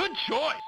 Good choice.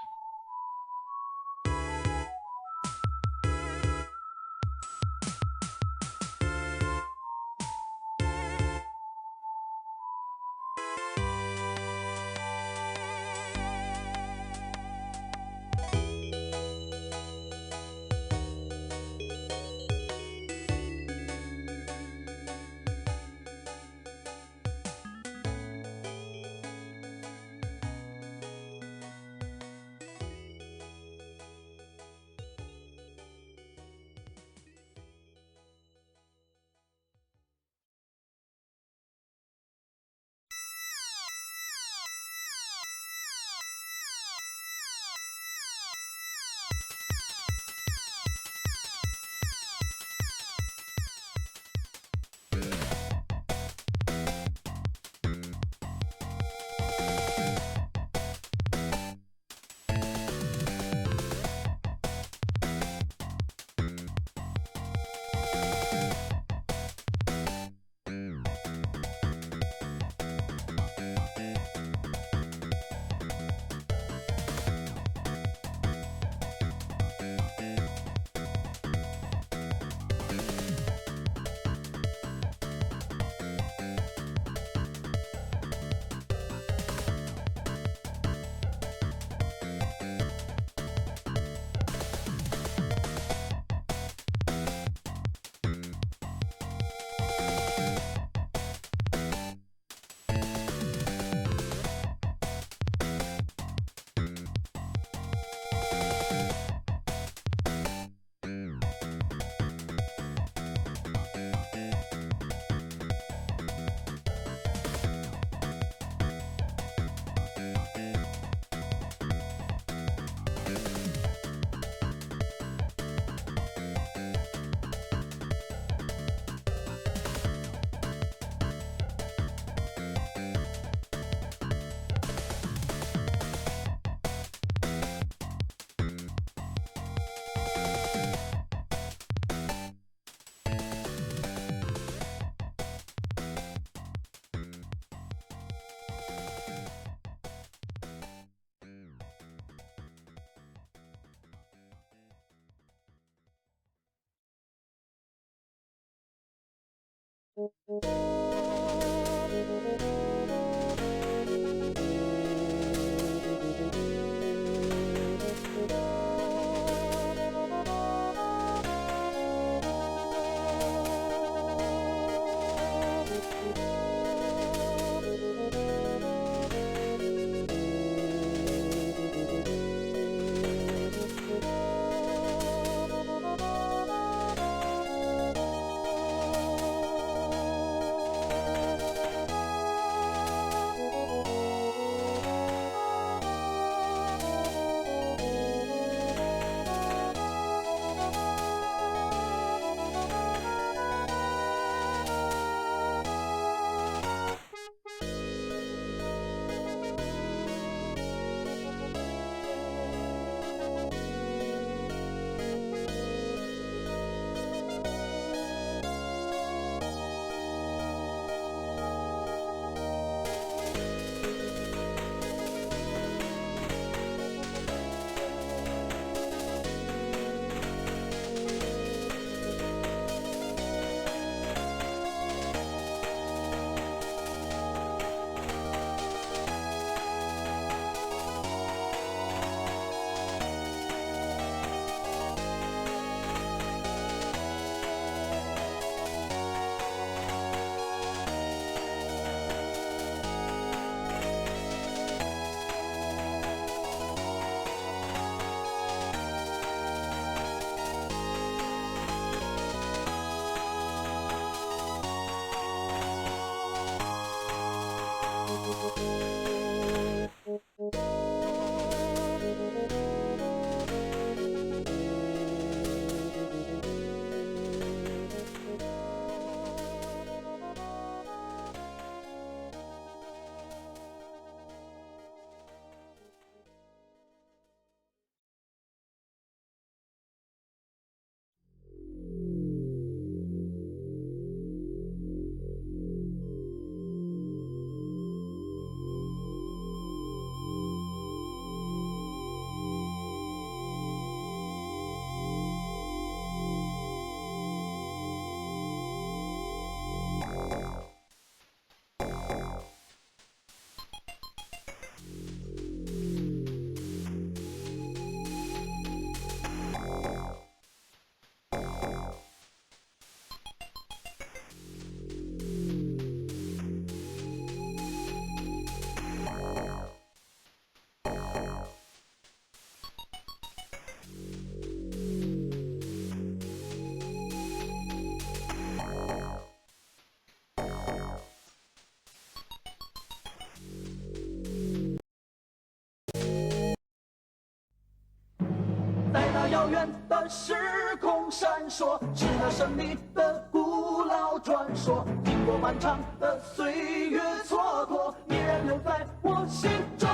遥远的时空闪烁，是那神秘的古老传说。经过漫长的岁月蹉跎，依然留在我心中。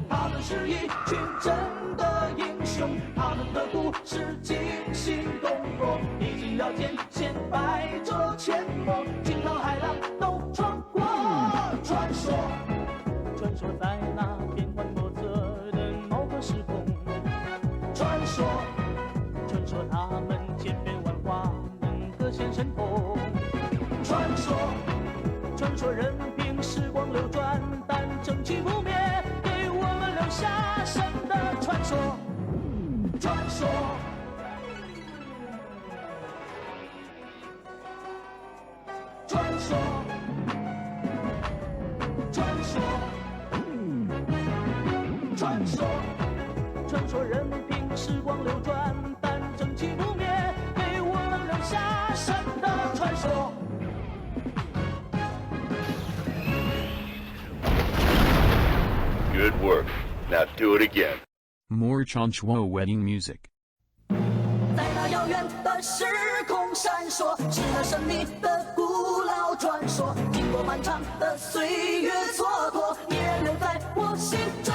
他们是一群真的英雄，他们的故事惊心动魄，历经了艰险，百折千磨，惊涛骇浪都闯过。传说，传说在那变幻莫测的某个时空。传说，传说他们千变万化，能各显神通。传说，传说任凭时光流转，但正气不灭，给我们留下神的传说。传说，传说，传说，传说，传说任凭时光流转，但正气不灭，给我们留下神的传说。Good work. Now do it again. More Chanchwo wedding music. 在那遥远的时空闪烁，是那神秘的古老传说。经过漫长的岁月蹉跎，依然留在我心中。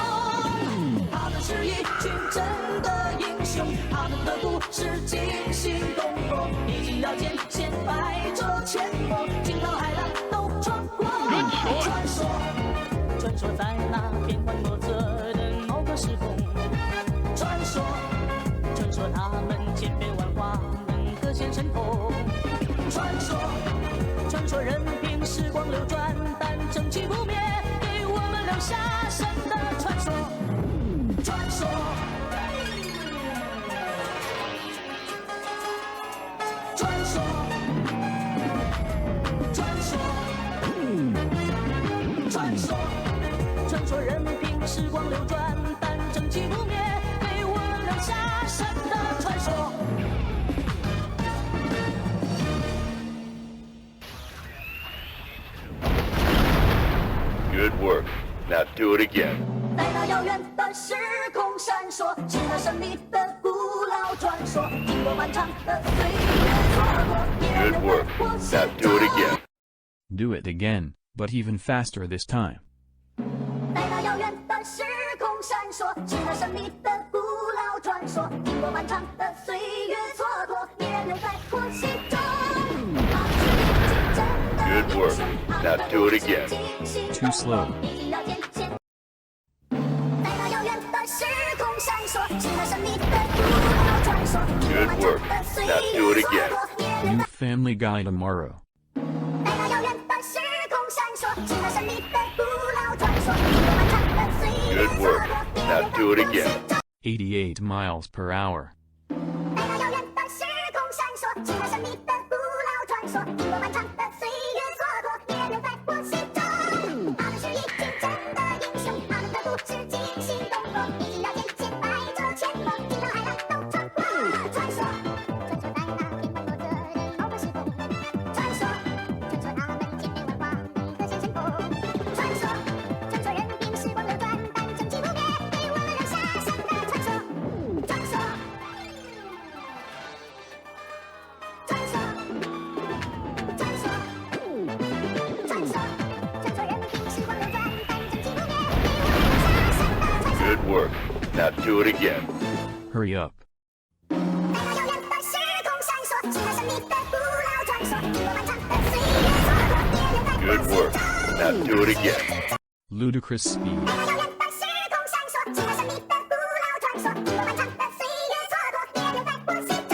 他们是一群真的英雄，他们的故事惊心动魄，历经了艰险，百折千磨，惊涛骇浪都闯过。传说，传说在那变幻莫测的某个时空。传说，传说他们千变万化，能各显神通。传说，传说任凭时光流转，但正气不灭，给我们留下神的传说。传说，传说，传说，传说，传说任凭时光流转，但正气不灭，给我们留下神的传说。Good work. Now do it again. 在那遥远的时空闪烁，是那神秘的古老传说。经过漫长的岁月蹉跎，依然 Good 留 work. 在我心 Now 中。 do it again. Do it again, but even faster this time. 在那遥远的时空闪烁，是那神秘的古老传说。经过漫长的岁月蹉跎，依然留在我心中。他们是一群真的 Good 英 work. 雄，他 Now 们的 do 故 it 事 again. 惊心 Too 动 slow. 魄，历经了艰险。在那遥远的时空闪烁，是那神秘的古老传说。经过 Good 漫 work. 长的岁 Now 月 do it 蹉 again. 跎，依然留 New 在。 Family Guy tomorrow. 在那遥远的时空闪烁，是那神秘的古老传说。经过漫长的岁月 Good 蹉 work. 跎，依 Now 然 do 留 it 在我 again. 心中。 88 miles per hour. 在那遥远的时空闪烁，是那神秘的古老传说。经过漫长的岁月蹉跎，依然留在我心中。他们是一群真的英雄，他们的故事惊心动魄，历经了艰险，百折千磨，惊涛骇浪都闯过。传说，传说在那变幻莫测的某个时空。传说，传说他们千变万化，能各显神通。传说，传说任凭时光流转，但正气不灭，给我们留下神的传说。传说，传说，传说，传说，传说任凭时光流转，但正气不灭，给我们留下神的传说。 Good work. Now do it again. Hurry up. 在那遥远的时空闪烁，是那神秘的古老传说。经过漫长的岁月蹉跎，依然留在我 Good 心 work. 中。 Now do it again. Ludicrous speed. 在那遥远的时空闪烁，是那神秘的古老传说。经过漫长的岁月蹉跎，依然留在我心中。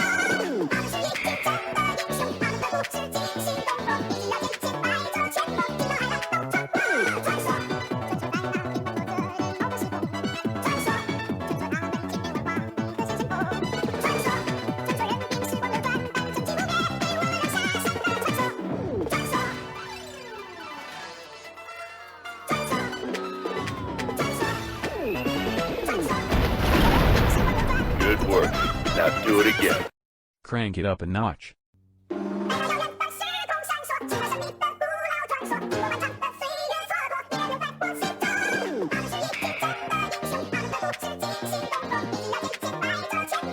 他们是一群真的英雄，他们的故事惊心动魄，历经了艰险，百折千磨，惊涛骇浪都闯过。传说，传说在那变幻莫测的某个时空。传说，传说他们千变万化，能各显神通。传说，传说任凭时光流转，但正气不灭，给我们留下神的传说。传说，传说。Good work. Now do it again. Crank it up a notch. 在那遥远的时空闪烁，是那神秘的古老传说。经过漫长的岁月蹉跎，依然留在我心中。他们是一群真的英雄，他们的故事惊心动魄，历经了艰险，百折千磨，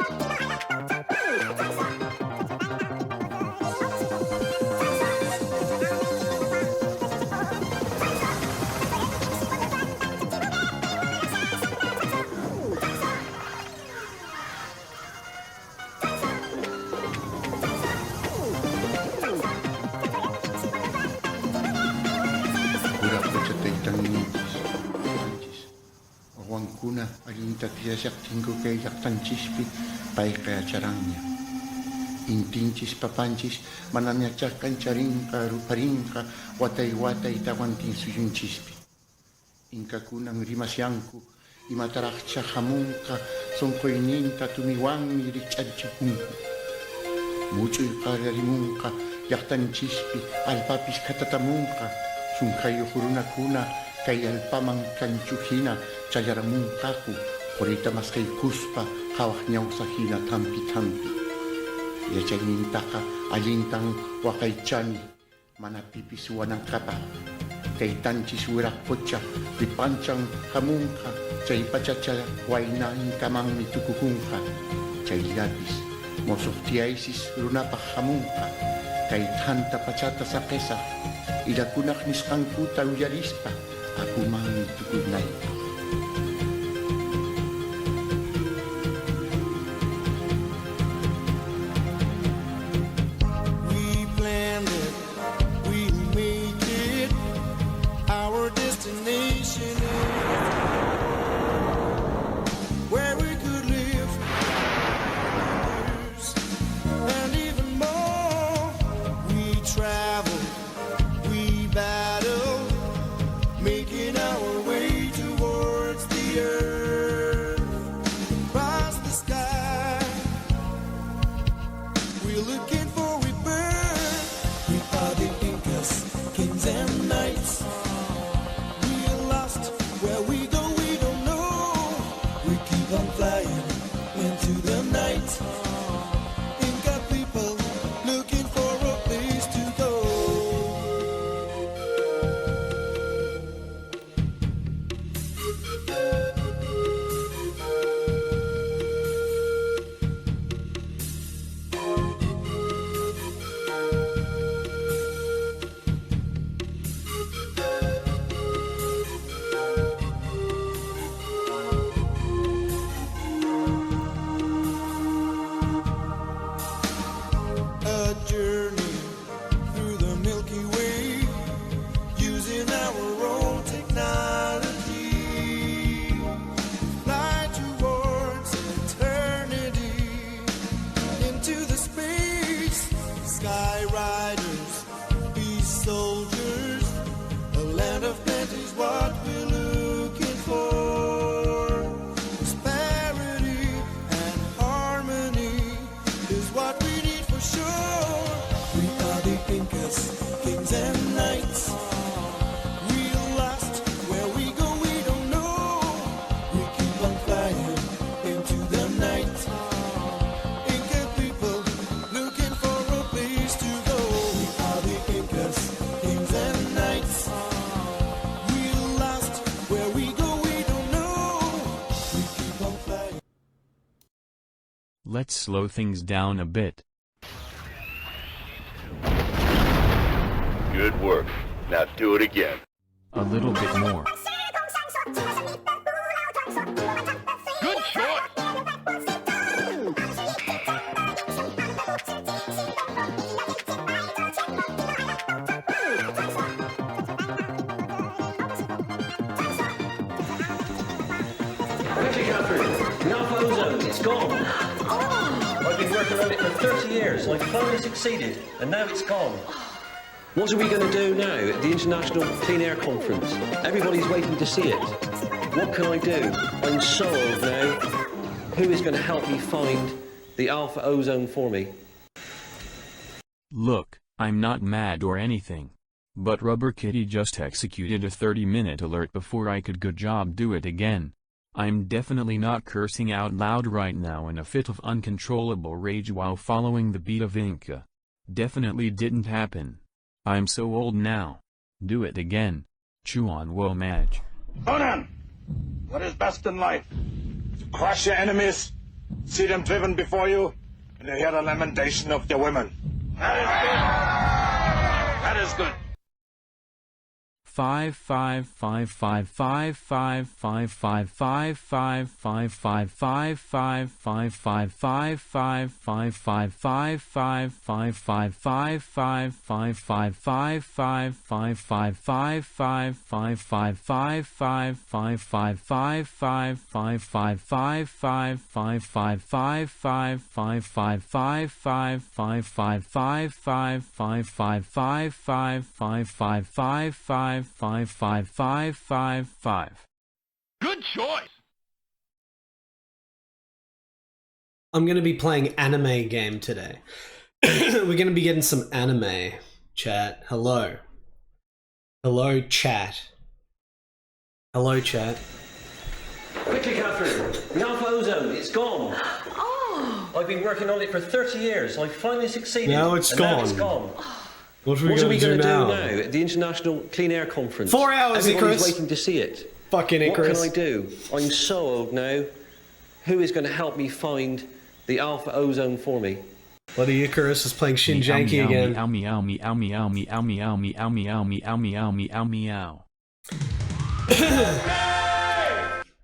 kuna alinta tiasak tingko kay yaktan chispi pay kaya charangnya. Intinchis papanchis mananyachakan charinka ruparinka watay tawantin suyun chispi. Inka kunang rimasyanku imatarakcha hamunka sonkoininta tumiwangmi richadchipunku. Muchoy kararimunka yaktan chispi alpapis katatamunka sunkayo hurunakuna kay alpamang kanchuhina chayaramunkaku porita mas kay kuspa kawak niyaw sa hina tampi-tampi. Yachanintaka alintang wakay chani manapipisuan ng kapa kay tanchis wirak potya dipanchang hamungka chay pachacha wainain kamang mitukukunka chay labis mosof tiaisis runapa hamungka kay tanta pachata sa kesa ilakunak niskangkuta uyarispa aku mang mitukunay. Let's slow things down a bit. Good work. Now do it again. A little bit more. Good shot! Quickly, Catherine. The alpha ozone, it's gone. I've been working on it for 30 years. I finally succeeded, and now it's gone. What are we going to do now at the International Clean Air Conference? Everybody's waiting to see it. What can I do? I'm so old now. Who is going to help me find the alpha ozone for me? Look, I'm not mad or anything. But Rubber Kitty just executed a 30-minute alert before I could good job do it again. I'm definitely not cursing out loud right now in a fit of uncontrollable rage while following the beat of Inca. Definitely didn't happen. I'm so old now. Do it again. Chew on Womaj. Conan, what is best in life? To crush your enemies, see them driven before you, and to hear the lamentation of your women. That is good. That is good. Good choice. I'm going to be playing anime game today. We're going to be getting some anime, chat. Hello. Hello, chat. Hello, chat. Quickly, Catherine. The alpha ozone, it's gone. Oh! I've been working on it for 30 years. I finally succeeded. Now it's and gone. Now it's gone. What are we What are going we to going do to do now? now at the International Clean Air Conference? 4 hours, Everybody's Icarus. waiting to see it. Fucking Icarus. What can I do? I'm so old now. Who is going to help me find the alpha ozone for me? Bloody Icarus is playing Shinjanki again. Meow meow meow meow meow meow meow meow meow meow meow meow.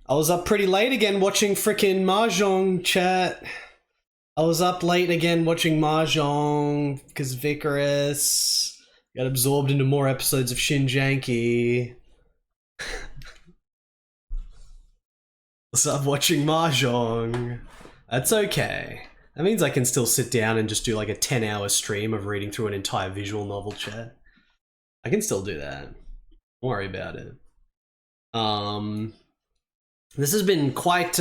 I was up pretty late again watching frickin' Mahjong, chat. I was up late again watching Mahjong because Vicarus got absorbed into more episodes of Shinjanki. What's up watching Mahjong? That's okay. That means I can still sit down and just do like a 10-hour stream of reading through an entire visual novel, chat. I can still do that. Don't worry about it. This has been quite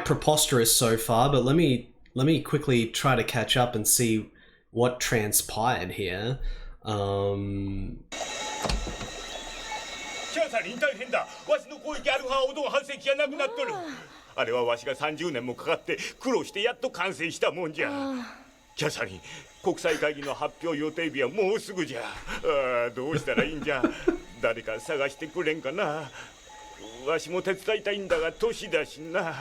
preposterous so far, but let me quickly try to catch up and see what transpired here. あれはわしが30年もかかって苦労してやっと完成したもんじゃ。キャサリン、国際会議の発表予定日はもうすぐじゃ。どうしたらいいんじゃ。誰か探してくれんかな。わしも手伝いたいんだが年だしな。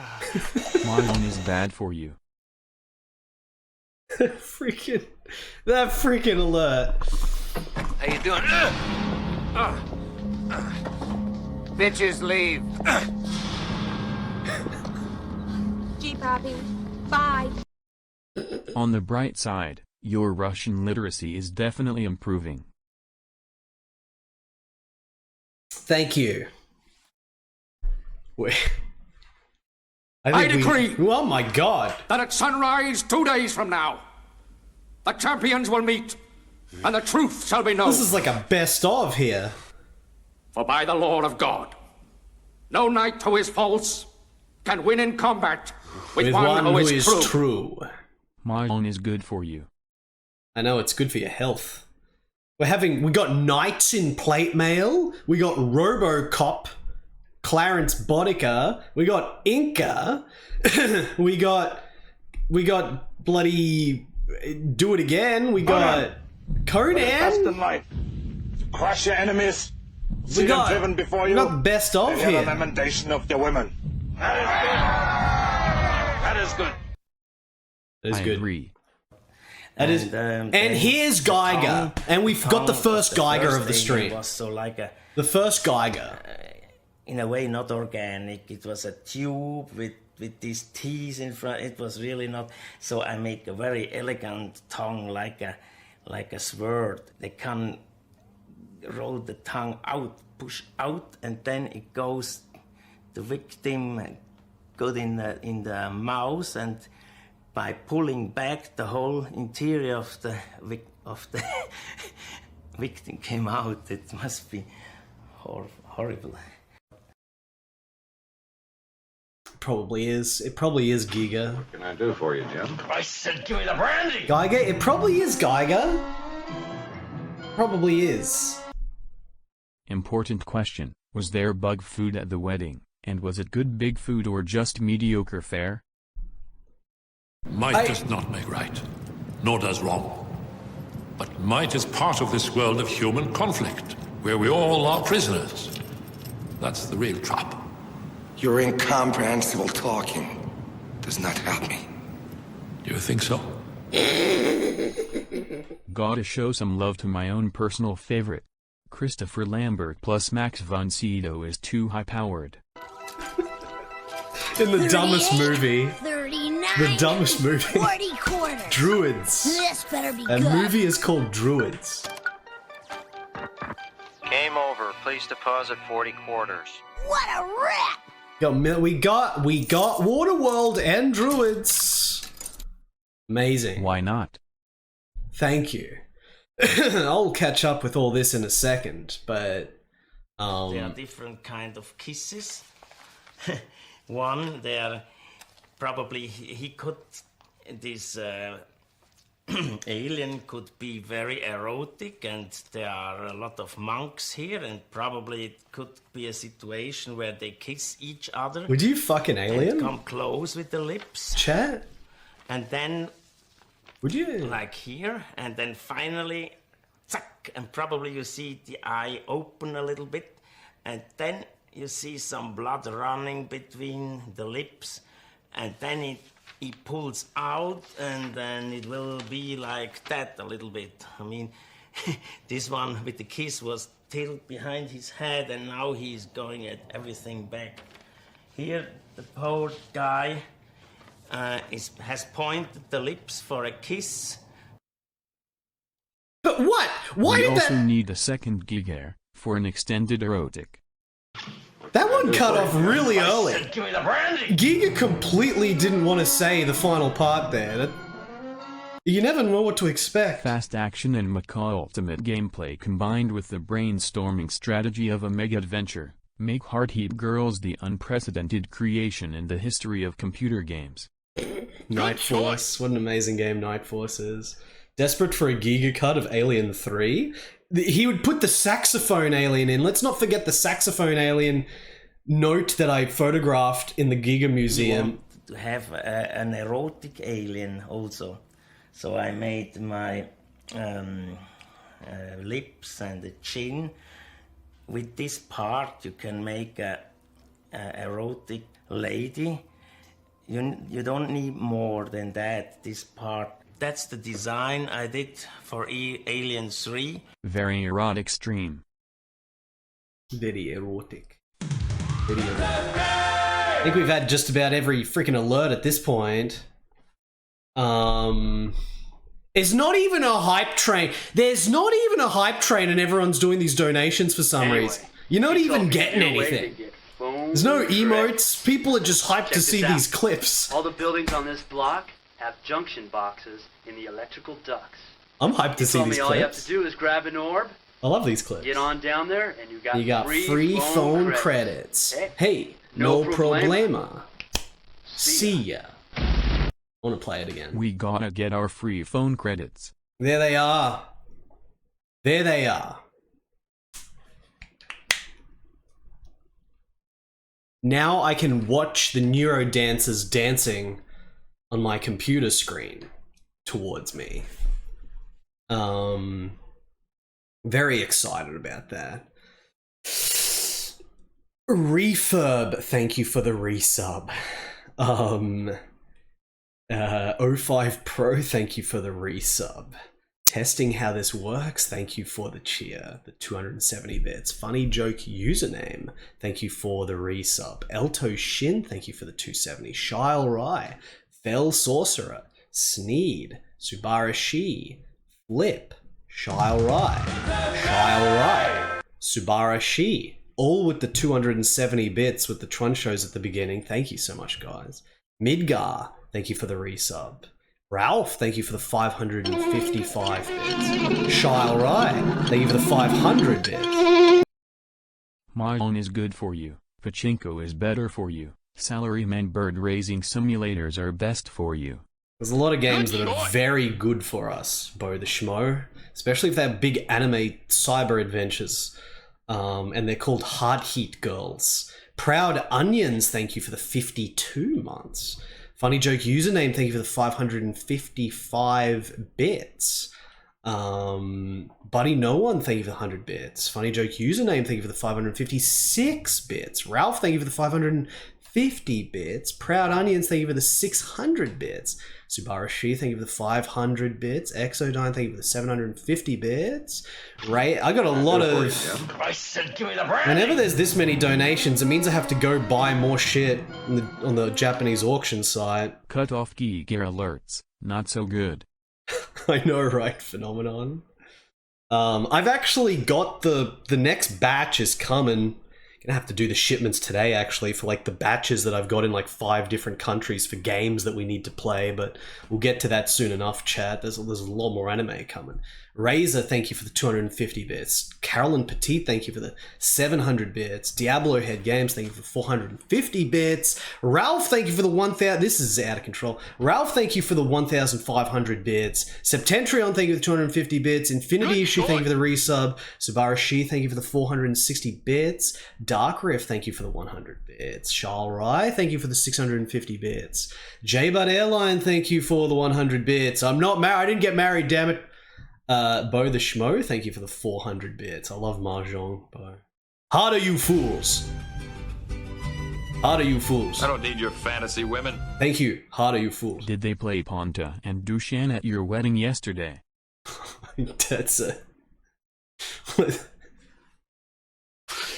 Mahjong is bad for you. That freaking alert. How you doing? Bitches leave. G, Bobby. Bye. On the bright side, your Russian literacy is definitely improving. Thank you. I decree Oh my god. that at sunrise 2 days from now, the champions will meet, and the truth shall be known. This is like a best of here. For by the Lord of God, no knight who is false can win in combat with one who is true. Mahjong is good for you. I know, it's good for your health. We got knights in plate mail. We got RoboCop, Clarence Bodica. We got Inca. we got bloody Do It Again. We got Conan. Best in life. Crush your enemies. See them driven before you. We got the best of and here. the lamentation of your women. That is good. That is I good. agree. That is, and here's Geiger, and we've got the first Geiger of the stream. It was so like a, the first Geiger. In a way, not organic. It was a tube with these teeth in front. It was really not. So I make a very elegant tongue, like a sword. They can roll the tongue out, push out, and then it goes. The victim got in the mouth, and by pulling back, the whole interior of the victim came out. It must be horrible. Probably is. It probably is Giga. What can I do for you, Jim? I said give me the brandy! Geiger? It probably is Geiger. Probably is. Important question. Was there bug food at the wedding, and was it good big food or just mediocre fare? Might does not make right, nor does wrong. But might is part of this world of human conflict, where we all are prisoners. That's the real trap. Your incomprehensible talking does not help me. Do you think so? Gotta show some love to my own personal favorite. Christopher Lambert plus Max von Sydow is too high-powered. In the dumbest movie. 39. The dumbest movie. 40 quarters. Druids. This better be That good. movie is called Druids. Game over. Please deposit 40 quarters. What a rip! We got Waterworld and Druids. Amazing. Why not? Thank you. I'll catch up with all this in a second, but there are different kind of kisses. One, there probably he could, this alien could be very erotic, and there are a lot of monks here, and probably it could be a situation where they kiss each other. Would you fucking alien? And come close with the lips. Chat? And then would you? Like here, and then finally, zack, and probably you see the eye open a little bit, and then you see some blood running between the lips, and then he pulls out, and then it will be like that a little bit. I mean, this one with the kiss was tilted behind his head, and now he's going at everything back. Here, the poor guy has pointed the lips for a kiss. But what? Why we did also that? need a second Giga for an extended erotic. That one cut off really early. Give me the brandy. Giga completely didn't want to say the final part there. You never know what to expect. Fast action and Macaw ultimate gameplay combined with the brainstorming strategy of a mega adventure make Heart Heat Girls the unprecedented creation in the history of computer games. Night Force, what an amazing game Night Force is. Desperate for a Giga cut of Alien 3? He would put the saxophone alien in. Let's not forget the saxophone alien note that I photographed in the Giga Museum. To have an erotic alien also. So I made my lips and the chin. With this part you can make a erotic lady. You don't need more than that, this part. That's the design I did for Alien 3. Very erotic stream. Very erotic. Very erotic. I think we've had just about every freaking alert at this point. It's not even a hype train. There's not even a hype train and everyone's doing these donations for some reason. You're not even getting anything. There's no emotes. People are just hyped to see these clips. All the buildings on this block have junction boxes in the electrical ducts. I'm hyped to see these All you have to clips. do is grab an orb. I love these clips. Get on down there, and you got free phone credits. Hey, no problema. See ya. I want to play it again. We gotta get our free phone credits. There they are. There they are. Now I can watch the Neuro dancers dancing on my computer screen towards me. Very excited about that. Refurb, thank you for the resub. 05 Pro, thank you for the resub. Testing how this works, thank you for the cheer, the 270 bits. Funny Joke username, thank you for the resub. Elto Shin, thank you for the 270. Shile Rai, Fell Sorcerer, Sneed, Subarashi, Flip, Shile Rai, Subarashi, all with the 270 bits with the Trunchos at the beginning. Thank you so much, guys. Midgar, thank you for the resub. Ralph, thank you for the 555 bits. Shile Rai, thank you for the 500 bits. Mahjong is good for you. Pachinko is better for you. Salaryman bird raising simulators are best for you. There's a lot of games that are very good for us, Bo the Schmo. Especially if they're big anime cyber adventures. And they're called Heart Heat Girls. Proud Onions, thank you for the 52 months. Funny Joke username, thank you for the 555 bits. Buddy No One, thank you for the 100 bits. Funny Joke username, thank you for the 556 bits. Ralph, thank you for the 50 bits. Proud Onions, thank you for the 600 bits. Subarashi, thank you for the 500 bits. Exodyne, thank you for the 750 bits. Ray, I got a lot of... I said give me the brand. Whenever there's this many donations, it means I have to go buy more shit on the Japanese auction site. Cut off gear alerts. Not so good. I know, right? Phenomenon. I've actually got the next batch is coming. Gonna have to do the shipments today, actually, for like the batches that I've got in like 5 different countries for games that we need to play, but we'll get to that soon enough, chat. There's a lot more anime coming. Razor, thank you for the 250 bits. Carolyn Petit, thank you for the 700 bits. Diablo Head Games, thank you for 450 bits. Ralph, thank you for the 1,000... This is out of control. Ralph, thank you for the 1,500 bits. Septentrion, thank you for the 250 bits. Infinity Issue, thank you for the resub. Subarashi, thank you for the 460 bits. Dark Riff, thank you for the 100 bits. Charles Rai, thank you for the 650 bits. J-Bud Airline, thank you for the 100 bits. I'm not married. I didn't get married, damn it. Bo the Schmo, thank you for the 400 bits. I love Mahjong, Bo. Harder, you fools. Harder, you fools. I don't need your fantasy women. Thank you. Harder, you fools. Did they play Ponta and Dushan at your wedding yesterday? That's it.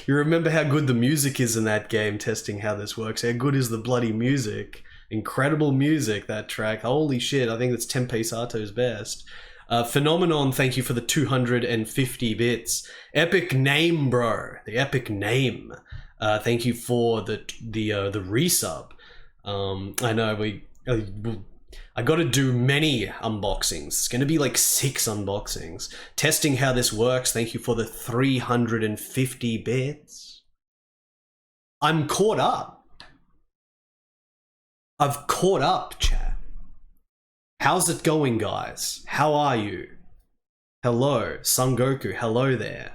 You remember how good the music is in that game, testing how this works. How good is the bloody music? Incredible music, that track. Holy shit, I think that's Tenpei Sato's best. Phenomenon, thank you for the 250 bits. Epic name, bro. The epic name. Thank you for the resub. I know I got to do many unboxings. It's going to be like 6 unboxings. Testing how this works. Thank you for the 350 bits. I'm caught up. I've caught up, chat. How's it going, guys? How are you? Hello, Son Goku, hello there.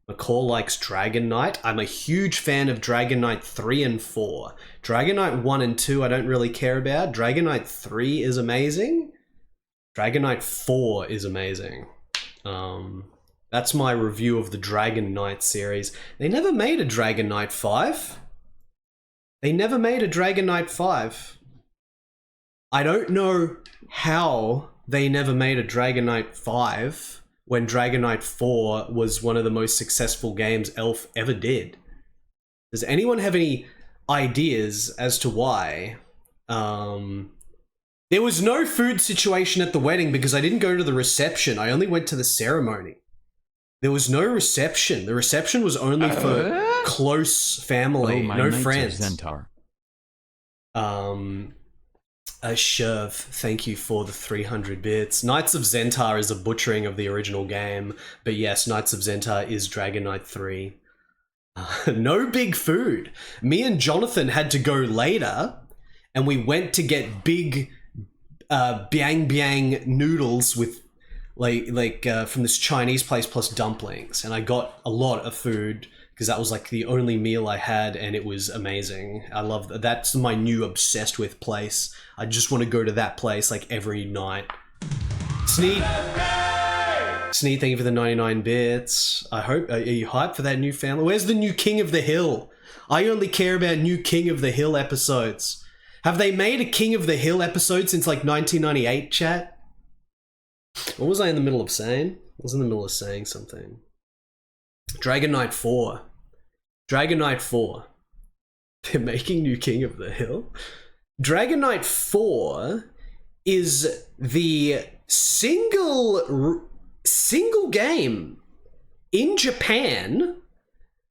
McCall likes Dragon Knight. I'm a huge fan of Dragon Knight 3 and 4. Dragon Knight 1 and 2 I don't really care about. Dragon Knight 3 is amazing. Dragon Knight 4 is amazing. That's my review of the Dragon Knight series. They never made a Dragon Knight 5. They never made a Dragon Knight 5. I don't know how they never made a Dragon Knight 5 when Dragon Knight 4 was one of the most successful games Elf ever did. Does anyone have any ideas as to why? There was no food situation at the wedding because I didn't go to the reception. I only went to the ceremony. There was no reception. The reception was only for close family, no friends. Zentar. Sherv, thank you for the 300 bits. Knights of Zentar is a butchering of the original game, but yes, Knights of Zentar is Dragon Knight 3. No big food. Me and Jonathan had to go later, and we went to get big biang biang noodles with like from this Chinese place plus dumplings, and I got a lot of food because that was like the only meal I had, and it was amazing. I love that. That's my new obsessed with place. I just want to go to that place like every night. Sneed, thank you for the 99 bits. I hope, are you hyped for that new family? Where's the new King of the Hill? I only care about new King of the Hill episodes. Have they made a King of the Hill episode since like 1998, chat? What was I in the middle of saying? I was in the middle of saying something. Dragon Knight 4. Dragon Knight 4. They're making new King of the Hill? Dragon Knight 4 is the single game in Japan,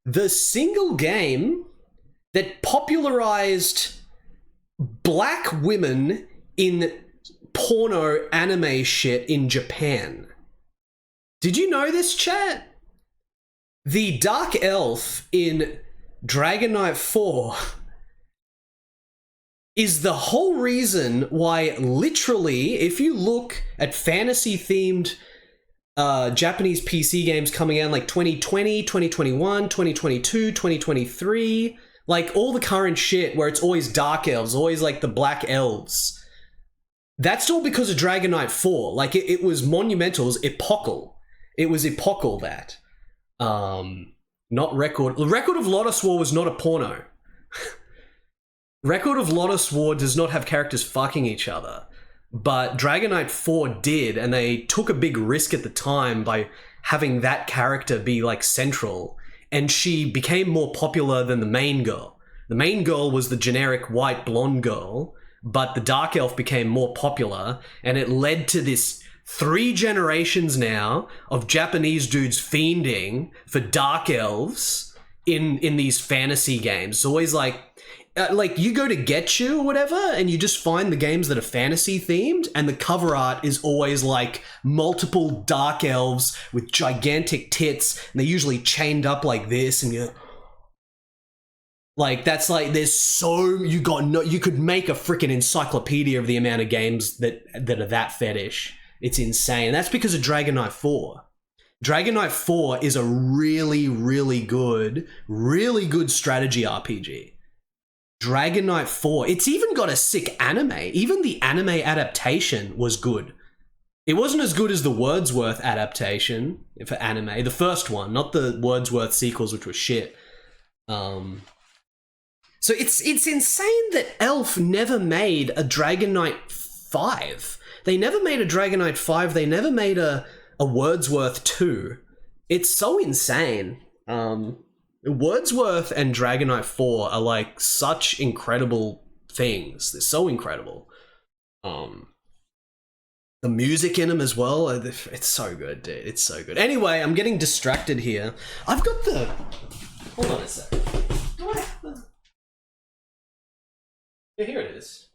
the single game that popularized black women in porno anime shit in Japan. Did you know this, chat? The Dark Elf in Dragon Knight 4 is the whole reason why, literally, if you look at fantasy-themed Japanese PC games coming out like 2020, 2021, 2022, 2023, like all the current shit where it's always dark elves, always like the black elves, that's all because of Dragon Knight 4. Like, it was monumental, it was epochal. It was epochal, that. Not Record. The Record of Lotus War was not a porno. Record of Lotus War does not have characters fucking each other, but Dragon Knight 4 did, and they took a big risk at the time by having that character be like central, and she became more popular than the main girl. The main girl was the generic white blonde girl, but the Dark Elf became more popular, and it led to this 3 generations now of Japanese dudes fiending for Dark Elves in these fantasy games. It's always like you go to Getchu or whatever, and you just find the games that are fantasy themed, and the cover art is always like multiple dark elves with gigantic tits, and they're usually chained up like this, and you're like, that's like, there's so, you could make a freaking encyclopedia of the amount of games that are that fetish. It's insane. That's because of Dragon Knight 4. Dragon Knight 4 is a really, really good strategy RPG. Dragon Knight 4, it's even got a sick anime. Even the anime adaptation was good. It wasn't as good as the Wordsworth adaptation for anime, the first one, not the Wordsworth sequels, which were shit. So it's insane that Elf never made a Dragon Knight 5. They never made a Dragon Knight 5, they never made a Wordsworth 2. It's so insane. Wordsworth and Dragon Knight 4 are like such incredible things. They're so incredible. The music in them as well, it's so good, dude. It's so good. Anyway, I'm getting distracted here. I've got the... Hold on a sec. Do I have the... Yeah, here it is.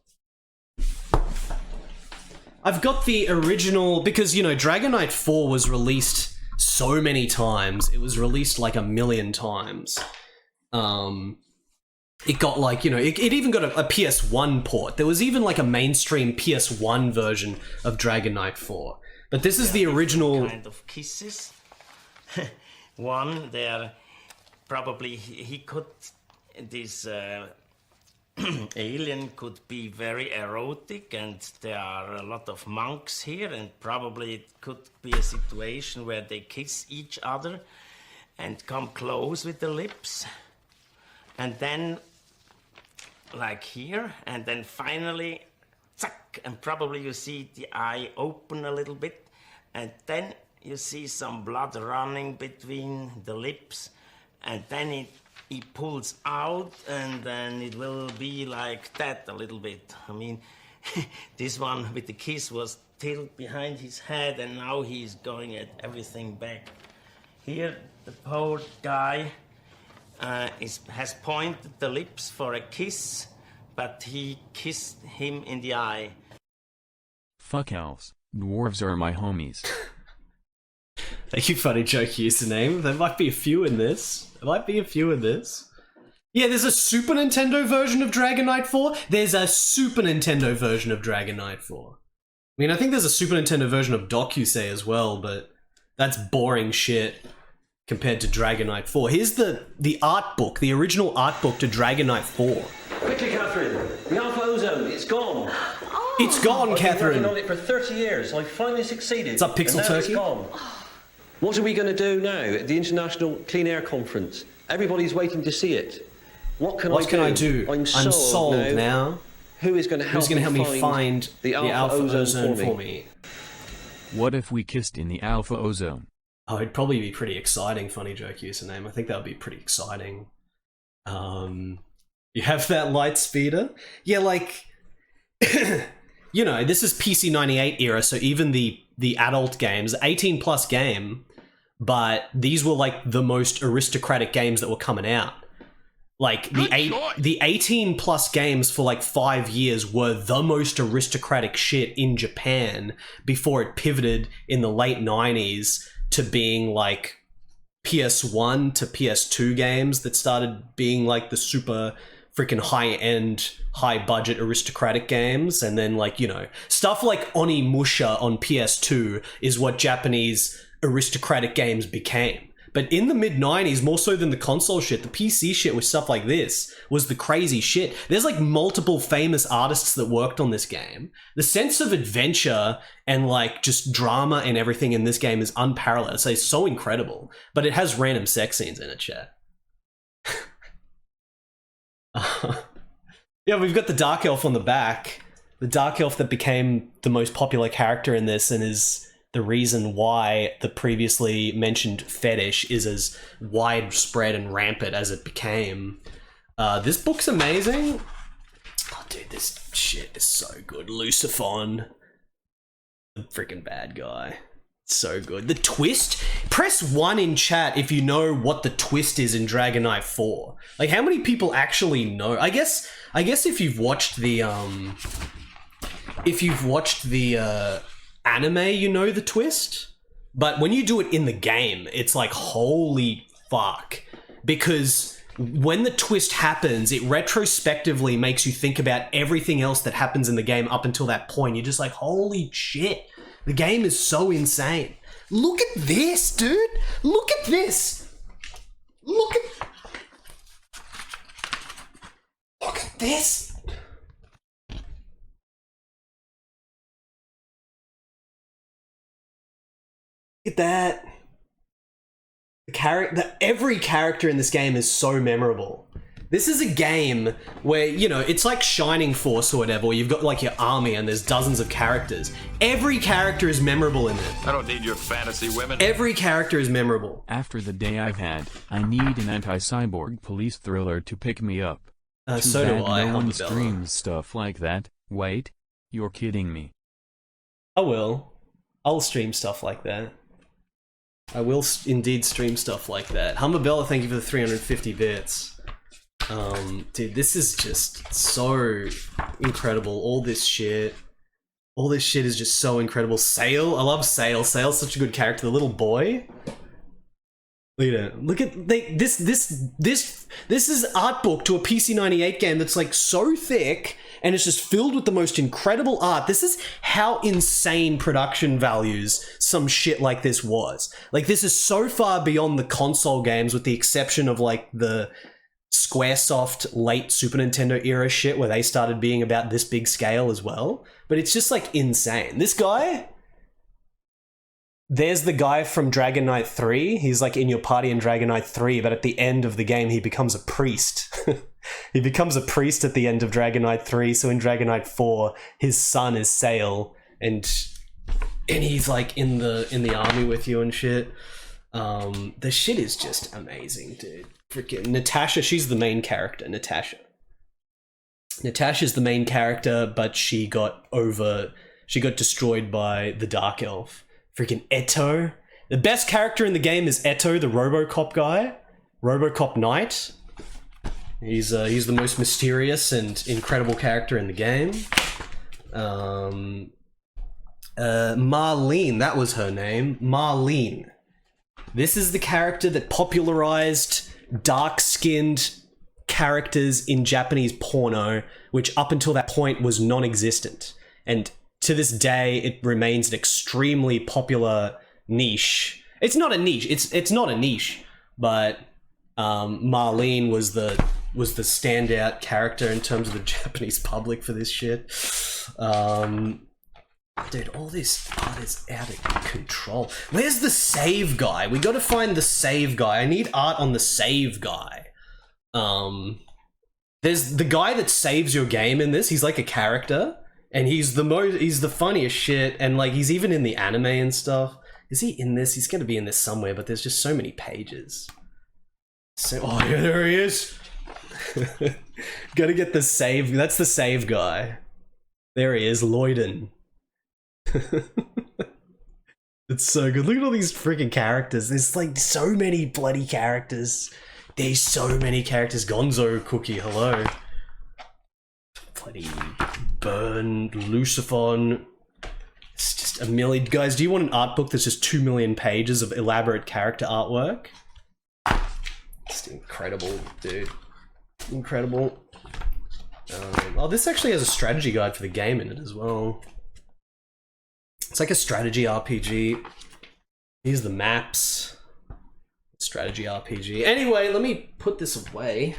I've got the original, because, you know, Dragon Knight 4 was released so many times. It was released like 1 million times. It got like, you know, it even got a PS1 port. There was even like a mainstream PS1 version of Dragon Knight 4. But this is the original... kind of kisses. One, there probably he could... This alien could be very erotic, and there are a lot of monks here, and probably it could be a situation where they kiss each other and come close with the lips, and then like here, and then finally zack, and probably you see the eye open a little bit, and then you see some blood running between the lips, and then he pulls out, and then it will be like that a little bit. I mean, this one with the kiss was tilted behind his head, and now he's going at everything back. Here, the poor guy has pointed the lips for a kiss, but he kissed him in the eye. Fuck elves. Dwarves are my homies. Thank you, funny joke username. There might be a few in this. Yeah, there's a Super Nintendo version of Dragon Knight 4. There's a Super Nintendo version of Dragon Knight 4. I mean, I think there's a Super Nintendo version of Dokusei as well, but that's boring shit compared to Dragon Knight 4. Here's the art book, the original art book to Dragon Knight 4. Quickly, Catherine. The Alpha Ozone, it's gone. It's gone, Catherine. I've been working on it for 30 years. I finally succeeded. What's up, Pixel Turkey? It's gone. What are we going to do now at the International Clean Air Conference? Everybody's waiting to see it. What can I do? I'm sold now. Who is going to help me find the Alpha Ozone for me? What if we kissed in the Alpha Ozone? Oh, it'd probably be pretty exciting, funny joke username. I think that would be pretty exciting. You have that light speeder? Yeah, like... you know, this is PC 98 era, so even the adult games, 18 plus game, but these were like the most aristocratic games that were coming out. Like the 18 plus games for like 5 years were the most aristocratic shit in Japan before it pivoted in the late 90s to being like PS1 to PS2 games that started being like the super freaking high-end, high-budget aristocratic games, and then, like, you know, stuff like Onimusha on PS2 is what Japanese aristocratic games became. But in the mid-90s, more so than the console shit, the PC shit with stuff like this was the crazy shit. There's, like, multiple famous artists that worked on this game. The sense of adventure and, like, just drama and everything in this game is unparalleled. It's so incredible. But it has random sex scenes in it, chat. Yeah, we've got the Dark Elf on the back. The Dark Elf that became the most popular character in this and is the reason why the previously mentioned fetish is as widespread and rampant as it became. This book's amazing. Oh, dude, this shit is so good. Luciphon. The freaking bad guy. So good. The twist? Press 1 in chat if you know what the twist is in Dragon Knight 4. Like, how many people actually know? I guess if you've watched the anime, you know the twist. But when you do it in the game, it's like, holy fuck. Because when the twist happens, it retrospectively makes you think about everything else that happens in the game up until that point. You're just like, holy shit. The game is so insane. Look at this, dude. Look at this. Look at this. Look at that. Every character in this game is so memorable. This is a game where, you know, it's like Shining Force or whatever, where you've got like your army and there's dozens of characters. Every character is memorable in it. I don't need your fantasy women. Every character is memorable. After the day I've had, I need an anti-cyborg police thriller to pick me up. So do I. No one streams stuff like that. Wait, you're kidding me. I will. I'll stream stuff like that. I will indeed stream stuff like that. Humberbella, thank you for the 350 bits. Dude, this is just so incredible. All this shit is just so incredible. Sail, I love Sail. Sail's such a good character. The little boy. Look at this is art book to a PC98 game that's like so thick and it's just filled with the most incredible art. This is how insane production values some shit like this was. Like, this is so far beyond the console games, with the exception of like the Squaresoft late Super Nintendo era shit where they started being about this big scale as well. But it's just like insane. This guy, there's the guy from Dragon Knight 3. He's like in your party in Dragon Knight 3, but at the end of the game he becomes a priest. He becomes a priest at the end of Dragon Knight 3, so in Dragon Knight 4 his son is Sail and he's like in the army with you and shit. The shit is just amazing, dude. Freaking Natasha, she's the main character. Natasha's the main character, but she got destroyed by the Dark Elf. Freaking Eto. The best character in the game is Eto, the RoboCop guy. RoboCop Knight. He's the most mysterious and incredible character in the game. Marlene, that was her name. Marlene. This is the character that popularized dark-skinned characters in Japanese porno, which up until that point was non-existent. And to this day, it remains an extremely popular niche. It's not a niche. It's not a niche, but Marlene was the standout character in terms of the Japanese public for this shit. Dude, all this art is out of control. Where's the save guy? We gotta find the save guy. I need art on the save guy. There's the guy that saves your game in this. He's like a character, and he's the funniest shit, and like he's even in the anime and stuff. Is he in this? He's gonna be in this somewhere, but there's just so many pages. So, oh yeah, there he is. Gotta get the save. That's the save guy. There he is, Lloyden. It's so good. Look at all these freaking characters. There's like so many bloody characters. There's so many characters. Gonzo Cookie, hello. Bloody Burn, Luciphon. It's just a million. Guys, do you want an art book that's just 2 million pages of elaborate character artwork? Just incredible, dude. Incredible. Oh, this actually has a strategy guide for the game in it as well. It's like a strategy RPG. Here's the maps. Strategy RPG. Anyway, let me put this away.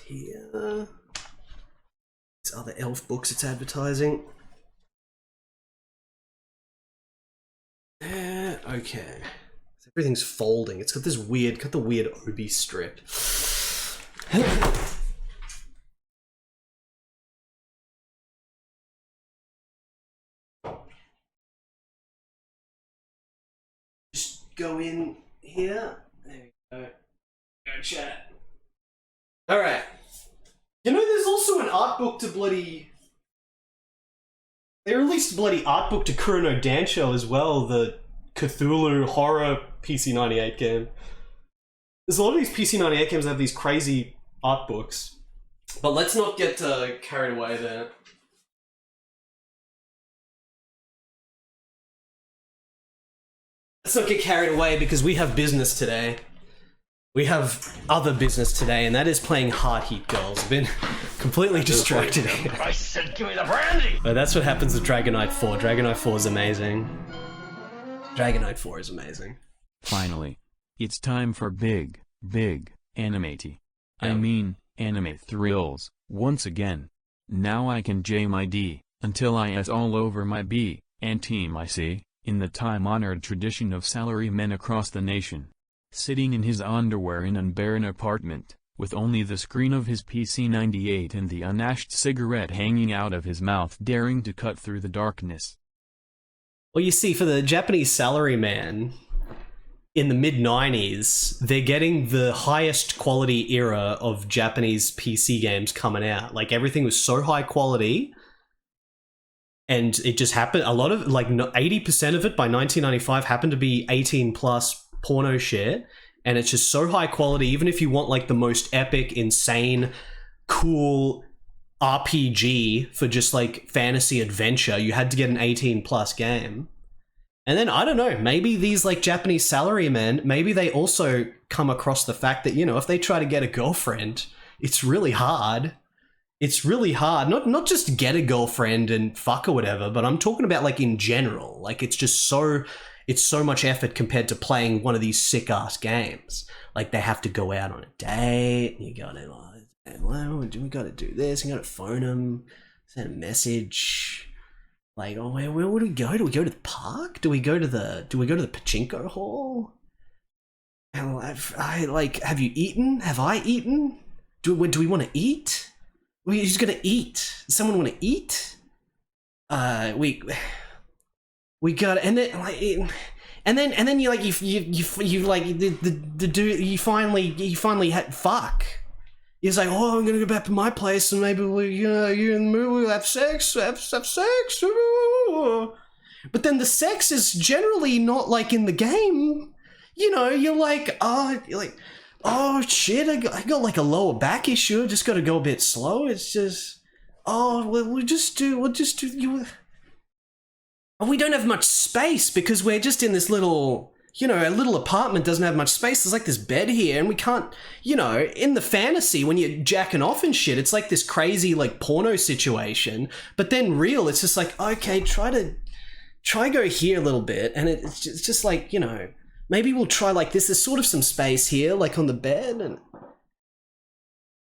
Here. These other elf books it's advertising. Okay. Everything's folding. It's got this weird, got the weird Obi strip. Just go in here. There we go. Go chat. Alright. You know, there's also an art book to bloody... They released a bloody art book to Kurono Dansho as well, the Cthulhu horror PC98 game. There's a lot of these PC98 games that have these crazy art books. But let's not get carried away there. Let's not get carried away because we have business today. We have other business today, and that is playing Heart Heat Girls. I've been completely distracted here. I said, give me the brandy! But that's what happens with Dragon Knight 4. Dragon Knight 4 is amazing. Dragon Knight 4 is amazing. Finally. It's time for big animate. I mean, anime thrills, once again. Now I can J my D, until I S all over my B, and team I C, in the time-honored tradition of salarymen across the nation. Sitting in his underwear in an barren apartment, with only the screen of his PC98 and the unashed cigarette hanging out of his mouth daring to cut through the darkness. Well, you see, for the Japanese salaryman, in the mid-90s, they're getting the highest quality era of Japanese PC games coming out. Like, everything was so high quality, and it just happened, a lot of, like, 80% of it by 1995 happened to be 18+ porno shit, and it's just so high quality. Even if you want like the most epic, insane, cool RPG for just like fantasy adventure, you had to get an 18+ game. And then I don't know, maybe these like Japanese salarymen, maybe they also come across the fact that, you know, if they try to get a girlfriend, it's really hard. It's really hard. Not just get a girlfriend and fuck or whatever, but I'm talking about like in general. Like it's just so... It's so much effort compared to playing one of these sick-ass games. Like, they have to go out on a date, you gotta, well, we gotta do this, you gotta phone them, send a message. Like, oh, where do we go? Do we go to the park? Do we go to the pachinko hall? And have you eaten? Have I eaten? Do we want to eat? Who's gonna eat? Does someone want to eat? We got, and then like, and then you like you like the dude you finally had fuck. He's like, oh, I'm gonna go back to my place and maybe you're in the mood, we'll have sex. But then the sex is generally not like in the game. You know, you're like, oh shit, I got like a lower back issue. Just got to go a bit slow. It's just, we'll just do you. We don't have much space because we're just in this little, you know, a little apartment doesn't have much space. There's like this bed here and we can't, you know, in the fantasy when you're jacking off and shit, it's like this crazy like porno situation. But then real, it's just like, okay, try go here a little bit. And it's just like, you know, maybe we'll try like this. There's sort of some space here, like on the bed.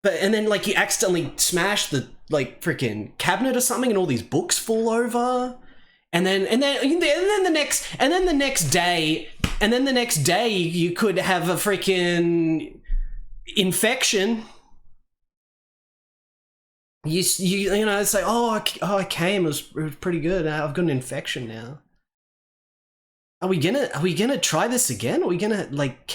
And then like you accidentally smash the like freaking cabinet or something and all these books fall over. And then the next day you could have a freaking infection. You know, it's like, I came, it was pretty good. I've got an infection now. Are we gonna try this again? Are we gonna, like,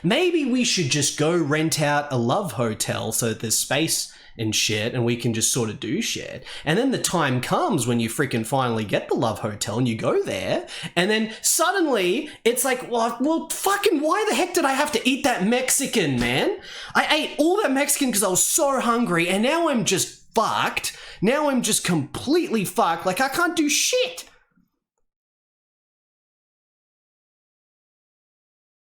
maybe we should just go rent out a love hotel so that there's space and shit, and we can just sort of do shit. And then the time comes when you freaking finally get the love hotel and you go there, and then suddenly it's like, well, fucking why the heck did I have to eat that Mexican, man? I ate all that Mexican because I was so hungry, and now I'm just fucked. Now I'm just completely fucked. Like, I can't do shit.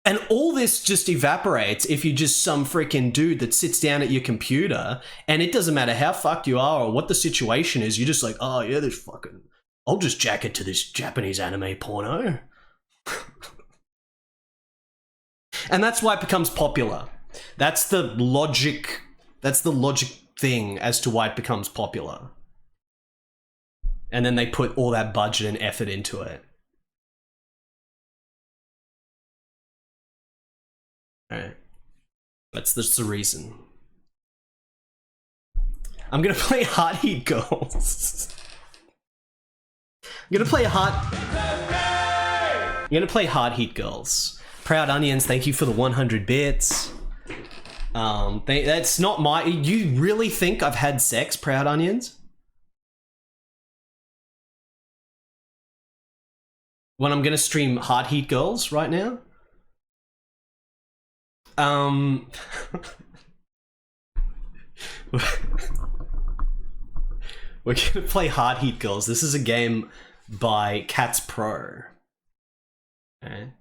And all this just evaporates if you're just some freaking dude that sits down at your computer, and it doesn't matter how fucked you are or what the situation is, you're just like, oh yeah, this fucking, I'll just jack it to this Japanese anime porno. And that's why it becomes popular. That's the logic thing as to why it becomes popular. And then they put all that budget and effort into it. Alright. That's the reason. I'm gonna play Heart Heat Girls. I'm gonna play Heart Heat Girls. Proud Onions, thank you for the 100 bits. That's not my... You really think I've had sex, Proud Onions? When I'm gonna stream Heart Heat Girls right now? We're gonna play Heart Heat Girls. This is a game by Cats Pro. Okay.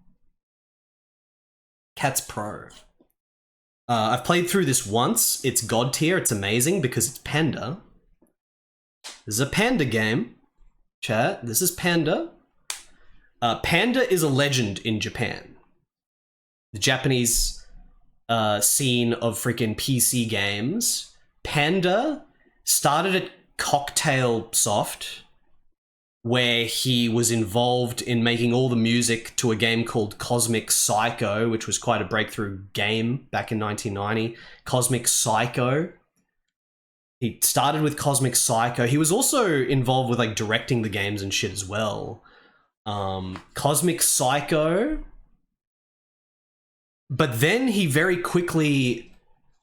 Cats Pro. I've played through this once. It's god tier. It's amazing because it's Panda. This is a Panda game. Chat. This is Panda. Panda is a legend in Japan. The Japanese scene of freaking PC games. Panda started at Cocktail Soft, where he was involved in making all the music to a game called Cosmic Psycho, which was quite a breakthrough game back in 1990. Cosmic Psycho. He started with Cosmic Psycho. He was also involved with like directing the games and shit as well. Cosmic Psycho. But then he very quickly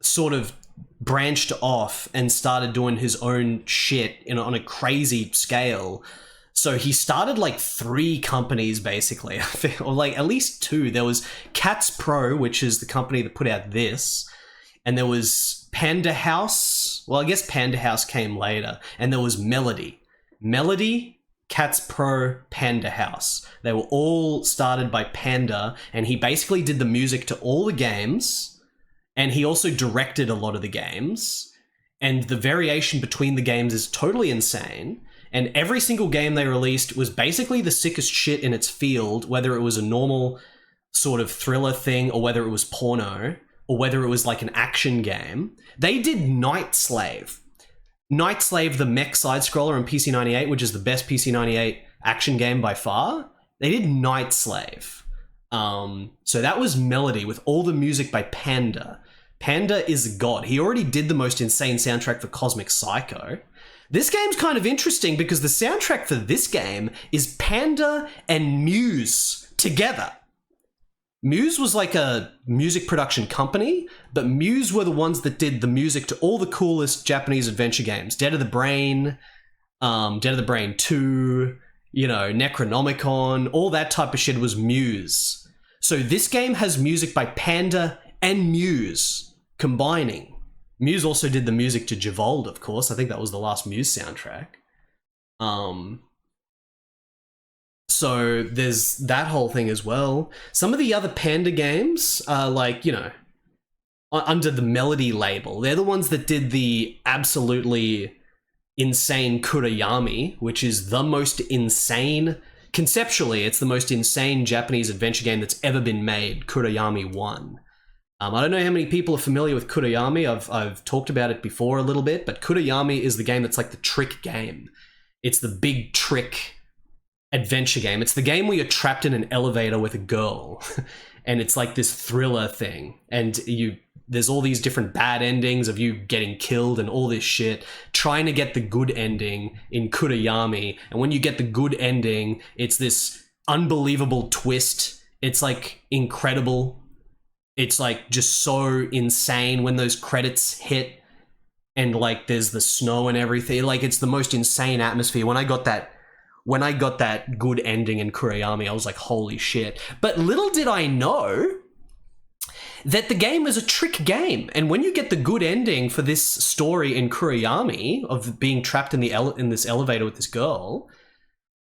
sort of branched off and started doing his own shit on a crazy scale. So he started like 3 companies basically, or like at least 2. There was Cats Pro, which is the company that put out this, and there was Panda House. Well, I guess Panda House came later, and there was Melody, Cats Pro, Panda House. They were all started by Panda, and he basically did the music to all the games. And he also directed a lot of the games, and the variation between the games is totally insane. And every single game they released was basically the sickest shit in its field, whether it was a normal sort of thriller thing, or whether it was porno, or whether it was like an action game. They did Night Slave. Night Slave, the mech side-scroller on PC98, which is the best PC98 action game by far. They did Night Slave. So that was Melody with all the music by Panda. Panda is god. He already did the most insane soundtrack for Cosmic Psycho. This game's kind of interesting because the soundtrack for this game is Panda and Muse together. Muse was like a music production company, but Muse were the ones that did the music to all the coolest Japanese adventure games. Dead of the Brain, Dead of the Brain 2, you know, Necronomicon, all that type of shit was Muse. So this game has music by Panda and Muse combining. Muse also did the music to Javold, of course. I think that was the last Muse soundtrack. So there's that whole thing as well. Some of the other Panda games are like, you know, under the Melody label. They're the ones that did the absolutely insane Kurayami, which is the most insane... Conceptually, it's the most insane Japanese adventure game that's ever been made, Kurayami 1. I don't know how many people are familiar with Kurayami. I've talked about it before a little bit, but Kurayami is the game that's like the trick game. It's the big trick adventure game. It's the game where you're trapped in an elevator with a girl, and it's like this thriller thing, and there's all these different bad endings of you getting killed and all this shit, trying to get the good ending in Kurayami. And when you get the good ending, it's this unbelievable twist. It's like incredible. It's like just so insane when those credits hit and like there's the snow and everything. Like it's the most insane atmosphere. When I got that good ending in Kurayami, I was like, holy shit. But little did I know that the game is a trick game, and when you get the good ending for this story in Kurayami of being trapped in this elevator with this girl,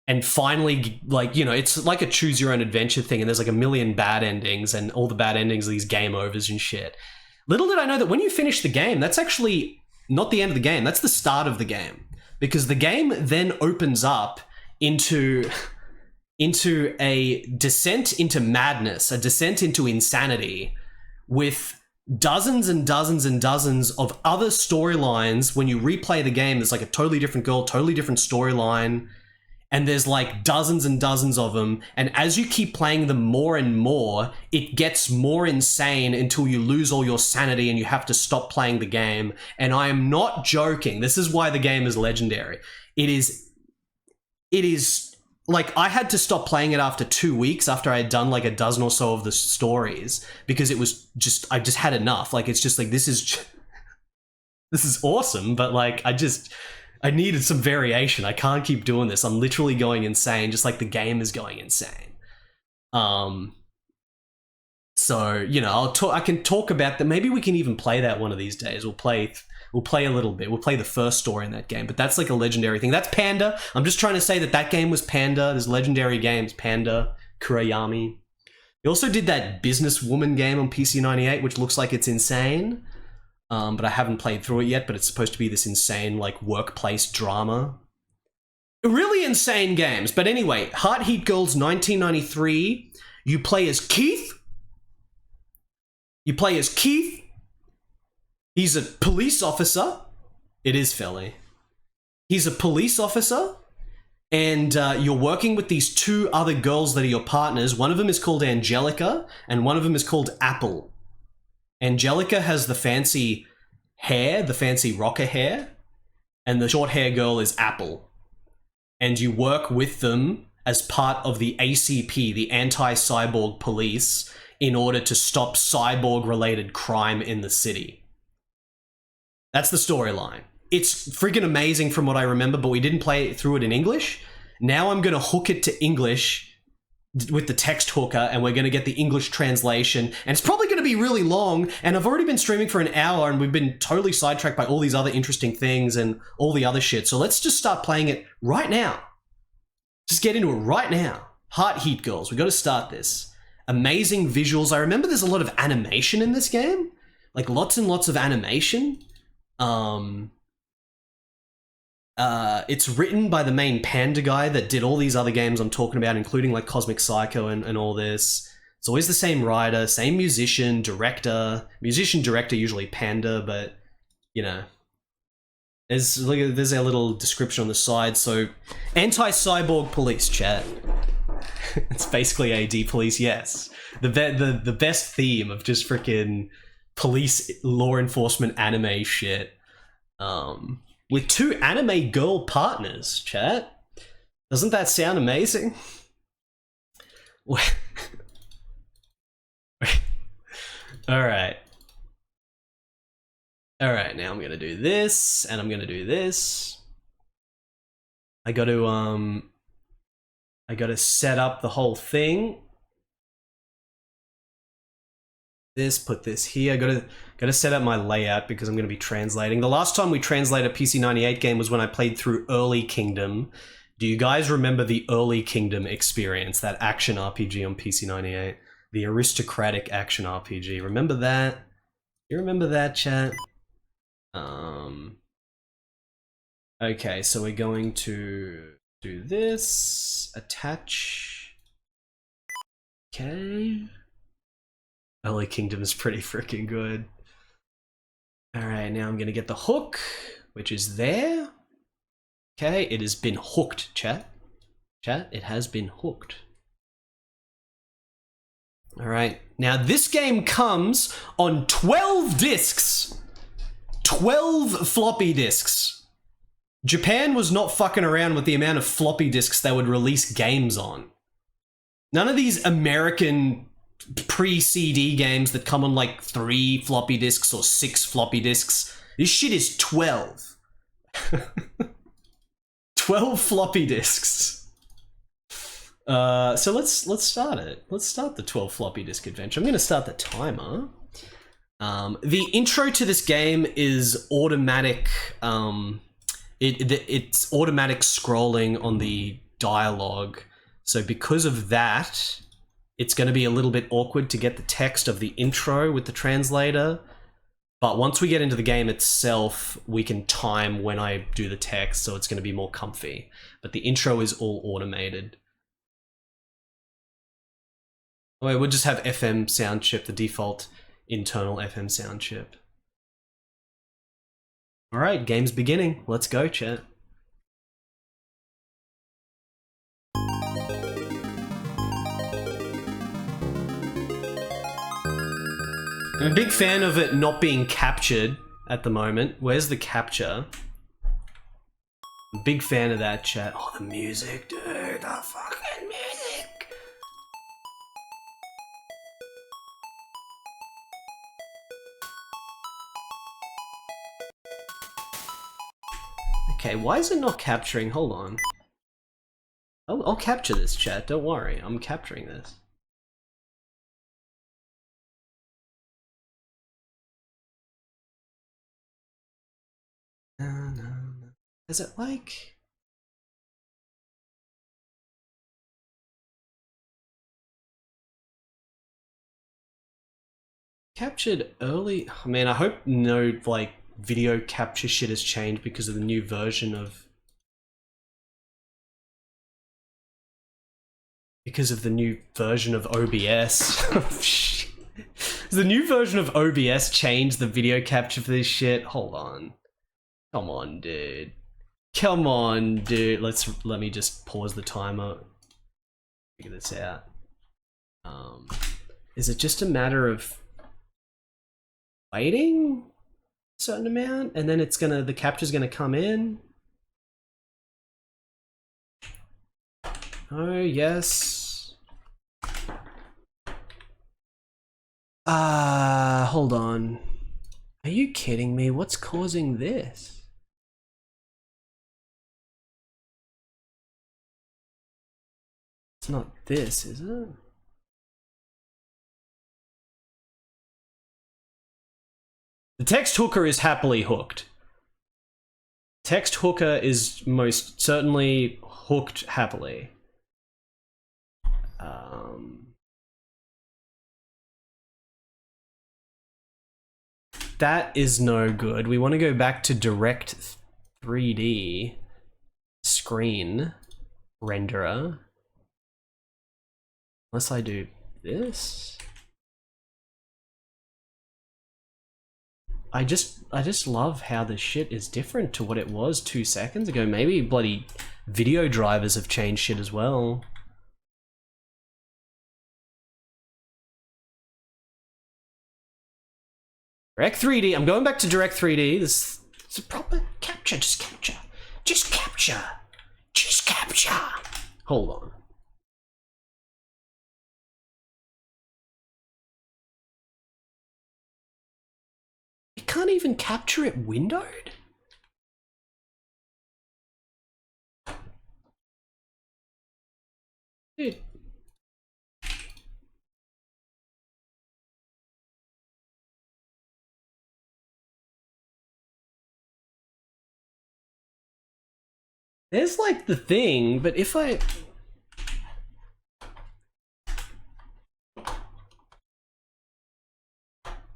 and finally, like, you know, it's like a choose your own adventure thing, and there's like a million bad endings, and all the bad endings are these game overs and shit. Little did I know that when you finish the game, that's actually not the end of the game, that's the start of the game, because the game then opens up into a descent into madness, a descent into insanity, with dozens and dozens and dozens of other storylines. When you replay the game, there's like a totally different girl, totally different storyline, and there's like dozens and dozens of them, and as you keep playing them more and more, it gets more insane until you lose all your sanity and you have to stop playing the game. And I am not joking. This is why the game is legendary. It is like, I had to stop playing it after 2 weeks after I had done like a dozen or so of the stories, because it was just, I just had enough. Like, it's just like, this is awesome, but like, I needed some variation. I can't keep doing this. I'm literally going insane, just like the game is going insane. So, you know, I can talk about that. Maybe we can even play that one of these days. We'll play a little bit. We'll play the first story in that game, but that's like a legendary thing. That's Panda. I'm just trying to say that game was Panda. There's legendary games, Panda, Kurayami. He also did that businesswoman game on PC98, which looks like it's insane. But I haven't played through it yet, but it's supposed to be this insane, like, workplace drama. Really insane games. But anyway, Heart Heat Girls 1993, you play as Keith. He's a police officer. It is Felly. He's a police officer, and you're working with these two other girls that are your partners. One of them is called Angelica, and one of them is called Apple. Angelica has the fancy hair, the fancy rocker hair, and the short hair girl is Apple. And you work with them as part of the ACP, the Anti-Cyborg police, in order to stop cyborg-related crime in the city. That's the storyline. It's freaking amazing from what I remember, but we didn't play through it in English. Now I'm going to hook it to English with the text hooker, and we're going to get the English translation, and it's probably going to be really long, and I've already been streaming for an hour, and we've been totally sidetracked by all these other interesting things and all the other shit, so let's just start playing it right now. Just get into it right now. Heart Heat Girls, we got to start this. Amazing visuals. I remember there's a lot of animation in this game, like lots and lots of animation. It's written by the main Panda guy that did all these other games I'm talking about, including like Cosmic Psycho and all this. It's always the same writer, same musician, director. Musician, director, usually Panda, but, you know. There's our little description on the side. So, Anti-Cyborg Police, chat. It's basically AD Police, yes. The best theme of just freaking police law enforcement anime shit. With two anime girl partners, chat. Doesn't that sound amazing? Alright. Alright, now I'm gonna do this, and I'm gonna do this. I gotta set up the whole thing. Put this here. Gotta set up my layout because I'm gonna be translating. The last time we translated a PC98 game was when I played through Early Kingdom. Do you guys remember the Early Kingdom experience? That action RPG on PC98? The aristocratic action RPG. Remember that? You remember that, chat? Okay, so we're going to do this. Attach. Okay. Early Kingdom is pretty freaking good. Alright, now I'm gonna get the hook, which is there. Okay, it has been hooked, chat. Chat, it has been hooked. Alright, now this game comes on 12 discs. 12 floppy disks. Japan was not fucking around with the amount of floppy disks they would release games on. None of these American pre-CD games that come on like 3 floppy disks or 6 floppy disks. This shit is 12. 12 floppy disks. So let's start it. Let's start the 12 floppy disk adventure. I'm gonna start the timer. The intro to this game is automatic. It's automatic scrolling on the dialogue. So because of that, it's going to be a little bit awkward to get the text of the intro with the translator. But once we get into the game itself, we can time when I do the text, so it's going to be more comfy. But the intro is all automated. Oh, we'll just have FM sound chip, the default internal FM sound chip. Alright, game's beginning. Let's go, chat. I'm a big fan of it not being captured at the moment. Where's the capture? Big fan of that, chat. Oh, the music, dude. The fucking music. Okay, why is it not capturing? Hold on. I'll capture this, chat. Don't worry. I'm capturing this. No. Is it like... captured early? I mean, I hope no, like, video capture shit has changed because of the new version of... because of the new version of OBS. Has the new version of OBS changed the video capture for this shit? Hold on. Come on, dude. Come on, dude. Let me just pause the timer. Figure this out. Is it just a matter of waiting a certain amount and then the capture's gonna come in? Oh, yes. Hold on. Are you kidding me? What's causing this? It's not this, is it? The text hooker is happily hooked. Text hooker is most certainly hooked happily. That is no good. We want to go back to direct 3D screen renderer. Unless I do this. I just love how the shit is different to what it was 2 seconds ago. Maybe bloody video drivers have changed shit as well. Direct 3D. I'm going back to Direct 3D. This is a proper capture. Just capture. Just capture. Just capture. Hold on. You can't even capture it windowed? Dude. There's like the thing, but if I...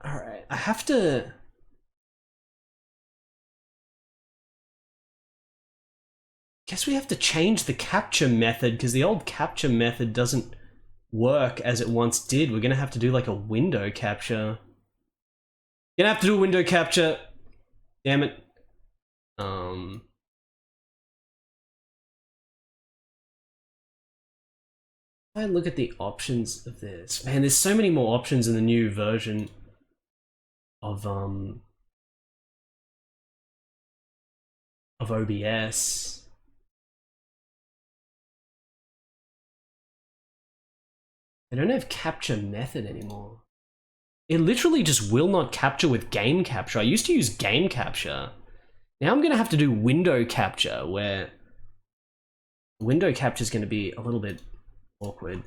Alright, I have to... Guess we have to change the capture method because the old capture method doesn't work as it once did. We're gonna have to do like a window capture. Gonna have to do a window capture. Damn it. I look at the options of this. Man, there's so many more options in the new version of OBS. They don't have capture method anymore. It literally just will not capture with game capture. I used to use game capture. Now I'm gonna have to do window capture, where window capture is gonna be a little bit awkward.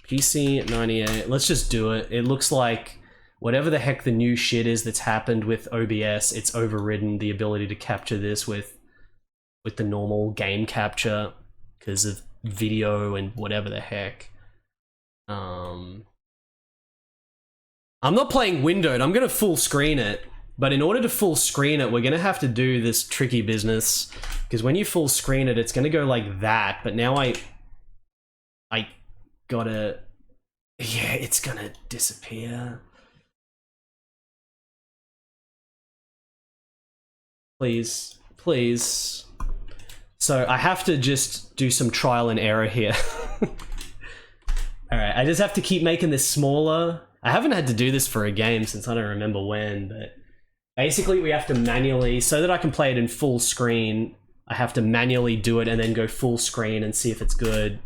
PC 98. Let's just do it. It looks like whatever the heck the new shit is that's happened with OBS, it's overridden the ability to capture this with the normal game capture because of video and whatever the heck. I'm not playing windowed. I'm gonna full screen it. But in order to full screen it, we're going to have to do this tricky business. Because when you full screen it, it's going to go like that. But now I gotta... Yeah, it's going to disappear. Please. Please. So I have to just do some trial and error here. Alright, I just have to keep making this smaller. I haven't had to do this for a game since I don't remember when, but basically we have to manually, so that I can play it in full screen, I have to manually do it and then go full screen and see if it's good.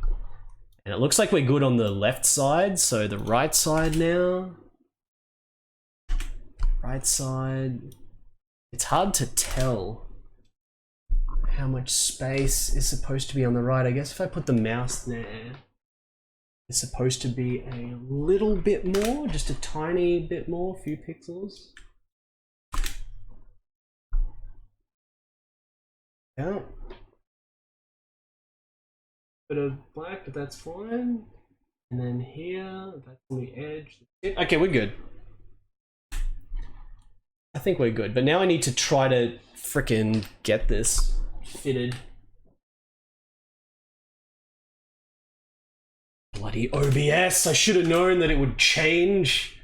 And it looks like we're good on the left side, so the right side now. Right side. It's hard to tell how much space is supposed to be on the right. I guess if I put the mouse there, it's supposed to be a little bit more, just a tiny bit more, a few pixels. Yeah. Bit of black, but that's fine. And then here, that's on the edge. Okay, we're good. I think we're good, but now I need to try to frickin' get this fitted. Bloody OBS, I should have known that it would change.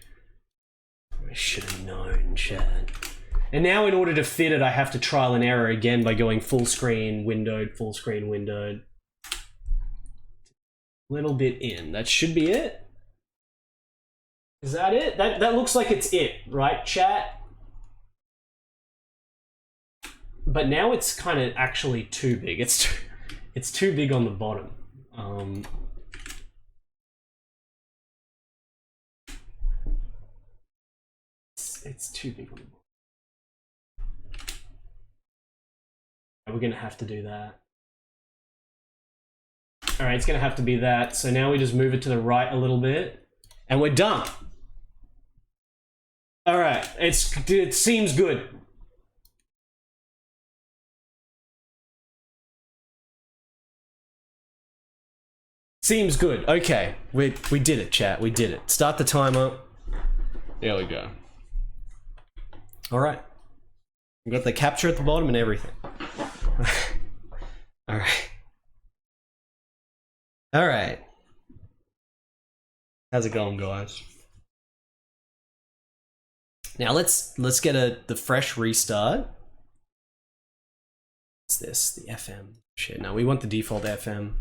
I should have known, Chad. And now in order to fit it, I have to trial and error again by going full screen, windowed, full screen, windowed. Little bit in. That should be it. Is that it? That looks like it's it, right, chat? But now it's kind of actually too big. It's too big on the bottom. It's too big on the bottom. We're gonna have to do that. All right, it's gonna have to be that. So now we just move it to the right a little bit, and we're done. All right, it seems good. Seems good. Okay, we did it, chat. We did it. Start the timer. There we go. All right. We got the capture at the bottom and everything. All right. All right. How's it going, guys? Now let's get the fresh restart. What's this? The FM. Shit, no, we want the default FM.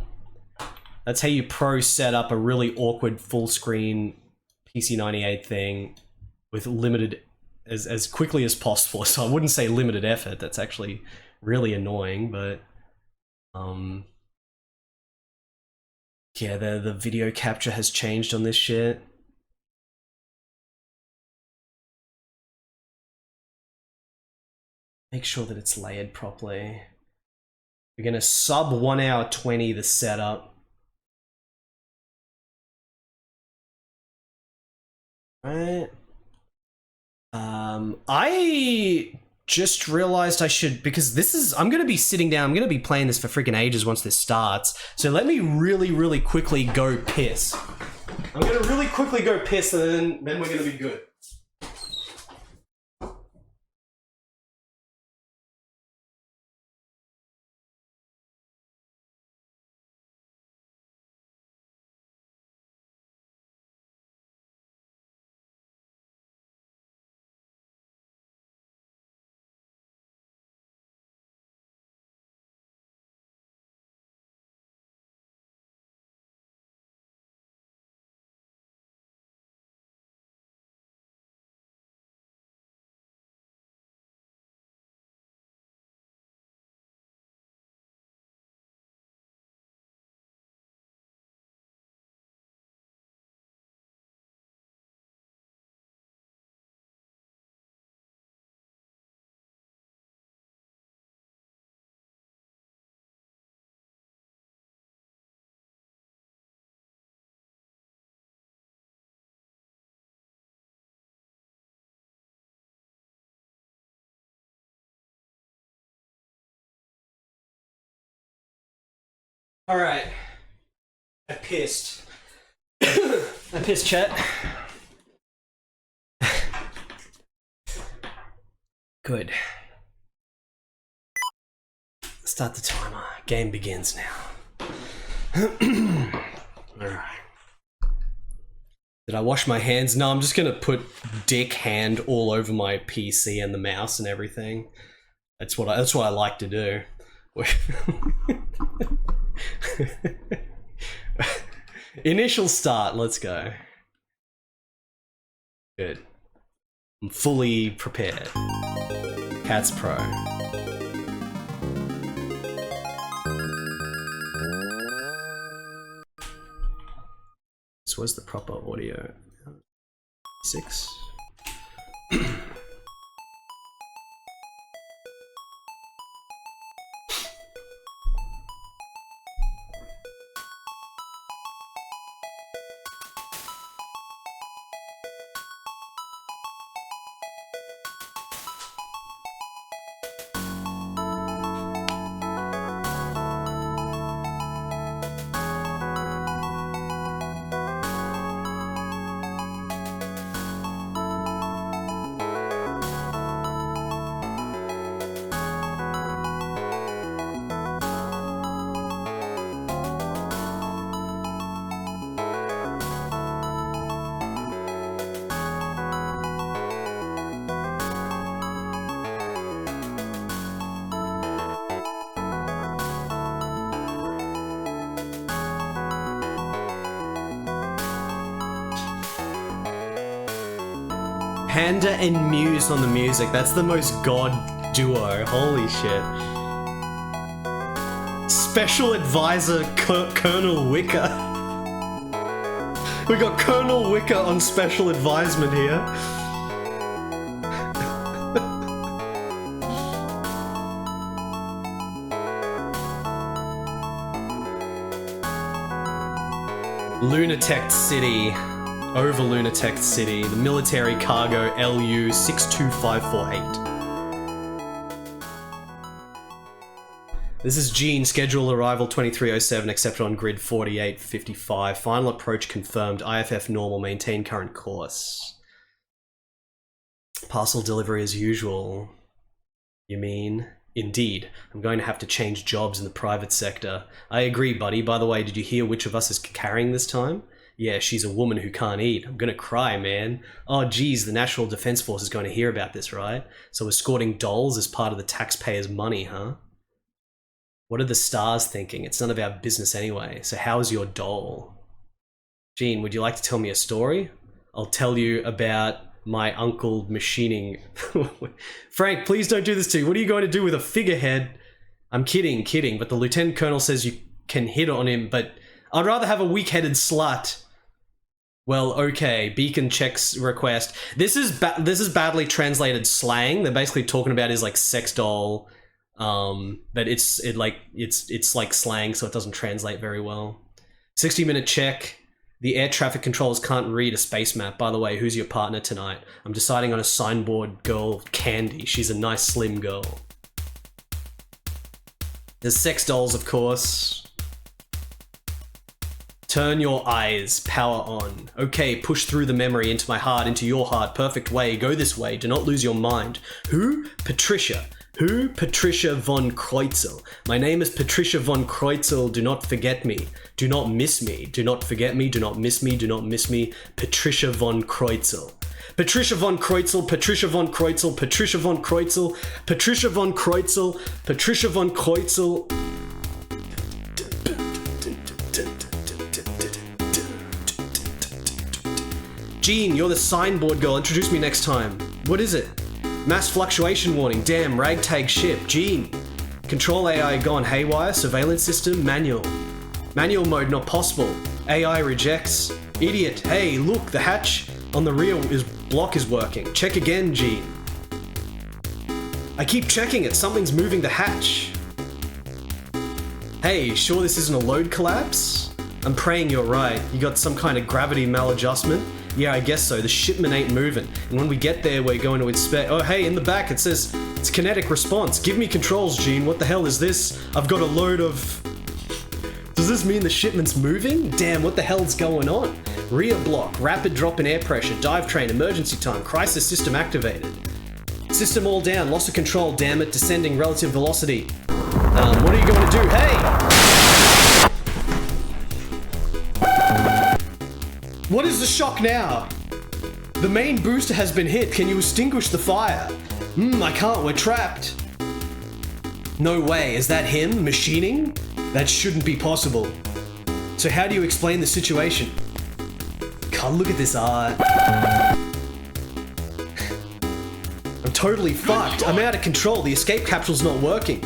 That's how you pro set up a really awkward full screen PC98 thing with limited as quickly as possible. So I wouldn't say limited effort. That's actually really annoying, but yeah, the video capture has changed on this shit. Make sure that it's layered properly. We're gonna sub 1 hour 20 the setup. Right. I just realized I should, because this is, I'm going to be sitting down, I'm going to be playing this for freaking ages once this starts. So let me really quickly go piss. I'm going to really quickly go piss and then we're going to be good. All right. I pissed. I pissed, chat. Good. Start the timer. Game begins now. Alright. Did I wash my hands? No, I'm just gonna put dick hand all over my PC and the mouse and everything. That's what I like to do. Initial start, let's go. Good. I'm fully prepared. Cats Pro. This was the proper audio. 6. Panda and Muse on the music. That's the most god duo. Holy shit. Special Advisor Colonel Wicker. We got Colonel Wicker on special advisement here. Lunatech City. Over Lunatech City, the military cargo LU 62548. This is Gene, scheduled arrival 2307, accepted on grid 4855. Final approach confirmed, IFF normal, maintain current course. Parcel delivery as usual. You mean? Indeed. I'm going to have to change jobs in the private sector. I agree, buddy. By the way, did you hear which of us is carrying this time? Yeah, she's a woman who can't eat. I'm gonna cry, man. Oh geez, the National Defense Force is going to hear about this, right? So escorting dolls is part of the taxpayers' money, huh? What are the stars thinking? It's none of our business anyway. So how's your doll? Gene, would you like to tell me a story? I'll tell you about my uncle machining. Frank, please don't do this to me. What are you going to do with a figurehead? I'm kidding, but the Lieutenant Colonel says you can hit on him, but I'd rather have a weak-headed slut. Well, okay, beacon checks request. This is badly translated slang. They're basically talking about his like sex doll, but it's like slang, so it doesn't translate very well. 60-minute check. The air traffic controllers can't read a space map. By the way, who's your partner tonight? I'm deciding on a signboard girl, Candy. She's a nice slim girl. There's sex dolls, of course. Turn your eyes, power on. Okay, push through the memory into my heart, into your heart, perfect way, go this way, do not lose your mind. Who? Patricia. Who? Patricia von Kreutzel. My name is Patricia von Kreutzel, do not forget me. Do not miss me. Do not forget me, do not miss me, do not miss me. Patricia von Kreutzel. Patricia von Kreutzel, Patricia von Kreutzel, Patricia von Kreutzel, Patricia von Kreutzel, Patricia von Kreutzel. Gene, you're the signboard girl. Introduce me next time. What is it? Mass fluctuation warning. Damn, ragtag ship. Gene. Control AI gone haywire. Surveillance system manual. Manual mode not possible. AI rejects. Idiot. Hey, look, the hatch on the rear block is working. Check again, Gene. I keep checking it. Something's moving the hatch. Hey, sure this isn't a load collapse? I'm praying you're right. You got some kind of gravity maladjustment? Yeah, I guess so. The shipment ain't moving. And when we get there, we're going to inspect... Oh, hey, in the back it says, it's kinetic response. Give me controls, Gene. What the hell is this? I've got a load of... Does this mean the shipment's moving? Damn, what the hell's going on? Rear block, rapid drop in air pressure, dive train, emergency time, crisis system activated. System all down, loss of control, damn it, descending relative velocity. What are you going to do? Hey! What is the shock now? The main booster has been hit. Can you extinguish the fire? I can't. We're trapped. No way. Is that him machining? That shouldn't be possible. So how do you explain the situation? God, look at this art. totally fucked. I'm out of control. The escape capsule's not working.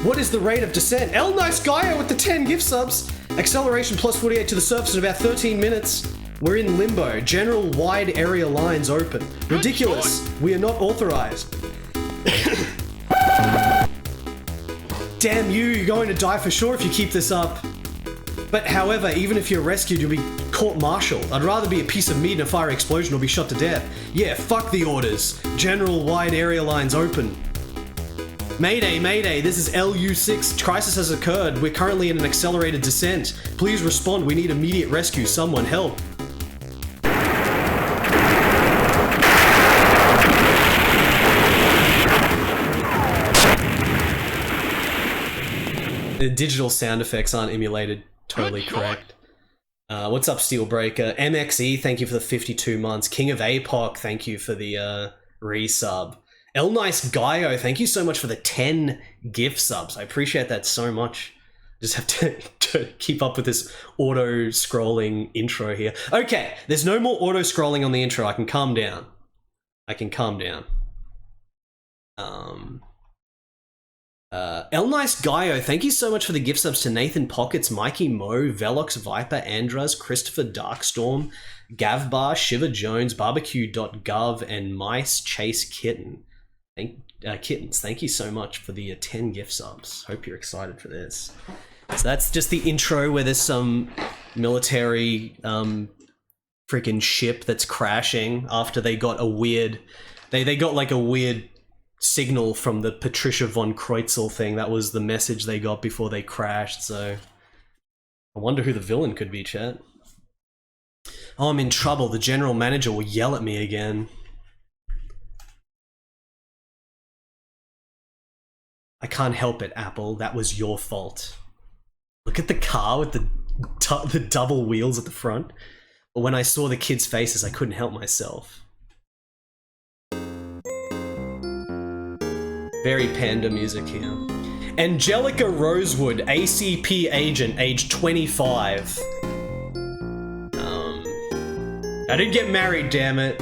What is the rate of descent? El Nice Gaio with the 10 gift subs. Acceleration plus 48 to the surface in about 13 minutes. We're in limbo. General wide area lines open. Ridiculous. We are not authorized. Damn you, you're going to die for sure if you keep this up. But however, even if you're rescued, you'll be court-martialed. I'd rather be a piece of meat in a fire explosion or be shot to death. Yeah, fuck the orders. General wide area lines open. Mayday, mayday, this is LU6. Crisis has occurred. We're currently in an accelerated descent. Please respond. We need immediate rescue. Someone help. The digital sound effects aren't emulated totally correct. What's up, Steelbreaker? MXE, thank you for the 52 months. King of APOC, thank you for the resub. El Nice Gaio, thank you so much for the 10 gift subs. I appreciate that so much. Just have to keep up with this auto-scrolling intro here. Okay, there's no more auto-scrolling on the intro. I can calm down. El Nice Gaio, thank you so much for the gift subs to Nathan Pockets, Mikey Mo, Velox Viper, Andras, Christopher Darkstorm, Gavbar, Shiver Jones, Barbecue.gov, and Mice Chase Kitten. Kittens, thank you so much for the 10 gift subs. Hope you're excited for this. So that's just the intro where there's some military freaking ship that's crashing after they got a weird... They got like a weird signal from the Patricia von Kreutzel thing. That was the message they got before they crashed, so... I wonder who the villain could be, chat. Oh, I'm in trouble. The general manager will yell at me again. I can't help it, Apple. That was your fault. Look at the car with the double wheels at the front. But when I saw the kids' faces, I couldn't help myself. Very panda music here. Angelica Rosewood, ACP agent, age 25. I didn't get married, damn it.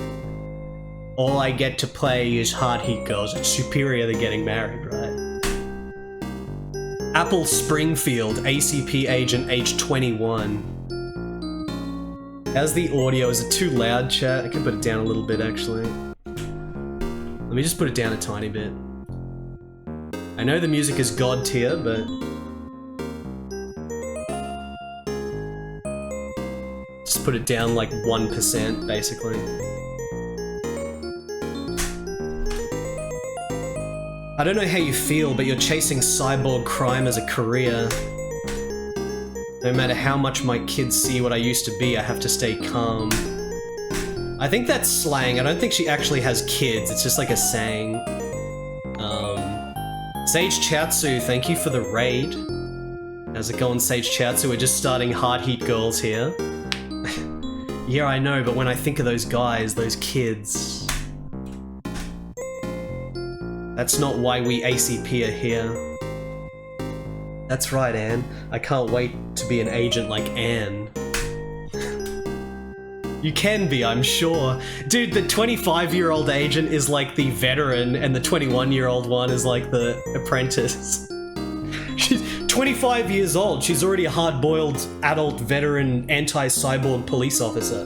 All I get to play is hard heat girls. It's superior to getting married, right? Apple Springfield, ACP agent, age 21. How's the audio? Is it too loud, chat? I can put it down a little bit, actually. Let me just put it down a tiny bit. I know the music is god tier, but... just put it down like 1%, basically. I don't know how you feel, but you're chasing cyborg crime as a career. No matter how much my kids see what I used to be, I have to stay calm. I think that's slang. I don't think she actually has kids. It's just like a saying. Sage Chiatsu, thank you for the raid. How's it going, Sage Chiatsu? We're just starting Hard Heat Girls here. Yeah, I know, but when I think of those guys, those kids... That's not why we ACP are here. That's right, Anne. I can't wait to be an agent like Anne. You can be, I'm sure. Dude, the 25-year-old agent is like the veteran, and the 21-year-old one is like the apprentice. She's 25 years old. She's already a hard-boiled, adult, veteran, anti-cyborg police officer.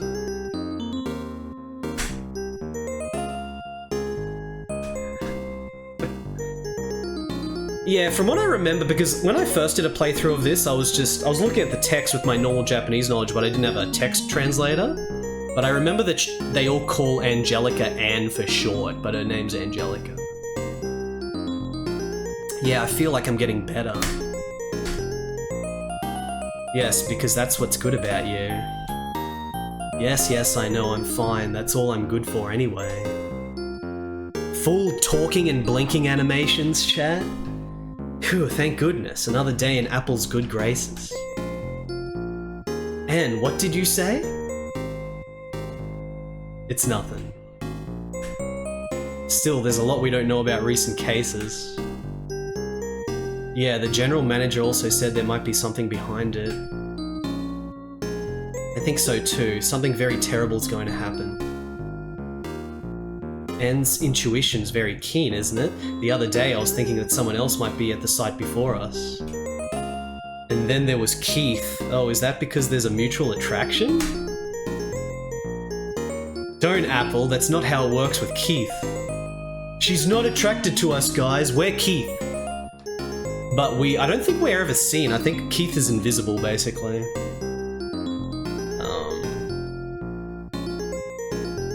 Yeah, from what I remember, because when I first did a playthrough of this, I was looking at the text with my normal Japanese knowledge, but I didn't have a text translator. But I remember that they all call Angelica Anne for short, but her name's Angelica. Yeah, I feel like I'm getting better. Yes, because that's what's good about you. Yes, I know, I'm fine. That's all I'm good for anyway. Full talking and blinking animations, chat? Phew, thank goodness. Another day in Apple's good graces. Anne, what did you say? It's nothing. Still, there's a lot we don't know about recent cases. Yeah, the general manager also said there might be something behind it. I think so too. Something very terrible is going to happen. Anne's intuition's very keen, isn't it? The other day I was thinking that someone else might be at the site before us. And then there was Keith. Oh, is that because there's a mutual attraction? Don't, Apple, that's not how it works with Keith. She's not attracted to us, guys. We're Keith. But I don't think we're ever seen. I think Keith is invisible, basically.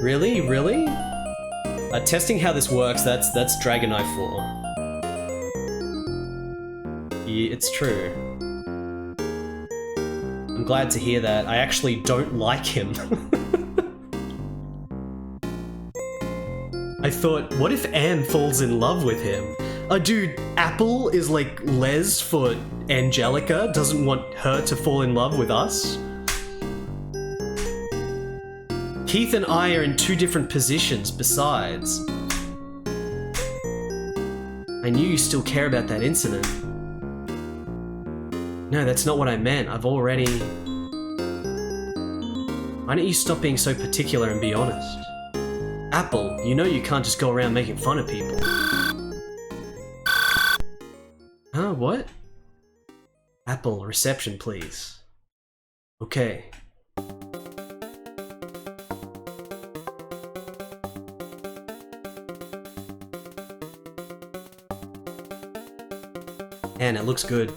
Really? Really? Testing how this works, that's Dragon Eye 4. Yeah, it's true. I'm glad to hear that. I actually don't like him. I thought, what if Anne falls in love with him? Oh, dude, Apple is like Les for Angelica, doesn't want her to fall in love with us. Keith and I are in two different positions, besides. I knew you still care about that incident. No, that's not what I meant. I've already... Why don't you stop being so particular and be honest? Apple, you know you can't just go around making fun of people. Huh, what? Apple, reception, please. Okay. Man, it looks good.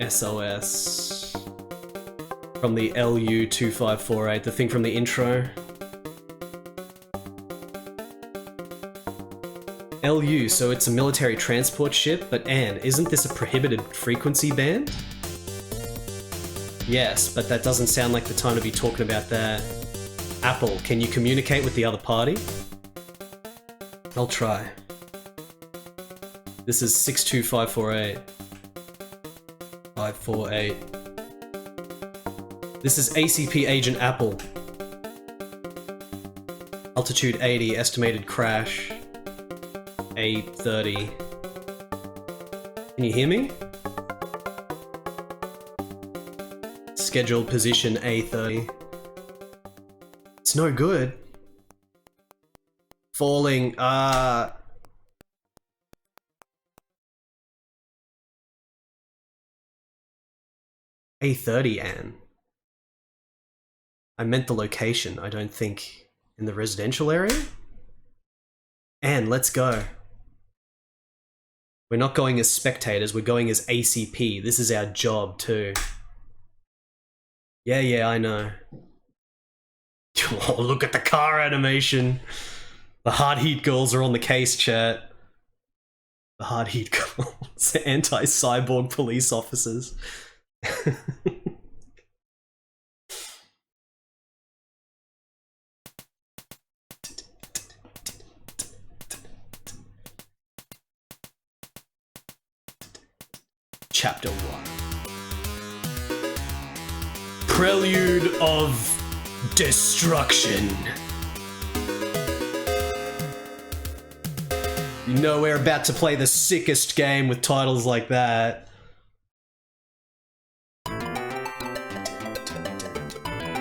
SOS. From the LU-2548, the thing from the intro. LU, so it's a military transport ship, but Anne, isn't this a prohibited frequency band? Yes, but that doesn't sound like the time to be talking about that. Apple, can you communicate with the other party? I'll try. This is 62548. 548. This is ACP Agent Apple. Altitude 80, estimated crash. A30. Can you hear me? Scheduled position A30. It's no good. Falling, A30, Anne. I meant the location, I don't think in the residential area? Anne, let's go. We're not going as spectators, we're going as ACP. This is our job, too. Yeah, I know. Oh, look at the car animation. The hard heat girls are on the case, chat. The hard heat girls. Anti-cyborg police officers. Chapter 1. Prelude of Destruction. You know we're about to play the sickest game with titles like that.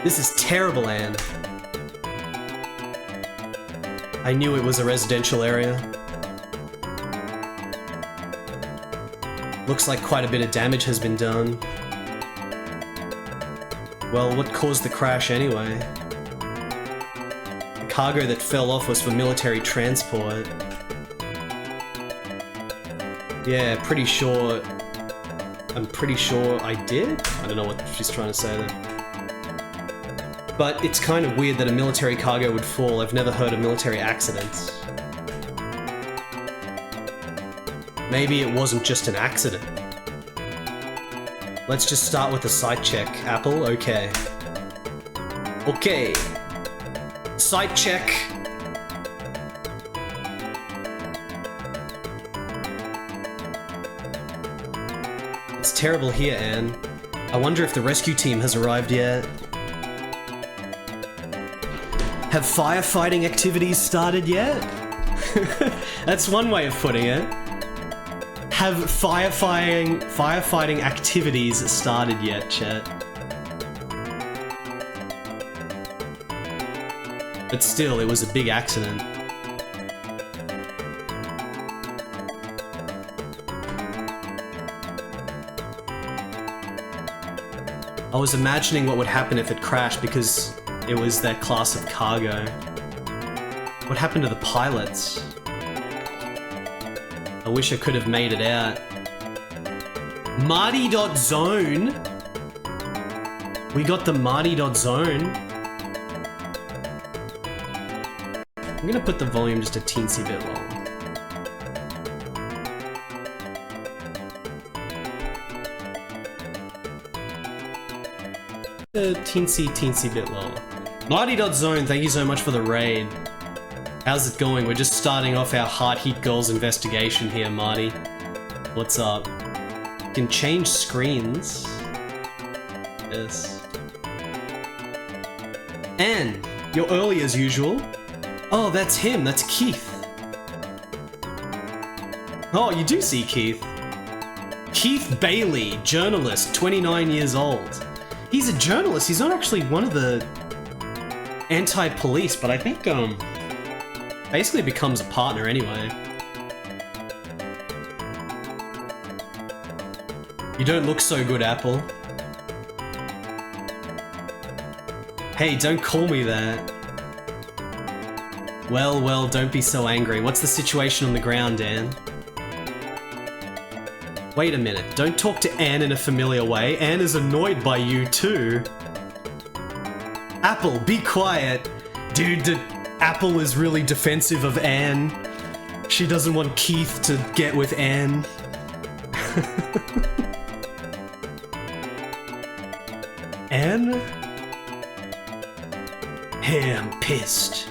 This is terrible, Anne. I knew it was a residential area. Looks like quite a bit of damage has been done. Well, what caused the crash anyway? The cargo that fell off was for military transport. Yeah, pretty sure... I'm pretty sure I did? I don't know what she's trying to say there. But it's kind of weird that a military cargo would fall. I've never heard of military accidents. Maybe it wasn't just an accident. Let's just start with a site check. Apple, okay. Okay. Site check. It's terrible here, Anne. I wonder if the rescue team has arrived yet. Have firefighting activities started yet? That's one way of putting it. Have firefighting activities started yet, chat? But still, it was a big accident. I was imagining what would happen if it crashed because it was that class of cargo. What happened to the pilots? I wish I could have made it out. Marty.zone? We got the Marty.zone. I'm gonna put the volume just a teensy bit lower. A teensy bit lower. Marty.zone, thank you so much for the raid. How's it going? We're just starting off our Heart Heat Girls investigation here, Marty. What's up? You can change screens. Yes. And you're early as usual. Oh, that's him. That's Keith. Oh, you do see Keith. Keith Bailey, journalist, 29 years old. He's a journalist. He's not actually one of the anti-police, but I think basically becomes a partner anyway. You don't look so good, Apple. Hey, don't call me that. Well, don't be so angry. What's the situation on the ground, Dan? Wait a minute, don't talk to Anne in a familiar way. Anne is annoyed by you too. Apple, be quiet. Dude, Apple is really defensive of Anne. She doesn't want Keith to get with Anne. Anne? Hey, I'm pissed.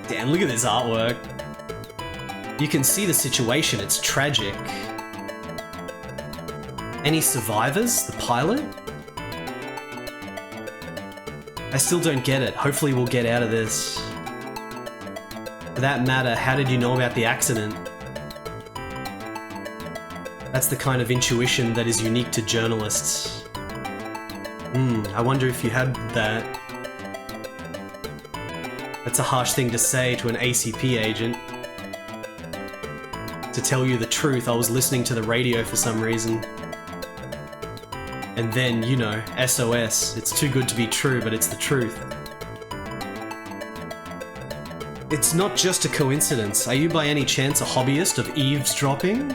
Damn, look at this artwork. You can see the situation, it's tragic. Any survivors? The pilot? I still don't get it. Hopefully we'll get out of this. For that matter, how did you know about the accident? That's the kind of intuition that is unique to journalists. I wonder if you had that. That's a harsh thing to say to an ACP agent. To tell you the truth, I was listening to the radio for some reason. And then, you know, SOS. It's too good to be true, but it's the truth. It's not just a coincidence. Are you by any chance a hobbyist of eavesdropping?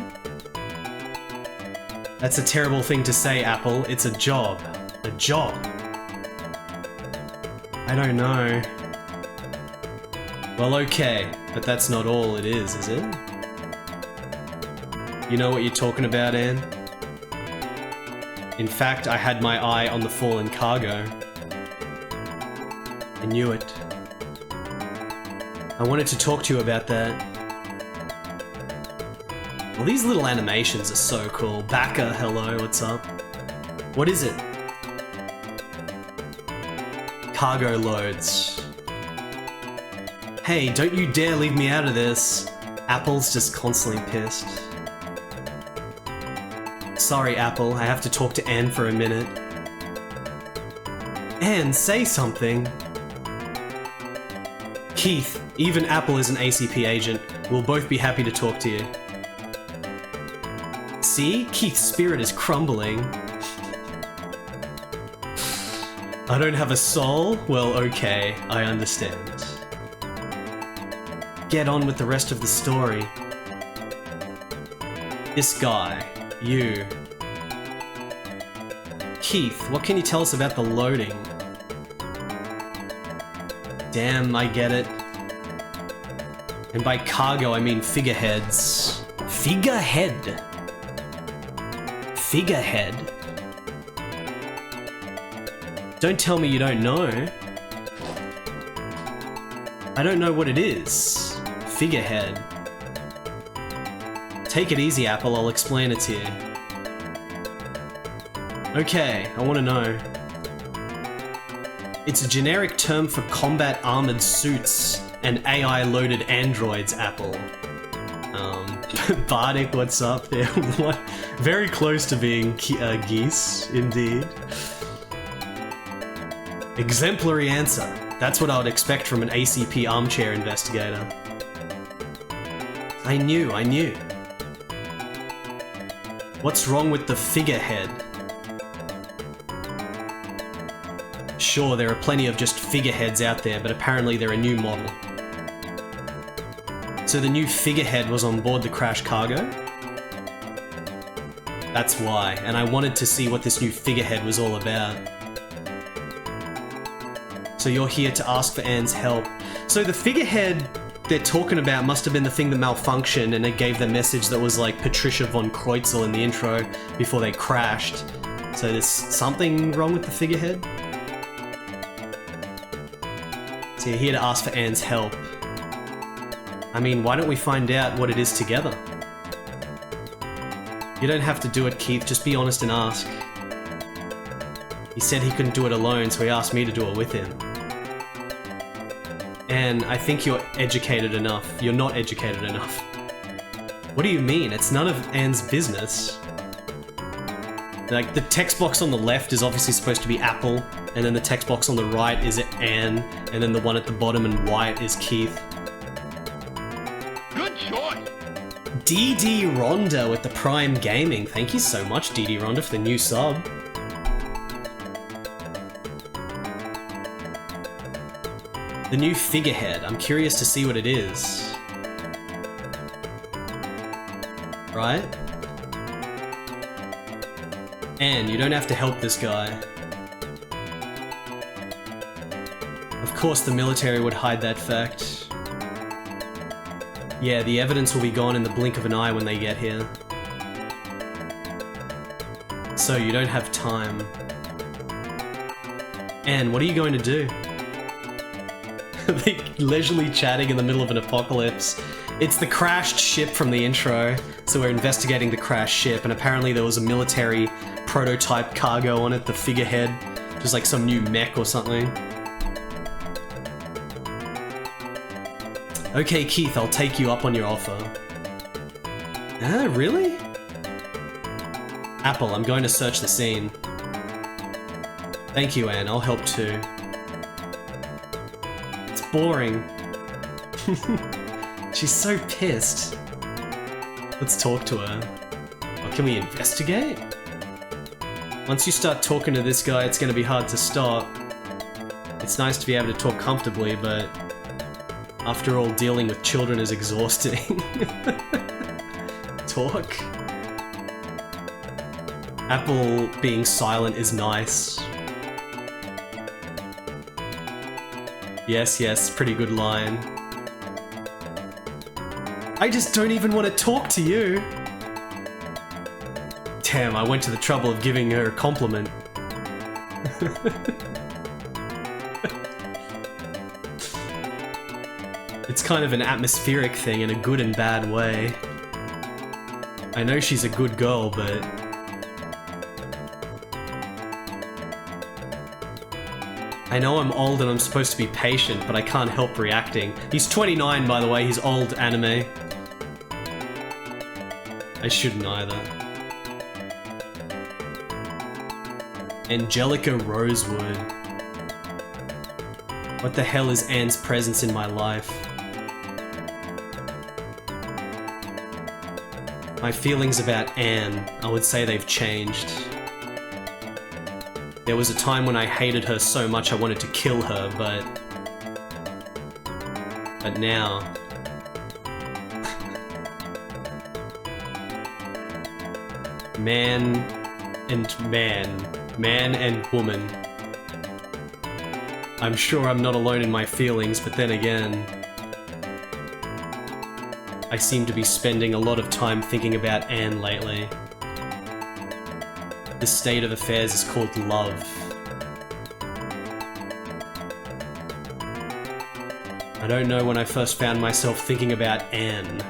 That's a terrible thing to say, Apple. It's a job. A job. I don't know. Well, okay, but that's not all it is it? You know what you're talking about, Anne? In fact, I had my eye on the fallen cargo. I knew it. I wanted to talk to you about that. Well, these little animations are so cool. Baka, hello, what's up? What is it? Cargo loads. Hey, don't you dare leave me out of this. Apple's just constantly pissed. Sorry, Apple, I have to talk to Anne for a minute. Anne, say something. Keith, even Apple is an ACP agent. We'll both be happy to talk to you. See? Keith's spirit is crumbling. I don't have a soul? Well, okay, I understand. Get on with the rest of the story. This guy. You. Keith, what can you tell us about the loading? Damn, I get it. And by cargo, I mean figureheads. Figurehead? Figurehead? Don't tell me you don't know. I don't know what it is. Figurehead. Take it easy, Apple, I'll explain it to you. Okay, I want to know. It's a generic term for combat armored suits and AI-loaded androids, Apple. Bardic, what's up? Yeah, what? Very close to being geese, indeed. Exemplary answer. That's what I would expect from an ACP armchair investigator. I knew. What's wrong with the figurehead? Sure, there are plenty of just figureheads out there, but apparently they're a new model. So the new figurehead was on board the crash cargo? That's why, and I wanted to see what this new figurehead was all about. So you're here to ask for Anne's help. So the figurehead they're talking about must have been the thing that malfunctioned and it gave the message that was like Patricia von Kreutzel in the intro before they crashed. So there's something wrong with the figurehead? So you're here to ask for Anne's help. I mean, why don't we find out what it is together? You don't have to do it, Keith, just be honest and ask. He said he couldn't do it alone, so he asked me to do it with him. And I think you're educated enough. You're not educated enough. What do you mean? It's none of Anne's business. Like, the text box on the left is obviously supposed to be Apple, and then the text box on the right is Anne, and then the one at the bottom in white is Keith. Good choice. DD Rhonda with the Prime Gaming. Thank you so much, DD Rhonda, for the new sub. The new figurehead. I'm curious to see what it is. Right? Anne, you don't have to help this guy. Of course the military would hide that fact. Yeah, the evidence will be gone in the blink of an eye when they get here. So you don't have time. Anne, what are you going to do? They leisurely chatting in the middle of an apocalypse. It's the crashed ship from the intro, so we're investigating the crashed ship, and apparently there was a military prototype cargo on it, the figurehead, just like some new mech or something. Okay, Keith, I'll take you up on your offer. Ah, really? Apple, I'm going to search the scene. Thank you, Anne, I'll help too. It's boring. She's so pissed. Let's talk to her. Oh, can we investigate? Once you start talking to this guy, it's gonna be hard to stop. It's nice to be able to talk comfortably, but after all, dealing with children is exhausting. Talk. Apple being silent is nice. Yes, yes, pretty good line. I just don't even want to talk to you. Damn, I went to the trouble of giving her a compliment. It's kind of an atmospheric thing in a good and bad way. I know she's a good girl, but... I know I'm old and I'm supposed to be patient, but I can't help reacting. He's 29, by the way, he's old anime. I shouldn't either. Angelica Rosewood. What the hell is Anne's presence in my life? My feelings about Anne, I would say they've changed. There was a time when I hated her so much I wanted to kill her, but now... Man and woman. I'm sure I'm not alone in my feelings, but then again... I seem to be spending a lot of time thinking about Anne lately. This state of affairs is called love. I don't know when I first found myself thinking about Anne.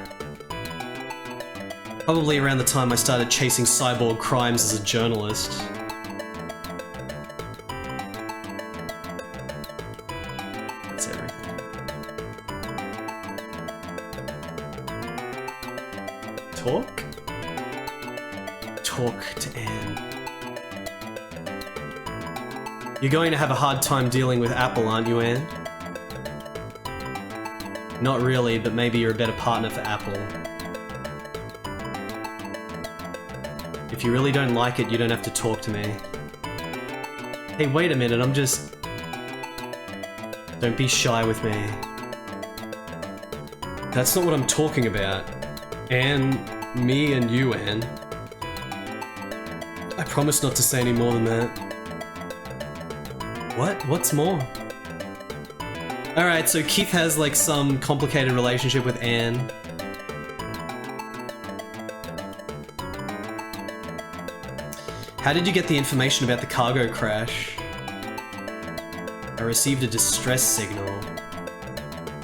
Probably around the time I started chasing cyborg crimes as a journalist. That's everything. Talk? Talk to Anne. You're going to have a hard time dealing with Apple, aren't you, Anne? Not really, but maybe you're a better partner for Apple. If you really don't like it, you don't have to talk to me. Hey, wait a minute, I'm just... Don't be shy with me. That's not what I'm talking about. Anne, me and you, Anne. I promise not to say any more than that. What? What's more? Alright, so Keith has like some complicated relationship with Anne. How did you get the information about the cargo crash? I received a distress signal.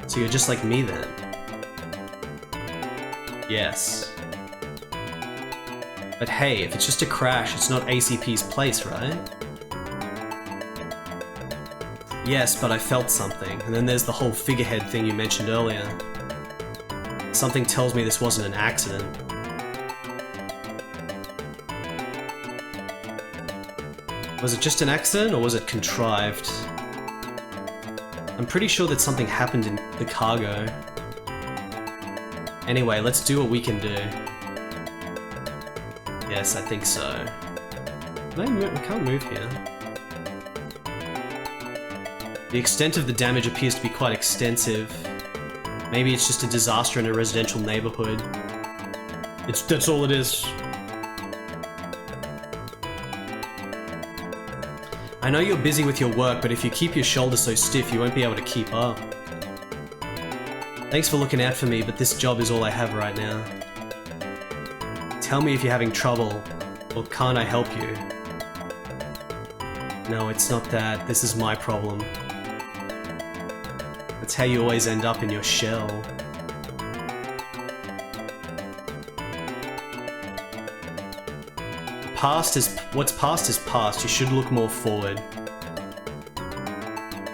So you're just like me then? Yes. But hey, if it's just a crash, it's not ACP's place, right? Yes, but I felt something. And then there's the whole figurehead thing you mentioned earlier. Something tells me this wasn't an accident. Was it just an accident, or was it contrived? I'm pretty sure that something happened in the cargo. Anyway, let's do what we can do. Yes, I think so. Can I move? I can't move here. The extent of the damage appears to be quite extensive. Maybe it's just a disaster in a residential neighborhood. That's all it is. I know you're busy with your work, but if you keep your shoulders so stiff, you won't be able to keep up. Thanks for looking out for me, but this job is all I have right now. Tell me if you're having trouble, or can't I help you? No, it's not that. This is my problem. That's how you always end up in your shell. What's past is past. You should look more forward.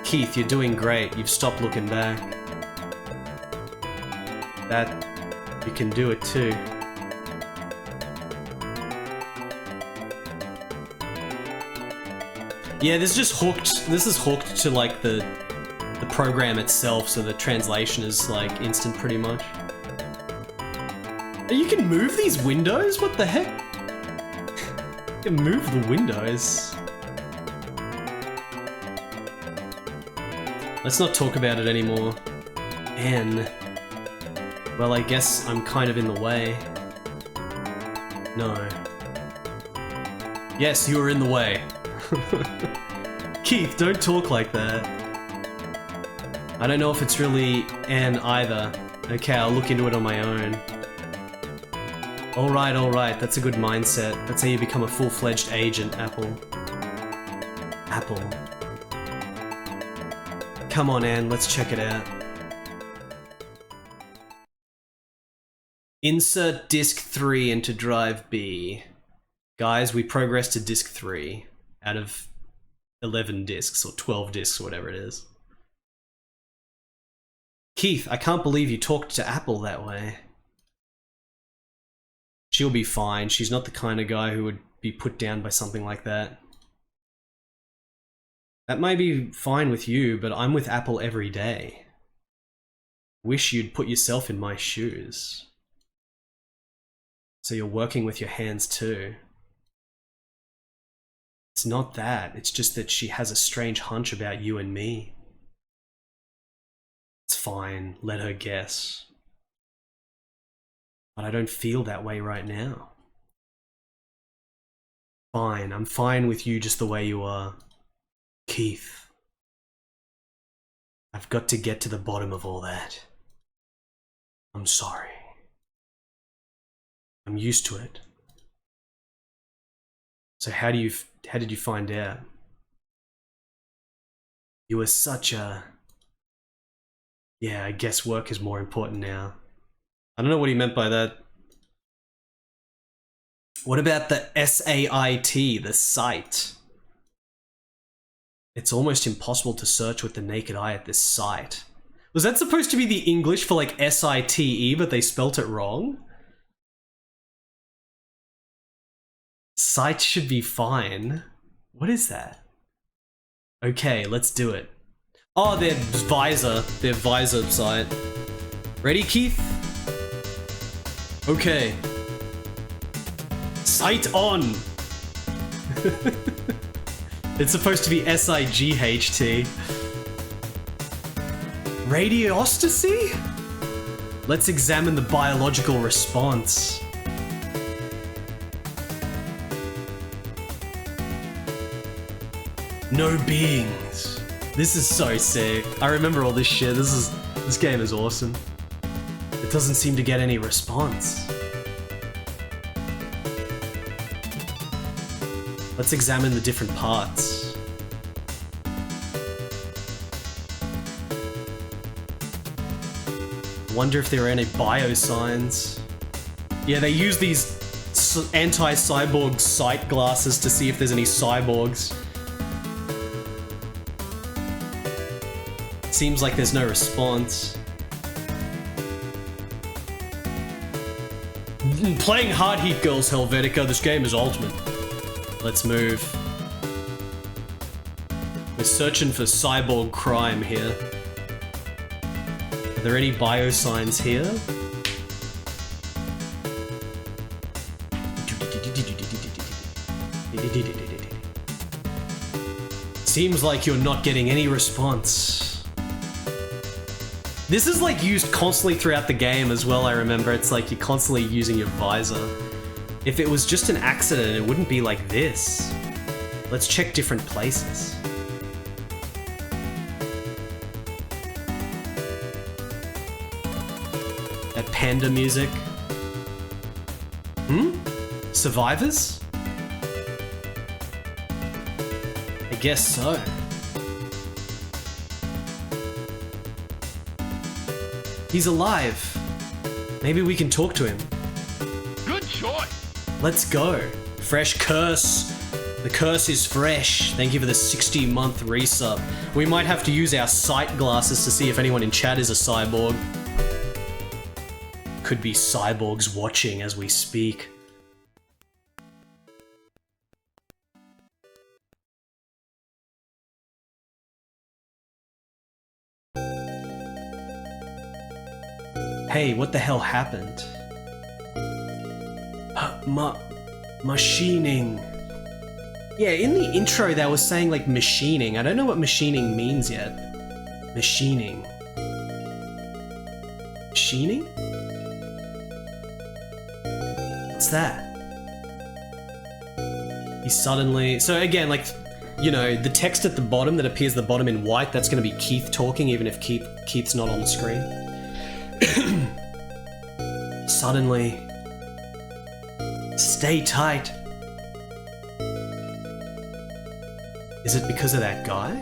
Keith, you're doing great. You've stopped looking back. That... you can do it too. Yeah, this is hooked to like the program itself, so the translation is like instant pretty much. You can move these windows? What the heck? You can move the windows. Let's not talk about it anymore. Anne. Well, I guess I'm kind of in the way. No. Yes, you are in the way. Keith, don't talk like that. I don't know if it's really Anne either. Okay, I'll look into it on my own. Alright, that's a good mindset. That's how you become a full-fledged agent, Apple. Apple. Come on, Anne, let's check it out. Insert disk 3 into drive B. Guys, we progressed to disk 3 out of 11 disks, or 12 disks, or whatever it is. Keith, I can't believe you talked to Apple that way. She'll be fine. She's not the kind of guy who would be put down by something like that. That might be fine with you, but I'm with Apple every day. Wish you'd put yourself in my shoes. So you're working with your hands too. It's not that. It's just that she has a strange hunch about you and me. It's fine. Let her guess. But I don't feel that way right now. Fine. I'm fine with you just the way you are. Keith. I've got to get to the bottom of all that. I'm sorry. I'm used to it. So how did you find out? You were such a... Yeah, I guess work is more important now. I don't know what he meant by that. What about the SAIT, the site? It's almost impossible to search with the naked eye at this site. Was that supposed to be the English for like SITE, but they spelt it wrong? Site should be fine. What is that? Okay, let's do it. Oh, their visor sight. Ready, Keith? Okay. Sight on! It's supposed to be S-I-G-H-T. Radiostasy? Let's examine the biological response. No beings. This is so sick. I remember all this shit. This game is awesome. It doesn't seem to get any response. Let's examine the different parts. Wonder if there are any biosigns. Yeah, they use these anti-cyborg sight glasses to see if there's any cyborgs. Seems like there's no response. Playing Hard Heat Girls, Helvetica, this game is ultimate. Let's move. We're searching for cyborg crime here. Are there any biosigns here? Seems like you're not getting any response. This is like used constantly throughout the game as well, I remember. It's like you're constantly using your visor. If it was just an accident, it wouldn't be like this. Let's check different places. That panda music. Survivors? I guess so. He's alive. Maybe we can talk to him. Good choice. Let's go. Fresh curse. The curse is fresh. Thank you for the 60-month resub. We might have to use our sight glasses to see if anyone in chat is a cyborg. Could be cyborgs watching as we speak. Hey, what the hell happened? Machining. Yeah, in the intro they were saying like machining. I don't know what machining means yet. Machining. Machining? What's that? He suddenly... So again, like, you know, the text at the bottom that appears at the bottom in white, that's going to be Keith talking, even if Keith's not on the screen. Suddenly... Stay tight. Is it because of that guy?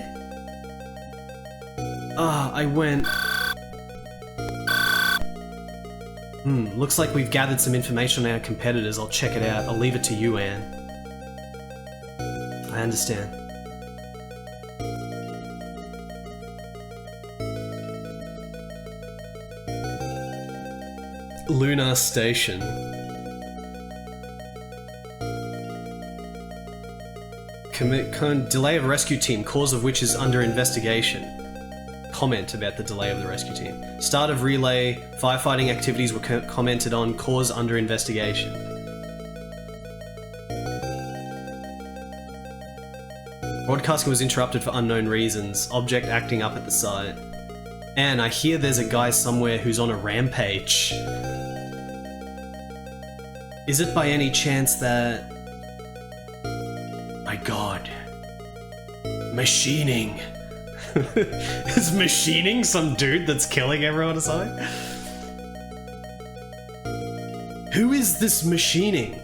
I went... looks like we've gathered some information on our competitors. I'll check it out. I'll leave it to you, Anne. I understand. Lunar Station. Delay of rescue team, cause of which is under investigation. Comment about the delay of the rescue team. Start of relay, firefighting activities were commented on, cause under investigation. Broadcasting was interrupted for unknown reasons, object acting up at the site. And I hear there's a guy somewhere who's on a rampage. Is it by any chance that... My god. Machining. Is machining some dude that's killing everyone or something? Who is this machining?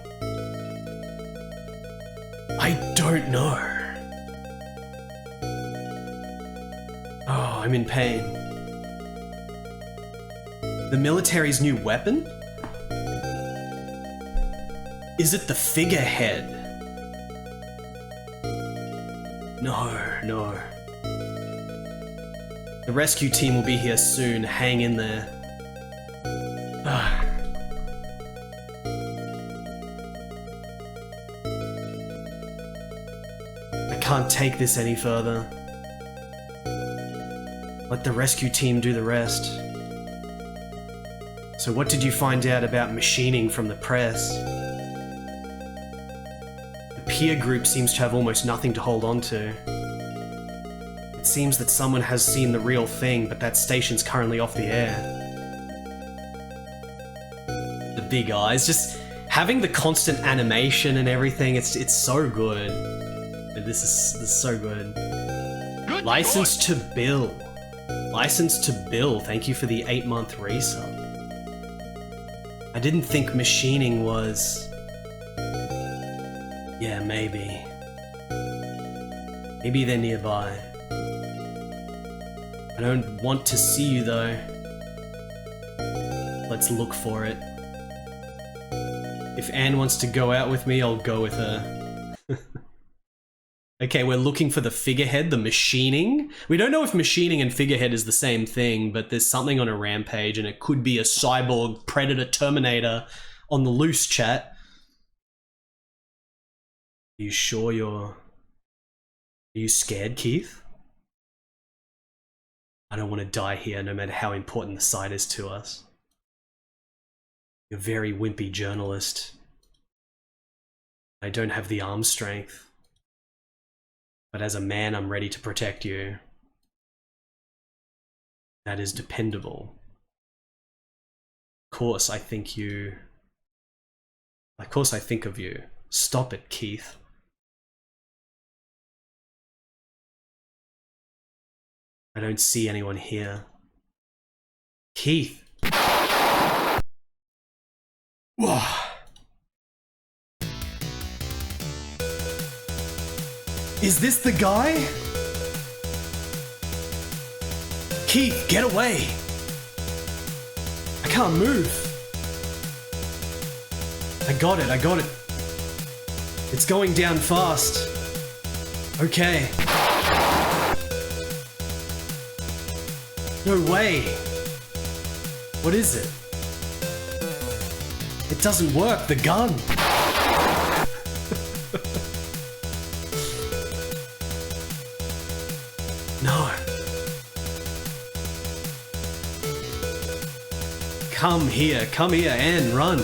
I don't know. Oh, I'm in pain. The military's new weapon? Is it the figurehead? No. The rescue team will be here soon. Hang in there. I can't take this any further. Let the rescue team do the rest. So what did you find out about machining from the press? The peer group seems to have almost nothing to hold on to. It seems that someone has seen the real thing, but that station's currently off the air. The big eyes, just having the constant animation and everything, it's so good. This is so good. License to Bill. License to Bill, thank you for the 8-month resub. I didn't think machining was... Yeah, maybe. Maybe they're nearby. I don't want to see you though. Let's look for it. If Anne wants to go out with me, I'll go with her. Okay, we're looking for the figurehead, the machining. We don't know if machining and figurehead is the same thing, but there's something on a rampage and it could be a cyborg predator terminator on the loose, chat. Are you sure you're... Are you scared, Keith? I don't want to die here no matter how important the site is to us. You're a very wimpy journalist. I don't have the arm strength. But as a man, I'm ready to protect you. That is dependable. Of course, I think you... Of course I think of you. Stop it, Keith. I don't see anyone here. Keith! Whoa. Is this the guy? Keith, get away! I can't move. I got it. It's going down fast. Okay. No way. What is it? It doesn't work, the gun. No. Come here, Anne, run.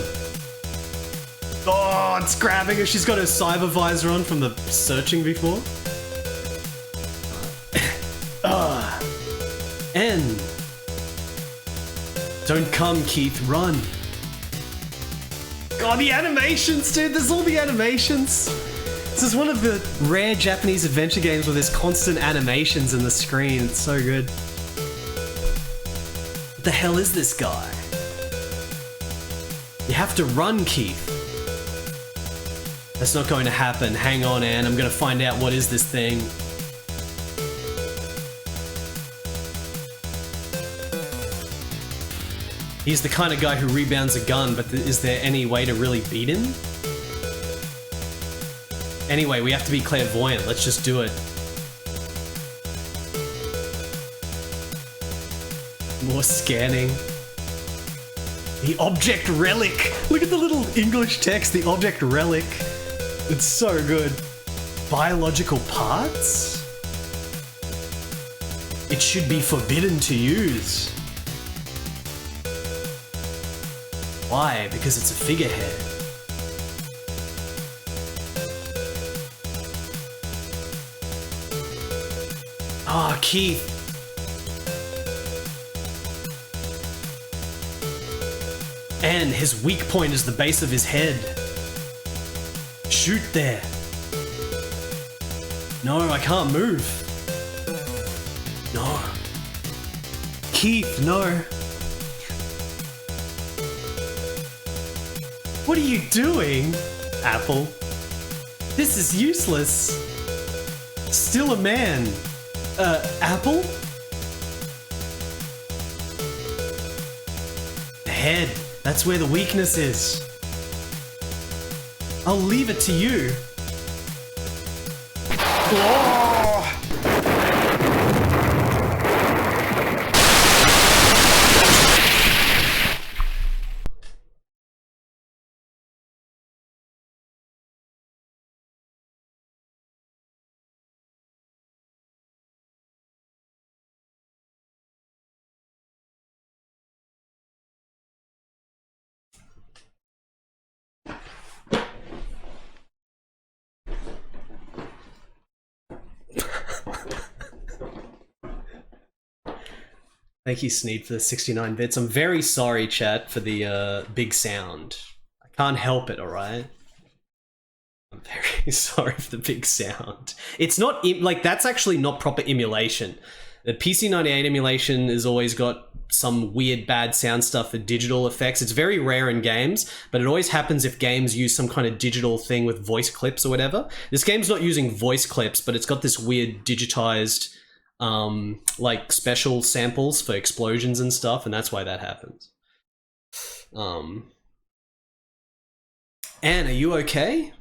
Oh, it's grabbing her. She's got her cyber visor on from the searching before. Anne. Don't come, Keith, run. God, the animations, dude. There's all the animations. This is one of the rare Japanese adventure games where there's constant animations in the screen. It's so good. What the hell is this guy? You have to run, Keith. That's not going to happen. Hang on, Anne. I'm going to find out what is this thing. He's the kind of guy who rebounds a gun, but is there any way to really beat him? Anyway, we have to be clairvoyant. Let's just do it. More scanning. The object relic! Look at the little English text, the object relic. It's so good. Biological parts? It should be forbidden to use. Why? Because it's a figurehead. Ah, Keith. And his weak point is the base of his head. Shoot there. No, I can't move. No. Keith, no. What are you doing, Apple? This is useless. Still a man. Apple? The head. That's where the weakness is. I'll leave it to you. Oh! Thank you, Sneed, for the 69 bits. I'm very sorry, chat, for the big sound. I can't help it, alright? I'm very sorry for the big sound. It's not, like, that's actually not proper emulation. The PC98 emulation has always got some weird bad sound stuff for digital effects. It's very rare in games, but it always happens if games use some kind of digital thing with voice clips or whatever. This game's not using voice clips, but it's got this weird digitized, like, special samples for explosions and stuff, and that's why that happens. Anne, are you okay?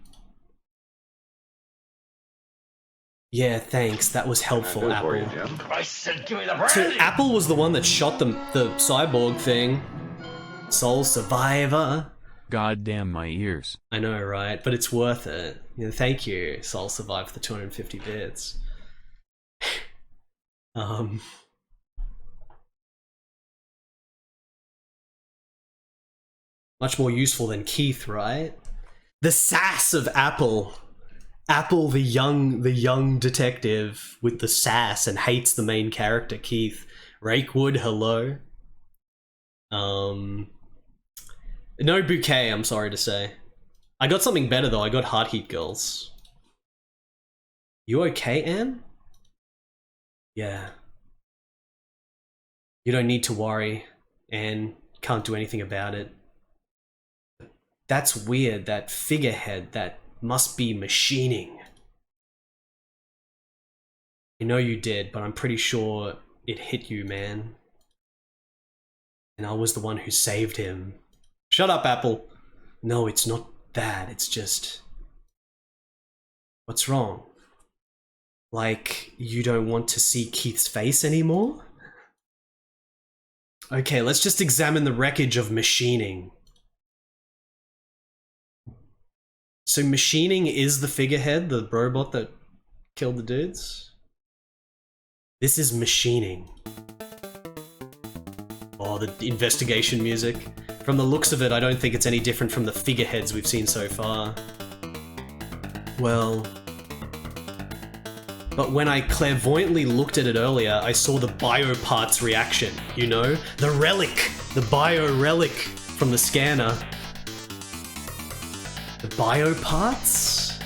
Yeah, thanks. That was helpful, Apple. I said, give me the So brandy. Apple was the one that shot the cyborg thing. Soul Survivor. God damn my ears. I know, right? But it's worth it. You know, thank you, Soul Survivor, for the 250 bits. Much more useful than Keith, right? The sass of Apple. Apple, the young detective with the sass and hates the main character, Keith. Rakewood, hello. No bouquet, I'm sorry to say. I got something better though, I got Heart Heat Girls. You okay, Anne? Yeah. You don't need to worry, Anne. Can't do anything about it. That's weird, that figurehead, that must be machining. I know you did, but I'm pretty sure it hit you, man. And I was the one who saved him. Shut up, Apple. No, it's not that, it's just... What's wrong? Like, you don't want to see Keith's face anymore? Okay, let's just examine the wreckage of machining. So machining is the figurehead, the robot that killed the dudes? This is machining. Oh, the investigation music. From the looks of it, I don't think it's any different from the figureheads we've seen so far. Well... But when I clairvoyantly looked at it earlier, I saw the bioparts reaction, you know? The relic! The bio-relic from the scanner. The bioparts?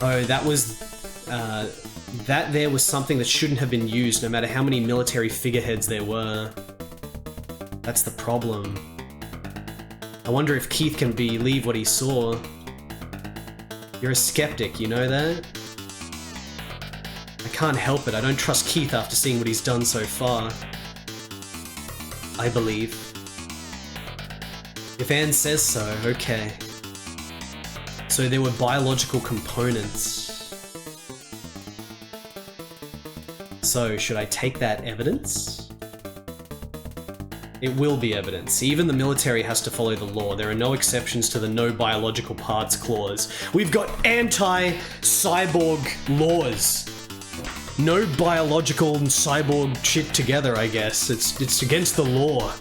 Oh, that was... that there was something that shouldn't have been used, no matter how many military figureheads there were. That's the problem. I wonder if Keith can believe what he saw. You're a skeptic, you know that? I can't help it, I don't trust Keith after seeing what he's done so far. I believe. If Anne says so, okay. So there were biological components. So, should I take that evidence? It will be evidence. Even the military has to follow the law. There are no exceptions to the no biological parts clause. We've got anti-cyborg laws. No biological and cyborg shit together, I guess. It's against the law.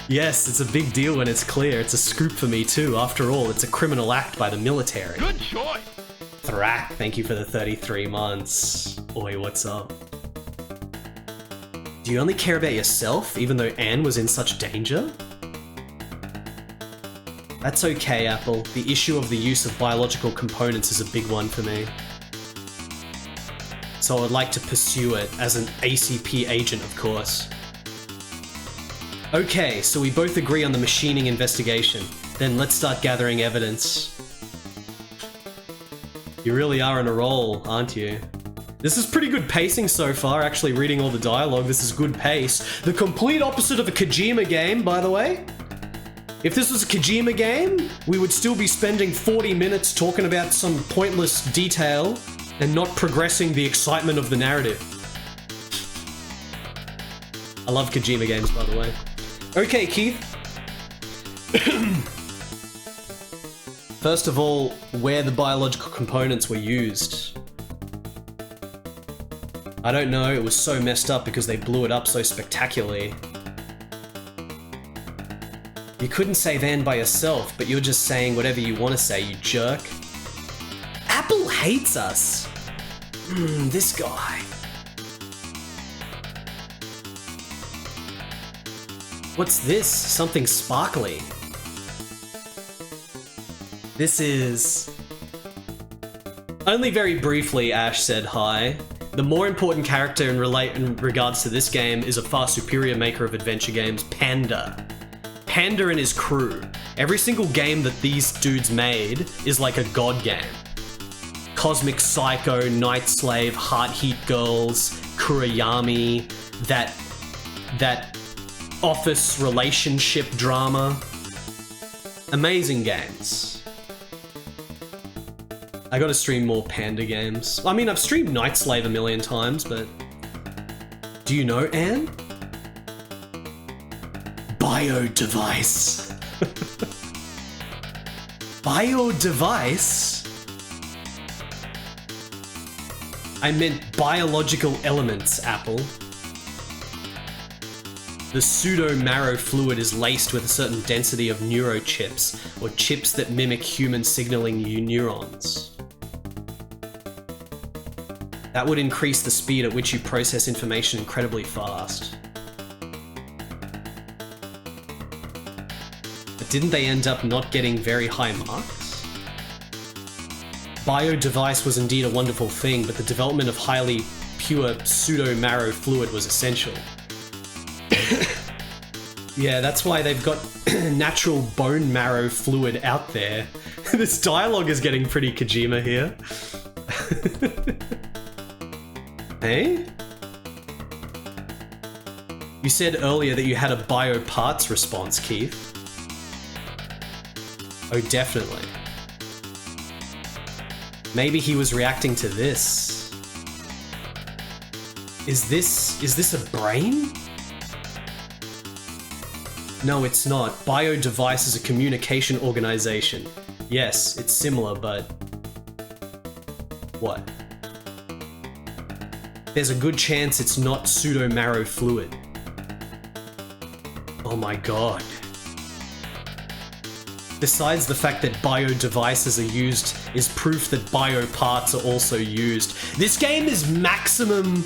Yes, it's a big deal when it's clear. It's a scoop for me too. After all, it's a criminal act by the military. Good choice. Thrak, thank you for the 33 months. Oi, what's up? Do you only care about yourself, even though Anne was in such danger? That's okay, Apple. The issue of the use of biological components is a big one for me. So I would like to pursue it as an ACP agent, of course. Okay, so we both agree on the machining investigation. Then let's start gathering evidence. You really are on a roll, aren't you? This is pretty good pacing so far, actually reading all the dialogue. This is good pace. The complete opposite of a Kojima game, by the way. If this was a Kojima game, we would still be spending 40 minutes talking about some pointless detail and not progressing the excitement of the narrative. I love Kojima games, by the way. Okay, Keith. First of all, where the biological components were used. I don't know, it was so messed up because they blew it up so spectacularly. You couldn't save Anne by yourself, but you're just saying whatever you want to say, you jerk. Apple hates us. This guy. What's this? Something sparkly. This is... Only very briefly, Ash said hi. The more important character in regards to this game is a far superior maker of adventure games, Panda. Panda and his crew. Every single game that these dudes made is like a god game. Cosmic Psycho, Night Slave, Heart Heat Girls, Kurayami, that office relationship drama. Amazing games. I gotta stream more Panda games. I mean, I've streamed Night Slave a million times, but... Do you know, Anne? Bio-device. Bio-device? I meant biological elements, Apple. The pseudo-marrow fluid is laced with a certain density of neurochips, or chips that mimic human signaling neurons. That would increase the speed at which you process information incredibly fast. But didn't they end up not getting very high marks? Bio-device was indeed a wonderful thing, but the development of highly pure pseudo-marrow fluid was essential. Yeah, that's why they've got natural bone marrow fluid out there. This dialogue is getting pretty Kojima here. Hey? You said earlier that you had a bio parts response, Keith. Oh, definitely. Maybe he was reacting to this. Is this a brain? No, it's not. Bio-device is a communication organization. Yes, it's similar, but... What? There's a good chance it's not pseudo-marrow fluid. Oh my god. Besides the fact that bio-devices are used, is proof that bio-parts are also used. This game is maximum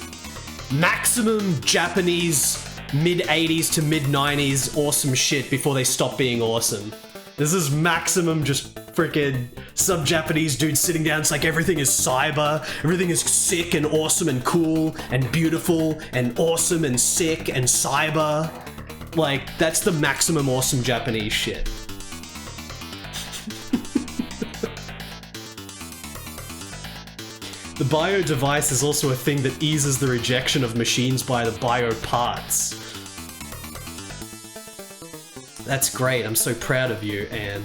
Japanese mid-80s to mid-90s awesome shit before they stop being awesome. This is maximum just freaking some Japanese dude sitting down. It's like everything is cyber, everything is sick and awesome and cool and beautiful and awesome and sick and cyber. Like, that's the maximum awesome Japanese shit. The bio device is also a thing that eases the rejection of machines by the bio parts. That's great, I'm so proud of you, Anne.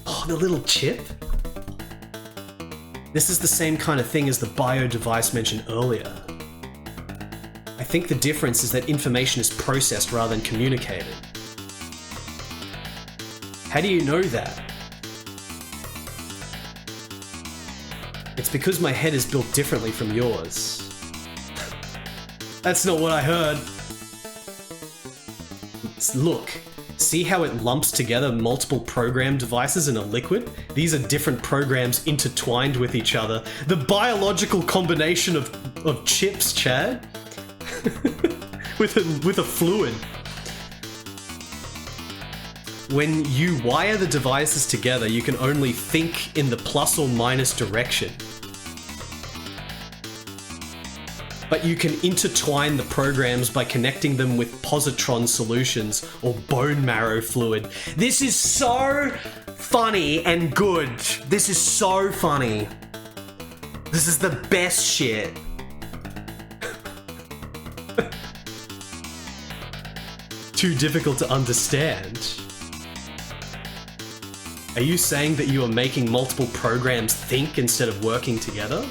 Oh, the little chip? This is the same kind of thing as the bio device mentioned earlier. I think the difference is that information is processed rather than communicated. How do you know that? It's because my head is built differently from yours. That's not what I heard. Look, see how it lumps together multiple program devices in a liquid? These are different programs intertwined with each other. The biological combination of chips, Chad. with a fluid. When you wire the devices together, you can only think in the plus or minus direction. But you can intertwine the programs by connecting them with positron solutions or bone marrow fluid. This is so funny and good. This is so funny. This is the best shit. Too difficult to understand. Are you saying that you are making multiple programs think instead of working together?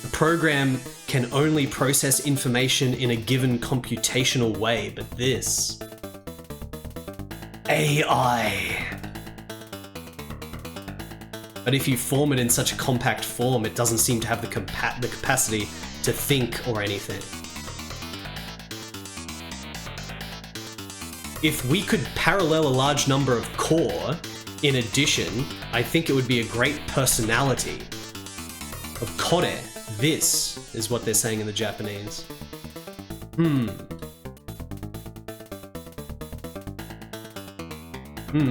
The program can only process information in a given computational way, but this... AI. But if you form it in such a compact form, it doesn't seem to have the capacity to think or anything. if we could parallel a large number of core, in addition, I think it would be a great personality of kore. This is what they're saying in the Japanese.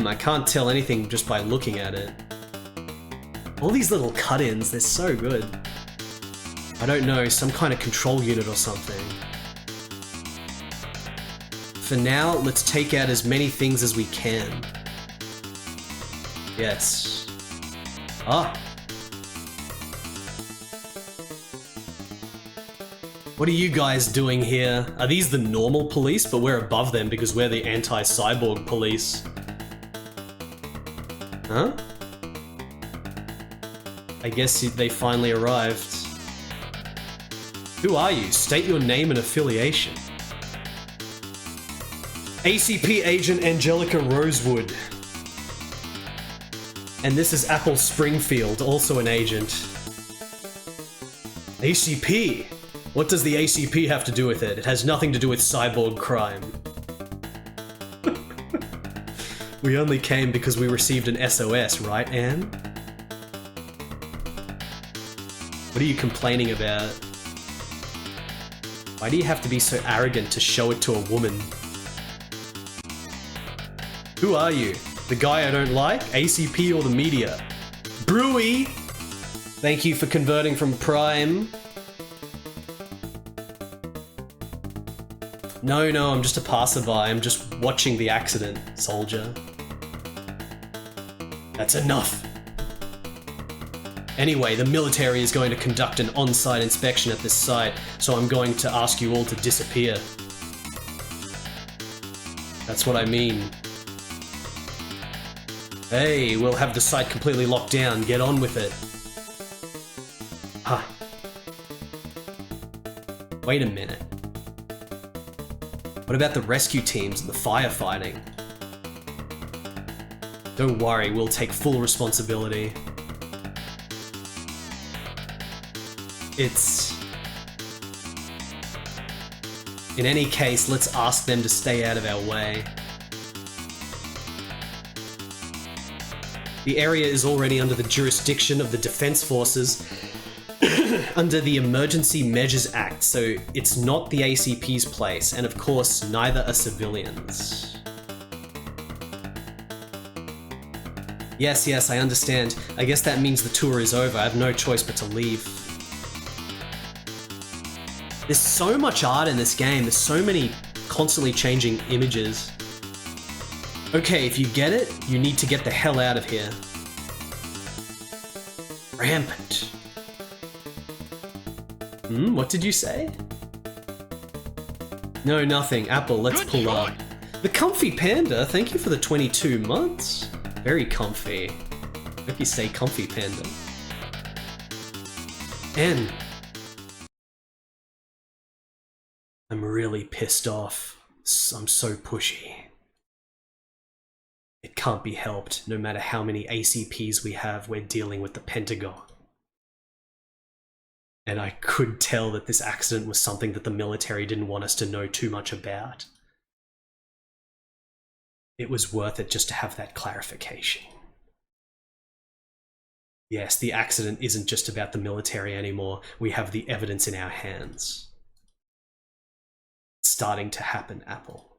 I can't tell anything just by looking at it. All these little cut-ins, they're so good. I don't know, some kind of control unit or something. For now, let's take out as many things as we can. Yes. Ah. What are you guys doing here? Are these the normal police? But we're above them because we're the anti-cyborg police. Huh? I guess they finally arrived. Who are you? State your name and affiliation. ACP Agent Angelica Rosewood. And this is Apple Springfield, also an agent. ACP? What does the ACP have to do with it? It has nothing to do with cyborg crime. We only came because we received an SOS, right, Anne? What are you complaining about? Why do you have to be so arrogant to show it to a woman? Who are you? The guy I don't like? ACP or the media? Brewy! Thank you for converting from Prime. No, I'm just a passerby. I'm just watching the accident, soldier. That's enough. Anyway, the military is going to conduct an on-site inspection at this site, so I'm going to ask you all to disappear. That's what I mean. Hey, we'll have the site completely locked down. Get on with it. Ah. Wait a minute. What about the rescue teams and the firefighting? Don't worry, we'll take full responsibility. In any case, let's ask them to stay out of our way. The area is already under the jurisdiction of the Defense Forces under the Emergency Measures Act, so it's not the ACP's place, and of course, neither are civilians. Yes, I understand. I guess that means the tour is over. I have no choice but to leave. There's so much art in this game. There's so many constantly changing images. Okay, if you get it, you need to get the hell out of here. Rampant. What did you say? No, nothing. Apple, let's pull up. The Comfy Panda, thank you for the 22 months. Very comfy. Hope you stay comfy, Panda. And I'm really pissed off. I'm so pushy. It can't be helped. No matter how many ACPs we have, we're dealing with the Pentagon. And I could tell that this accident was something that the military didn't want us to know too much about. It was worth it just to have that clarification. Yes, the accident isn't just about the military anymore. We have the evidence in our hands. It's starting to happen, Apple.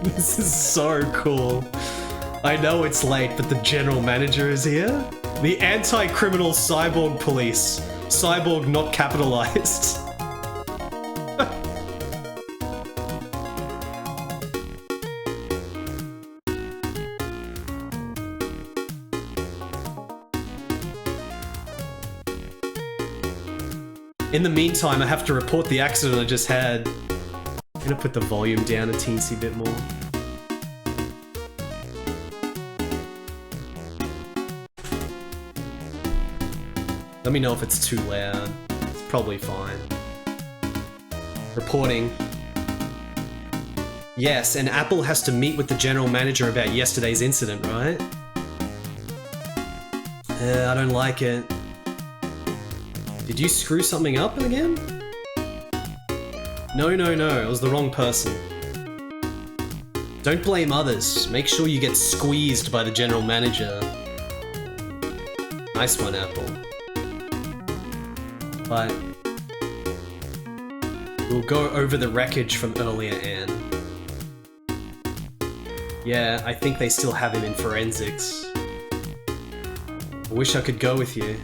This is so cool. I know it's late, but the general manager is here. The anti-criminal cyborg police. Cyborg not capitalized. In the meantime, I have to report the accident I just had. I'm gonna put the volume down a teensy bit more. Let me know if it's too loud. It's probably fine. Reporting. Yes, and Apple has to meet with the general manager about yesterday's incident, right? I don't like it. Did you screw something up again? No, it was the wrong person. Don't blame others. Make sure you get squeezed by the general manager. Nice one, Apple. But we'll go over the wreckage from earlier, Anne. Yeah, I think they still have him in forensics. I wish I could go with you.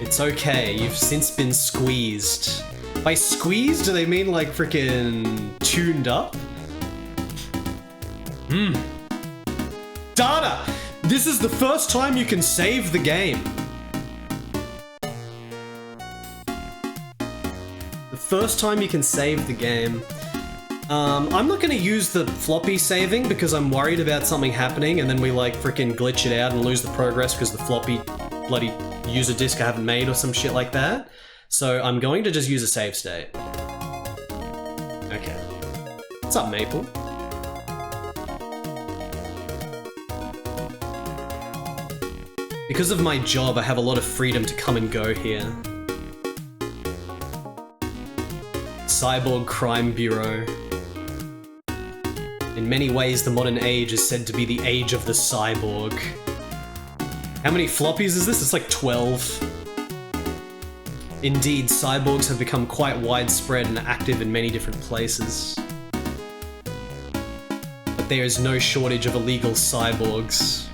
It's okay, you've since been squeezed. By squeezed, do they mean like frickin' tuned up? Data! This is the first time you can save the game. The first time you can save the game. I'm not gonna use the floppy saving because I'm worried about something happening and then we like frickin' glitch it out and lose the progress because the floppy bloody user disk I haven't made or some shit like that. So I'm going to just use a save state. Okay. What's up, Maple? Because of my job, I have a lot of freedom to come and go here. Cyborg Crime Bureau. In many ways, the modern age is said to be the age of the cyborg. How many floppies is this? It's like 12. Indeed, cyborgs have become quite widespread and active in many different places. But there is no shortage of illegal cyborgs.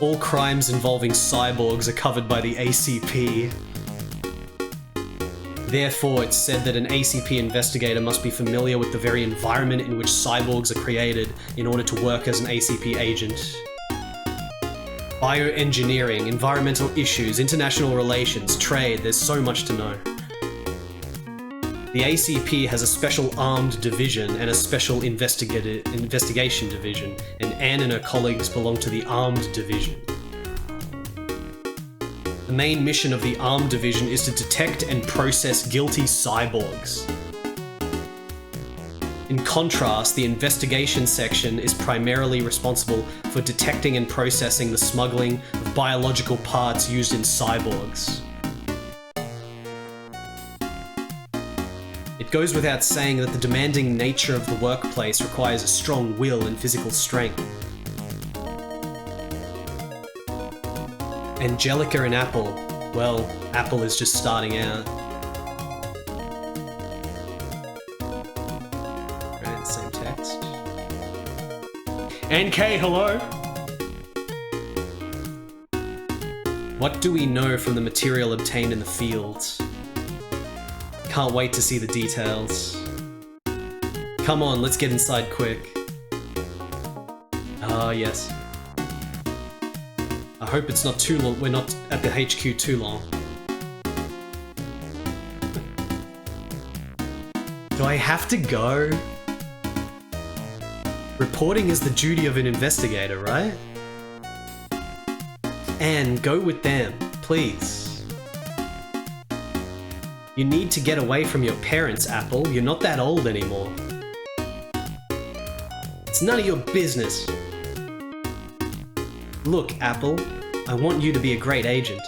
All crimes involving cyborgs are covered by the ACP. Therefore, it's said that an ACP investigator must be familiar with the very environment in which cyborgs are created in order to work as an ACP agent. Bioengineering, environmental issues, international relations, trade, there's so much to know. The ACP has a special armed division and a special investigation division, and Anne and her colleagues belong to the armed division. The main mission of the armed division is to detect and process guilty cyborgs. In contrast, the investigation section is primarily responsible for detecting and processing the smuggling of biological parts used in cyborgs. It goes without saying that the demanding nature of the workplace requires a strong will and physical strength. Angelica and Apple, well, Apple is just starting out. Right, same text. NK, hello? What do we know from the material obtained in the fields? Can't wait to see the details. Come on, let's get inside quick. Ah, yes. I hope it's not too long. We're not at the HQ too long. Do I have to go? Reporting is the duty of an investigator, right? And go with them, please. You need to get away from your parents, Apple. You're not that old anymore. It's none of your business. Look, Apple, I want you to be a great agent.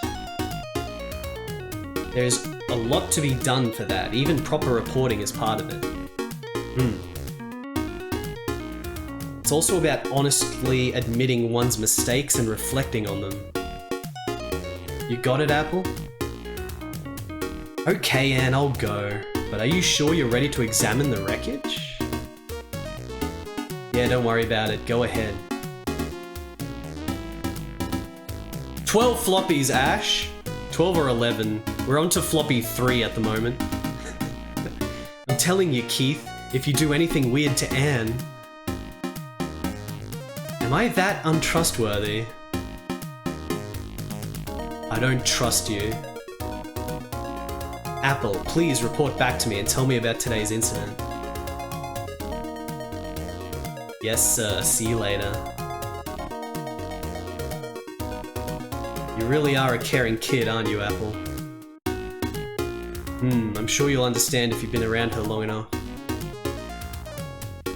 There's a lot to be done for that. Even proper reporting is part of it. It's also about honestly admitting one's mistakes and reflecting on them. You got it, Apple? Okay, Anne, I'll go. But are you sure you're ready to examine the wreckage? Yeah, don't worry about it. Go ahead. 12 floppies, Ash. 12 or 11. We're on to floppy 3 at the moment. I'm telling you, Keith, if you do anything weird to Anne... Am I that untrustworthy? I don't trust you. Apple, please report back to me and tell me about today's incident. Yes, sir. See you later. You really are a caring kid, aren't you, Apple? I'm sure you'll understand if you've been around her long enough.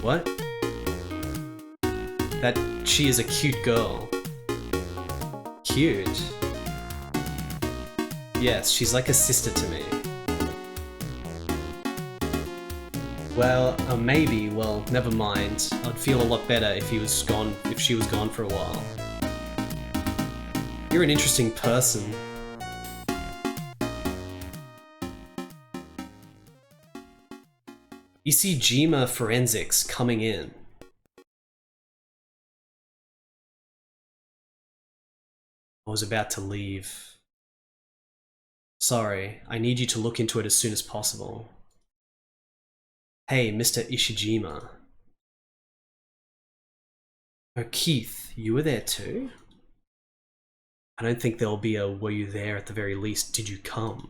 What? that she is a cute girl. Cute? Yes, she's like a sister to me. Well, maybe. Well, never mind. I'd feel a lot better if he was gone. If she was gone for a while. You're an interesting person. H.H.G Forensics coming in. I was about to leave. Sorry, I need you to look into it as soon as possible. Hey, Mr. H.H.G. Oh, Keith, you were there too? I don't think there'll be a were you there at the very least, did you come?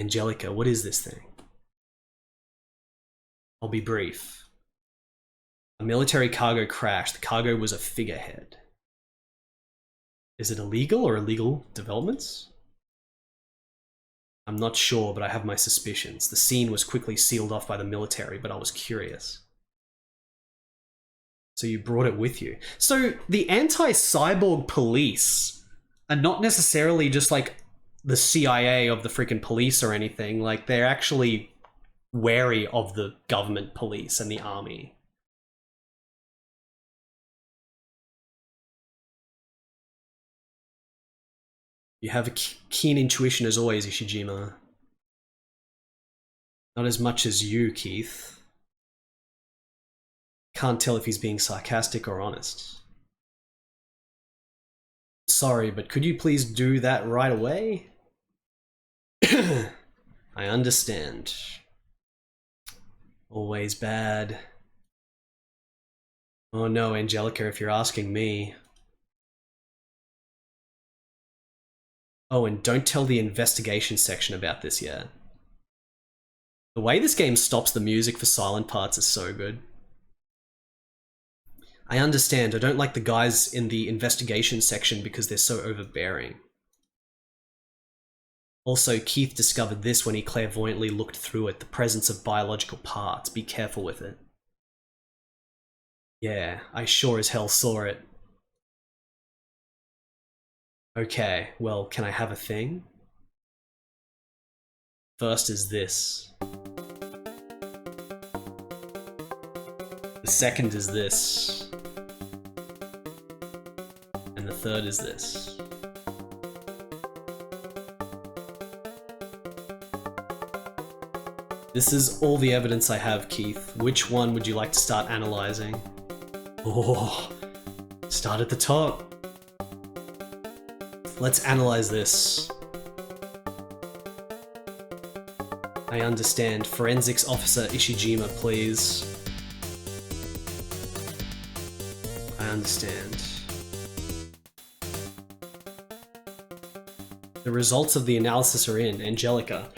Angelica, what is this thing? I'll be brief. A military cargo crashed. The cargo was a figurehead. Is it illegal or illegal developments? I'm not sure, but I have my suspicions. The scene was quickly sealed off by the military, but I was curious. So you brought it with you. So the anti-cyborg police are not necessarily just like the CIA of the freaking police or anything. Like, they're actually wary of the government police and the army. You have a keen intuition as always, H.H.G. Not as much as you, Keith. Can't tell if he's being sarcastic or honest. Sorry, but could you please do that right away? I understand. Always bad. Oh no, Angelica, if you're asking me. Oh, and don't tell the investigation section about this yet. The way this game stops the music for silent parts is so good. I understand, I don't like the guys in the investigation section because they're so overbearing. Also, Keith discovered this when he clairvoyantly looked through it, the presence of biological parts. Be careful with it. Yeah, I sure as hell saw it. Okay, well, can I have a thing? First is this. The second is this. And the third is this. This is all the evidence I have, Keith. Which one would you like to start analyzing? Oh, start at the top. Let's analyze this. I understand. Forensics Officer H.H.G, please. I understand. The results of the analysis are in, Angelica.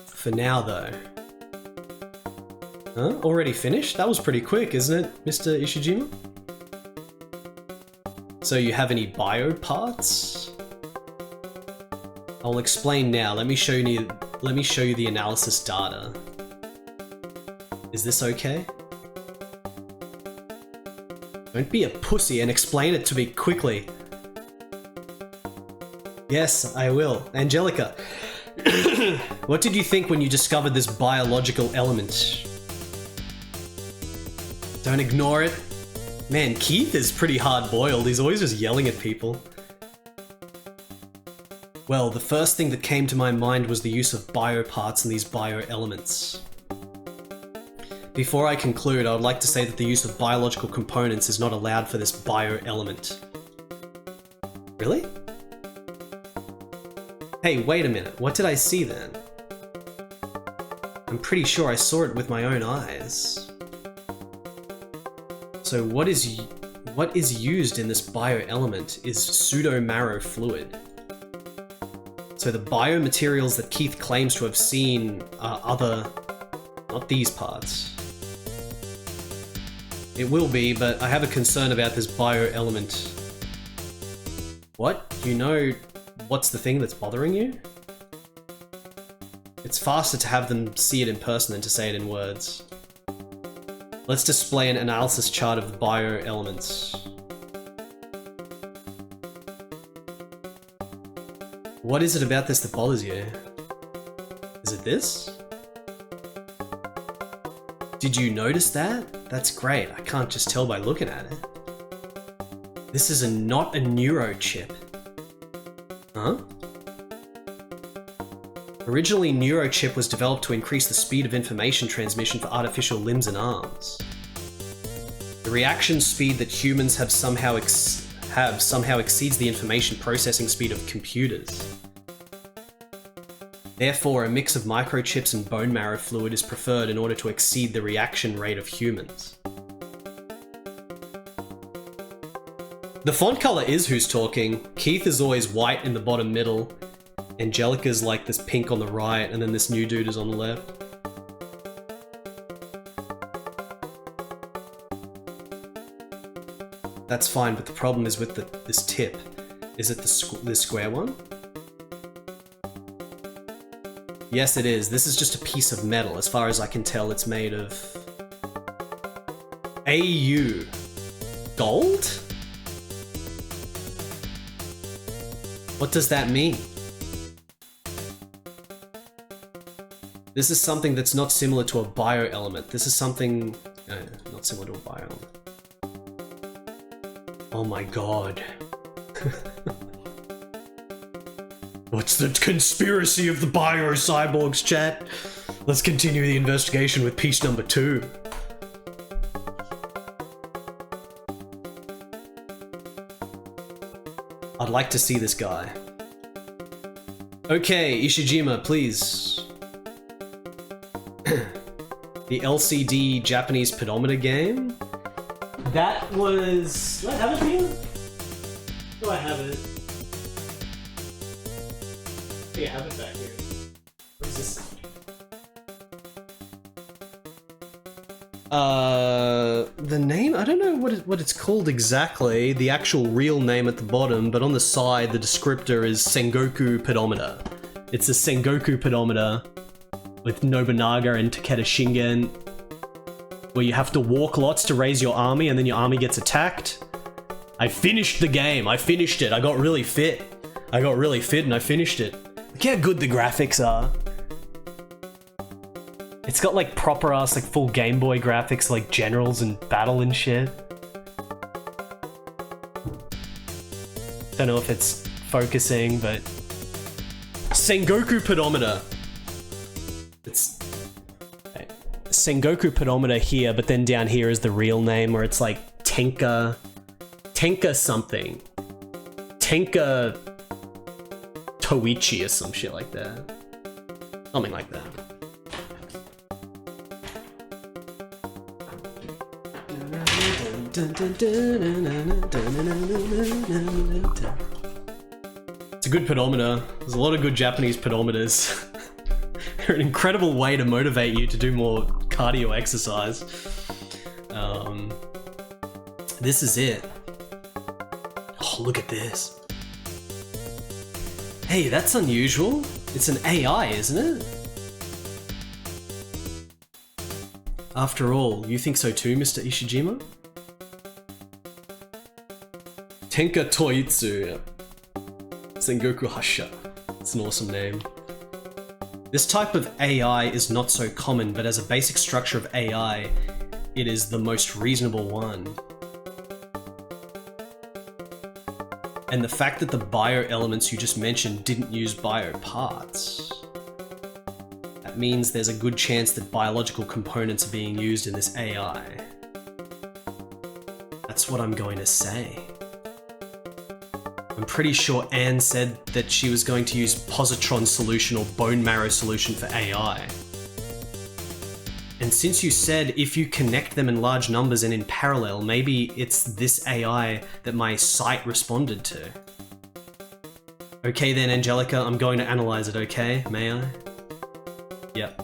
For now, though. Huh? Already finished? That was pretty quick, isn't it, Mr. H.H.G? So you have any bio parts? I'll explain now. Let me show you the analysis data. Is this okay? Don't be a pussy and explain it to me quickly. Yes, I will. Angelica, what did you think when you discovered this biological element? Don't ignore it. Man, Keith is pretty hard-boiled. He's always just yelling at people. Well, the first thing that came to my mind was the use of bioparts in these bioelements. Before I conclude, I would like to say that the use of biological components is not allowed for this bioelement. Really? Hey, wait a minute. What did I see then? I'm pretty sure I saw it with my own eyes. So what is used in this bioelement is pseudo-marrow fluid. So the biomaterials that Keith claims to have seen are other, not these parts. It will be, but I have a concern about this bioelement. What? You know what's the thing that's bothering you? It's faster to have them see it in person than to say it in words. Let's display an analysis chart of the bioelements. What is it about this that bothers you? Is it this? Did you notice that? That's great. I can't just tell by looking at it. This is not a neurochip. Huh? Originally, neurochip was developed to increase the speed of information transmission for artificial limbs and arms. The reaction speed that humans have somehow exceeds the information processing speed of computers. Therefore, a mix of microchips and bone marrow fluid is preferred in order to exceed the reaction rate of humans. The font color is who's talking. Keith is always white in the bottom middle. Angelica's like this pink on the right, and then this new dude is on the left. That's fine, but the problem is with this tip. Is it this square one? Yes, it is. This is just a piece of metal. As far as I can tell, it's made of AU. Gold? What does that mean? This is something that's not similar to a bioelement. This is something... not similar to a bioelement. Oh my god. What's the conspiracy of the bio-cyborgs, chat? Let's continue the investigation with piece number 2. I'd like to see this guy. Okay, Ishijima, please. The LCD Japanese pedometer game? That was... Do I have it here? Do I have it? I have it back here. What is this? The name? I don't know what it's called exactly, the actual real name at the bottom, but on the side the descriptor is Sengoku Pedometer. It's a Sengoku Pedometer with Nobunaga and Takeda Shingen, where you have to walk lots to raise your army and then your army gets attacked. I finished the game, I finished it, I got really fit. I got really fit and I finished it. Look how good the graphics are. It's got like proper ass like full Game Boy graphics, like generals and battle and shit. Don't know if it's focusing, but Sengoku Pedometer. It's Sengoku Pedometer here, but then down here is the real name, where it's like Tenka something. Tenka Toichi or some shit like that. Something like that. It's a good pedometer. There's a lot of good Japanese pedometers. They're an incredible way to motivate you to do more cardio exercise. This is it. Oh, look at this. Hey, that's unusual. It's an AI, isn't it? After all, you think so too, Mr. Ishijima? Tenka Toitsu. Sengoku Hasha. It's an awesome name. This type of AI is not so common, but as a basic structure of AI, it is the most reasonable one. And the fact that the bio-elements you just mentioned didn't use bio-parts, that means there's a good chance that biological components are being used in this AI. That's what I'm going to say. I'm pretty sure Anne said that she was going to use positron solution or bone marrow solution for AI. And since you said if you connect them in large numbers and in parallel, maybe it's this AI that my site responded to. Okay then, Angelica, I'm going to analyze it, okay? May I? Yep.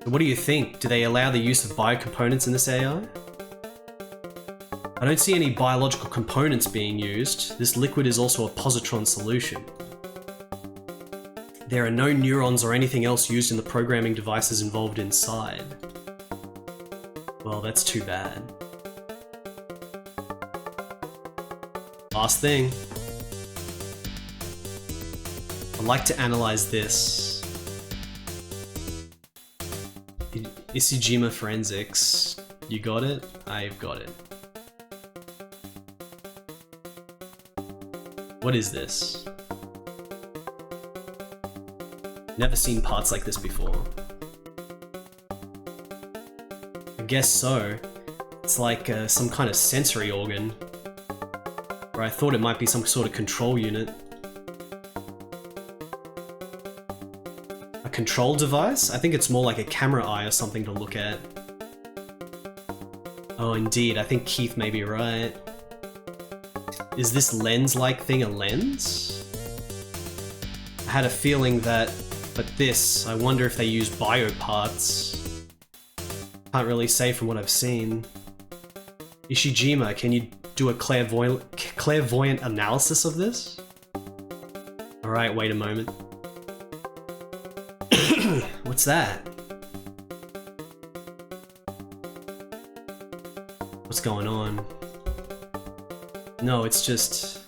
So what do you think? Do they allow the use of biocomponents in this AI? I don't see any biological components being used. This liquid is also a positron solution. There are no neurons or anything else used in the programming devices involved inside. Well, that's too bad. Last thing. I'd like to analyze this. Ishijima Forensics. You got it? I've got it. What is this? Never seen parts like this before. I guess so. It's like some kind of sensory organ. Or I thought it might be some sort of control unit. A control device? I think it's more like a camera eye or something to look at. Oh, indeed. I think Keith may be right. Is this lens-like thing a lens? I had a feeling that... But this, I wonder if they use bio parts. Can't really say from what I've seen. Ishijima, can you do a clairvoyant analysis of this? Alright, wait a moment. What's that? What's going on? No, it's just...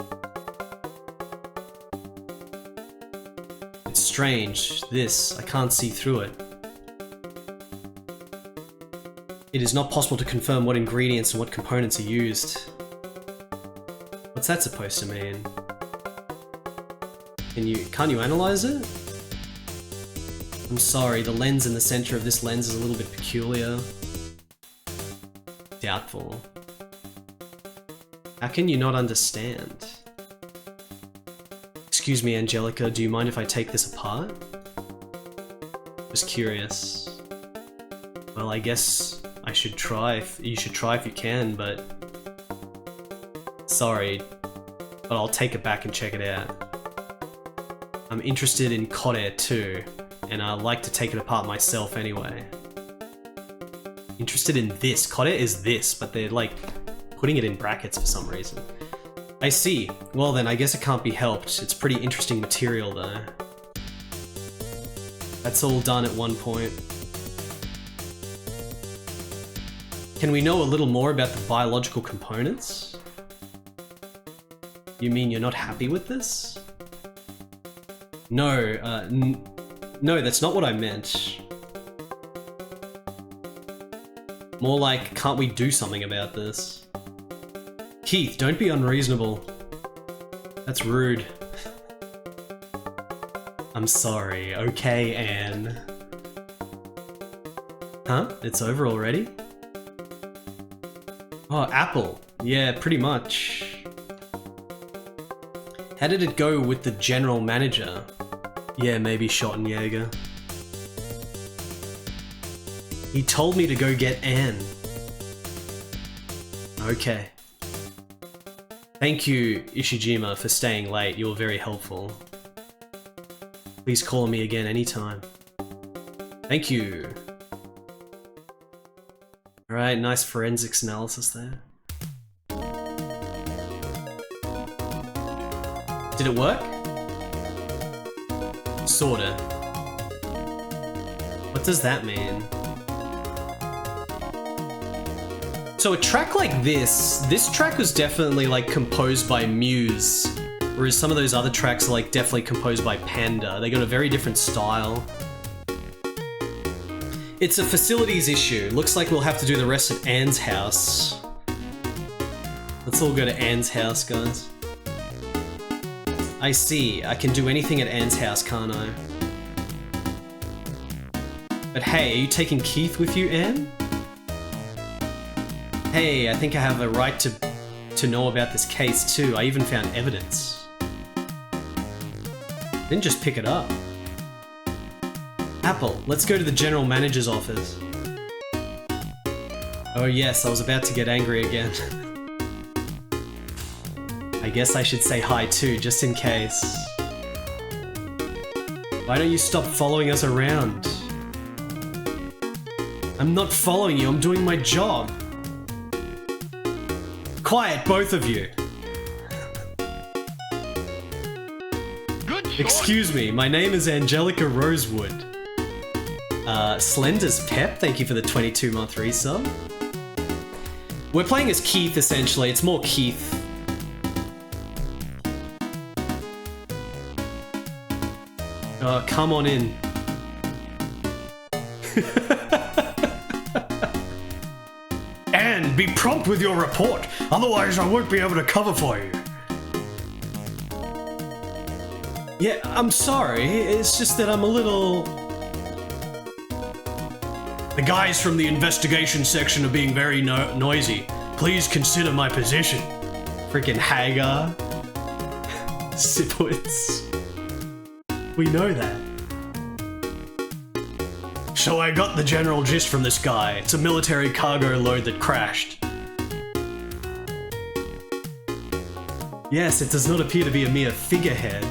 It's strange. This, I can't see through it. It is not possible to confirm what ingredients and what components are used. What's that supposed to mean? Can't you analyze it? I'm sorry, the lens in the center of this lens is a little bit peculiar. Doubtful. How can you not understand? Excuse me, Angelica, do you mind if I take this apart? Just curious. Well, I guess I should try. You should try if you can, but... Sorry, but I'll take it back and check it out. I'm interested in Kodair too, and I like to take it apart myself anyway. Interested in this. Kodair is this, but they're like putting it in brackets for some reason. I see. Well then, I guess it can't be helped. It's pretty interesting material though. That's all done at one point. Can we know a little more about the biological components? You mean you're not happy with this? No, no, that's not what I meant. More like, can't we do something about this? Keith, don't be unreasonable. That's rude. I'm sorry, okay, Anne. Huh? It's over already? Oh, Apple. Yeah, pretty much. How did it go with the general manager? Yeah, maybe Schottenjäger. He told me to go get Anne. Okay. Thank you, Ishijima, for staying late. You were very helpful. Please call on me again anytime. Thank you. Alright, nice forensics analysis there. Did it work? Sorta. What does that mean? So a track like this track was definitely like composed by Muse, whereas some of those other tracks are like definitely composed by Panda. They got a very different style. It's a facilities issue. Looks like we'll have to do the rest at Anne's house. Let's all go to Anne's house, guys. I see. I can do anything at Anne's house, can't I? But hey, are you taking Keith with you, Anne? Hey, I think I have a right to know about this case too. I even found evidence. Then just pick it up. Apple, let's go to the general manager's office. Oh yes, I was about to get angry again. I guess I should say hi too, just in case. Why don't you stop following us around? I'm not following you, I'm doing my job. Quiet, both of you. Good Excuse me, my name is Angelica Rosewood. Slender's Pep, thank you for the 22-month resub. We're playing as Keith, essentially. It's more Keith. Come on in. And be prompt with your report, otherwise I won't be able to cover for you. Yeah, I'm sorry, it's just that I'm a little... The guys from the investigation section are being very noisy. Please consider my position. Freaking Hagar. Sipwits. We know that. So I got the general gist from this guy. It's a military cargo load that crashed. Yes, it does not appear to be a mere figurehead.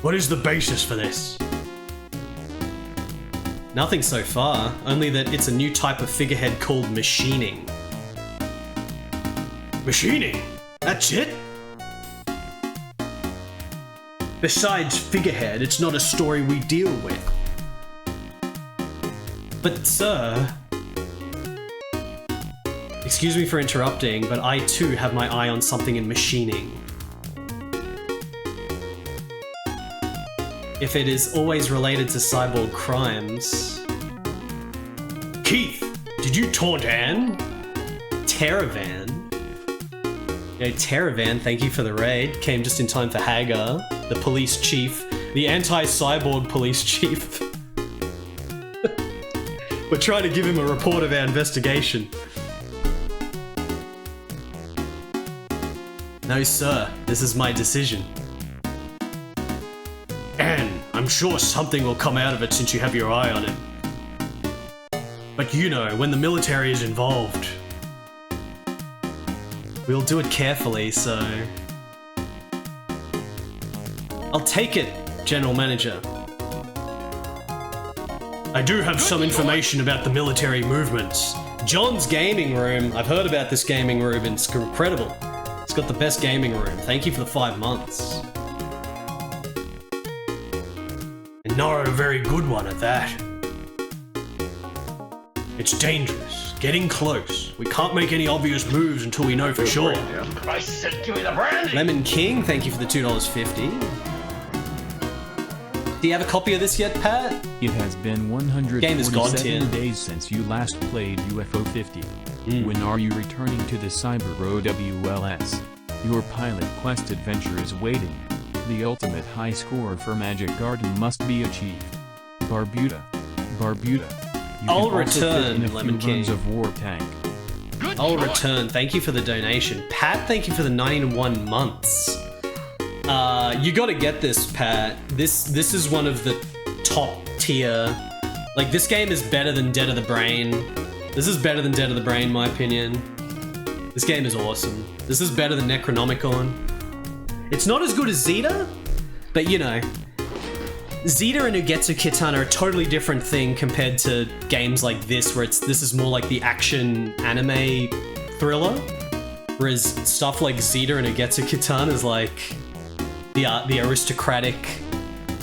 What is the basis for this? Nothing so far, only that it's a new type of figurehead called machining. Machining? That's it? Besides figurehead, it's not a story we deal with. But sir... Excuse me for interrupting, but I too have my eye on something in machining. If it is always related to cyborg crimes... Keith, did you taunt Anne? Terravan? No, Terravan, thank you for the raid. Came just in time for Hagar, the police chief, the anti-cyborg police chief. We're trying to give him a report of our investigation. No, sir, this is my decision. Anne, I'm sure something will come out of it since you have your eye on it. But you know, when the military is involved, we'll do it carefully, so... I'll take it, General Manager. I do have some information about the military movements. John's gaming room, I've heard about this gaming room, and it's incredible. It's got the best gaming room. Thank you for the 5 months. And not a very good one at that. It's dangerous. Getting close. We can't make any obvious moves until we know for sure. I said give me the brandy! Lemon King, thank you for the $2.50. Do you have a copy of this yet, Pat? It has been 147 days since you last played UFO 50. When are you returning to the Cyber Road WLS? Your Pilot Quest adventure is waiting. The ultimate high score for Magic Garden must be achieved. Barbuda. I'll return, Lemon King. Runs of War Tank. I'll return. Thank you for the donation. Pat, thank you for the 91 months. You gotta get this, Pat. This is one of the top tier. Like, this game is better than Dead of the Brain. This is better than Dead of the Brain, in my opinion. This game is awesome. This is better than Necronomicon. It's not as good as Zeta, but you know. Zeta and Ugetsu Kitana are a totally different thing compared to games like this, where this is more like the action anime thriller, whereas stuff like Zeta and Ugetsu Kitana is like the aristocratic,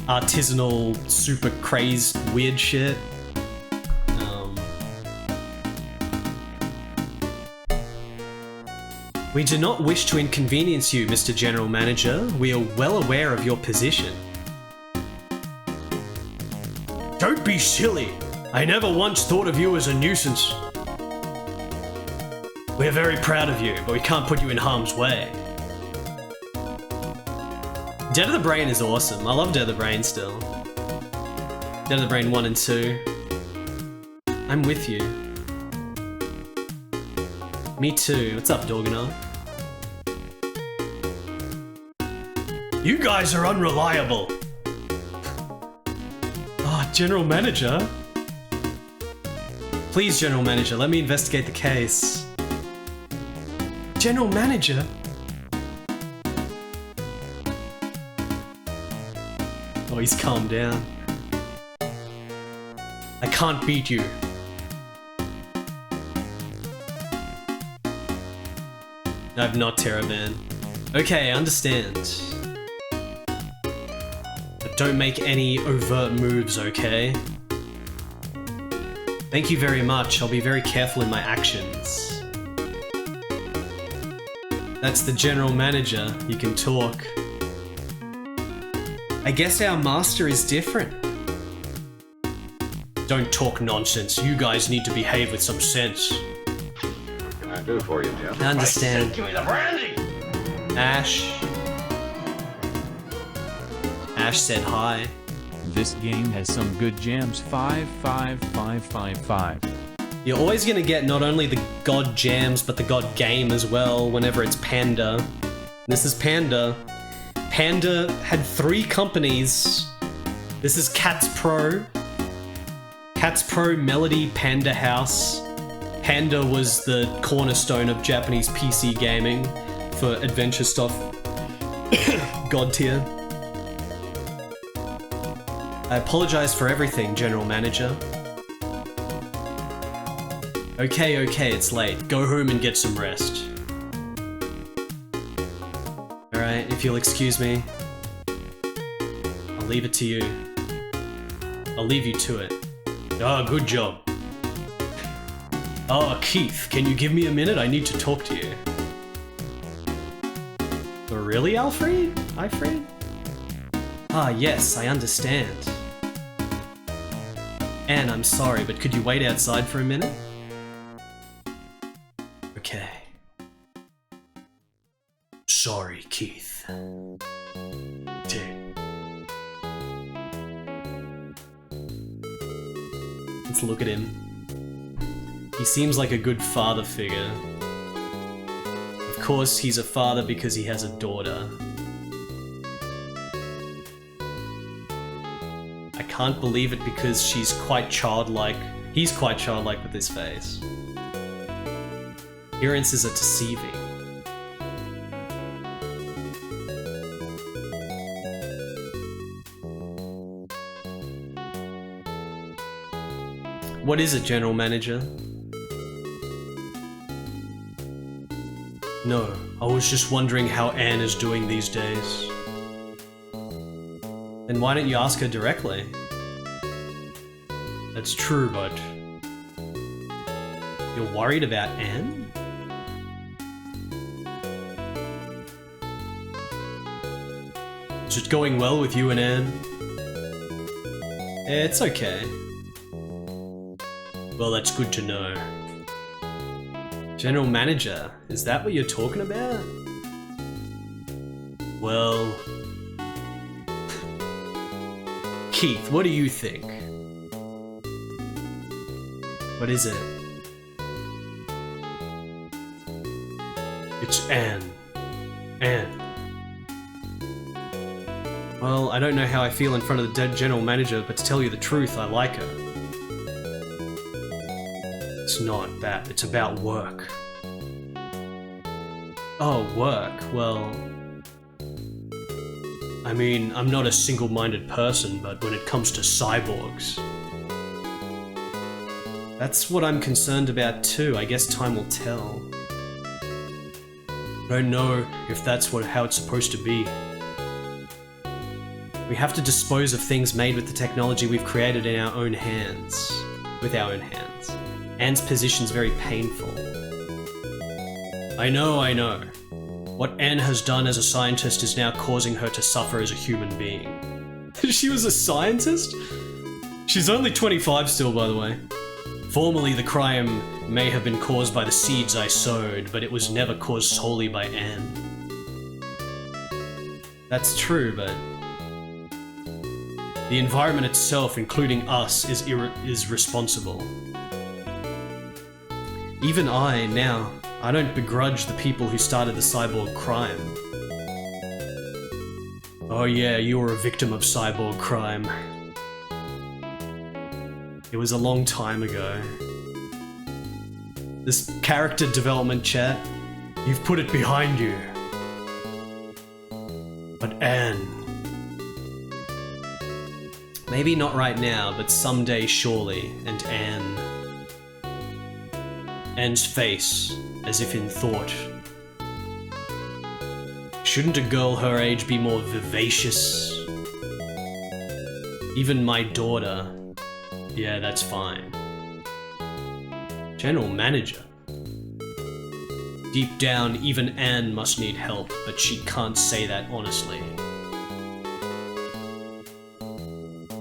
artisanal, super crazed, weird shit. We do not wish to inconvenience you, Mr. General Manager. We are well aware of your position. Don't be silly. I never once thought of you as a nuisance. We are very proud of you, but we can't put you in harm's way. Dead of the Brain is awesome. I love Dead of the Brain still. Dead of the Brain 1 and 2. I'm with you. Me too. What's up, Dorganov? You guys are unreliable. Oh, General Manager? Please, General Manager, let me investigate the case. General Manager? Oh, he's calmed down. I can't beat you. No, I've not, Terravan. Okay, I understand. But don't make any overt moves, okay? Thank you very much. I'll be very careful in my actions. That's the general manager. You can talk. I guess our master is different. Don't talk nonsense. You guys need to behave with some sense. What can I do for you, Jeff? I understand. Give me the brandy! Ash. Ash said hi. This game has some good jams. 55555. You're always gonna get not only the god jams, but the god game as well whenever it's Panda. This is Panda. Panda had 3 companies. This is Cats Pro. Cats Pro, Melody, Panda House. Panda was the cornerstone of Japanese PC gaming for adventure stuff. God tier. I apologize for everything, General Manager. Okay, it's late. Go home and get some rest. Alright, if you'll excuse me. I'll leave it to you. I'll leave you to it. Ah, good job. Ah, Keith, can you give me a minute? I need to talk to you. Oh, really, Alfred? Ah, yes, I understand. Anne, I'm sorry, but could you wait outside for a minute? Okay. Sorry, Keith. Dude. Let's look at him. He seems like a good father figure. Of course, he's a father because he has a daughter. I can't believe it because she's quite childlike. He's quite childlike with his face. Appearances are deceiving. What is it, General Manager? No, I was just wondering how Anne is doing these days. Then why don't you ask her directly? That's true, but... You're worried about Anne? Is it going well with you and Anne? It's okay. Well, that's good to know. General Manager, is that what you're talking about? Well... Keith, what do you think? What is it? It's Anne. Anne. Well, I don't know how I feel in front of the dead General Manager, but to tell you the truth, I like her. It's not that, it's about work. Oh, work, well... I mean, I'm not a single-minded person, but when it comes to cyborgs... That's what I'm concerned about too, I guess time will tell. I don't know if that's how it's supposed to be. We have to dispose of things made with the technology we've created in our own hands. With our own hands. Anne's position's very painful. I know. What Anne has done as a scientist is now causing her to suffer as a human being. She was a scientist? She's only 25 still, by the way. Formerly, the crime may have been caused by the seeds I sowed, but it was never caused solely by Anne. That's true, but... the environment itself, including us, is responsible. Even I don't begrudge the people who started the cyborg crime. Oh yeah, you were a victim of cyborg crime. It was a long time ago. This character development chat, you've put it behind you. But Anne... maybe not right now, but someday surely, and Anne's face, as if in thought. Shouldn't a girl her age be more vivacious? Even my daughter. Yeah, that's fine. General manager. Deep down, even Anne must need help, but she can't say that honestly.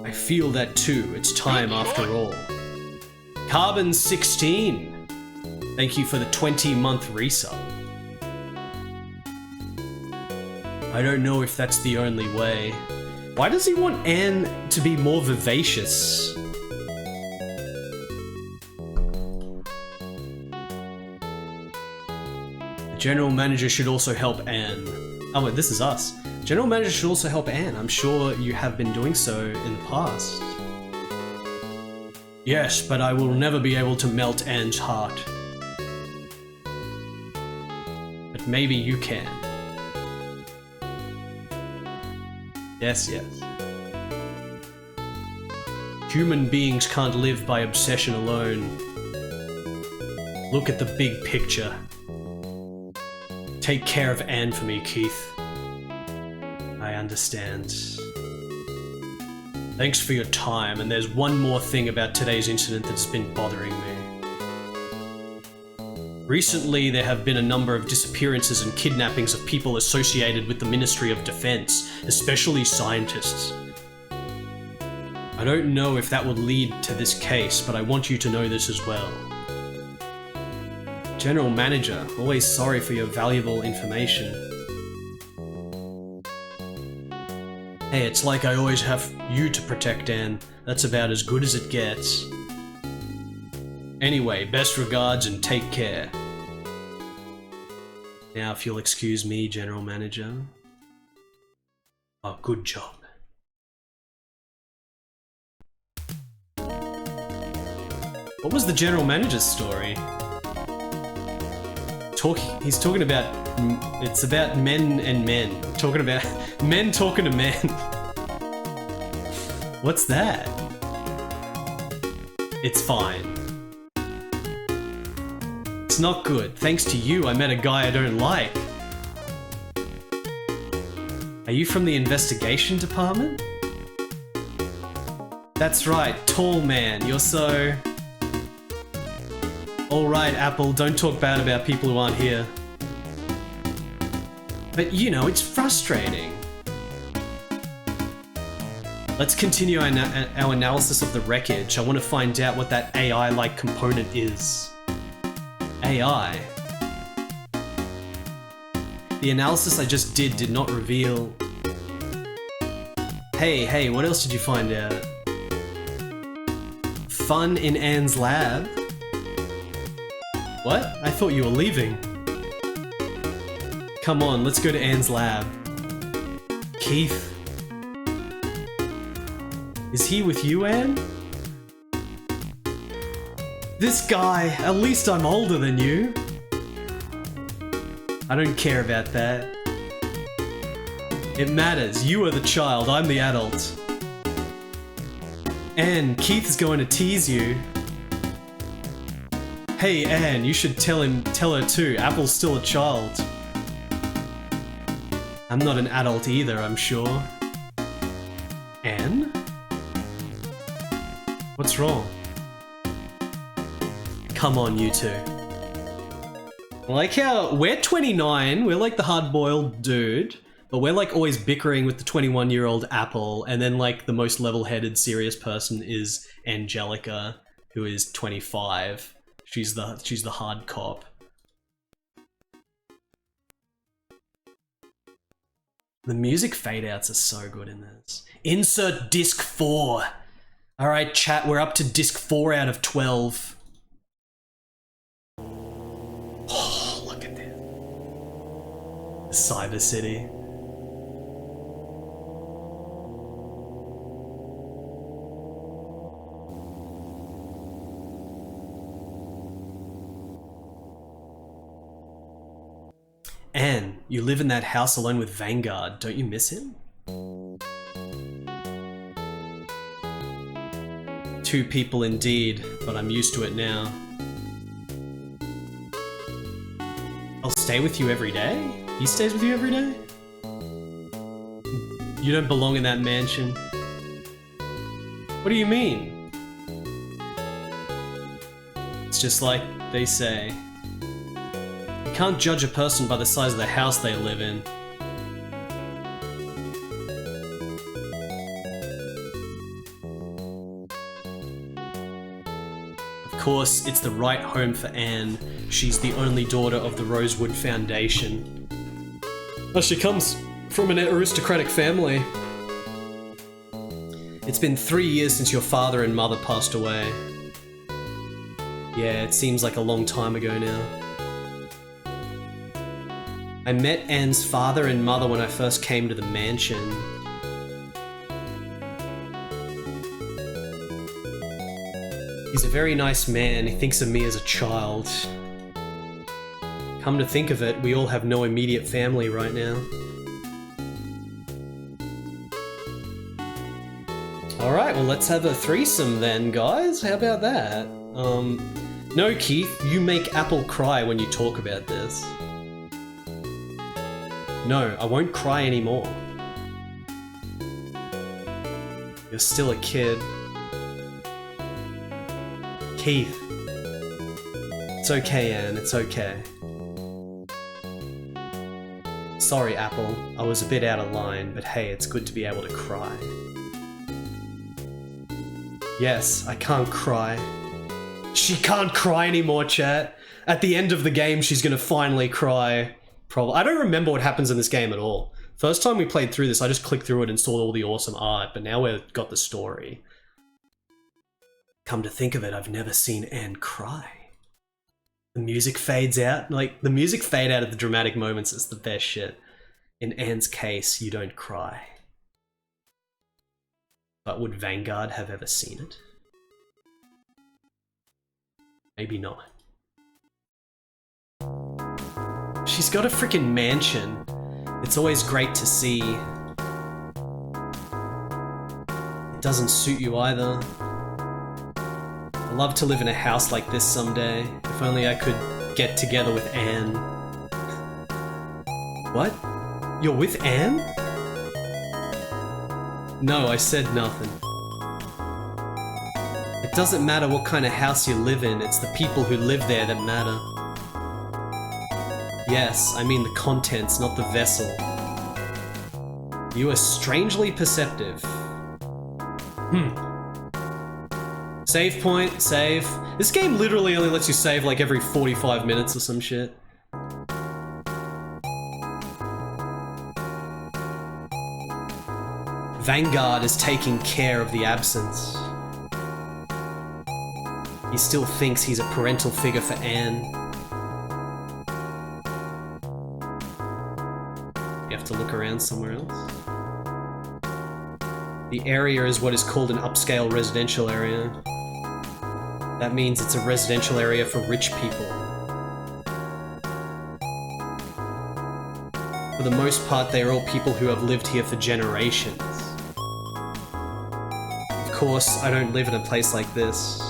I feel that too. It's time after all. Carbon 16. Thank you for the 20-month resub. I don't know if that's the only way. Why does he want Anne to be more vivacious? The general manager should also help Anne. Oh wait, this is us. General manager should also help Anne. I'm sure you have been doing so in the past. Yes, but I will never be able to melt Anne's heart. But maybe you can. Yes, yes. Human beings can't live by obsession alone. Look at the big picture. Take care of Anne for me, Keith. I understand. Thanks for your time, and there's one more thing about today's incident that's been bothering me. Recently, there have been a number of disappearances and kidnappings of people associated with the Ministry of Defense, especially scientists. I don't know if that would lead to this case, but I want you to know this as well. General Manager, always sorry for your valuable information. Hey, it's like I always have you to protect, Anne. That's about as good as it gets. Anyway, best regards and take care. Now, if you'll excuse me, General Manager. Oh, good job. What was the General Manager's story? He's talking about... It's about men and men. Talking about... men talking to men. What's that? It's fine. It's not good. Thanks to you, I met a guy I don't like. Are you from the investigation department? That's right, tall man. You're so... Alright, Apple, don't talk bad about people who aren't here. But you know, it's frustrating. Let's continue our analysis of the wreckage. I want to find out what that AI-like component is. AI? The analysis I just did not reveal... Hey, what else did you find out? Fun in Anne's lab? What? I thought you were leaving. Come on, let's go to Anne's lab. Keith? Is he with you, Anne? This guy! At least I'm older than you. I don't care about that. It matters. You are the child, I'm the adult. Anne, Keith is going to tease you. Hey Anne, you should tell her too. Apple's still a child. I'm not an adult either, I'm sure. Anne? What's wrong? Come on, you two. I like how we're 29, we're like the hard-boiled dude, but we're like always bickering with the 21-year-old Apple, and then like the most level-headed, serious person is Angelica, who is 25. She's the hard cop. The music fade-outs are so good in this. Insert disc 4. Alright chat, we're up to disc 4 out of 12. Oh, look at this. Cyber City. Anne, you live in that house alone with Vanguard. Don't you miss him? Two people indeed, but I'm used to it now. I'll stay with you every day? He stays with you every day? You don't belong in that mansion. What do you mean? It's just like they say. You can't judge a person by the size of the house they live in. Of course, it's the right home for Anne. She's the only daughter of the Rosewood Foundation. Well, she comes from an aristocratic family. It's been 3 years since your father and mother passed away. Yeah, it seems like a long time ago now. I met Anne's father and mother when I first came to the mansion. He's a very nice man. He thinks of me as a child. Come to think of it, we all have no immediate family right now. Alright, well let's have a threesome then, guys. How about that? No, Keith, you make Apple cry when you talk about this. No, I won't cry anymore. You're still a kid. Keith. It's okay, Anne, it's okay. Sorry, Apple. I was a bit out of line, but hey, it's good to be able to cry. Yes, I can't cry. She can't cry anymore, chat. At the end of the game, she's gonna finally cry. Probably. I don't remember what happens in this game at all. First time we played through this, I just clicked through it and saw all the awesome art, but now we've got the story. Come to think of it, I've never seen Anne cry. The music fades out. Like, the music fade out at the dramatic moments is the best shit. In Anne's case, you don't cry. But would Vanguard have ever seen it? Maybe not. She's got a freaking mansion. It's always great to see. It doesn't suit you either. I'd love to live in a house like this someday. If only I could get together with Anne. What? You're with Anne? No, I said nothing. It doesn't matter what kind of house you live in, it's the people who live there that matter. Yes, I mean the contents, not the vessel. You are strangely perceptive. Save point, save. This game literally only lets you save like every 45 minutes or some shit. Vanguard is taking care of the absence. He still thinks he's a parental figure for Anne. You have to look around somewhere else. The area is what is called an upscale residential area. That means it's a residential area for rich people. For the most part, they are all people who have lived here for generations. Of course, I don't live in a place like this.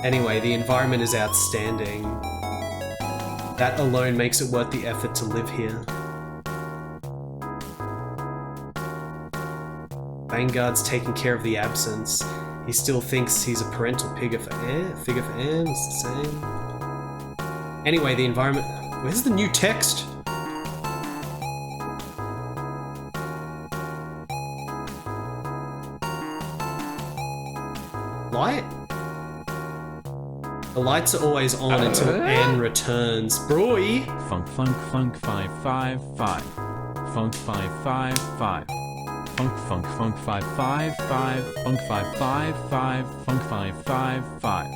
Anyway, the environment is outstanding. That alone makes it worth the effort to live here. Vanguard's taking care of the absence. He still thinks he's a parental figure for Anne. It's the same. Anyway, the environment... Where's the new text? Light? The lights are always on until Anne returns. Broy! Funk 555. Funk 555. Funk 555. Funk 555. Funk 555.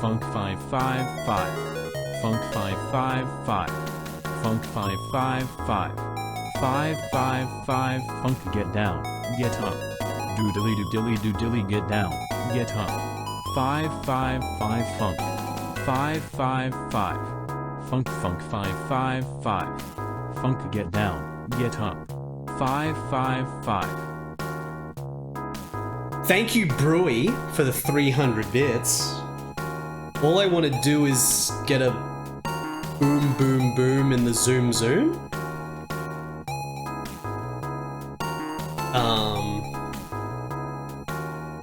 Funk 555. Funk 555. Funk 555. 555. Funk get down. Get up. Doodly doodly doodly get down. Get up. 555 funk. 555. Funk 555. Funk get down. Get up. 555. Thank you, Brewy, for the 300 bits. All I want to do is get a boom boom boom in the zoom zoom.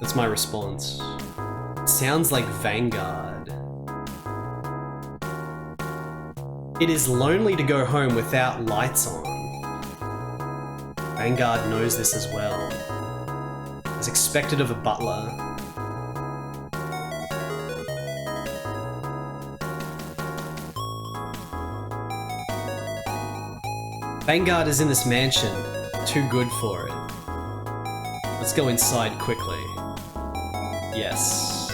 That's my response. Sounds like Vanguard. It is lonely to go home without lights on. Vanguard knows this as well. As expected of a butler. Vanguard is in this mansion. Too good for it. Let's go inside quickly. Yes.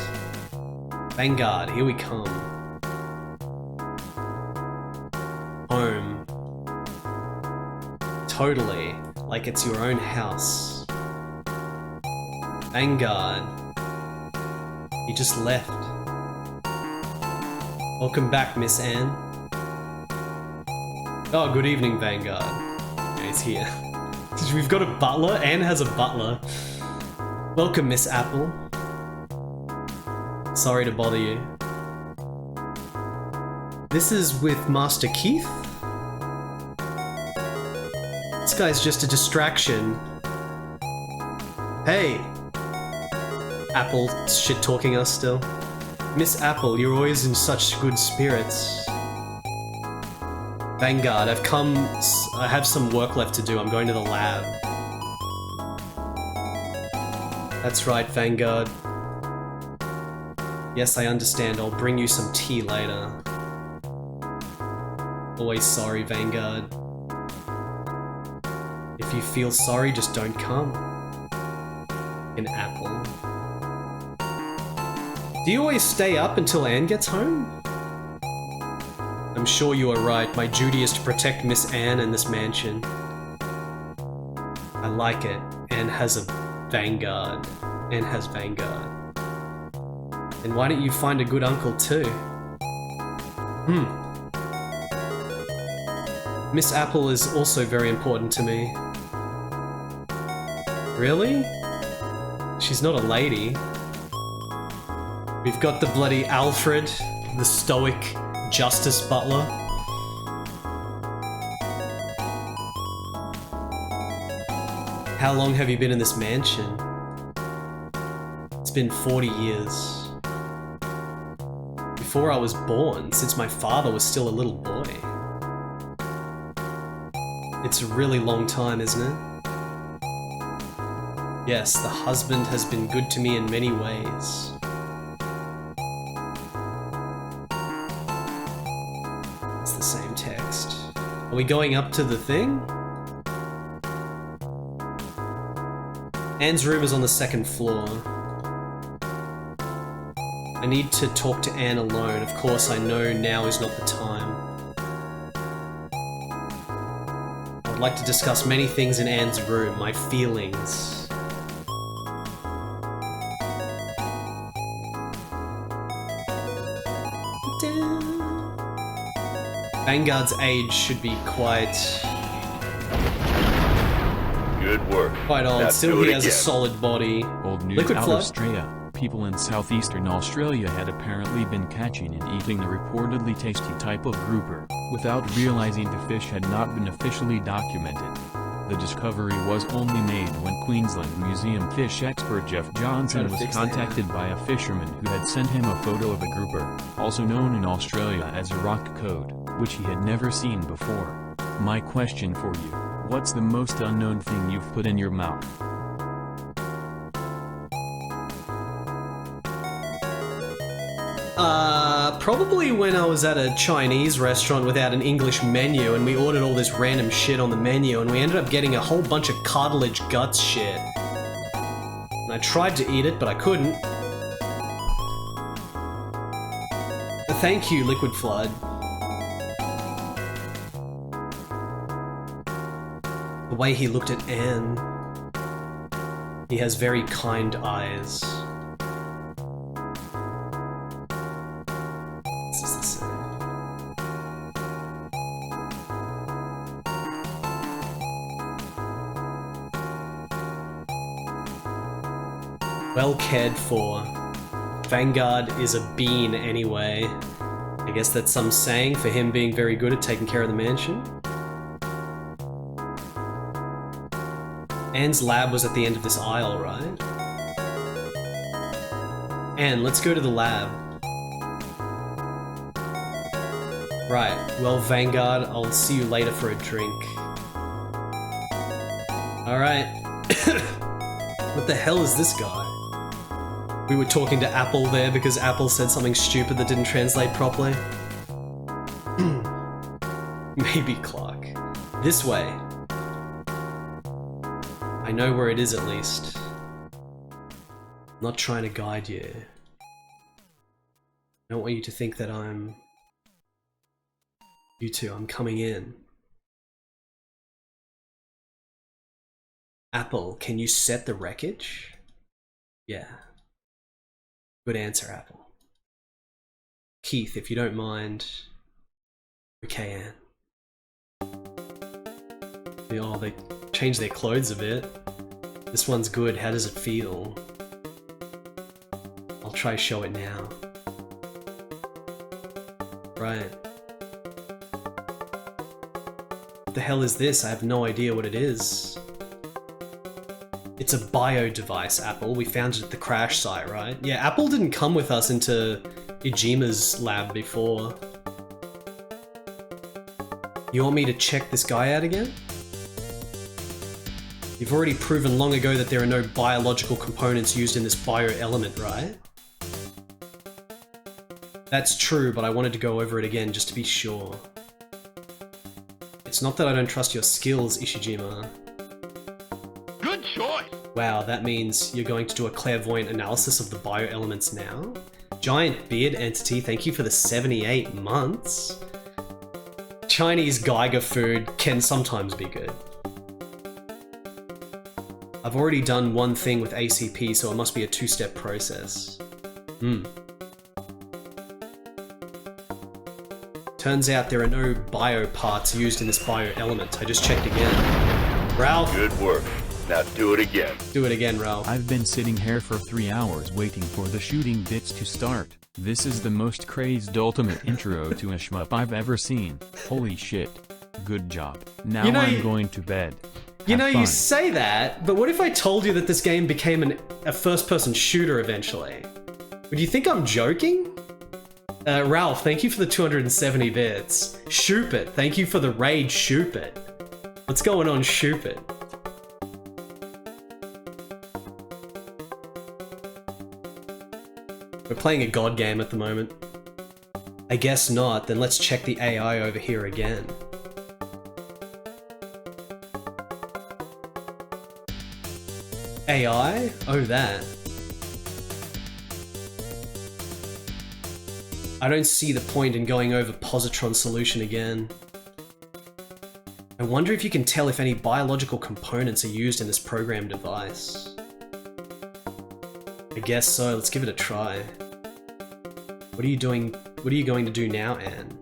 Vanguard, here we come. Home. Totally. Like it's your own house. Vanguard. You just left. Welcome back, Miss Anne. Oh, good evening, Vanguard. Yeah, he's here. We've got a butler. Anne has a butler. Welcome, Miss Apple. Sorry to bother you. This is with Master Keith? This guy's just a distraction. Hey! Apple shit-talking us still. Miss Apple, you're always in such good spirits. Vanguard, I have some work left to do. I'm going to the lab. That's right, Vanguard. Yes, I understand. I'll bring you some tea later. Always sorry, Vanguard. If you feel sorry, just don't come. An apple. Do you always stay up until Anne gets home? I'm sure you are right. My duty is to protect Miss Anne and this mansion. I like it. Anne has a Vanguard. Anne has Vanguard. And why don't you find a good uncle too? Miss Apple is also very important to me. Really? She's not a lady. We've got the bloody Alfred, the stoic Justice Butler. How long have you been in this mansion? It's been 40 years. Before I was born, since my father was still a little boy. It's a really long time, isn't it? Yes, the husband has been good to me in many ways. It's the same text. Are we going up to the thing? Anne's room is on the second floor. I need to talk to Anne alone. Of course, I know now is not the time. I would like to discuss many things in Anne's room, my feelings. Vanguard's age should be quite... Good work. Quite old. Now Still do it he has a again. solid body. Old news Liquid out Flood. of Australia. People in southeastern Australia had apparently been catching and eating the reportedly tasty type of grouper, without realizing the fish had not been officially documented. The discovery was only made when Queensland Museum fish expert Jeff Johnson was contacted by a fisherman who had sent him a photo of a grouper, also known in Australia as a rock cod, which he had never seen before. My question for you, what's the most unknown thing you've put in your mouth? Probably when I was at a Chinese restaurant without an English menu and we ordered all this random shit on the menu and we ended up getting a whole bunch of cartilage guts shit. And I tried to eat it, but I couldn't. Thank you, Liquid Flood. The way he looked at Anne. He has very kind eyes. Well cared for. Vanguard is a bean anyway. I guess that's some saying for him being very good at taking care of the mansion. Anne's lab was at the end of this aisle, right? Anne, let's go to the lab. Right, well, Vanguard, I'll see you later for a drink. Alright. What the hell is this guy? We were talking to Apple there because Apple said something stupid that didn't translate properly. Maybe Clark. This way. I know where it is at least. I'm not trying to guide you. I don't want you to think that I'm... You two, I'm coming in. Apple, can you set the wreckage? Yeah. Good answer, Apple. Keith, if you don't mind... Okay, Anne. Oh, they changed their clothes a bit. This one's good, how does it feel? I'll try show it now. Right. What the hell is this? I have no idea what it is. It's a bio device, Apple. We found it at the crash site, right? Yeah, Apple didn't come with us into Ijima's lab before. You want me to check this guy out again? You've already proven long ago that there are no biological components used in this bio-element, right? That's true, but I wanted to go over it again just to be sure. It's not that I don't trust your skills, Ishijima. Good choice! Wow, that means you're going to do a clairvoyant analysis of the bio-elements now? Giant beard entity, thank you for the 78 months. Chinese Geiger food can sometimes be good. I've already done one thing with ACP, so it must be a two-step process. Turns out there are no bio parts used in this bio element. I just checked again. Ralph! Good work. Now do it again. Do it again, Ralph. I've been sitting here for 3 hours waiting for the shooting bits to start. This is the most crazed ultimate intro to a shmup I've ever seen. Holy shit. Good job. Now I'm going to bed. You know, you say that, but what if I told you that this game became a first-person shooter eventually? Would you think I'm joking? Ralph, thank you for the 270 bits. Shoopit, thank you for the raid Shoopit. What's going on, Shoopit? We're playing a god game at the moment. I guess not, then let's check the AI over here again. AI? Oh, that. I don't see the point in going over positron solution again. I wonder if you can tell if any biological components are used in this program device. I guess so, let's give it a try. What are you doing? What are you going to do now, Anne?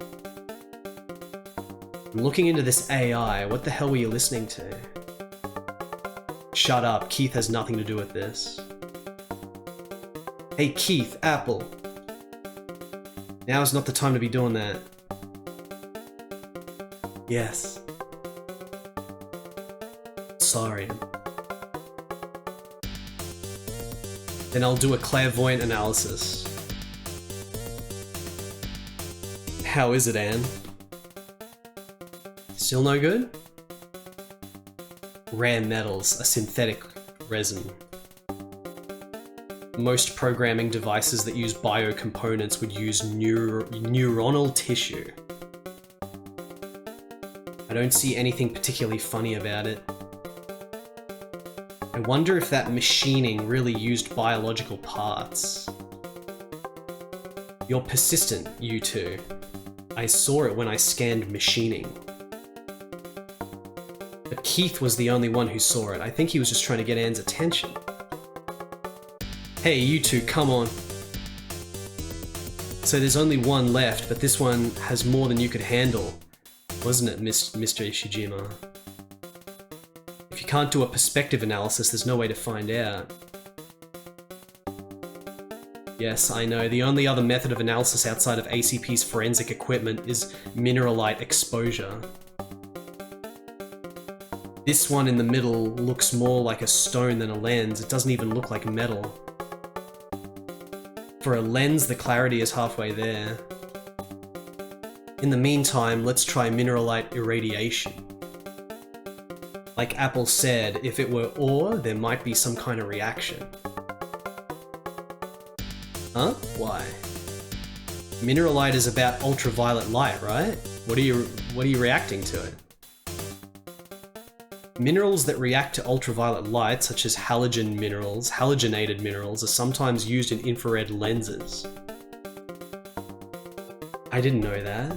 I'm looking into this AI, what the hell were you listening to? Shut up, Keith has nothing to do with this. Hey Keith, Apple. Now is not the time to be doing that. Yes. Sorry. Then I'll do a clairvoyant analysis. How is it, Anne? Still no good? Rare metals, a synthetic resin. Most programming devices that use biocomponents would use neuronal tissue. I don't see anything particularly funny about it. I wonder if that machining really used biological parts. You're persistent, you two. I saw it when I scanned machining. But Keith was the only one who saw it. I think he was just trying to get Anne's attention. Hey, you two, come on. So there's only one left, but this one has more than you could handle. Wasn't it, Mr. Ishijima? If you can't do a perspective analysis, there's no way to find out. Yes, I know. The only other method of analysis outside of ACP's forensic equipment is mineralite exposure. This one in the middle looks more like a stone than a lens. It doesn't even look like metal. For a lens, the clarity is halfway there. In the meantime, let's try mineralite irradiation. Like Apple said, if it were ore, there might be some kind of reaction. Huh? Why? Mineralite is about ultraviolet light, right? What are you reacting to it? Minerals that react to ultraviolet light, such as halogenated minerals, are sometimes used in infrared lenses. I didn't know that.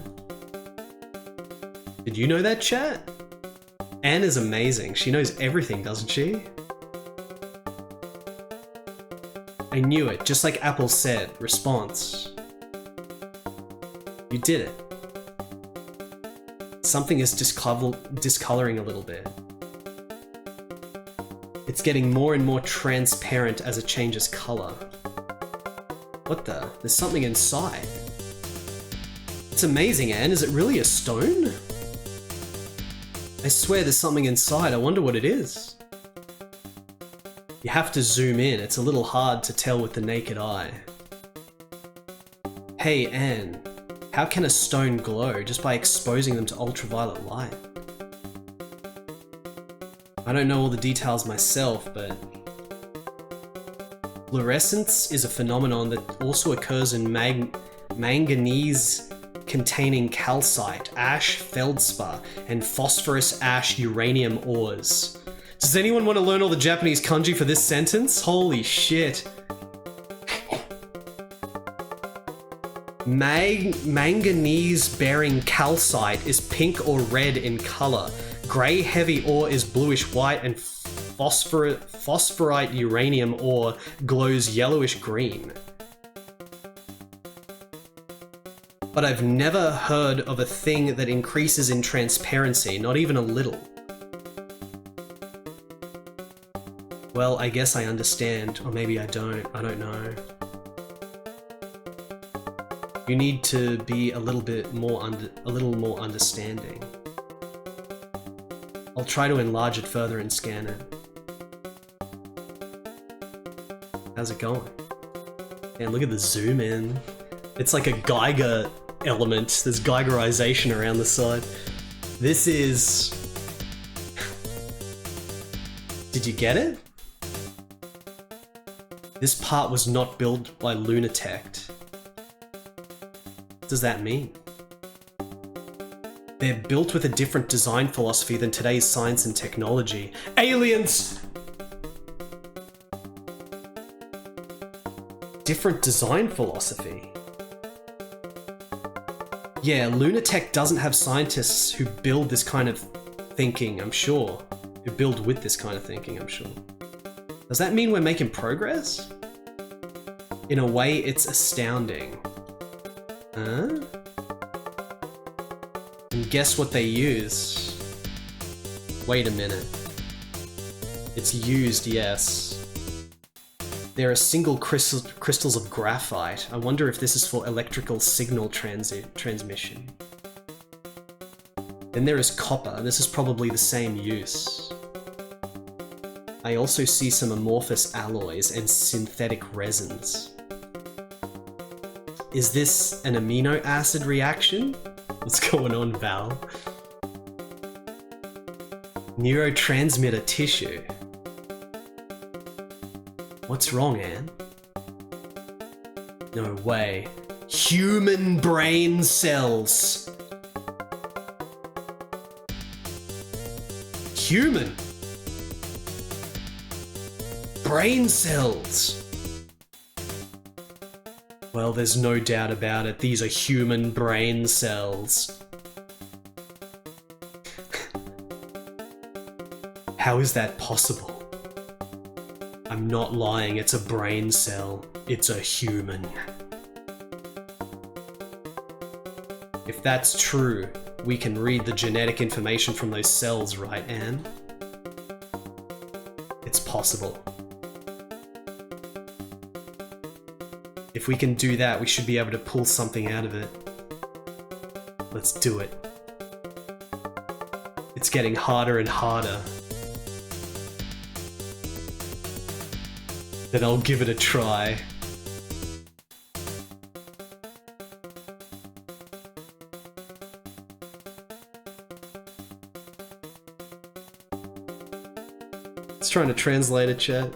Did you know that, chat? Anne is amazing. She knows everything, doesn't she? I knew it, just like Apple said. Response. You did it. Something is discoloring a little bit. It's getting more and more transparent as it changes color. What the? There's something inside. It's amazing, Anne. Is it really a stone? I swear there's something inside. I wonder what it is. You have to zoom in. It's a little hard to tell with the naked eye. Hey, Anne. How can a stone glow? Just by exposing them to ultraviolet light. I don't know all the details myself, but fluorescence is a phenomenon that also occurs in manganese-containing calcite, ash, feldspar, and phosphorus ash uranium ores. Does anyone want to learn all the Japanese kanji for this sentence? Holy shit. Manganese-bearing calcite is pink or red in color. Grey heavy ore is bluish-white, and phosphorite uranium ore glows yellowish-green. But I've never heard of a thing that increases in transparency, not even a little. Well, I guess I understand, or maybe I don't know. You need to be a little more understanding. I'll try to enlarge it further and scan it. How's it going? Man, look at the zoom in. It's like a Geiger element. There's Geigerization around the side. This is... Did you get it? This part was not built by Lunatect. What does that mean? They're built with a different design philosophy than today's science and technology. Aliens! Different design philosophy. Yeah, Lunatech doesn't have scientists who build this kind of thinking, I'm sure. Who build with this kind of thinking, I'm sure. Does that mean we're making progress? In a way, it's astounding. Huh? And guess what they use? Wait a minute. It's used, yes. There are single crystals of graphite. I wonder if this is for electrical signal transmission. Then there is copper. This is probably the same use. I also see some amorphous alloys and synthetic resins. Is this an amino acid reaction? What's going on, Val? Neurotransmitter tissue. What's wrong, Anne? No way. Human brain cells. Human brain cells. Well, there's no doubt about it. These are human brain cells. How is that possible? I'm not lying, it's a brain cell. It's a human. If that's true, we can read the genetic information from those cells, right, Anne? It's possible. If we can do that, we should be able to pull something out of it. Let's do it. It's getting harder and harder. Then I'll give it a try. It's trying to translate it, chat.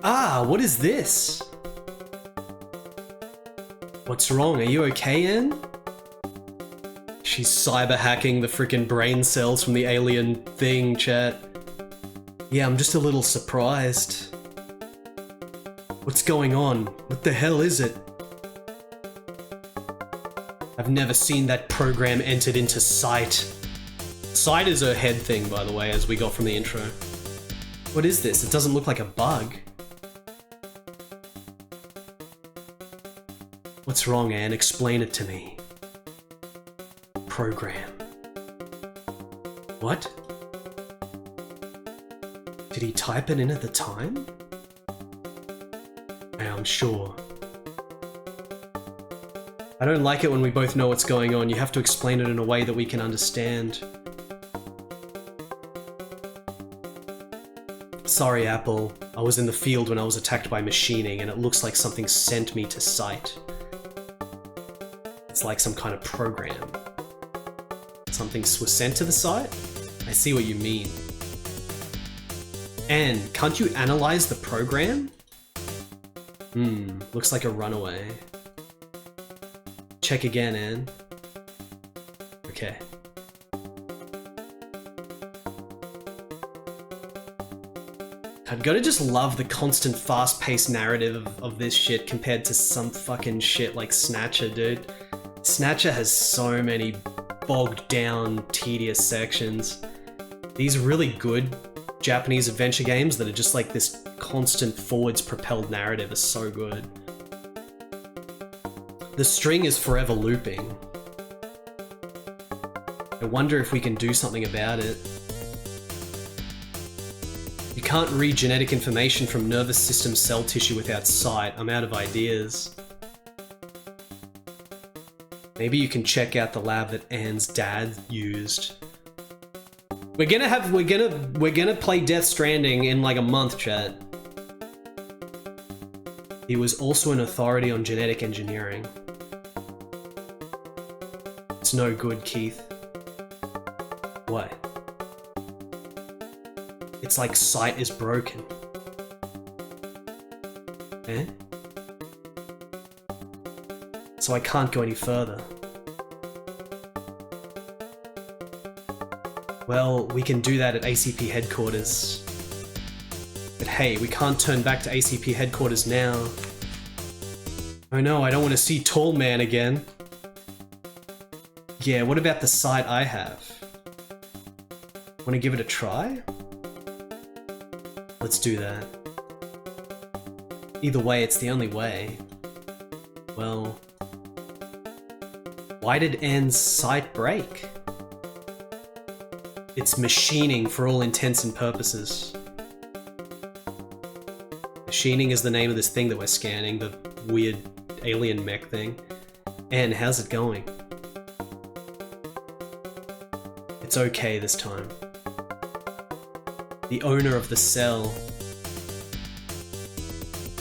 Ah, what is this? What's wrong? Are you okay, Anne? She's cyber hacking the freaking brain cells from the alien thing, chat. Yeah, I'm just a little surprised. What's going on? What the hell is it? I've never seen that program entered into sight. Sight is her head thing, by the way, as we got from the intro. What is this? It doesn't look like a bug. What's wrong, Anne? Explain it to me. Program. What? Did he type it in at the time? Yeah, I'm sure. I don't like it when we both know what's going on. You have to explain it in a way that we can understand. Sorry, Apple. I was in the field when I was attacked by machining, and it looks like something sent me to site. It's like some kind of program. Something was sent to the site? I see what you mean. Anne, can't you analyze the program? Looks like a runaway. Check again, Anne. Okay. I've gotta just love the constant fast-paced narrative of this shit compared to some fucking shit like Snatcher, dude. Snatcher has so many bogged down, tedious sections. These really good Japanese adventure games that are just like this constant forwards propelled narrative are so good. The string is forever looping. I wonder if we can do something about it. You can't read genetic information from nervous system cell tissue without sight. I'm out of ideas. Maybe you can check out the lab that Anne's dad used. We're gonna play Death Stranding in like a month, chat. He was also an authority on genetic engineering. It's no good, Keith. What? It's like sight is broken. Eh? So I can't go any further. Well, we can do that at ACP headquarters. But hey, we can't turn back to ACP headquarters now. Oh no, I don't want to see Tall Man again. Yeah, what about the site I have? Want to give it a try? Let's do that. Either way, it's the only way. Well... why did Anne's site break? It's machining for all intents and purposes. Machining is the name of this thing that we're scanning, the weird alien mech thing. Anne, how's it going? It's okay this time. The owner of the cell.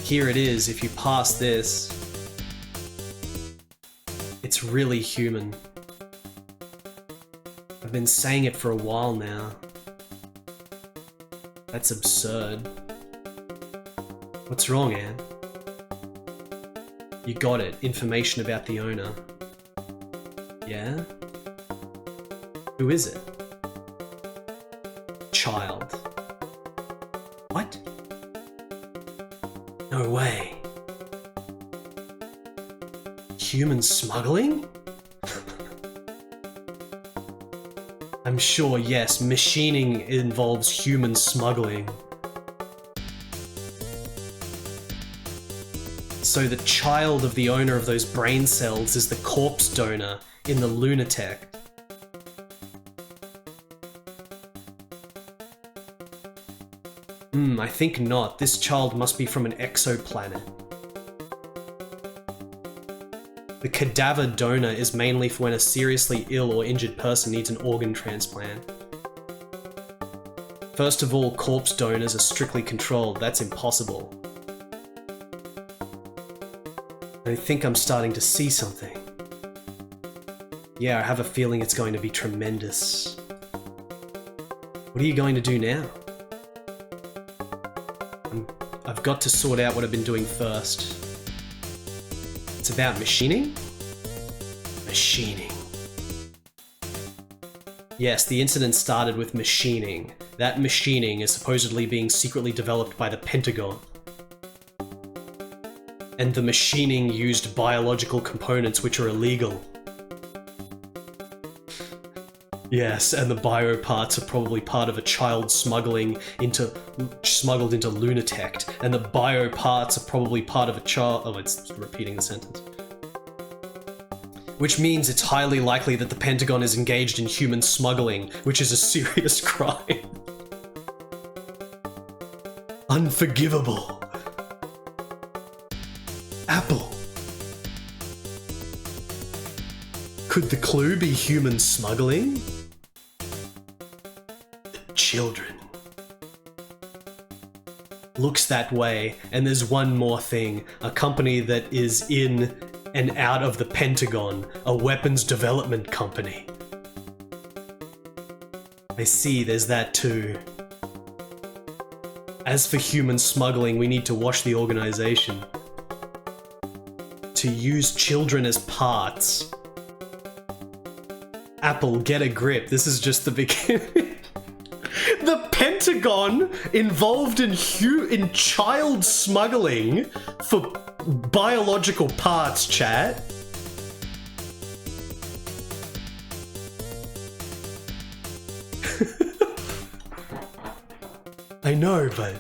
Here it is, if you pass this. It's really human. I've been saying it for a while now. That's absurd. What's wrong, Anne? You got it. Information about the owner. Yeah? Who is it? Child. What? No way. Human smuggling? I'm sure, yes, machining involves human smuggling. So the child of the owner of those brain cells is the corpse donor in the Lunatech. I think not. This child must be from an exoplanet. The cadaver donor is mainly for when a seriously ill or injured person needs an organ transplant. First of all, corpse donors are strictly controlled. That's impossible. I think I'm starting to see something. Yeah, I have a feeling it's going to be tremendous. What are you going to do now? I've got to sort out what I've been doing first. It's about machining? Machining. Yes, the incident started with machining. That machining is supposedly being secretly developed by the Pentagon. And the machining used biological components which are illegal. Yes, and the bio parts are probably part of a child smuggled into Lunatect, and the bio parts are probably part of a child. Oh, it's repeating the sentence. Which means it's highly likely that the Pentagon is engaged in human smuggling, which is a serious crime. Unforgivable. Apple. Could the clue be human smuggling? Children. Looks that way, and there's one more thing. A company that is in and out of the Pentagon. A weapons development company. I see, there's that too. As for human smuggling, we need to wash the organization. To use children as parts. Apple, get a grip. This is just the beginning. The Pentagon involved in child smuggling for biological parts, chat. I know, but...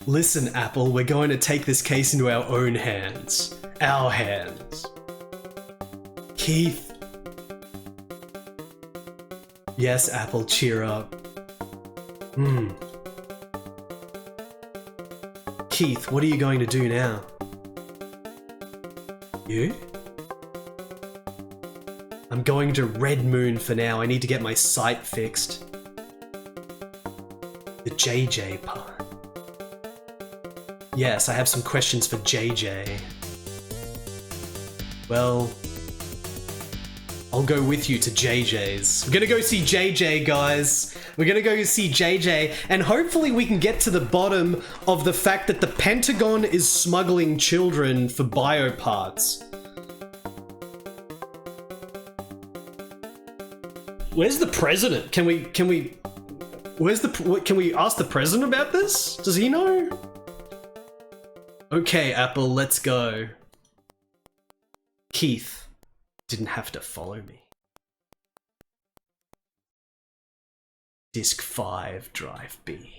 Listen, Apple, we're going to take this case into our own hands. Our hands. Keith. Yes, Apple, cheer up. Keith, what are you going to do now? You? I'm going to Red Moon for now. I need to get my sight fixed. The JJ part. Yes, I have some questions for JJ. Well, I'll go with you to JJ's. We're gonna go see JJ, guys. We're gonna go see JJ, and hopefully we can get to the bottom of the fact that the Pentagon is smuggling children for bio parts. Where's the president? Can we ask the president about this? Does he know? Okay, Apple, let's go. Keith didn't have to follow me. Disc 5, Drive B.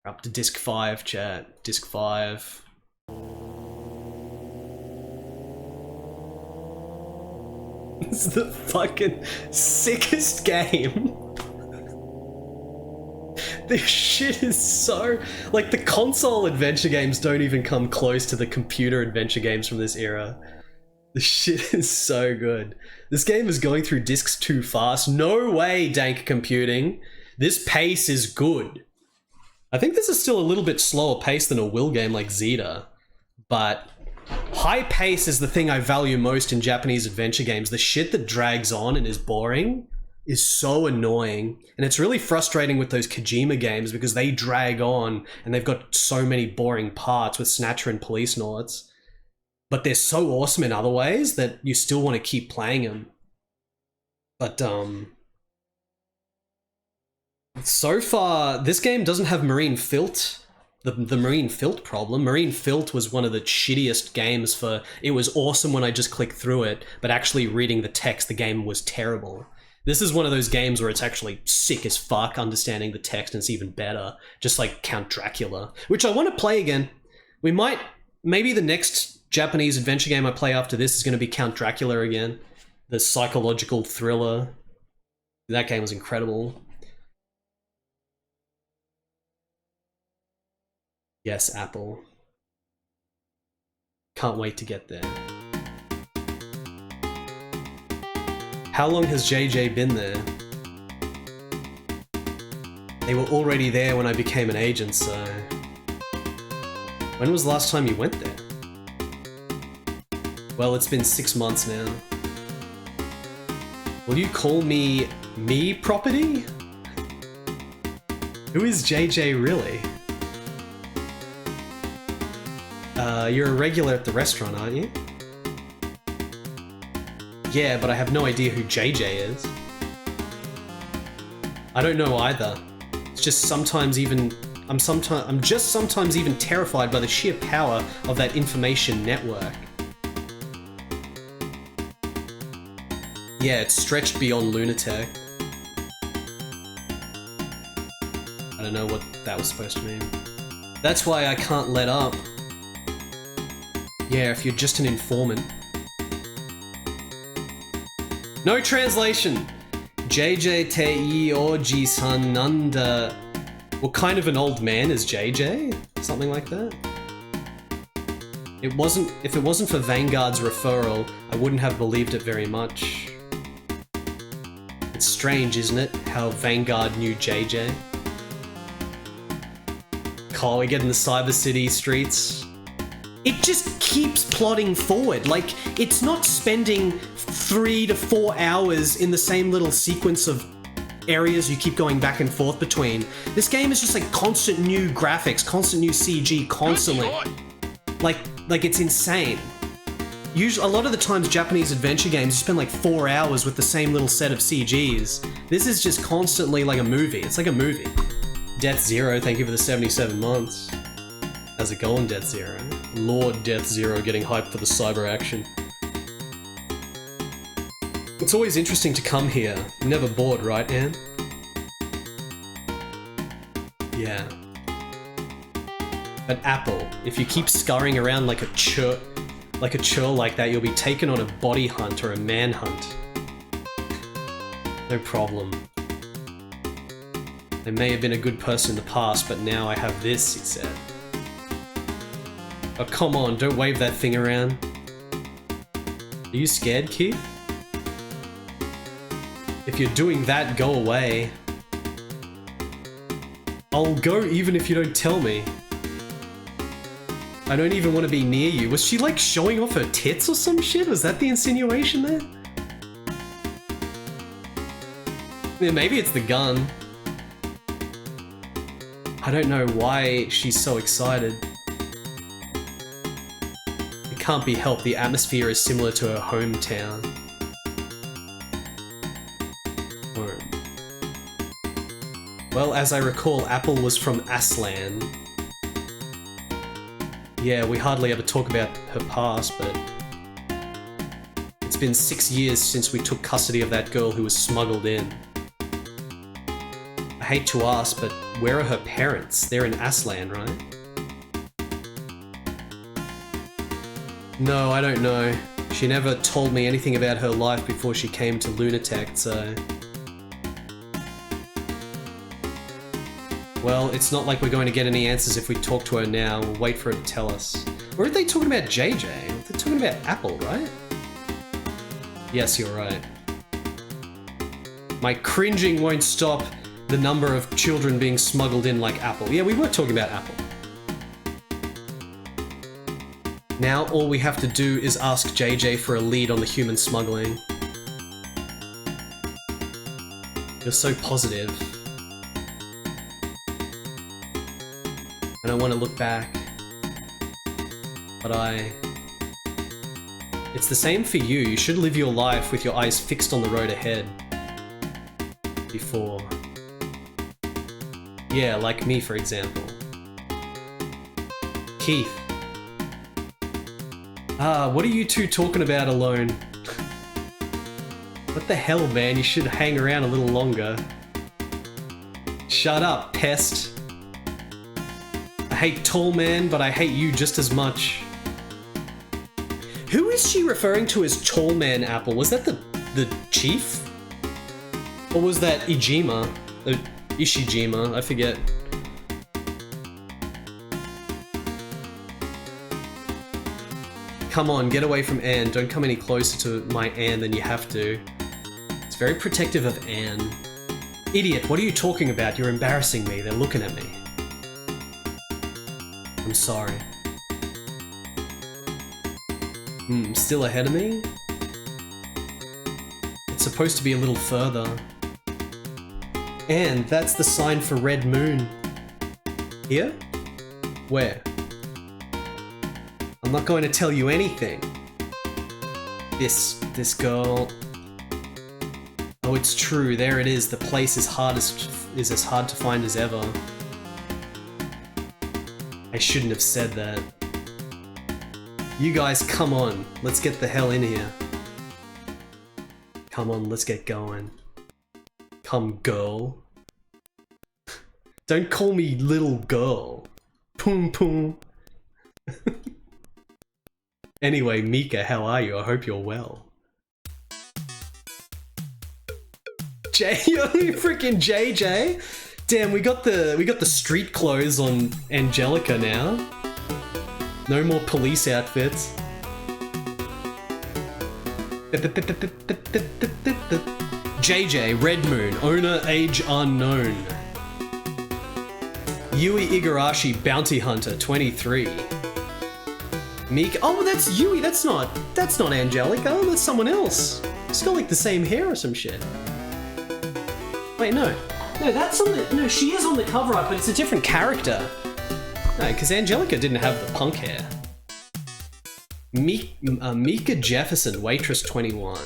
We're up to Disc 5, chat. Disc 5. It's the fucking sickest game. This shit is so... Like, the console adventure games don't even come close to the computer adventure games from this era. The shit is so good. This game is going through discs too fast. No way, Dank Computing. This pace is good. I think this is still a little bit slower pace than a Will game like Zeta. But high pace is the thing I value most in Japanese adventure games. The shit that drags on and is boring is so annoying, and it's really frustrating with those Kojima games because they drag on and they've got so many boring parts with Snatcher and Police Noughts, but they're so awesome in other ways that you still want to keep playing them. But so far this game doesn't have Marine Filth, the Marine Filth problem. Marine Filth was one of the shittiest games for... It was awesome when I just clicked through it, but actually reading the text, the game was terrible. This is one of those games where it's actually sick as fuck understanding the text, and it's even better. Just like Count Dracula, which I want to play again. We might... Maybe the next Japanese adventure game I play after this is going to be Count Dracula again. The psychological thriller. That game was incredible. Yes, Apple. can't wait to get there. How long has JJ been there? They were already there when I became an agent, so... When was the last time you went there? Well, it's been 6 months now. Will you call me property? Who is JJ really? You're a regular at the restaurant, aren't you? Yeah, but I have no idea who JJ is. I don't know either. It's just sometimes even... I'm just sometimes even terrified by the sheer power of that information network. Yeah, it's stretched beyond lunatic. I don't know what that was supposed to mean. That's why I can't let up. Yeah, if you're just an informant. No translation! JJ Te Oji San Nanda. What kind of an old man is JJ? Something like that? If it wasn't for Vanguard's referral, I wouldn't have believed it very much. It's strange, isn't it, how Vanguard knew JJ? Oh, we get in the Cyber City streets. It just keeps plodding forward. Like, it's not spending 3 to 4 hours in the same little sequence of areas you keep going back and forth between. This game is just like constant new graphics, constant new CG, constantly. Like it's insane. Usually, a lot of the times Japanese adventure games, you spend like 4 hours with the same little set of CGs. This is just constantly like a movie. It's like a movie. Death Zero, thank you for the 77 months. How's it going, Death Zero? Lord Death Zero getting hyped for the cyber action. It's always interesting to come here. Never bored, right, Anne? Yeah. But Apple, if you keep scurrying around like a churl like that, you'll be taken on a body hunt or a manhunt. No problem. I may have been a good person in the past, but now I have this, he said. Oh, come on, don't wave that thing around. Are you scared, Keith? If you're doing that, go away. I'll go even if you don't tell me. I don't even want to be near you. Was she like showing off her tits or some shit? Was that the insinuation there? Yeah, maybe it's the gun. I don't know why she's so excited. It can't be helped, the atmosphere is similar to her hometown. Well, as I recall, Apple was from Aslan. Yeah, we hardly ever talk about her past, but... It's been 6 years since we took custody of that girl who was smuggled in. I hate to ask, but where are her parents? They're in Aslan, right? No, I don't know. She never told me anything about her life before she came to Lunatech, so... Well, it's not like we're going to get any answers if we talk to her now. We'll wait for her to tell us. Or are they talking about JJ? They're talking about Apple, right? Yes, you're right. My cringing won't stop the number of children being smuggled in like Apple. Yeah, we were talking about Apple. Now all we have to do is ask JJ for a lead on the human smuggling. You're so positive. I don't want to look back, but It's the same for you. You should live your life with your eyes fixed on the road ahead. Before. Yeah, like me, for example. Keith. What are you two talking about alone? What the hell, man? You should hang around a little longer. Shut up, pest. I hate Tall Man, but I hate you just as much. Who is she referring to as Tall Man Apple? Was that the chief? Or was that Ijima? Ishijima, I forget. come on, get away from Anne. Don't come any closer to my Anne than you have to. It's very protective of Anne. Idiot, what are you talking about? You're embarrassing me. They're looking at me. I'm sorry. Still ahead of me? It's supposed to be a little further. And that's the sign for Red Moon. Here? Where? I'm not going to tell you anything. This girl... Oh, it's true. There it is. The place is as hard to find as ever. I shouldn't have said that. You guys, come on. Let's get the hell in here. Come on, let's get going. Come, girl. Don't call me little girl. Poom poom. Anyway, Mika, how are you? I hope you're well. Freaking JJ. Damn, we got the street clothes on Angelica now. No more police outfits. JJ, Red Moon, owner age unknown. Yui Igarashi, bounty hunter, 23. Mika, oh, that's Yui. That's not Angelica. That's someone else. She's got like the same hair or some shit. Wait, no, that's on the, no, she is on the cover art, but it's a different character. No, because Angelica didn't have the punk hair. Mika Jefferson, waitress 21.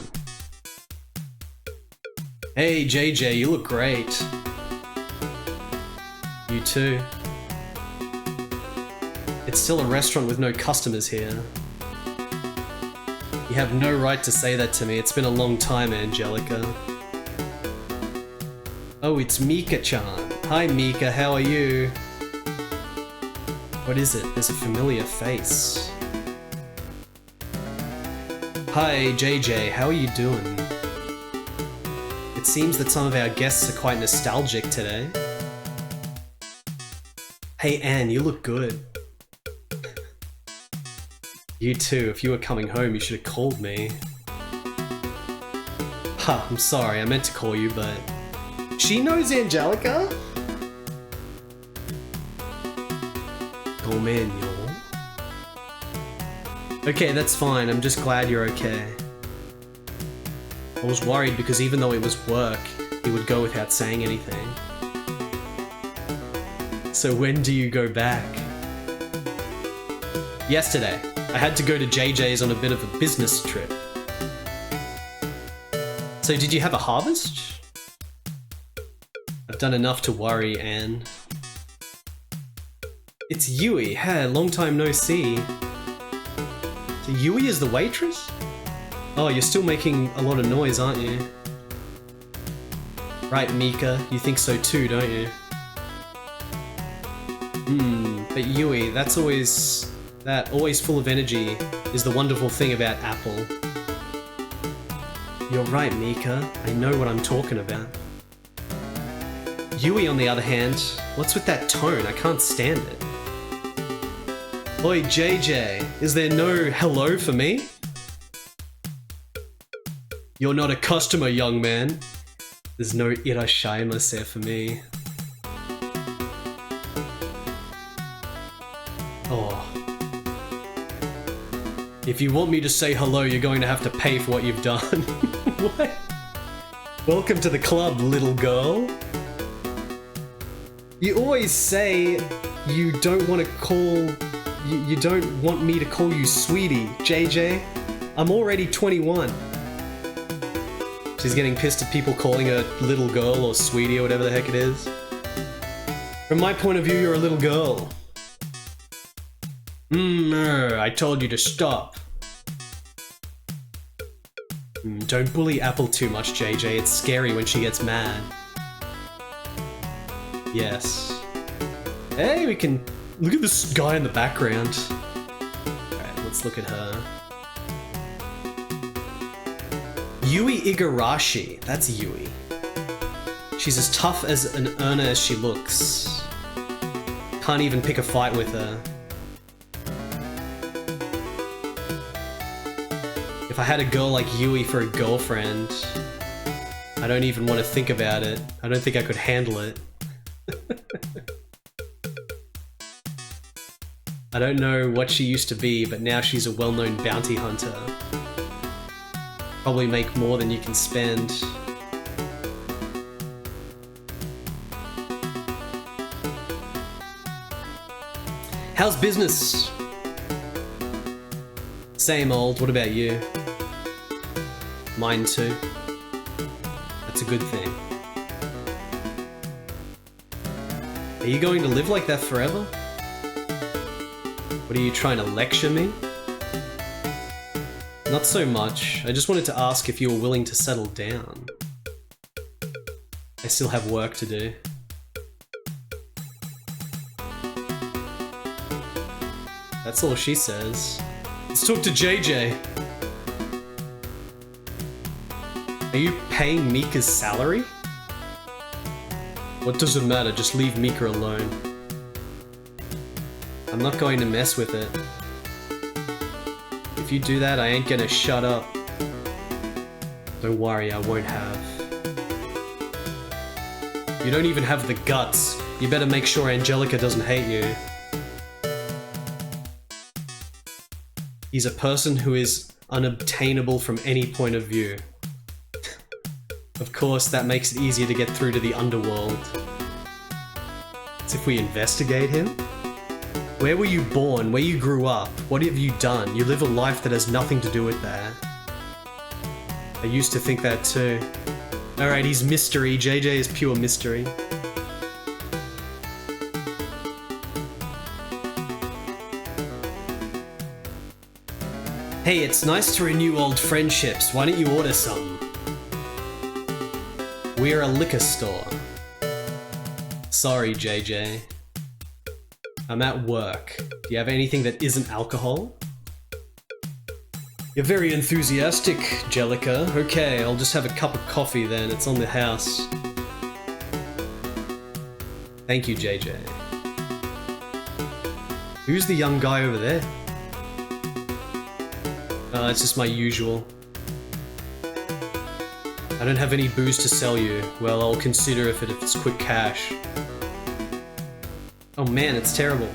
Hey JJ, you look great. You too. It's still a restaurant with no customers here. You have no right to say that to me. It's been a long time, Angelica. Oh, it's Mika-chan. Hi Mika, how are you? What is it? There's a familiar face. Hi JJ, how are you doing? It seems that some of our guests are quite nostalgic today. Hey Anne, you look good. You too, if you were coming home you should have called me. Ha, I'm sorry, I meant to call you, but... She knows Angelica? Gomen, yo. Okay, that's fine, I'm just glad you're okay. I was worried because even though it was work, he would go without saying anything. So when do you go back? Yesterday. I had to go to JJ's on a bit of a business trip. So did you have a harvest? I've done enough to worry, Anne. It's Yui. Hey, long time no see. So Yui is the waitress? Oh, you're still making a lot of noise, aren't you? Right, Mika. You think so too, don't you? But Yui, that's always full of energy is the wonderful thing about Apple. You're right, Mika. I know what I'm talking about. Yui, on the other hand, what's with that tone? I can't stand it. Oi, JJ, is there no hello for me? You're not a customer, young man. There's no irashaimase for me. Oh. If you want me to say hello, you're going to have to pay for what you've done. What? Welcome to the club, little girl. You always say you don't want to call... You don't want me to call you sweetie, JJ. I'm already 21. She's getting pissed at people calling her little girl or sweetie or whatever the heck it is. From my point of view, you're a little girl. I told you to stop. Don't bully Apple too much, JJ. It's scary when she gets mad. Yes. Hey, we can... Look at this guy in the background. Alright, let's look at her. Yui Igarashi. That's Yui. She's as tough as an earner as she looks. Can't even pick a fight with her. If I had a girl like Yui for a girlfriend, I don't even want to think about it. I don't think I could handle it. I don't know what she used to be, but now she's a well-known bounty hunter. Probably make more than you can spend. How's business? Same old, what about you? Mine too. That's a good thing. Are you going to live like that forever? What are you trying to lecture me? Not so much. I just wanted to ask if you were willing to settle down. I still have work to do. That's all she says. Let's talk to JJ. Are you paying Mika's salary? What does it matter? Just leave Mika alone. I'm not going to mess with it. If you do that, I ain't gonna shut up. Don't worry, I won't have. You don't even have the guts. You better make sure Angelica doesn't hate you. He's a person who is unobtainable from any point of view. Of course, that makes it easier to get through to the underworld. As if we investigate him? Where were you born? Where you grew up? What have you done? You live a life that has nothing to do with that. I used to think that too. Alright, he's mystery. JJ is pure mystery. Hey, it's nice to renew old friendships. Why don't you order some? We're a liquor store. Sorry, JJ. I'm at work. Do you have anything that isn't alcohol? You're very enthusiastic, Jellica. Okay, I'll just have a cup of coffee then. It's on the house. Thank you, JJ. Who's the young guy over there? It's just my usual. I don't have any booze to sell you. Well, I'll consider if it's quick cash. Oh man, it's terrible.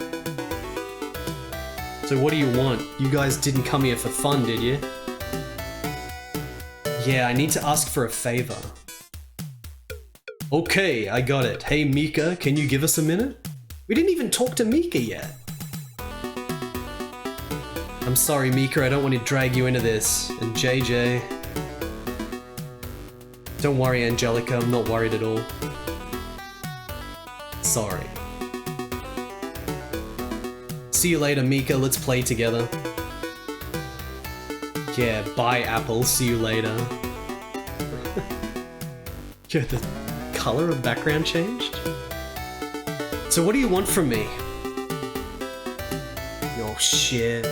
So what do you want? You guys didn't come here for fun, did you? Yeah, I need to ask for a favor. Okay, I got it. Hey Mika, can you give us a minute? We didn't even talk to Mika yet. I'm sorry, Mika, I don't want to drag you into this. And JJ... Don't worry, Angelica, I'm not worried at all. Sorry. See you later, Mika, let's play together. Yeah, bye, Apple, see you later. Yeah, the color of background changed? So what do you want from me? Oh shit.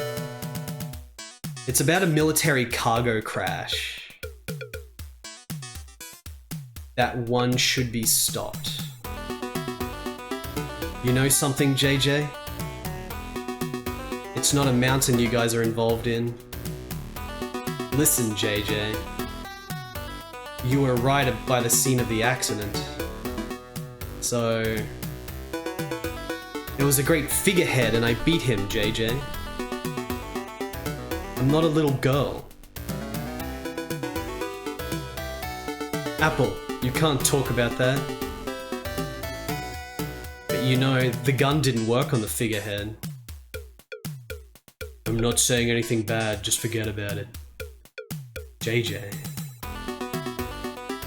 It's about a military cargo crash. That one should be stopped. You know something, JJ? It's not a mountain you guys are involved in. Listen, JJ. You were right by the scene of the accident. So... It was a great figurehead and I beat him, JJ. I'm not a little girl. Apple, you can't talk about that. But you know, the gun didn't work on the figurehead. I'm not saying anything bad, just forget about it. JJ.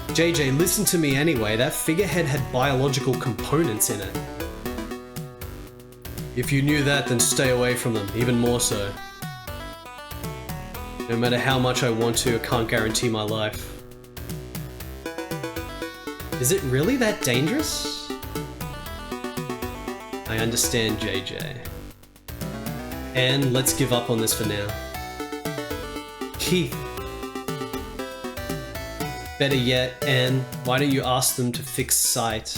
JJ, listen to me anyway, that figurehead had biological components in it. If you knew that, then stay away from them, even more so. No matter how much I want to, I can't guarantee my life. Is it really that dangerous? I understand, JJ. And let's give up on this for now. Keith. Better yet, Anne, why don't you ask them to fix sight?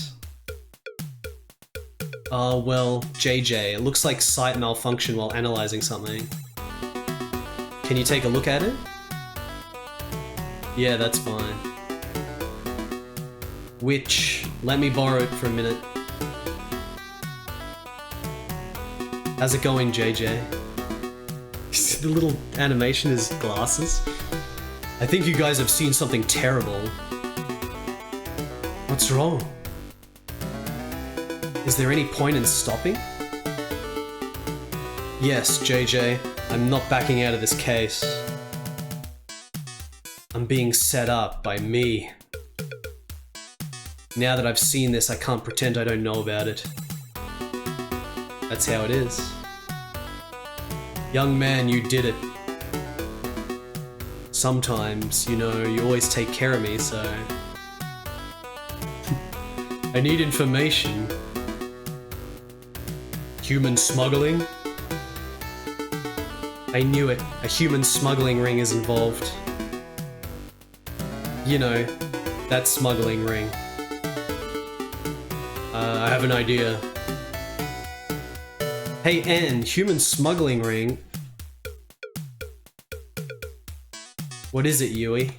Well, JJ, it looks like sight malfunctioned while analyzing something. Can you take a look at it? Yeah, that's fine. Which, let me borrow it for a minute. How's it going, JJ? The little animation is glasses. I think you guys have seen something terrible. What's wrong? Is there any point in stopping? Yes, JJ, I'm not backing out of this case. I'm being set up by me. Now that I've seen this, I can't pretend I don't know about it. That's how it is. Young man, you did it. Sometimes, you know, you always take care of me, so... I need information. Human smuggling? I knew it. A human smuggling ring is involved. You know, that smuggling ring. I have an idea. Hey, Anne, human smuggling ring. What is it, Yui?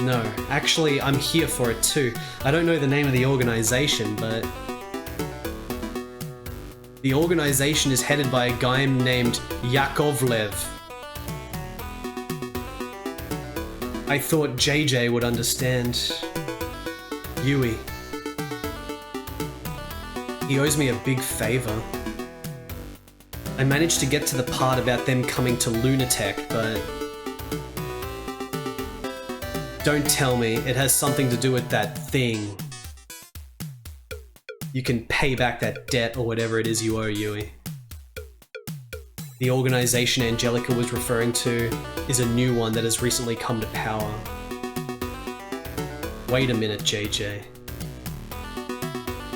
No, actually, I'm here for it too. I don't know the name of the organization, but... The organization is headed by a guy named Yakovlev. I thought JJ would understand. Yui. He owes me a big favor. I managed to get to the part about them coming to Lunatech, but... Don't tell me it has something to do with that thing. You can pay back that debt or whatever it is you owe, Yui. The organization Angelica was referring to is a new one that has recently come to power. Wait a minute, JJ.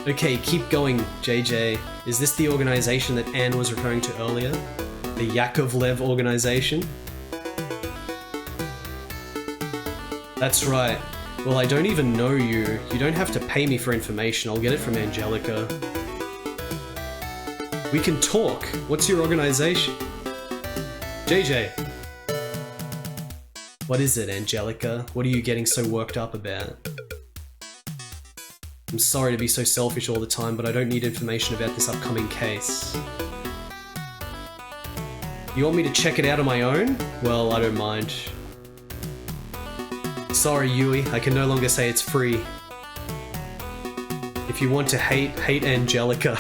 Okay, keep going, JJ. Is this the organization that Anne was referring to earlier? The Yakovlev organization? That's right. Well, I don't even know you. You don't have to pay me for information. I'll get it from Angelica. We can talk. What's your organization? JJ. What is it, Angelica? What are you getting so worked up about? I'm sorry to be so selfish all the time, but I don't need information about this upcoming case. You want me to check it out on my own? Well, I don't mind. Sorry, Yui, I can no longer say it's free. If you want to hate Angelica.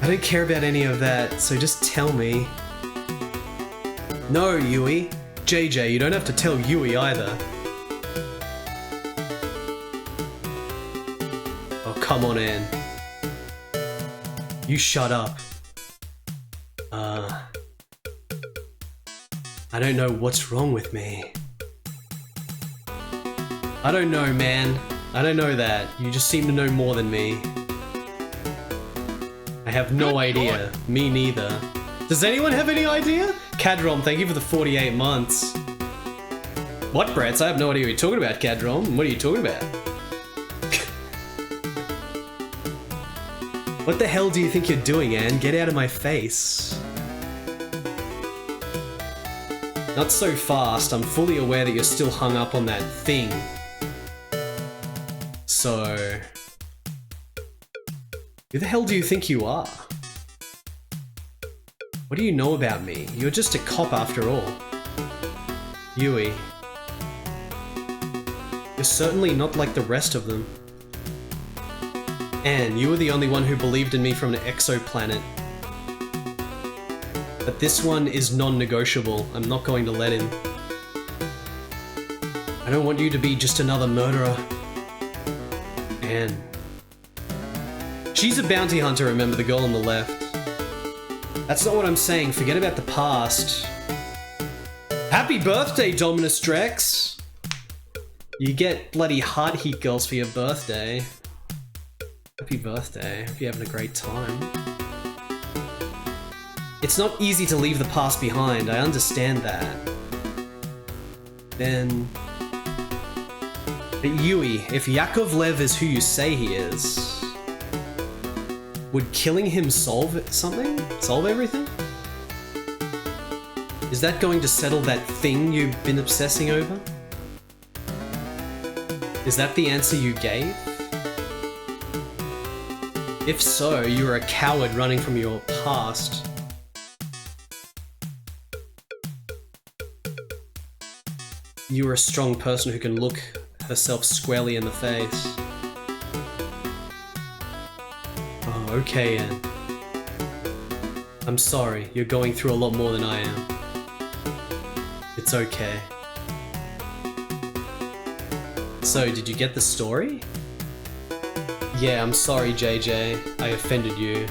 I don't care about any of that, so just tell me. No, Yui. JJ, you don't have to tell Yui either. Oh, come on, Anne. You shut up. I don't know what's wrong with me. I don't know, man. I don't know that. You just seem to know more than me. I have no idea. Me neither. Does anyone have any idea? Cadrom, thank you for the 48 months. What, Bratz? I have no idea what you're talking about, Cadrom. What are you talking about? What the hell do you think you're doing, Anne? Get out of my face. Not so fast. I'm fully aware that you're still hung up on that thing. So... Who the hell do you think you are? What do you know about me? You're just a cop after all. Yui. You're certainly not like the rest of them. Anne, you were the only one who believed in me from an exoplanet. But this one is non-negotiable. I'm not going to let him. I don't want you to be just another murderer. Anne. She's a bounty hunter, remember, the girl on the left. That's not what I'm saying. Forget about the past. Happy birthday, Dominus Drex! You get bloody heart heat girls for your birthday. Happy birthday. Hope you're having a great time. It's not easy to leave the past behind, I understand that. Then... But Yui, if Yakovlev is who you say he is... Would killing him solve something? Solve everything? Is that going to settle that thing you've been obsessing over? Is that the answer you gave? If so, you're a coward running from your past. You are a strong person who can look herself squarely in the face. Oh, okay, Anne. I'm sorry, you're going through a lot more than I am. It's okay. So, did you get the story? Yeah, I'm sorry, JJ. I offended you.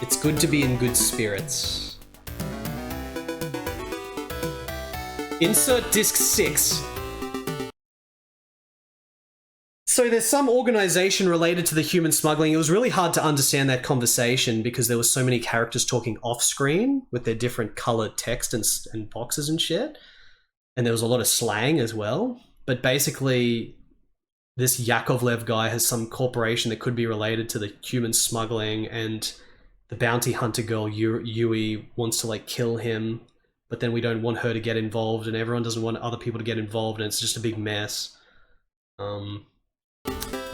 It's good to be in good spirits. Insert disc 6. So there's some organization related to the human smuggling. It was really hard to understand that conversation because there was so many characters talking off screen with their different colored text and boxes and shit. And there was a lot of slang as well. But basically, this Yakovlev guy has some corporation that could be related to the human smuggling, and the bounty hunter girl, Yui, wants to like kill him, but then we don't want her to get involved, and everyone doesn't want other people to get involved, and it's just a big mess.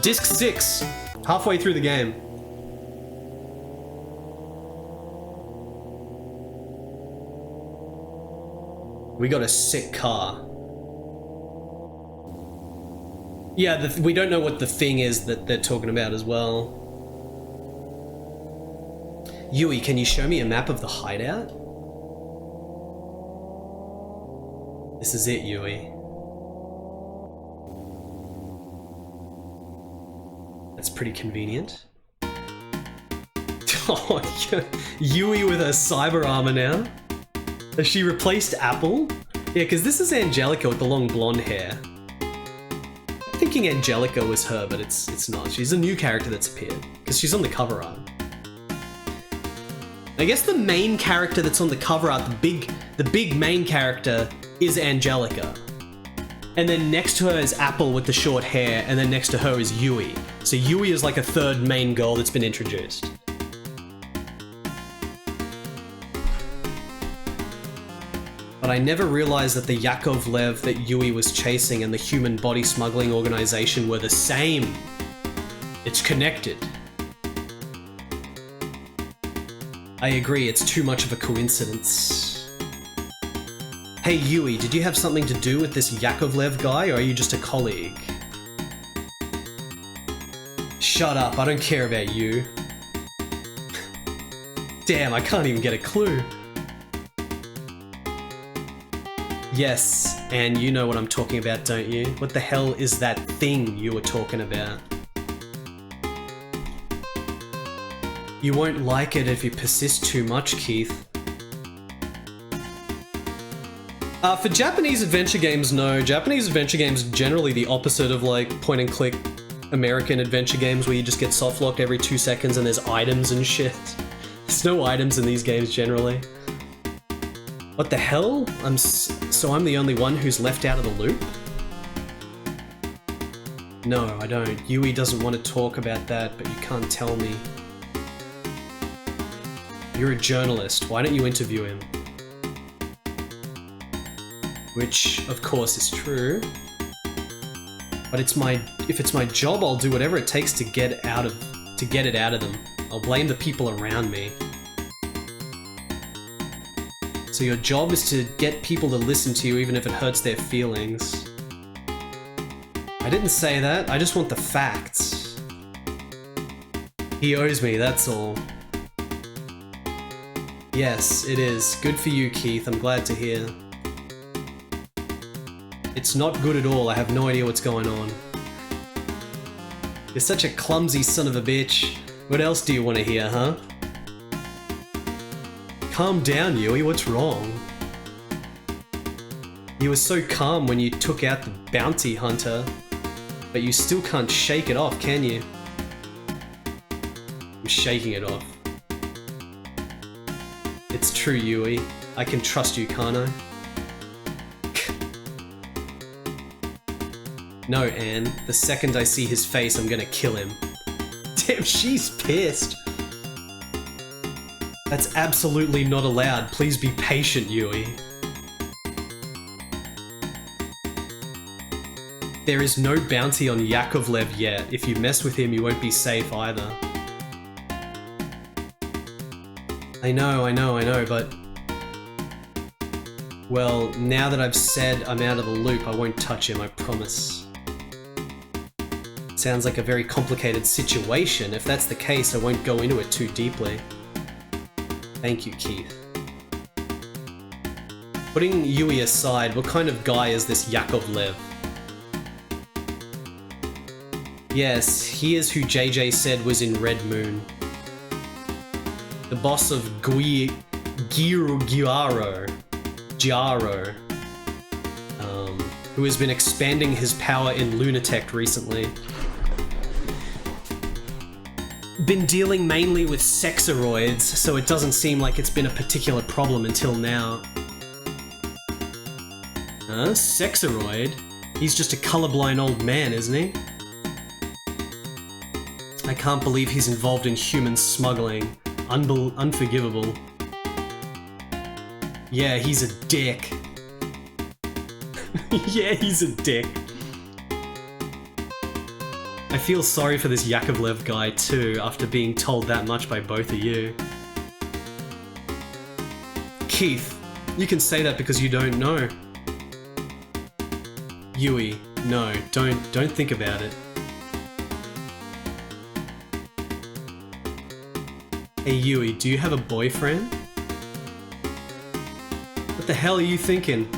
Disc 6, halfway through the game. We got a sick car. Yeah, we don't know what the thing is that they're talking about as well. Yui, can you show me a map of the hideout? This is it, Yui. That's pretty convenient. Oh, Yui with her cyber armor now. Has she replaced Apple? Yeah, because this is Angelica with the long blonde hair. I'm thinking Angelica was her, but it's not. She's a new character that's appeared, because she's on the cover art. I guess the main character that's on the cover art, the big main character, is Angelica. And then next to her is Apple with the short hair, and then next to her is Yui. So Yui is like a third main girl that's been introduced. But I never realized that the Yakovlev that Yui was chasing and the human body smuggling organization were the same. It's connected. I agree, it's too much of a coincidence. Hey Yui, did you have something to do with this Yakovlev guy, or are you just a colleague? Shut up, I don't care about you. Damn, I can't even get a clue. Yes, and you know what I'm talking about, don't you? What the hell is that thing you were talking about? You won't like it if you persist too much, Keith. For Japanese adventure games, no. Japanese adventure games are generally the opposite of like point and click American adventure games where you just get softlocked every 2 seconds and there's items and shit. There's no items in these games generally. What the hell? So I'm the only one who's left out of the loop? No, I don't. Yui doesn't want to talk about that, but you can't tell me. You're a journalist. Why don't you interview him? Which, of course, is true. But if it's my job, I'll do whatever it takes to get it out of them. I'll blame the people around me. So your job is to get people to listen to you even if it hurts their feelings. I didn't say that, I just want the facts. He owes me, that's all. Yes, it is. Good for you, Keith, I'm glad to hear. It's not good at all, I have no idea what's going on. You're such a clumsy son of a bitch. What else do you want to hear, huh? Calm down, Yui, what's wrong? You were so calm when you took out the bounty hunter, but you still can't shake it off, can you? I'm shaking it off. It's true, Yui. I can trust you, can't I? No, Anne. The second I see his face, I'm gonna kill him. Damn, she's pissed. That's absolutely not allowed. Please be patient, Yui. There is no bounty on Yakovlev yet. If you mess with him, you won't be safe either. I know, but... Well, now that I've said I'm out of the loop, I won't touch him, I promise. Sounds like a very complicated situation. If that's the case, I won't go into it too deeply. Thank you, Keith. Putting Yui aside, what kind of guy is this Yakovlev? Yes, he is who JJ said was in Red Moon. The boss of Giaro, who has been expanding his power in Lunatech recently. Been dealing mainly with sexeroids, so it doesn't seem like it's been a particular problem until now. Huh? Sexeroid? He's just a colorblind old man, isn't he? I can't believe he's involved in human smuggling. Unforgivable. Yeah, he's a dick. Yeah, he's a dick. I feel sorry for this Yakovlev guy too, after being told that much by both of you. Keith, you can say that because you don't know. Yui, no, don't think about it. Hey Yui, do you have a boyfriend? What the hell are you thinking?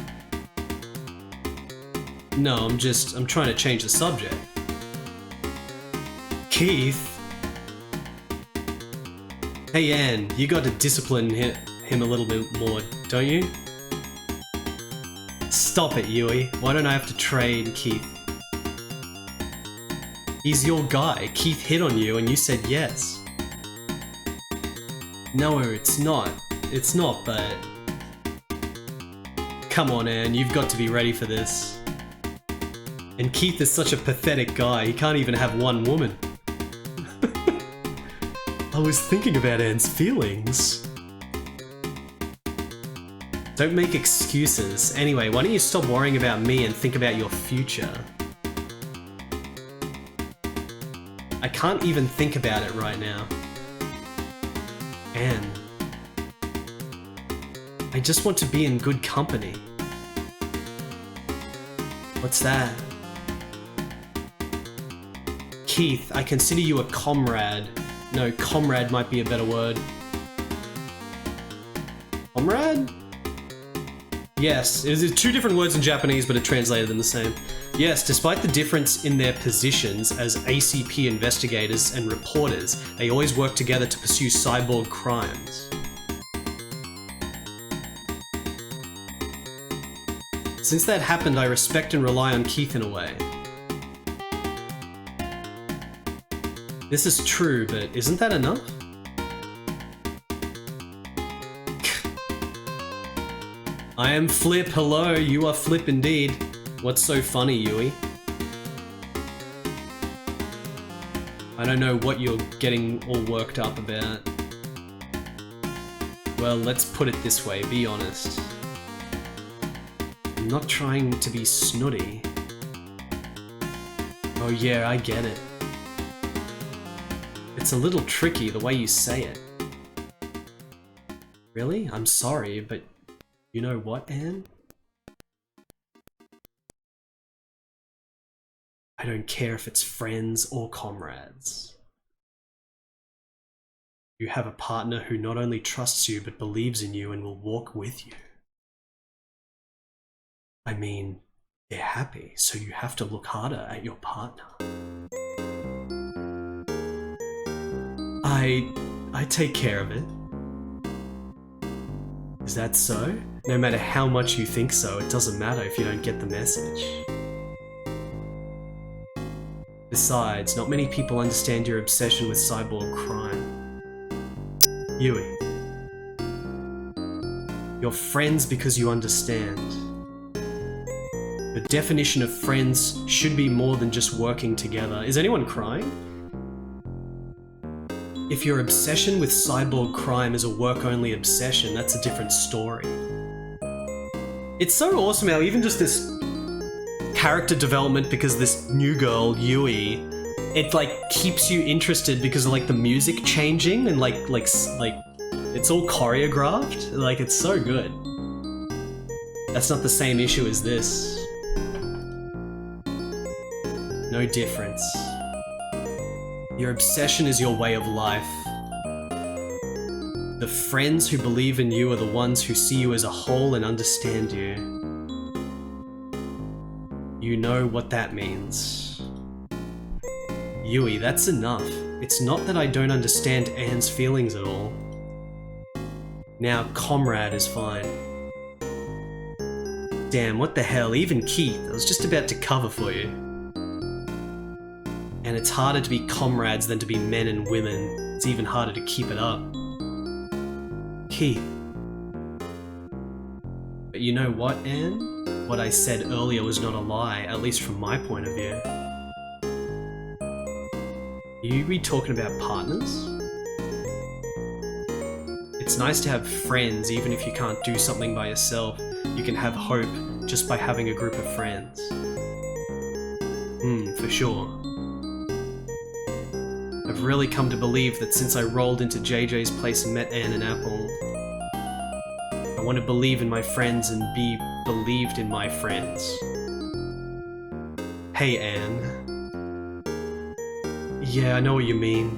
No, I'm trying to change the subject. Keith? Hey Anne, you got to discipline him a little bit more, don't you? Stop it, Yui. Why don't I have to train Keith? He's your guy. Keith hit on you and you said yes. No, it's not. It's not, but... Come on, Anne, you've got to be ready for this. And Keith is such a pathetic guy, he can't even have one woman. I was thinking about Anne's feelings. Don't make excuses. Anyway, why don't you stop worrying about me and think about your future? I can't even think about it right now. Anne. I just want to be in good company. What's that? Keith, I consider you a comrade. No, comrade might be a better word. Comrade? Yes, it is two different words in Japanese, but it translated them the same. Yes, despite the difference in their positions as ACP investigators and reporters, they always work together to pursue cyborg crimes. Since that happened, I respect and rely on Keith in a way. This is true, but isn't that enough? I am Flip, hello, you are Flip indeed. What's so funny, Yui? I don't know what you're getting all worked up about. Well, let's put it this way, be honest. I'm not trying to be snooty. Oh yeah, I get it. It's a little tricky the way you say it. Really? I'm sorry, but you know what, Anne? I don't care if it's friends or comrades. You have a partner who not only trusts you but believes in you and will walk with you. I mean, they're happy, so you have to look harder at your partner. I take care of it. Is that so? No matter how much you think so, it doesn't matter if you don't get the message. Besides, not many people understand your obsession with cyborg crime. Yui. You're friends because you understand. The definition of friends should be more than just working together. Is anyone crying? If your obsession with cyborg crime is a work-only obsession, that's a different story. It's so awesome how even just this character development, because this new girl, Yui, it like keeps you interested because of like the music changing and like it's all choreographed. Like, it's so good. That's not the same issue as this. No difference. Your obsession is your way of life. The friends who believe in you are the ones who see you as a whole and understand you. You know what that means. Yui, that's enough. It's not that I don't understand Anne's feelings at all. Now, comrade is fine. Damn, what the hell, even Keith, I was just about to cover for you. And it's harder to be comrades than to be men and women. It's even harder to keep it up. Keith. But you know what, Anne? What I said earlier was not a lie, at least from my point of view. You be talking about partners? It's nice to have friends, even if you can't do something by yourself. You can have hope just by having a group of friends. For sure. I've really come to believe that since I rolled into JJ's place and met Anne and Apple, I want to believe in my friends and be believed in my friends. Hey, Anne. Yeah, I know what you mean.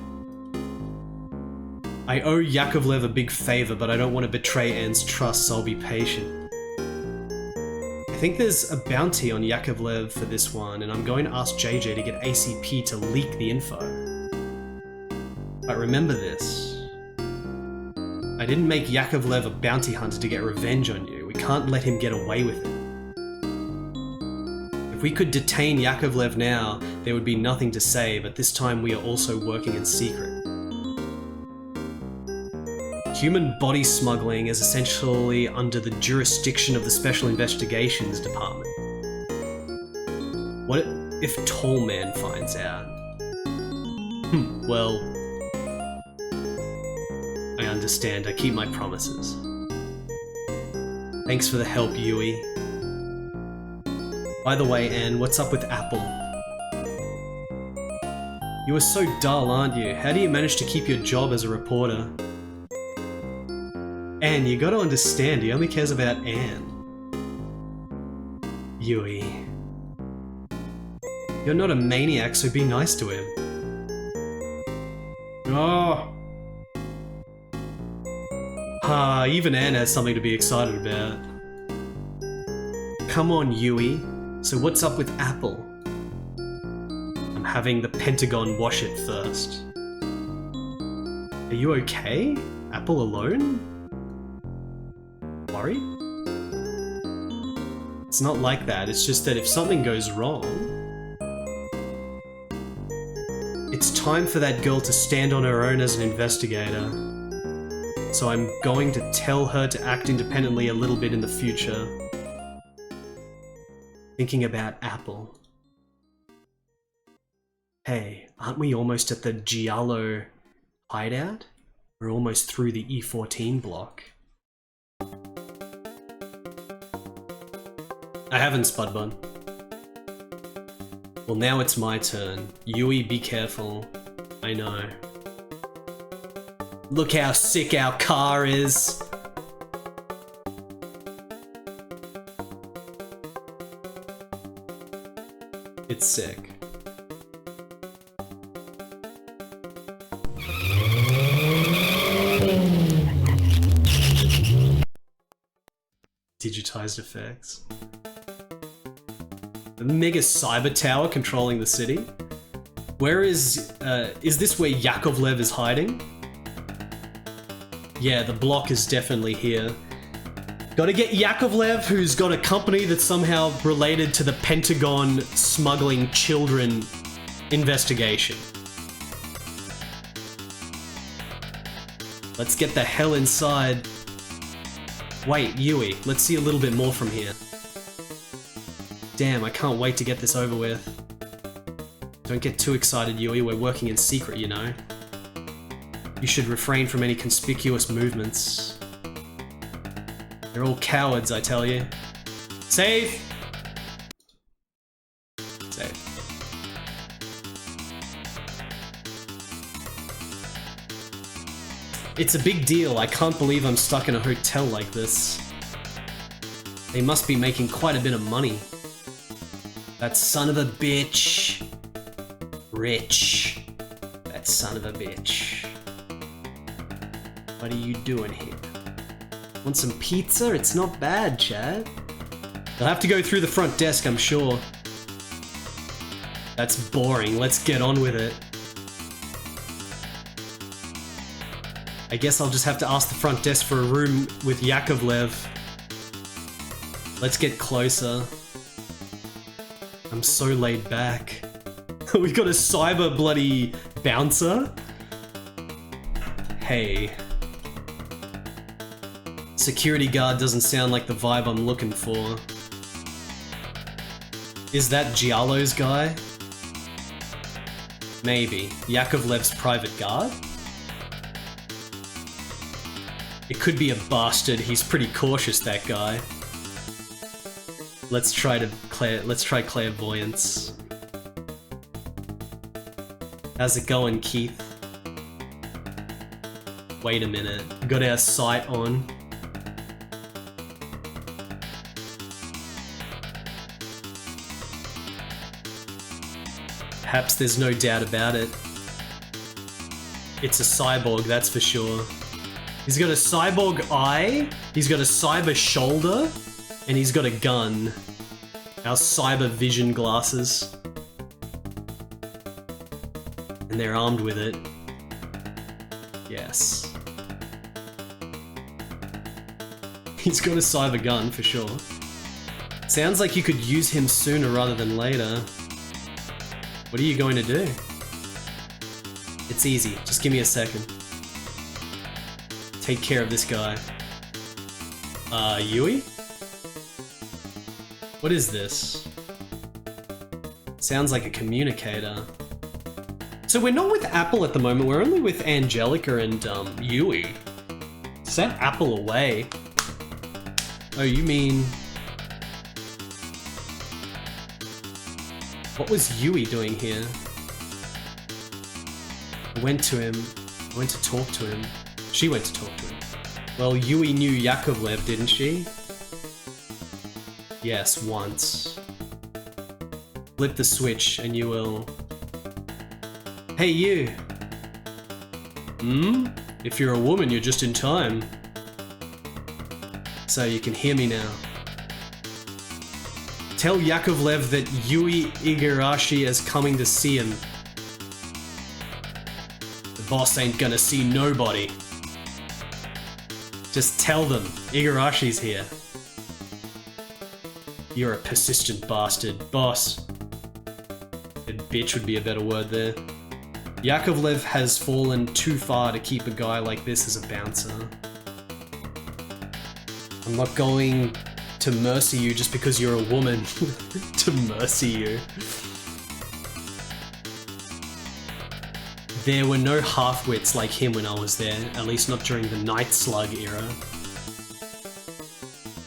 I owe Yakovlev a big favor, but I don't want to betray Anne's trust, so I'll be patient. I think there's a bounty on Yakovlev for this one, and I'm going to ask JJ to get ACP to leak the info. But remember this. I didn't make Yakovlev a bounty hunter to get revenge on you. We can't let him get away with it. If we could detain Yakovlev now, there would be nothing to say, but this time we are also working in secret. Human body smuggling is essentially under the jurisdiction of the Special Investigations Department. What if Tall Man finds out? Well, I understand. I keep my promises. Thanks for the help, Yui. By the way, Anne, what's up with Apple? You are so dull, aren't you? How do you manage to keep your job as a reporter? Anne, you gotta understand, he only cares about Anne. Yui. You're not a maniac, so be nice to him. Oh! Even Anne has something to be excited about. Come on, Yui. So what's up with Apple? I'm having the Pentagon wash it first. Are you okay? Apple alone? Worried? It's not like that, it's just that if something goes wrong, it's time for that girl to stand on her own as an investigator. So I'm going to tell her to act independently a little bit in the future. Thinking about Apple. Hey, aren't we almost at the Giallo hideout? We're almost through the E14 block. I haven't, Spudbun. Well, now it's my turn. Yui, be careful. I know. Look how sick our car is. It's sick. Digitized effects. The mega cyber tower controlling the city? Where is this where Yakovlev is hiding? Yeah, the block is definitely here. Gotta get Yakovlev, who's got a company that's somehow related to the Pentagon smuggling children investigation. Let's get the hell inside. Wait, Yui, let's see a little bit more from here. Damn, I can't wait to get this over with. Don't get too excited, Yui, we're working in secret, you know. You should refrain from any conspicuous movements. They're all cowards, I tell you. Save! Save. It's a big deal. I can't believe I'm stuck in a hotel like this. They must be making quite a bit of money. That son of a bitch. Rich. That son of a bitch. What are you doing here? Want some pizza? It's not bad, Chad. They'll have to go through the front desk, I'm sure. That's boring. Let's get on with it. I guess I'll just have to ask the front desk for a room with Yakovlev. Let's get closer. I'm so laid back. We got a cyber bloody bouncer? Hey. Security guard doesn't sound like the vibe I'm looking for. Is that Giallo's guy? Maybe. Yakovlev's private guard? It could be a bastard. He's pretty cautious, that guy. Let's try clairvoyance. How's it going, Keith? Wait a minute. Got our sight on. Perhaps there's no doubt about it. It's a cyborg, that's for sure. He's got a cyborg eye, he's got a cyber shoulder, and he's got a gun. Our cyber vision glasses. And they're armed with it. Yes. He's got a cyber gun, for sure. Sounds like you could use him sooner rather than later. What are you going to do? It's easy, just give me a second. Take care of this guy. Yui? What is this? Sounds like a communicator. So we're not with Apple at the moment, we're only with Angelica and, Yui. Sent Apple away. Oh, you mean... What was Yui doing here? I went to him. I went to talk to him. She went to talk to him. Well, Yui knew Yakovlev, didn't she? Yes, once. Flip the switch and you will... Hey, you! Hmm? If you're a woman, you're just in time. So you can hear me now. Tell Yakovlev that Yui Igarashi is coming to see him. The boss ain't gonna see nobody. Just tell them, Igarashi's here. You're a persistent bastard, boss. A bitch would be a better word there. Yakovlev has fallen too far to keep a guy like this as a bouncer. I'm not going to mercy you just because you're a woman. To mercy you. There were no half-wits like him when I was there, at least not during the Night Slug era.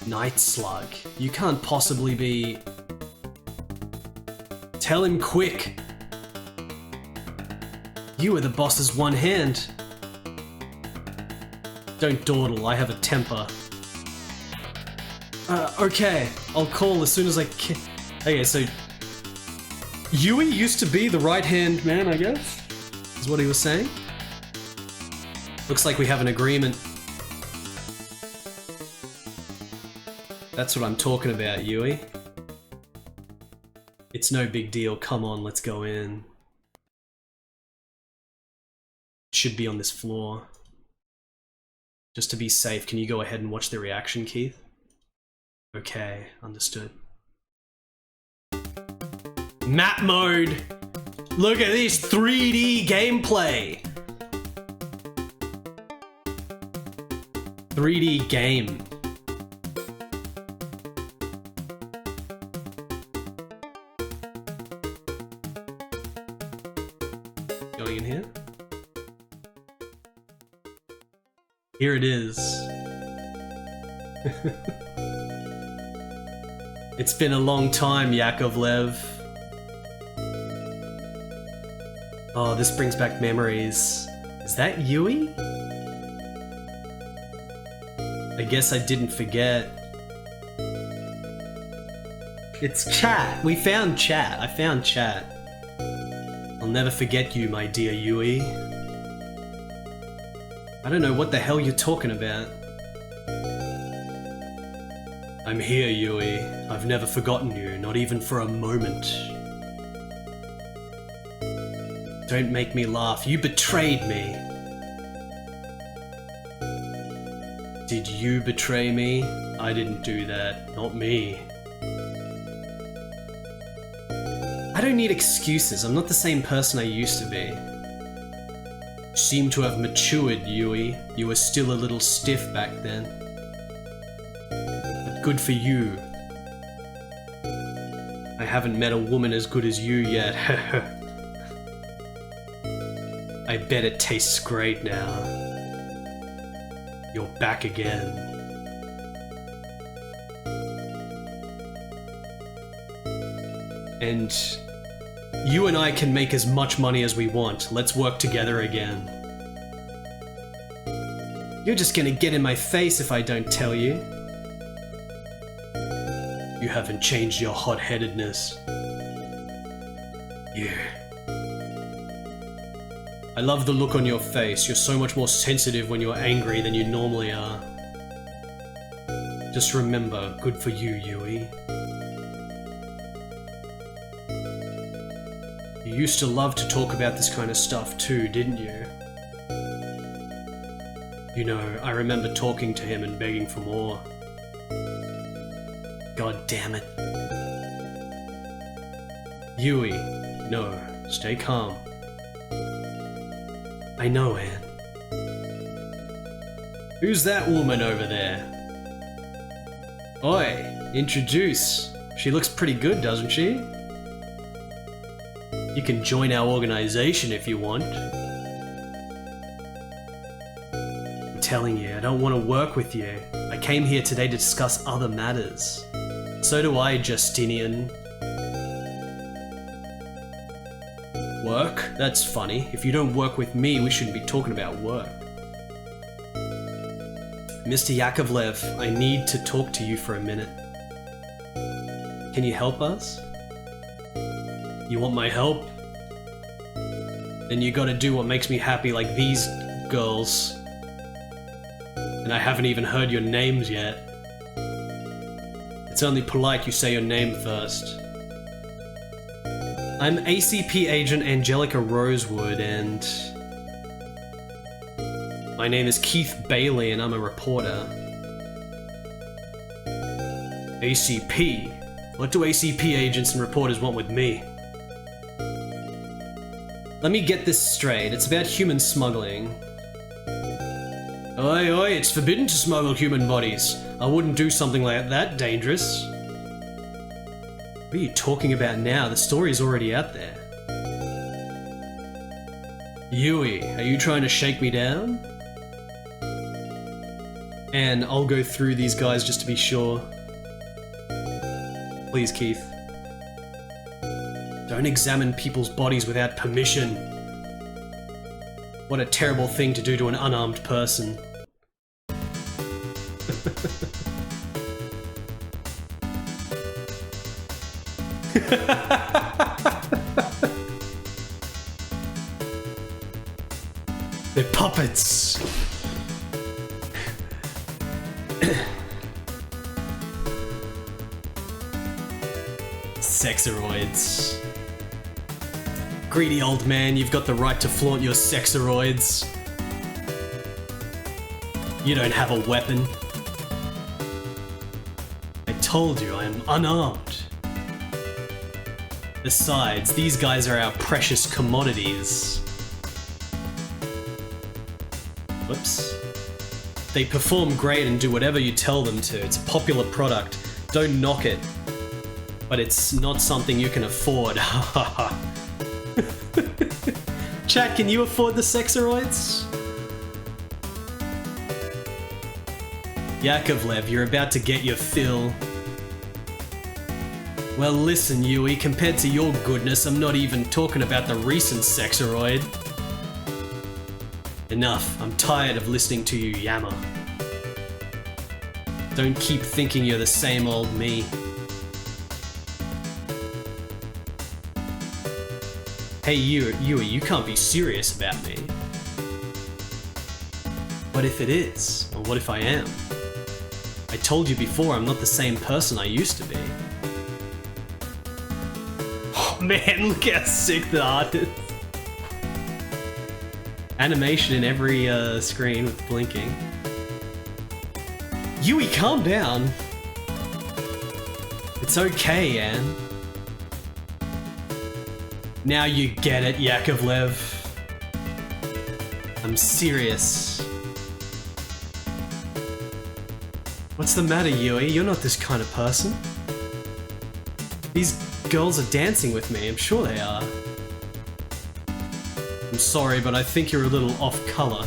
Night Slug? You can't possibly be... Tell him quick! You are the boss's one hand. Don't dawdle, I have a temper. Okay, I'll call as soon as I can. Okay, so... Yui used to be the right-hand man, I guess? Is what he was saying? Looks like we have an agreement. That's what I'm talking about, Yui. It's no big deal, come on, let's go in. It should be on this floor. Just to be safe, can you go ahead and watch the reaction, Keith? Okay, understood. Map mode! Look at this 3D gameplay! 3D game. Going in here? Here it is. It's been a long time, Yakovlev. Oh, this brings back memories. Is that Yui? I guess I didn't forget. It's chat. We found chat. I found chat. I'll never forget you, my dear Yui. I don't know what the hell you're talking about. I'm here, Yui. I've never forgotten you, not even for a moment. Don't make me laugh. You betrayed me. Did you betray me? I didn't do that. Not me. I don't need excuses. I'm not the same person I used to be. You seem to have matured, Yui. You were still a little stiff back then. But good for you. I haven't met a woman as good as you yet. I bet it tastes great now. You're back again. And you and I can make as much money as we want. Let's work together again. You're just gonna get in my face if I don't tell you. You haven't changed your hot-headedness. Yeah. I love the look on your face. You're so much more sensitive when you're angry than you normally are. Just remember, good for you, Yui. You used to love to talk about this kind of stuff too, didn't you? You know, I remember talking to him and begging for more. God damn it. Yui, no, stay calm. I know, Anne. Who's that woman over there? Oi, introduce. She looks pretty good, doesn't she? You can join our organization if you want. I'm telling you, I don't want to work with you. I came here today to discuss other matters. So do I, Justinian. Work? That's funny. If you don't work with me, we shouldn't be talking about work. Mr. Yakovlev, I need to talk to you for a minute. Can you help us? You want my help? Then you gotta do what makes me happy like these girls. And I haven't even heard your names yet. It's only polite you say your name first. I'm ACP Agent Angelica Rosewood, and my name is Keith Bailey, and I'm a reporter. ACP? What do ACP agents and reporters want with me? Let me get this straight. It's about human smuggling. Oi, oi, it's forbidden to smuggle human bodies. I wouldn't do something like that dangerous. What are you talking about now? The story is already out there. Yui, are you trying to shake me down? And I'll go through these guys just to be sure. Please, Keith. Don't examine people's bodies without permission. What a terrible thing to do to an unarmed person. They're puppets. Sexeroids. Greedy old man, you've got the right to flaunt your sexeroids. You don't have a weapon. I told you I am unarmed. Besides, these guys are our precious commodities. Whoops. They perform great and do whatever you tell them to. It's a popular product. Don't knock it. But it's not something you can afford. Chat, can you afford the sexeroids? Yakovlev, you're about to get your fill. Well, listen, Yui, compared to your goodness, I'm not even talking about the recent sexeroid. Enough. I'm tired of listening to you yammer. Don't keep thinking you're the same old me. Hey, Yui, you can't be serious about me. What if it is? Or what if I am? I told you before, I'm not the same person I used to be. Oh man, look how sick the art is. Animation in every screen with blinking. Yui, calm down. It's okay, Anne. Now you get it, Yakovlev. I'm serious. What's the matter, Yui? You're not this kind of person. These girls are dancing with me, I'm sure they are. I'm sorry, but I think you're a little off color.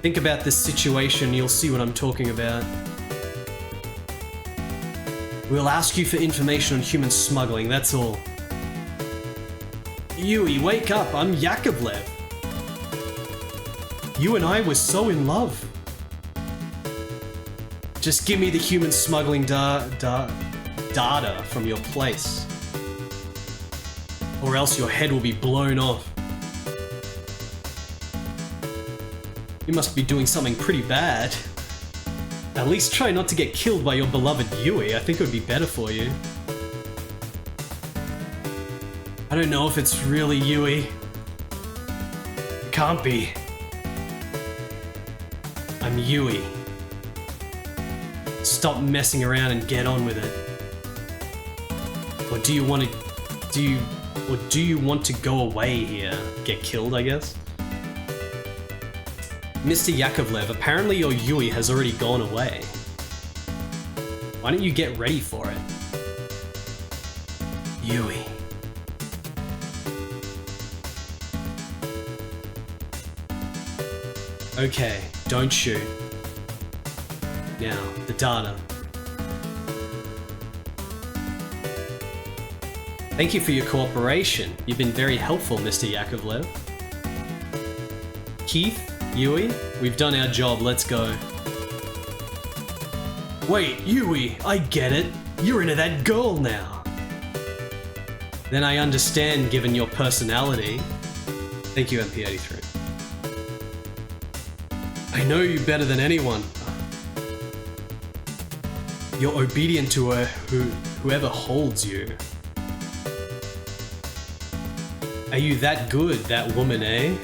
Think about this situation, you'll see what I'm talking about. We'll ask you for information on human smuggling, that's all. Yui, wake up, I'm Yakovlev. You and I were so in love. Just give me the human smuggling data from your place. Or else your head will be blown off. You must be doing something pretty bad. At least try not to get killed by your beloved Yui. I think it would be better for you. I don't know if it's really Yui. It can't be. I'm Yui. Stop messing around and get on with it. Or do you want to go away here? Get killed, I guess? Mr. Yakovlev, apparently your Yui has already gone away. Why don't you get ready for it? Yui. Okay, don't shoot. Now, the data. Thank you for your cooperation. You've been very helpful, Mr. Yakovlev. Keith, Yui, we've done our job, let's go. Wait, Yui, I get it. You're into that girl now. Then I understand, given your personality. Thank you, MP83. I know you better than anyone. You're obedient to whoever holds you. Are you that good, that woman, eh?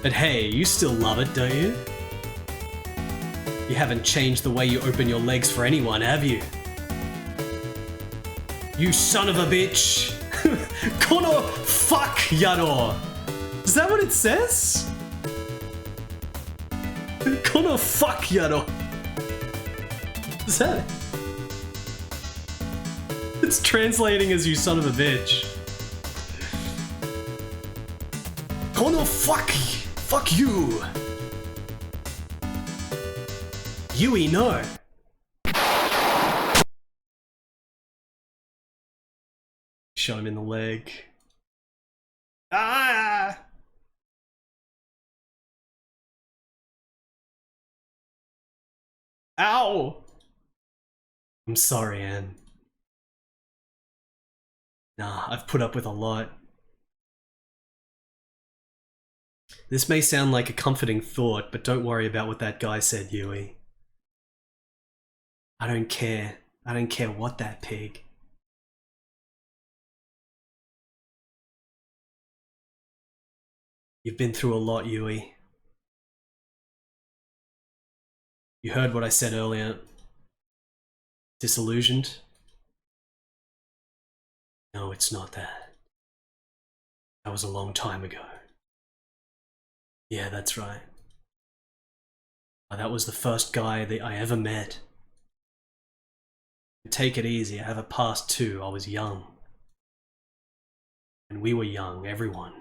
But hey, you still love it, don't you? You haven't changed the way you open your legs for anyone, have you? You son of a bitch! Kono fuck yaro! Is that what it says? Kono fuck yaro! Is that it? It's translating as you son of a bitch. Kono fuck you! Yui, no! Shot him in the leg. Ah! Ow! I'm sorry, Anne. Nah, I've put up with a lot. This may sound like a comforting thought, but don't worry about what that guy said, Yui. I don't care. I don't care what that pig. You've been through a lot, Yui. You heard what I said earlier. Disillusioned? No, it's not that. That was a long time ago. Yeah, that's right. That was the first guy that I ever met. Take it easy, I have a past too. I was young. And we were young, everyone.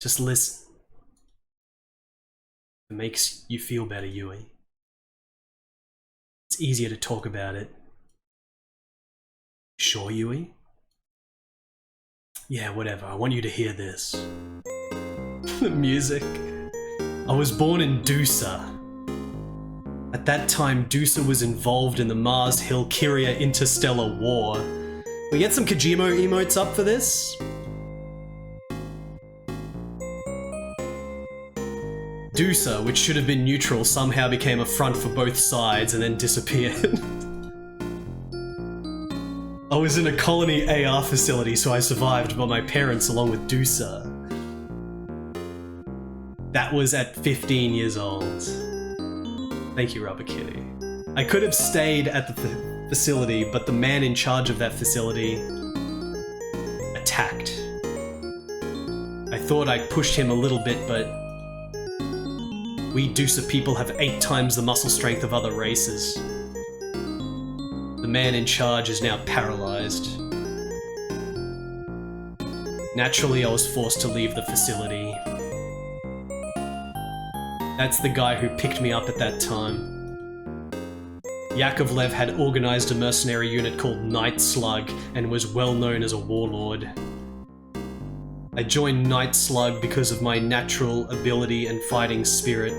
Just listen. It makes you feel better, Yui. It's easier to talk about it. Sure, Yui? Yeah, whatever. I want you to hear this. The music. I was born in Dusa. At that time, Dusa was involved in the Mars Hill-Kyria interstellar war. We get some Kojima emotes up for this? Dusa, which should have been neutral, somehow became a front for both sides and then disappeared. I was in a colony AR facility, so I survived by my parents along with Dusa. That was at 15 years old. Thank you, Rubber Kitty. I could have stayed at the facility, but the man in charge of that facility attacked. I thought I pushed him a little bit, but we Dusa people have 8 times the muscle strength of other races. The man in charge is now paralyzed. Naturally, I was forced to leave the facility. That's the guy who picked me up at that time. Yakovlev had organized a mercenary unit called Night Slug and was well known as a warlord. I joined Night Slug because of my natural ability and fighting spirit.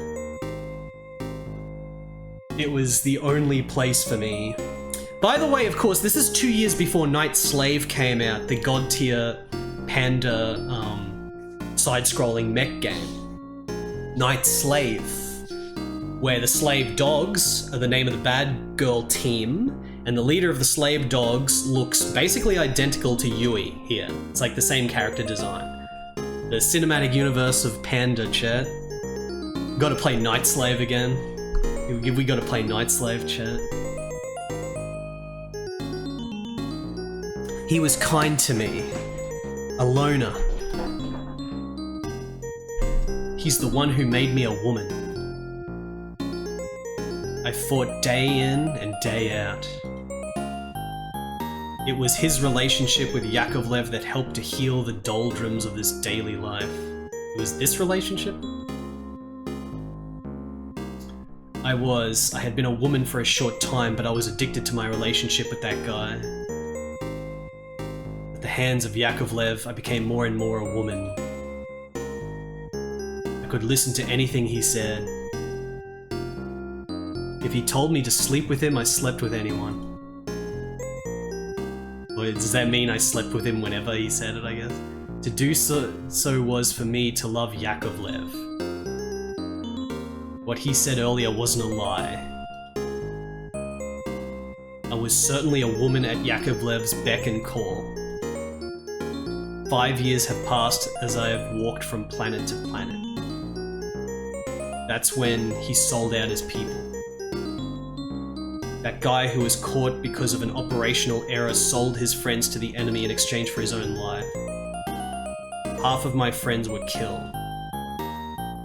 It was the only place for me. By the way, of course, this is 2 years before Night Slave came out, the god tier panda side-scrolling mech game. Night Slave, where the slave dogs are the name of the bad girl team, and the leader of the slave dogs looks basically identical to Yui here. It's like the same character design. The cinematic universe of Panda, chat. Gotta play Night Slave again. We gotta play Night Slave, chat. He was kind to me. A loner. He's the one who made me a woman. I fought day in and day out. It was his relationship with Yakovlev that helped to heal the doldrums of this daily life. It was this relationship? I had been a woman for a short time, but I was addicted to my relationship with that guy. At the hands of Yakovlev, I became more and more a woman. I could listen to anything he said. If he told me to sleep with him, I slept with anyone. Or does that mean I slept with him whenever he said it, I guess? To do so was for me to love Yakovlev. What he said earlier wasn't a lie. I was certainly a woman at Yakovlev's beck and call. 5 years have passed as I have walked from planet to planet. That's when he sold out his people. That guy who was caught because of an operational error sold his friends to the enemy in exchange for his own life. Half of my friends were killed.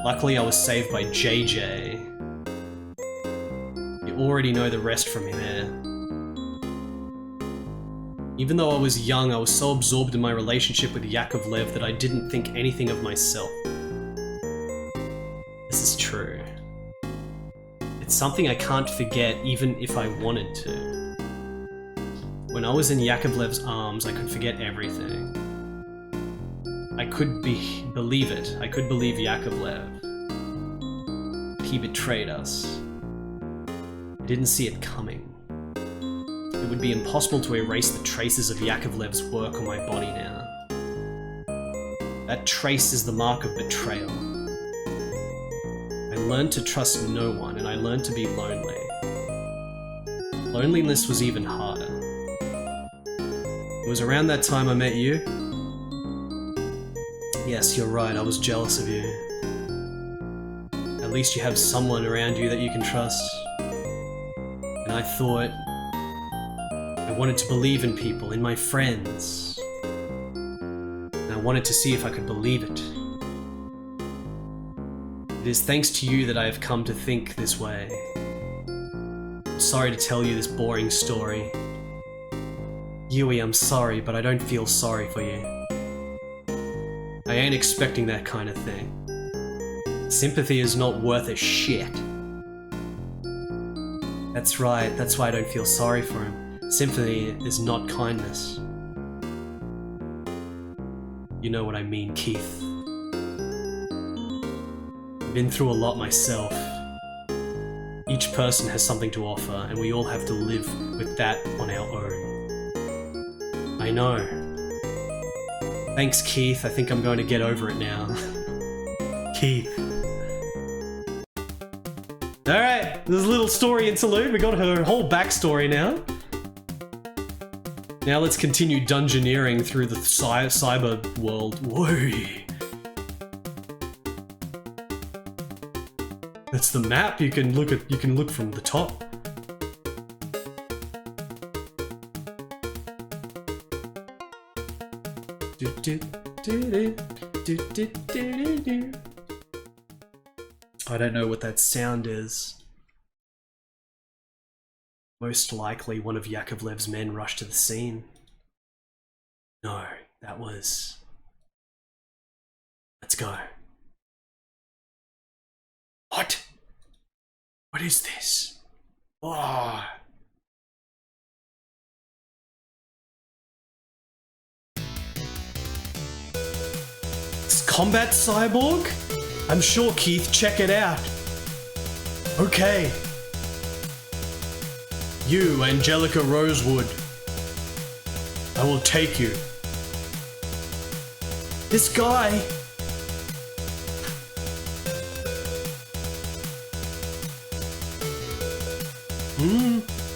Luckily, I was saved by JJ. You already know the rest from me there. Even though I was young, I was so absorbed in my relationship with Yakovlev that I didn't think anything of myself. This is true. It's something I can't forget even if I wanted to. When I was in Yakovlev's arms, I could forget everything. I could believe it. I could believe Yakovlev. He betrayed us. I didn't see it coming. It would be impossible to erase the traces of Yakovlev's work on my body now. That trace is the mark of betrayal. I learned to trust no one, and I learned to be lonely. Loneliness was even harder. It was around that time I met you. Yes, you're right, I was jealous of you. At least you have someone around you that you can trust. And I thought, I wanted to believe in people, in my friends. And I wanted to see if I could believe it. It is thanks to you that I have come to think this way. I'm sorry to tell you this boring story. Yui, I'm sorry, but I don't feel sorry for you. I ain't expecting that kind of thing. Sympathy is not worth a shit. That's right, that's why I don't feel sorry for him. Sympathy is not kindness. You know what I mean, Keith. I've been through a lot myself. Each person has something to offer, and we all have to live with that on our own. I know. Thanks, Keith. I think I'm going to get over it now. Keith. Alright, there's a little story interlude. We got her whole backstory now. Now let's continue dungeoneering through the cyber world. Whoa. That's the map. You can look from the top. I don't know what that sound is. Most likely one of Yakovlev's men rushed to the scene. No, that was... Let's go. What? What is this? Oh. It's Combat Cyborg? I'm sure, Keith, check it out. Okay. You, Angelica Rosewood. I will take you. This guy...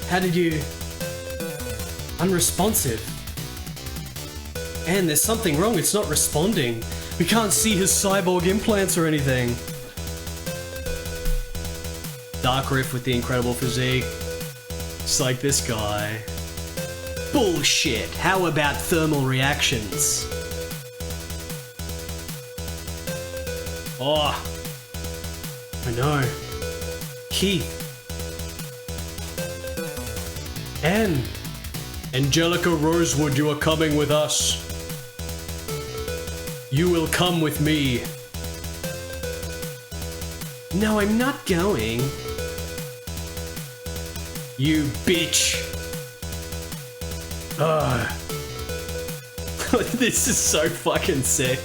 How did you... Unresponsive. And there's something wrong, it's not responding. We can't see his cyborg implants or anything. Dark Riff with the incredible physique. Just like this guy. Bullshit! How about thermal reactions? Oh. I know. Keith. Anne. Angelica Rosewood, you are coming with us. You will come with me. No, I'm not going. You bitch. Ugh. This is so fucking sick.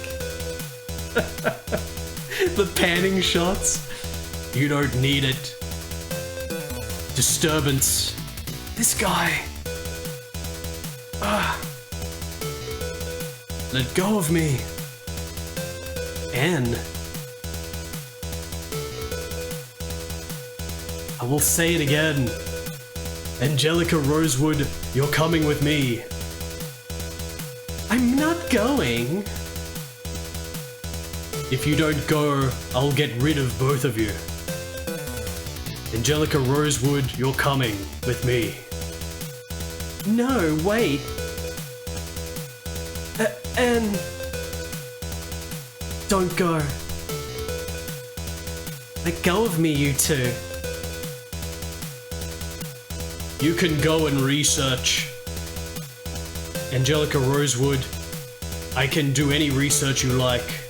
The panning shots. You don't need it. Disturbance. This guy. Let go of me. Anne. I will say it again. Angelica Rosewood, you're coming with me. I'm not going. If you don't go, I'll get rid of both of you. Angelica Rosewood, you're coming with me. No, wait. Anne. Don't go. Let go of me, you two. You can go and research. Angelica Rosewood, I can do any research you like.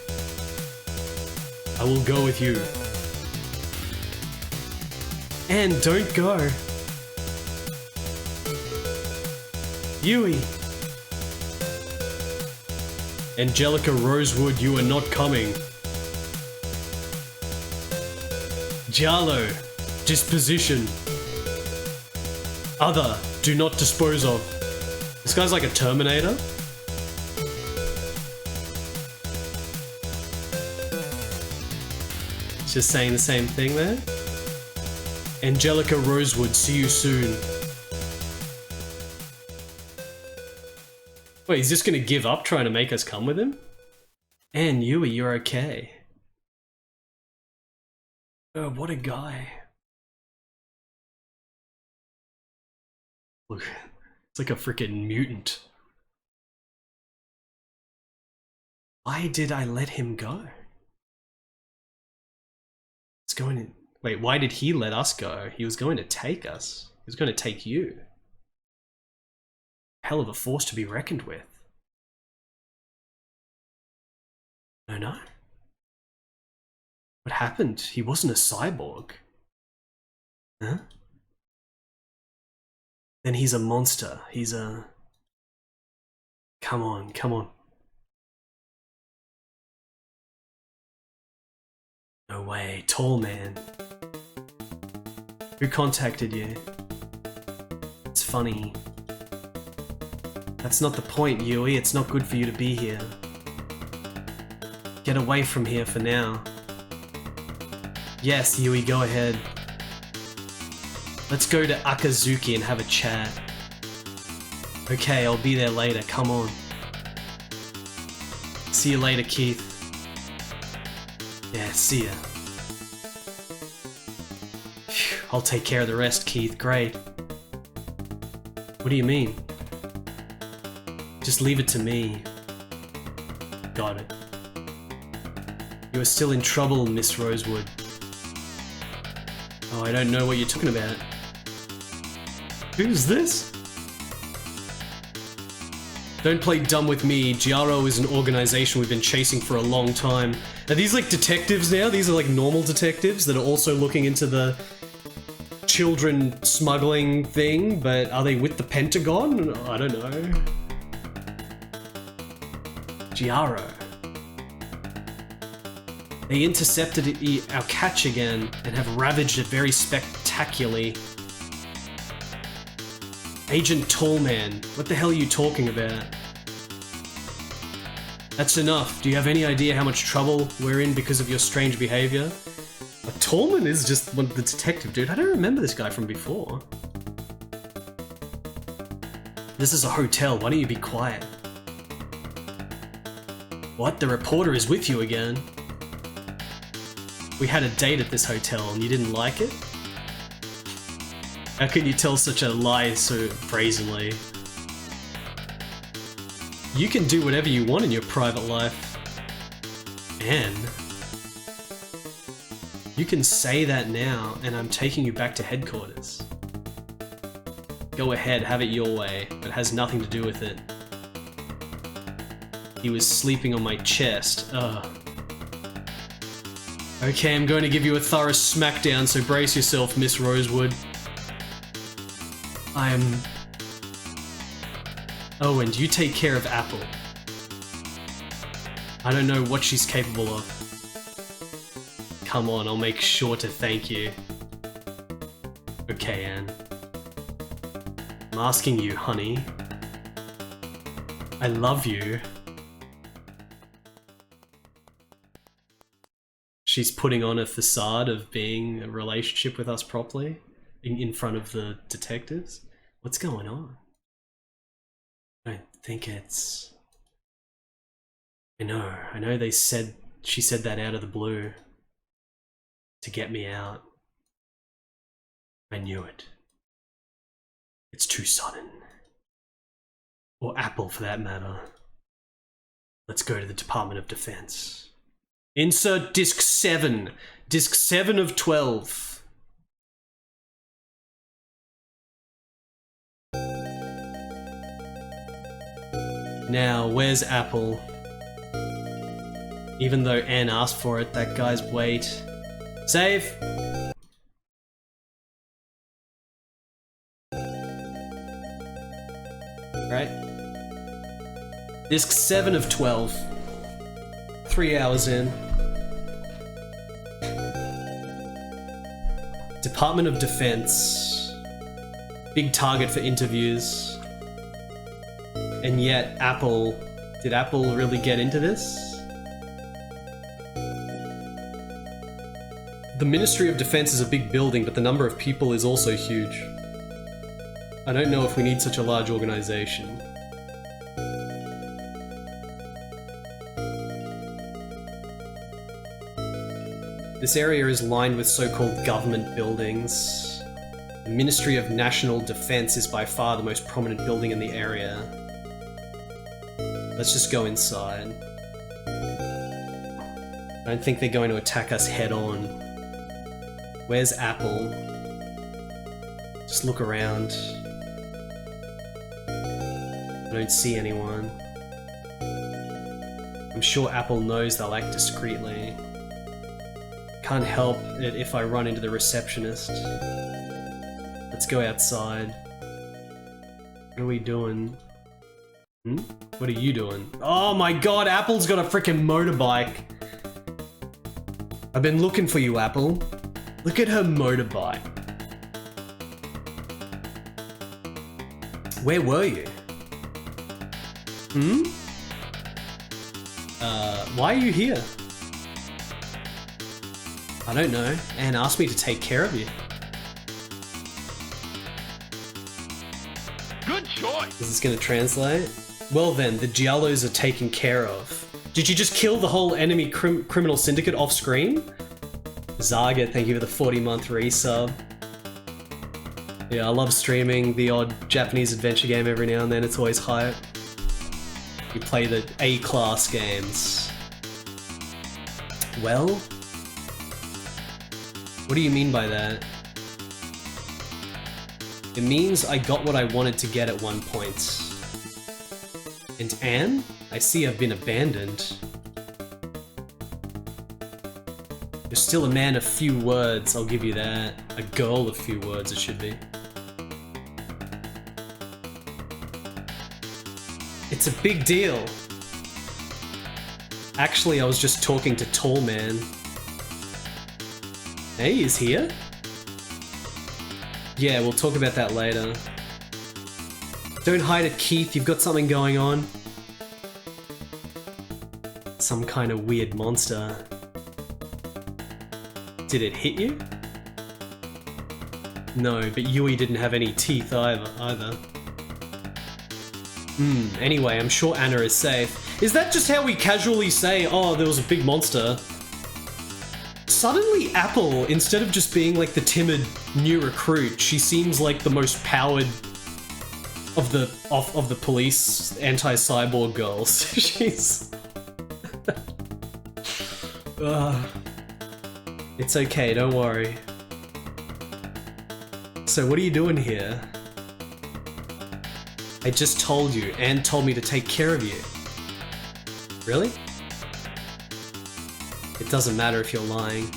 I will go with you. And don't go. Yui. Angelica Rosewood, you are not coming. Giallo, disposition. Other, do not dispose of. This guy's like a Terminator. It's just saying the same thing there. Angelica Rosewood, see you soon. Wait, he's just gonna give up trying to make us come with him? And Yui, you're okay. Oh, what a guy. Look, it's like a freaking mutant. Why did I let him go? It's going to... Wait, why did he let us go? He was going to take us. He was going to take you. Hell of a force to be reckoned with. No, no. What happened? He wasn't a cyborg. Huh? Then he's a monster. He's a... Come on, come on. No way, tall man. Who contacted you? It's funny. That's not the point, Yui. It's not good for you to be here. Get away from here for now. Yes, Yui, go ahead. Let's go to Akazuki and have a chat. Okay, I'll be there later, come on. See you later, Keith. Yeah, see ya. Phew, I'll take care of the rest, Keith, great. What do you mean? Just leave it to me. Got it. You are still in trouble, Miss Rosewood. Oh, I don't know what you're talking about. Who's this? Don't play dumb with me. GRO is an organization we've been chasing for a long time. Are these like detectives now? These are like normal detectives that are also looking into the children smuggling thing, but are they with the Pentagon? I don't know. GRO. They intercepted our catch again and have ravaged it very spectacularly. Agent Tallman, what the hell are you talking about? That's enough. Do you have any idea how much trouble we're in because of your strange behavior? Tallman is just one of the detective dude. I don't remember this guy from before. This is a hotel. Why don't you be quiet? What? The reporter is with you again? We had a date at this hotel and you didn't like it? How can you tell such a lie so brazenly? You can do whatever you want in your private life. Anne? You can say that now and I'm taking you back to headquarters. Go ahead, have it your way, but it has nothing to do with it. He was sleeping on my chest. Ugh. Okay, I'm going to give you a thorough smackdown, so brace yourself, Miss Rosewood. Oh, and you take care of Apple. I don't know what she's capable of. Come on, I'll make sure to thank you. Okay, Anne. I'm asking you, honey. I love you. She's putting on a facade of being a relationship with us properly in front of the detectives. What's going on? I don't think it's... I know she said that out of the blue to get me out. I knew it. It's too sudden. Or Apple for that matter. Let's go to the Department of Defense. Insert disc 7. Disc 7 of 12. Now, where's Apple? Even though Anne asked for it, that guy's wait. Save! Right? Disc 7 of 12. 3 hours in. Department of Defense. Big target for interviews. And yet, Apple... Did Apple really get into this? The Ministry of Defense is a big building, but the number of people is also huge. I don't know if we need such a large organization. This area is lined with so-called government buildings. The Ministry of National Defense is by far the most prominent building in the area. Let's just go inside. I don't think they're going to attack us head-on. Where's Apple? Just look around. I don't see anyone. I'm sure Apple knows they'll act discreetly. Can't help it if I run into the receptionist. Let's go outside. What are we doing? Hmm? What are you doing? Oh my god, Apple's got a freaking motorbike. I've been looking for you, Apple. Look at her motorbike. Where were you? Hmm? Why are you here? I don't know. Anne asked me to take care of you. Good choice. Is this gonna translate? Well then, the Giallos are taken care of. Did you just kill the whole enemy criminal syndicate off screen? Zaga, thank you for the 40-month resub. Yeah, I love streaming the odd Japanese adventure game every now and then. It's always hype. You play the A-class games. Well? What do you mean by that? It means I got what I wanted to get at one point. And Anne? I see I've been abandoned. You're still a man of few words, I'll give you that. A girl of few words, it should be. It's a big deal. Actually, I was just talking to Tall Man. Hey, he's here? Yeah, we'll talk about that later. Don't hide it, Keith, you've got something going on. Some kind of weird monster. Did it hit you? No, but Yui didn't have any teeth either. Anyway, I'm sure Anna is safe. Is that just how we casually say, oh, there was a big monster? Suddenly Apple, instead of just being like the timid new recruit, she seems like the most powered of the police anti-cyborg girls. She's... It's okay, don't worry. So what are you doing here? I just told you, Anne told me to take care of you. Really? It doesn't matter if you're lying.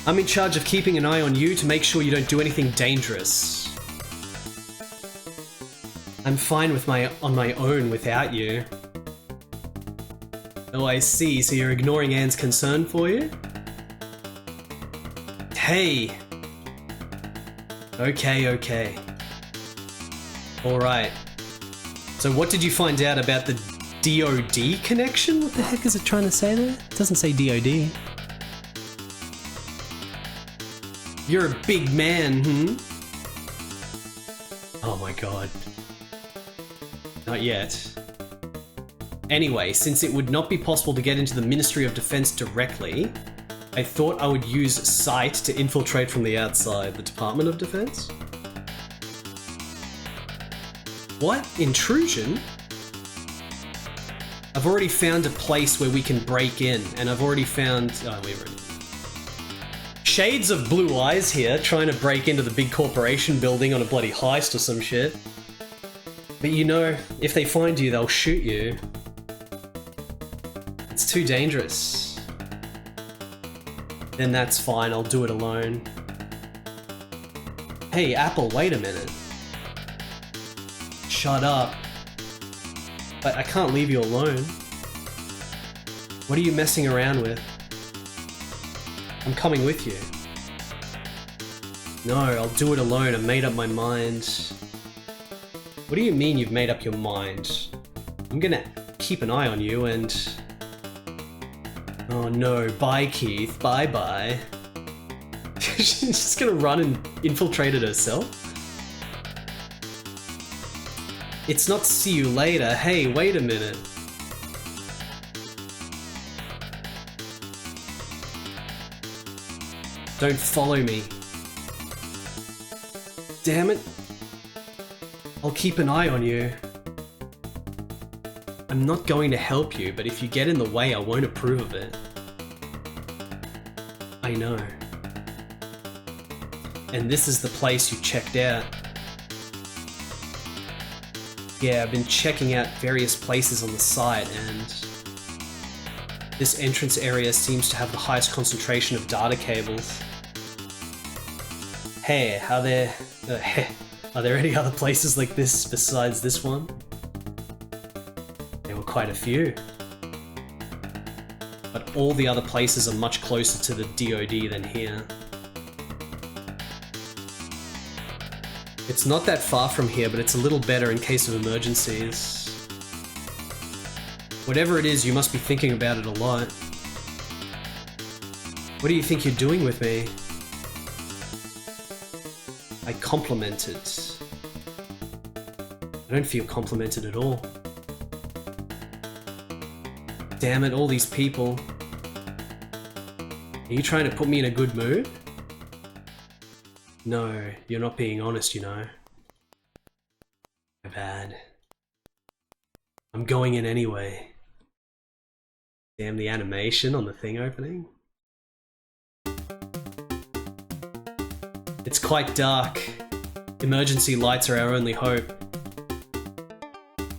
I'm in charge of keeping an eye on you to make sure you don't do anything dangerous. I'm fine with on my own without you. Oh, I see, so you're ignoring Anne's concern for you? Hey! Okay. Alright. So what did you find out about the DOD connection? What the heck is it trying to say there? It doesn't say DOD. You're a big man, Oh my god. Not yet. Anyway, since it would not be possible to get into the Ministry of Defense directly, I thought I would use SIGHT to infiltrate from the outside. The Department of Defense? What? Intrusion? I've already found a place where we can break in, and I've already found... Oh, we already... Shades of Blue Eyes here, trying to break into the big corporation building on a bloody heist or some shit. But you know, if they find you, they'll shoot you. It's too dangerous. Then that's fine, I'll do it alone. Hey, Apple, wait a minute. Shut up. But I can't leave you alone. What are you messing around with? I'm coming with you. No, I'll do it alone, I made up my mind. What do you mean you've made up your mind? I'm gonna keep an eye on you and... Oh no, bye Keith, bye. She's just gonna run and infiltrate it herself? It's not see you later, hey, wait a minute. Don't follow me. Damn it. I'll keep an eye on you. I'm not going to help you, but if you get in the way, I won't approve of it. I know. And this is the place you checked out. Yeah, I've been checking out various places on the site and... This entrance area seems to have the highest concentration of data cables. Hey, are there any other places like this besides this one? There were quite a few. But all the other places are much closer to the DoD than here. It's not that far from here, but it's a little better in case of emergencies. Whatever it is, you must be thinking about it a lot. What do you think you're doing with me? I complimented. I don't feel complimented at all. Damn it, all these people. Are you trying to put me in a good mood? No, you're not being honest, you know. My bad. I'm going in anyway. Damn the animation on the thing opening. It's quite dark. Emergency lights are our only hope.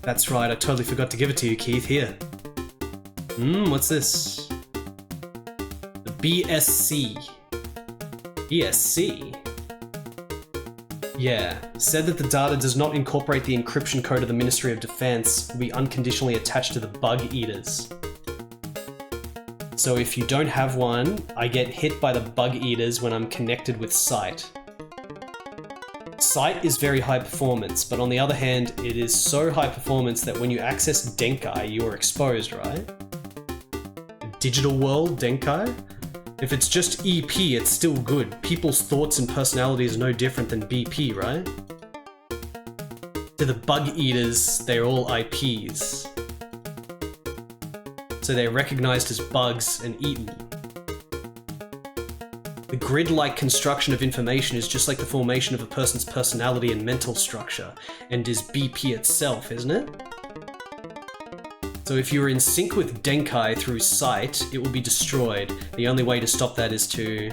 That's right, I totally forgot to give it to you, Keith. Here. What's this? The BSC. BSC? Yeah, said that the data does not incorporate the encryption code of the Ministry of Defense, will be unconditionally attached to the bug eaters. So if you don't have one, I get hit by the bug eaters when I'm connected with Sight. Sight is very high performance, but on the other hand, it is so high performance that when you access Denkai, you are exposed, right? The digital world, Denkai? If it's just EP, it's still good. People's thoughts and personality is no different than BP, right? To the bug eaters, they're all IPs. So they're recognized as bugs and eaten. The grid-like construction of information is just like the formation of a person's personality and mental structure, and is BP itself, isn't it? So if you're in sync with Denkai through Sight, it will be destroyed. The only way to stop that is to...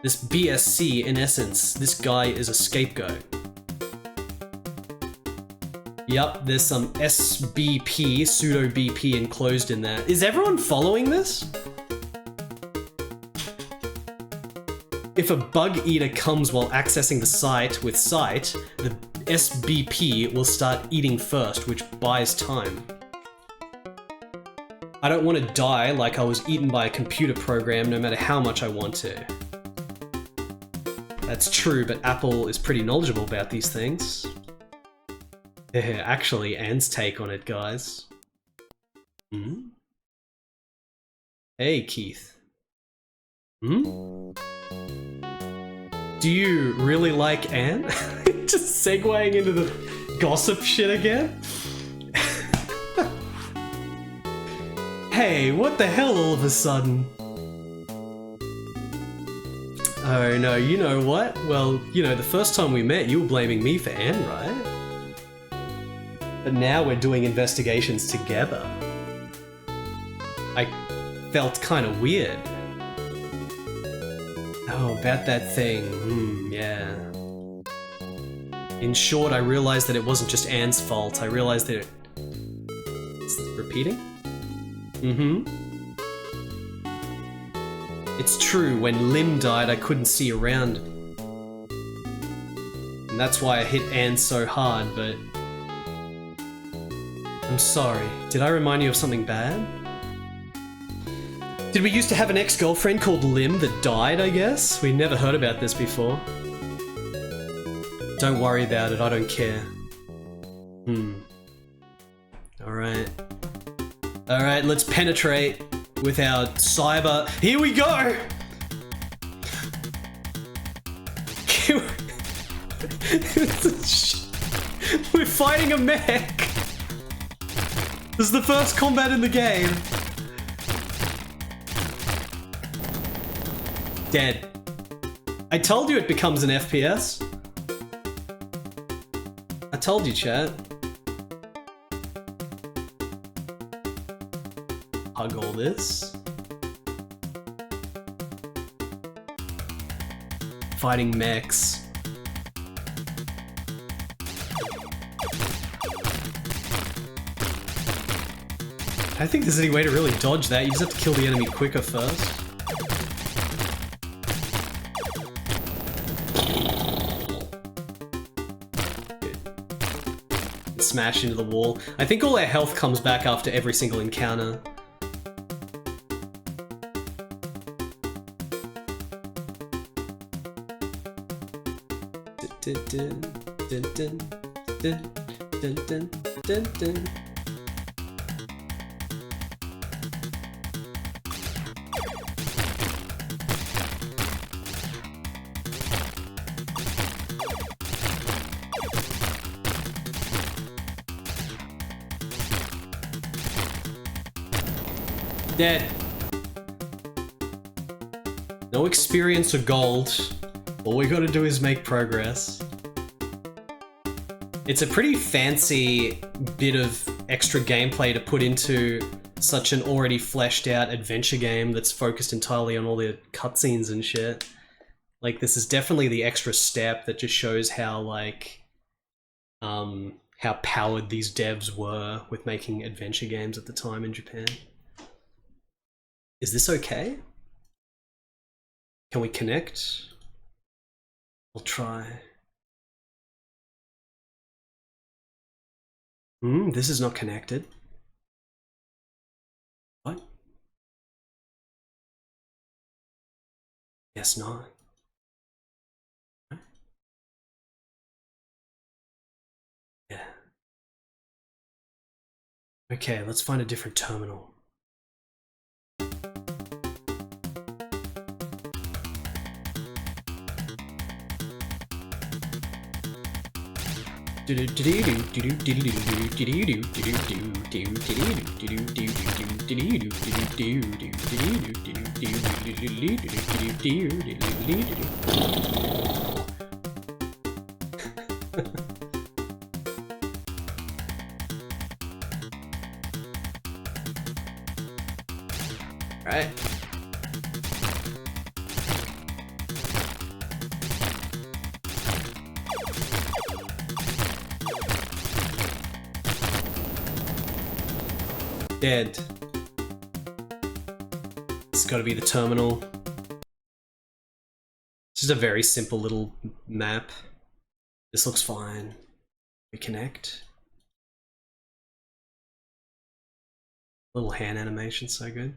This BSC, in essence, this guy is a scapegoat. Yup, there's some SBP, pseudo-BP enclosed in there. Is everyone following this? If a bug eater comes while accessing the site with Sight, the SBP will start eating first, which buys time. I don't want to die like I was eaten by a computer program no matter how much I want to. That's true, but Apple is pretty knowledgeable about these things. Actually, Anne's take on it, guys. Hey, Keith. Do you really like Anne? Just segueing into the gossip shit again? Hey, what the hell all of a sudden? Oh no, you know what? Well, you know, the first time we met, you were blaming me for Anne, right? But now we're doing investigations together. I felt kind of weird. Oh, about that thing. Yeah. In short, I realized that it wasn't just Anne's fault. I realized that it... Is this repeating? It's true, when Lim died, I couldn't see around. And that's why I hit Anne so hard, but... I'm sorry. Did I remind you of something bad? Did we used to have an ex-girlfriend called Lim that died, I guess? We never heard about this before. Don't worry about it, I don't care. Alright. Alright, let's penetrate with our cyber... Here we go! We're fighting a mech! This is the first combat in the game. Dead. I told you it becomes an FPS. I told you, chat. Hug all this. Fighting mechs. I think there's any way to really dodge that. You just have to kill the enemy quicker first. Smash into the wall. I think all our health comes back after every single encounter. Dead. No experience or gold. All we gotta do is make progress. It's a pretty fancy bit of extra gameplay to put into such an already fleshed out adventure game that's focused entirely on all the cutscenes and shit. Like, this is definitely the extra step that just shows how, like, how powered these devs were with making adventure games at the time in Japan. Is this okay? Can we connect? I'll try. This is not connected. What? Yes, not. Yeah. Okay, let's find a different terminal. Right. Dead. It's gotta be the terminal. It's just a very simple little map. This looks fine. Reconnect. Little hand animation, so good.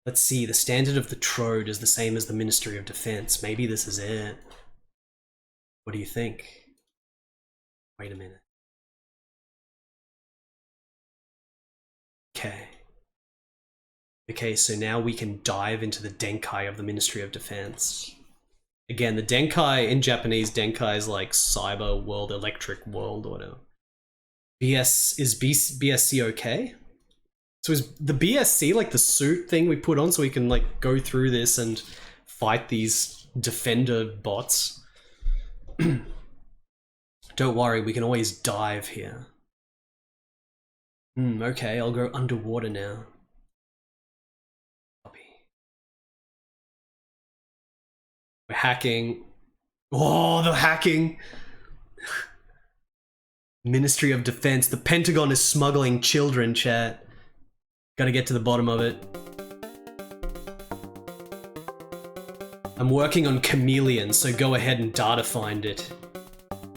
Let's see, the standard of the Trode is the same as the Ministry of Defense. Maybe this is it. What do you think? Wait a minute. Okay. Okay, so now we can dive into the Denkai of the Ministry of Defense. Again, the Denkai, in Japanese, Denkai is like cyber world, electric world, or whatever. BSC okay? So is the BSC like the suit thing we put on so we can like go through this and fight these defender bots? Don't worry, we can always dive here. Okay, I'll go underwater now. Copy. We're hacking. Oh, the hacking! Ministry of Defense. The Pentagon is smuggling children, chat. Gotta get to the bottom of it. I'm working on Chameleon, so go ahead and data find it.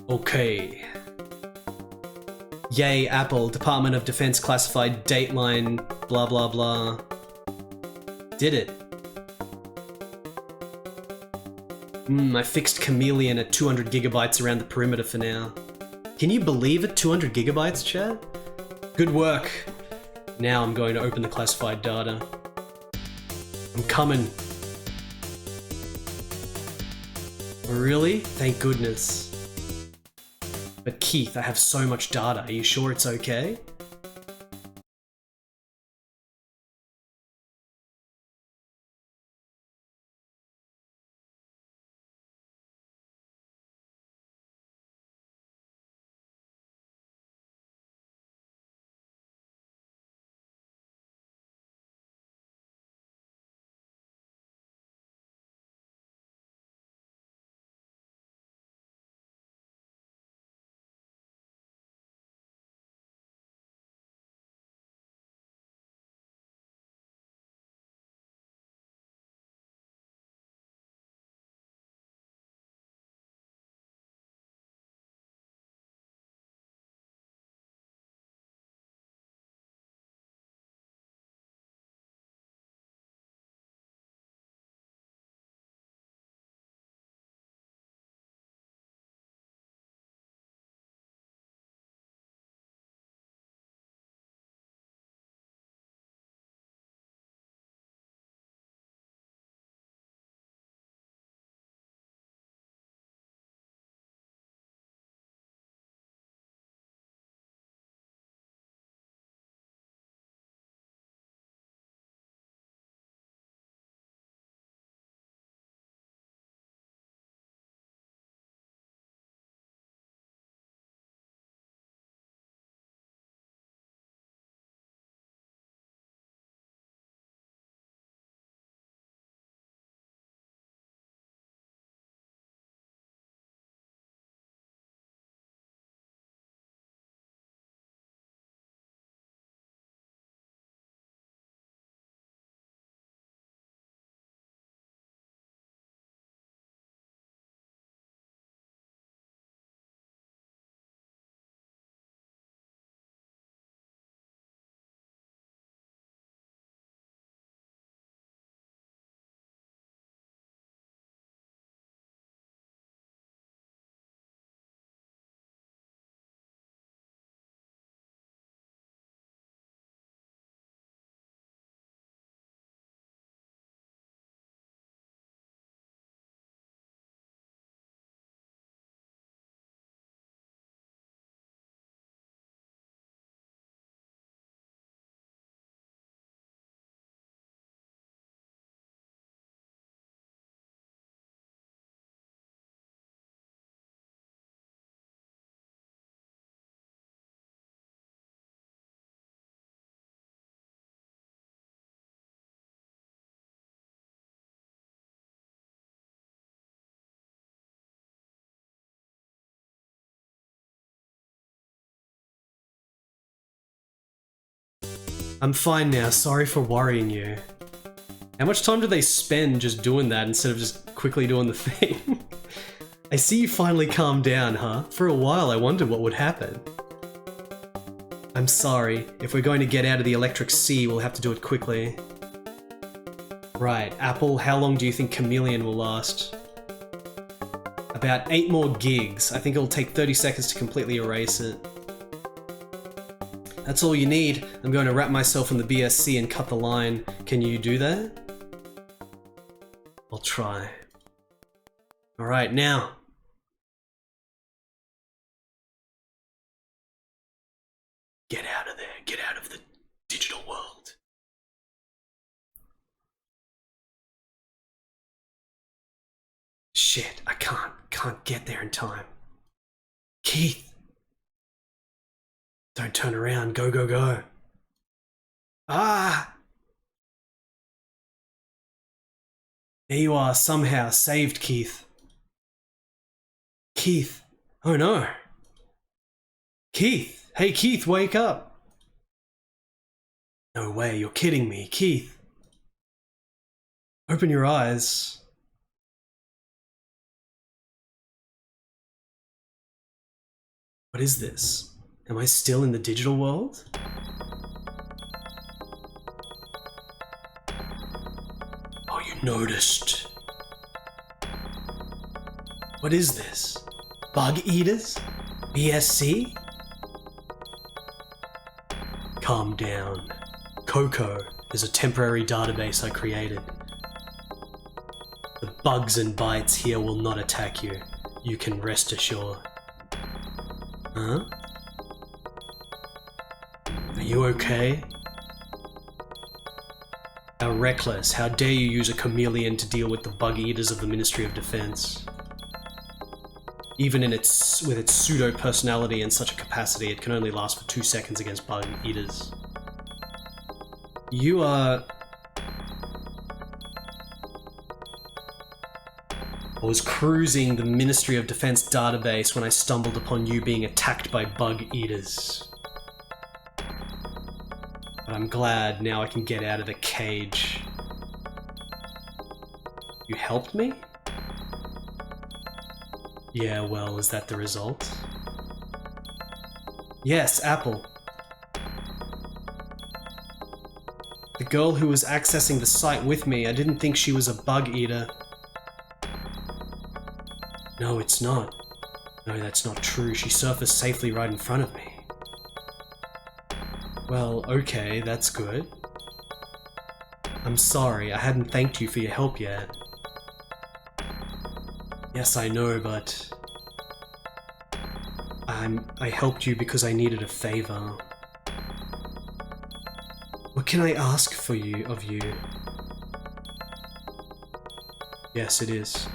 Okay. Yay, Apple, Department of Defense classified dateline, blah blah blah. Did it. I fixed Chameleon at 200 gigabytes around the perimeter for now. Can you believe it? 200 gigabytes, chat? Good work. Now I'm going to open the classified data. I'm coming. Really? Thank goodness. But Keith, I have so much data. Are you sure it's okay? I'm fine now, sorry for worrying you. How much time do they spend just doing that instead of just quickly doing the thing? I see you finally calmed down, huh? For a while I wondered what would happen. I'm sorry, if we're going to get out of the electric sea, we'll have to do it quickly. Right, Apple, how long do you think Chameleon will last? About 8 more gigs. I think it'll take 30 seconds to completely erase it. That's all you need. I'm going to wrap myself in the BSC and cut the line. Can you do that? I'll try. Alright, now. Get out of there. Get out of the digital world. Shit, I can't get there in time. Keith! Don't turn around, go, go, go. Ah! There you are, somehow, saved, Keith. Keith, oh no. Keith, hey Keith, wake up. No way, you're kidding me, Keith. Open your eyes. What is this? Am I still in the digital world? Oh, you noticed. What is this? Bug eaters? BSC? Calm down. Coco is a temporary database I created. The bugs and bytes here will not attack you. You can rest assured. Huh? Are you okay? How reckless. How dare you use a chameleon to deal with the bug eaters of the Ministry of Defense? Even with its pseudo-personality in such a capacity, it can only last for 2 seconds against bug eaters. You are... I was cruising the Ministry of Defense database when I stumbled upon you being attacked by bug eaters. But I'm glad now I can get out of the cage. You helped me? Yeah, well, is that the result? Yes, Apple. The girl who was accessing the site with me, I didn't think she was a bug eater. No, it's not. No, that's not true. She surfaced safely right in front of me. Well, okay, that's good. I'm sorry, I hadn't thanked you for your help yet. Yes, I know, but... I helped you because I needed a favor. What can I ask of you? Yes, it is.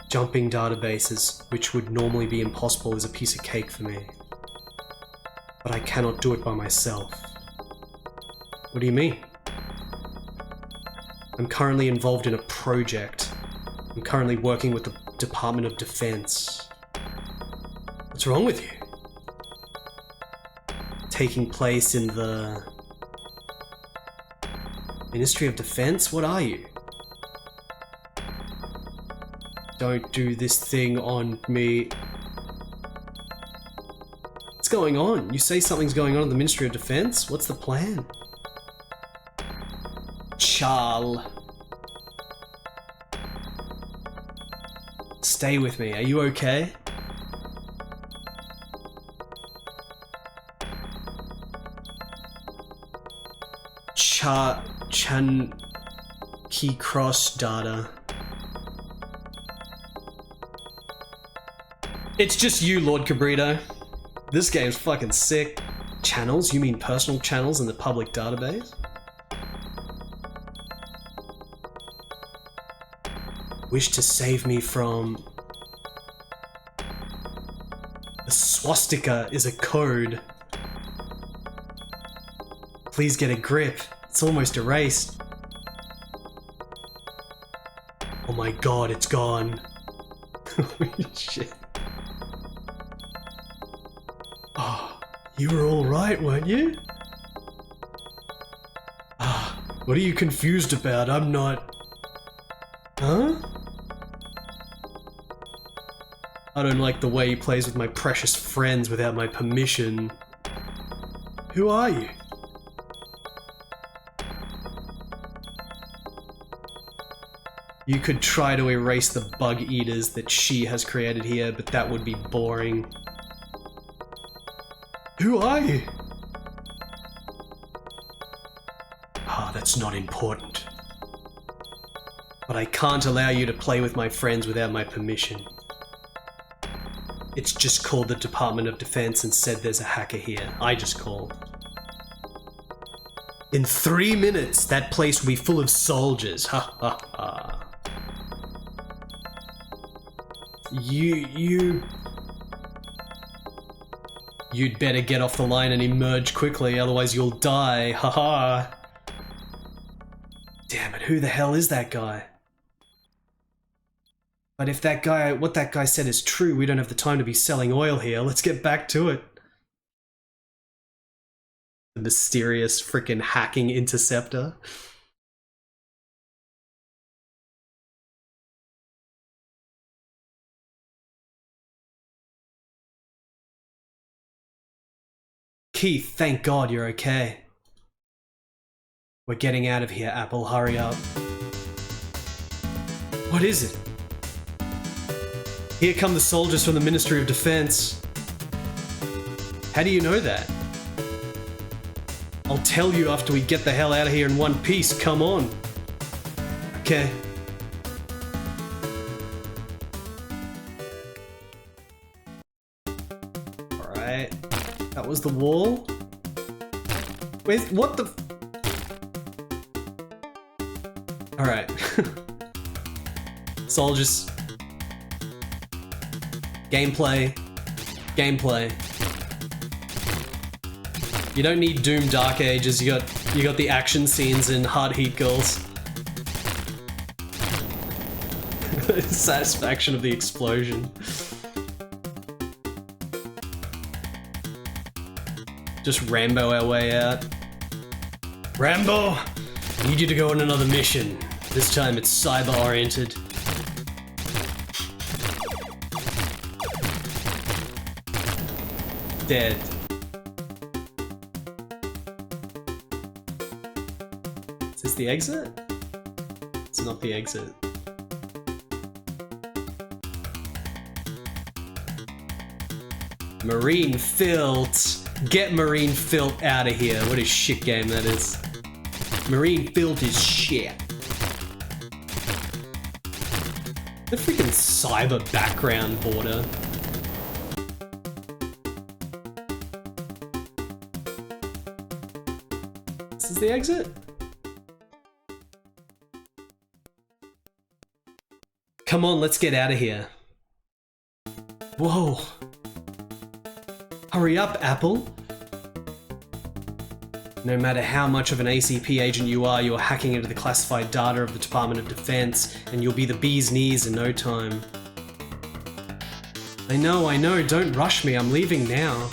Jumping databases, which would normally be impossible, is a piece of cake for me. But I cannot do it by myself. What do you mean? I'm currently involved in a project. I'm currently working with the Department of Defense. What's wrong with you? Taking place in the... Ministry of Defense? What are you? Don't do this thing on me. What's going on? You say something's going on in the Ministry of Defense? What's the plan? Charles. Stay with me. Are you okay? Key cross data. It's just you, Lord Cabrito. This game's fucking sick. Channels? You mean personal channels in the public database? Wish to save me from... The swastika is a code. Please get a grip. It's almost erased. Oh my god, it's gone. Holy shit. Oh, you were alright, weren't you? What are you confused about? I'm not... Huh? I don't like the way he plays with my precious friends without my permission. Who are you? You could try to erase the bug eaters that she has created here, but that would be boring. Who are you? Ah, that's not important. But I can't allow you to play with my friends without my permission. It's just called the Department of Defense and said there's a hacker here. I just called. In 3 minutes, that place will be full of soldiers. Ha ha ha. You'd better get off the line and emerge quickly, otherwise you'll die. Haha. Damn it, who the hell is that guy? But if that guy, what that guy said is true, we don't have the time to be selling oil here. Let's get back to it. The mysterious freaking hacking interceptor. Keith, thank God you're okay. We're getting out of here, Apple. Hurry up. What is it? Here come the soldiers from the Ministry of Defense. How do you know that? I'll tell you after we get the hell out of here in one piece. Come on. Okay. Alright. That was the wall. Wait, what the... Alright. Soldiers. Gameplay. Gameplay. You don't need Doom Dark Ages, you got the action scenes in Hard Heat Girls. The satisfaction of the explosion. Just Rambo our way out. Rambo! I need you to go on another mission. This time it's cyber-oriented. Dead. Is this the exit? It's not the exit. Marine Filth! Get Marine Filth out of here. What a shit game that is. Marine Filth is shit. The freaking cyber background border. This is the exit? Come on, let's get out of here. Whoa. Hurry up, Apple. No matter how much of an ACP agent you are hacking into the classified data of the Department of Defense, and you'll be the bee's knees in no time. I know, don't rush me, I'm leaving now.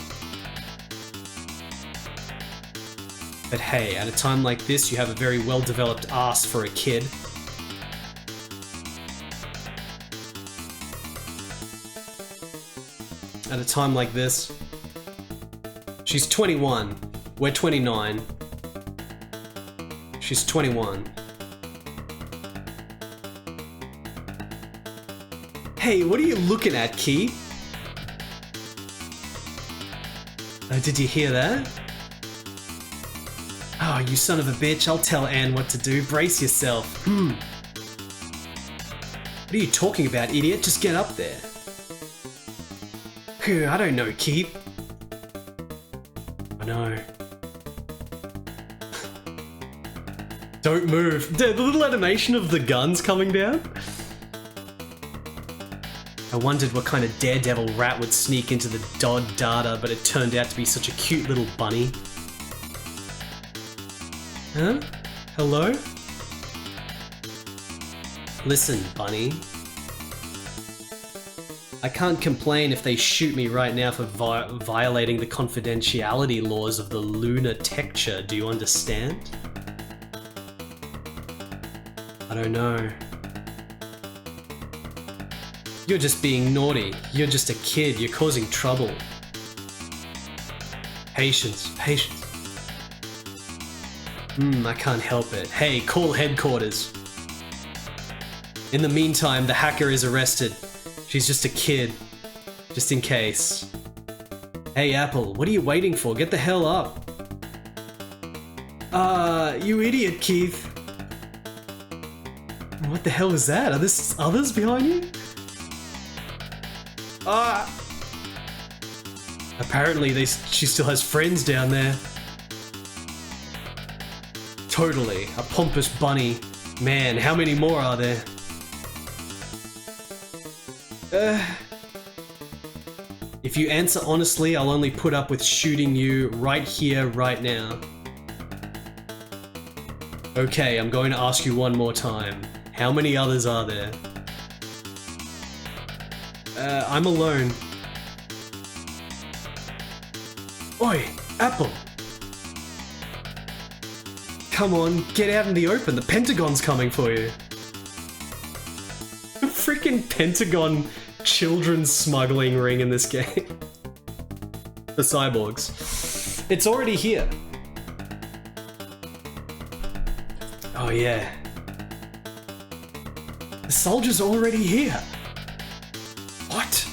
But hey, at a time like this, you have a very well-developed ass for a kid. At a time like this. She's 21. We're 29. She's 21. Hey, what are you looking at, Key? Oh, did you hear that? Oh, you son of a bitch, I'll tell Anne what to do. Brace yourself. What are you talking about, idiot? Just get up there. I don't know, Keith. I know. Don't move. The little animation of the guns coming down. I wondered what kind of daredevil rat would sneak into the Dodd data, but it turned out to be such a cute little bunny. Huh? Hello? Listen, bunny. I can't complain if they shoot me right now for violating the confidentiality laws of the lunar texture, do you understand? don't know. You're just being naughty. You're just a kid. You're causing trouble. Patience, patience. I can't help it. Hey, call headquarters. In the meantime, the hacker is arrested. She's just a kid. Just in case. Hey, Apple, what are you waiting for? Get the hell up. You idiot, Keith. What the hell is that? Are there others behind you? Apparently she still has friends down there. Totally. A pompous bunny. Man, how many more are there? If you answer honestly, I'll only put up with shooting you right here, right now. Okay, I'm going to ask you one more time. How many others are there? I'm alone. Oi, Apple! Come on, get out in the open. The Pentagon's coming for you. Freaking Pentagon children's smuggling ring in this game. The cyborgs. It's already here. Oh yeah. The soldier's already here. What?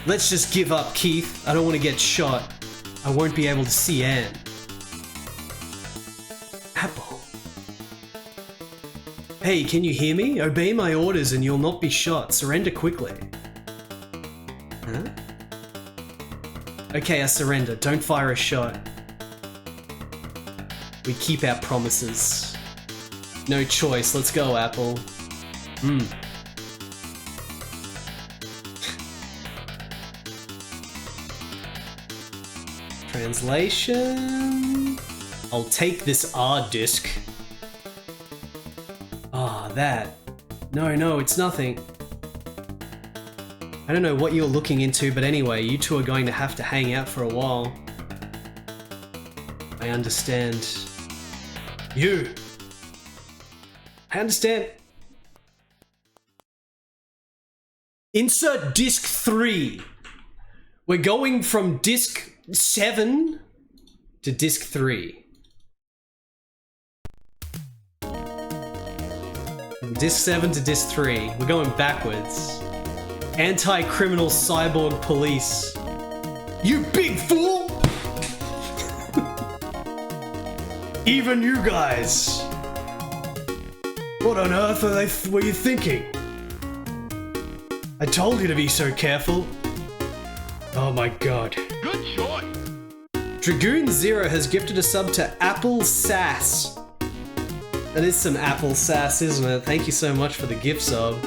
Let's just give up, Keith. I don't want to get shot. I won't be able to see Anne. Apple. Hey, can you hear me? Obey my orders and you'll not be shot. Surrender quickly. Huh? Okay, I surrender. Don't fire a shot. We keep our promises. No choice. Let's go, Apple. Translation. I'll take this R disc. Ah, that. No, it's nothing. I don't know what you're looking into, but anyway, you two are going to have to hang out for a while. I understand. You! I understand. Insert disc 3. We're going from disc 7 to disc 3. From disc 7 to disc 3. We're going backwards. Anti-criminal cyborg police. You big fool! Even you guys. What on earth were you thinking? I told you to be so careful. Oh my god. Good choice. Dragoon Zero has gifted a sub to Apple Sass. That is some Apple Sass, isn't it? Thank you so much for the gift sub.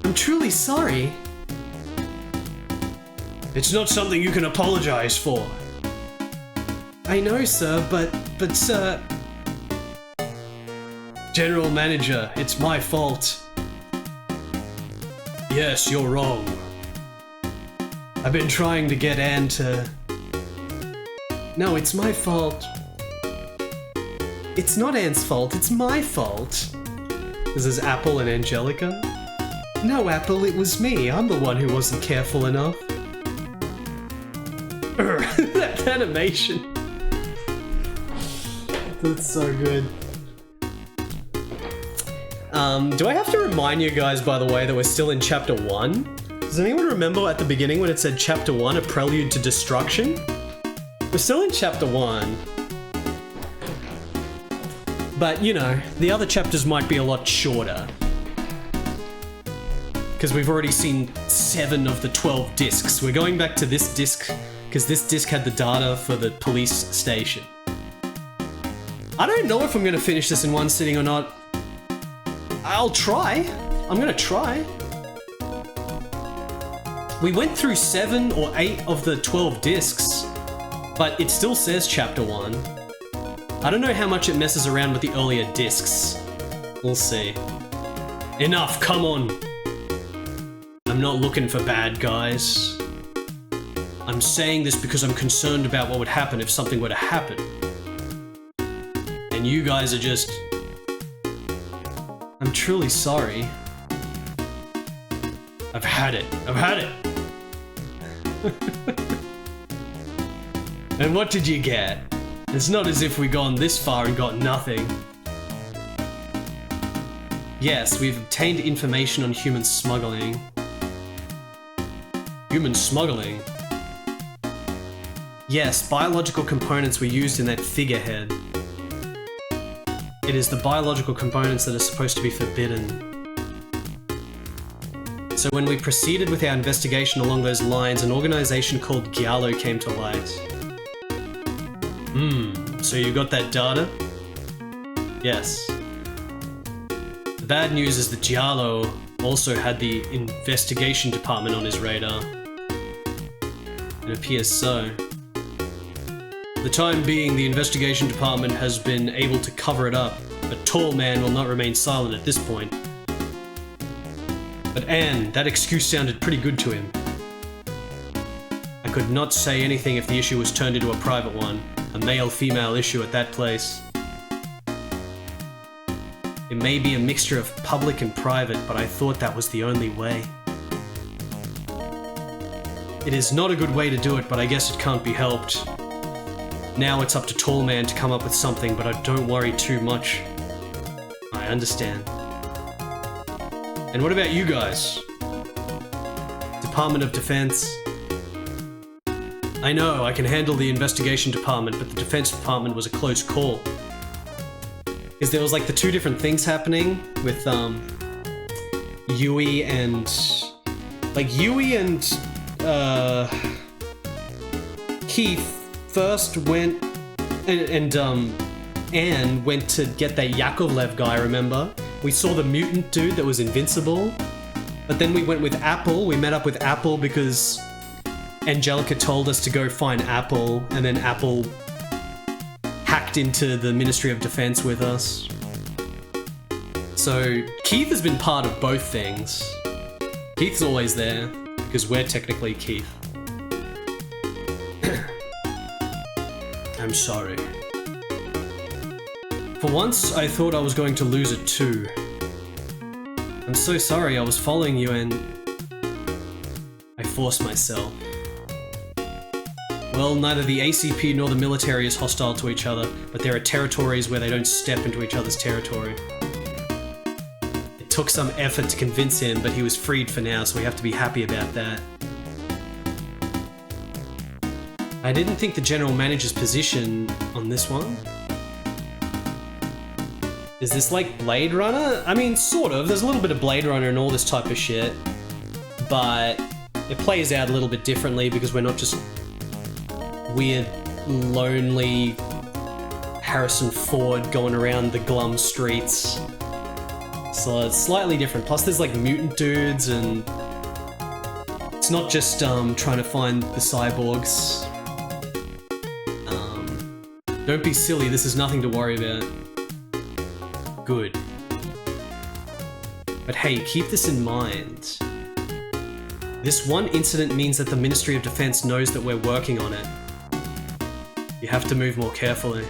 I'm truly sorry. It's not something you can apologize for. I know, sir, but sir... General Manager, it's my fault. Yes, you're wrong. I've been trying to get Anne to... No, it's my fault. It's not Anne's fault, it's my fault. This is Apple and Angelica. No, Apple, it was me. I'm the one who wasn't careful enough. That animation. That's so good. Do I have to remind you guys, by the way, that we're still in Chapter 1? Does anyone remember at the beginning when it said Chapter 1, a prelude to destruction? We're still in Chapter 1. But, you know, the other chapters might be a lot shorter. Because we've already seen 7 of the 12 discs. We're going back to this disc, because this disc had the data for the police station. I don't know if I'm going to finish this in one sitting or not. I'll try. I'm going to try. We went through 7 or 8 of the 12 discs, but it still says Chapter 1. I don't know how much it messes around with the earlier discs. We'll see. Enough, come on. I'm not looking for bad guys. I'm saying this because I'm concerned about what would happen if something were to happen. And you guys are just... I'm truly sorry. I've had it. I've had it! And what did you get? It's not as if we've gone this far and got nothing. Yes, we've obtained information on human smuggling. Human smuggling? Yes, biological components were used in that figurehead. It is the biological components that are supposed to be forbidden. So when we proceeded with our investigation along those lines, an organization called Giallo came to light. So you got that data? Yes. The bad news is that Giallo also had the investigation department on his radar. It appears so. For the time being, the investigation department has been able to cover it up, but Tall Man will not remain silent at this point. But Anne, that excuse sounded pretty good to him. I could not say anything if the issue was turned into a private one, a male-female issue at that place. It may be a mixture of public and private, but I thought that was the only way. It is not a good way to do it, but I guess it can't be helped. Now it's up to Tall Man to come up with something, but I don't worry too much. I understand. And what about you guys? Department of Defense? I know, I can handle the investigation department, but the defense department was a close call. Because there was like the two different things happening with Yui and... Like Yui and Keith first went and Anne went to get that Yakovlev guy, remember? We saw the mutant dude that was invincible. But then we went with Apple, we met up with Apple because Angelica told us to go find Apple, and then Apple hacked into the Ministry of Defense with us. So Keith has been part of both things. Keith's always there, because we're technically Keith. I'm sorry. For once, I thought I was going to lose it too. I'm so sorry, I was following you and... I forced myself. Well, neither the ACP nor the military is hostile to each other, but there are territories where they don't step into each other's territory. It took some effort to convince him, but he was freed for now, so we have to be happy about that. I didn't think the general manager's position on this one. Is this like Blade Runner? I mean, sort of. There's a little bit of Blade Runner and all this type of shit, but it plays out a little bit differently because we're not just weird, lonely Harrison Ford going around the glum streets. So it's slightly different. Plus there's like mutant dudes and it's not just trying to find the cyborgs. Don't be silly, this is nothing to worry about. Good. But hey, keep this in mind. This one incident means that the Ministry of Defense knows that we're working on it. You have to move more carefully.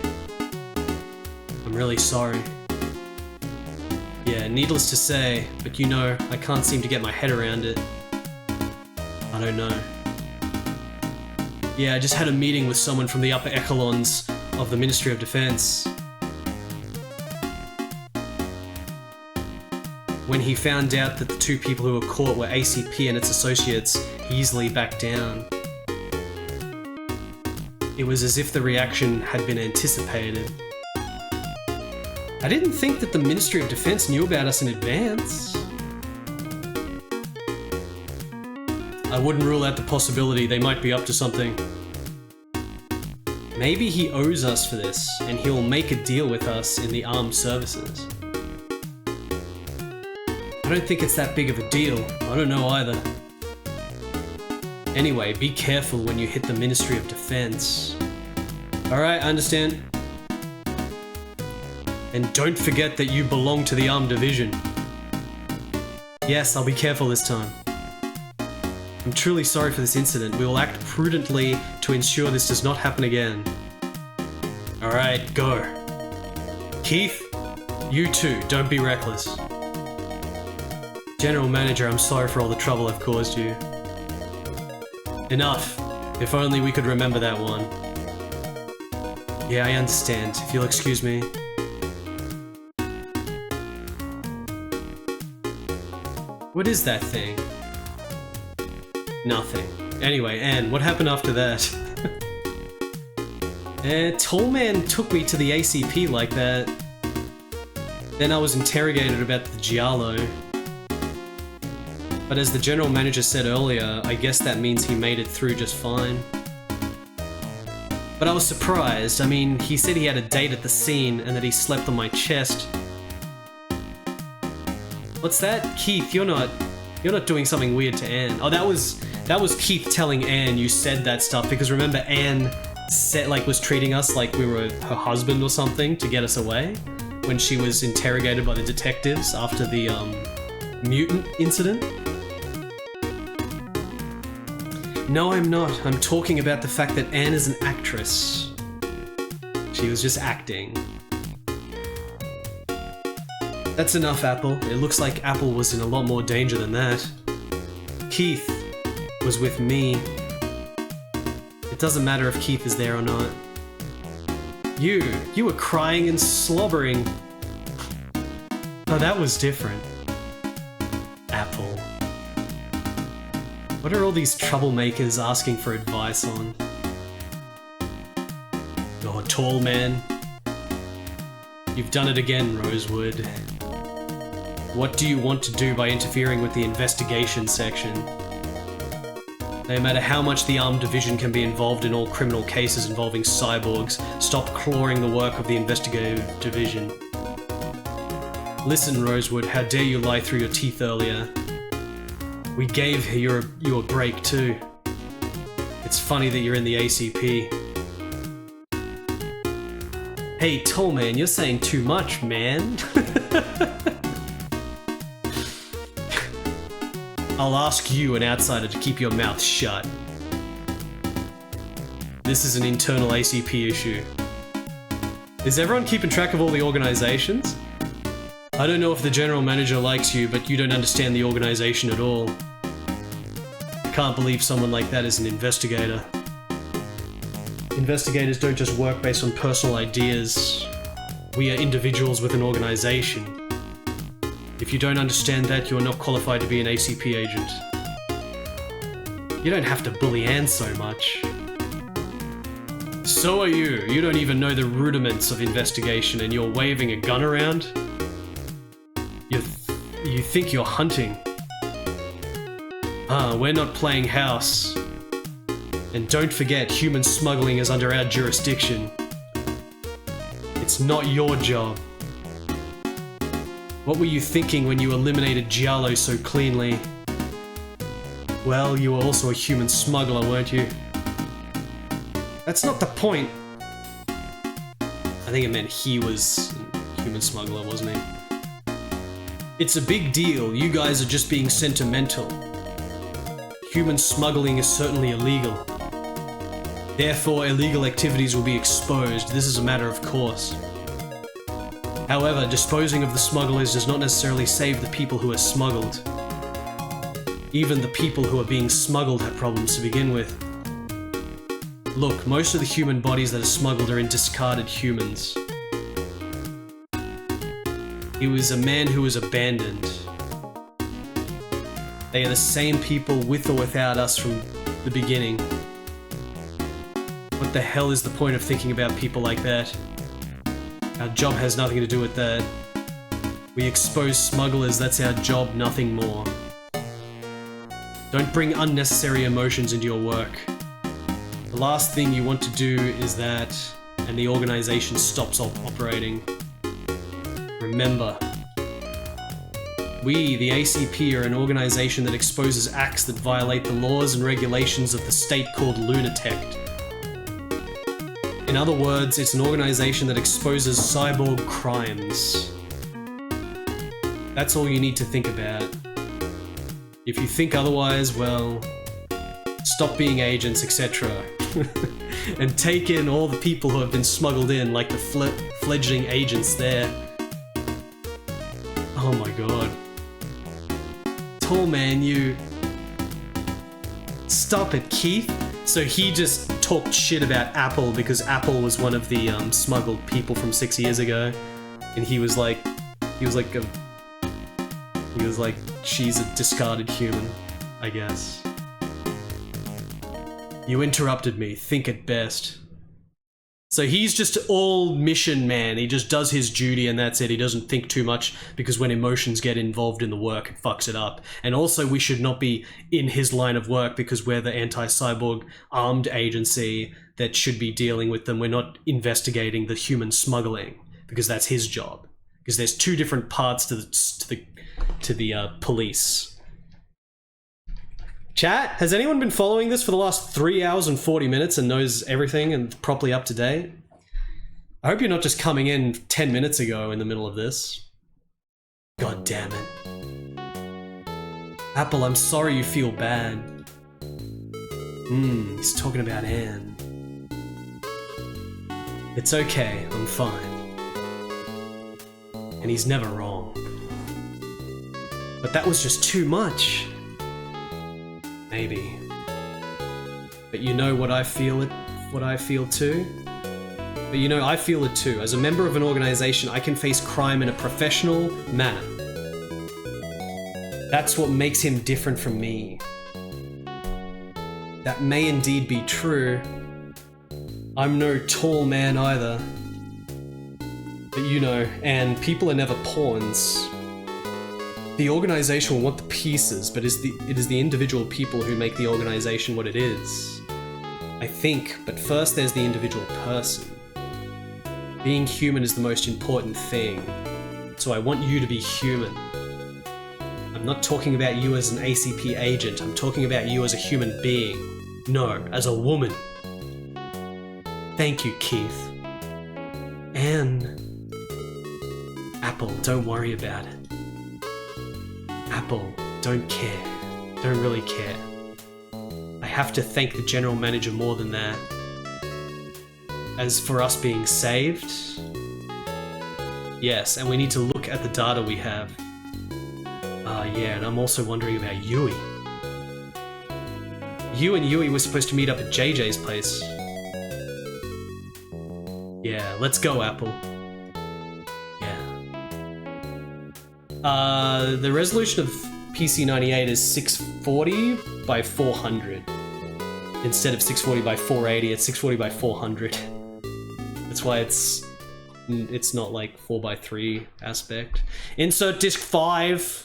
I'm really sorry. Yeah, needless to say, but you know, I can't seem to get my head around it. I don't know. Yeah, I just had a meeting with someone from the upper echelons of the Ministry of Defense. When he found out that the two people who were caught were ACP and its associates, he easily backed down. It was as if the reaction had been anticipated. I didn't think that the Ministry of Defense knew about us in advance. I wouldn't rule out the possibility they might be up to something. Maybe he owes us for this, and he'll make a deal with us in the armed services. I don't think it's that big of a deal. I don't know either. Anyway, be careful when you hit the Ministry of Defense. Alright, I understand. And don't forget that you belong to the armed division. Yes, I'll be careful this time. I'm truly sorry for this incident. We will act prudently to ensure this does not happen again. Alright, go. Keith, you too, don't be reckless. General Manager, I'm sorry for all the trouble I've caused you. Enough. If only we could remember that one. Yeah, I understand. If you'll excuse me. What is that thing? Nothing. Anyway, Anne, what happened after that? Tall Man took me to the ACP like that. Then I was interrogated about the Giallo. But as the General Manager said earlier, I guess that means he made it through just fine. But I was surprised. I mean, he said he had a date at the scene and that he slept on my chest. What's that? Keith, you're not doing something weird to Anne. Oh, that was Keith telling Anne you said that stuff, because remember Anne said, was treating us like we were her husband or something to get us away when she was interrogated by the detectives after the mutant incident. No, I'm not. I'm talking about the fact that Anne is an actress. She was just acting. That's enough, Apple. It looks like Apple was in a lot more danger than that. Keith was with me. It doesn't matter if Keith is there or not. You were crying and slobbering. Oh, that was different. Apple. What are all these troublemakers asking for advice on? Oh, Tall Man. You've done it again, Rosewood. What do you want to do by interfering with the investigation section? No matter how much the Armed Division can be involved in all criminal cases involving cyborgs, stop clawing the work of the Investigative Division. Listen, Rosewood, how dare you lie through your teeth earlier? We gave you a break too. It's funny that you're in the ACP. Hey, Tall Man, you're saying too much, man. I'll ask you, an outsider, to keep your mouth shut. This is an internal ACP issue. Is everyone keeping track of all the organizations? I don't know if the General Manager likes you, but you don't understand the organization at all. I can't believe someone like that is an investigator. Investigators don't just work based on personal ideas. We are individuals with an organization. If you don't understand that, you are not qualified to be an ACP agent. You don't have to bully Anne so much. So are you. You don't even know the rudiments of investigation and you're waving a gun around? You think you're hunting. We're not playing house. And don't forget, human smuggling is under our jurisdiction. It's not your job. What were you thinking when you eliminated Giallo so cleanly? Well, you were also a human smuggler, weren't you? That's not the point. I think it meant he was a human smuggler, wasn't he? It's a big deal. You guys are just being sentimental. Human smuggling is certainly illegal. Therefore, illegal activities will be exposed. This is a matter of course. However, disposing of the smugglers does not necessarily save the people who are smuggled. Even the people who are being smuggled have problems to begin with. Look, most of the human bodies that are smuggled are in discarded humans. He was a man who was abandoned. They are the same people with or without us from the beginning. What the hell is the point of thinking about people like that? Our job has nothing to do with that. We expose smugglers, that's our job, nothing more. Don't bring unnecessary emotions into your work. The last thing you want to do is that, and the organization stops operating. Remember, we, the ACP, are an organization that exposes acts that violate the laws and regulations of the state called Lunatect. In other words, it's an organization that exposes cyborg crimes. That's all you need to think about. If you think otherwise, well, stop being agents, etc. and take in all the people who have been smuggled in, like the fledgling agents there. Oh my god. Tall man, you... Stop it, Keith. So he just talked shit about Apple because Apple was one of the smuggled people from 6 years ago. And he was like, she's a discarded human, I guess. You interrupted me, think it best. So he's just all mission man, he just does his duty and that's it, he doesn't think too much because when emotions get involved in the work, it fucks it up. And also we should not be in his line of work because we're the Anti-Cyborg armed agency that should be dealing with them. We're not investigating the human smuggling because that's his job. Because there's two different parts to the police. Chat, has anyone been following this for the last 3 hours and 40 minutes and knows everything and properly up to date? I hope you're not just coming in 10 minutes ago in the middle of this. God damn it. Apple, I'm sorry you feel bad. He's talking about Anne. It's okay, I'm fine. And he's never wrong. But that was just too much. Maybe. But you know what I feel too? But you know, I feel it too. As a member of an organization, I can face crime in a professional manner. That's what makes him different from me. That may indeed be true. I'm no tall man either. But you know, and people are never pawns. The organization will want the pieces, but it is the individual people who make the organization what it is. I think, but first there's the individual person. Being human is the most important thing, so I want you to be human. I'm not talking about you as an ACP agent, I'm talking about you as a human being. No, as a woman. Thank you, Keith. And... Apple, don't worry about it. Apple, don't care. Don't really care. I have to thank the general manager more than that. As for us being saved... Yes, and we need to look at the data we have. Yeah, and I'm also wondering about Yui. You and Yui were supposed to meet up at JJ's place. Yeah, let's go, Apple. The resolution of PC98 is 640 by 400. Instead of 640 by 480, it's 640 by 400. That's why it's not like 4:3 aspect. Insert disc 5.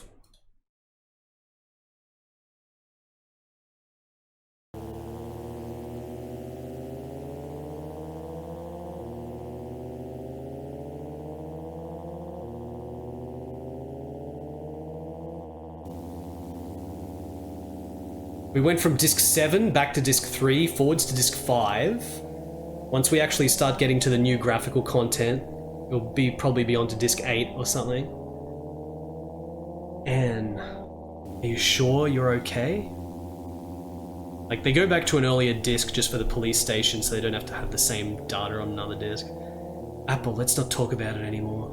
We went from disc 7 back to disc 3, forwards to disc 5. Once we actually start getting to the new graphical content, it'll probably be onto disc 8 or something. Anne, are you sure you're okay? Like, they go back to an earlier disc just for the police station so they don't have to have the same data on another disc. Apple, let's not talk about it anymore.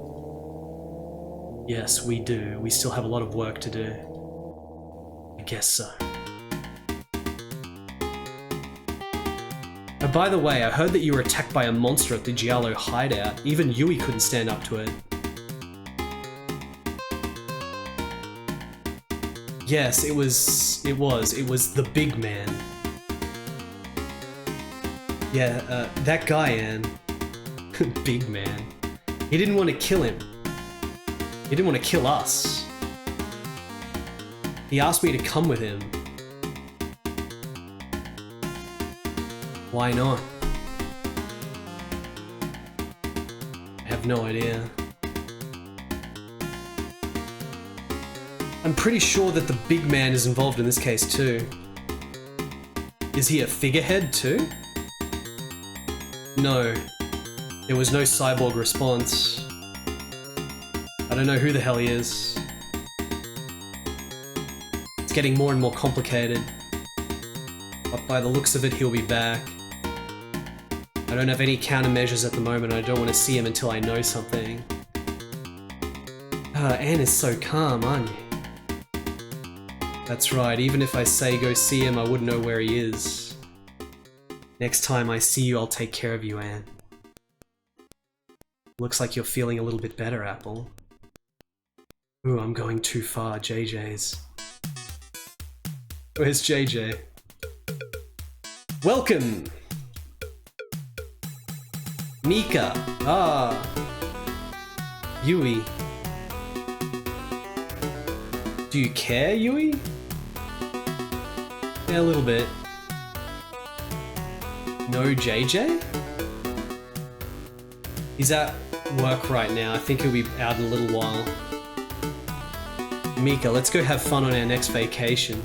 Yes, we do. We still have a lot of work to do. I guess so. Oh, by the way, I heard that you were attacked by a monster at the Giallo hideout. Even Yui couldn't stand up to it. Yes, it was the big man. Yeah, that guy, Anne. Big man. He didn't want to kill him. He didn't want to kill us. He asked me to come with him. Why not? I have no idea. I'm pretty sure that the big man is involved in this case too. Is he a figurehead too? No. There was no cyborg response. I don't know who the hell he is. It's getting more and more complicated. But By the looks of it, he'll be back. I don't have any countermeasures at the moment. I don't want to see him until I know something. Anne is so calm, aren't you? That's right, even if I say go see him, I wouldn't know where he is. Next time I see you, I'll take care of you, Anne. Looks like you're feeling a little bit better, Apple. Ooh, I'm going too far, JJ's. Where's JJ? Welcome! Mika! Ah! Yui. Do you care, Yui? Yeah, a little bit. No JJ? He's at work right now. I think he'll be out in a little while. Mika, let's go have fun on our next vacation.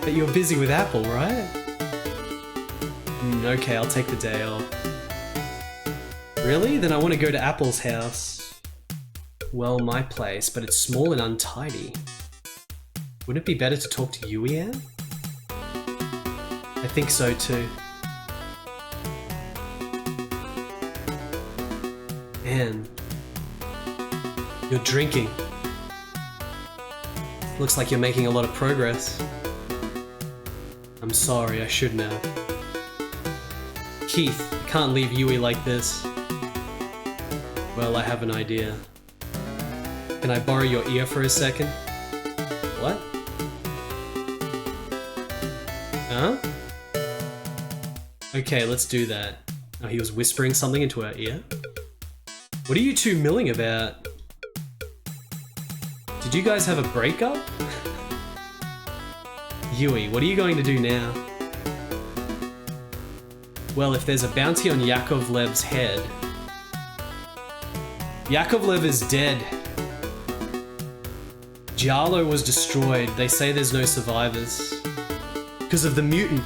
But you're busy with Apple, right? Okay, I'll take the day off. Really? Then I want to go to Apple's house. Well, my place, but it's small and untidy. Wouldn't it be better to talk to Yui, Anne? I think so too. Anne, you're drinking. Looks like you're making a lot of progress. I'm sorry, I shouldn't have. Keith, I can't leave Yui like this. Well, I have an idea. Can I borrow your ear for a second? What? Huh? Okay, let's do that. Oh, he was whispering something into her ear? What are you two milling about? Did you guys have a breakup? Yui, what are you going to do now? Well, if there's a bounty on Yakovlev's head... Yakovlev is dead. Giallo was destroyed. They say there's no survivors. Because of the mutant.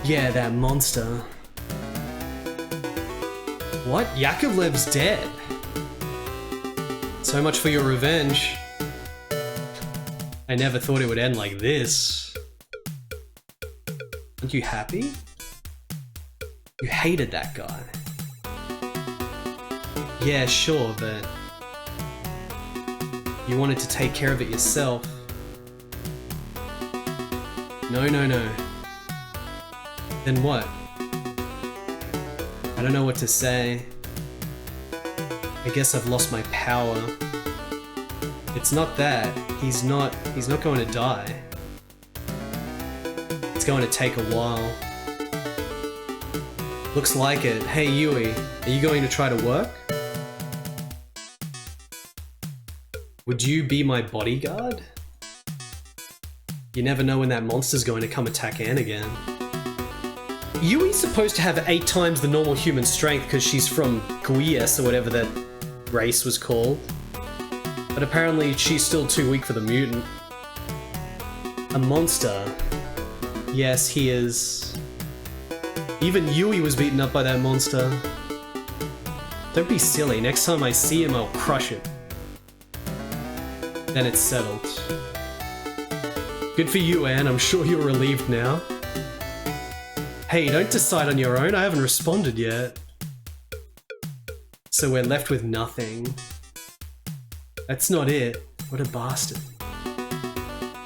Yeah, that monster. What? Yakovlev's dead? So much for your revenge. I never thought it would end like this. Aren't you happy? You hated that guy. Yeah, sure, but... you wanted to take care of it yourself. No, no, no. Then what? I don't know what to say. I guess I've lost my power. It's not that. He's not going to die. It's going to take a while. Looks like it. Hey Yui, are you going to try to work? Would you be my bodyguard? You never know when that monster's going to come attack Anne again. Yui's supposed to have 8 times the normal human strength because she's from Guias or whatever that race was called. But apparently she's still too weak for the mutant. A monster. Yes, he is. Even Yui was beaten up by that monster. Don't be silly. Next time I see him, I'll crush it. Then it's settled. Good for you, Anne. I'm sure you're relieved now. Hey, don't decide on your own. I haven't responded yet. So we're left with nothing. That's not it. What a bastard.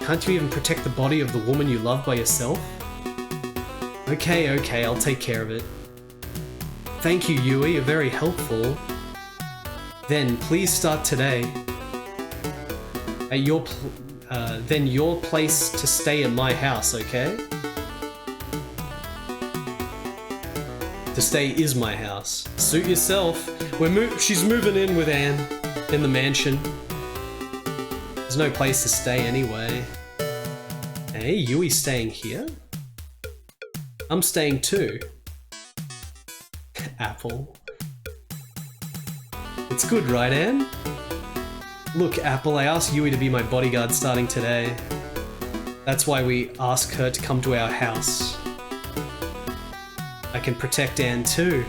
Can't you even protect the body of the woman you love by yourself? Okay, okay, I'll take care of it. Thank you, Yui. You're very helpful. Then please start today. At your then your place to stay at my house, okay? To stay is my house. Suit yourself. She's moving in with Anne in the mansion. There's no place to stay anyway. Hey, Yui's staying here? I'm staying too. Apple. It's good, right, Anne? Look, Apple, I asked Yui to be my bodyguard starting today. That's why we ask her to come to our house. I can protect Anne too.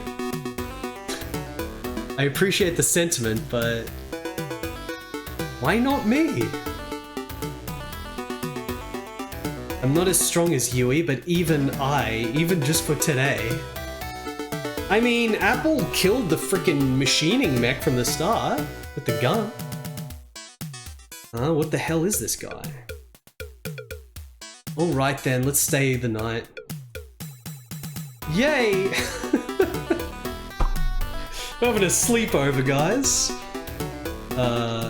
I appreciate the sentiment, but... why not me? A I'm not as strong as Yui, but even just for today. I mean, Apple killed the frickin' machining mech from the start with the gun. What the hell is this guy? Alright then, let's stay the night. Yay! We're having a sleepover, guys.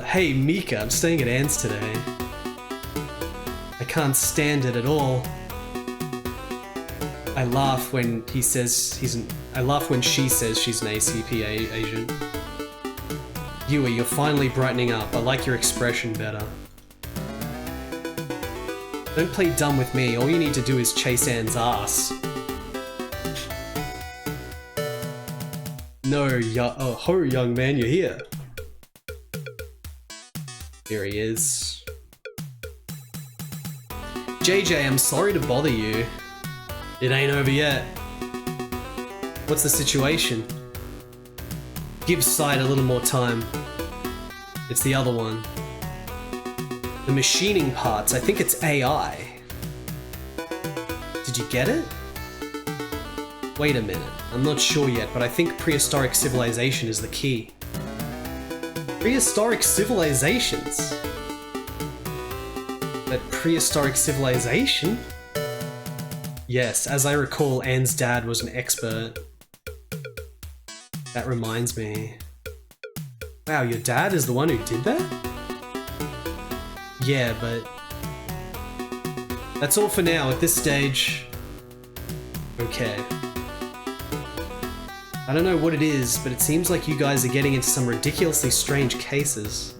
Hey Mika, I'm staying at Anne's today. I can't stand it at all. I laugh when he says I laugh when she says she's an ACP agent. Yui, you're finally brightening up. I like your expression better. Don't play dumb with me. All you need to do is chase Anne's ass. No, oh, ho, young man, you're here. Here he is. JJ, I'm sorry to bother you. It ain't over yet. What's the situation? Give Sight a little more time. It's the other one. The machining parts, I think it's AI. Did you get it? Wait a minute, I'm not sure yet, but I think prehistoric civilization is the key. Prehistoric civilizations? But prehistoric civilization? Yes, as I recall, Anne's dad was an expert. That reminds me. Wow, your dad is the one who did that? Yeah, but... that's all for now at this stage. Okay. I don't know what it is, but it seems like you guys are getting into some ridiculously strange cases.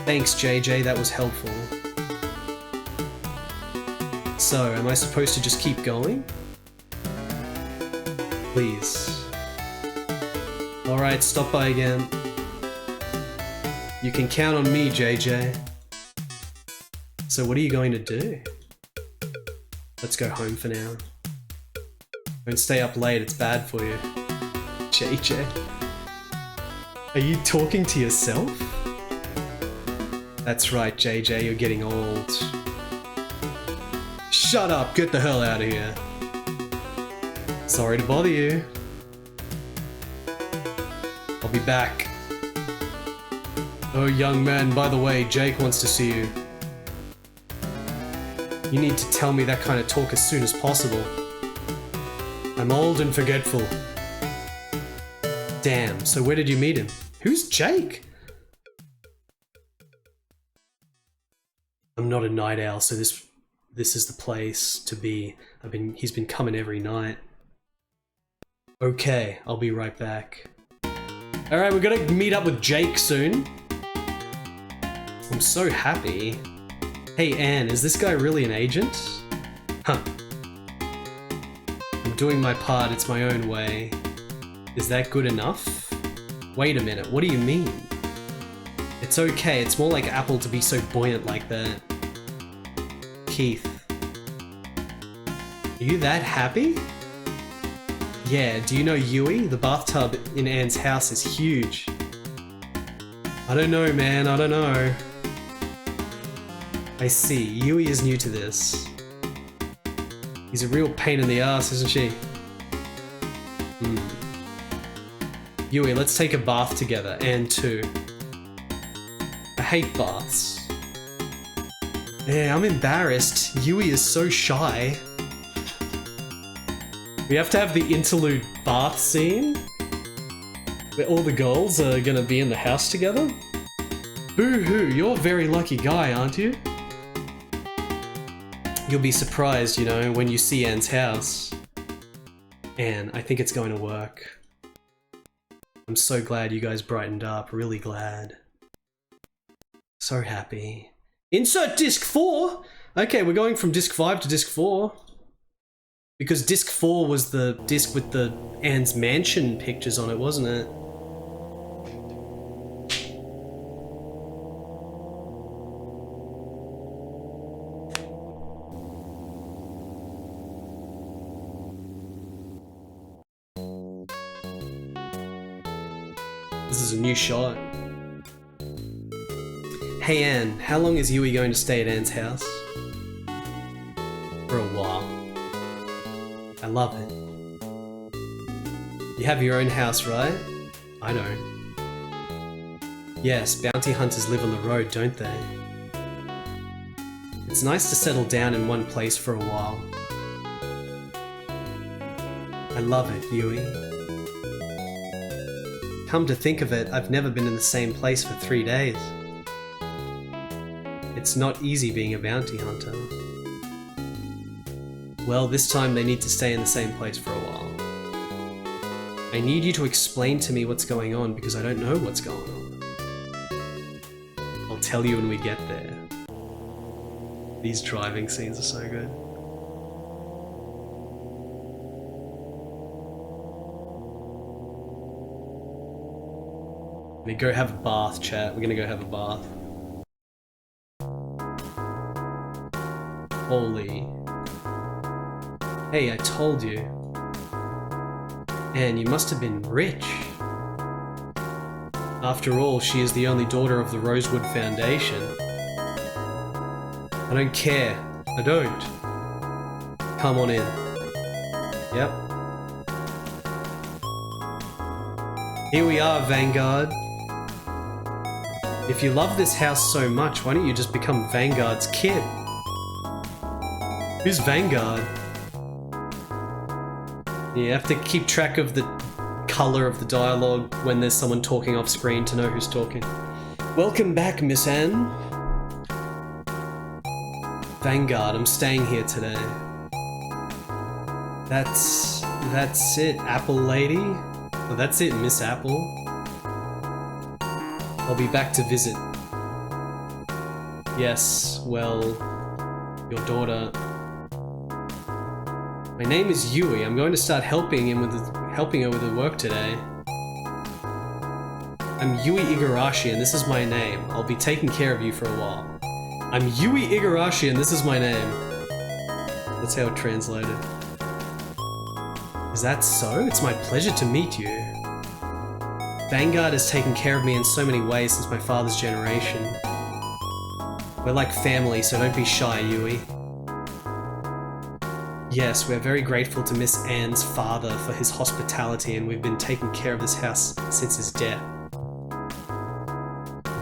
Thanks, JJ, that was helpful. So, am I supposed to just keep going? Please. Alright, stop by again. You can count on me, JJ. So what are you going to do? Let's go home for now. Don't stay up late, it's bad for you. JJ. Are you talking to yourself? That's right, JJ, you're getting old. Shut up, get the hell out of here. Sorry to bother you. I'll be back. Oh, young man, by the way, Jake wants to see you. You need to tell me that kind of talk as soon as possible. I'm old and forgetful. Damn, so where did you meet him? Who's Jake? I'm not a night owl, so this is the place to be. He's been coming every night. Okay, I'll be right back. Alright, we're gonna meet up with Jake soon. I'm so happy. Hey Anne, is this guy really an agent? Huh. I'm doing my part, it's my own way. Is that good enough? Wait a minute, what do you mean? It's okay, it's more like Apple to be so buoyant like that. Keith. Are you that happy? Yeah, do you know Yui? The bathtub in Anne's house is huge. I don't know, man, I don't know. I see, Yui is new to this. He's a real pain in the ass, isn't she? Yui, let's take a bath together, and too. I hate baths. Yeah, I'm embarrassed. Yui is so shy. We have to have the interlude bath scene where all the girls are gonna be in the house together. Boo-hoo, you're a very lucky guy, aren't you? You'll be surprised, you know, when you see Anne's house. Anne, I think it's going to work. I'm so glad you guys brightened up, really glad. So happy. Insert disc 4! Okay, we're going from disc 5 to disc 4. Because disc 4 was the disc with the Anne's mansion pictures on it, wasn't it? This is a new shot. Hey Anne, how long is Yui going to stay at Anne's house? while. I love it. You have your own house, right? I don't. Yes, bounty hunters live on the road, don't they? It's nice to settle down in one place for a while. I love it, Yui. Come to think of it, I've never been in the same place for 3 days. It's not easy being a bounty hunter. Well, this time they need to stay in the same place for a while. I need you to explain to me what's going on because I don't know what's going on. I'll tell you when we get there. These driving scenes are so good. We're gonna go have a bath, chat. We're gonna go have a bath. Holy. Hey, I told you. Anne, you must have been rich. After all, she is the only daughter of the Rosewood Foundation. I don't care. I don't. Come on in. Yep. Here we are, Vanguard. If you love this house so much, why don't you just become Vanguard's kid? Who's Vanguard? You have to keep track of the color of the dialogue when there's someone talking off screen to know who's talking. Welcome back, Miss Anne. Vanguard, I'm staying here today. That's it, Apple Lady? Oh, that's it, Miss Apple. I'll be back to visit. Yes, well, your daughter. My name is Yui. I'm going to start helping her with the work today. I'm Yui Igarashi and this is my name. I'll be taking care of you for a while. I'm Yui Igarashi and this is my name. That's how it translated. Is that so? It's my pleasure to meet you. Vanguard has taken care of me in so many ways since my father's generation. We're like family, so don't be shy, Yui. Yes, we're very grateful to Miss Anne's father for his hospitality and we've been taking care of this house since his death.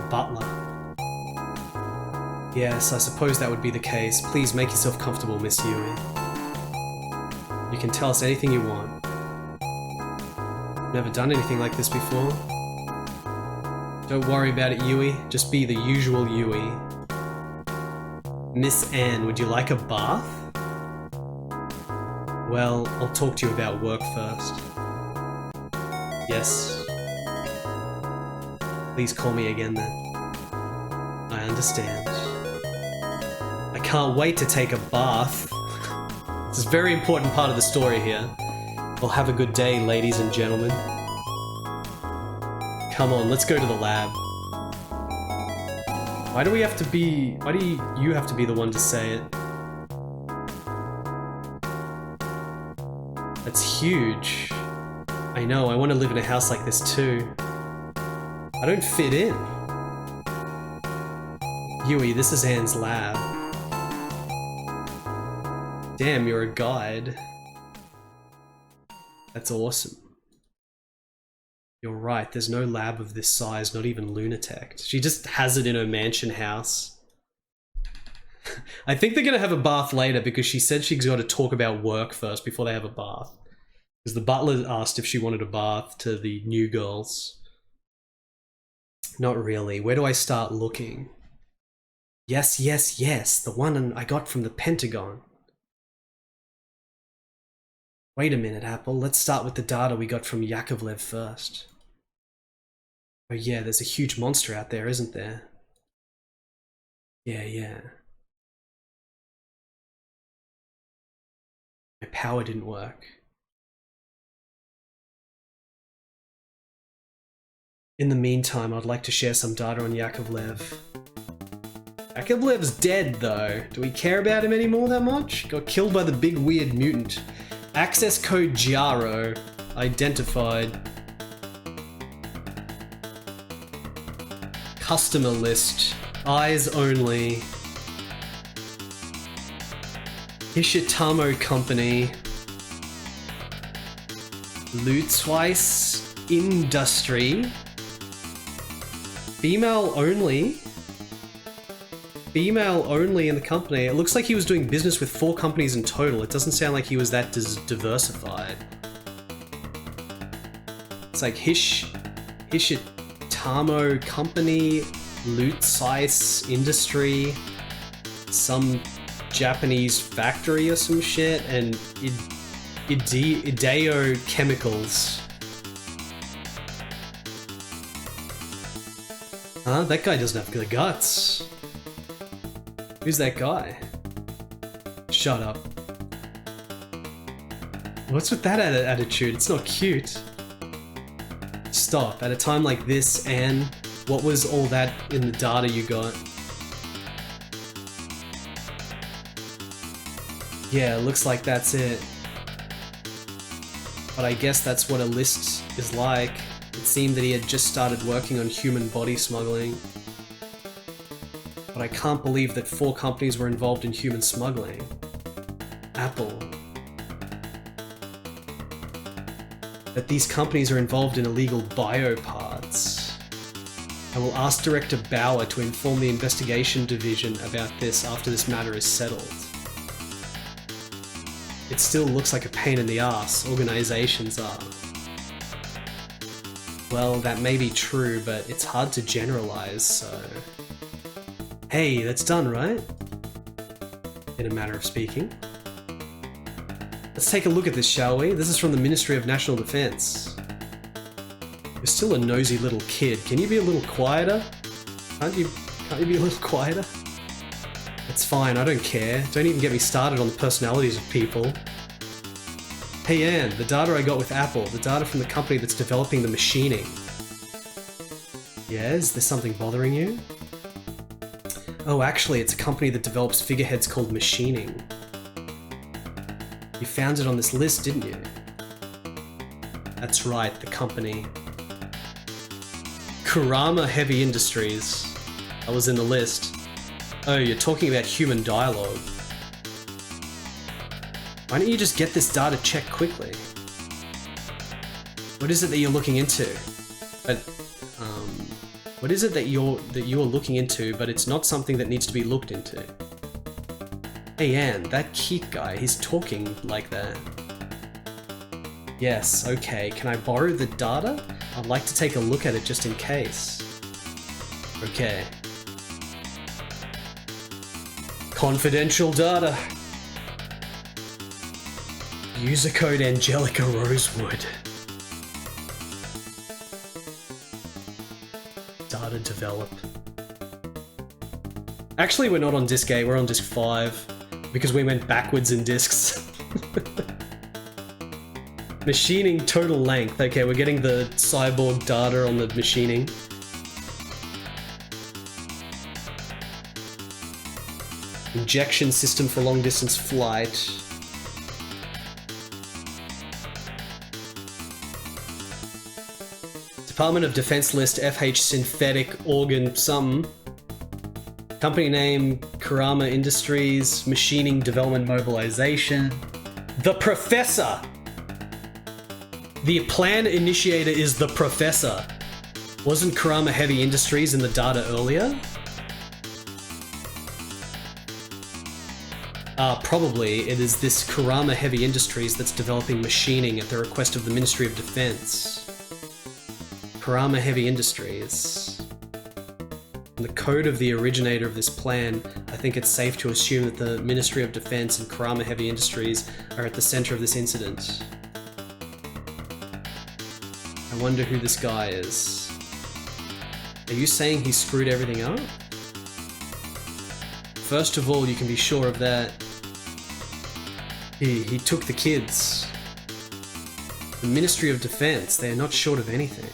Butler. Yes, I suppose that would be the case. Please make yourself comfortable, Miss Yui. You can tell us anything you want. Never done anything like this before. Don't worry about it, Yui. Just be the usual Yui. Miss Anne, would you like a bath? Well, I'll talk to you about work first. Yes. Please call me again then. I understand. I can't wait to take a bath. This is a very important part of the story here. Well, have a good day, ladies and gentlemen. Come on, let's go to the lab. Why do you have to be the one to say it? That's huge. I know, I want to live in a house like this too. I don't fit in. Yui, this is Anne's lab. Damn, you're a guide. That's awesome. You're right, there's no lab of this size, not even Lunatech. She just has it in her mansion house. I think they're gonna have a bath later because she said she's got to talk about work first before they have a bath. Because the butler asked if she wanted a bath to the new girls. Not really. Where do I start looking? Yes, yes, yes. The one I got from the Pentagon. Wait a minute, Apple. Let's start with the data we got from Yakovlev first. Oh yeah, there's a huge monster out there, isn't there? Yeah. My power didn't work. In the meantime, I'd like to share some data on Yakovlev. Yakovlev's dead, though. Do we care about him anymore that much? Got killed by the big weird mutant. Access code Gyaro. Identified. Customer list. Eyes only. Hishitamo Company. Lutzweiss Industry. Female only. Female only in the company. It looks like he was doing business with 4 companies in total. It doesn't sound like he was that diversified. It's like Hishitamo Company, Lutzweiss Industry, some Japanese factory or some shit, and Ideo Chemicals. Huh? That guy doesn't have the guts. Who's that guy? Shut up. What's with that attitude? It's not cute. Stop. At a time like this, Anne, what was all that in the data you got? Yeah, looks like that's it. But I guess that's what a list is like. It seemed that he had just started working on human body smuggling. But I can't believe that 4 companies were involved in human smuggling. Apple. That these companies are involved in illegal bioparts. I will ask Director Bauer to inform the investigation division about this after this matter is settled. It still looks like a pain in the ass, organizations are. Well, that may be true, but it's hard to generalize, so... Hey, that's done, right? In a manner of speaking. Let's take a look at this, shall we? This is from the Ministry of National Defense. You're still a nosy little kid. Can you be a little quieter? Can't you be a little quieter? It's fine, I don't care. Don't even get me started on the personalities of people. Hey Anne, the data I got with Apple, the data from the company that's developing the machining. Yeah, is there something bothering you? Oh, actually, it's a company that develops figureheads called Machining. You found it on this list, didn't you? That's right, the company. Kurama Heavy Industries. That was in the list. Oh, you're talking about human dialogue. Why don't you just get this data checked quickly? What is it that you're looking into? What is it that you're looking into, but it's not something that needs to be looked into? Hey Anne, that Keith guy, he's talking like that. Yes, okay, can I borrow the data? I'd like to take a look at it just in case. Okay. Confidential data. User code Angelica Rosewood. Data develop. Actually, we're not on disc 8, we're on disc 5. Because we went backwards in discs. Machining total length. Okay, we're getting the cyborg data on the machining. Injection system for long distance flight. Department of Defense list FH synthetic organ something. Company name Kurama Industries. Machining development mobilization. The Professor! The plan initiator is the Professor. Wasn't Kurama Heavy Industries in the data earlier? Probably. It is this Kurama Heavy Industries that's developing machining at the request of the Ministry of Defense. Kurama Heavy Industries. In the code of the originator of this plan, I think it's safe to assume that the Ministry of Defense and Kurama Heavy Industries are at the center of this incident. I wonder who this guy is. Are you saying he screwed everything up? First of all, you can be sure of that. He took the kids. The Ministry of Defense, they are not short of anything.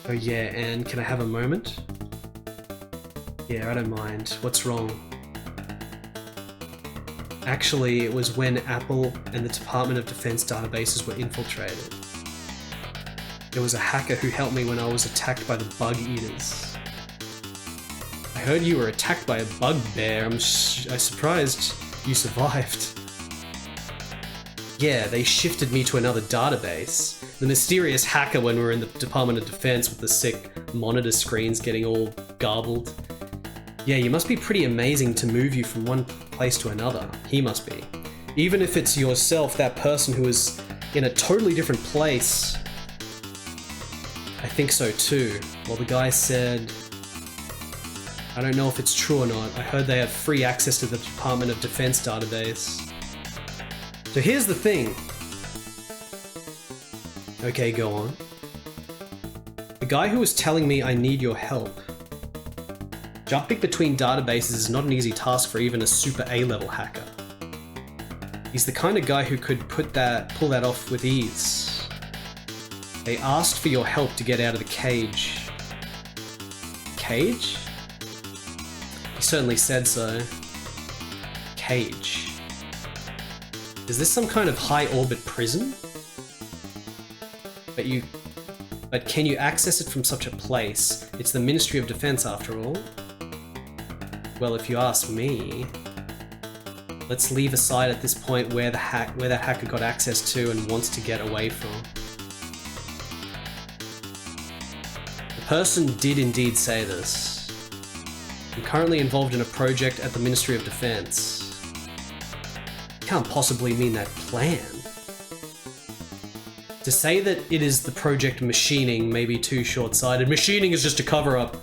Oh yeah, and can I have a moment? Yeah, I don't mind. What's wrong? Actually, it was when Apple and the Department of Defense databases were infiltrated. There was a hacker who helped me when I was attacked by the bug eaters. I heard you were attacked by a bugbear. I'm surprised You survived. Yeah, they shifted me to another database. The mysterious hacker when we were in the Department of Defense with the sick monitor screens getting all garbled. Yeah, you must be pretty amazing to move you from one place to another. He must be. Even if it's yourself, that person who is in a totally different place. I think so too. Well, the guy said... I don't know if it's true or not. I heard they have free access to the Department of Defense database. So here's the thing. Okay, go on. The guy who was telling me I need your help. Jumping between databases is not an easy task for even a super A-level hacker. He's the kind of guy who could pull that off with ease. They asked for your help to get out of the cage. Cage? He certainly said so. Cage. Is this some kind of high-orbit prison? But can you access it from such a place? It's the Ministry of Defense after all. Well, if you ask me... Let's leave aside at this point where that hacker got access to and wants to get away from. The person did indeed say this. I'm currently involved in a project at the Ministry of Defense. Can't possibly mean that plan. To say that it is the project machining may be too short-sighted. Machining is just a cover-up.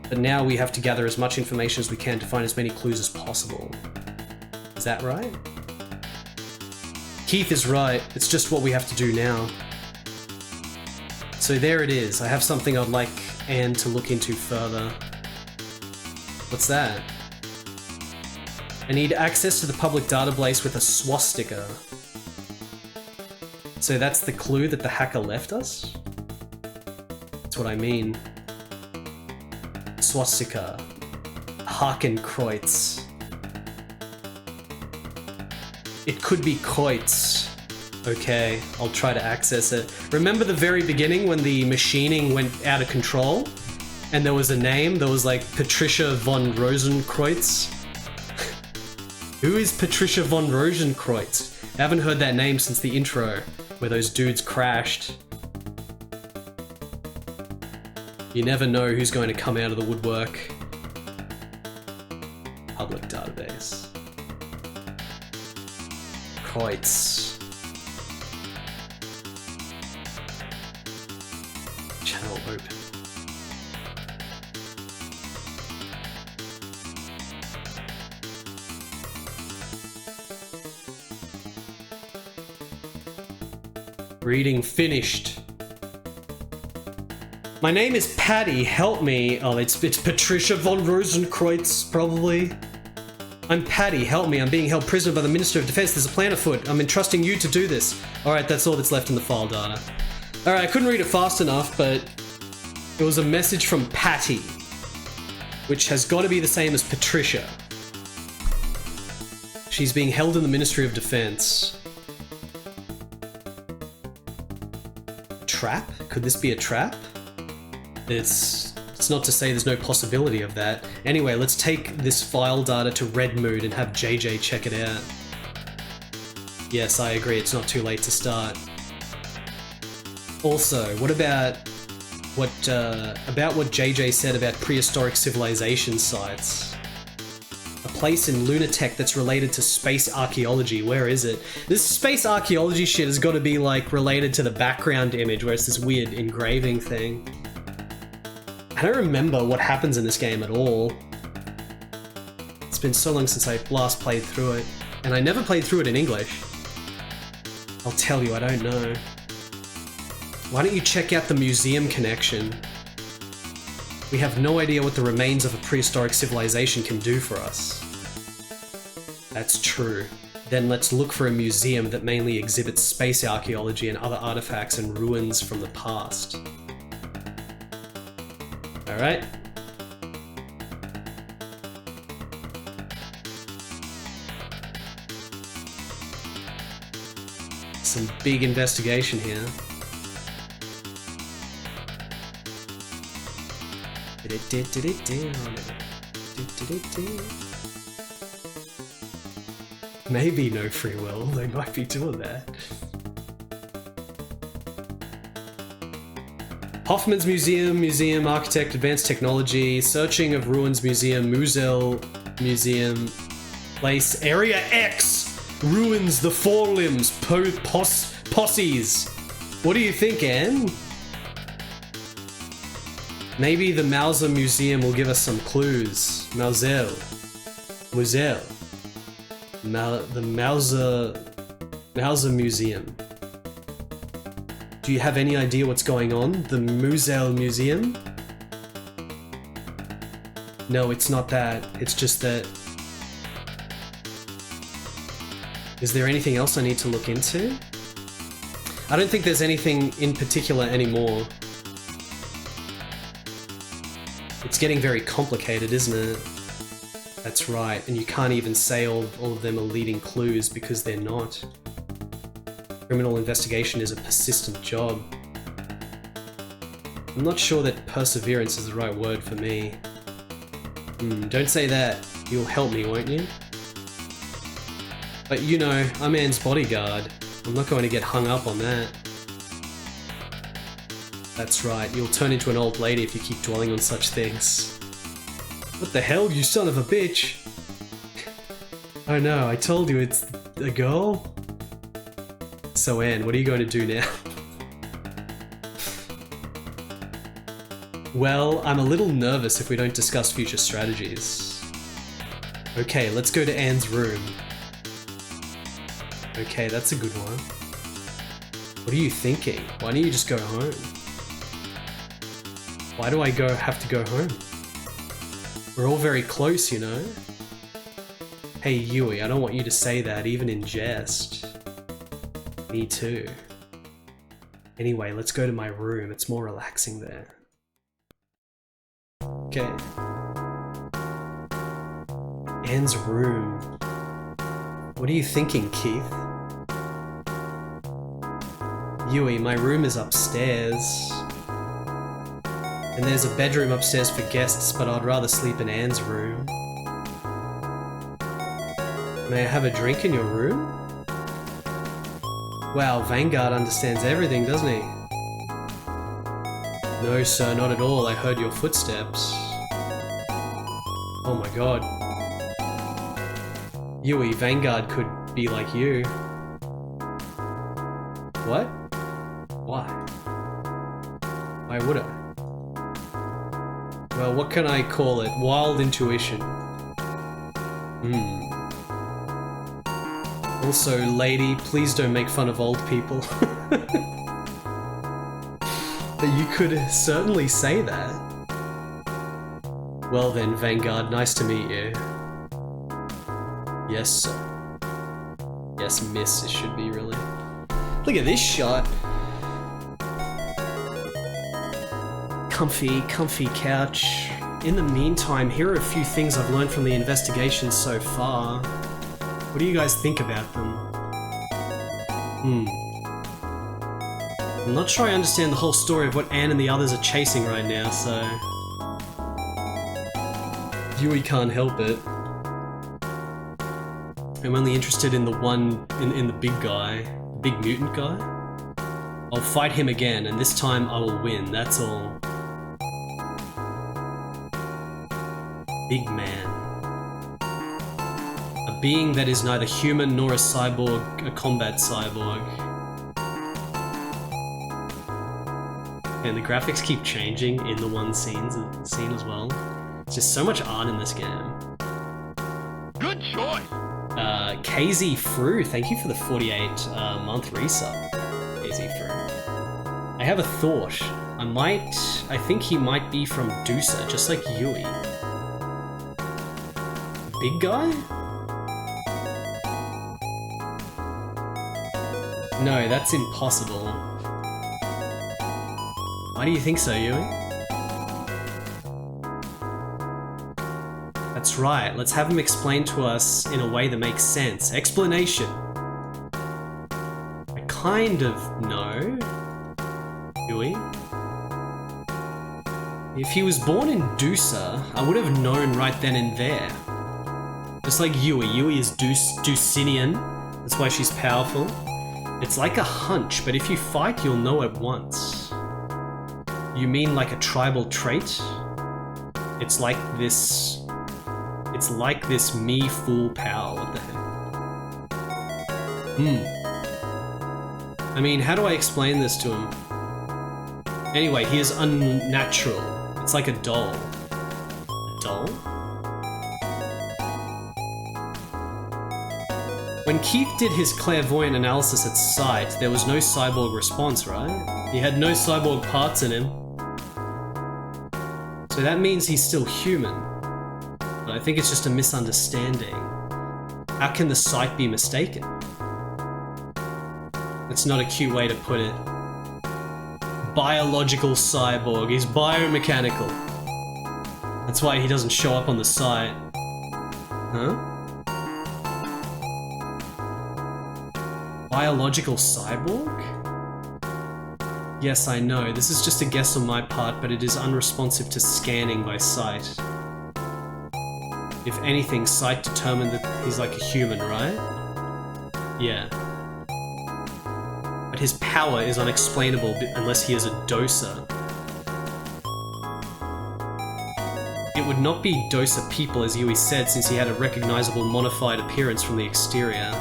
But now we have to gather as much information as we can to find as many clues as possible. Is that right? Keith is right. It's just what we have to do now. So there it is. I have something I'd like Anne to look into further. What's that? I need access to the public database with a swastika. So that's the clue that the hacker left us? That's what I mean. Swastika. Hakenkreuz. It could be Kreuz. Okay, I'll try to access it. Remember the very beginning when the machining went out of control? And there was a name? There was like Patricia von Rosenkreuz? Who is Patricia von Rosenkreuz? I haven't heard that name since the intro, where those dudes crashed. You never know who's going to come out of the woodwork. Public database. Kreuz. Channel open. Reading finished. My name is Patty, help me. Oh, it's Patricia von Rosenkreuz, probably. I'm Patty, help me. I'm being held prisoner by the Minister of Defense. There's a plan afoot. I'm entrusting you to do this. Alright, that's all that's left in the file data. Alright, I couldn't read it fast enough, but it was a message from Patty, which has got to be the same as Patricia. She's being held in the Ministry of Defense. Trap? Could this be a trap? It's not to say there's no possibility of that. Anyway, let's take this file data to Redmood and have JJ check it out. Yes, I agree, it's not too late to start. Also, what about what JJ said about prehistoric civilization sites? A place in Lunatech that's related to space archaeology. Where is it? This space archaeology shit has got to be like related to the background image where it's this weird engraving thing. I don't remember what happens in this game at all. It's been so long since I last played through it, and I never played through it in English. I'll tell you, I don't know. Why don't you check out the museum connection? We have no idea what the remains of a prehistoric civilization can do for us. That's true. Then let's look for a museum that mainly exhibits space archaeology and other artifacts and ruins from the past. Alright. Some big investigation here. Maybe no free will, they might be doing that. Hoffman's Museum, Museum, Architect, Advanced Technology, Searching of Ruins Museum, Musel Museum, Place, Area X, Ruins, the Forelimbs, Posses. What do you think, Anne? Maybe the Mauser Museum will give us some clues. Musel. The Mauser Museum. Do you have any idea what's going on? The Musel Museum? No, it's not that. It's just that... Is there anything else I need to look into? I don't think there's anything in particular anymore. It's getting very complicated, isn't it? That's right, and you can't even say all of them are leading clues because they're not. Criminal investigation is a persistent job. I'm not sure that perseverance is the right word for me. Don't say that. You'll help me, won't you? But you know, I'm Anne's bodyguard. I'm not going to get hung up on that. That's right, you'll turn into an old lady if you keep dwelling on such things. What the hell, you son of a bitch? Oh no, I told you it's a girl? So Anne, what are you going to do now? Well, I'm a little nervous if we don't discuss future strategies. Okay, let's go to Anne's room. Okay, that's a good one. What are you thinking? Why don't you just go home? Why do I have to go home? We're all very close, you know? Hey Yui, I don't want you to say that, even in jest. Me too. Anyway, let's go to my room. It's more relaxing there. Okay. Anne's room. What are you thinking, Keith? Yui, my room is upstairs. And there's a bedroom upstairs for guests, but I'd rather sleep in Anne's room. May I have a drink in your room? Wow, Vanguard understands everything, doesn't he? No, sir, not at all. I heard your footsteps. Oh my god. Yui, Vanguard could be like you. What? Why? Why would I? Well, what can I call it? Wild intuition. Also, lady, please don't make fun of old people. But you could certainly say that. Well then, Vanguard, nice to meet you. Yes, sir. Yes, miss, it should be really. Look at this shot. Comfy couch. In the meantime, here are a few things I've learned from the investigation so far. What do you guys think about them? I'm not sure I understand the whole story of what Anne and the others are chasing right now, so... Yui can't help it. I'm only interested in the one, in the big guy. The big mutant guy. I'll fight him again, and this time I will win, that's all. Big man. A being that is neither human nor a cyborg, a combat cyborg. And the graphics keep changing in the one scene as well. It's just so much art in this game. Good choice. KZ Fru, thank you for the 48-month resub. KZ Fru. I have a thought. I think he might be from Dusa, just like Yui. Big guy? No, that's impossible. Why do you think so, Yui? That's right, let's have him explain to us in a way that makes sense. Explanation. I kind of know. Yui? If he was born in Dusa, I would have known right then and there. Just like Yui. Yui is Dulcinian. That's why she's powerful. It's like a hunch, but if you fight, you'll know at once. You mean like a tribal trait? It's like this... It's like this me fool power. What the heck? I mean, how do I explain this to him? Anyway, he is unnatural. It's like a doll. A doll? When Keith did his clairvoyant analysis at sight, there was no cyborg response, right? He had no cyborg parts in him. So that means he's still human. But I think it's just a misunderstanding. How can the sight be mistaken? That's not a cute way to put it. Biological cyborg. He's biomechanical. That's why he doesn't show up on the site. Huh? Biological cyborg? Yes, I know. This is just a guess on my part, but it is unresponsive to scanning by sight. If anything, sight determined that he's like a human, right? Yeah. But his power is unexplainable unless he is a doser. It would not be doser people, as Yui said, since he had a recognizable modified appearance from the exterior.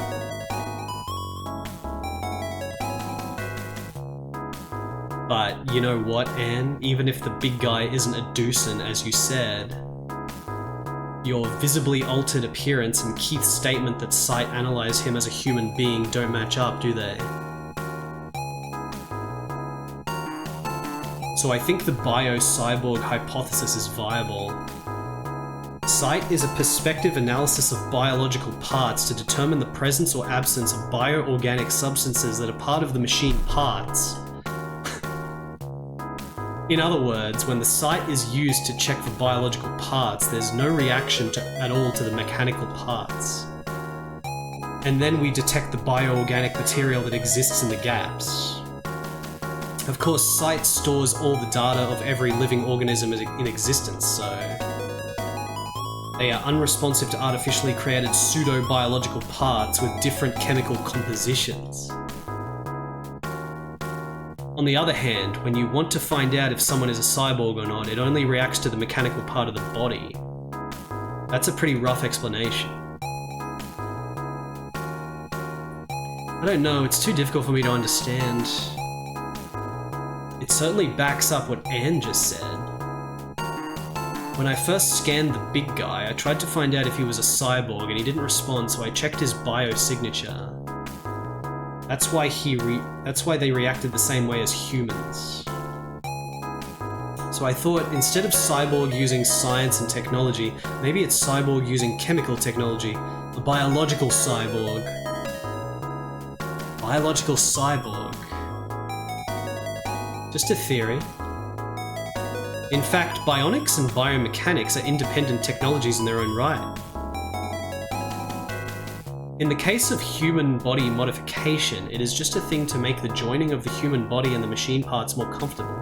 But you know what, Anne? Even if the big guy isn't a Doosan, as you said, your visibly altered appearance and Keith's statement that sight analysed him as a human being don't match up, do they? So I think the bio-cyborg hypothesis is viable. Sight is a perspective analysis of biological parts to determine the presence or absence of bioorganic substances that are part of the machine parts. In other words, when the sight is used to check for biological parts, there's no reaction at all to the mechanical parts. And then we detect the bioorganic material that exists in the gaps. Of course, sight stores all the data of every living organism in existence, so they are unresponsive to artificially created pseudo-biological parts with different chemical compositions. On the other hand, when you want to find out if someone is a cyborg or not, it only reacts to the mechanical part of the body. That's a pretty rough explanation. I don't know, it's too difficult for me to understand. It certainly backs up what Anne just said. When I first scanned the big guy, I tried to find out if he was a cyborg and he didn't respond, so I checked his biosignature. That's why they reacted the same way as humans. So I thought, instead of cyborg using science and technology, maybe it's cyborg using chemical technology. A biological cyborg. Biological cyborg. Just a theory. In fact, bionics and biomechanics are independent technologies in their own right. In the case of human body modification, it is just a thing to make the joining of the human body and the machine parts more comfortable.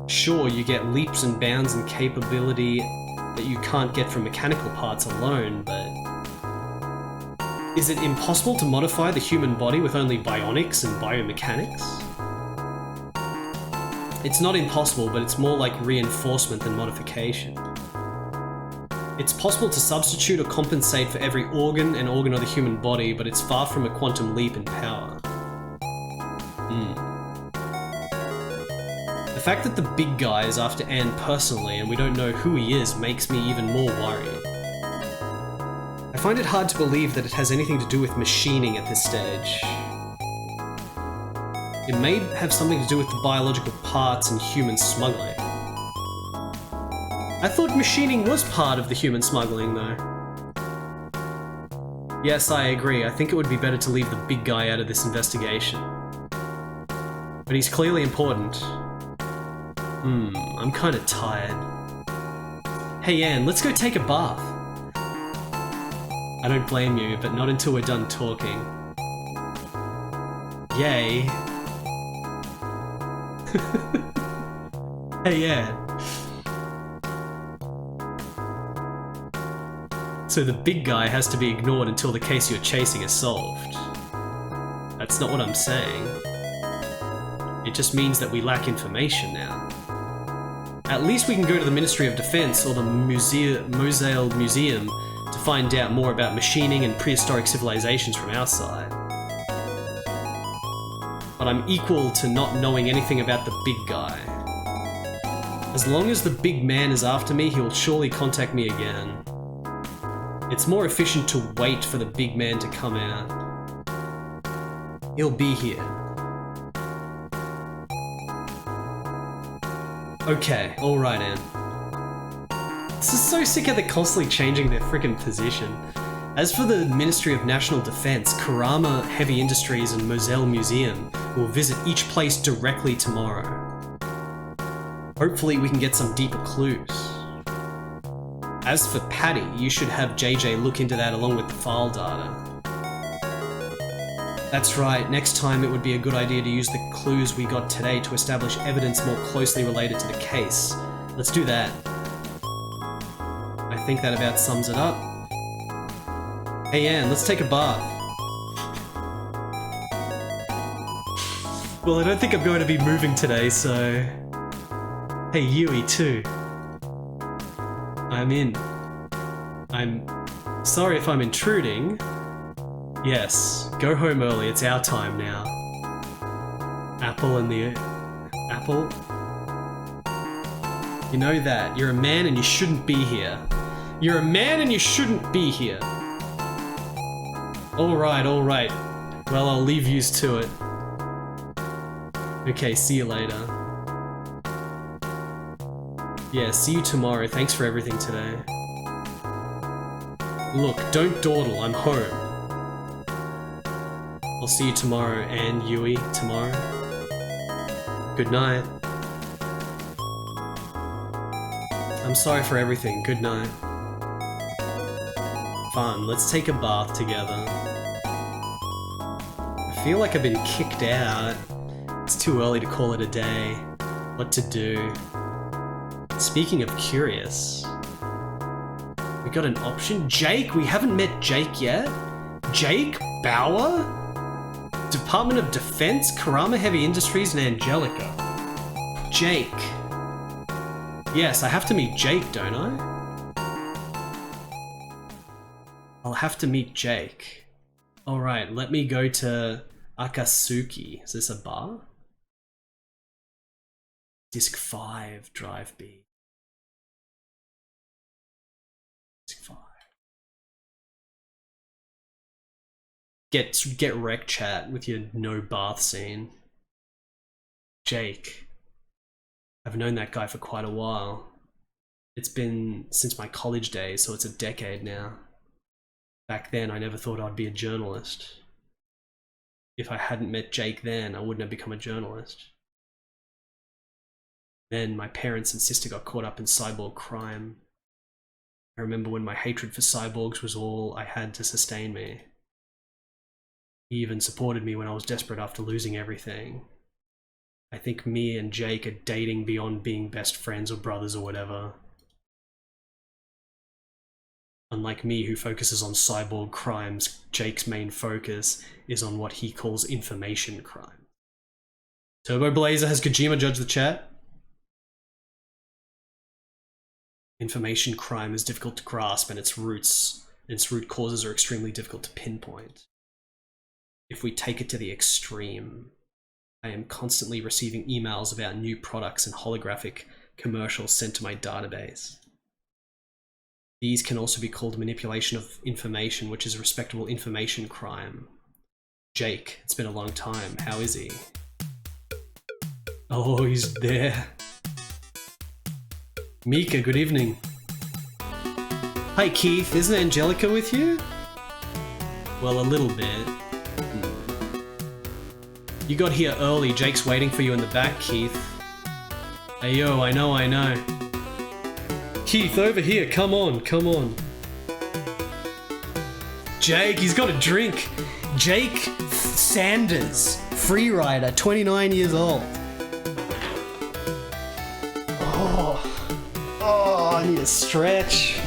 Sure, you get leaps and bounds in capability that you can't get from mechanical parts alone, but is it impossible to modify the human body with only bionics and biomechanics? It's not impossible, but it's more like reinforcement than modification. It's possible to substitute or compensate for every organ and organ of the human body, but it's far from a quantum leap in power. The fact that the big guy is after Anne personally and we don't know who he is makes me even more worried. I find it hard to believe that it has anything to do with machining at this stage. It may have something to do with the biological parts and human smuggling. I thought machining was part of the human smuggling, though. Yes, I agree. I think it would be better to leave the big guy out of this investigation. But he's clearly important. I'm kinda tired. Hey Anne, let's go take a bath. I don't blame you, but not until we're done talking. Yay. Hey Anne. So the big guy has to be ignored until the case you're chasing is solved. That's not what I'm saying. It just means that we lack information now. At least we can go to the Ministry of Defense or the Moselle Museum to find out more about machining and prehistoric civilizations from our side. But I'm equal to not knowing anything about the big guy. As long as the big man is after me, he will surely contact me again. It's more efficient to wait for the big man to come out. He'll be here. Okay, alright, Anne. This is so sick how they're constantly changing their freaking position. As for the Ministry of National Defense, Kurama Heavy Industries and Moselle Museum will visit each place directly tomorrow. Hopefully we can get some deeper clues. As for Patty, you should have JJ look into that along with the file data. That's right, next time it would be a good idea to use the clues we got today to establish evidence more closely related to the case. Let's do that. I think that about sums it up. Hey Anne, let's take a bath. Well, I don't think I'm going to be moving today, so... Hey Yui, too. I'm in. I'm sorry if I'm intruding. Yes, go home early, it's our time now. Apple and the... Apple? You know that. You're a man and you shouldn't be here. You're a man and you shouldn't be here. Alright, alright. Well, I'll leave yous to it. Okay, see you later. Yeah, see you tomorrow. Thanks for everything today. Look, don't dawdle, I'm home. I'll see you tomorrow, and Yui, tomorrow. Good night. I'm sorry for everything, good night. Fun, let's take a bath together. I feel like I've been kicked out. It's too early to call it a day. What to do? Speaking of curious, we got an option? Jake? We haven't met Jake yet? Jake? Bauer? Department of Defense? Kurama Heavy Industries and Angelica. Jake. Yes, I have to meet Jake, don't I? I'll have to meet Jake. Alright, let me go to Akatsuki. Is this a bar? Disc 5, Drive B. Disc 5. Get wrecked, chat, with your no bath scene. Jake. I've known that guy for quite a while. It's been since my college days, so it's a decade now. Back then, I never thought I'd be a journalist. If I hadn't met Jake then, I wouldn't have become a journalist. Then my parents and sister got caught up in cyborg crime. I remember when my hatred for cyborgs was all I had to sustain me. He even supported me when I was desperate after losing everything. I think me and Jake are dating beyond being best friends or brothers or whatever. Unlike me, who focuses on cyborg crimes, Jake's main focus is on what he calls information crime. Turbo Blazer, has Kojima judged the chat? Information crime is difficult to grasp, and its root causes are extremely difficult to pinpoint. If we take it to the extreme, I am constantly receiving emails about new products and holographic commercials sent to my database. These can also be called manipulation of information, which is respectable information crime. Jake, it's been a long time. How is he? Oh, he's there. Mika, good evening. Hi Keith, isn't Angelica with you? Well, a little bit. You got here early, Jake's waiting for you in the back, Keith. Hey yo, I know. Keith, over here, come on. Jake, he's got a drink. Jake Sanders, freerider, 29 years old. Oh, I need a stretch.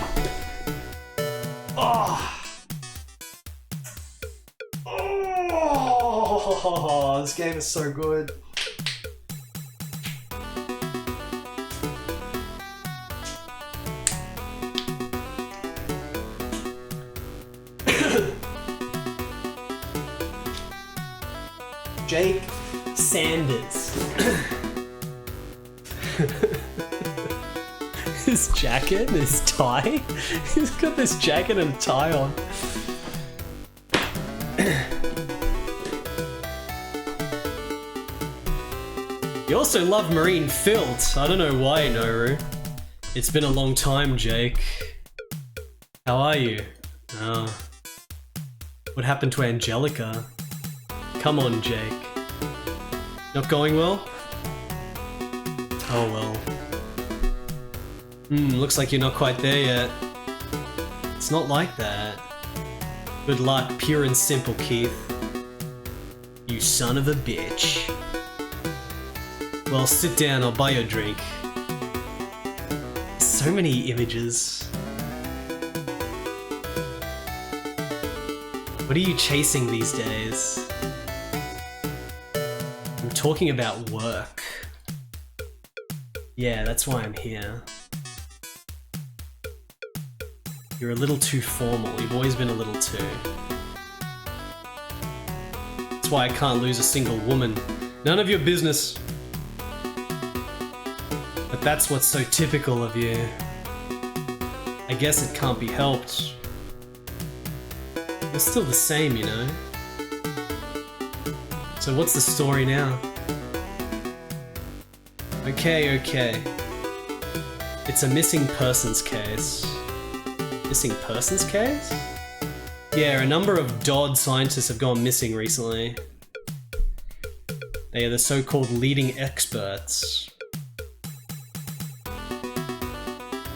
Oh, this game is so good. Jake Sanders. His jacket and his tie? He's got this jacket and a tie on. You also love marine filth. I don't know why, Noru. It's been a long time, Jake. How are you? Oh. What happened to Angelica? Come on, Jake. Not going well? Oh well. Looks like you're not quite there yet. It's not like that. Good luck, pure and simple, Keith. You son of a bitch. Well, sit down, I'll buy you a drink. So many images. What are you chasing these days? I'm talking about work. Yeah, that's why I'm here. You're a little too formal. You've always been a little too. That's why I can't lose a single woman. None of your business. But that's what's so typical of you. I guess it can't be helped. You're still the same, you know? So what's the story now? Okay. It's a missing persons case. Missing persons case? Yeah, a number of DOD scientists have gone missing recently. They are the so-called leading experts.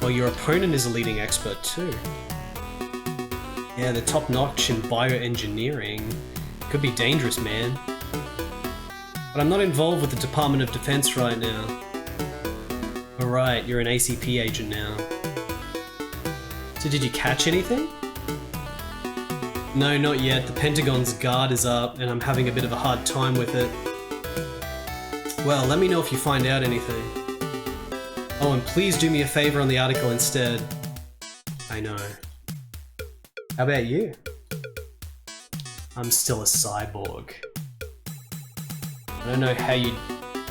Well, your opponent is a leading expert too. Yeah, they're top-notch in bioengineering. Could be dangerous, man. But I'm not involved with the Department of Defense right now. Alright, you're an ACP agent now. So did you catch anything? No, not yet. The Pentagon's guard is up, and I'm having a bit of a hard time with it. Well, let me know if you find out anything. Oh, and please do me a favor on the article instead. I know. How about you? I'm still a cyborg. I don't know how you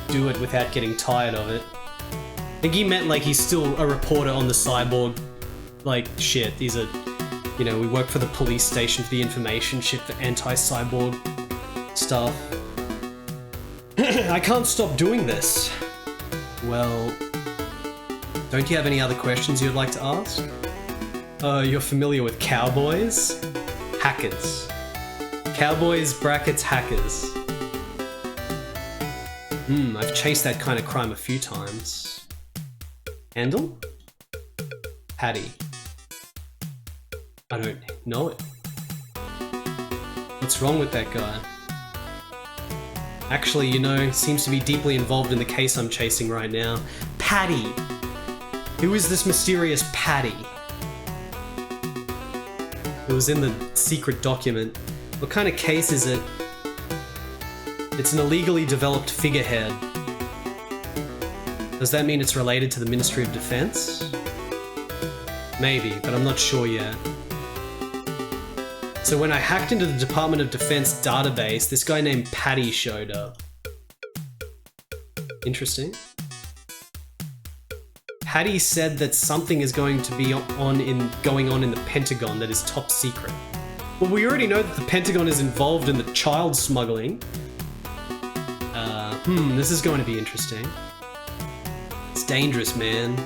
do it without getting tired of it. I think he meant like he's still a reporter on the cyborg. Like, shit, these are... You know, we work for the police station for the information shit for Anti-Cyborg stuff. I can't stop doing this. Well... Don't you have any other questions you'd like to ask? You're familiar with cowboys? Hackers. Cowboys brackets hackers. I've chased that kind of crime a few times. Handle? Patty. I don't know it. What's wrong with that guy? Actually, you know, seems to be deeply involved in the case I'm chasing right now. Patty! Who is this mysterious Patty? It was in the secret document. What kind of case is it? It's an illegally developed figurehead. Does that mean it's related to the Ministry of Defense? Maybe, but I'm not sure yet. So when I hacked into the Department of Defense database, this guy named Patty showed up. Interesting. Patty said that something is going to be going on in the Pentagon that is top secret. Well, we already know that the Pentagon is involved in the child smuggling. This is going to be interesting. It's dangerous, man.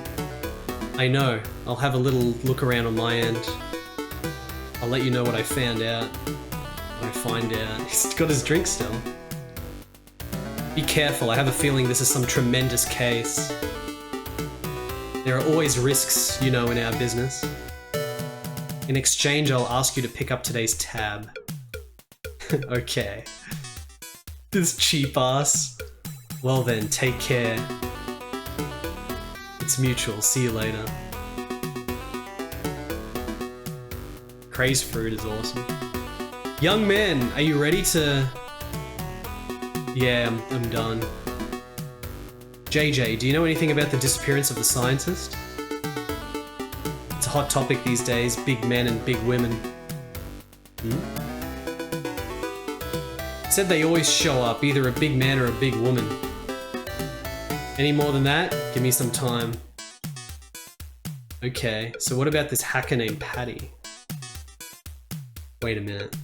I know. I'll have a little look around on my end. I'll let you know what I found out. What I find out. He's got his drink still. Be careful, I have a feeling this is some tremendous case. There are always risks, you know, in our business. In exchange, I'll ask you to pick up today's tab. Okay. This cheap ass. Well then, take care. It's mutual, see you later. Crazed fruit is awesome. Young man, are you ready to Yeah, I'm done. JJ, do you know anything about the disappearance of the scientist? It's a hot topic these days, big men and big women. Said they always show up, either a big man or a big woman. Any more than that? Give me some time. Okay, so what about this hacker named Patty? Wait a minute.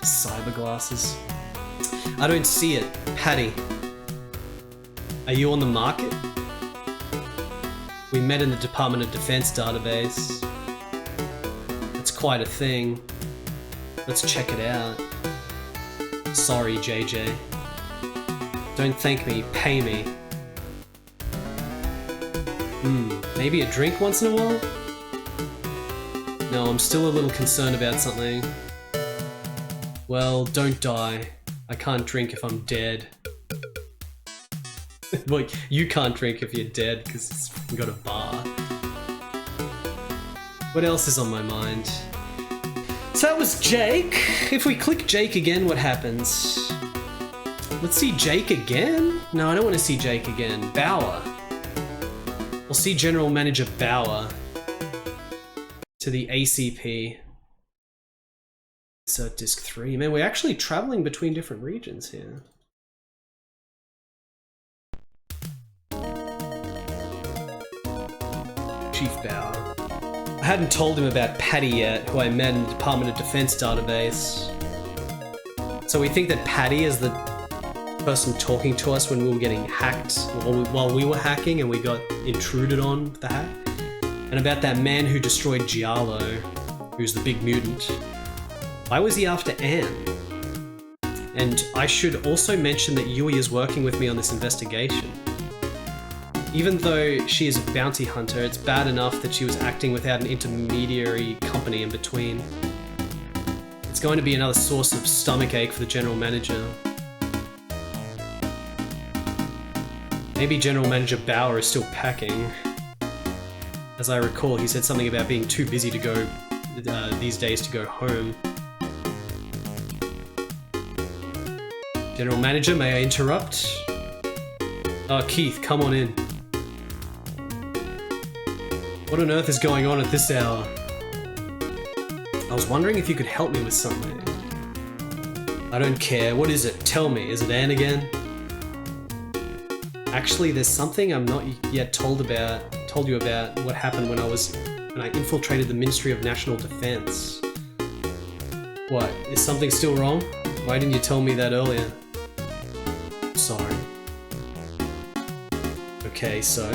Cyber glasses. I don't see it. Patty. Are you on the market? We met in the Department of Defense database. It's quite a thing. Let's check it out. Sorry, JJ. Don't thank me, pay me. Maybe a drink once in a while? No, I'm still a little concerned about something. Well, don't die. I can't drink if I'm dead. Well, you can't drink if you're dead because you've got a bar. What else is on my mind? So that was Jake. If we click Jake again, what happens? Let's see Jake again? No, I don't want to see Jake again. Bauer. We'll see General Manager Bauer. To the ACP. Insert disc 3. Man, we're actually traveling between different regions here. Chief Bauer. I hadn't told him about Patty yet, who I met in the Department of Defense database. So we think that Patty is the person talking to us when we were getting hacked, while we were hacking and we got intruded on the hack. And about that man who destroyed Giallo, who's the big mutant. Why was he after Anne? And I should also mention that Yui is working with me on this investigation. Even though she is a bounty hunter, it's bad enough that she was acting without an intermediary company in between. It's going to be another source of stomachache for the general manager. Maybe General Manager Bauer is still packing. As I recall, he said something about being too busy to go these days to go home. General Manager, may I interrupt? Keith, come on in. What on earth is going on at this hour? I was wondering if you could help me with something. I don't care. What is it? Tell me. Is it Anne again? Actually, there's something I'm not yet told you about what happened when I infiltrated the Ministry of National Defense. What? Is something still wrong? Why didn't you tell me that earlier? Sorry. Okay, so...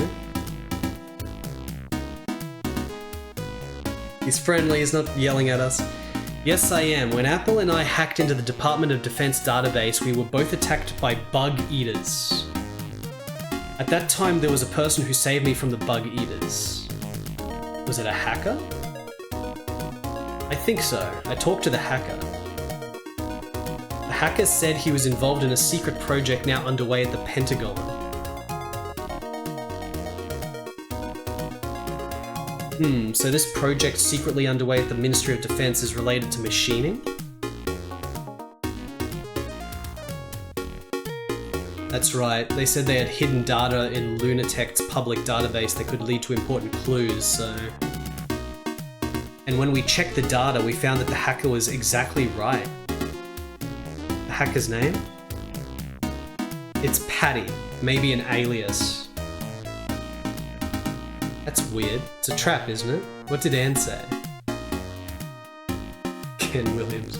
He's friendly, he's not yelling at us. Yes, I am. When Apple and I hacked into the Department of Defense database, we were both attacked by bug eaters. At that time, there was a person who saved me from the bug eaters. Was it a hacker? I think so. I talked to the hacker. The hacker said he was involved in a secret project now underway at the Pentagon. So this project secretly underway at the Ministry of Defense is related to machining? That's right, they said they had hidden data in Lunatech's public database that could lead to important clues, so... And when we checked the data, we found that the hacker was exactly right. The hacker's name? It's Patty, maybe an alias. That's weird. It's a trap, isn't it? What did Anne say? Ken Williams.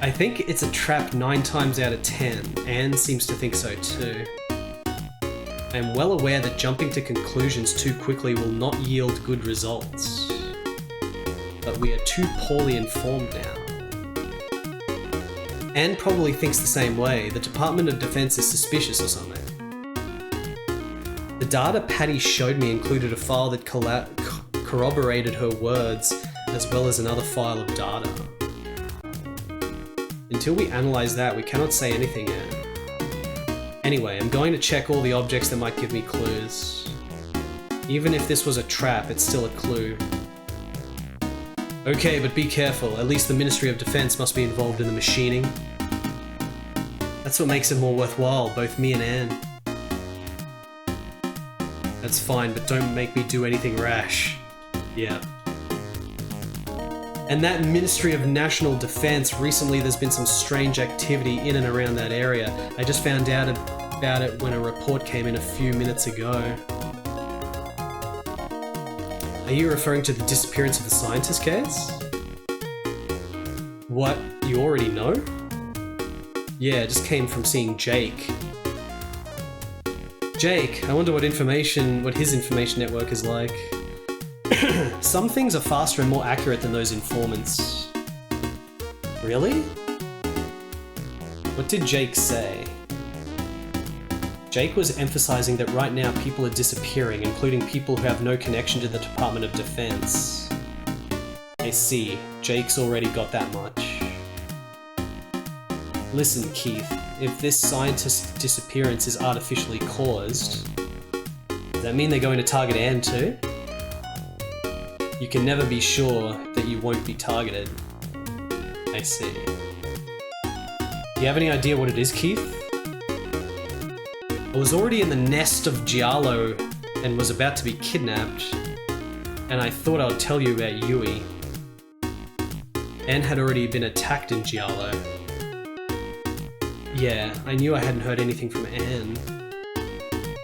I think it's a trap 9 times out of 10. Anne seems to think so too. I am well aware that jumping to conclusions too quickly will not yield good results. But we are too poorly informed now. Anne probably thinks the same way. The Department of Defense is suspicious or something. The data Patty showed me included a file that corroborated her words, as well as another file of data. Until we analyze that, we cannot say anything yet. Anyway, I'm going to check all the objects that might give me clues. Even if this was a trap, it's still a clue. Okay, but be careful. At least the Ministry of Defense must be involved in the machining. That's what makes it more worthwhile, both me and Anne. That's fine, but don't make me do anything rash. Yeah. And that Ministry of National Defense, recently there's been some strange activity in and around that area. I just found out about it when a report came in a few minutes ago. Are you referring to the disappearance of the scientist case? What, you already know? Yeah, it just came from seeing Jake. Jake, I wonder what his information network is like. Some things are faster and more accurate than those informants. Really? What did Jake say? Jake was emphasizing that right now people are disappearing, including people who have no connection to the Department of Defense. I see. Jake's already got that much. Listen, Keith, if this scientist's disappearance is artificially caused, does that mean they're going to target Anne too? You can never be sure that you won't be targeted. I see. Do you have any idea what it is, Keith? I was already in the nest of Giallo and was about to be kidnapped, and I thought I'd tell you about Yui. Anne had already been attacked in Giallo. Yeah, I knew I hadn't heard anything from Anne.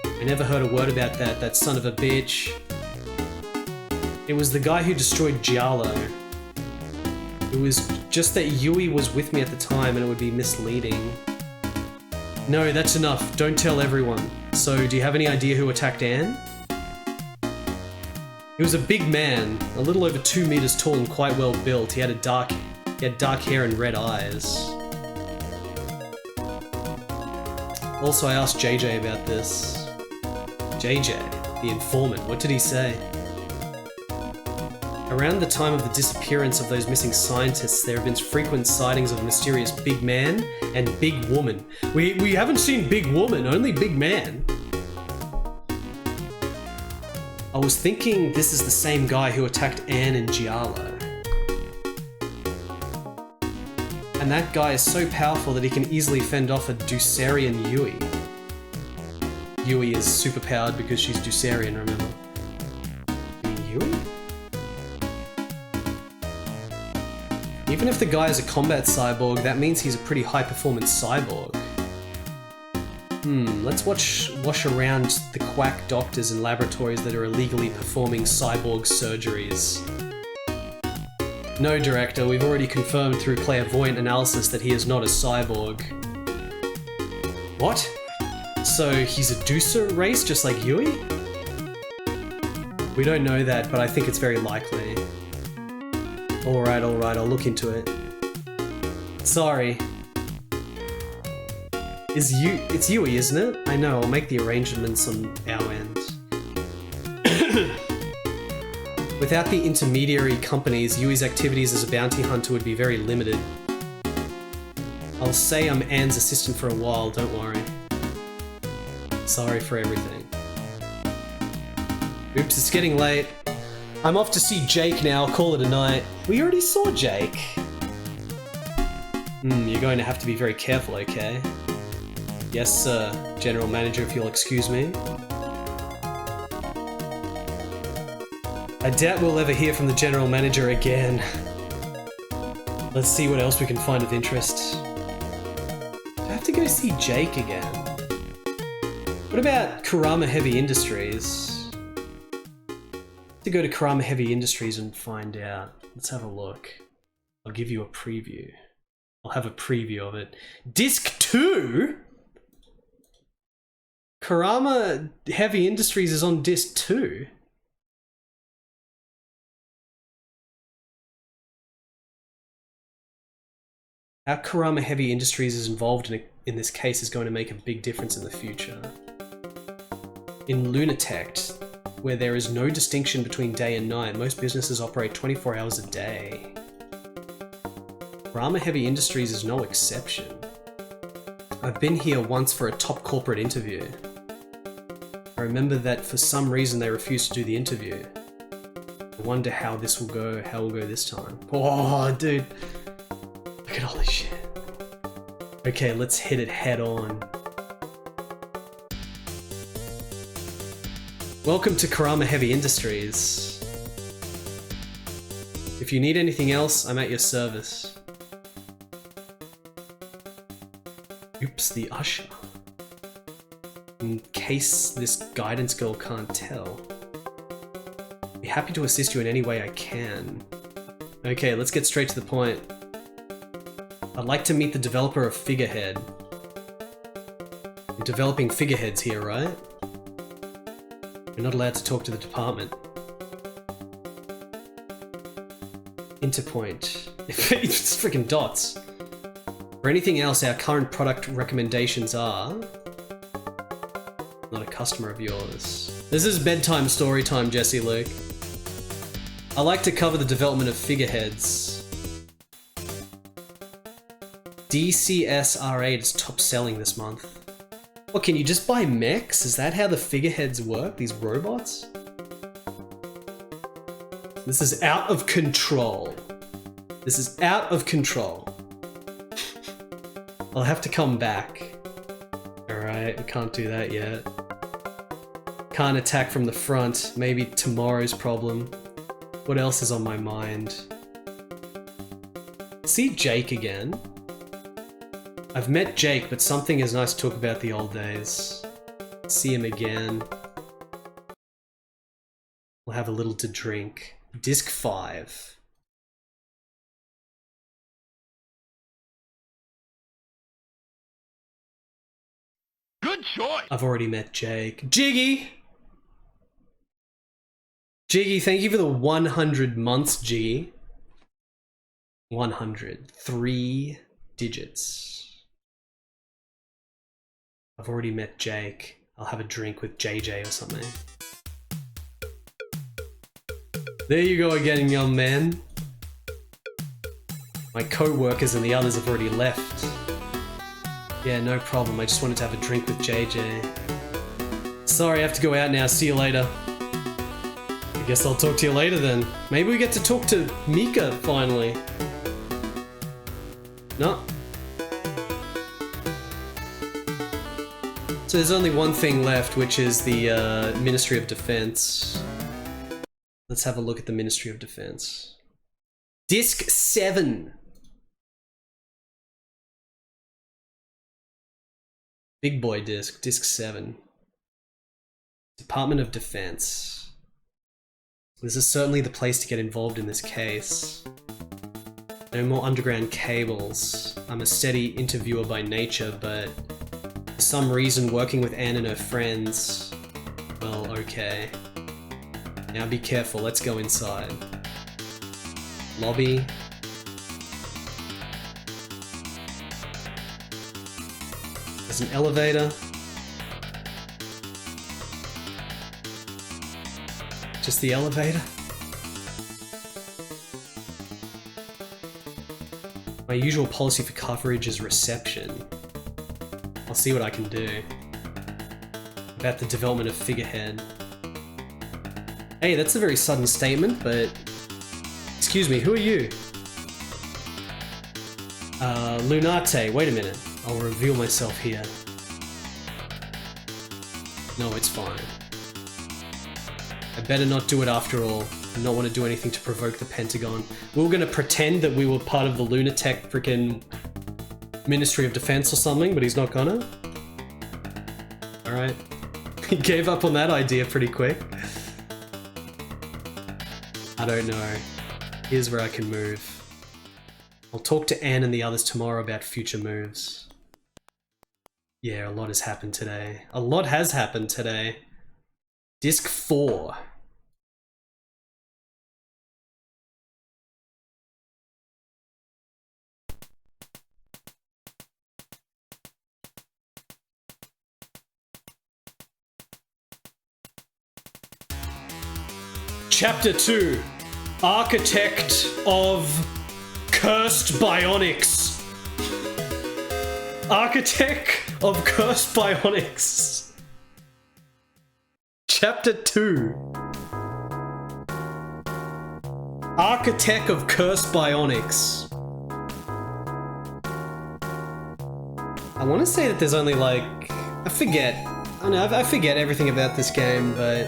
I never heard a word about that son of a bitch. It was the guy who destroyed Giallo. It was just that Yui was with me at the time and it would be misleading. No, that's enough. Don't tell everyone. So, do you have any idea who attacked Anne? He was a big man, a little over 2 meters tall and quite well built. He had dark hair and red eyes. Also, I asked JJ about this. JJ, the informant, what did he say? Around the time of the disappearance of those missing scientists, there have been frequent sightings of a mysterious big man and big woman. We haven't seen big woman, only big man. I was thinking this is the same guy who attacked Anne and Giallo. And that guy is so powerful that he can easily fend off a Deucerian Yui. Yui is superpowered because she's Deucerian, remember? Yui? Even if the guy is a combat cyborg, that means he's a pretty high-performance cyborg. Let's wash around the quack doctors and laboratories that are illegally performing cyborg surgeries. No, Director, we've already confirmed through clairvoyant analysis that he is not a cyborg. What? So he's a Deucer race just like Yui? We don't know that, but I think it's very likely. Alright, I'll look into it. Sorry. It's Yui, isn't it? I know, I'll make the arrangements on our end. Without the intermediary companies, Yui's activities as a bounty hunter would be very limited. I'll say I'm Anne's assistant for a while, don't worry. Sorry for everything. Oops, it's getting late. I'm off to see Jake now, call it a night. We already saw Jake. You're going to have to be very careful, okay? Yes, sir, General Manager, if you'll excuse me. I doubt we'll ever hear from the General Manager again. Let's see what else we can find of interest. I have to go see Jake again. What about Kurama Heavy Industries? To go to Kurama Heavy Industries and find out. Let's have a look. I'll give you a preview. I'll have a preview of it. Disc 2? Kurama Heavy Industries is on Disc 2? How Kurama Heavy Industries is involved in this case is going to make a big difference in the future. In Lunatect, where there is no distinction between day and night, most businesses operate 24 hours a day. Kurama Heavy Industries is no exception. I've been here once for a top corporate interview. I remember that for some reason they refused to do the interview. wonder how this will go, how we'll go this time. Oh, dude. Look at all this shit. Okay, let's hit it head on. Welcome to Karama Heavy Industries. If you need anything else, I'm at your service. Oops, the usher. In case this guidance girl can't tell. Be happy to assist you in any way I can. Okay, let's get straight to the point. I'd like to meet the developer of Figurehead. You're developing figureheads here, right? You're not allowed to talk to the department. Interpoint. It's freaking dots. For anything else, our current product recommendations are... Not a customer of yours. This is bedtime story time, Jesse Luke. I like to cover the development of figureheads. DCS-R8 is top selling this month. What, can you just buy mechs? Is that how the figureheads work? These robots? This is out of control. This is out of control. I'll have to come back. Alright, we can't do that yet. Can't attack from the front. Maybe tomorrow's problem. What else is on my mind? See Jake again. I've met Jake, but something is nice to talk about the old days. See him again. We'll have a little to drink. Disc 5. Good choice. I've already met Jake. Jiggy! Jiggy, thank you for the 100 months, Jiggy. 100. 3 digits. I've already met Jake. I'll have a drink with JJ or something. There you go again, young man. My co-workers and the others have already left. Yeah, no problem. I just wanted to have a drink with JJ. Sorry, I have to go out now. See you later. I guess I'll talk to you later then. Maybe we get to talk to Mika finally. No. So there's only one thing left, which is the Ministry of Defense. Let's have a look at the Ministry of Defense. Disc 7. Big boy disc, disc 7. Department of Defense. This is certainly the place to get involved in this case. No more underground cables. I'm a steady interviewer by nature, but for some reason working with Anne and her friends... Well, okay. Now be careful, let's go inside. Lobby. There's an elevator. Just the elevator? My usual policy for coverage is reception. I'll see what I can do. About the development of Figurehead. Hey, that's a very sudden statement, but... Excuse me, who are you? Lunate, wait a minute. I'll reveal myself here. No, it's fine. I better not do it after all. I don't want to do anything to provoke the Pentagon. We were gonna pretend that we were part of the Lunatech freaking Ministry of Defense or something, but he's not gonna. Alright. He gave up on that idea pretty quick. I don't know. Here's where I can move. I'll talk to Anne and the others tomorrow about future moves. Yeah, a lot has happened today. A lot has happened today. Disc 4. Chapter 2. Architect of Cursed Bionics. Architect of Cursed Bionics. Chapter 2. Architect of Cursed Bionics. I want to say that there's only like... I forget. I forget everything about this game, but...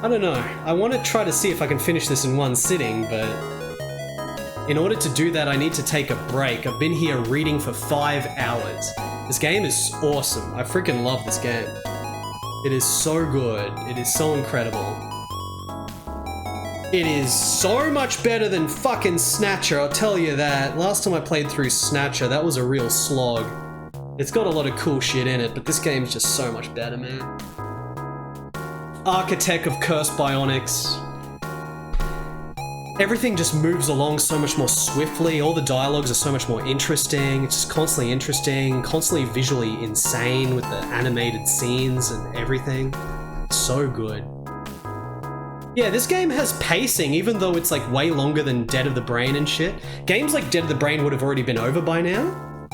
I don't know. I want to try to see if I can finish this in one sitting, but... in order to do that, I need to take a break. I've been here reading for 5 hours. This game is awesome. I freaking love this game. It is so good. It is so incredible. It is so much better than fucking Snatcher, I'll tell you that. Last time I played through Snatcher, that was a real slog. It's got a lot of cool shit in it, but this game's just so much better, man. Architect of Cursed Bionics. Everything just moves along so much more swiftly. All the dialogues are so much more interesting. It's just constantly interesting, constantly visually insane with the animated scenes and everything. So good. Yeah, this game has pacing, even though it's like way longer than Dead of the Brain and shit. Games like Dead of the Brain would have already been over by now.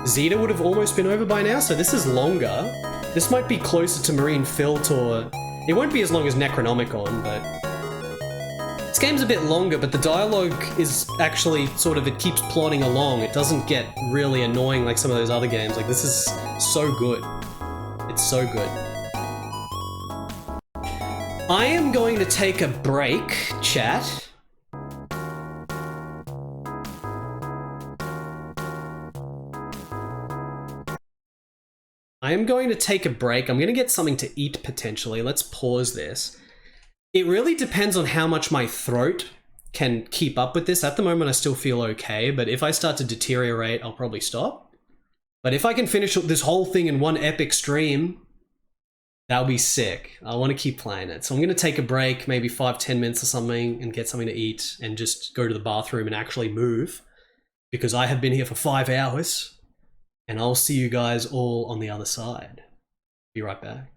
Zeta would have almost been over by now, so this is longer. This might be closer to Marine Filth, or... it won't be as long as Necronomicon, but... this game's a bit longer, but the dialogue is actually sort of, it keeps plodding along. It doesn't get really annoying like some of those other games. Like, this is so good. It's so good. I am going to take a break, chat. I am going to take a break. I'm going to get something to eat, potentially. Let's pause this. It really depends on how much my throat can keep up with this. At the moment, I still feel okay, but if I start to deteriorate, I'll probably stop. But if I can finish this whole thing in one epic stream, that'll be sick. I want to keep playing it. So I'm going to take a break, maybe 5-10 minutes or something, and get something to eat, and just go to the bathroom and actually move, because I have been here for 5 hours, and I'll see you guys all on the other side. Be right back.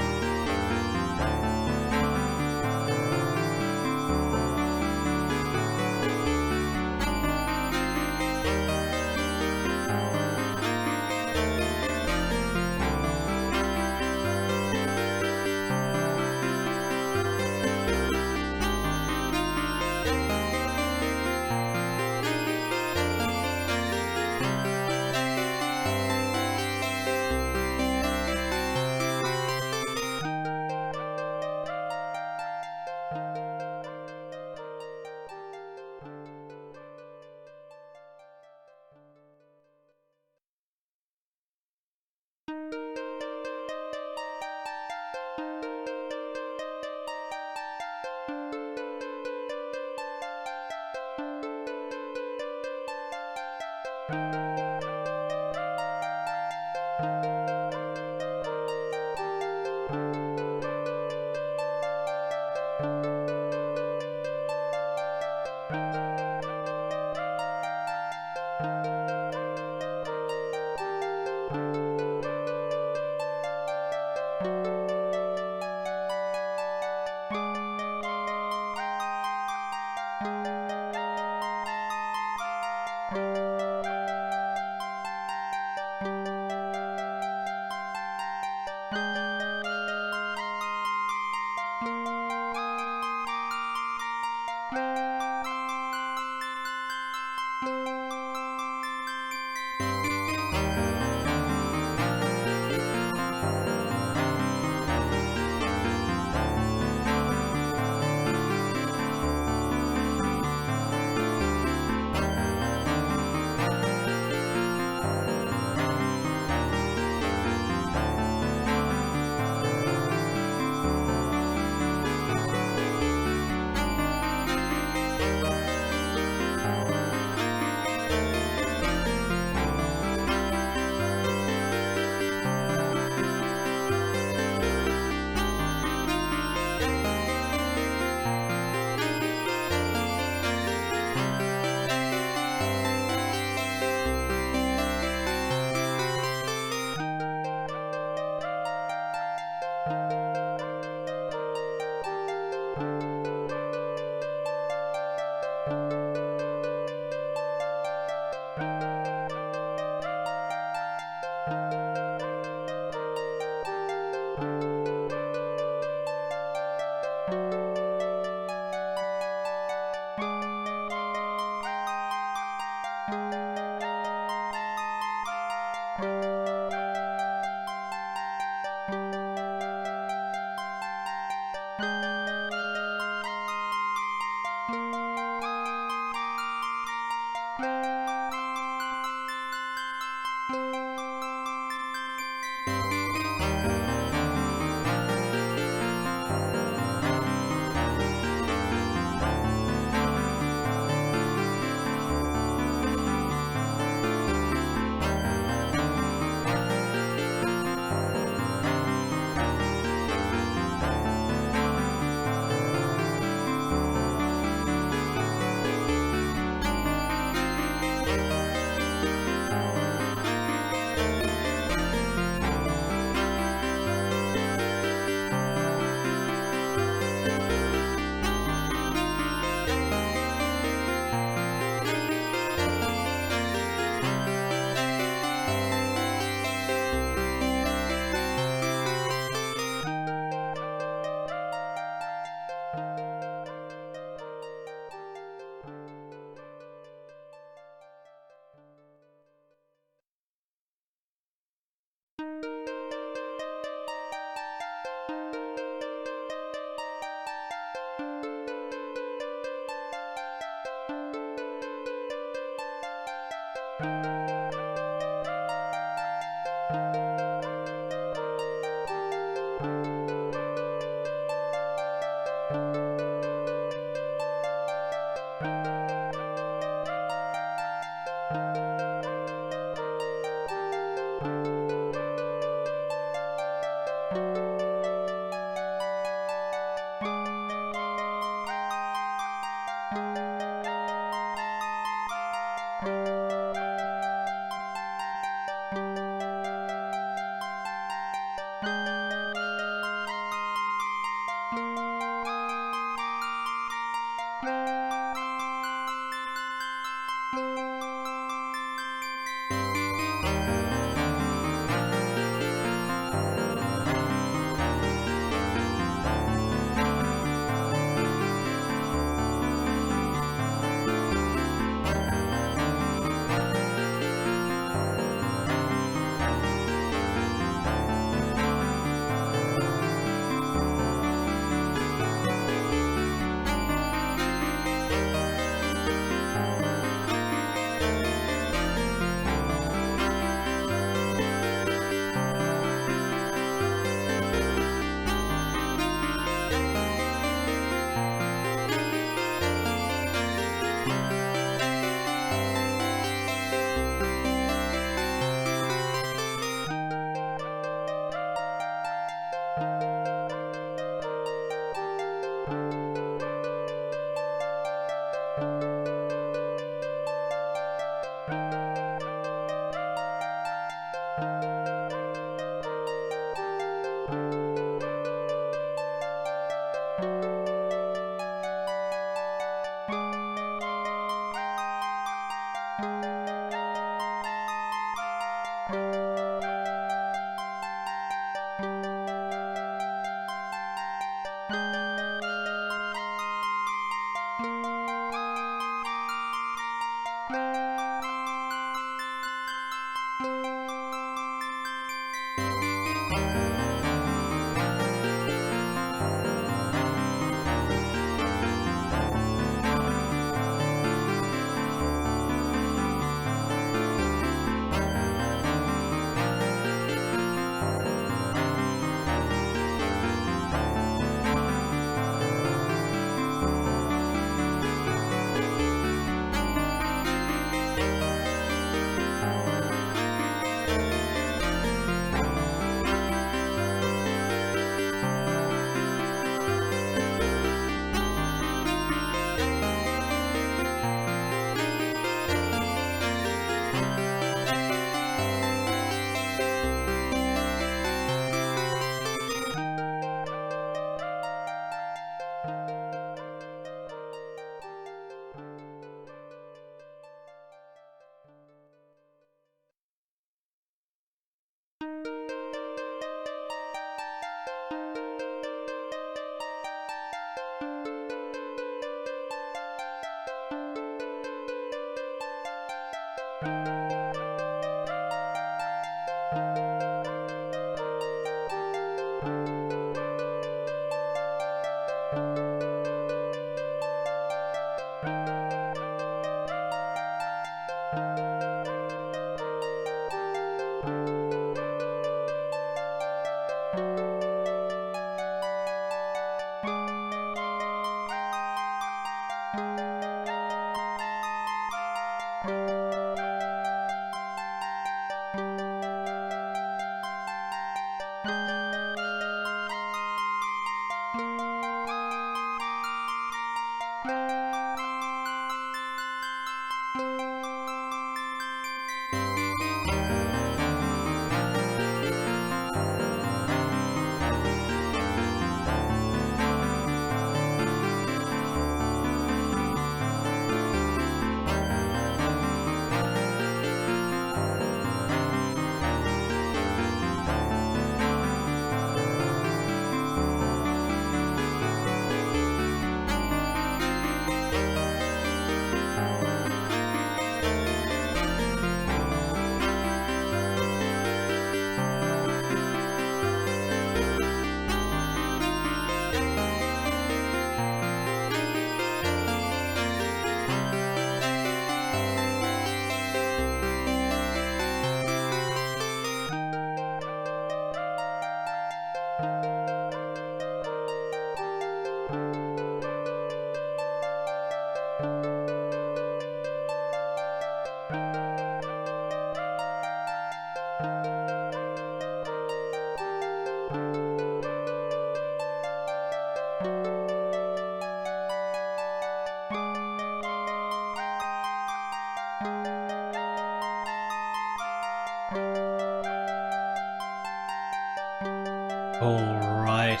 Alright.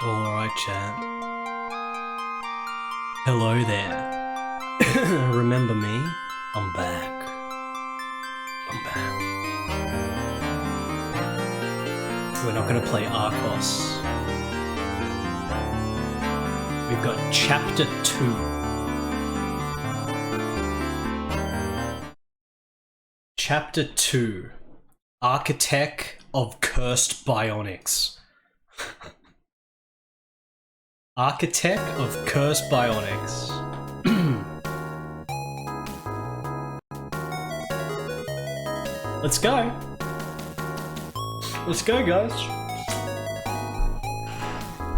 Alright, chat. Hello there. Remember me? I'm back. I'm back. We're not gonna play Arcos. We've got Chapter 2. Chapter 2. Architect of Cursed Bionics. Architect of Cursed Bionics. Let's go. Let's go, guys.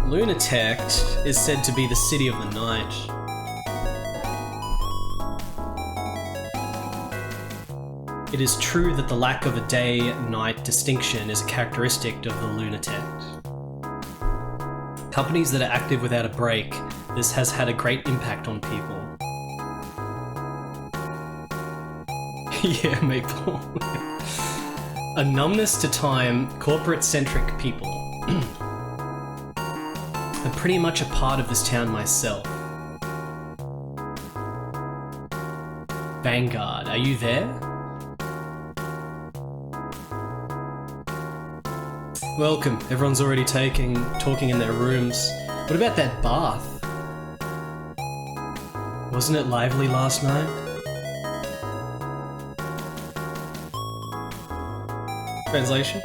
Lunatech is said to be the city of the night. It is true that the lack of a day-night distinction is a characteristic of the Lunatech. Companies that are active without a break, this has had a great impact on people. Yeah, Maple. A numbness to time, corporate-centric people. I'm pretty much a part of this town myself. Vanguard, are you there? Welcome. Everyone's already talking in their rooms. What about that bath? Wasn't it lively last night? Translation?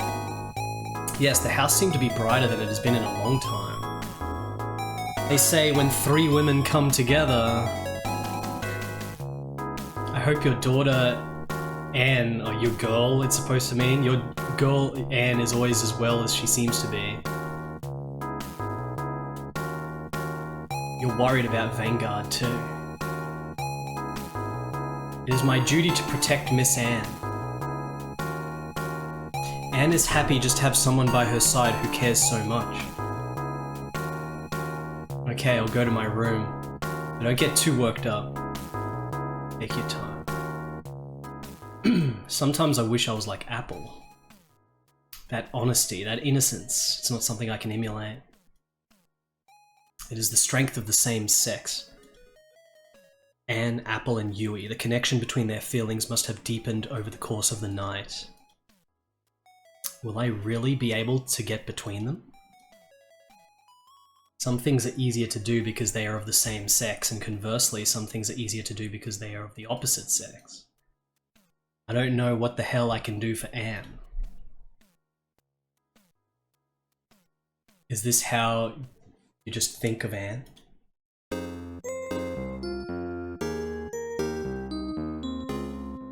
Yes, the house seemed to be brighter than it has been in a long time. They say when 3 women come together... I hope your daughter, Anne, or your girl, it's supposed to mean, your girl, Anne, is always as well as she seems to be. You're worried about Vanguard too. It is my duty to protect Miss Anne. Anne is happy just to have someone by her side who cares so much. Okay, I'll go to my room. But don't get too worked up. Take your time. Sometimes I wish I was like Apple. That honesty, that innocence, it's not something I can emulate. It is the strength of the same sex. Anne, Apple, and Yui, the connection between their feelings must have deepened over the course of the night. Will I really be able to get between them? Some things are easier to do because they are of the same sex, and conversely, some things are easier to do because they are of the opposite sex. I don't know what the hell I can do for Anne. Is this how you just think of Anne?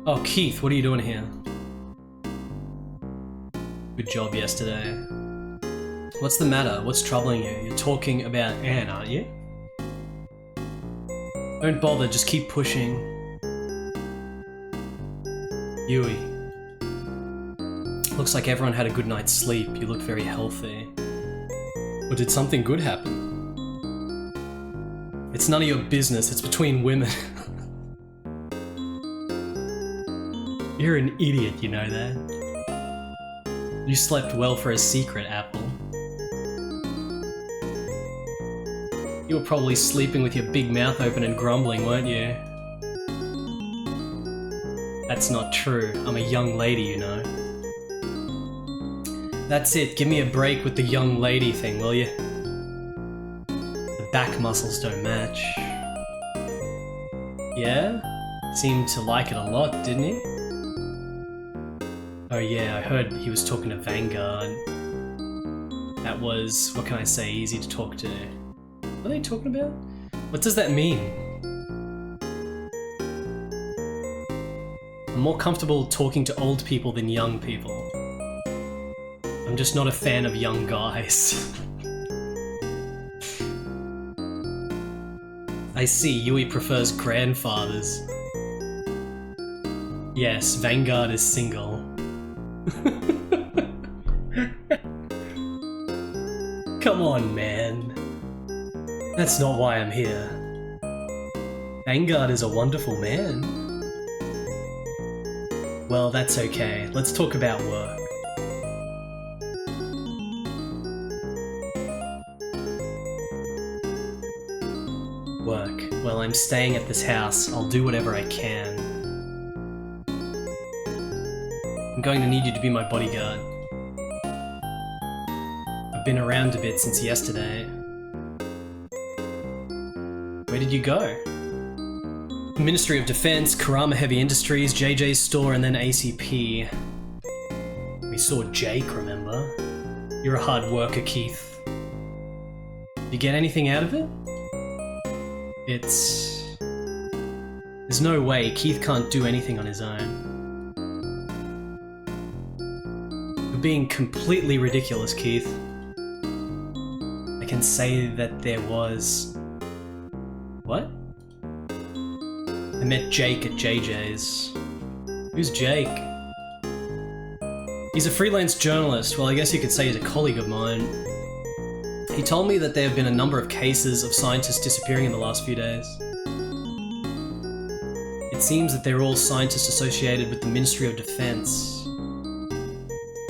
Oh, Keith, what are you doing here? Good job yesterday. What's the matter? What's troubling you? You're talking about Anne, aren't you? Don't bother, just keep pushing. Yui. Looks like everyone had a good night's sleep. You look very healthy. Or did something good happen? It's none of your business, it's between women. You're an idiot, you know that? You slept well for a secret, Apple. You were probably sleeping with your big mouth open and grumbling, weren't you? That's not true. I'm a young lady, you know. That's it, give me a break with the young lady thing, will you? The back muscles don't match. Yeah? Seemed to like it a lot, didn't he? Oh yeah, I heard he was talking to Vanguard. That was, what can I say, easy to talk to. What are they talking about? What does that mean? I'm more comfortable talking to old people than young people. I'm just not a fan of young guys. I see, Yui prefers grandfathers. Yes, Vanguard is single. Come on, man. That's not why I'm here. Vanguard is a wonderful man. Well, that's okay. Let's talk about work. Work. Well, I'm staying at this house. I'll do whatever I can. I'm going to need you to be my bodyguard. I've been around a bit since yesterday. Where did you go? Ministry of Defense, Kurama Heavy Industries, JJ's store, and then ACP. We saw Jake, remember? You're a hard worker, Keith. Did you get anything out of it? There's no way. Keith can't do anything on his own. You're being completely ridiculous, Keith. I can say that there was... What? I met Jake at JJ's. Who's Jake? He's a freelance journalist. Well, I guess you could say he's a colleague of mine. He told me that there have been a number of cases of scientists disappearing in the last few days. It seems that they're all scientists associated with the Ministry of Defense.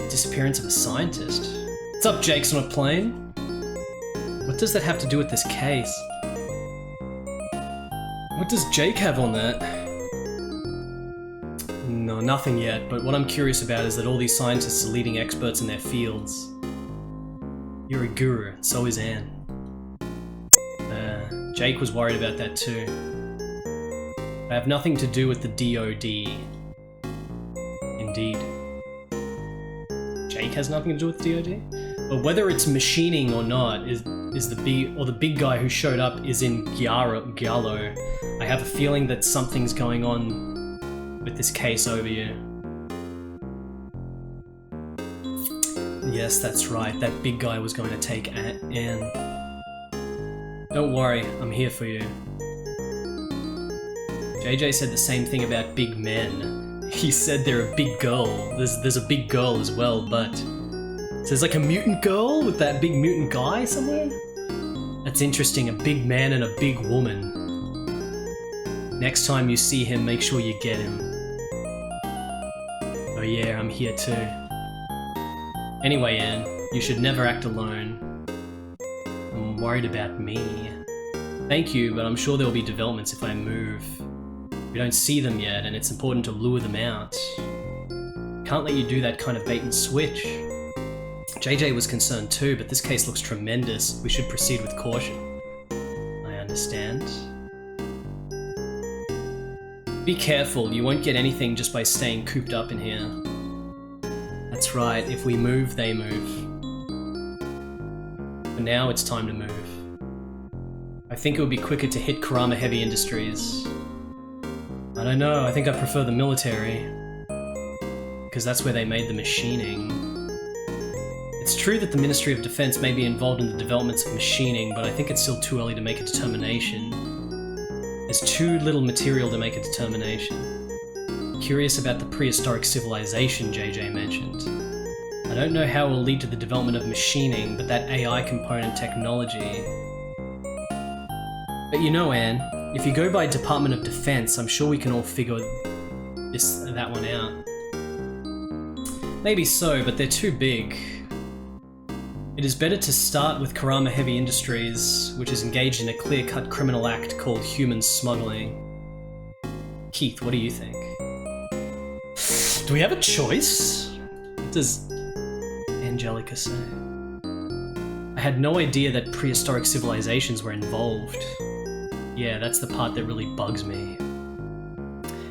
Disappearance of a scientist? What's up, Jake's on a plane? What does that have to do with this case? What does Jake have on that? No, nothing yet, but what I'm curious about is that all these scientists are leading experts in their fields. You're a guru, so is Anne. Jake was worried about that too. I have nothing to do with the DOD. Indeed. Jake has nothing to do with DOD? But whether it's machining or not is the big guy who showed up is in Giallo. I have a feeling that something's going on with this case over you. Yes, that's right. That big guy was going to take Anne. Don't worry, I'm here for you. JJ said the same thing about big men. He said they're a big girl. There's a big girl as well, but... So there's like a mutant girl with that big mutant guy somewhere? That's interesting, a big man and a big woman. Next time you see him, make sure you get him. Oh yeah, I'm here too. Anyway, Anne, you should never act alone. I'm worried about me. Thank you, but I'm sure there'll be developments if I move. We don't see them yet, and it's important to lure them out. Can't let you do that kind of bait and switch. JJ was concerned too, but this case looks tremendous. We should proceed with caution. I understand. Be careful, you won't get anything just by staying cooped up in here. That's right, if we move, they move. For now, it's time to move. I think it would be quicker to hit Kurama Heavy Industries. I don't know, I think I prefer the military. Because that's where they made the machining. It's true that the Ministry of Defense may be involved in the developments of machining, but I think it's still too early to make a determination. There's too little material to make a determination. Curious about the prehistoric civilization JJ mentioned. I don't know how it will lead to the development of machining, but that AI component technology... But you know, Anne, if you go by Department of Defense, I'm sure we can all figure that one out. Maybe so, but they're too big. It is better to start with Kurama Heavy Industries, which is engaged in a clear-cut criminal act called human smuggling. Keith, what do you think? Do we have a choice? What does Angelica say? I had no idea that prehistoric civilizations were involved. Yeah, that's the part that really bugs me.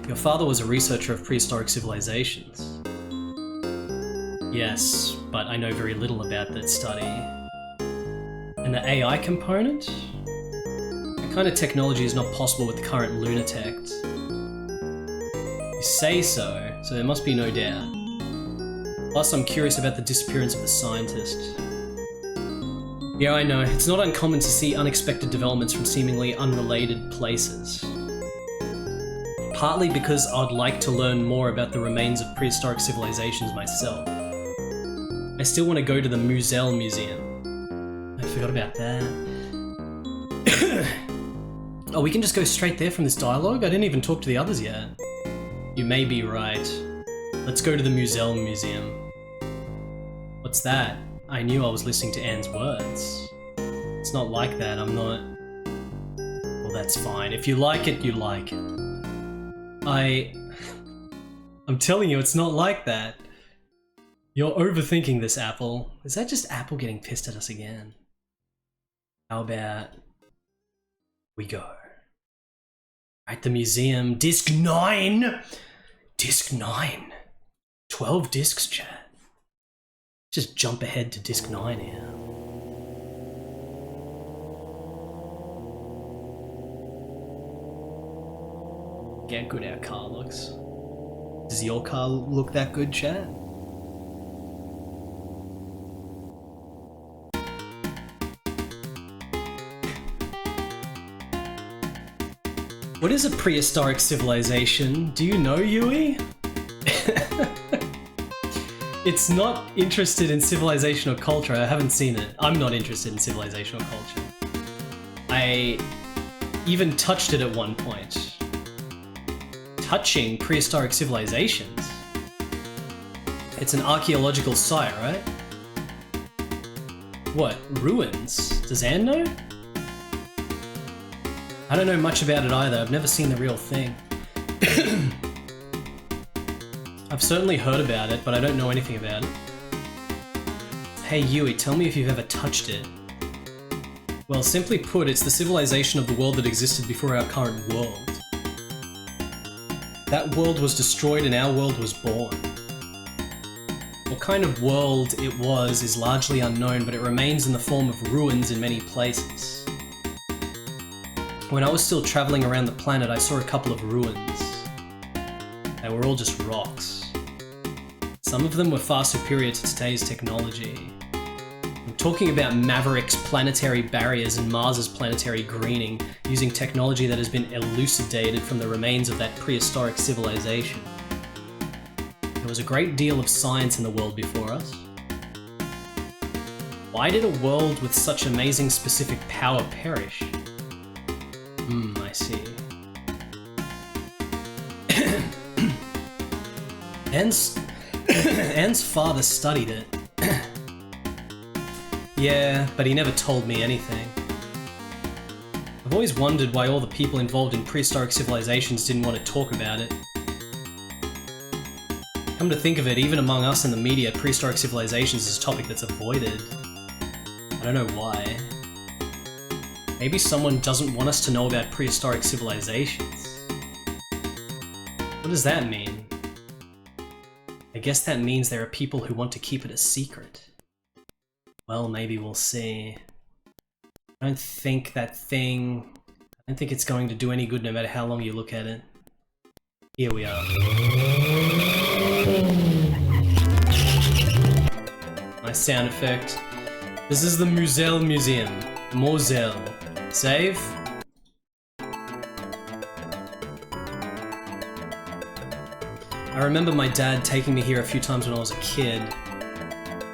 Your father was a researcher of prehistoric civilizations. Yes, but I know very little about that study. And the AI component? That kind of technology is not possible with the current lunatech. You say so there must be no doubt. Plus, I'm curious about the disappearance of the scientist. Yeah, I know, it's not uncommon to see unexpected developments from seemingly unrelated places. Partly because I'd like to learn more about the remains of prehistoric civilizations myself. I still want to go to the Musel Museum. I forgot about that. Oh, we can just go straight there from this dialogue? I didn't even talk to the others yet. You may be right. Let's go to the Musel Museum. What's that? I knew I was listening to Anne's words. It's not like that, I'm not... Well, that's fine. If you like it, you like it. I'm telling you, it's not like that. You're overthinking this, Apple. Is that just Apple getting pissed at us again? How about... we go. At the museum, disc 9! Disc 9! 12 discs, chat. Just jump ahead to disc 9 here. Get how good our car looks. Does your car look that good, chat? What is a prehistoric civilization? Do you know, Yui? It's not interested in civilization or culture. I haven't seen it. I'm not interested in civilization or culture. I even touched it at one point. Touching prehistoric civilizations? It's an archaeological site, right? What? Ruins? Does Anne know? I don't know much about it either. I've never seen the real thing. I've certainly heard about it, but I don't know anything about it. Hey Yui, tell me if you've ever touched it. Well, simply put, it's the civilization of the world that existed before our current world. That world was destroyed and our world was born. What kind of world it was is largely unknown, but it remains in the form of ruins in many places. When I was still traveling around the planet, I saw a couple of ruins. They were all just rocks. Some of them were far superior to today's technology. I'm talking about Maverick's planetary barriers and Mars's planetary greening, using technology that has been elucidated from the remains of that prehistoric civilization. There was a great deal of science in the world before us. Why did a world with such amazing specific power perish? I see. Anne's father studied it. Yeah, but he never told me anything. I've always wondered why all the people involved in prehistoric civilizations didn't want to talk about it. Come to think of it, even among us in the media, prehistoric civilizations is a topic that's avoided. I don't know why. Maybe someone doesn't want us to know about prehistoric civilizations. What does that mean? I guess that means there are people who want to keep it a secret. Well, maybe we'll see. I don't think it's going to do any good no matter how long you look at it. Here we are. Nice sound effect. This is the Moselle Museum. Moselle. Save. I remember my dad taking me here a few times when I was a kid.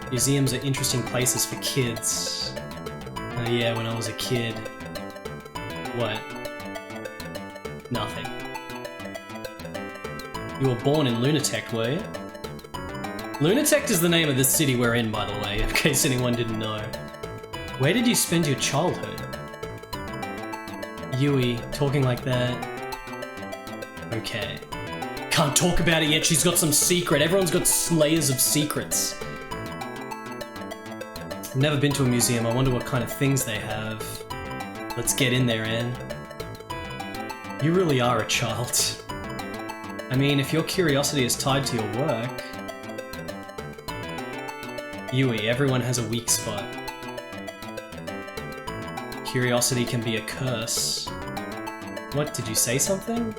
Museums are interesting places for kids. Oh yeah, when I was a kid. What? Nothing. You were born in Lunatech, were you? Lunatech is the name of the city we're in, by the way, in case anyone didn't know. Where did you spend your childhood? Yui, talking like that. Okay. Can't talk about it yet, she's got some secret. Everyone's got layers of secrets. I've never been to a museum, I wonder what kind of things they have. Let's get in there, Anne. You really are a child. I mean, if your curiosity is tied to your work... Yui, everyone has a weak spot. Curiosity can be a curse. What, did you say something?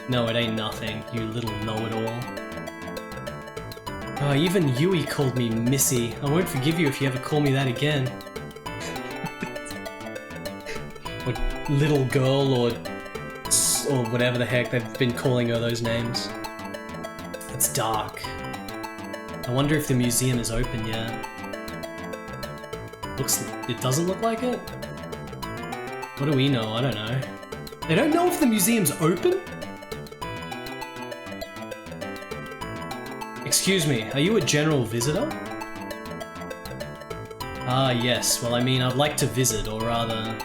No, it ain't nothing, you little know-it-all. Oh, even Yui called me Missy. I won't forgive you if you ever call me that again. Or little girl, or whatever the heck they've been calling her those names. It's dark. I wonder if the museum is open yet. It doesn't look like it? What do we know? I don't know. They don't know if the museum's open? Excuse me, are you a general visitor? Ah, yes. Well, I mean, I'd like to visit, or rather...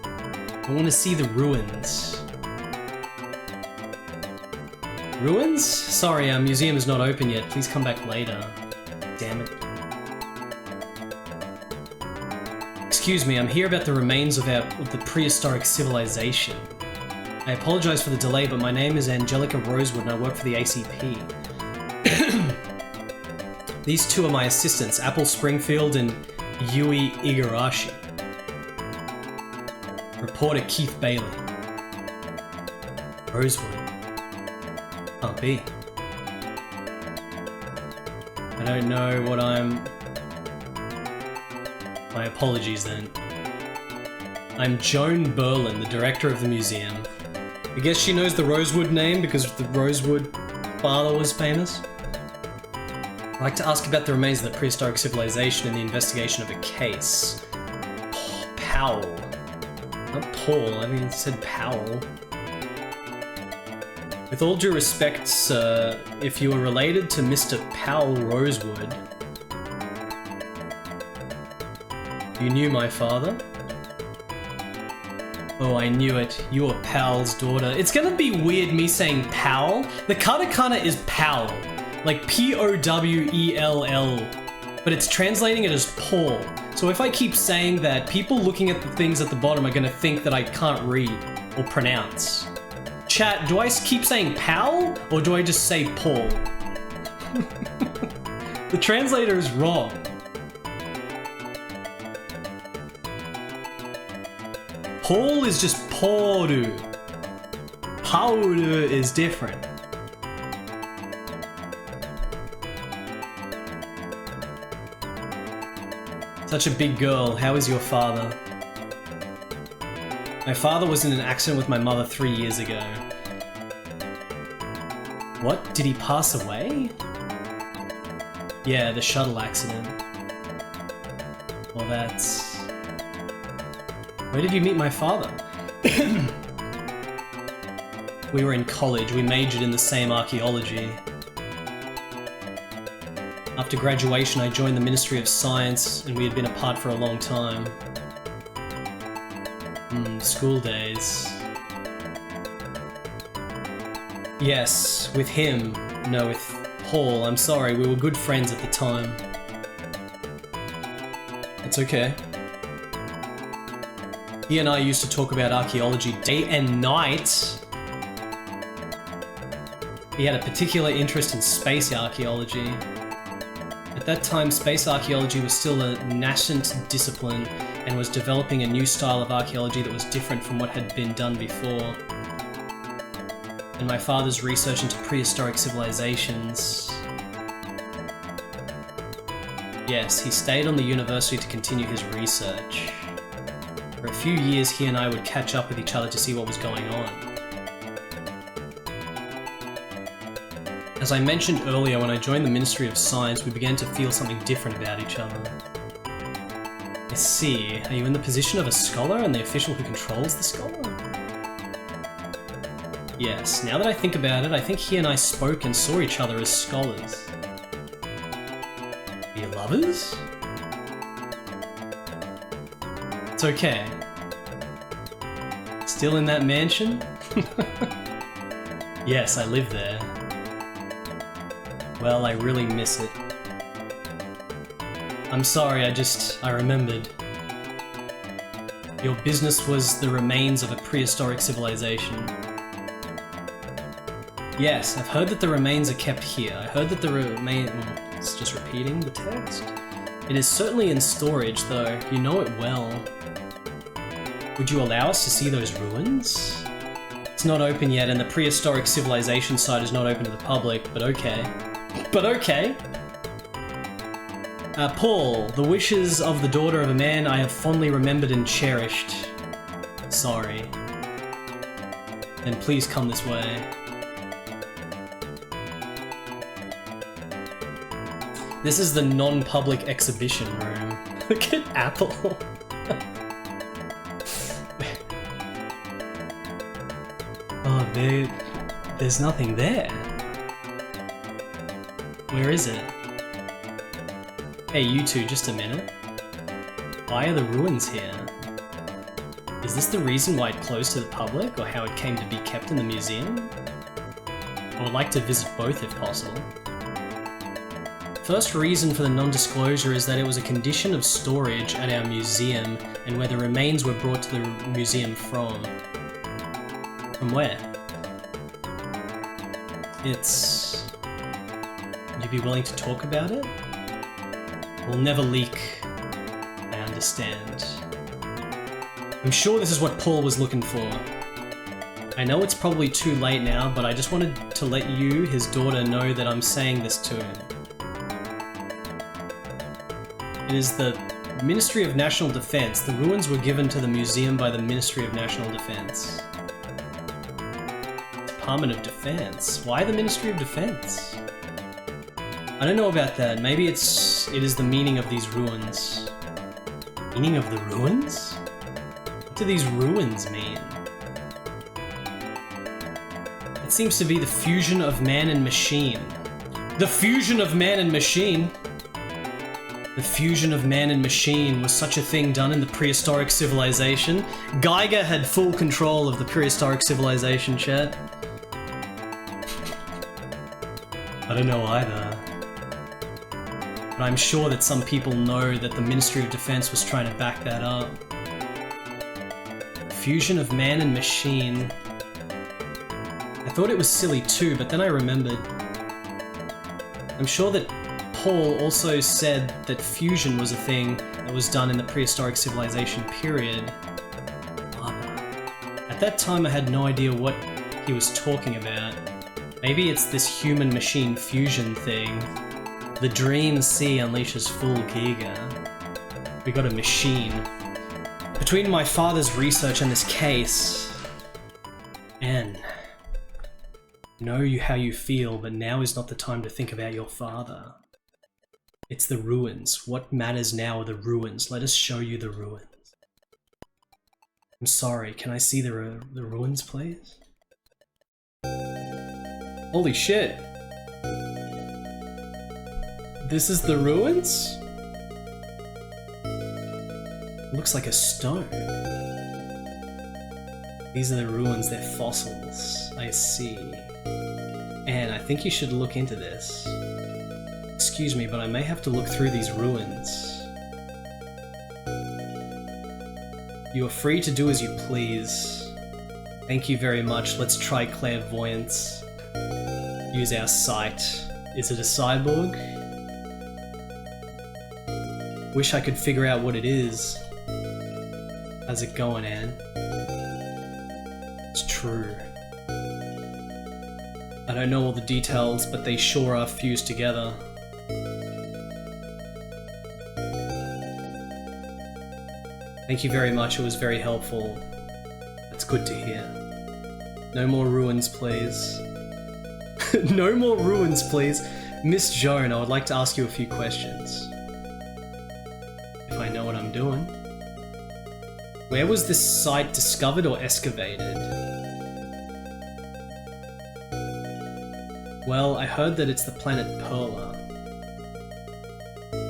I want to see the ruins. Ruins? Sorry, our museum is not open yet. Please come back later. Damn it. Excuse me, I'm here about the remains of the prehistoric civilization. I apologize for the delay, but my name is Angelica Rosewood and I work for the ACP. These two are my assistants, Apple Springfield and Yui Igarashi. Reporter Keith Bailey. Rosewood. Can't be. I don't know what I'm... My apologies then. I'm Joan Berlin, the director of the museum. I guess she knows the Rosewood name because the Rosewood father was famous. I'd like to ask about the remains of the prehistoric civilization in the investigation of a case. Powell. Not Paul, I mean it said Powell. With all due respect, sir, if you are related to Mr. Powell Rosewood, you knew my father? Oh, I knew it. You were Powell's daughter. It's gonna be weird me saying Powell. The katakana is Powell. Like P-O-W-E-L-L. But it's translating it as Paul. So if I keep saying that, people looking at the things at the bottom are gonna think that I can't read or pronounce. Chat, do I keep saying Powell or do I just say Paul? The translator is wrong. Paul is just Poru. Pauru is different. Such a big girl. How is your father? My father was in an accident with my mother 3 years ago. What? Did he pass away? Yeah, the shuttle accident. Well, that's... Where did you meet my father? We were in college. We majored in the same archaeology. After graduation, I joined the Ministry of Science, and we had been apart for a long time. School days. Yes, with him. No, with Paul. I'm sorry, we were good friends at the time. It's okay. He and I used to talk about archaeology day and night. He had a particular interest in space archaeology. At that time, space archaeology was still a nascent discipline and was developing a new style of archaeology that was different from what had been done before. And my father's research into prehistoric civilizations. Yes, he stayed on the university to continue his research. For a few years, he and I would catch up with each other to see what was going on. As I mentioned earlier, when I joined the Ministry of Science, we began to feel something different about each other. I see. Are you in the position of a scholar and the official who controls the scholar? Yes, now that I think about it, I think he and I spoke and saw each other as scholars. Are you lovers? It's okay. Still in that mansion? Yes, I live there. Well, I really miss it. I'm sorry, I remembered. Your business was the remains of a prehistoric civilization. Yes, I've heard that the remains are kept here. I heard that the it's just repeating the text. It is certainly in storage, though. You know it well. Would you allow us to see those ruins? It's not open yet, and the prehistoric civilization site is not open to the public, but okay. But okay. Paul, the wishes of the daughter of a man I have fondly remembered and cherished. Sorry. Then please come this way. This is the non-public exhibition room. Look at Apple. Oh, there's nothing there. Where is it? Hey, you two, just a minute. Why are the ruins here? Is this the reason why it closed to the public, or how it came to be kept in the museum? I would like to visit both if possible. First reason for the non-disclosure is that it was a condition of storage at our museum, and where the remains were brought to the museum from. From where? It's... Would you be willing to talk about it? We'll never leak. I understand. I'm sure this is what Paul was looking for. I know it's probably too late now, but I just wanted to let you, his daughter, know that I'm saying this to him. It is the Ministry of National Defense. The ruins were given to the museum by the Ministry of National Defense. Department of Defense? Why the Ministry of Defense? I don't know about that. Maybe it is the meaning of these ruins. Meaning of the ruins? What do these ruins mean? It seems to be the fusion of man and machine. The fusion of man and machine? The fusion of man and machine was such a thing done in the prehistoric civilization. Geiger had full control of the prehistoric civilization, chat. I don't know either. But I'm sure that some people know that the Ministry of Defense was trying to back that up. Fusion of man and machine. I thought it was silly too, but then I remembered. I'm sure that Paul also said that fusion was a thing that was done in the prehistoric civilization period. At that time I had no idea what he was talking about. Maybe it's this human-machine fusion thing. The Dream Sea unleashes full Giga. We got a machine. Between my father's research and this case... Anne... I know how you feel, but now is not the time to think about your father. It's the ruins. What matters now are the ruins. Let us show you the ruins. I'm sorry, can I see the ruins, please? Holy shit! This is the ruins? It looks like a stone. These are the ruins, they're fossils. I see. And I think you should look into this. Excuse me, but I may have to look through these ruins. You are free to do as you please. Thank you very much. Let's try clairvoyance. Use our sight. Is it a cyborg? Wish I could figure out what it is. How's it going, Anne? It's true. I don't know all the details, but they sure are fused together. Thank you very much, it was very helpful. That's good to hear. No more ruins, please. No more ruins, please. Miss Joan, I would like to ask you a few questions. If I know what I'm doing. Where was this site discovered or excavated? Well, I heard that it's the planet Perla.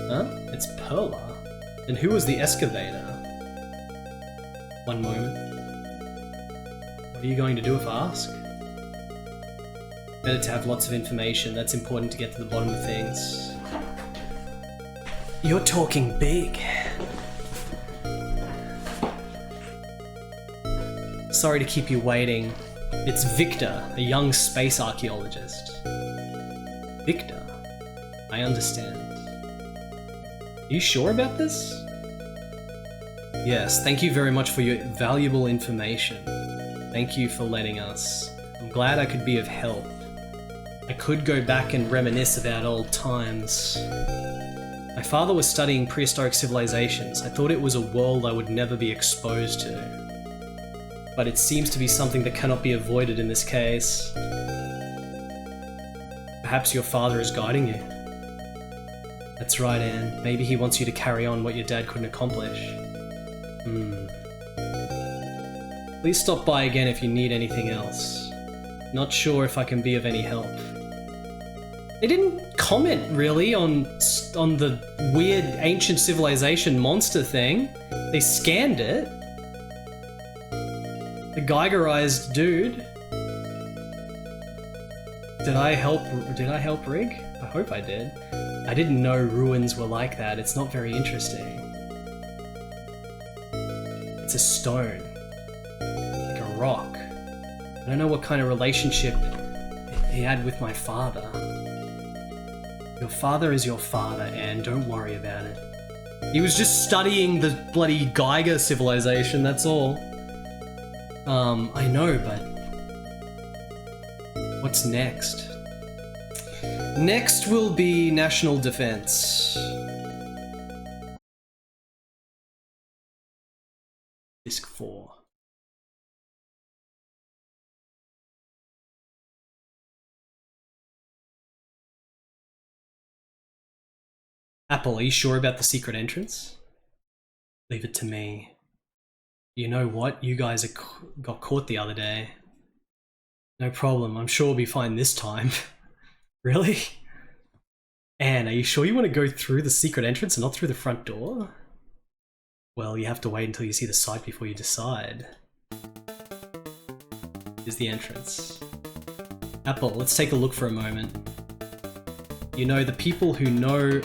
Huh? It's Perla? Then who was the excavator? One moment. What are you going to do if I ask? Better to have lots of information. That's important to get to the bottom of things. You're talking big. Sorry to keep you waiting. It's Victor, a young space archaeologist. Victor? I understand. Are you sure about this? Yes, thank you very much for your valuable information. Thank you for letting us. I'm glad I could be of help. I could go back and reminisce about old times. My father was studying prehistoric civilizations. I thought it was a world I would never be exposed to. But it seems to be something that cannot be avoided in this case. Perhaps your father is guiding you. That's right, Anne. Maybe he wants you to carry on what your dad couldn't accomplish. Please stop by again if you need anything else. Not sure if I can be of any help. They didn't comment really on the weird ancient civilization monster thing. They scanned it. The Geigerized dude. Did I help Rig? I hope I did. I didn't know ruins were like that. It's not very interesting. It's a stone. Like a rock. I don't know what kind of relationship he had with my father. Your father is your father, Anne. Don't worry about it. He was just studying the bloody Geiger civilization, that's all. I know, but... what's next? Next will be national defense. Disc 4. Apple, are you sure about the secret entrance? Leave it to me. You know what? You guys got caught the other day. No problem. I'm sure we'll be fine this time. Really? Anne, are you sure you want to go through the secret entrance and not through the front door? Well, you have to wait until you see the site before you decide. Here's the entrance. Apple, let's take a look for a moment. You know, the people who know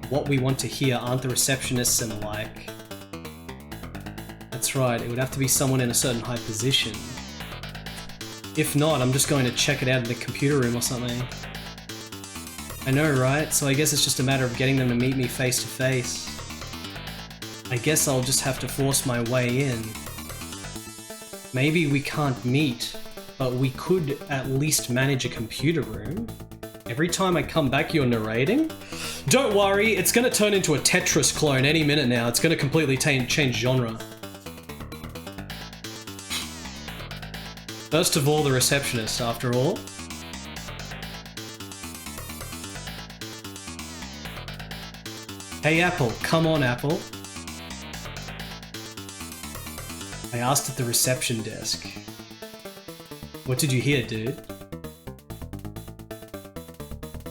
what we want to hear aren't the receptionists and the like. That's right, it would have to be someone in a certain high position. If not, I'm just going to check it out in the computer room or something. I know, right? So I guess it's just a matter of getting them to meet me face to face. I guess I'll just have to force my way in. Maybe we can't meet, but we could at least manage a computer room. Every time I come back, you're narrating? Don't worry, it's gonna turn into a Tetris clone any minute now. It's gonna completely change genre. First of all, the receptionist, after all. Hey Apple, come on Apple. I asked at the reception desk. What did you hear, dude?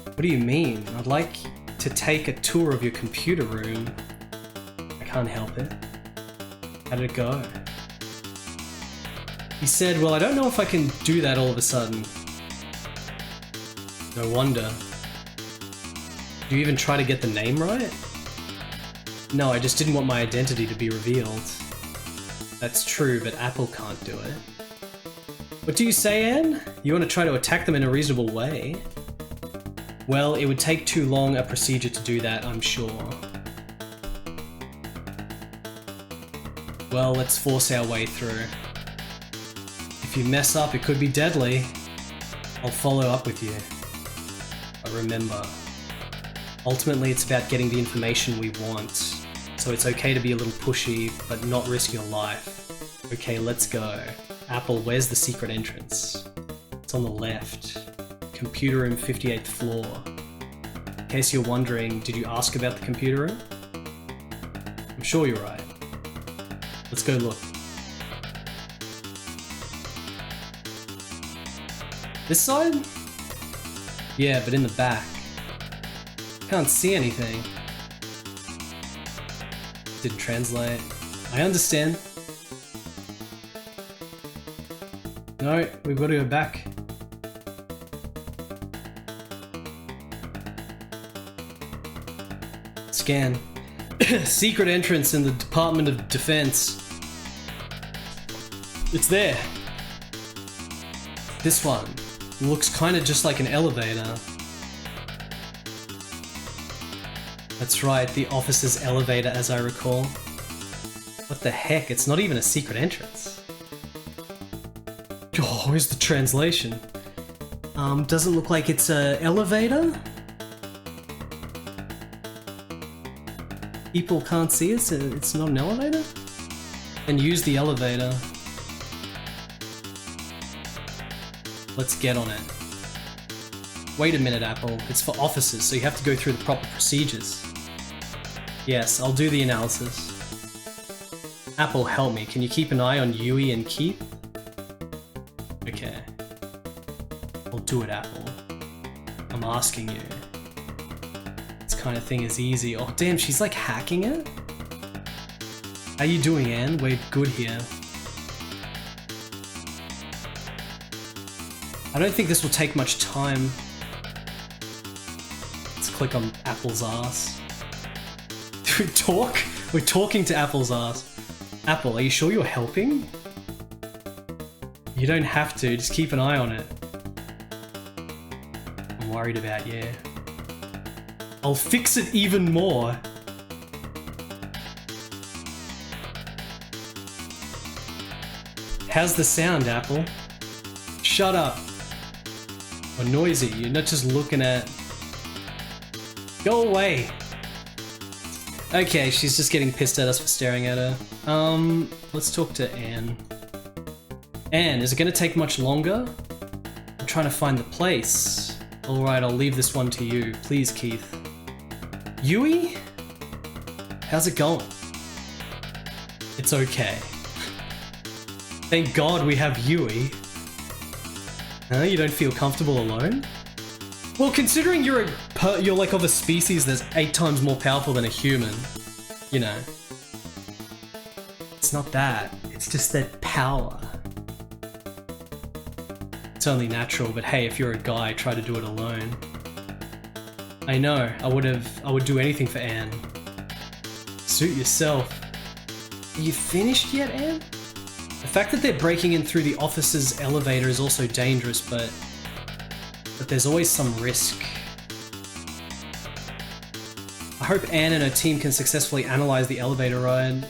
What do you mean? I'd like to take a tour of your computer room. I can't help it. How did it go? He said, well, I don't know if I can do that all of a sudden. No wonder. Did you even try to get the name right? No, I just didn't want my identity to be revealed. That's true, but Apple can't do it. What do you say, Anne? You want to try to attack them in a reasonable way? Well, it would take too long a procedure to do that, I'm sure. Well, let's force our way through. If you mess up, it could be deadly. I'll follow up with you. But remember, ultimately it's about getting the information we want. So it's okay to be a little pushy, but not risk your life. Okay, let's go. Apple, where's the secret entrance? It's on the left. Computer room, 58th floor. In case you're wondering, did you ask about the computer room? I'm sure you're right. Let's go look. This side? Yeah, but in the back. Can't see anything. Didn't translate. I understand. No, we've got to go back. Scan. Secret entrance in the Department of Defense. It's there. This one looks kind of just like an elevator. That's right, the officer's elevator, as I recall. What the heck? It's not even a secret entrance. Oh, where's the translation? Doesn't look like it's an elevator? People can't see it, so it's not an elevator? And use the elevator. Let's get on it. Wait a minute, Apple. It's for officers, so you have to go through the proper procedures. Yes, I'll do the analysis. Apple, help me. Can you keep an eye on Yui and Keith? Okay. I'll do it, Apple. I'm asking you. This kind of thing is easy. Oh, damn, she's like hacking it? How you doing, Anne? We're good here. I don't think this will take much time. Let's click on Apple's ass. Do we talk? We're talking to Apple's ass. Apple, are you sure you're helping? You don't have to, just keep an eye on it. I'm worried about you. I'll fix it even more. How's the sound, Apple? Shut up. Or noisy, you're not just looking at... Go away! Okay, she's just getting pissed at us for staring at her. Let's talk to Anne. Anne, is it gonna take much longer? I'm trying to find the place. Alright, I'll leave this one to you. Please, Keith. Yui? how's it going? It's okay. Thank God we have Yui. Huh? You don't feel comfortable alone? Well, considering you're like of a species that's 8 times more powerful than a human, you know. It's not that. It's just that power. It's only natural, but hey, if you're a guy, try to do it alone. I know, I would do anything for Anne. Suit yourself. Are you finished yet, Anne? The fact that they're breaking in through the office's elevator is also dangerous, but there's always some risk. I hope Anne and her team can successfully analyze the elevator ride.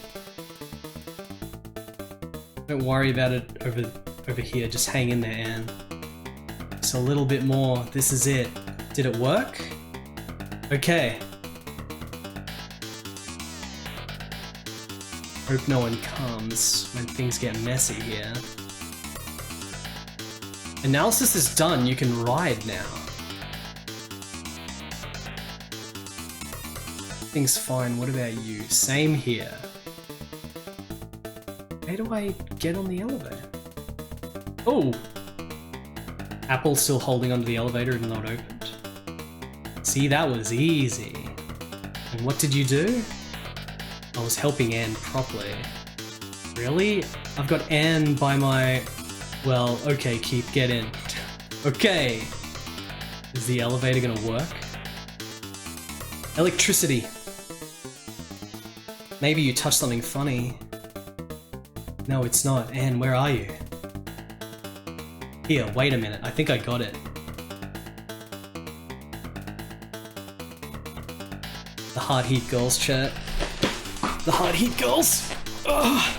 Don't worry about it over here, just hang in there, Anne. Just a little bit more, this is it. Did it work? Okay. Hope no one comes when things get messy here. Analysis is done, you can ride now. Things fine, what about you? Same here. Where do I get on the elevator? Oh! Apple's still holding onto the elevator and not opened. See, that was easy. And what did you do? I was helping Anne properly. Really? I've got Anne by my... Well, okay, Keith, get in. Okay! Is the elevator gonna work? Electricity. Maybe you touched something funny. No, it's not. Anne, where are you? Here, wait a minute. I think I got it. The Hard Heat Girls chat. The Hard Heat Girls! Ugh.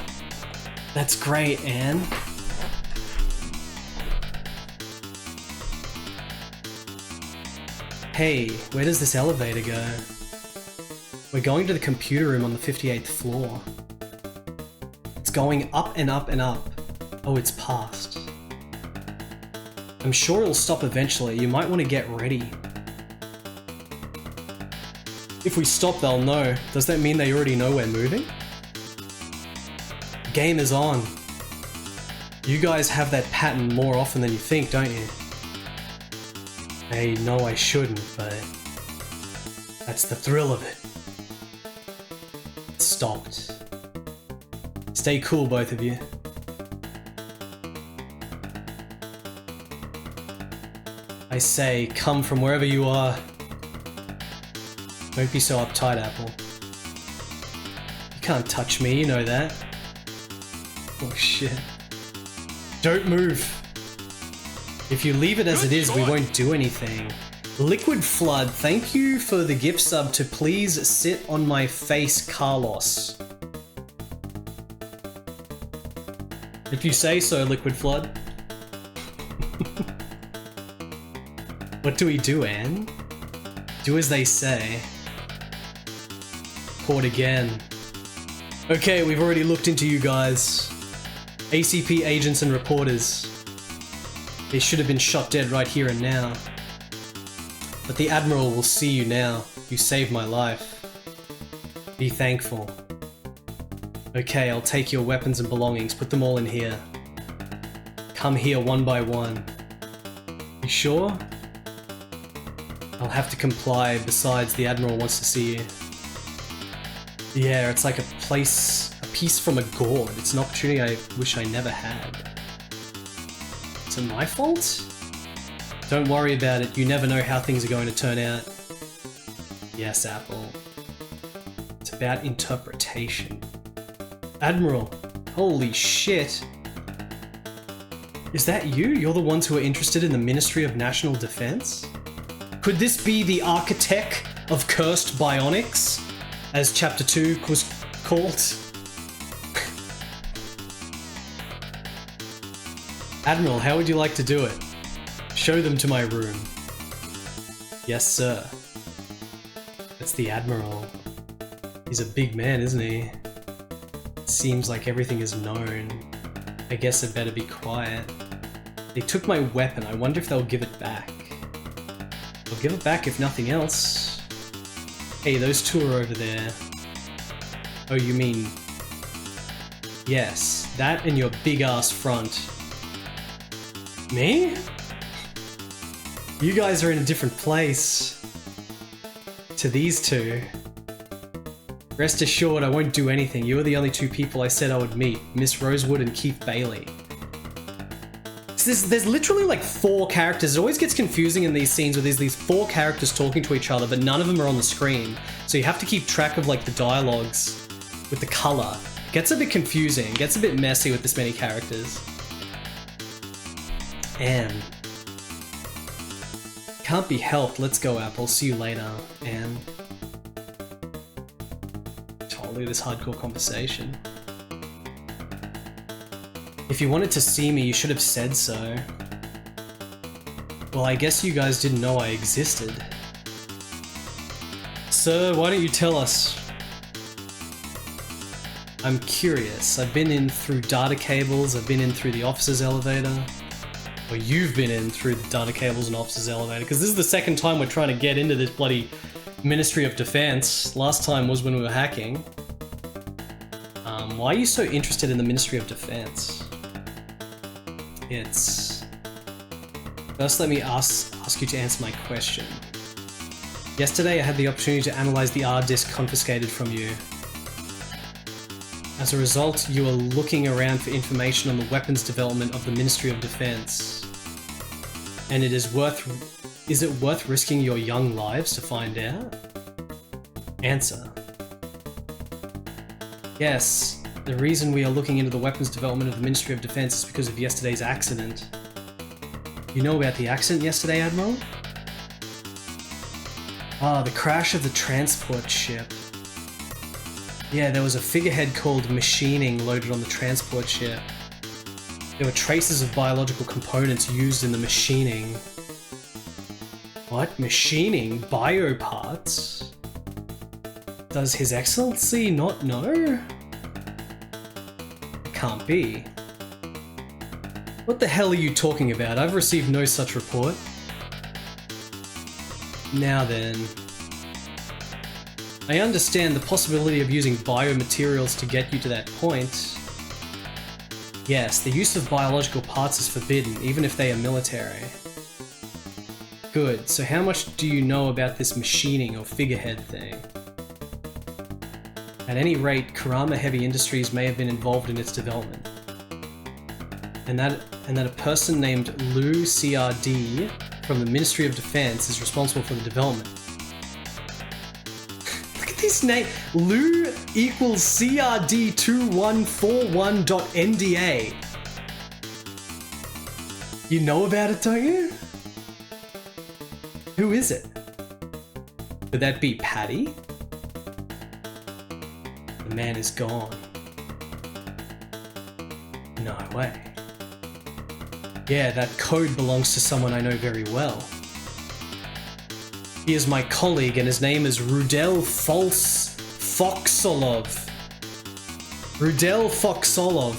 That's great, Anne. Hey, where does this elevator go? We're going to the computer room on the 58th floor. It's going up and up and up. Oh, it's past. I'm sure it'll stop eventually. You might want to get ready. If we stop, they'll know. Does that mean they already know we're moving? Game is on. You guys have that pattern more often than you think, don't you? I know I shouldn't, but that's the thrill of it. It stopped. Stay cool, both of you. I say, come from wherever you are. Don't be so uptight, Apple. You can't touch me, you know that. Oh shit. Don't move. If you leave it as it is, we won't do anything. Liquid Flood, thank you for the gift sub to please sit on my face, Carlos. If you say so, Liquid Flood. What do we do, Anne? Do as they say. Port again. Okay, we've already looked into you guys. ACP agents and reporters. They should have been shot dead right here and now. But the Admiral will see you now. You saved my life. Be thankful. Okay, I'll take your weapons and belongings, put them all in here. Come here one by one. You sure? I'll have to comply, besides the Admiral wants to see you. Yeah, it's like a piece from a gourd. It's an opportunity I wish I never had. Is it my fault? Don't worry about it, you never know how things are going to turn out. Yes, Apple. It's about interpretation. Admiral, holy shit. Is that you? You're the ones who are interested in the Ministry of National Defense? Could this be the architect of cursed bionics, as Chapter 2 was called? Admiral, how would you like to do it? Show them to my room. Yes, sir. That's the Admiral. He's a big man, isn't he? Seems like everything is known. I guess I'd better be quiet. They took my weapon. I wonder if they'll give it back. They'll give it back if nothing else. Hey, those two are over there. Oh, you mean... Yes, that and your big-ass front. Me? You guys are in a different place to these two. Rest assured, I won't do anything. You are the only two people I said I would meet. Miss Rosewood and Keith Bailey. So there's literally like 4 characters. It always gets confusing in these scenes where there's these 4 characters talking to each other, but none of them are on the screen. So you have to keep track of like the dialogues with the color. It gets a bit confusing. It gets a bit messy with this many characters. Anne. Can't be helped. Let's go, Apple. See you later, Anne. Totally this hardcore conversation. If you wanted to see me, you should have said so. Well, I guess you guys didn't know I existed. Sir, why don't you tell us? I'm curious. I've been in through data cables, I've been in through the officer's elevator. Or you've been in through the data cables and officer's elevator, because this is the second time we're trying to get into this bloody Ministry of Defense. Last time was when we were hacking. Why are you so interested in the Ministry of Defense? It's... First, let me ask you to answer my question. Yesterday, I had the opportunity to analyze the R disk confiscated from you. As a result, you are looking around for information on the weapons development of the Ministry of Defense. And is it worth risking your young lives to find out? Answer. Yes, the reason we are looking into the weapons development of the Ministry of Defense is because of yesterday's accident. You know about the accident yesterday, Admiral? Ah, the crash of the transport ship. Yeah, there was a figurehead called Machining loaded on the transport ship. There were traces of biological components used in the machining. What? Machining? Bioparts? Does His Excellency not know? It can't be. What the hell are you talking about? I've received no such report. Now then... I understand the possibility of using biomaterials to get you to that point. Yes, the use of biological parts is forbidden, even if they are military. Good, so how much do you know about this machining or figurehead thing? At any rate, Kurama Heavy Industries may have been involved in its development. And that a person named Lou CRD from the Ministry of Defense is responsible for the development. This name, Lou equals CRD2141.NDA. You know about it, don't you? Who is it? Would that be Patty? The man is gone. No way. Yeah, that code belongs to someone I know very well. He is my colleague and his name is Rudel Foxolov. Rudel Foxolov.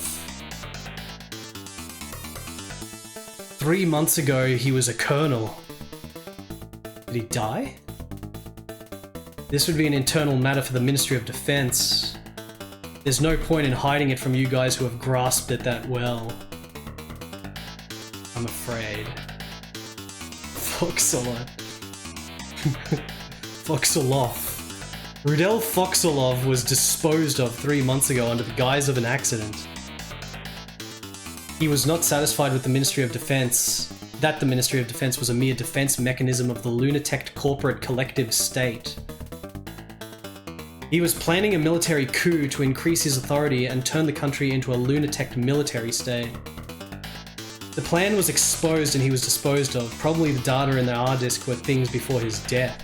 3 months ago, he was a colonel. Did he die? This would be an internal matter for the Ministry of Defense. There's no point in hiding it from you guys who have grasped it that well. I'm afraid. Foxolov. Foxolov. Rudel Foxolov was disposed of 3 months ago under the guise of an accident. He was not satisfied with the Ministry of Defense, that the Ministry of Defense was a mere defense mechanism of the Lunatech corporate collective state. He was planning a military coup to increase his authority and turn the country into a Lunatech military state. The plan was exposed and he was disposed of. Probably the data in the R disk were things before his death.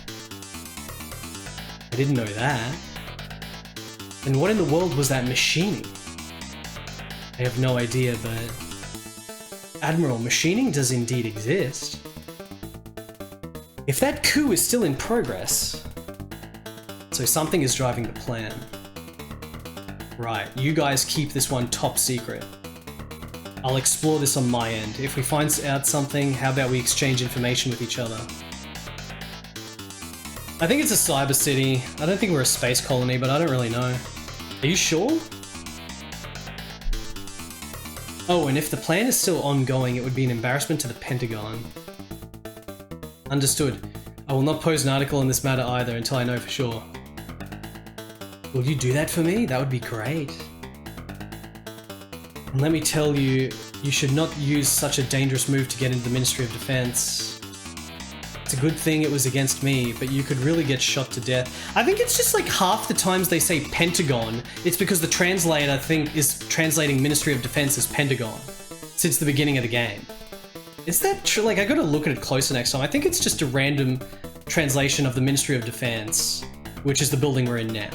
I didn't know that. And what in the world was that machining? I have no idea, but... Admiral, machining does indeed exist. If that coup is still in progress... So something is driving the plan. Right, you guys keep this one top secret. I'll explore this on my end. If we find out something, how about we exchange information with each other? I think it's a cyber city. I don't think we're a space colony, but I don't really know. Are you sure? Oh, and if the plan is still ongoing, it would be an embarrassment to the Pentagon. Understood. I will not post an article on this matter either until I know for sure. Will you do that for me? That would be great. And let me tell you, you should not use such a dangerous move to get into the Ministry of Defense. It's a good thing it was against me, but you could really get shot to death. I think it's just like half the times they say Pentagon, it's because the translator is translating Ministry of Defense as Pentagon since the beginning of the game. Is that true? Like, I gotta look at it closer next time. I think it's just a random translation of the Ministry of Defense, which is the building we're in now.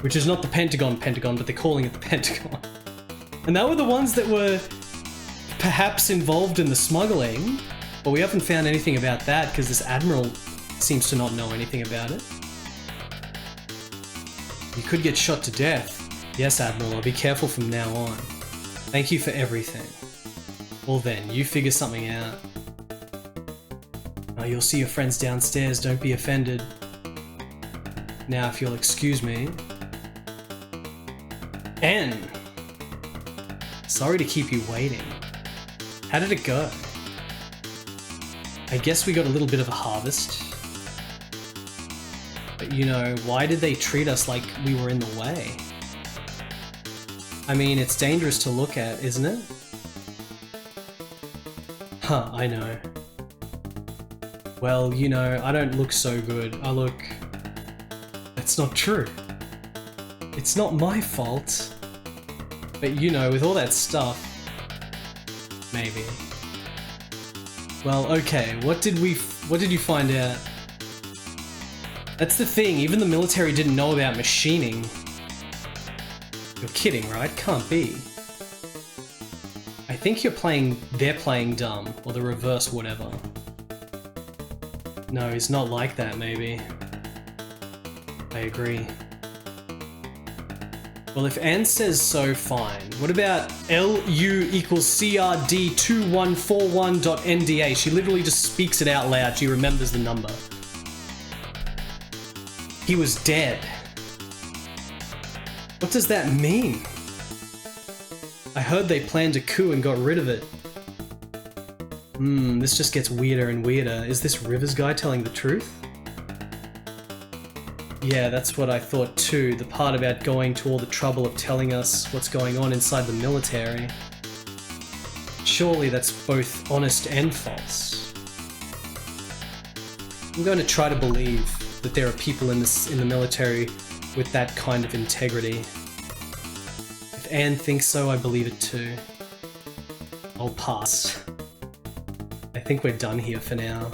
Which is not the Pentagon, but they're calling it the Pentagon. And they were the ones that were perhaps involved in the smuggling, but we haven't found anything about that because this Admiral seems to not know anything about it. You could get shot to death. Yes, Admiral, I'll be careful from now on. Thank you for everything. Well then, you figure something out. Oh, you'll see your friends downstairs, don't be offended. Now, if you'll excuse me. N. Sorry to keep you waiting. How did it go? I guess we got a little bit of a harvest. But you know, why did they treat us like we were in the way? I mean, it's dangerous to look at, isn't it? Huh, I know. Well, you know, I don't look so good. I look... That's not true. It's not my fault. But you know, with all that stuff... Maybe. Well, okay, what did you find out? That's the thing, even the military didn't know about machining. You're kidding, right? Can't be. I think they're playing dumb, or the reverse whatever. No, it's not like that, maybe. I agree. Well, if Anne says so, fine. What about LU equals CRD2141.NDA? She literally just speaks it out loud. She remembers the number. He was dead. What does that mean? I heard they planned a coup and got rid of it. This just gets weirder and weirder. Is this Rivers guy telling the truth? Yeah, that's what I thought too. The part about going to all the trouble of telling us what's going on inside the military. Surely that's both honest and false. I'm going to try to believe that there are people in the military with that kind of integrity. If Anne thinks so, I believe it too. I'll pass. I think we're done here for now.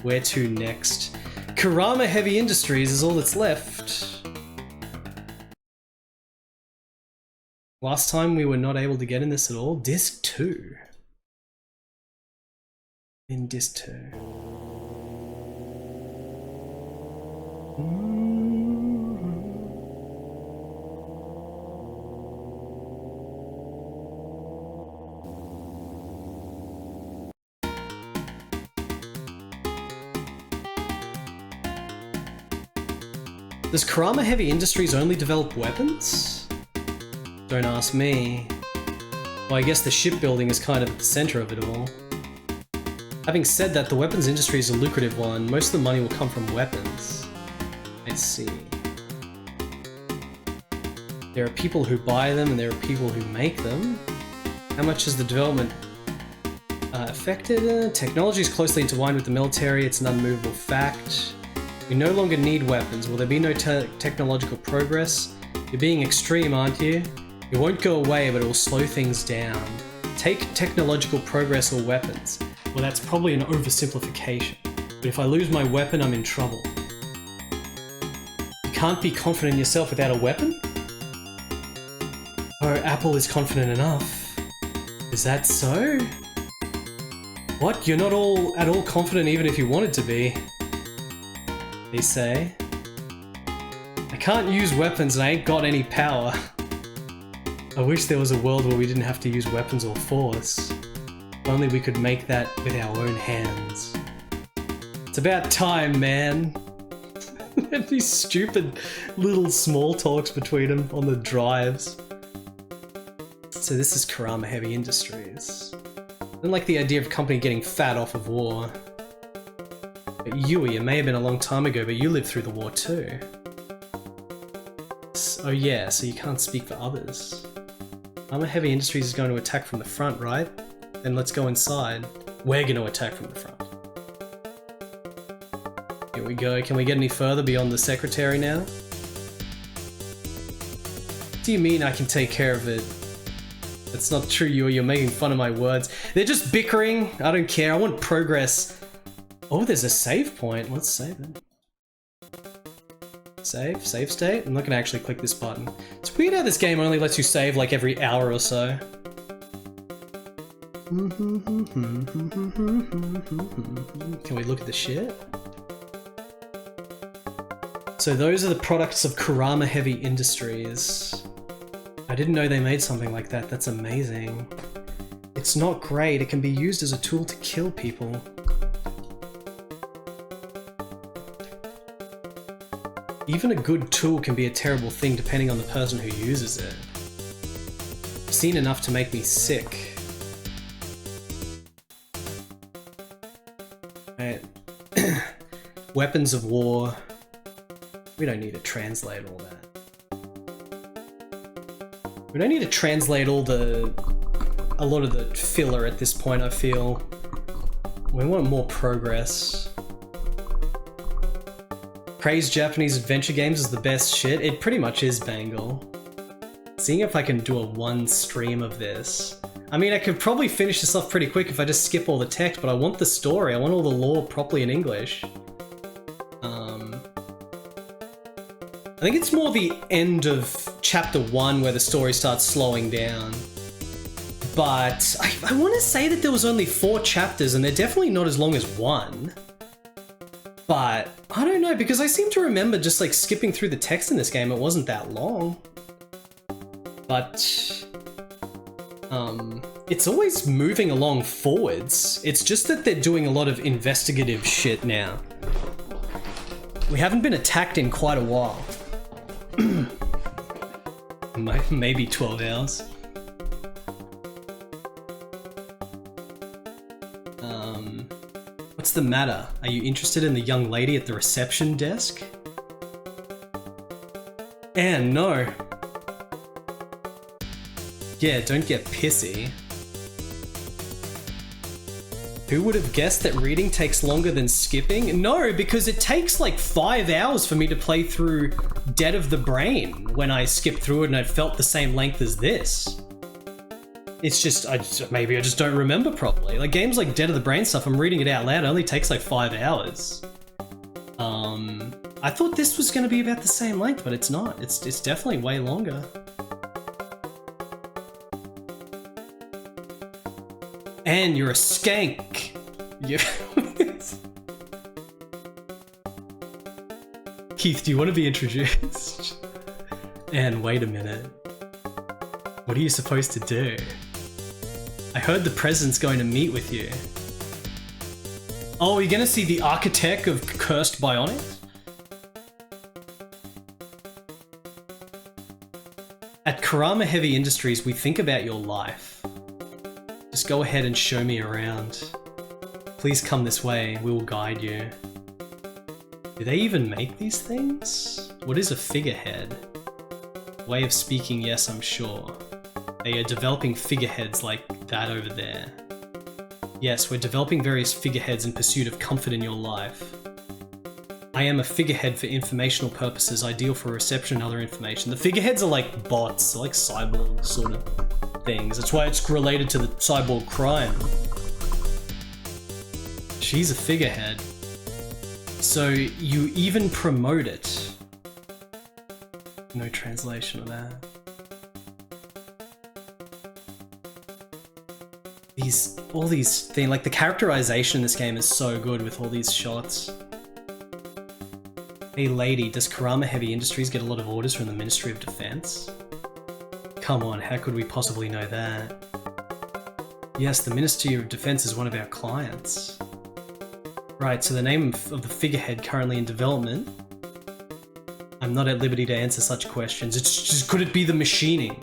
Where to next? Kurama Heavy Industries is all that's left. Last time we were not able to get in this at all. Disc 2. In Disc 2. Does Kurama Heavy Industries only develop weapons? Don't ask me. Well, I guess the shipbuilding is kind of at the center of it all. Having said that, the weapons industry is a lucrative one. Most of the money will come from weapons. I see. There are people who buy them and there are people who make them. How much is the development affected? Technology is closely intertwined with the military. It's an unmovable fact. We no longer need weapons. Will there be no technological progress? You're being extreme, aren't you? It won't go away, but it will slow things down. Take technological progress or weapons. Well, that's probably an oversimplification. But if I lose my weapon, I'm in trouble. You can't be confident in yourself without a weapon? Oh, Apple is confident enough. Is that so? What? You're not at all confident even if you wanted to be. They say. I can't use weapons and I ain't got any power. I wish there was a world where we didn't have to use weapons or force. If only we could make that with our own hands. It's about time, man. And these stupid little small talks between them on the drives. So this is Kurama Heavy Industries. I don't like the idea of a company getting fat off of war. But Yui, it may have been a long time ago, but you lived through the war too. Oh yeah, so you can't speak for others. Kurama Heavy Industries is going to attack from the front, right? Then let's go inside. We're going to attack from the front. Here we go. Can we get any further beyond the secretary now? What do you mean I can take care of it? That's not true, you're making fun of my words. They're just bickering. I don't care. I want progress. Oh, there's a save point. Let's save it. Save state. I'm not gonna actually click this button. It's weird how this game only lets you save like every hour or so. Can we look at the shit? So those are the products of Kurama Heavy Industries. I didn't know they made something like that. That's amazing. It's not great. It can be used as a tool to kill people. Even a good tool can be a terrible thing depending on the person who uses it. I've seen enough to make me sick. Right. Weapons of war. We don't need to translate all that. We don't need to translate a lot of the filler at this point, I feel. We want more progress. Praise Japanese adventure games is the best shit. It pretty much is, Bangle. Seeing if I can do a one stream of this. I mean, I could probably finish this off pretty quick if I just skip all the text, but I want the story. I want all the lore properly in English. I think it's more the end of chapter 1 where the story starts slowing down. But I want to say that there was only 4 chapters and they're definitely not as long as 1. But I don't know, because I seem to remember just like skipping through the text in this game. It wasn't that long. But it's always moving along forwards. It's just that they're doing a lot of investigative shit now. We haven't been attacked in quite a while. Maybe 12 hours. What's the matter? Are you interested in the young lady at the reception desk? Anne, no. Yeah, don't get pissy. Who would have guessed that reading takes longer than skipping? No, because it takes like 5 hours for me to play through Dead of the Brain when I skipped through it and it felt the same length as this. It's just, maybe I just don't remember properly. Like games like Dead of the Brain stuff, I'm reading it out loud, it only takes like 5 hours. I thought this was going to be about the same length, but it's not. It's definitely way longer. And you're a skank. Keith, do you want to be introduced? And wait a minute. What are you supposed to do? I heard the president's going to meet with you. Oh, you're gonna see the architect of Cursed Bionics? At Kurama Heavy Industries, we think about your life. Just go ahead and show me around. Please come this way, we will guide you. Do they even make these things? What is a figurehead? Way of speaking, yes, I'm sure. They are developing figureheads like that over there. Yes, we're developing various figureheads in pursuit of comfort in your life. I am a figurehead for informational purposes, ideal for reception and other information. The figureheads are like bots, like cyborg sort of things. That's why it's related to the cyborg crime. She's a figurehead. So you even promote it. No translation of that. All these things, like the characterization in this game is so good with all these shots. Hey lady, does Kurama Heavy Industries get a lot of orders from the Ministry of Defense? Come on, how could we possibly know that? Yes, the Ministry of Defense is one of our clients. Right, so the name of the figurehead currently in development I'm not at liberty to answer such questions. It's just, could it be the machining?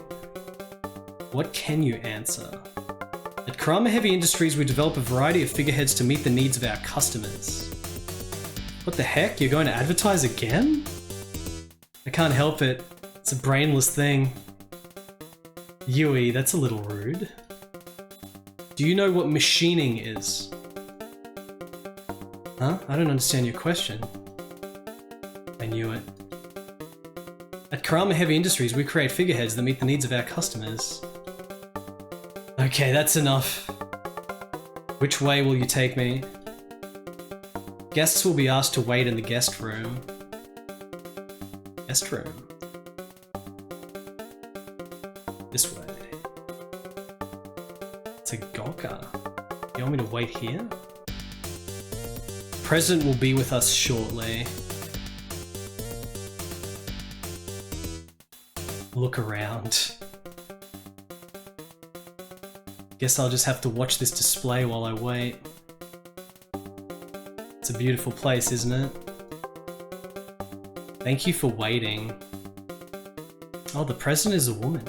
What can you answer? At Karama Heavy Industries, we develop a variety of figureheads to meet the needs of our customers. What the heck? You're going to advertise again? I can't help it. It's a brainless thing. Yui, that's a little rude. Do you know what machining is? Huh? I don't understand your question. I knew it. At Karama Heavy Industries, we create figureheads that meet the needs of our customers. Okay, that's enough. Which way will you take me? Guests will be asked to wait in the guest room. Guest room. This way. It's a Gokka. You want me to wait here? The president will be with us shortly. Look around. Guess I'll just have to watch this display while I wait. It's a beautiful place, isn't it? Thank you for waiting. Oh, the president is a woman.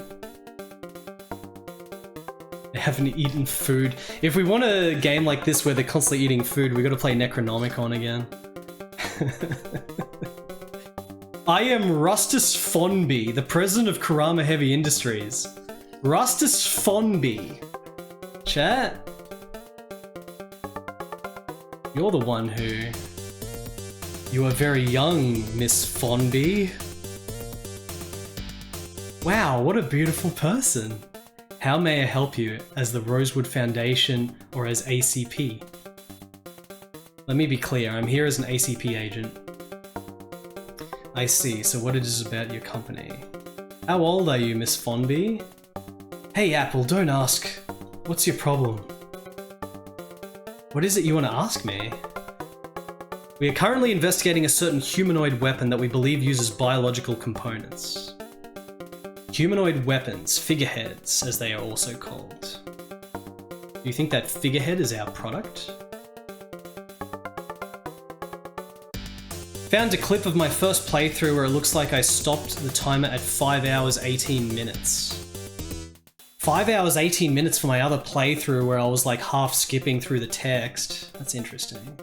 They haven't eaten food. If we want a game like this where they're constantly eating food, we gotta play Necronomicon again. I am Rustus Fonby, the president of Karama Heavy Industries. Rustus Fonby. Chat. You're the one who... You are very young, Miss Fonby. Wow, what a beautiful person. How may I help you as the Rosewood Foundation or as ACP? Let me be clear, I'm here as an ACP agent. I see, so what it is about your company. How old are you, Miss Fonby? Hey Apple, don't ask. What's your problem? What is it you want to ask me? We are currently investigating a certain humanoid weapon that we believe uses biological components. Humanoid weapons, figureheads, as they are also called. Do you think that figurehead is our product? Found a clip of my first playthrough where it looks like I stopped the timer at 5 hours 18 minutes. 5 hours 18 minutes for my other playthrough where I was like half skipping through the text. That's interesting.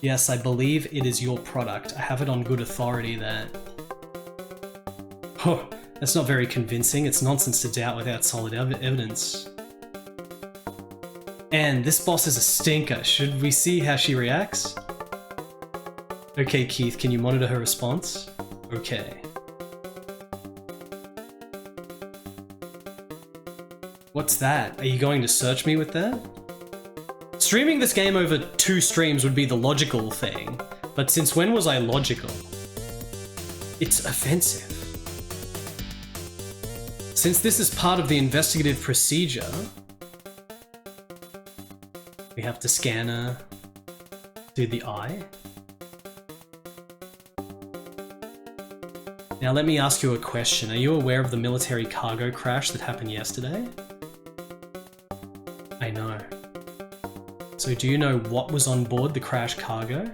Yes, I believe it is your product. I have it on good authority that... Oh, that's not very convincing. It's nonsense to doubt without solid evidence. And this boss is a stinker. Should we see how she reacts? Okay, Keith, can you monitor her response? Okay. What's that? Are you going to search me with that? Streaming this game over 2 streams would be the logical thing, but since when was I logical? It's offensive. Since this is part of the investigative procedure, we have to scan her, do the eye. Now let me ask you a question. Are you aware of the military cargo crash that happened yesterday? I know. So do you know what was on board the crash cargo?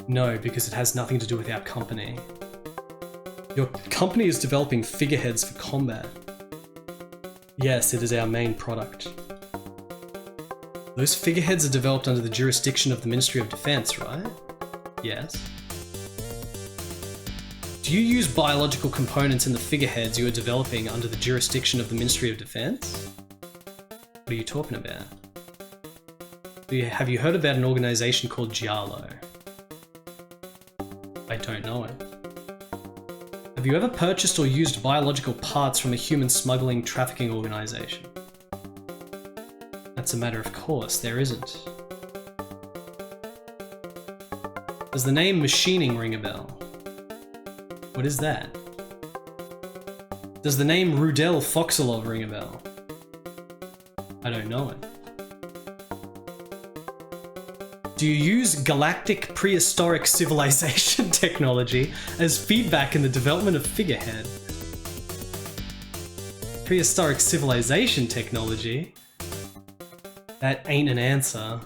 No, because it has nothing to do with our company. Your company is developing figureheads for combat. Yes, it is our main product. Those figureheads are developed under the jurisdiction of the Ministry of Defense, right? Yes. Do you use biological components in the figureheads you are developing under the jurisdiction of the Ministry of Defense? What are you talking about? Have you heard about an organization called Giallo? I don't know it. Have you ever purchased or used biological parts from a human smuggling trafficking organization? That's a matter of course, there isn't. Does the name machining ring a bell? What is that? Does the name Rudel Foxilov ring a bell? I don't know it. Do you use galactic prehistoric civilization technology as feedback in the development of figurehead? Prehistoric civilization technology? That ain't an answer.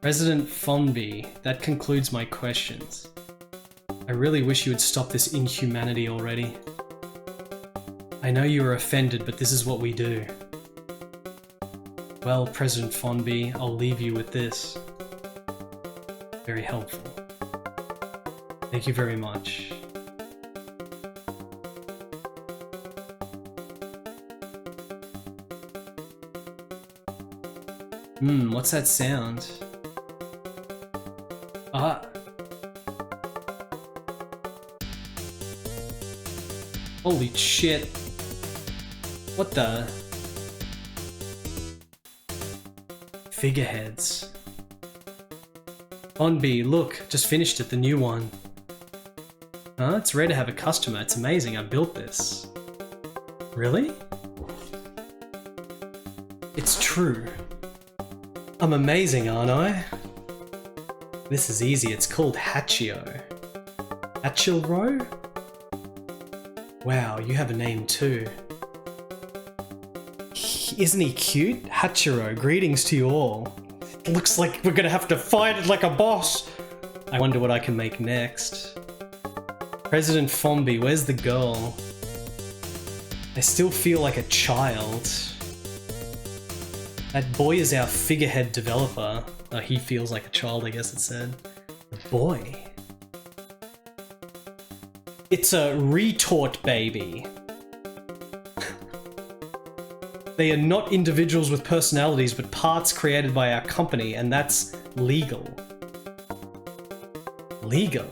President Fonby, that concludes my questions. I really wish you would stop this inhumanity already. I know you are offended, but this is what we do. Well, President Fonby, I'll leave you with this. Very helpful. Thank you very much. What's that sound? Ah. Holy shit. What the? Figureheads. Fonby, look, just finished it, the new one. Huh? It's rare to have a customer. It's amazing, I built this. Really? It's true. I'm amazing, aren't I? This is easy, it's called Hachio. Hachilro? Wow, you have a name too. Isn't he cute? Hachiro, greetings to you all. Looks like we're gonna have to fight it like a boss. I wonder what I can make next. President Fonby, where's the girl? I still feel like a child. That boy is our figurehead developer. Oh, he feels like a child, I guess it said. The boy. It's a retort baby. They are not individuals with personalities, but parts created by our company, and that's legal. Legal?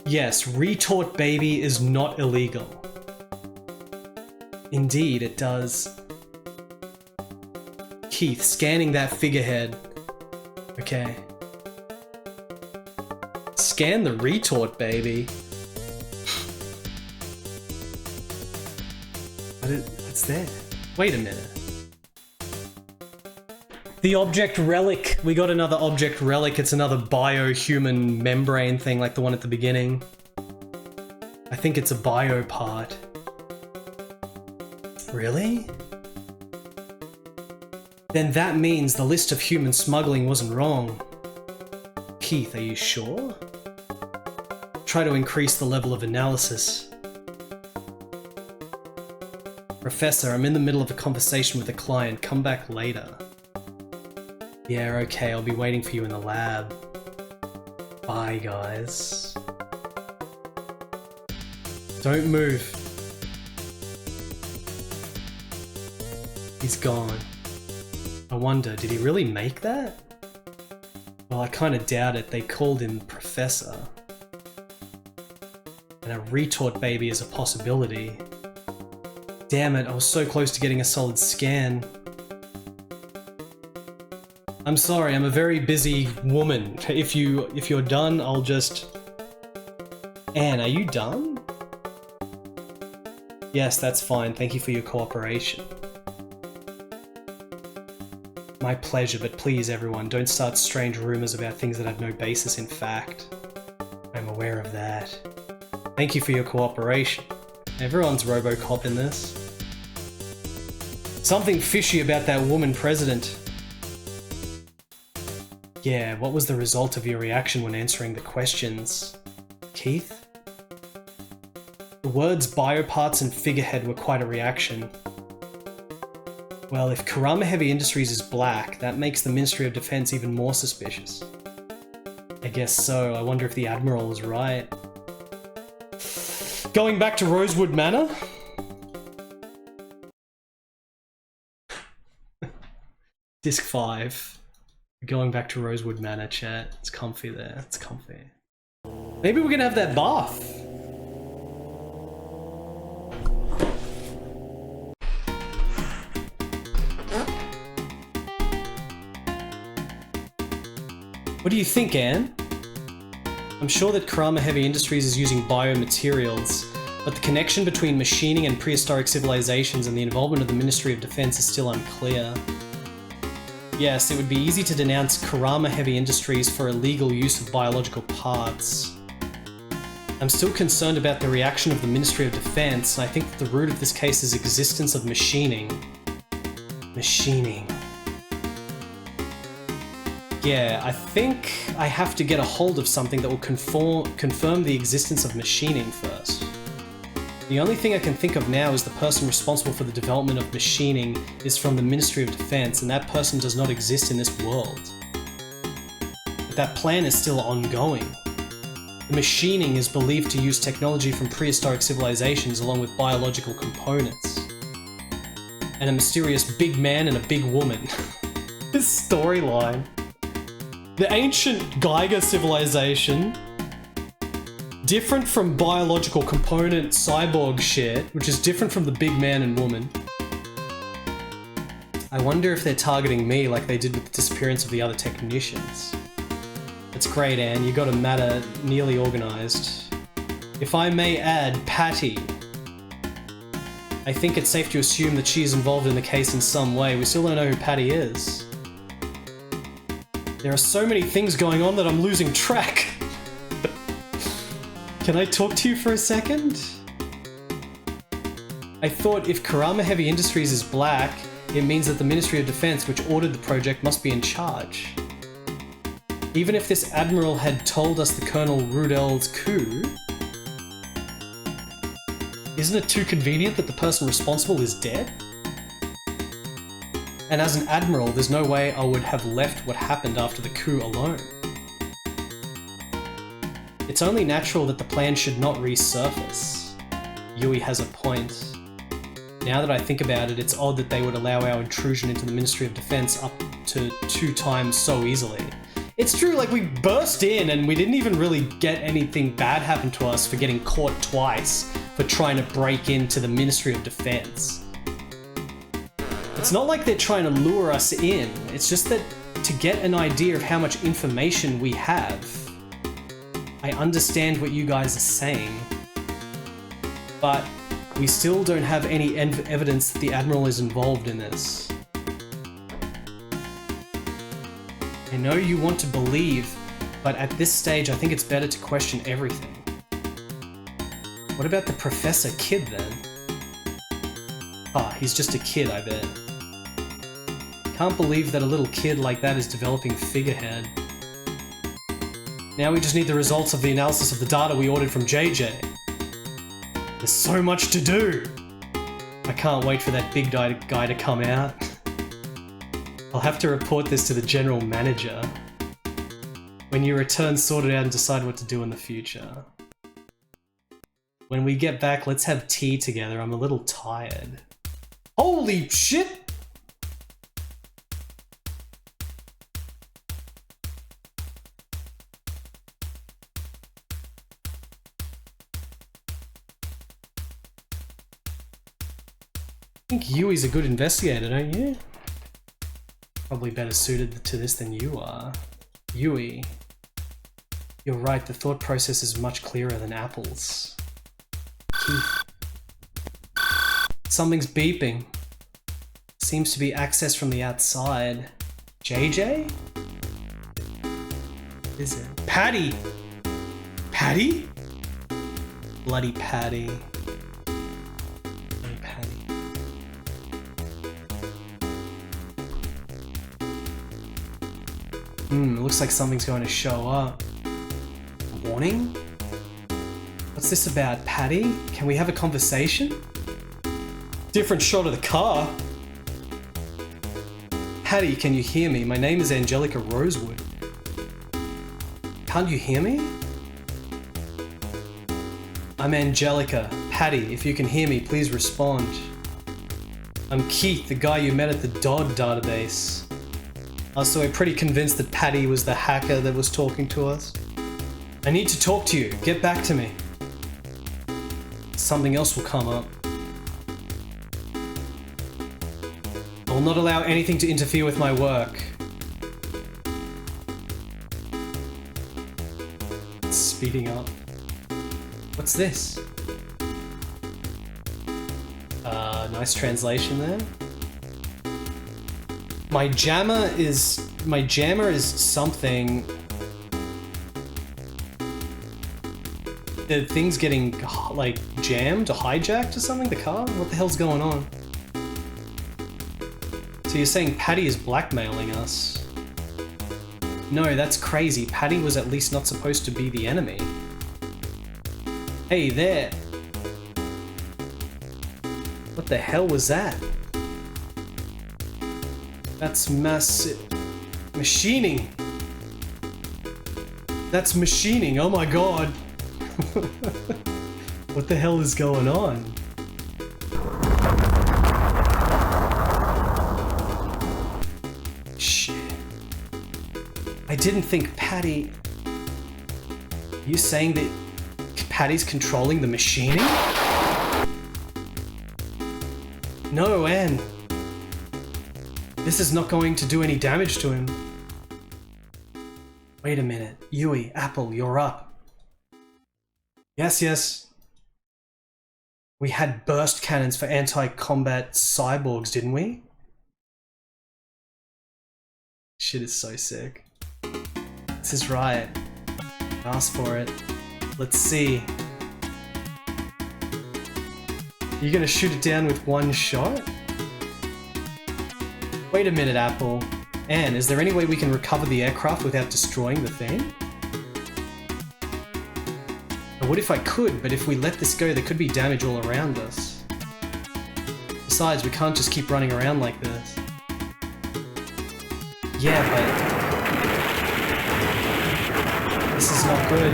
Yes, retort baby is not illegal. Indeed, it does. Keith, scanning that figurehead. Okay. Scan the retort baby. But it's there. Wait a minute. The object relic. We got another object relic. It's another bio-human membrane thing like the one at the beginning. I think it's a bio part. Really? Then that means the list of human smuggling wasn't wrong. Keith, are you sure? Try to increase the level of analysis. Professor, I'm in the middle of a conversation with a client. Come back later. Yeah, okay, I'll be waiting for you in the lab. Bye, guys. Don't move. He's gone. I wonder, did he really make that? Well, I kind of doubt it. They called him Professor. And a retort baby is a possibility. Damn it, I was so close to getting a solid scan. I'm sorry, I'm a very busy woman. If you're done, I'll just... Anne, are you done? Yes, that's fine. Thank you for your cooperation. My pleasure, but please everyone, don't start strange rumors about things that have no basis in fact. I'm aware of that. Thank you for your cooperation. Everyone's RoboCop in this. Something fishy about that woman president. Yeah, what was the result of your reaction when answering the questions? Keith? The words bioparts and figurehead were quite a reaction. Well, if Kurama Heavy Industries is black, that makes the Ministry of Defense even more suspicious. I guess so. I wonder if the Admiral was right. Going back to Rosewood Manor? Disc 5. Going back to Rosewood Manor, chat. It's comfy there. It's comfy. Maybe we're gonna have that bath. What do you think, Anne? I'm sure that Kurama Heavy Industries is using biomaterials, but the connection between machining and prehistoric civilizations and the involvement of the Ministry of Defense is still unclear. Yes, it would be easy to denounce Kurama Heavy Industries for illegal use of biological parts. I'm still concerned about the reaction of the Ministry of Defense, and I think that the root of this case is existence of machining. Machining. Yeah, I think I have to get a hold of something that will confirm the existence of machining first. The only thing I can think of now is the person responsible for the development of machining is from the Ministry of Defense, and that person does not exist in this world. But that plan is still ongoing. The machining is believed to use technology from prehistoric civilizations along with biological components. And a mysterious big man and a big woman. This storyline. The ancient Geiger civilization, different from biological component cyborg shit, which is different from the big man and woman. I wonder if they're targeting me like they did with the disappearance of the other technicians. That's great, Anne. You got a matter nearly organized. If I may add, Patty. I think it's safe to assume that she's involved in the case in some way. We still don't know who Patty is. There are so many things going on that I'm losing track. Can I talk to you for a second? I thought if Kurama Heavy Industries is black, it means that the Ministry of Defense, which ordered the project, must be in charge. Even if this admiral had told us the Colonel Rudel's coup, isn't it too convenient that the person responsible is dead? And as an admiral, there's no way I would have left what happened after the coup alone. It's only natural that the plan should not resurface. Yui has a point. Now that I think about it, it's odd that they would allow our intrusion into the Ministry of Defense up to 2 times so easily. It's true, like, we burst in and we didn't even really get anything bad happen to us for getting caught twice for trying to break into the Ministry of Defense. It's not like they're trying to lure us in, it's just that to get an idea of how much information we have, I understand what you guys are saying, but we still don't have any evidence that the Admiral is involved in this. I know you want to believe, but at this stage I think it's better to question everything. What about the Professor Kid then? Ah, he's just a kid, I bet. Can't believe that a little kid like that is developing Figurehead. Now we just need the results of the analysis of the data we ordered from JJ. There's so much to do! I can't wait for that big guy to come out. I'll have to report this to the general manager. When you return, sort it out and decide what to do in the future. When we get back, let's have tea together. I'm a little tired. Holy shit! I think Yui's a good investigator, don't you? Probably better suited to this than you are. Yui. You're right, the thought process is much clearer than Apple's. Keith. Something's beeping. Seems to be access from the outside. JJ? What is it? Patty! Patty? Bloody Patty. Bloody Patty. It looks like something's going to show up. Warning? What's this about, Patty? Can we have a conversation? Different shot of the car. Patty, can you hear me? My name is Angelica Rosewood. Can't you hear me? I'm Angelica. Patty, if you can hear me, please respond. I'm Keith, the guy you met at the Dodd database. So we're pretty convinced that Patty was the hacker that was talking to us. I need to talk to you. Get back to me. Something else will come up. I will not allow anything to interfere with my work. It's speeding up. What's this? Nice translation there. My jammer is something. The thing's getting like jammed or hijacked or something. The car? What the hell's going on? So you're saying Patty is blackmailing us? No, that's crazy. Patty was at least not supposed to be the enemy. Hey there! What the hell was that? That's machining! That's machining, oh my god! What the hell is going on? Shit. I didn't think Patty... Are you saying that Patty's controlling the machining? No, Anne. This is not going to do any damage to him. Wait a minute. Yui, Apple, you're up. Yes, yes. We had burst cannons for anti-combat cyborgs, didn't we? Shit is so sick. This is right. Ask for it. Let's see. You're gonna shoot it down with one shot? Wait a minute, Apple. Anne, is there any way we can recover the aircraft without destroying the thing? What if I could, but if we let this go, there could be damage all around us. Besides, we can't just keep running around like this. Yeah, but... this is not good.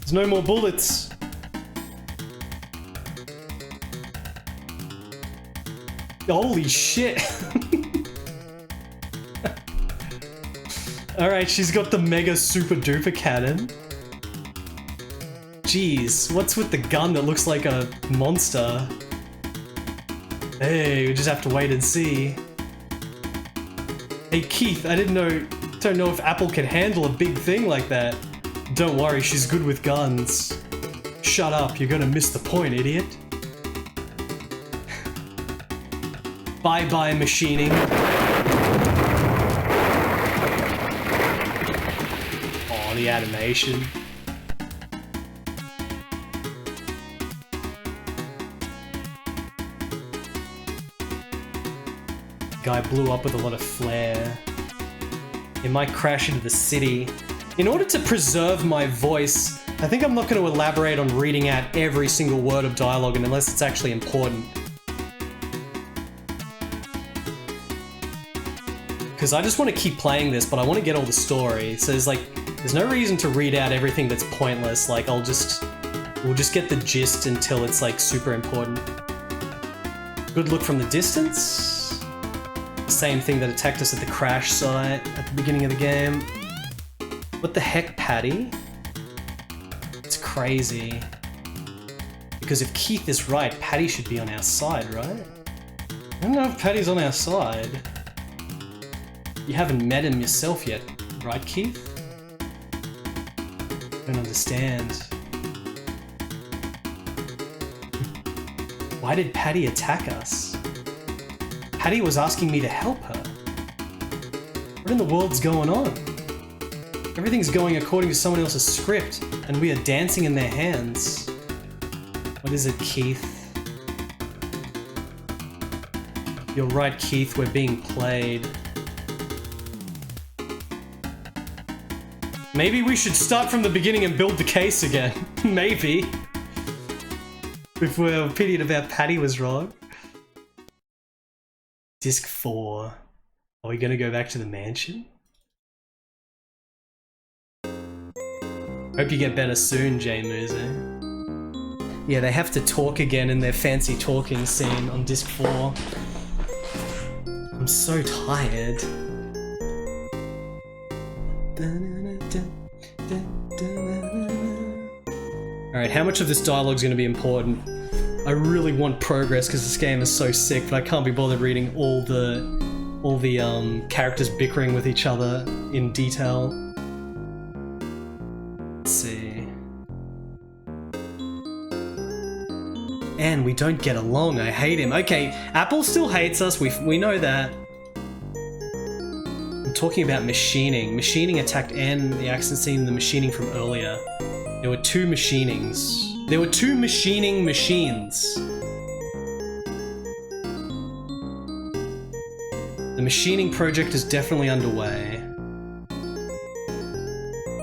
There's no more bullets. Holy shit. Alright, she's got the mega super duper cannon. Jeez, what's with the gun that looks like a monster? Hey, we just have to wait and see. Hey Keith, I don't know if Apple can handle a big thing like that. Don't worry, she's good with guns. Shut up, you're gonna miss the point, idiot. Bye-bye, machining. Oh, the animation. Guy blew up with a lot of flare. It might crash into the city. In order to preserve my voice, I think I'm not going to elaborate on reading out every single word of dialogue unless it's actually important. Because I just want to keep playing this, but I want to get all the story. So there's no reason to read out everything that's pointless. Like, we'll just get the gist until it's like super important. Good look from the distance. Same thing that attacked us at the crash site at the beginning of the game. What the heck, Patty? It's crazy. Because if Keith is right, Patty should be on our side, right? I don't know if Patty's on our side. You haven't met him yourself yet, right, Keith? I don't understand. Why did Patty attack us? Patty was asking me to help her. What in the world's going on? Everything's going according to someone else's script, and we are dancing in their hands. What is it, Keith? You're right, Keith, we're being played. Maybe we should start from the beginning and build the case again. Maybe. If we're pitied about Patty was wrong. Disc 4. Are we gonna go back to the mansion? Hope you get better soon, J-Moose, eh? Yeah, they have to talk again in their fancy talking scene on disc 4. I'm so tired. Alright, how much of this dialogue is going to be important? I really want progress because this game is so sick, but I can't be bothered reading all the characters bickering with each other in detail. Let's see. And we don't get along, I hate him. Okay, Apple still hates us, we know that. talking about machining. Machining attacked Anne, the accident scene, the machining from earlier. There were 2 machinings. There were 2 machining machines. The machining project is definitely underway.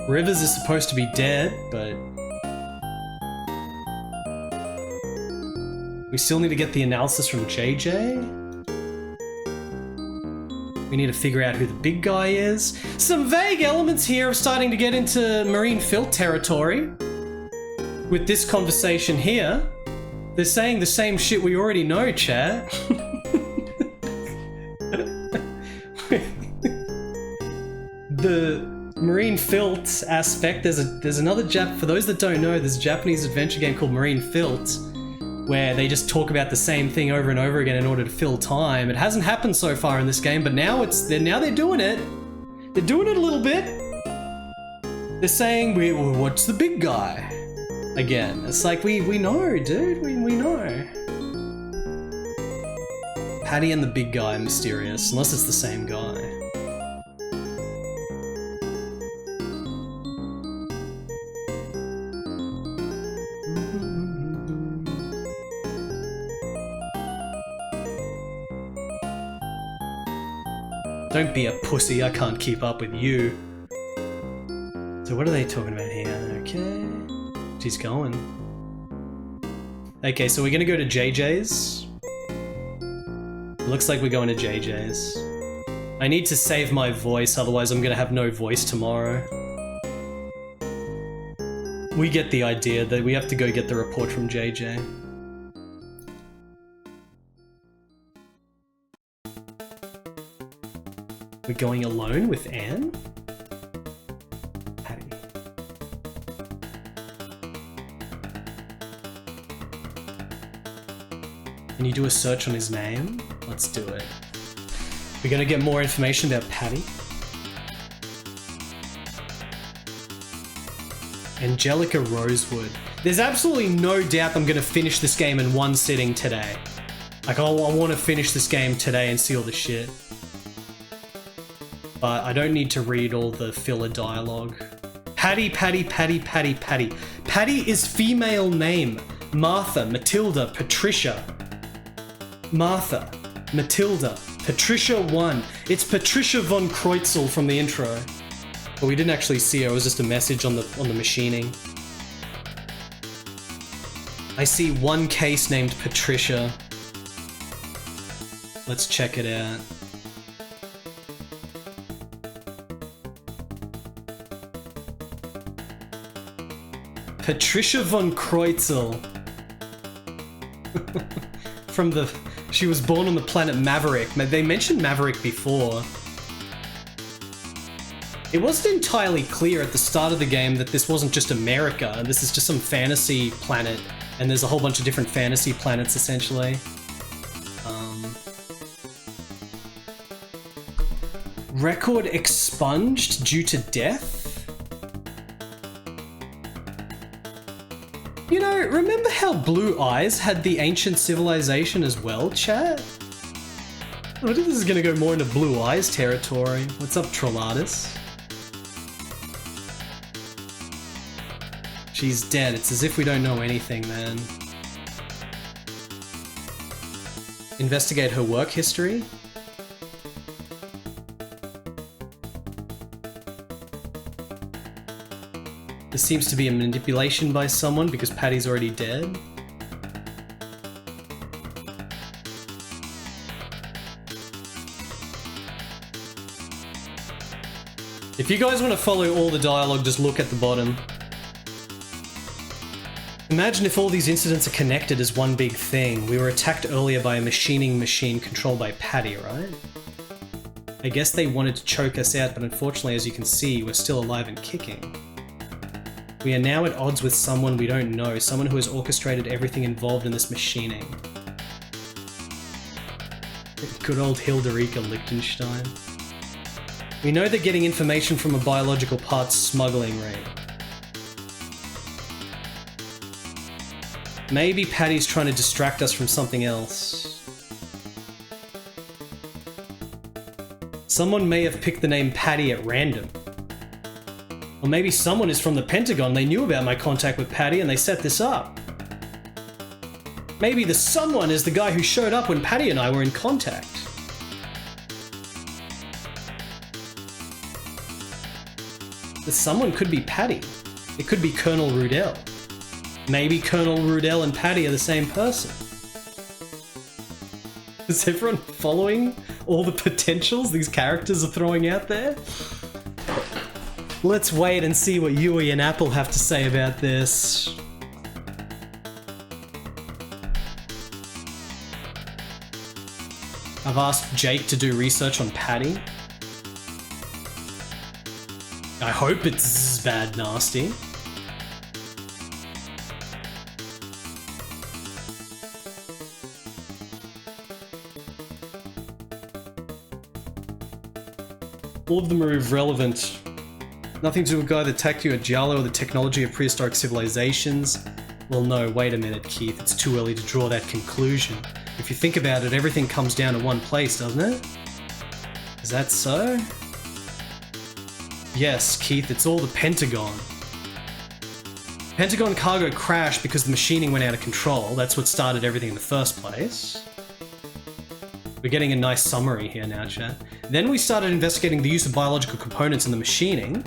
Rivers is supposed to be dead, but we still need to get the analysis from JJ. We need to figure out who the big guy is. Some vague elements here of starting to get into marine filth territory. With this conversation here, they're saying the same shit we already know, chat. The marine filth aspect, there's another for those that don't know, there's a Japanese adventure game called Marine Filth, where they just talk about the same thing over and over again in order to fill time. It hasn't happened so far in this game, but now they're doing it. They're doing it a little bit. They're saying, what's the big guy? Again, it's like, we know, dude, we know. Patty and the big guy are mysterious, unless it's the same guy. Don't be a pussy, I can't keep up with you. So what are they talking about here? Okay. She's going. Okay, so we're gonna go to JJ's. Looks like we're going to JJ's. I need to save my voice, otherwise I'm gonna have no voice tomorrow. We get the idea that we have to go get the report from JJ. We're going alone with Anne? Patty. Can you do a search on his name? Let's do it. We're gonna get more information about Patty. Angelica Rosewood. There's absolutely no doubt I'm gonna finish this game in one sitting today. Like, I want to finish this game today and see all the shit. But I don't need to read all the filler dialogue. Patty, Patty, Patty, Patty, Patty. Patty is female name. Martha, Matilda, Patricia. Martha, Matilda, Patricia 1. It's Patricia von Kreutzel from the intro. But we didn't actually see her, it was just a message on the machining. I see one case named Patricia. Let's check it out. Patricia von Kreutzel. She was born on the planet Maverick. They mentioned Maverick before. It wasn't entirely clear at the start of the game that this wasn't just America. This is just some fantasy planet, and there's a whole bunch of different fantasy planets, essentially. Record expunged due to death? You know, remember how Blue Eyes had the ancient civilization as well, chat? I think this is gonna go more into Blue Eyes territory. What's up, Trollatus? She's dead. It's as if we don't know anything, man. Investigate her work history? This seems to be a manipulation by someone because Patty's already dead. If you guys want to follow all the dialogue, just look at the bottom. Imagine if all these incidents are connected as one big thing. We were attacked earlier by a machining machine controlled by Patty, right? I guess they wanted to choke us out, but unfortunately, as you can see, we're still alive and kicking. We are now at odds with someone we don't know, someone who has orchestrated everything involved in this machining. Good old Hilderica Liechtenstein. We know they're getting information from a biological parts smuggling ring. Maybe Patty's trying to distract us from something else. Someone may have picked the name Patty at random. Or maybe someone is from the Pentagon, they knew about my contact with Patty and they set this up. Maybe the someone is the guy who showed up when Patty and I were in contact. The someone could be Patty. It could be Colonel Rudell. Maybe Colonel Rudell and Patty are the same person. Is everyone following all the potentials these characters are throwing out there? Let's wait and see what Yui and Apple have to say about this. I've asked Jake to do research on Patty. I hope it's bad nasty. All of them are irrelevant. Nothing to do with a guy that attacked you at Jalo or the technology of prehistoric civilizations. Well, no, wait a minute, Keith. It's too early to draw that conclusion. If you think about it, everything comes down to one place, doesn't it? Is that so? Yes, Keith, it's all the Pentagon. Pentagon cargo crashed because the machining went out of control. That's what started everything in the first place. We're getting a nice summary here now, chat. Then we started investigating the use of biological components in the machining.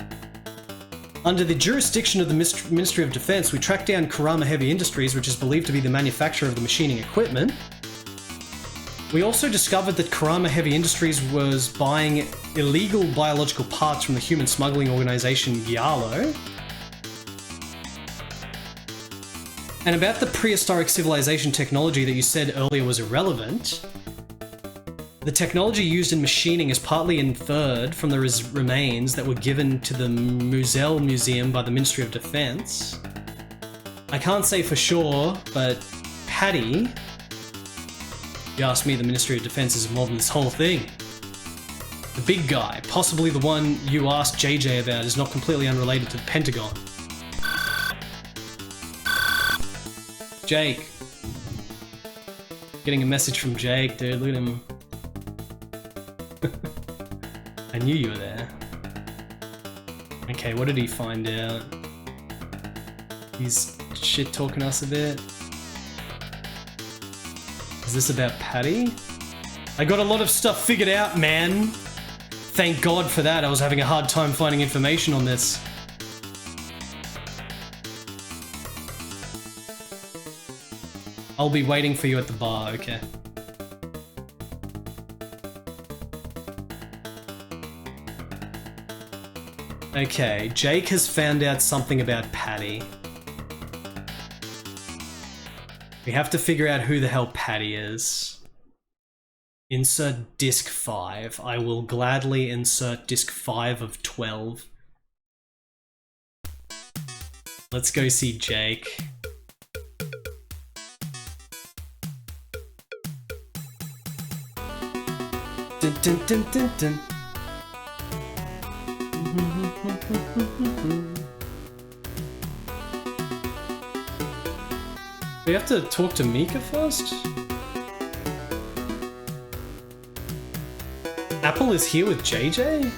Under the jurisdiction of the Ministry of Defense, we tracked down Kurama Heavy Industries, which is believed to be the manufacturer of the machining equipment. We also discovered that Kurama Heavy Industries was buying illegal biological parts from the human smuggling organization Giallo. And about the prehistoric civilization technology that you said earlier was irrelevant, the technology used in machining is partly inferred from the remains that were given to the Musel Museum by the Ministry of Defense. I can't say for sure, but Patty, if you ask me, the Ministry of Defense is involved in this whole thing. The big guy, possibly the one you asked JJ about, is not completely unrelated to the Pentagon. Jake. Getting a message from Jake, dude, look at him. I knew you were there. Okay, what did he find out? He's shit-talking us a bit. Is this about Patty? I got a lot of stuff figured out, man. Thank God for that. I was having a hard time finding information on this. I'll be waiting for you at the bar, okay. Okay, Jake has found out something about Patty. We have to figure out who the hell Patty is. Insert disc 5. I will gladly insert disc 5 of 12. Let's go see Jake. Dun, dun, dun, dun, dun. We have to talk to Mika first? Apple is here with JJ?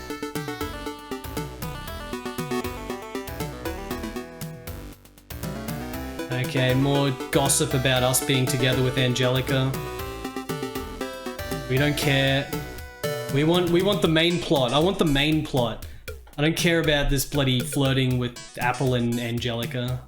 Okay, more gossip about us being together with Angelica. We don't care. We want the main plot. I want the main plot. I don't care about this bloody flirting with Apple and Angelica.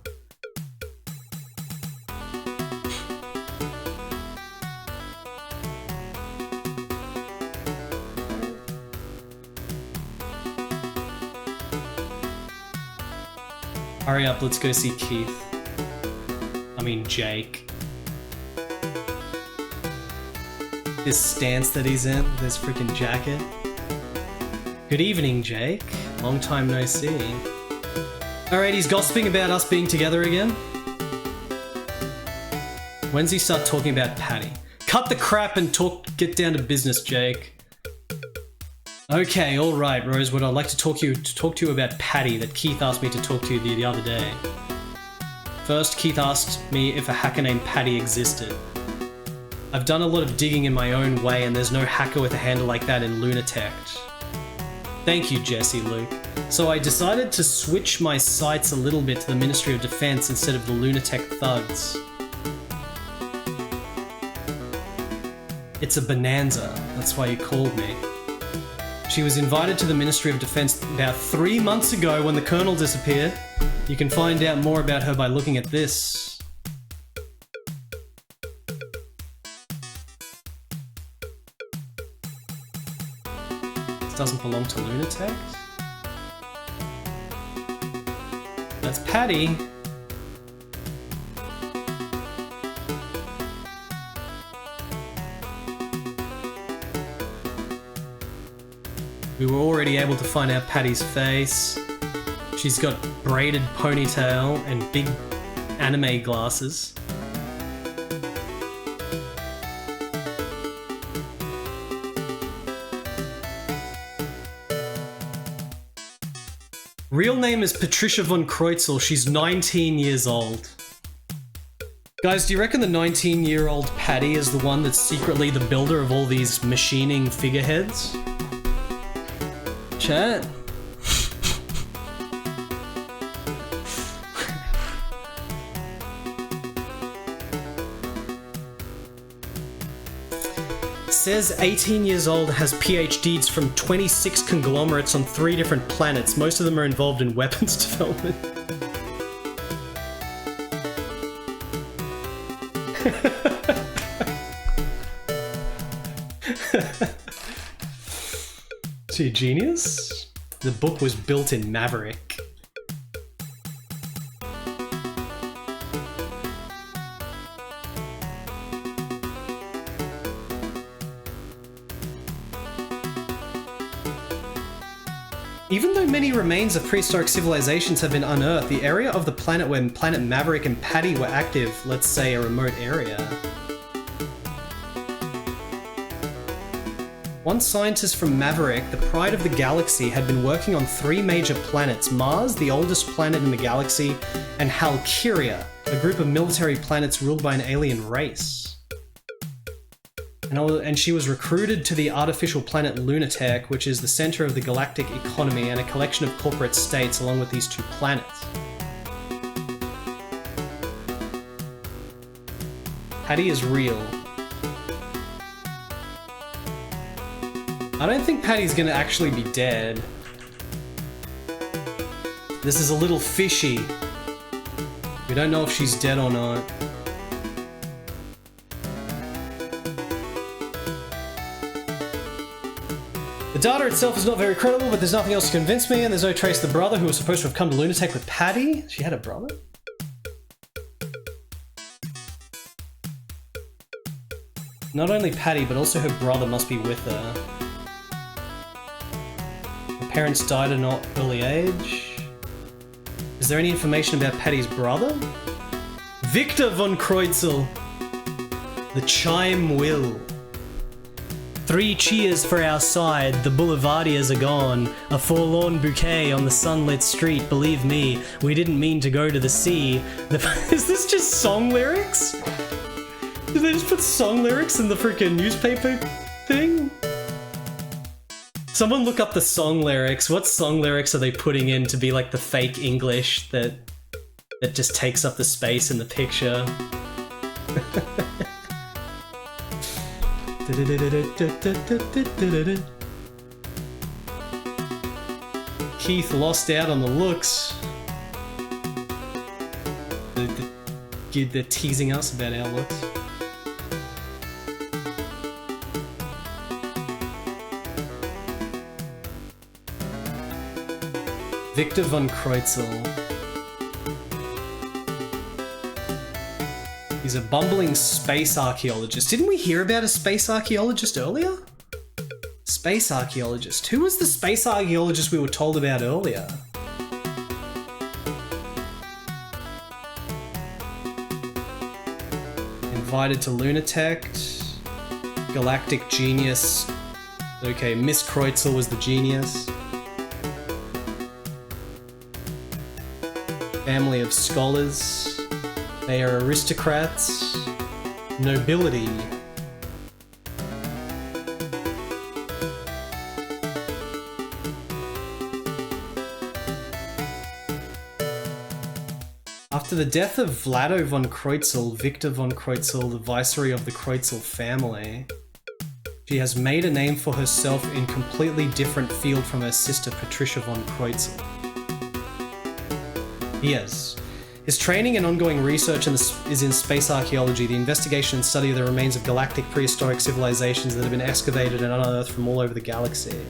Hurry up, let's go see Keith. I mean, Jake. This stance that he's in, this freaking jacket. Good evening, Jake. Long time no see. Alright, he's gossiping about us being together again. When's he start talking about Patty? Cut the crap and get down to business, Jake. Okay, alright, Rosewood, I'd like to talk to you about Patty that Keith asked me to talk to you the other day. First, Keith asked me if a hacker named Patty existed. I've done a lot of digging in my own way, and there's no hacker with a handle like that in Lunatech. Thank you, Jesse Luke. So I decided to switch my sights a little bit to the Ministry of Defense instead of the Lunatech thugs. It's a bonanza, that's why you called me. She was invited to the Ministry of Defense about 3 months ago when the Colonel disappeared. You can find out more about her by looking at this. This doesn't belong to Lunatech. That's Patty. We were already able to find out Patty's face. She's got braided ponytail and big anime glasses. Real name is Patricia von Kreutzel. She's 19 years old. Guys, do you reckon the 19-year-old Patty is the one that's secretly the builder of all these machining figureheads? Chat. Says 18 years old, has PhDs from 26 conglomerates on 3 different planets. Most of them are involved in weapons development. Is he a genius? The book was built in Maverick. Even though many remains of prehistoric civilizations have been unearthed, the area of the planet where Planet Maverick and Patty were active, let's say a remote area. One scientist from Maverick, the pride of the galaxy, had been working on 3 major planets: Mars, the oldest planet in the galaxy, and Halkyria, a group of military planets ruled by an alien race. And she was recruited to the artificial planet Lunatech, which is the center of the galactic economy and a collection of corporate states along with these 2 planets. Patty is real. I don't think Patty's gonna actually be dead. This is a little fishy. We don't know if she's dead or not. The data itself is not very credible, but there's nothing else to convince me, and there's no trace of the brother who was supposed to have come to Lunatech with Patty. She had a brother? Not only Patty, but also her brother must be with her. Her parents died at an early age. Is there any information about Patty's brother? Victor von Kreutzel. The chime will. 3 cheers for our side, the boulevardiers are gone. A forlorn bouquet on the sunlit street, believe me, we didn't mean to go to the sea. Is this just song lyrics? Did they just put song lyrics in the freaking newspaper thing? Someone look up the song lyrics. What song lyrics are they putting in to be like the fake English that just takes up the space in the picture? Keith lost out on the looks. They're teasing us about our looks. Victor von Kreutzel. He's a bumbling space archaeologist. Didn't we hear about a space archaeologist earlier? Space archaeologist. Who was the space archaeologist we were told about earlier? Invited to Lunatech. Galactic genius. Okay, Miss Kreutzel was the genius. Family of scholars. They are aristocrats. Nobility. After the death of Vlado von Kreutzel, Victor von Kreutzel, the viceroy of the Kreutzel family, she has made a name for herself in completely different field from her sister Patricia von Kreutzel. Yes. His training and ongoing research is in space archaeology, the investigation and study of the remains of galactic prehistoric civilizations that have been excavated and unearthed from all over the galaxy.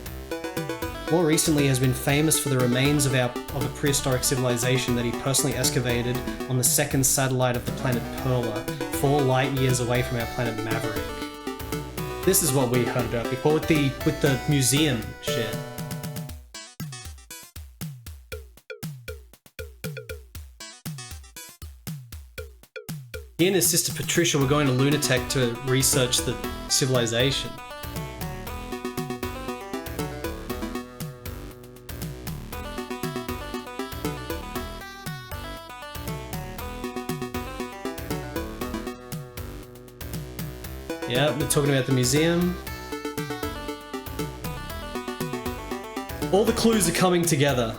More recently, he has been famous for the remains of a prehistoric civilization that he personally excavated on the second satellite of the planet Perla, 4 light years away from our planet Maverick. This is what we heard about before with the museum shit. He and his sister Patricia were going to Lunatech to research the civilization. Yeah, we're talking about the museum. All the clues are coming together.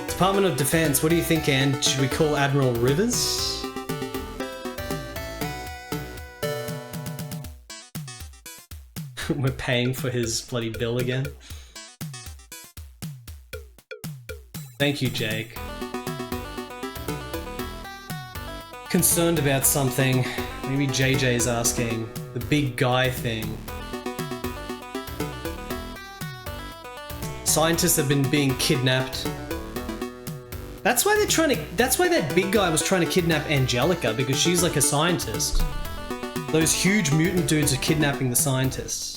Department of Defense, what do you think, Anne? Should we call Admiral Rivers? We're paying for his bloody bill again. Thank you, Jake. Concerned about something. Maybe JJ's asking. The big guy thing. Scientists have been being kidnapped. That's why they're trying to. That's why that big guy was trying to kidnap Angelica, because she's like a scientist. Those huge mutant dudes are kidnapping the scientists.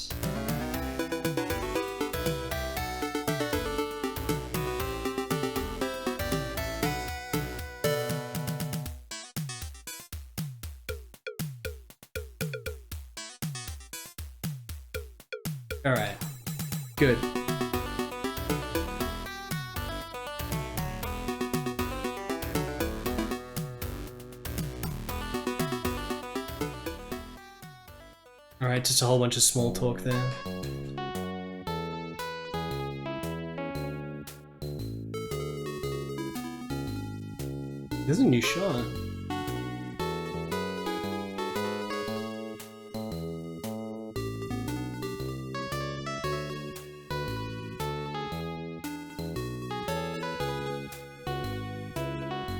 Alright. Good. Alright, just a whole bunch of small talk there. There's a new shot.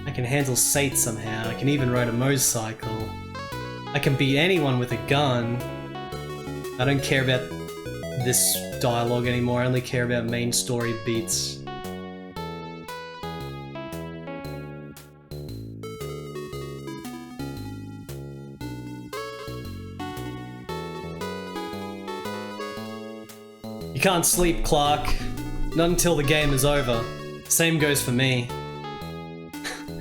I can handle Sate somehow. I can even ride a motorcycle. I can beat anyone with a gun. I don't care about this dialogue anymore. I only care about main story beats. You can't sleep, Clark. Not until the game is over. Same goes for me.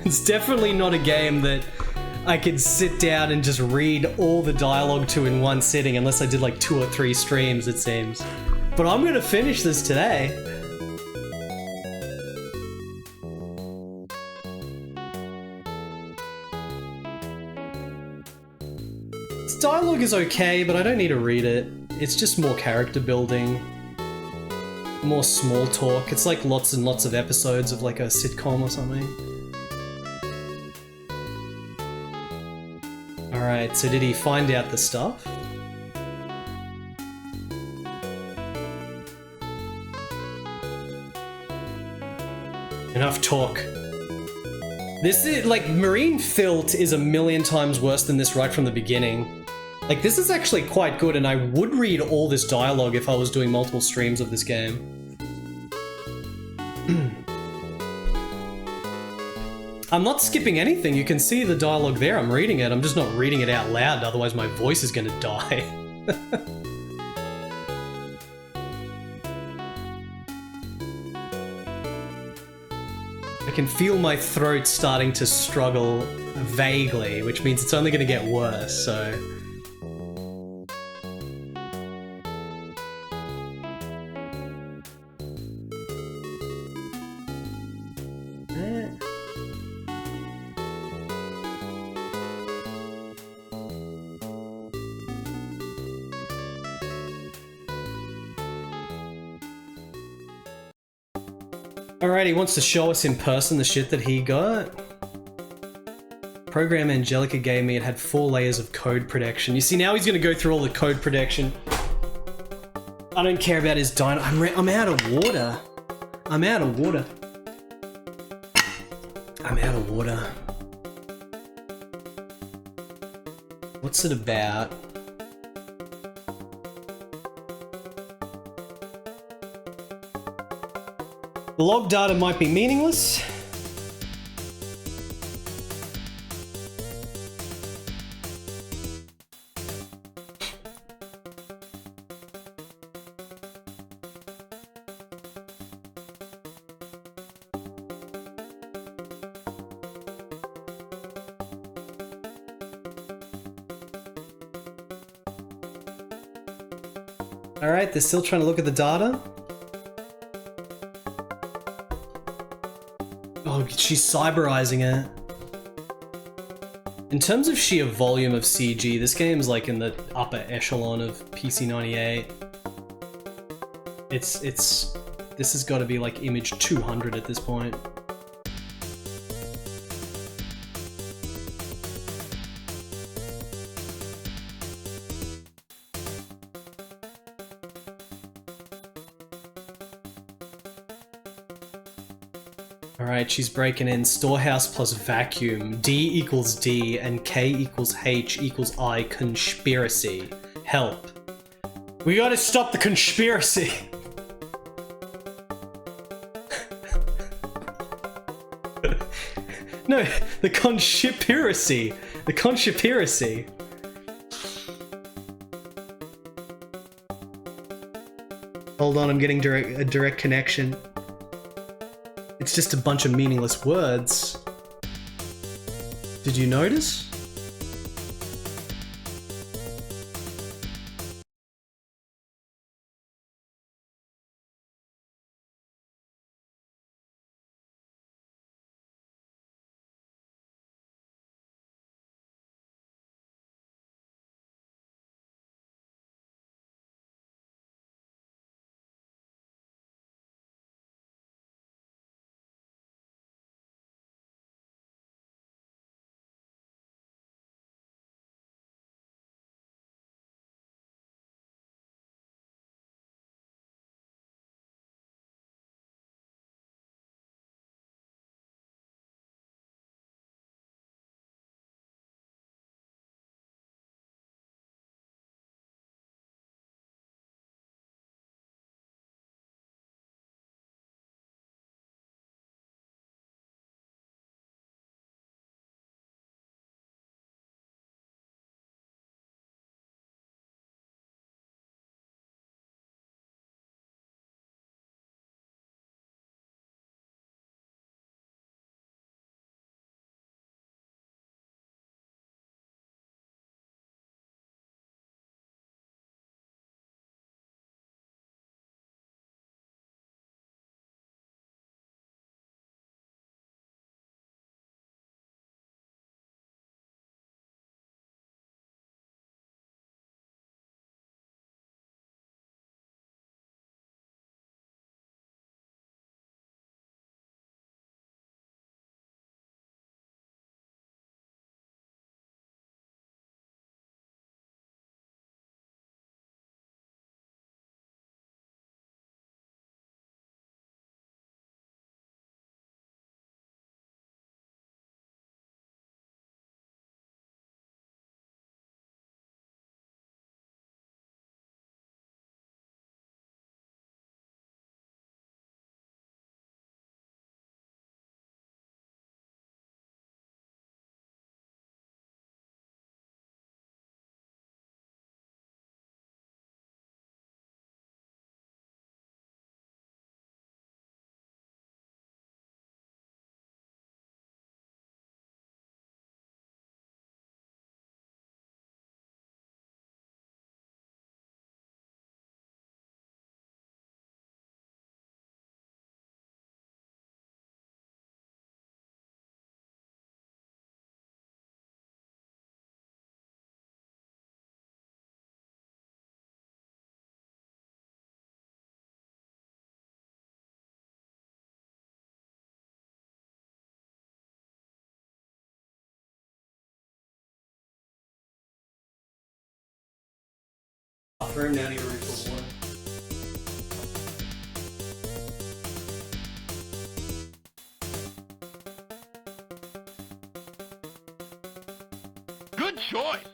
It's definitely not a game that I could sit down and just read all the dialogue to in one sitting, unless I did like 2 or 3 streams, it seems. But I'm gonna finish this today. This dialogue is okay, but I don't need to read it. It's just more character building. More small talk. It's like lots and lots of episodes of like a sitcom or something. Alright, so did he find out the stuff? Enough talk. This is, like, Marine Filth is a million times worse than this right from the beginning. Like, this is actually quite good, and I would read all this dialogue if I was doing multiple streams of this game. I'm not skipping anything, you can see the dialogue there, I'm reading it, I'm just not reading it out loud, otherwise my voice is gonna die. I can feel my throat starting to struggle vaguely, which means it's only gonna get worse, so... Alright, he wants to show us in person the shit that he got. program Angelica gave me, it had 4 layers of code protection. You see, now he's gonna go through all the code protection. I don't care about his dino. I'm out of water. I'm out of water. I'm out of water. What's it about? The log data might be meaningless. Alright, they're still trying to look at the data. Oh, she's cyberizing it. In terms of sheer volume of CG, this game's like in the upper echelon of PC98. This has got to be like image 200 at this point. Alright, she's breaking in storehouse plus vacuum, D equals D, and K equals H equals I, conspiracy. Help. We gotta stop the conspiracy! No, the conspiracy! The conspiracy! Hold on, I'm getting a direct connection. It's just a bunch of meaningless words. Did you notice? room now, I need a refill of water. Good choice.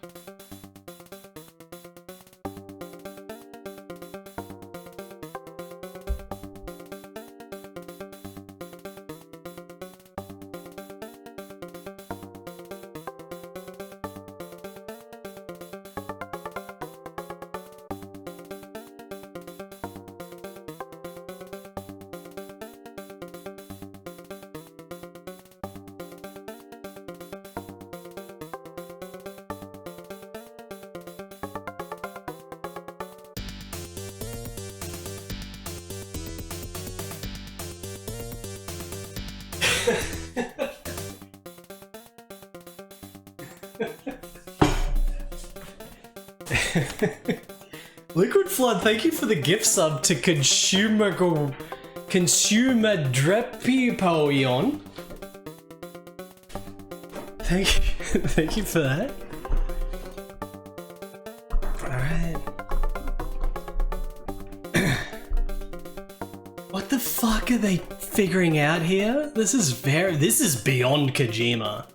Liquid Flood, thank you for the gift sub to Consumer Drepipoion. Thank you, thank you for that. Alright. What the fuck are they figuring out here? This is beyond Kojima.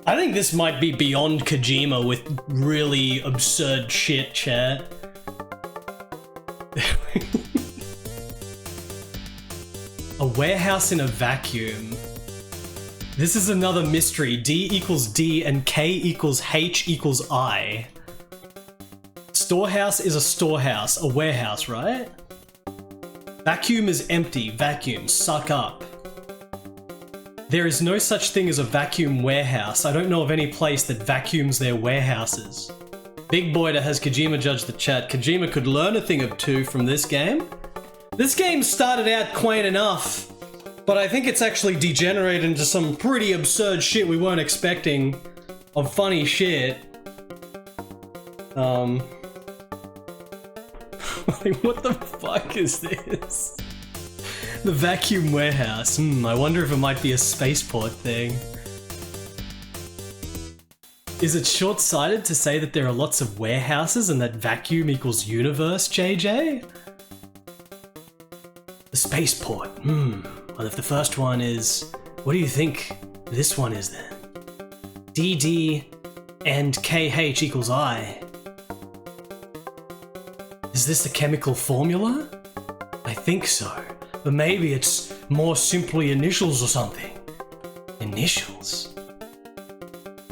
I think this might be beyond Kojima with really absurd shit, chat. A warehouse in a vacuum. This is another mystery. D equals D and K equals H equals I. Storehouse is a storehouse, a warehouse, right? Vacuum is empty, vacuum, suck up. There is no such thing as a vacuum warehouse. I don't know of any place that vacuums their warehouses. Big Boyda has Kojima judge the chat. Kojima could learn a thing or two from this game. This game started out quaint enough, but I think it's actually degenerated into some pretty absurd shit we weren't expecting of funny shit. Like, what the fuck is this? The vacuum warehouse. I wonder if it might be a spaceport thing. Is it short-sighted to say that there are lots of warehouses and that vacuum equals universe, JJ? The spaceport. Well, if the first one is... What do you think this one is then? DD and KH equals I. Is this a chemical formula? I think so. But maybe it's more simply initials or something. Initials?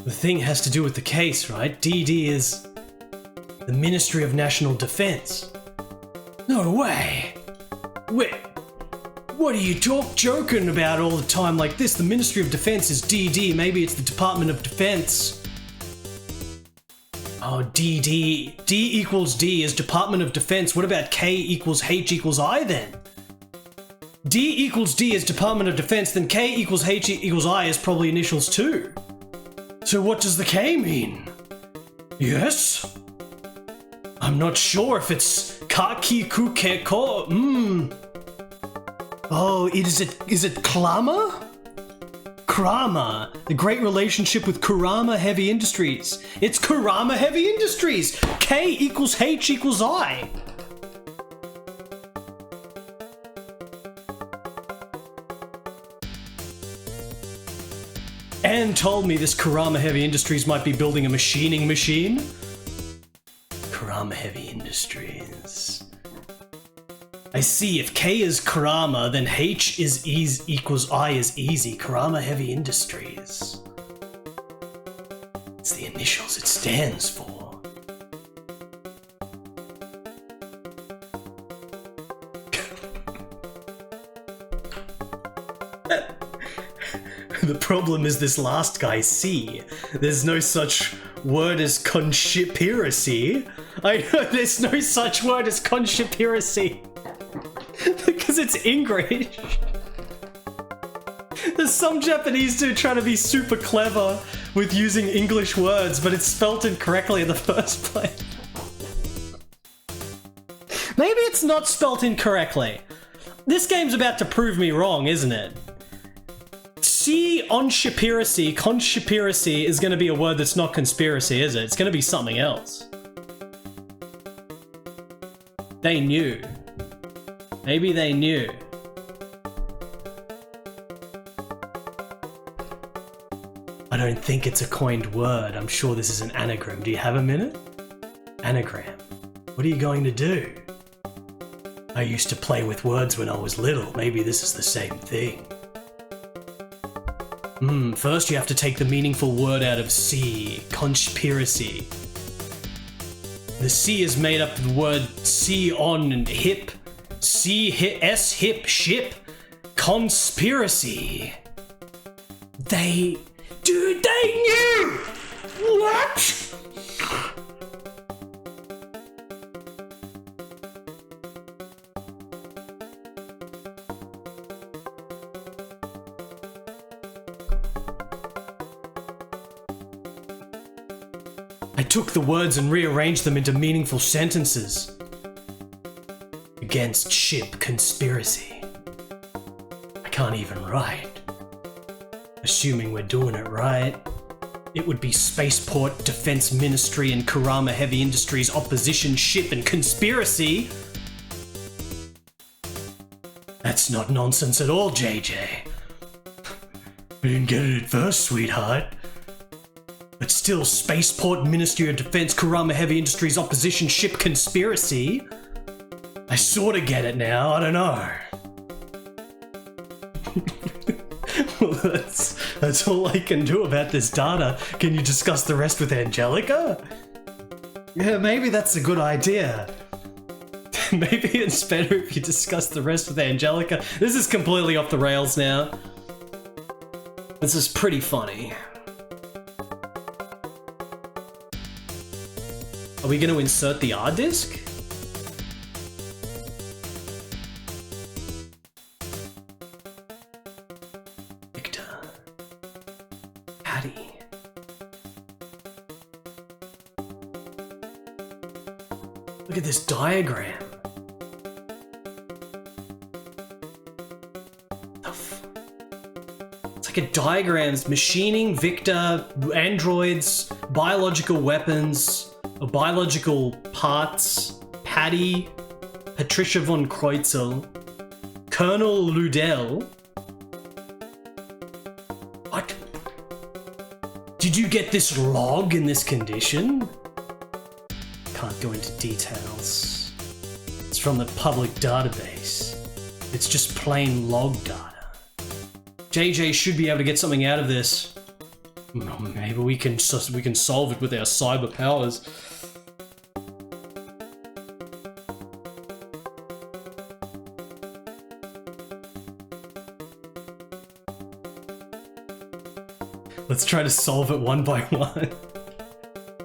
The thing has to do with the case, right? DD is the Ministry of National Defense. No way! Wait, what are you joking about all the time like this? The Ministry of Defense is DD, maybe it's the Department of Defense. Oh, DD. D equals D is Department of Defense. What about K equals H equals I then? D equals D is Department of Defense, then K equals H equals I is probably initials too. So what does the K mean? Yes? I'm not sure if it's Kaki Kuke Ko. Oh, is it Klama? Krama, the great relationship with Kurama Heavy Industries. It's Kurama Heavy Industries! K equals H equals I. Anne told me this Kurama Heavy Industries might be building a machining machine. Kurama Heavy Industries. I see, if K is Kurama, then H is equals I is easy. Kurama Heavy Industries. It's the initials it stands for. The problem is this last guy, C. There's no such word as conspiracy. I know there's no such word as conspiracy. Because it's English. There's some Japanese dude trying to be super clever with using English words, but it's spelt incorrectly in the first place. Maybe it's not spelt incorrectly. This game's about to prove me wrong, isn't it? C conspiracy is going to be a word that's not conspiracy, is it? It's going to be something else. They knew. Maybe they knew. I don't think it's a coined word. I'm sure this is an anagram. Do you have a minute? Anagram. What are you going to do? I used to play with words when I was little. Maybe this is the same thing. First you have to take the meaningful word out of C. Conspiracy. The C is made up of the word C on and hip. S hip ship. Conspiracy. Dude, they knew! What? I took the words and rearranged them into meaningful sentences. Against ship conspiracy. I can't even write. Assuming we're doing it right. It would be Spaceport, Defense Ministry, and Kurama Heavy Industries opposition ship and conspiracy. That's not nonsense at all, JJ. We didn't get it at first, sweetheart. But still, Spaceport, Ministry of Defense, Kurama Heavy Industries opposition ship conspiracy? I sorta get it now, I don't know. Well, that's all I can do about this data. Can you discuss the rest with Angelica? Yeah, maybe that's a good idea. Maybe it's better if you discuss the rest with Angelica. This is completely off the rails now. This is pretty funny. Are we going to insert the R disc? Victor. Patty. Look at this diagram. It's like a diagrams, machining, Victor, androids, biological weapons, biological parts, Patty, Patricia von Kreutzel, Colonel Ludell. What? Did you get this log in this condition? Can't go into details. It's from the public database. It's just plain log data. JJ should be able to get something out of this. Maybe we can solve it with our cyber powers. Let's try to solve it one by one.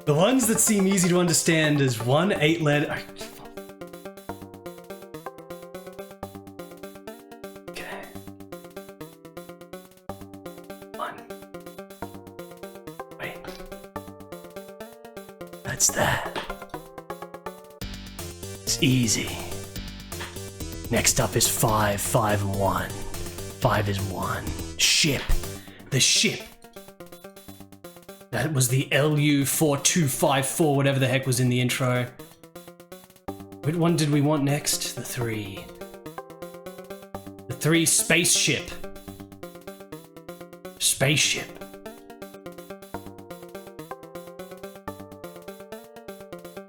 The ones that seem easy to understand is 1 8-letter. Okay. 1. Wait. That's that. It's easy. Next up is 5, 5 and 1. 5 is 1. Ship. The ship. That was the LU4254, whatever the heck was in the intro. Which one did we want next? The 3. The 3 spaceship. Spaceship.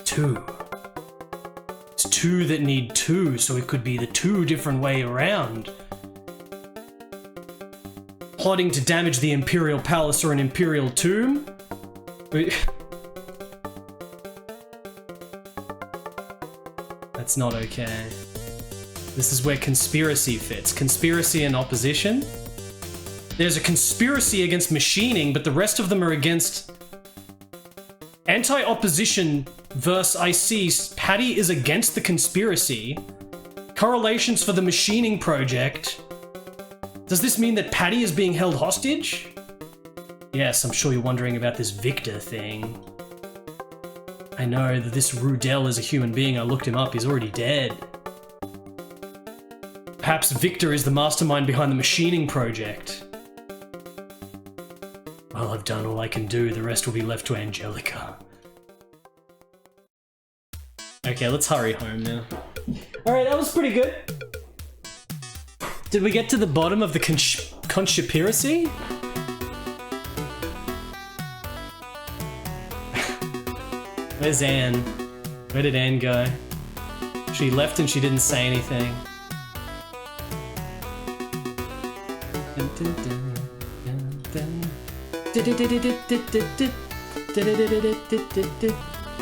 Two. It's 2 that need 2, so it could be the 2 different way around. Plotting to damage the Imperial Palace or an Imperial tomb? That's not okay. This is where conspiracy fits. Conspiracy and opposition. There's a conspiracy against machining, but the rest of them are against... Anti-opposition verse I see. Patty is against the conspiracy. Correlations for the machining project. Does this mean that Patty is being held hostage? Yes, I'm sure you're wondering about this Victor thing. I know that this Rudell is a human being. I looked him up. He's already dead. Perhaps Victor is the mastermind behind the machining project. Well, I've done all I can do. The rest will be left to Angelica. Okay, let's hurry home now. Alright, that was pretty good. Did we get to the bottom of the conspiracy? Where's Anne? Where did Anne go? She left and she didn't say anything.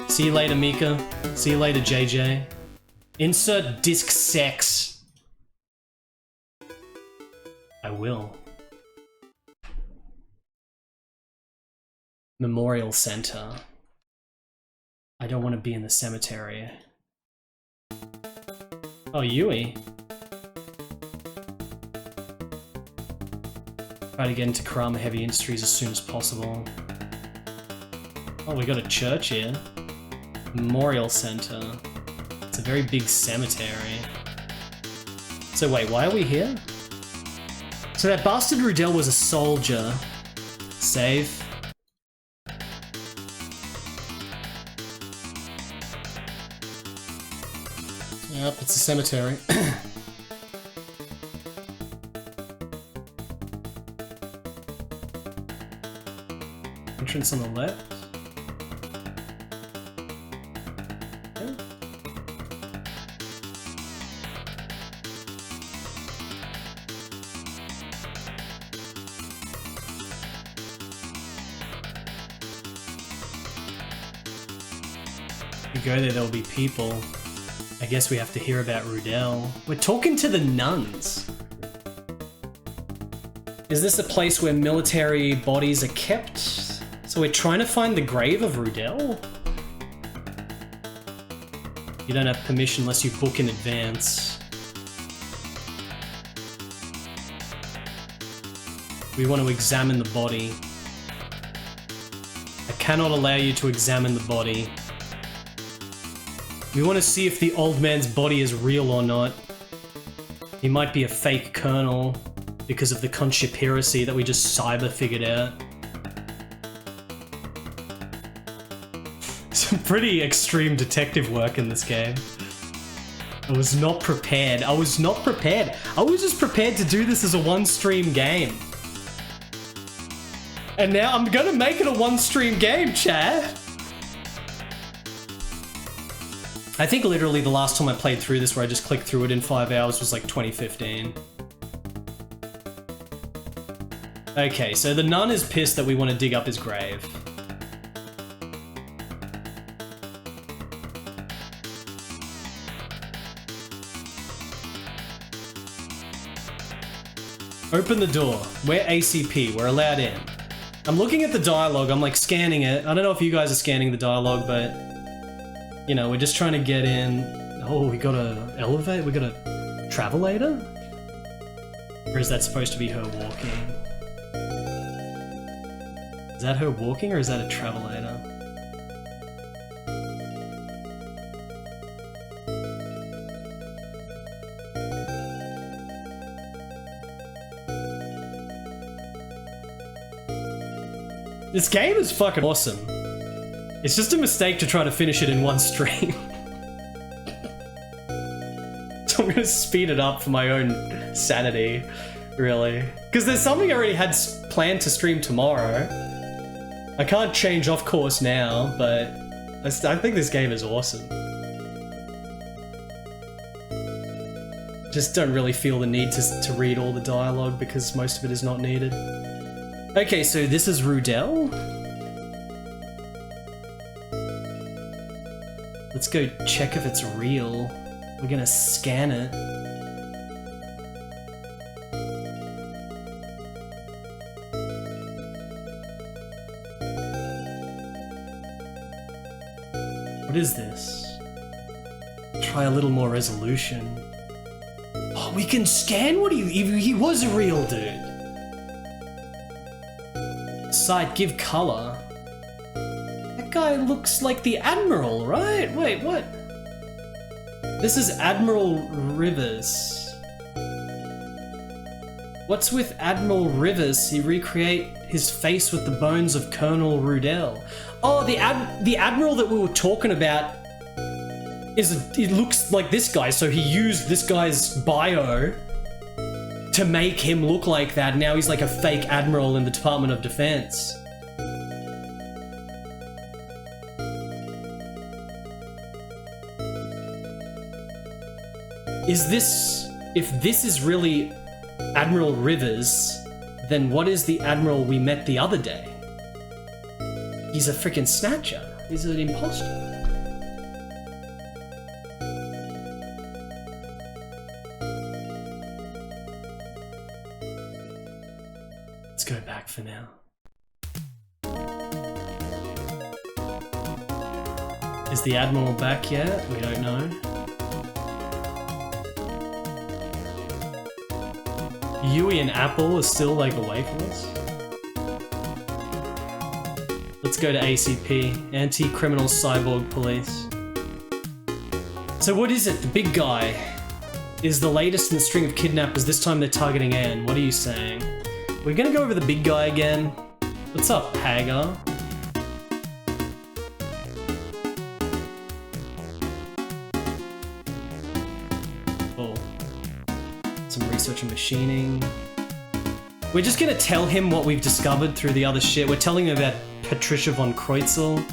See you later, Mika. See you later, JJ. Insert disc sex. I will. Memorial Center. I don't want to be in the cemetery. Oh, Yui. Try to get into Kurama Heavy Industries as soon as possible. Oh, we got a church here. Memorial Center. It's a very big cemetery. So wait, why are we here? So that bastard Rudell was a soldier. Save. Yep, it's a cemetery. Entrance on the left. Okay. If you go there, there'll be people. I guess we have to hear about Rudell. We're talking to the nuns. Is this a place where military bodies are kept? So we're trying to find the grave of Rudell? You don't have permission unless you book in advance. We want to examine the body. I cannot allow you to examine the body. We want to see if the old man's body is real or not. He might be a fake colonel because of the conspiracy that we just cyber figured out. Some pretty extreme detective work in this game. I was not prepared. I was not prepared. I was just prepared to do this as a one-stream game. And now I'm gonna make it a one-stream game, chat. I think literally the last time I played through this where I just clicked through it in 5 hours was like 2015. Okay, so the nun is pissed that we want to dig up his grave. Open the door. We're ACP. We're allowed in. I'm looking at the dialogue. I'm like scanning it. I don't know if you guys are scanning the dialogue, but you know, we're just trying to get in. Oh, we got a elevator? We got a travelator? Or is that supposed to be her walking? Is that her walking or is that a travelator? This game is fucking awesome. It's just a mistake to try to finish it in one stream. So I'm gonna speed it up for my own sanity, really. Because there's something I already had planned to stream tomorrow. I can't change off course now, but I think this game is awesome. Just don't really feel the need to read all the dialogue because most of it is not needed. Okay, so this is Rudell. Let's go check if it's real. We're gonna scan it. What is this? Try a little more resolution. Oh, we can scan what he was a real dude. Sight, give color. That guy looks like the Admiral, right? Wait, what? This is Admiral Rivers. What's with Admiral Rivers? He recreate his face with the bones of Colonel Rudell. Oh, the Admiral that we were talking about it looks like this guy, so he used this guy's bio to make him look like that. Now he's like a fake admiral in the Department of Defense. If this is really Admiral Rivers, then what is the admiral we met the other day? He's a freaking snatcher. He's an imposter. Let's go back for now. Is the admiral back yet? We don't know. Yui and Apple are still like away from us. Let's go to ACP, Anti-Criminal Cyborg Police. So what is it? The big guy is the latest in the string of kidnappers. This time they're targeting Anne. What are you saying? We're gonna go over the big guy again. What's up, Hagar? Oh. Some research and machining. We're just gonna tell him what we've discovered through the other shit. We're telling him about Patricia von Kreutzel.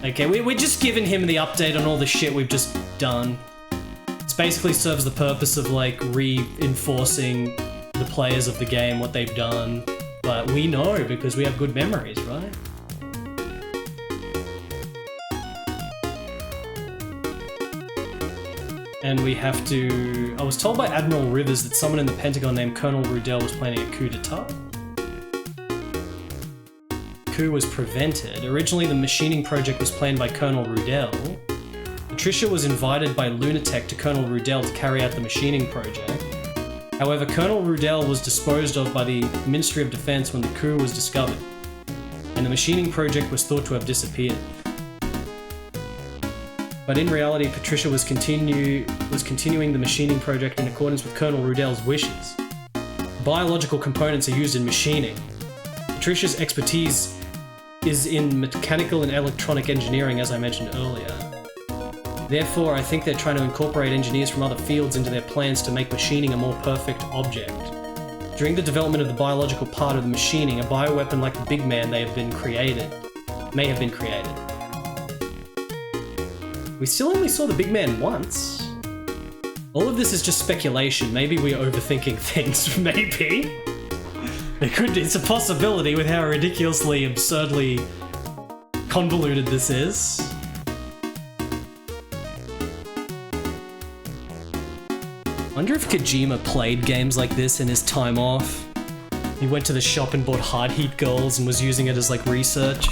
Okay, we're just giving him the update on all the shit we've just done. This basically serves the purpose of like reinforcing the players of the game what they've done. But we know because we have good memories, right? And we have to... I was told by Admiral Rivers that someone in the Pentagon named Colonel Rudell was planning a coup d'etat. Coup was prevented. Originally, the machining project was planned by Colonel Rudell. Patricia was invited by Lunatech to Colonel Rudell to carry out the machining project. However, Colonel Rudell was disposed of by the Ministry of Defense when the coup was discovered, and the machining project was thought to have disappeared. But in reality, Patricia was continuing the machining project in accordance with Colonel Rudell's wishes. Biological components are used in machining. Patricia's expertise is in mechanical and electronic engineering, as I mentioned earlier. Therefore, I think they're trying to incorporate engineers from other fields into their plans to make machining a more perfect object. During the development of the biological part of the machining, a bioweapon like the Big Man may have been created. We still only saw the Big Man once. All of this is just speculation. Maybe we're overthinking things. Maybe. It's a possibility with how ridiculously, absurdly convoluted this is. I wonder if Kojima played games like this in his time off. He went to the shop and bought hard heat girls and was using it as like research.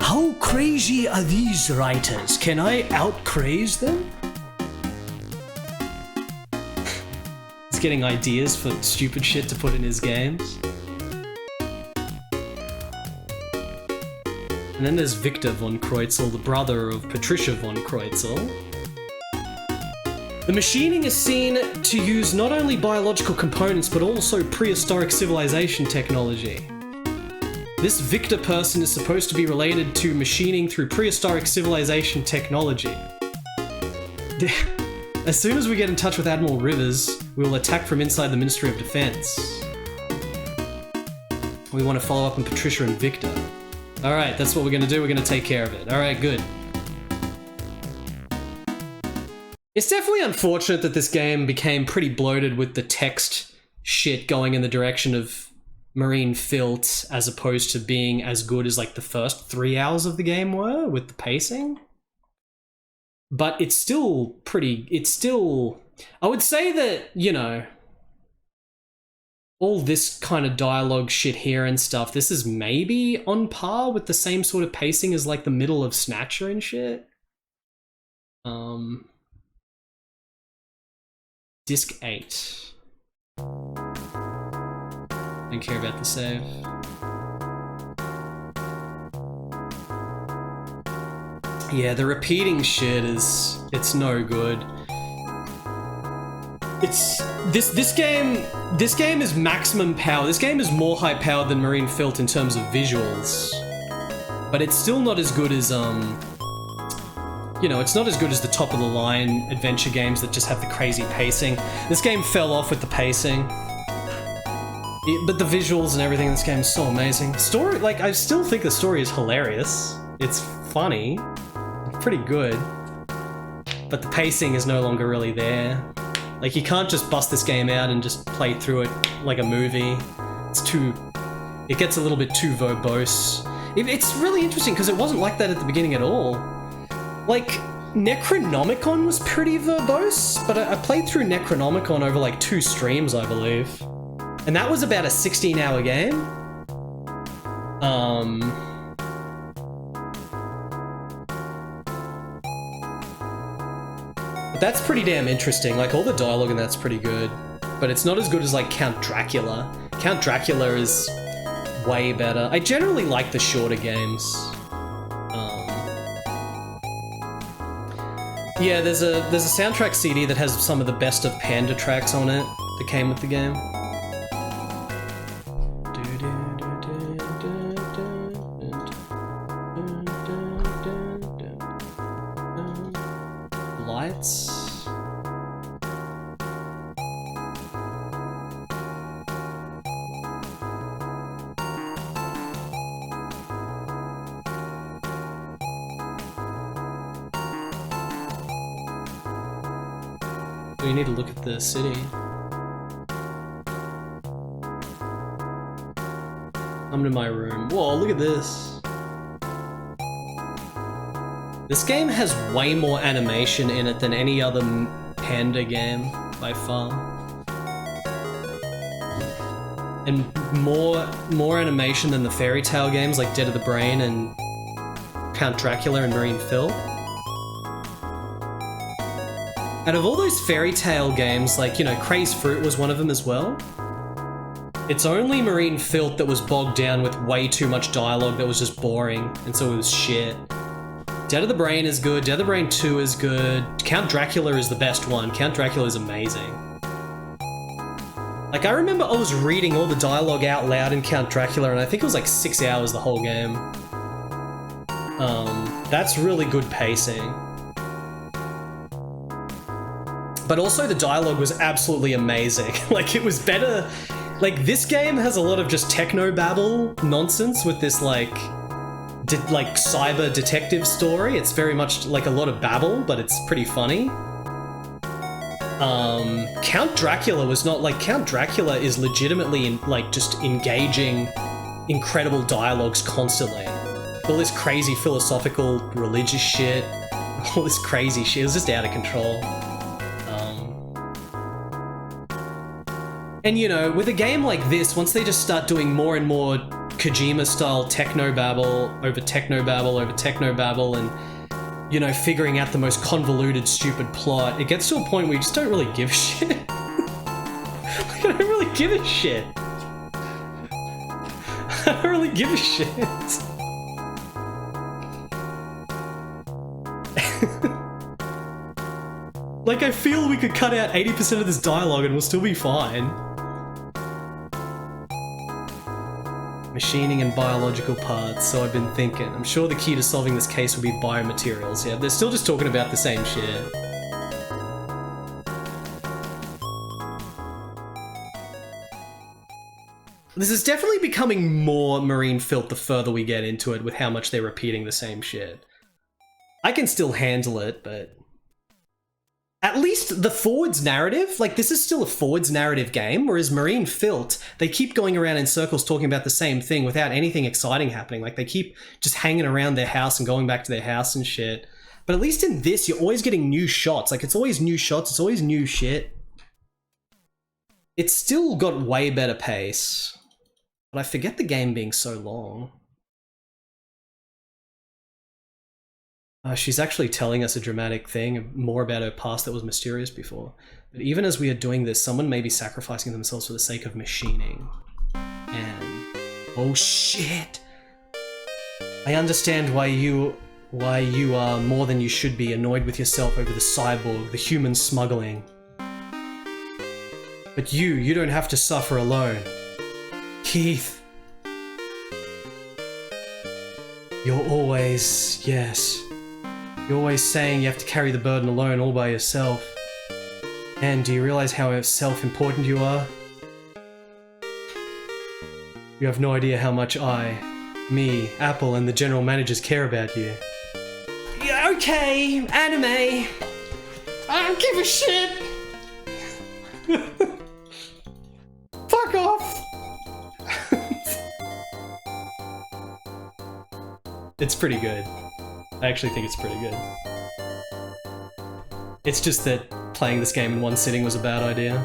How crazy are these writers? Can I out-craze them? He's getting ideas for stupid shit to put in his games. And then there's Victor von Kreutzel, the brother of Patricia von Kreutzel. The machining is seen to use not only biological components, but also prehistoric civilization technology. This Victor person is supposed to be related to machining through prehistoric civilization technology. As soon as we get in touch with Admiral Rivers, we will attack from inside the Ministry of Defense. We want to follow up on Patricia and Victor. Alright, that's what we're going to do. We're going to take care of it. Alright, good. It's definitely unfortunate that this game became pretty bloated with the text shit going in the direction of marine filth as opposed to being as good as like the first 3 hours of the game were with the pacing. But it's still I would say that, you know, all this kind of dialogue shit here and stuff, this is maybe on par with the same sort of pacing as like the middle of Snatcher and shit. Disc 8. Don't care about the save. Yeah, the repeating shit it's no good. This game is maximum power. This game is more high powered than Marine Filth in terms of visuals. But it's still not as good as you know, it's not as good as the top-of-the-line adventure games that just have the crazy pacing. This game fell off with the pacing. But the visuals and everything in this game is so amazing. Story, like, I still think the story is hilarious. It's funny. It's pretty good. But the pacing is no longer really there. Like, you can't just bust this game out and just play through it like a movie. It's too... It gets a little bit too verbose. It's really interesting because it wasn't like that at the beginning at all. Like, Necronomicon was pretty verbose, but I played through Necronomicon over like 2 streams, I believe. And that was about a 16-hour game. But that's pretty damn interesting. Like, all the dialogue in that's pretty good. But it's not as good as like Count Dracula. Count Dracula is way better. I generally like the shorter games. Yeah, there's a soundtrack CD that has some of the best of Panda tracks on it that came with the game. Lights. We need to look at the city. I'm in my room. Whoa, look at this. This game has way more animation in it than any other Panda game, by far. And more animation than the fairy tale games like Dead of the Brain and Count Dracula and Marine Phil. Out of all those fairy tale games, like, you know, Crazed Fruit was one of them as well. It's only Marine Filth that was bogged down with way too much dialogue that was just boring, and so it was shit. Dead of the Brain is good, Dead of the Brain 2 is good, Count Dracula is the best one, Count Dracula is amazing. Like, I remember I was reading all the dialogue out loud in Count Dracula, and I think it was like 6 hours the whole game. That's really good pacing. But also the dialogue was absolutely amazing. Like, it was better. Like, this game has a lot of just techno-babble nonsense with this, like cyber detective story. It's very much like a lot of babble, but it's pretty funny. Count Dracula was not like... Count Dracula is legitimately, like, just engaging incredible dialogues constantly. All this crazy philosophical, religious shit. All this crazy shit. It was just out of control. And, you know, with a game like this, once they just start doing more and more Kojima-style technobabble over technobabble over technobabble and, you know, figuring out the most convoluted, stupid plot, it gets to a point where you just don't really give a shit. Like, I don't really give a shit. I don't really give a shit. Like, I feel we could cut out 80% of this dialogue and we'll still be fine. Machining and biological parts, so I've been thinking. I'm sure the key to solving this case will be biomaterials. Yeah, they're still just talking about the same shit. This is definitely becoming more Marine Filth the further we get into it with how much they're repeating the same shit. I can still handle it, but... At least the forwards narrative, like, this is still a forwards narrative game, whereas Marine Filth, they keep going around in circles talking about the same thing without anything exciting happening. Like, they keep just hanging around their house and going back to their house and shit. But at least in this, you're always getting new shots. Like, it's always new shots, it's always new shit. It's still got way better pace. But I forget the game being so long. She's actually telling us a dramatic thing, more about her past that was mysterious before. But even as we are doing this, someone may be sacrificing themselves for the sake of machining. And... oh shit! I understand why you are more than you should be annoyed with yourself over the cyborg, the human smuggling. But you don't have to suffer alone. Keith. You're always... yes. You're always saying you have to carry the burden alone all by yourself. And do you realize how self-important you are? You have no idea how much me, Apple, and the general managers care about you. Yeah, okay, anime. I don't give a shit. Fuck off. It's pretty good. I actually think it's pretty good. It's just that playing this game in one sitting was a bad idea.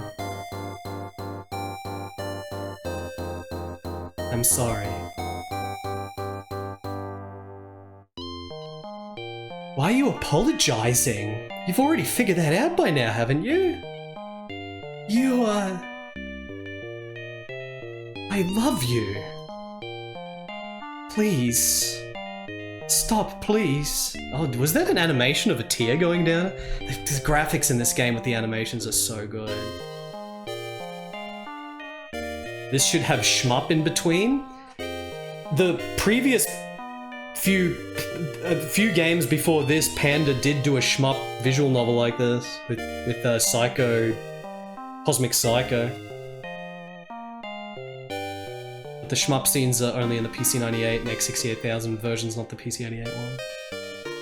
I'm sorry. Why are you apologizing? You've already figured that out by now, haven't you? You, I love you. Please. Stop, please. Oh, was that an animation of a tear going down? The graphics in this game with the animations are so good. This should have shmup in between. The previous few games before this, Panda did do a shmup visual novel like this with Psycho, Cosmic Psycho. But the shmup scenes are only in the PC98 and X68000 versions, not the PC88 one.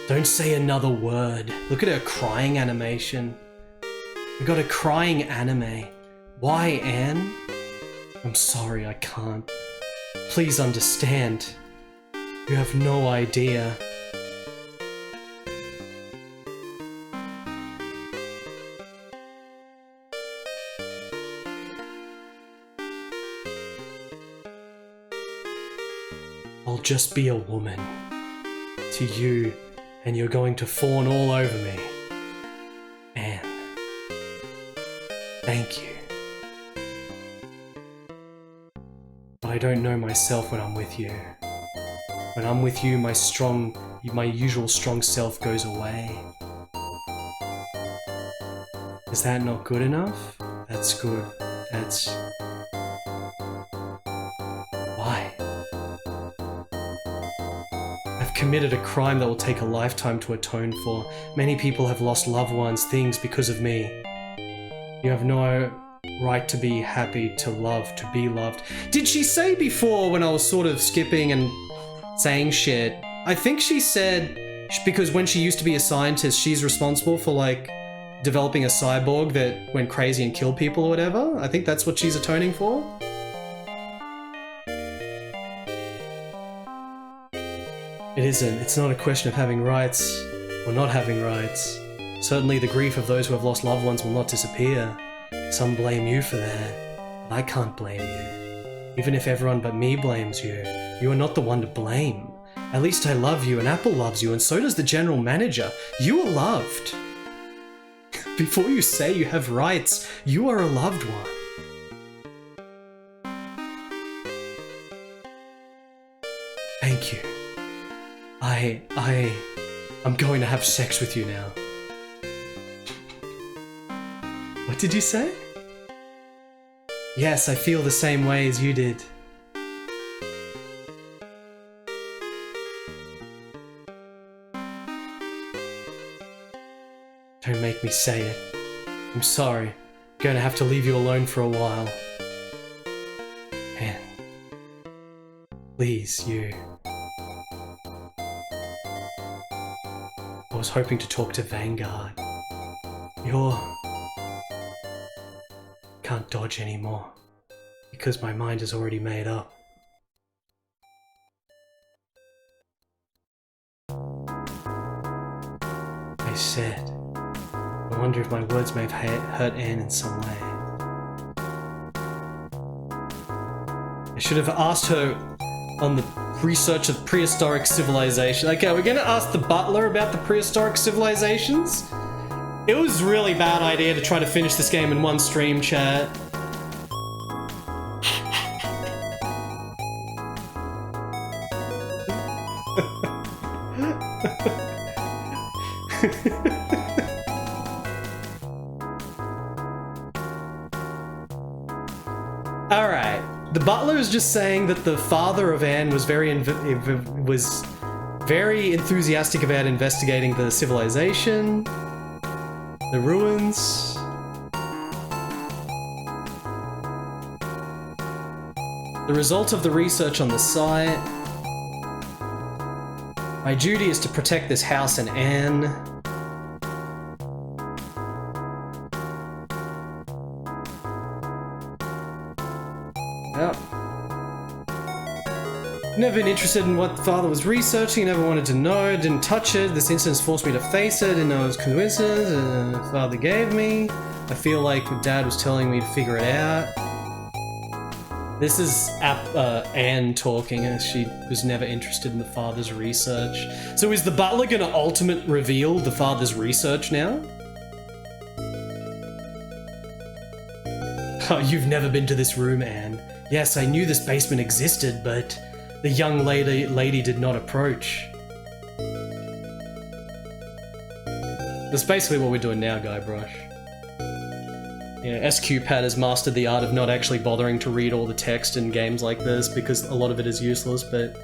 Don't say another word. Look at her crying animation. We got a crying anime. Why, Anne? I'm sorry, I can't. Please understand. You have no idea. I'll just be a woman to you, and you're going to fawn all over me. Anne. Thank you. But I don't know myself when I'm with you. When I'm with you, my usual strong self goes away. Is that not good enough? That's good. That's... Why? I've committed a crime that will take a lifetime to atone for. Many people have lost loved ones, things because of me. You have no right to be happy, to love, to be loved. Did she say before, when I was sort of skipping and saying shit, I think she said because when she used to be a scientist, she's responsible for like developing a cyborg that went crazy and killed people or whatever. I think that's what she's atoning for. It isn't. It's not a question of having rights or not having rights. Certainly the grief of those who have lost loved ones will not disappear. Some blame you for that, but I can't blame you. Even if everyone but me blames you, you are not the one to blame. At least I love you and Apple loves you and so does the general manager. You are loved. Before you say you have rights, you are a loved one. Thank you. I'm going to have sex with you now. What did you say? Yes, I feel the same way as you did. Don't make me say it. I'm sorry. I'm going to have to leave you alone for a while. And please, you. I was hoping to talk to Vanguard. Can't dodge anymore, because my mind is already made up. I said, I wonder if my words may have hurt Anne in some way. I should have asked her on the research of prehistoric civilization. Okay, we're gonna ask the butler about the prehistoric civilizations? It was a really bad idea to try to finish this game in one stream, chat. Alright, the butler is just saying that the father of Anne was very very enthusiastic about investigating the civilization, the ruins. The result of the research on the site. My duty is to protect this house and Anne. Yep. Never been interested in what father was researching, never wanted to know, didn't touch it. This instance forced me to face it, didn't know it was coincidence, father gave me. I feel like dad was telling me to figure it out. This is Anne talking, as she was never interested in the father's research. So is the butler gonna ultimate reveal the father's research now? Oh, you've never been to this room, Anne. Yes, I knew this basement existed, but the young lady did not approach. That's basically what we're doing now, Guybrush. Yeah, SQPad has mastered the art of not actually bothering to read all the text in games like this because a lot of it is useless, but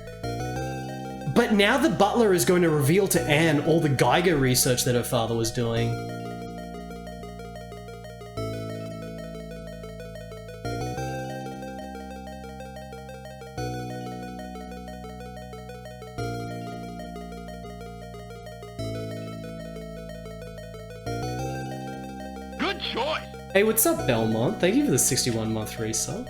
now the butler is going to reveal to Anne all the Geiger research that her father was doing. Good choice. Hey, what's up, Belmont? Thank you for the 61-month resub.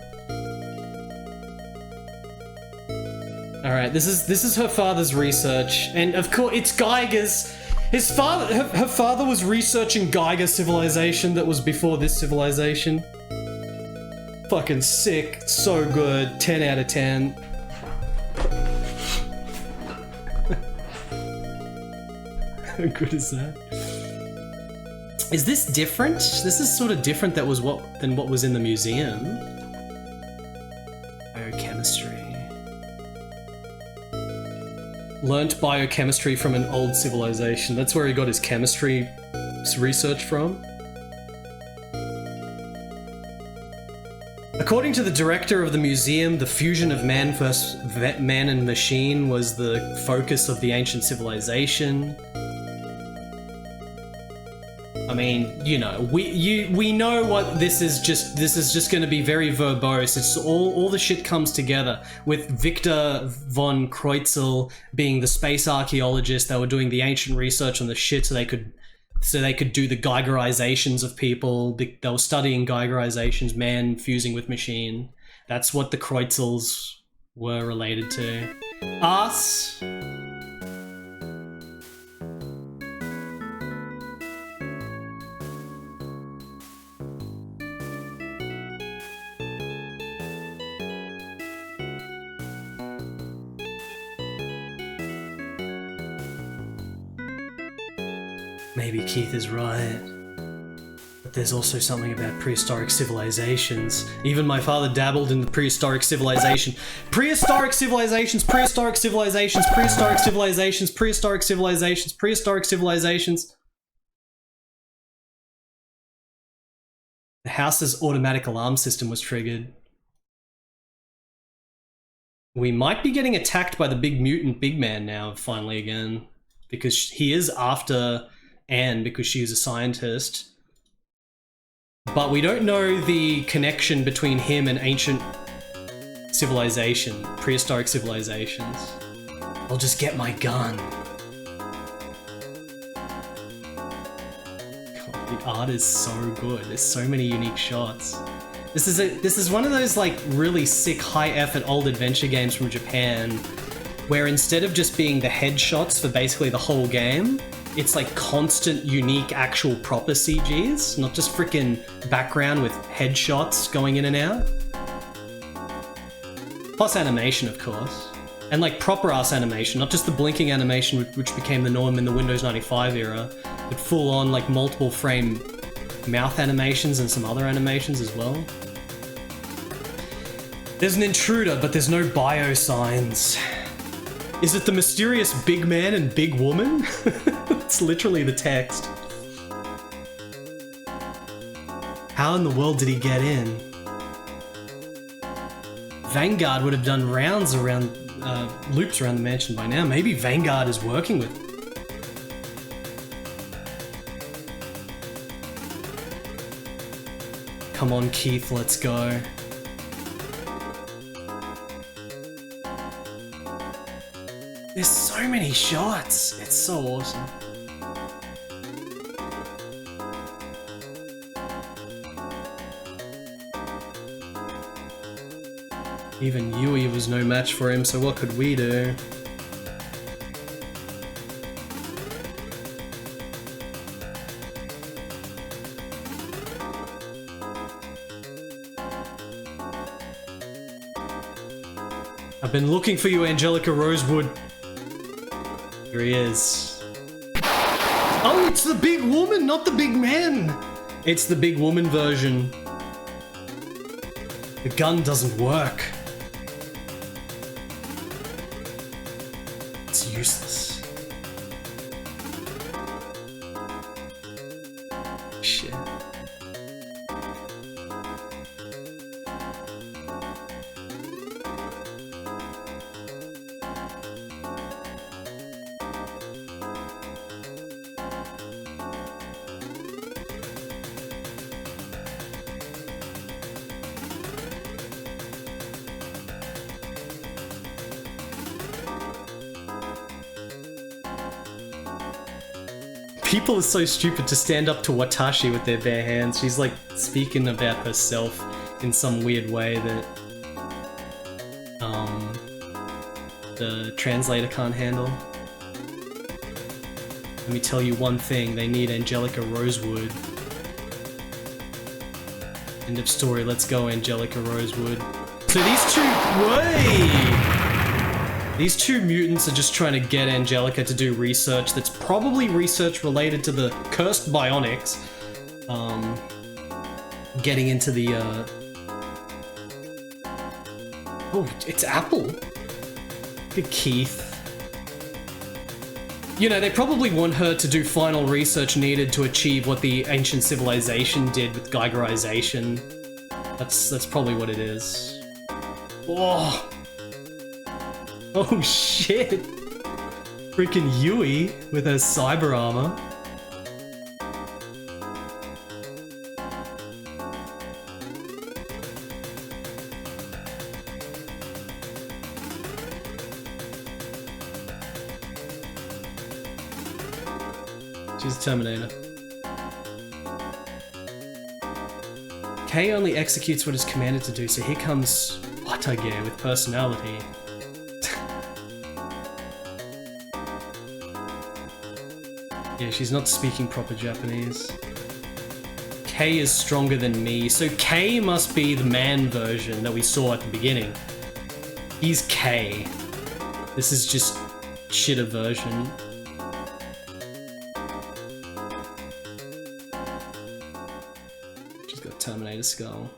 Alright, this is her father's research, and of course it's Geiger's. His father, her father was researching Geiger civilization that was before this civilization. Fucking sick, so good, 10 out of 10. How good is that? Is this different? This is sort of different than what was in the museum. Biochemistry. Learnt biochemistry from an old civilization. That's where he got his chemistry research from. According to the director of the museum, the fusion of man and machine was the focus of the ancient civilization. I mean, you know, we know what this is just going to be very verbose. It's all the shit comes together with Victor von Kreutzel being the space archaeologist. They were doing the ancient research on the shit so they could do the Geigerizations of people. They were studying Geigerizations, man fusing with machine. That's what the Kreutzels were related to. Us. Maybe Keith is right. But there's also something about prehistoric civilizations. Even my father dabbled in the prehistoric civilization. Prehistoric civilizations, prehistoric civilizations, prehistoric civilizations, prehistoric civilizations, prehistoric civilizations. The house's automatic alarm system was triggered. We might be getting attacked by the big mutant big man now, finally again. Because he is after Anne because she is a scientist. But we don't know the connection between him and ancient civilization, prehistoric civilizations. I'll just get my gun. God, the art is so good. There's so many unique shots. This is one of those like really sick high effort old adventure games from Japan where instead of just being the headshots for basically the whole game, it's like constant, unique, actual proper CGs, not just freaking background with headshots going in and out. Plus animation, of course. And like proper ass animation, not just the blinking animation which became the norm in the Windows 95 era, but full on like multiple frame mouth animations and some other animations as well. There's an intruder, but there's no bio signs. Is it the mysterious big man and big woman? It's literally the text. How in the world did he get in? Vanguard would have done rounds around loops around the mansion by now. Maybe Vanguard is working with them. Come on, Keith, let's go. There's so many shots. It's so awesome. Even Yui was no match for him, so what could we do? I've been looking for you, Angelica Rosewood. Here he is. Oh, it's the big woman, not the big man. It's the big woman version. The gun doesn't work. It's useless. Shit. People are so stupid to stand up to Watashi with their bare hands. She's like speaking about herself in some weird way that the translator can't handle. Let me tell you one thing, they need Angelica Rosewood. End of story, let's go Angelica Rosewood. So these two mutants are just trying to get Angelica to do research that's probably research related to the cursed bionics. Getting into the, Oh, it's Apple. Good Keith. You know, they probably want her to do final research needed to achieve what the ancient civilization did with Geigerization. That's probably what it is. Oh! Oh shit! Freaking Yui with her cyber armor. She's a Terminator. Kei only executes what is commanded to do, so here comes Watage with personality. Yeah, she's not speaking proper Japanese. Kei is stronger than me, so Kei must be the man version that we saw at the beginning. He's Kei. This is just shitter version. She's got Terminator skull.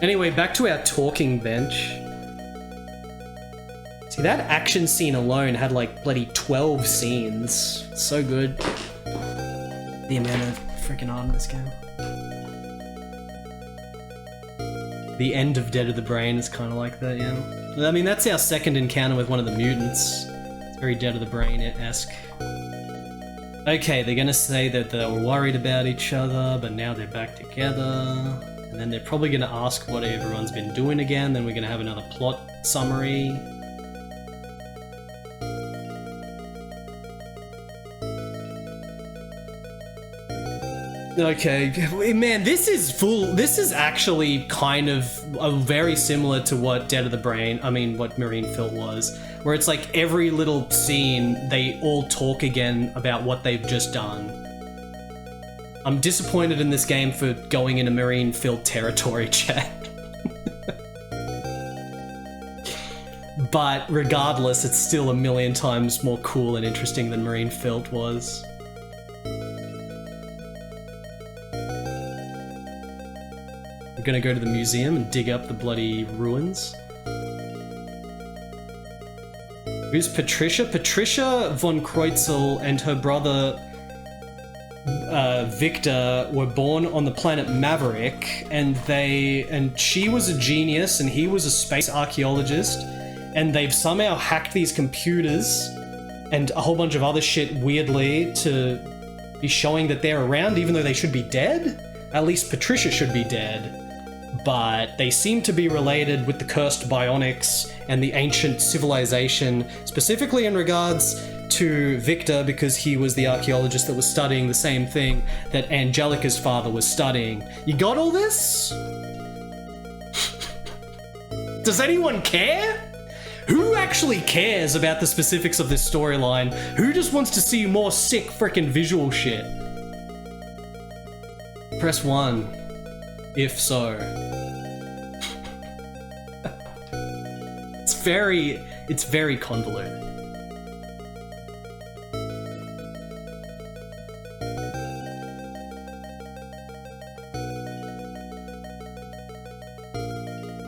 Anyway, back to our talking bench. See, that action scene alone had like bloody 12 scenes. So good. The amount of freaking art in this game. The end of Dead of the Brain is kind of like that, yeah. I mean, that's our second encounter with one of the mutants. It's very Dead of the Brain-esque. Okay, they're gonna say that they were worried about each other, but now they're back together. And then they're probably gonna ask what everyone's been doing again, then we're gonna have another plot summary. Okay, man, this is actually kind of very similar to what what Marine Filth was, where it's like every little scene, they all talk again about what they've just done. I'm disappointed in this game for going into Marine Filth territory, chat. But regardless, it's still a million times more cool and interesting than Marine Filth was. I'm gonna go to the museum and dig up the bloody ruins. Who's Patricia? Patricia von Kreutzel and her brother Victor were born on the planet Maverick, and she was a genius and he was a space archaeologist, and they've somehow hacked these computers and a whole bunch of other shit weirdly to be showing that they're around even though they should be dead. At least Patricia should be dead. But they seem to be related with the cursed bionics and the ancient civilization, specifically in regards to Victor, because he was the archaeologist that was studying the same thing that Angelica's father was studying. You got all this? Does anyone care? Who actually cares about the specifics of this storyline? Who just wants to see more sick frickin' visual shit? Press 1, if so. It's very convoluted.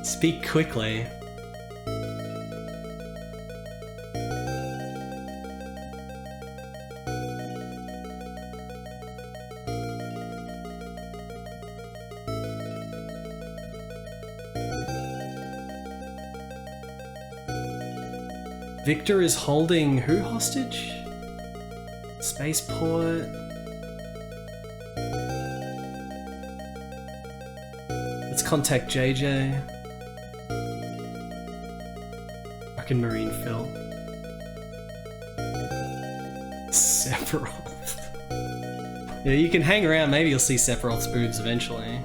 Speak quickly. Victor is holding who hostage? Spaceport. Let's contact JJ. Fucking Marine Phil. Sephiroth. Yeah, you can hang around, maybe you'll see Sephiroth's boobs eventually.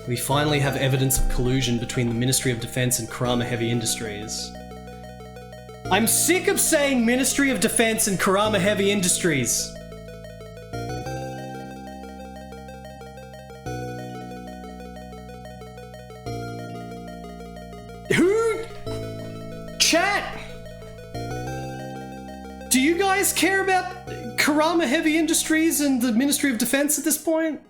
We finally have evidence of collusion between the Ministry of Defense and Kurama Heavy Industries. I'm sick of saying Ministry of Defense and Kurama Heavy Industries. Who? Chat! Do you guys care about Kurama Heavy Industries and the Ministry of Defense at this point?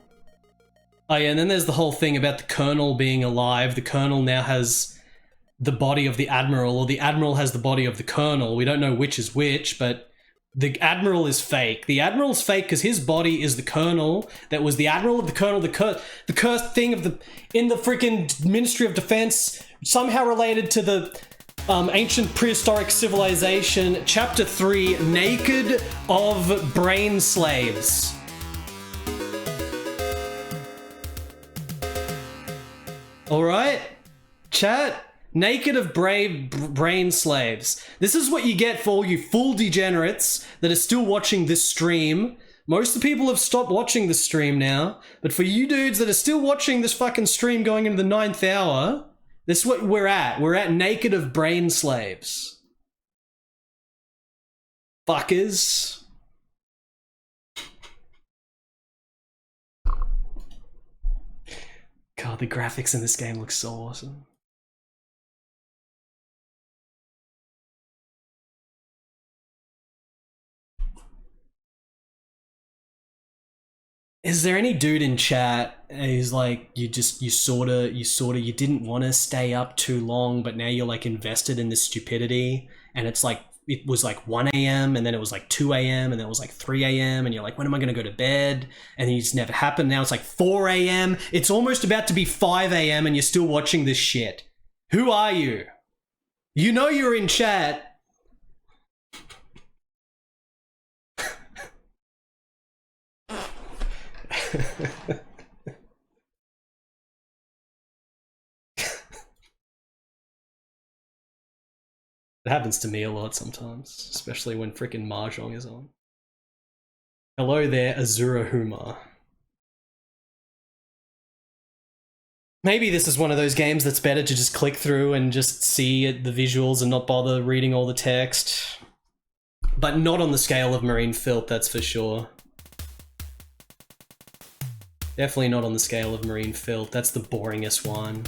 Oh yeah, and then there's the whole thing about the Colonel being alive. The Colonel now has the body of the Admiral, or the Admiral has the body of the Colonel. We don't know which is which, but the Admiral is fake. The Admiral's fake because his body is the Colonel. That was the Admiral of the Colonel, the cursed thing of in the freaking Ministry of Defense, somehow related to the ancient prehistoric civilization. Chapter 3, Naked of Brain Slaves. Alright, chat, Naked of Brain Slaves. This is what you get for all you full degenerates that are still watching this stream. Most of the people have stopped watching this stream now, but for you dudes that are still watching this fucking stream going into the 9th hour, this is what we're at. We're at Naked of Brain Slaves. Fuckers. God, the graphics in this game look so awesome. Is there any dude in chat who's like, you didn't want to stay up too long, but now you're like invested in this stupidity, and it's like, it was like 1 a.m. and then it was like 2 a.m. and then it was like 3 a.m. and you're like, when am I going to go to bed? And it's never happened. Now it's like 4 a.m. It's almost about to be 5 a.m. and you're still watching this shit. Who are you? You know you're in chat. It happens to me a lot sometimes, especially when frickin' Mahjong is on. Hello there, Azura Huma. Maybe this is one of those games that's better to just click through and just see the visuals and not bother reading all the text. But not on the scale of Marine Filth, that's for sure. Definitely not on the scale of Marine Filth, that's the boringest one.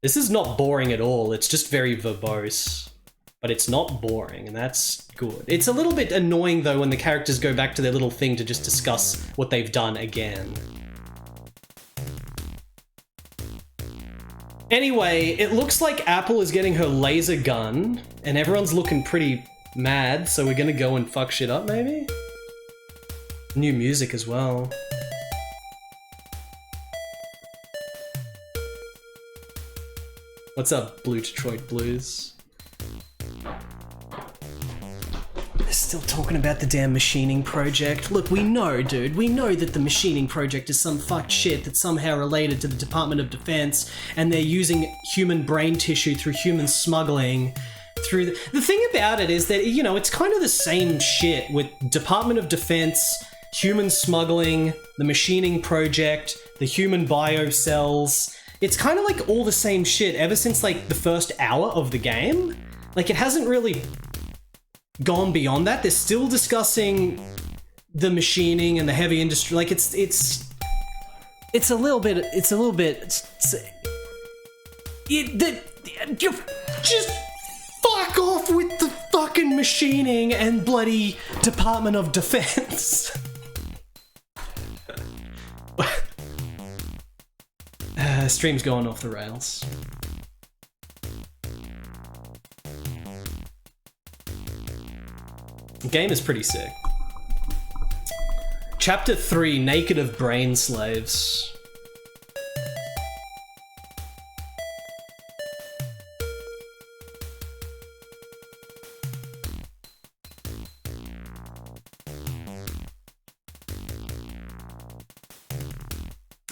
This is not boring at all, it's just very verbose. But it's not boring, and that's good. It's a little bit annoying though when the characters go back to their little thing to just discuss what they've done again. Anyway, it looks like Apple is getting her laser gun, and everyone's looking pretty mad, so we're gonna go and fuck shit up, maybe? New music as well. What's up, Blue Detroit Blues? They're still talking about the damn machining project. Look, we know, dude, we know that the machining project is some fucked shit that's somehow related to the Department of Defense, and they're using human brain tissue through human smuggling. The thing about it is that, you know, it's kind of the same shit with Department of Defense, human smuggling, the machining project, the human biocells. It's kind of like all the same shit ever since like the first hour of the game. Like, it hasn't really gone beyond that. They're still discussing the machining and the heavy industry. Like, it's a little bit you just fuck off with the fucking machining and bloody Department of Defense. Stream's going off the rails. The game is pretty sick. Chapter 3, Naked of Brain Slaves.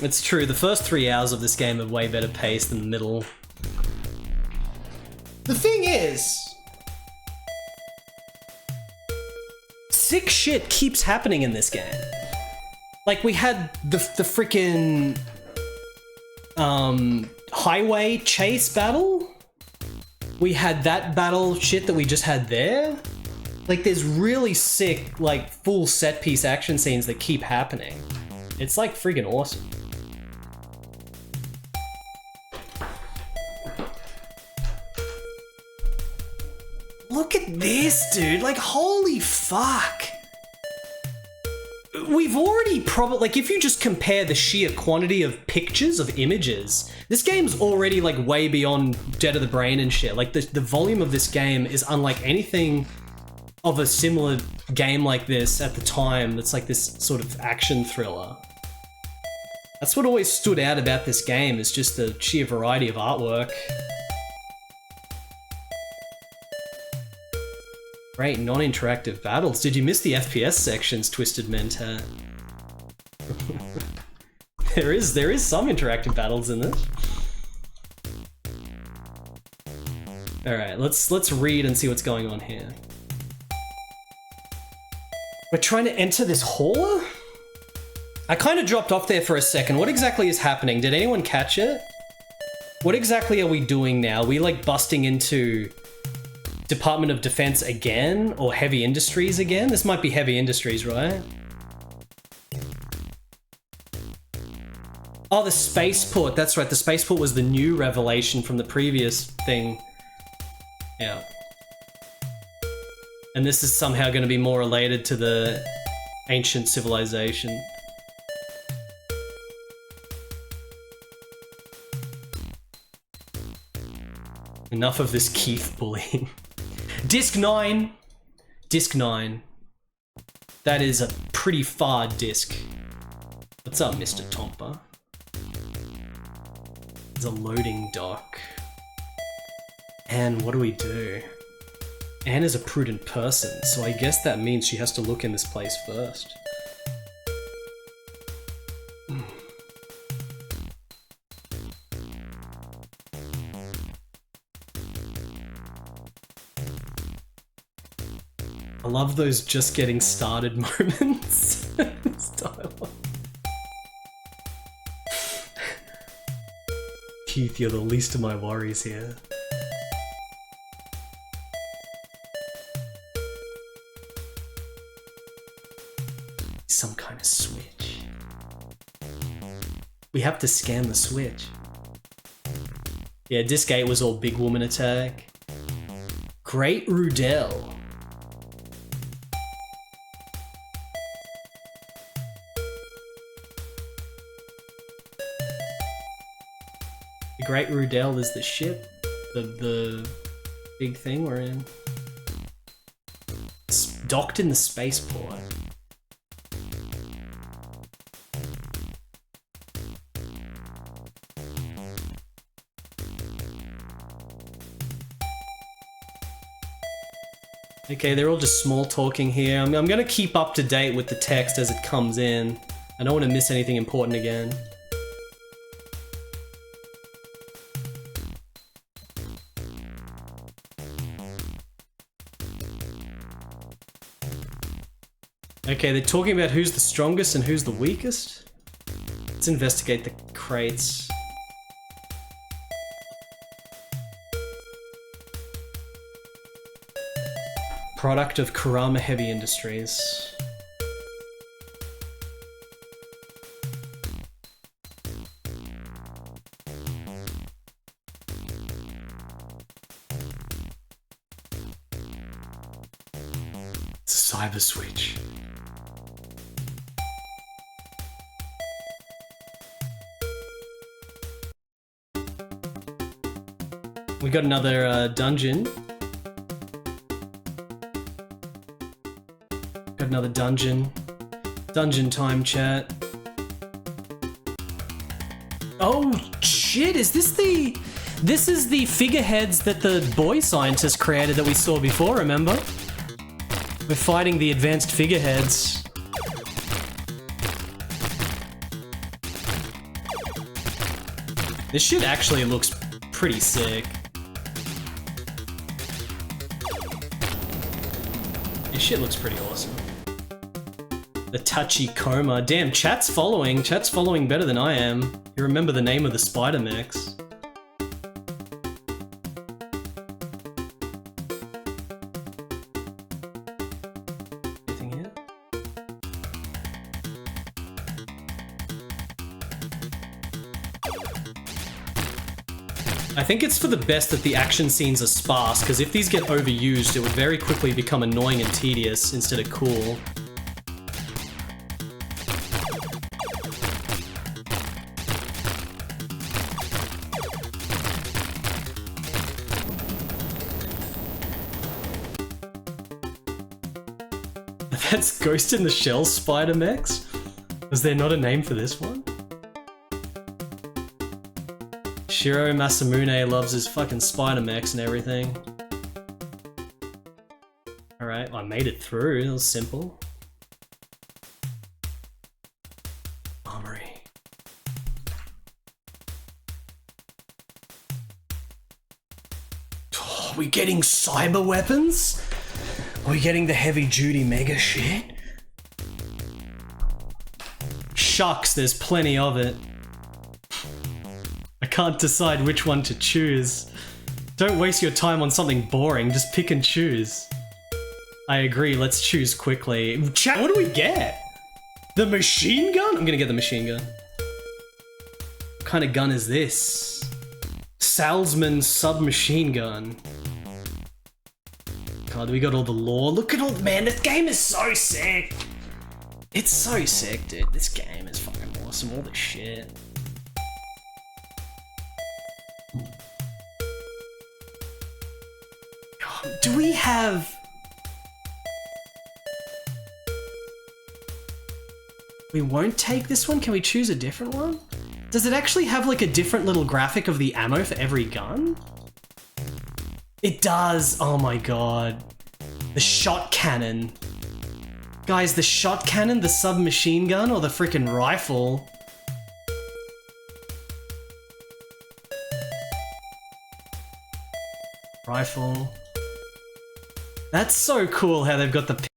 It's true, the first 3 hours of this game are way better paced than the middle. The thing is, sick shit keeps happening in this game. Like, we had the freaking highway chase battle. We had that battle shit that we just had there. Like, there's really sick, like, full set piece action scenes that keep happening. It's like freaking awesome. Look at this, dude. Like, holy fuck. We've already probably, like, if you just compare the sheer quantity of pictures, of images, this game's already, like, way beyond Dead of the Brain and shit. Like, the volume of this game is unlike anything of a similar game like this at the time that's like this sort of action thriller. That's what always stood out about this game, is just the sheer variety of artwork. Great non-interactive battles. Did you miss the FPS sections, Twisted Mentat? There is some interactive battles in this. Alright, let's read and see what's going on here. We're trying to enter this hall? I kind of dropped off there for a second. What exactly is happening? Did anyone catch it? What exactly are we doing now? Are we like busting into Department of Defense again? Or Heavy Industries again? This might be Heavy Industries, right? Oh, the spaceport. That's right. The spaceport was the new revelation from the previous thing. Yeah. And this is somehow going to be more related to the ancient civilization. Enough of this Keith bullying. Disc 9! Disc 9. That is a pretty far disc. What's up, Mr. Tompa? There's a loading dock. And what do we do? Anne is a prudent person, so I guess that means she has to look in this place first. I love those just getting started moments. This dialogue. Keith, you're the least of my worries here. Some kind of switch. We have to scan the switch. Yeah, disc 8 was all big woman attack. Great Rudell. The Great Rudell is the ship, the big thing we're in. docked in the spaceport. Okay, they're all just small talking here. I'm gonna keep up to date with the text as it comes in. I don't want to miss anything important again. Okay, they're talking about who's the strongest and who's the weakest. Let's investigate the crates. Product of Kurama Heavy Industries. It's a cyber switch. We got another dungeon. Got another dungeon. Dungeon time, chat. Oh shit, is this the... This is the figureheads that the boy scientist created that we saw before, remember? We're fighting the advanced figureheads. This shit actually looks pretty sick. This shit looks pretty awesome. The touchy coma. Damn, chat's following. Chat's following better than I am. You remember the name of the spider mechs. Anything here? I think it's for the best that the action scenes are sparse, because if these get overused, it would very quickly become annoying and tedious instead of cool. That's Ghost in the Shell Spider Mechs? Was there not a name for this one? Shiro Masamune loves his fucking spider mechs and everything. Alright, I made it through, it was simple. Armory. Oh, are we getting cyber weapons? Are we getting the heavy duty mega shit? Shucks, there's plenty of it. I can't decide which one to choose. Don't waste your time on something boring, just pick and choose. I agree, let's choose quickly. Chat, what do we get? The machine gun? I'm gonna get the machine gun. What kind of gun is this? Salesman submachine gun. God, we got all the lore. Look at all, man, this game is so sick. It's so sick, dude. This game is fucking awesome, all this shit. Do we have... We won't take this one? Can we choose a different one? Does it actually have like a different little graphic of the ammo for every gun? It does! Oh my god. The shot cannon. Guys, the shot cannon, the submachine gun, or the freaking rifle? Rifle. That's so cool how they've got the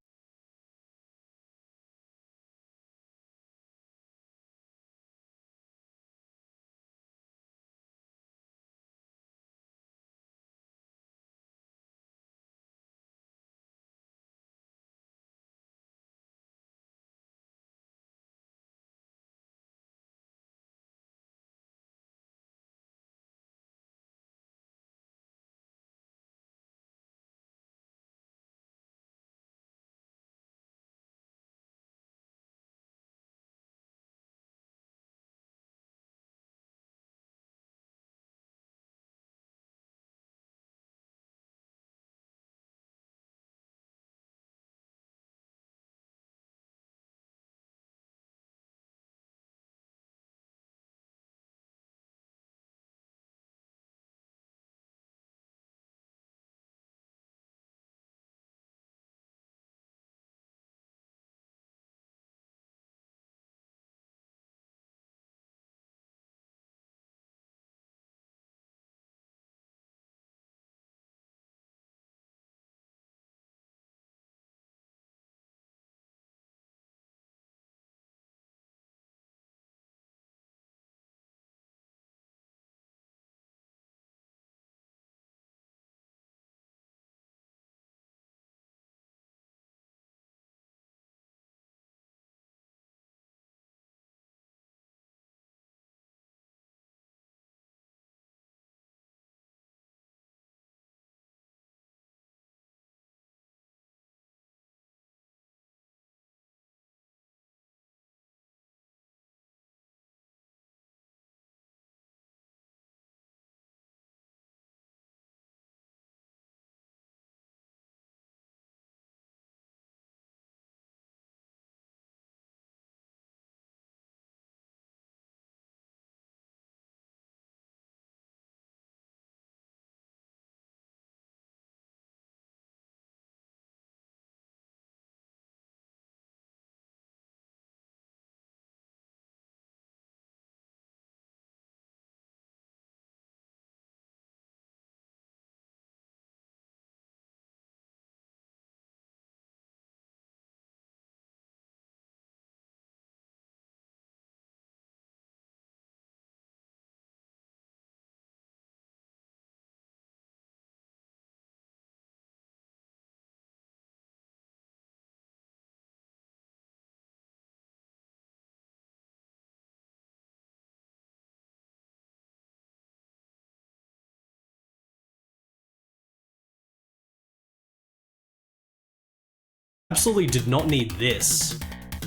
Absolutely did not need this.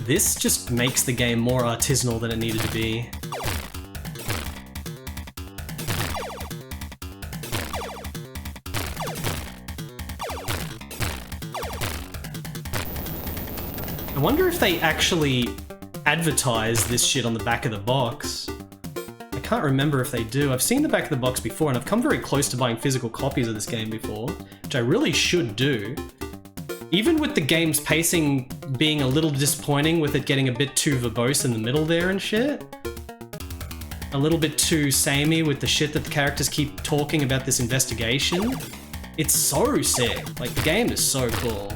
This just makes the game more artisanal than it needed to be. I wonder if they actually advertise this shit on the back of the box. I can't remember if they do. I've seen the back of the box before, and I've come very close to buying physical copies of this game before, which I really should do. Even with the game's pacing being a little disappointing, with it getting a bit too verbose in the middle there and shit. A little bit too samey with the shit that the characters keep talking about this investigation. It's so sick. Like, the game is so cool.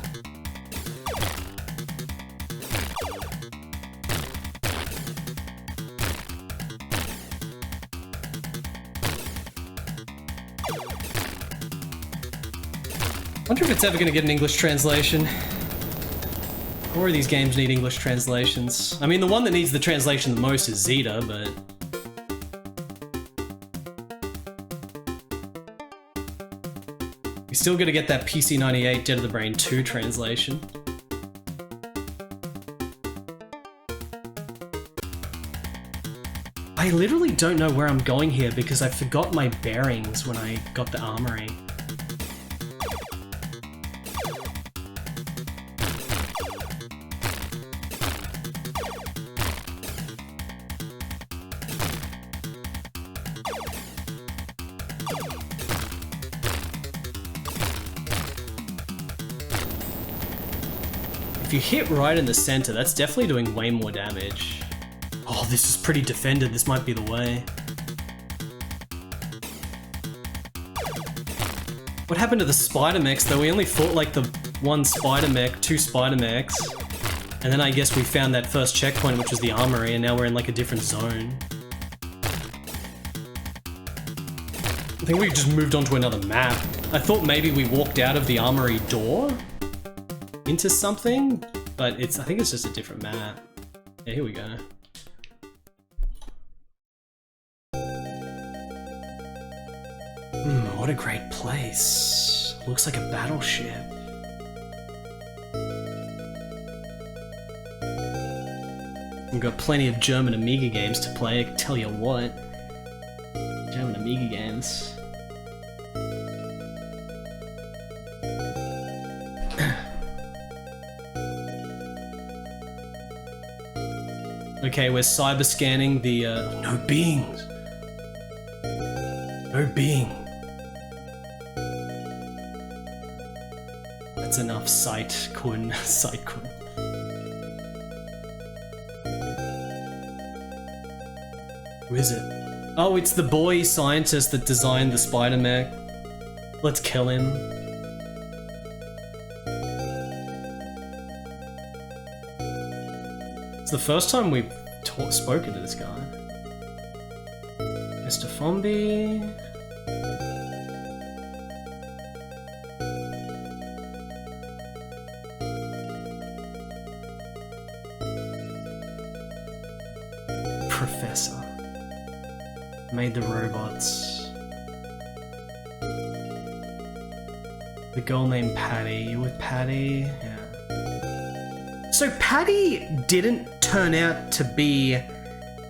I wonder if it's ever going to get an English translation. Or these games need English translations. I mean, the one that needs the translation the most is Zeta, but... we still got to get that PC98 Dead of the Brain 2 translation. I literally don't know where I'm going here because I forgot my bearings when I got the armory. If you hit right in the center, that's definitely doing way more damage. Oh, this is pretty defended. This might be the way. What happened to the spider mechs though? We only fought like the one spider mech, two spider mechs. And then I guess we found that first checkpoint, which was the armory, and now we're in like a different zone. I think we just moved on to another map. I thought maybe we walked out of the armory door into something, but I think it's just a different map. Yeah, here we go. What a great place. Looks like a battleship. We've got plenty of German Amiga games to play, I can tell you what. German Amiga games. Okay, we're cyber scanning the, no beings. No being. That's enough, sight kun. Sight kun. Who is it? Oh, it's the boy scientist that designed the spider mech. Let's kill him. It's the first time we've spoken to this guy. Mr. Fombi. Professor. Made the robots. The girl named Patty. You with Patty? Yeah. So Patty didn't turn out to be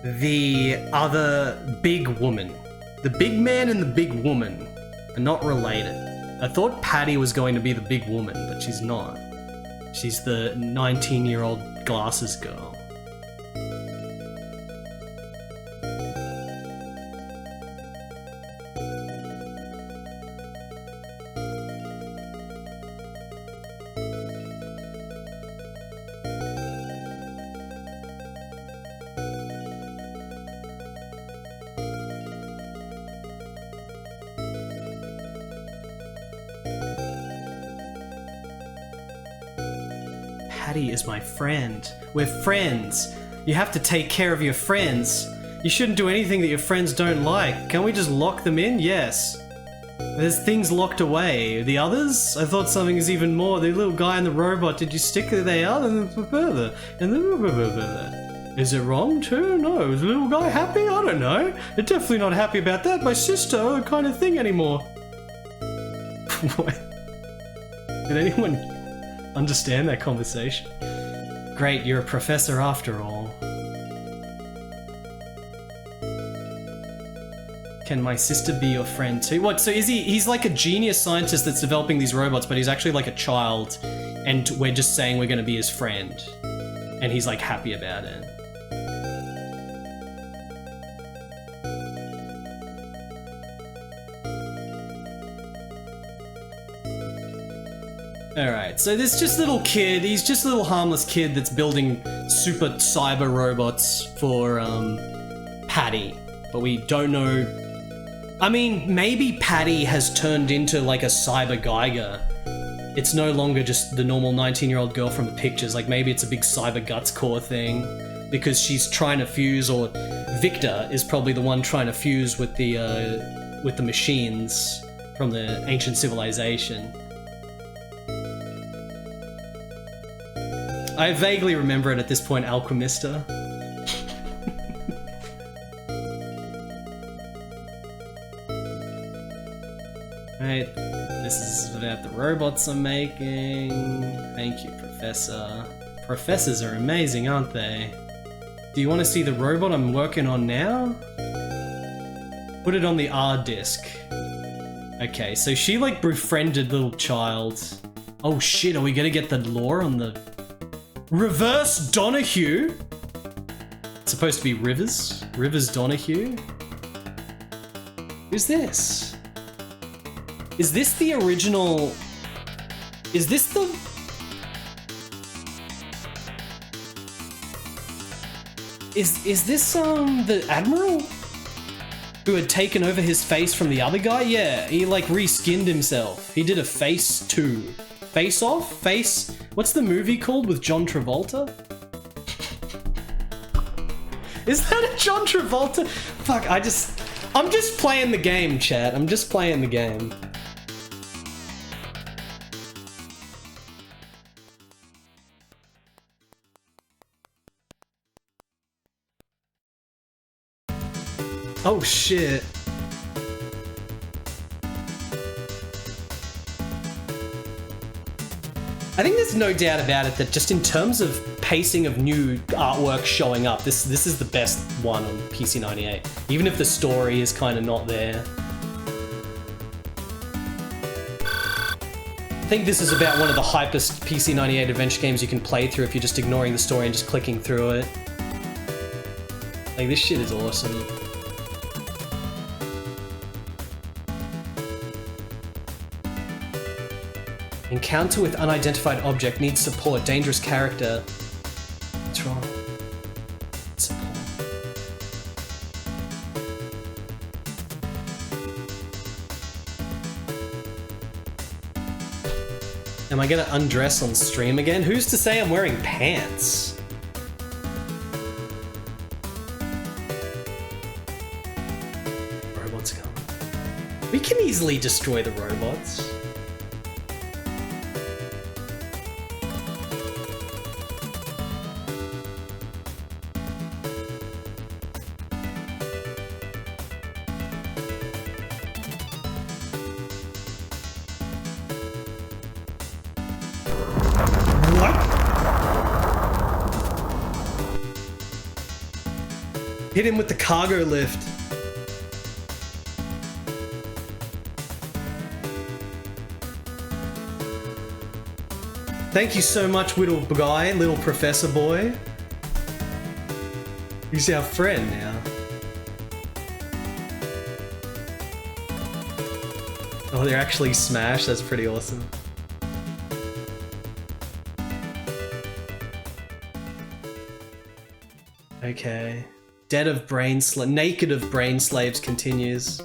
the other big woman. The big man and the big woman are not related. I thought Patty was going to be the big woman, but she's not. She's the 19-year-old glasses girl. Patty is my friend. We're friends. You have to take care of your friends. You shouldn't do anything that your friends don't like. Can't we just lock them in? Yes. There's things locked away. The others? I thought something is even more. The little guy and the robot, did you stick it there? And then further. And then is it wrong too? No. Is the little guy happy? I don't know. They're definitely not happy about that. My sister kind of thing anymore. What? Did anyone understand that conversation. Great, you're a professor after all. Can my sister be your friend too? What, so is he's like a genius scientist that's developing these robots, but he's actually like a child, and we're just saying we're gonna be his friend. And he's like happy about it. Alright, so this just little kid, he's just a little harmless kid that's building super cyber robots for, Patty. But we don't know... I mean, maybe Patty has turned into like a cyber Geiger. It's no longer just the normal 19-year-old girl from the pictures, like maybe it's a big cyber guts core thing. Because she's trying to fuse, or Victor is probably the one trying to fuse with the machines from the ancient civilization. I vaguely remember it at this point, Alchemista. Right, this is about the robots I'm making. Thank you, Professor. Professors are amazing, aren't they? Do you want to see the robot I'm working on now? Put it on the R disk. Okay, so she like befriended little child. Oh shit, are we gonna get the lore on the... Reverse Donahue? It's supposed to be Rivers? Rivers Donahue? Who's this? Is this the original... Is this the... Is this, the Admiral? Who had taken over his face from the other guy? Yeah, he like reskinned himself. He did a face 2. Face Off? Face... What's the movie called with John Travolta? Is that a John Travolta? Fuck, I'm just playing the game, chat. I'm just playing the game. Oh shit. I think there's no doubt about it that just in terms of pacing of new artwork showing up, this is the best one on PC98. Even if the story is kind of not there. I think this is about one of the hypest PC98 adventure games you can play through if you're just ignoring the story and just clicking through it. Like, this shit is awesome. Encounter with unidentified object needs support. Dangerous character. What's wrong? Support. Am I gonna undress on stream again? Who's to say I'm wearing pants? Robots come. We can easily destroy the robots. Hit him with the cargo lift. Thank you so much, little guy, little professor boy. He's our friend now. Oh, they're actually Smash. That's pretty awesome. Okay. Naked of Brain Slaves continues.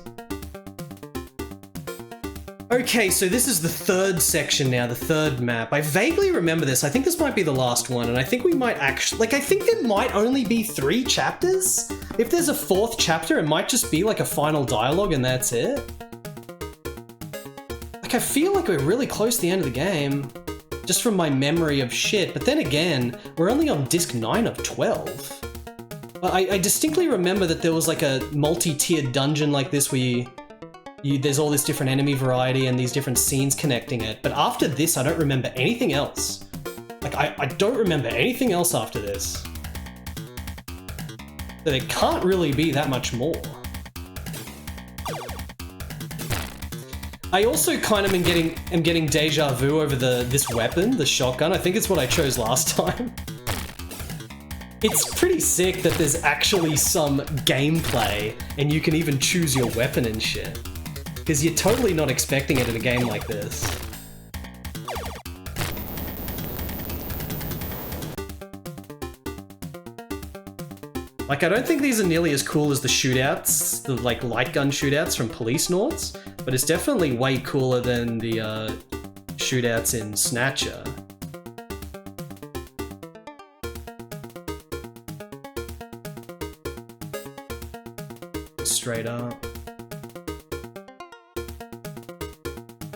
Okay, so this is the third section now, the third map. I vaguely remember this. I think this might be the last one, and I think we might actually... Like, I think there might only be 3 chapters. If there's a 4th chapter, it might just be like a final dialogue and that's it. Like, I feel like we're really close to the end of the game. Just from my memory of shit. But then again, we're only on disc 9 of 12. I distinctly remember that there was like a multi-tiered dungeon like this where there's all this different enemy variety and these different scenes connecting it. But after this, I don't remember anything else. Like, I don't remember anything else after this. So there can't really be that much more. I also kind of am getting deja vu over this weapon, the shotgun. I think it's what I chose last time. It's pretty sick that there's actually some gameplay and you can even choose your weapon and shit. Because you're totally not expecting it in a game like this. Like, I don't think these are nearly as cool as the shootouts, the like light gun shootouts from Police Nauts, but it's definitely way cooler than the shootouts in Snatcher. Straight up.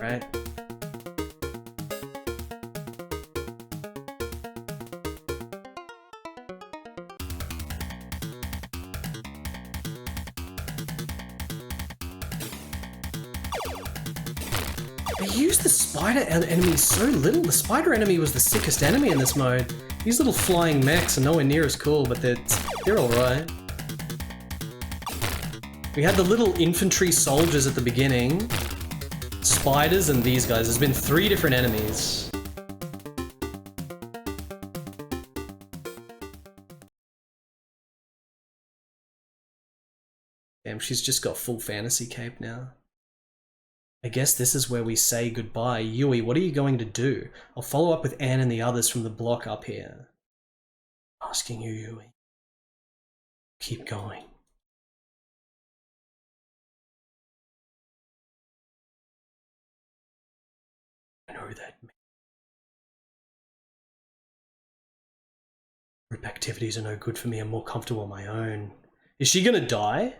Right? They used the spider enemy so little. The spider enemy was the sickest enemy in this mode. These little flying mechs are nowhere near as cool, but they're alright. We had the little infantry soldiers at the beginning, spiders, and these guys. There's been 3 different enemies. Damn, she's just got full fantasy cape now. I guess this is where we say goodbye. Yui, what are you going to do? I'll follow up with Anne and the others from the block up here. Asking you, Yui. Keep going. I know that group activities are no good for me. I'm more comfortable on my own. Is she gonna die?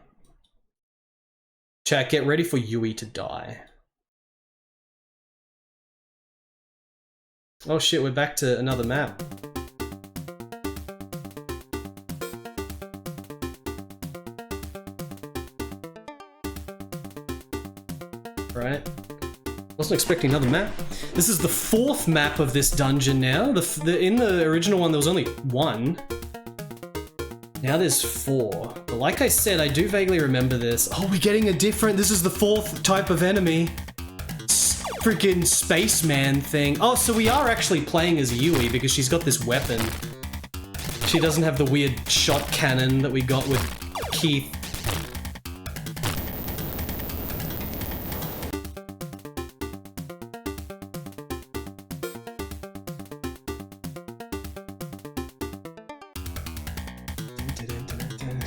Chat, get ready for Yui to die. Oh shit, we're back to another map. Right. Wasn't expecting another map. This is the 4th map of this dungeon now. In the original one, there was only 1. Now there's 4. But like I said, I do vaguely remember this. Oh, we're getting a different... This is the 4th type of enemy. Freaking spaceman thing. Oh, so we are actually playing as Yui because she's got this weapon. She doesn't have the weird shot cannon that we got with Keith.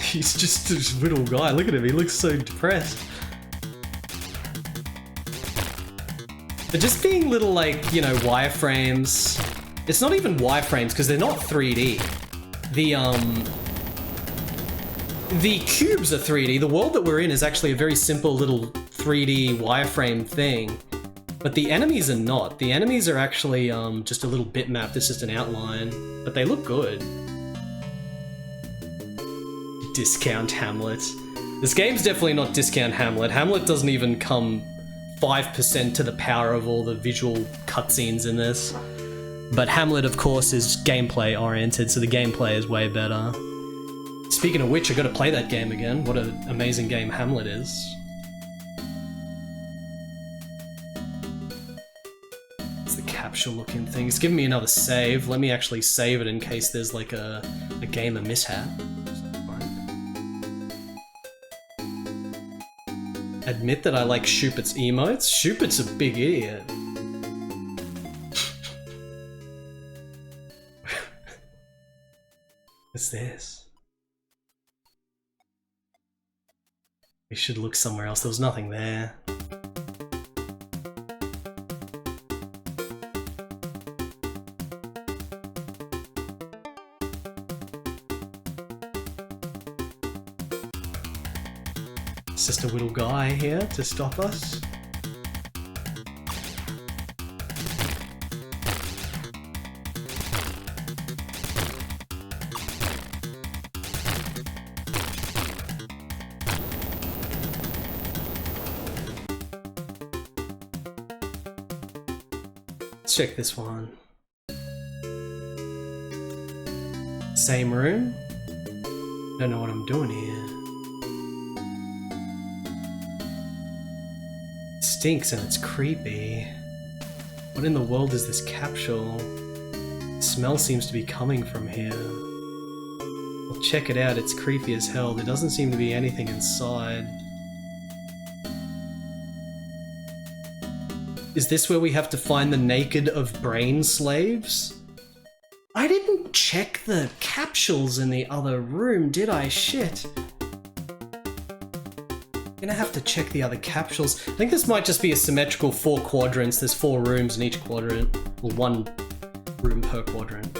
He's just this little guy. Look at him. He looks so depressed. But just being little, like, you know, wireframes. It's not even wireframes because they're not 3D. The cubes are 3D. The world that we're in is actually a very simple little 3D wireframe thing. But the enemies are not. The enemies are actually just a little bitmap. That's just an outline. But they look good. Discount Hamlet. This game's definitely not Discount Hamlet. Hamlet doesn't even come 5% to the power of all the visual cutscenes in this. But Hamlet, of course, is gameplay oriented, so the gameplay is way better. Speaking of which, I gotta play that game again. What an amazing game Hamlet is. It's the capsule looking thing. It's giving me another save. Let me actually save it in case there's like a gamer mishap. Admit that I like Shupit's emotes? Shupit's a big idiot. What's this? We should look somewhere else. There was nothing there. It's just a little guy here to stop us. Let's check this one. Same room? Don't know what I'm doing here. It stinks and it's creepy. What in the world is this capsule? The smell seems to be coming from here. I'll check it out, it's creepy as hell. There doesn't seem to be anything inside. Is this where we have to find the naked of brain slaves? I didn't check the capsules in the other room, did I? Shit. Gonna have to check the other capsules. I think this might just be a symmetrical 4 quadrants. There's 4 rooms in each quadrant. Or 1 room per quadrant.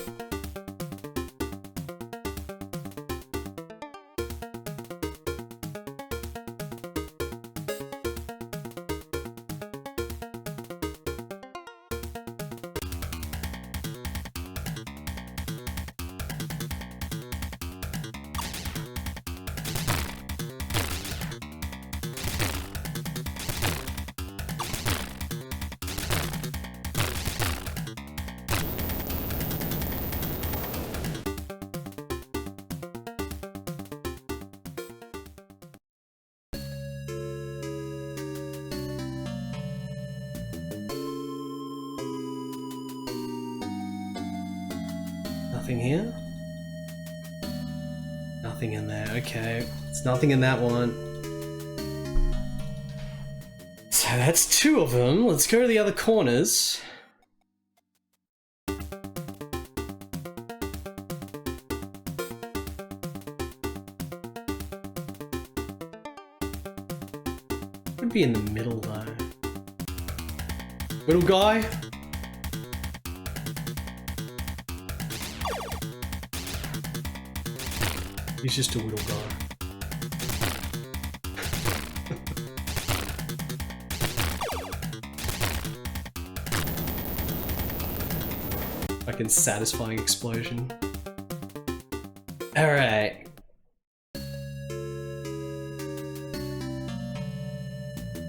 Nothing here? Nothing in there, okay. There's nothing in that one. So that's 2 of them. Let's go to the other corners. Could be in the middle though. Little guy? He's just a little guy. Fucking satisfying explosion. Alright.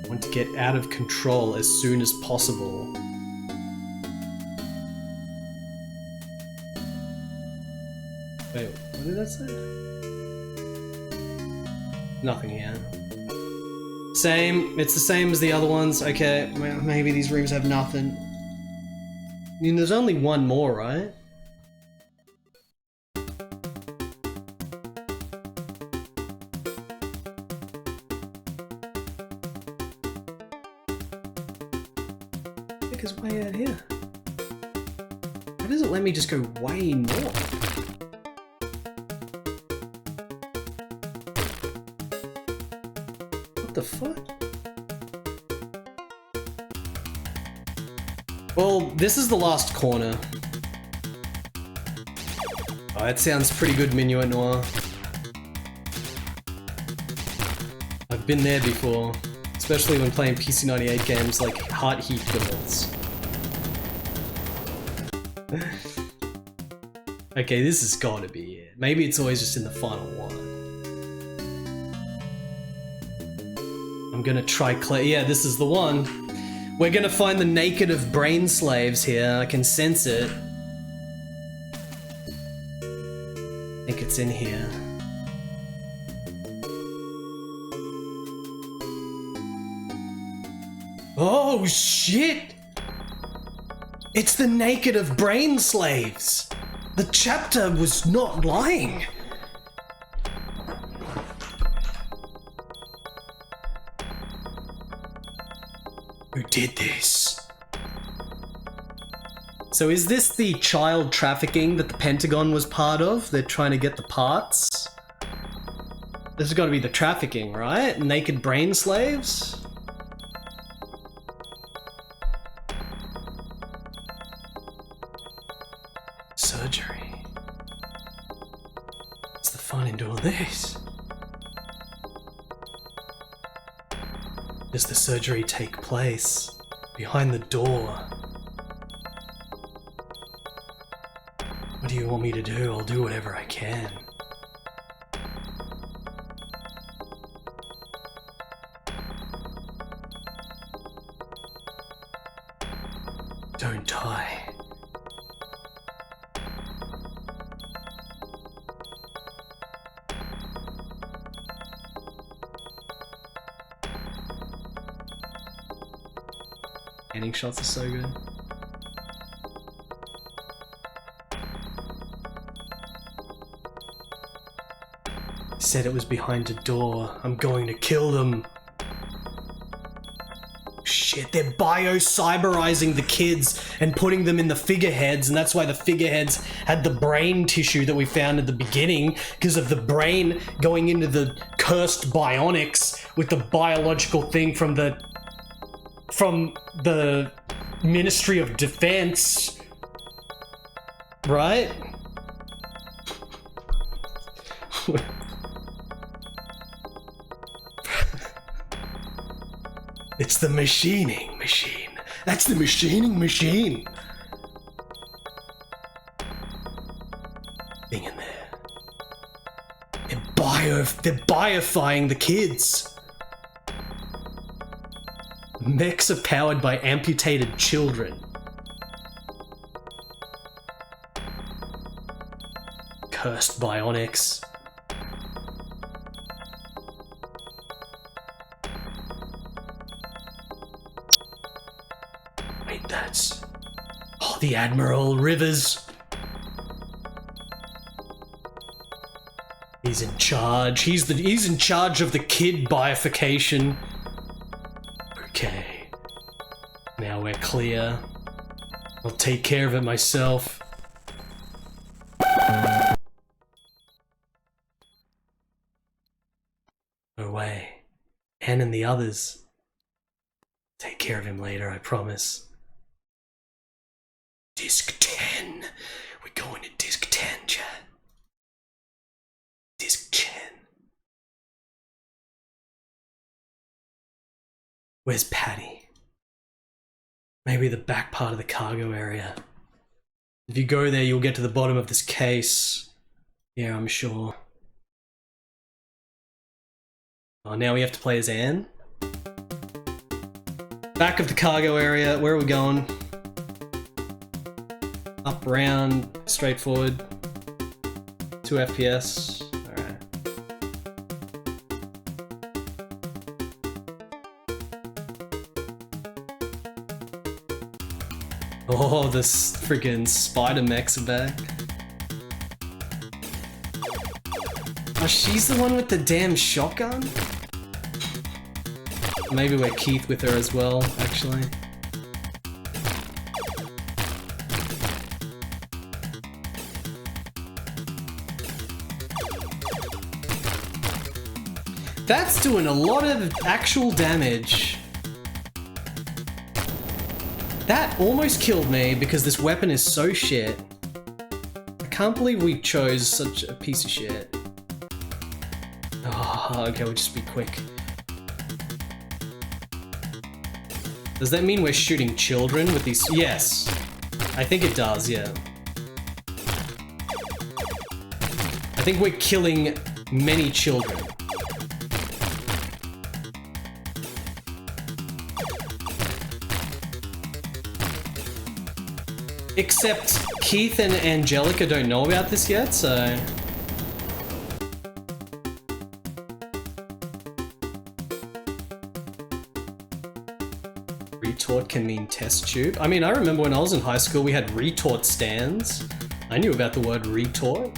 Want to get out of control as soon as possible. Wait, what did that say? Nothing here. Same, it's the same as the other ones. Okay, well, maybe these rooms have nothing. I mean, there's only one more, right? I think it's way out here. Why does it let me just go way north? What the fuck? Well, this is the last corner. Oh, that sounds pretty good, Minuet Noir. I've been there before, especially when playing PC98 games like Heart Heat Girls. Okay, this has gotta be it. Maybe it's always just in the final one. I'm gonna try yeah, this is the one. We're gonna find the naked of brain slaves here. I can sense it. I think it's in here. Oh shit! It's the naked of brain slaves! The chapter was not lying! Who did this? So is this the child trafficking that the Pentagon was part of? They're trying to get the parts? This has got to be the trafficking, right? Naked brain slaves? Surgery. What's the fun in doing this? Does the surgery take place behind the door? What do you want me to do? I'll do whatever I can. Don't die. Ending shots are so good. He said it was behind a door. I'm going to kill them. Shit, they're bio-cyberizing the kids and putting them in the figureheads, and that's why the figureheads had the brain tissue that we found at the beginning, because of the brain going into the cursed bionics with the biological thing from the Ministry of Defense, right? It's the machining machine. That's the machining machine. Thing in there. They're biofying the kids. Mechs are powered by amputated children. Cursed bionics. Wait, that's... Oh, the Admiral Rivers. He's in charge. He's in charge of the kid bifurcation. Okay. Now we're clear. I'll take care of it myself. No way. Ann and the others. Take care of him later, I promise. Disc 10. We're going to Disc 10, chat. Disc 10. Where's Patty? Maybe the back part of the cargo area. If you go there, you'll get to the bottom of this case. Yeah, I'm sure. Oh, now we have to play as Anne. Back of the cargo area. Where are we going? Up, round, straight forward. 2 FPS. Alright. Oh, this freaking spider mechs are back. Oh, she's the one with the damn shotgun? Maybe we're Keith with her as well, actually. That's doing a lot of actual damage. That almost killed me because this weapon is so shit. I can't believe we chose such a piece of shit. Oh, okay, we'll just be quick. Does that mean we're shooting children with these? Yes. I think it does, yeah. I think we're killing many children. Except Keith and Angelica don't know about this yet, so... Retort can mean test tube. I mean, I remember when I was in high school, we had retort stands. I knew about the word retort.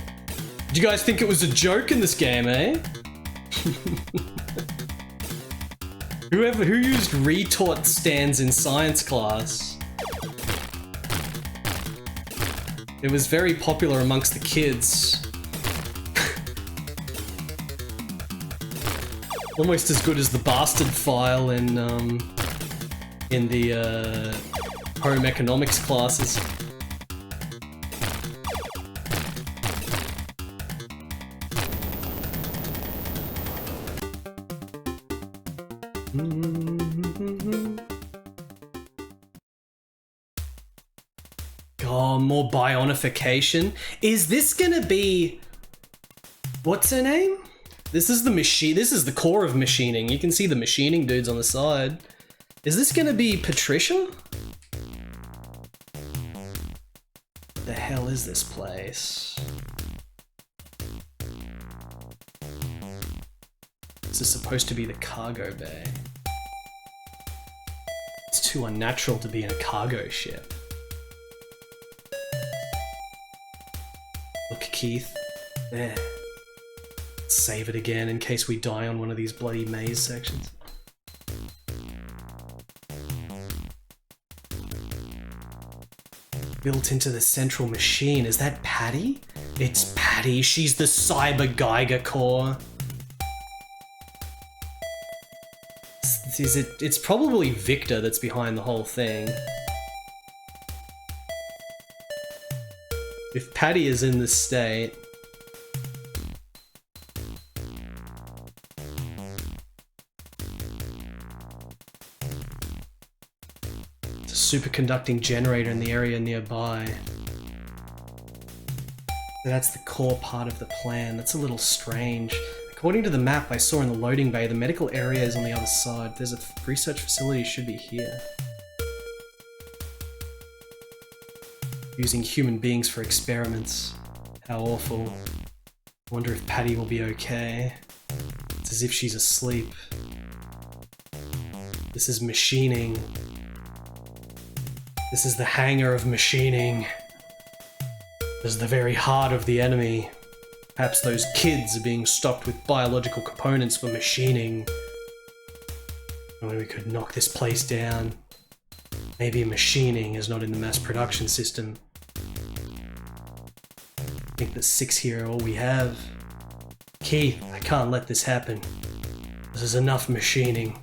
Did you guys think it was a joke in this game, eh? Who used retort stands in science class? It was very popular amongst the kids. Almost as good as the bastard file in the home economics classes. Oh, more bionification. Is this gonna be... What's her name? This is the machine. This is the core of machining. You can see the machining dudes on the side. Is this gonna be Patricia? What the hell is this place? This is supposed to be the cargo bay. It's too unnatural to be in a cargo ship. Look, Keith. There. Save it again in case we die on one of these bloody maze sections. Built into the central machine. Is that Patty? It's Patty. She's the Cyber Geiger core. It's probably Victor that's behind the whole thing. If Patty is in this state... It's a superconducting generator in the area nearby. That's the core part of the plan. That's a little strange. According to the map I saw in the loading bay, the medical area is on the other side. There's a research facility, should be here. Using human beings for experiments. How awful. Wonder if Patty will be okay. It's as if she's asleep. This is machining. This is the hangar of machining. This is the very heart of the enemy. Perhaps those kids are being stocked with biological components for machining. When we could knock this place down. Maybe machining is not in the mass production system. I think the 6 here are all we have. Keith, I can't let this happen. This is enough machining.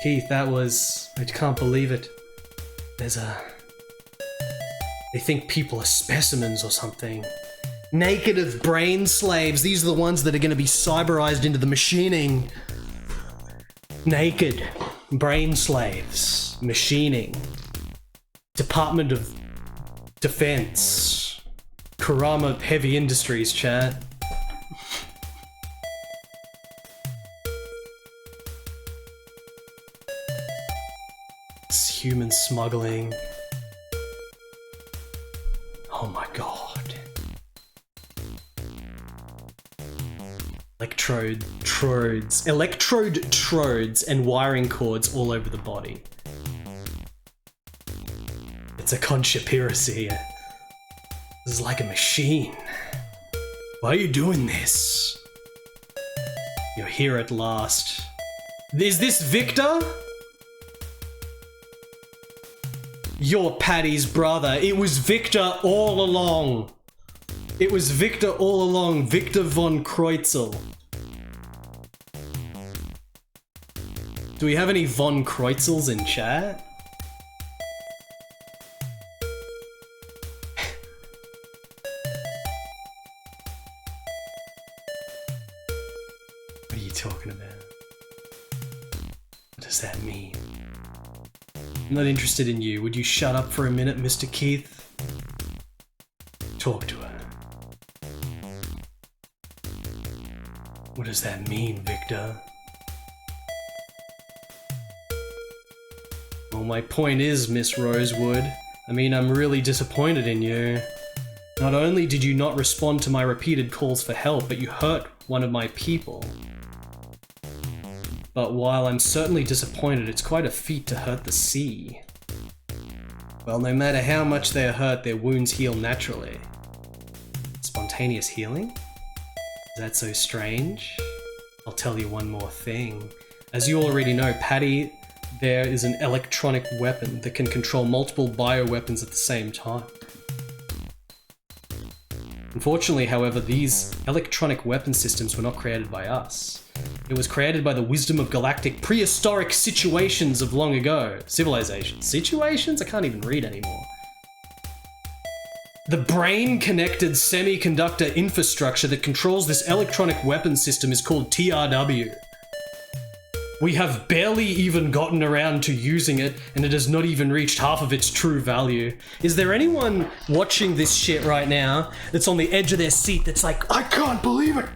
Keith, that was... I can't believe it. There's a... They think people are specimens or something. Negative brain slaves. These are the ones that are going to be cyberized into the machining. Naked brain slaves. Machining. Department of Defense. Kurama Heavy Industries, chat. It's human smuggling. Oh my god. Electrode trodes and wiring cords all over the body. It's a conspiracy. This is like a machine. Why are you doing this? You're here at last. Is this Victor? You're Patty's brother. It was Victor all along. It was Victor all along. Victor von Kreutzel. Do we have any von Kreutzels in chat? What are you talking about? What does that mean? I'm not interested in you. Would you shut up for a minute, Mr. Keith? Talk to her. What does that mean, Victor? Well, my point is, Miss Rosewood, I mean, I'm really disappointed in you. Not only did you not respond to my repeated calls for help, but you hurt one of my people. But while I'm certainly disappointed, it's quite a feat to hurt the sea. Well, no matter how much they are hurt, their wounds heal naturally. Spontaneous healing? Is that so strange? I'll tell you one more thing. As you already know, Patty, there is an electronic weapon that can control multiple bioweapons at the same time. Unfortunately, however, these electronic weapon systems were not created by us. It was created by the wisdom of galactic prehistoric situations of long ago. Civilizations. Situations? I can't even read anymore. The brain-connected semiconductor infrastructure that controls this electronic weapon system is called TRW. We have barely even gotten around to using it, and it has not even reached half of its true value. Is there anyone watching this shit right now that's on the edge of their seat that's like, I can't believe it!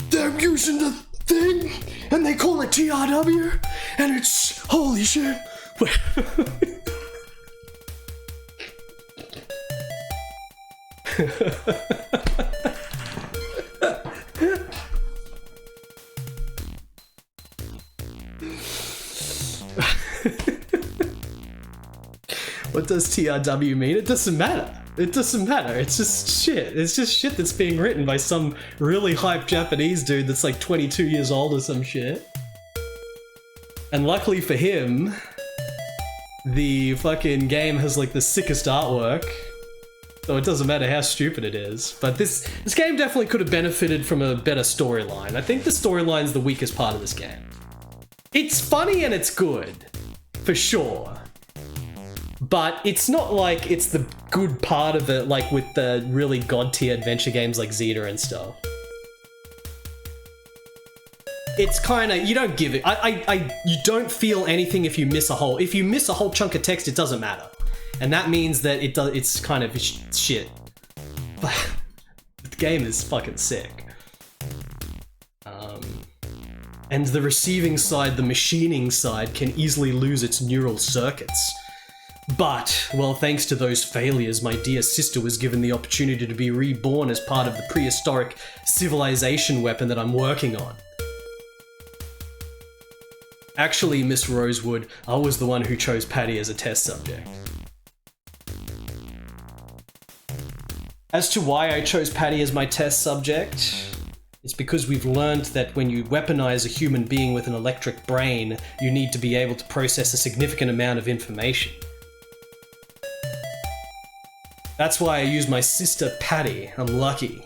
They're using the thing, and they call it TRW, and it's... holy shit! does TRW mean? It doesn't matter. It doesn't matter. It's just shit. It's just shit that's being written by some really hyped Japanese dude that's like 22 years old or some shit. And luckily for him, the fucking game has like the sickest artwork. So it doesn't matter how stupid it is. But this game definitely could have benefited from a better storyline. I think the storyline's the weakest part of this game. It's funny and it's good, for sure. But it's not like it's the good part of it, like with the really god tier adventure games like Zeta and stuff. It's kind of, you don't give it, you don't feel anything if you miss a whole chunk of text, it doesn't matter. And that means that it's kind of shit. But the game is fucking sick. And the receiving side, the machining side, can easily lose its neural circuits. But, well, thanks to those failures, my dear sister was given the opportunity to be reborn as part of the prehistoric civilization weapon that I'm working on. Actually, Miss Rosewood, I was the one who chose Patty as a test subject. As to why I chose Patty as my test subject, it's because we've learned that when you weaponize a human being with an electric brain, you need to be able to process a significant amount of information. That's why I use my sister Patty. I'm lucky.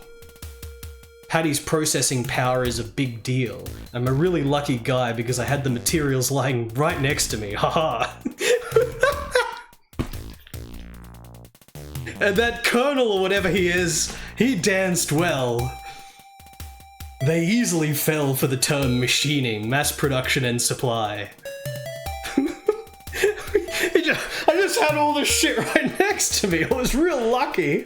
Patty's processing power is a big deal. I'm a really lucky guy because I had the materials lying right next to me. Haha. And that colonel or whatever he is, he danced well. They easily fell for the term machining, mass production and supply. I just had all this shit right next to me. I was real lucky.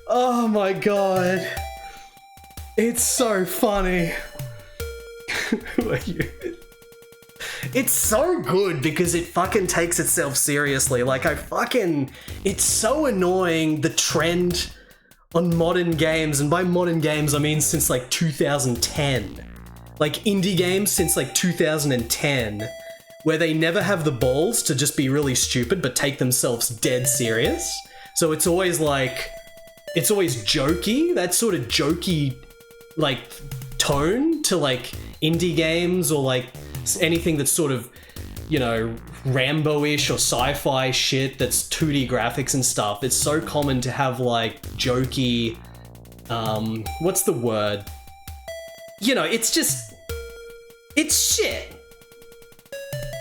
Oh my god. It's so funny. Who are you? It's so good because it fucking takes itself seriously. Like, it's so annoying, the trend on modern games, and by modern games I mean since like 2010. Like indie games since like 2010, where they never have the balls to just be really stupid but take themselves dead serious. So it's always like, it's always jokey, that sort of jokey like tone to like indie games or like anything that's sort of, you know, Rambo-ish or sci-fi shit that's 2D graphics and stuff. It's so common to have like jokey, what's the word? You know, it's just, it's shit.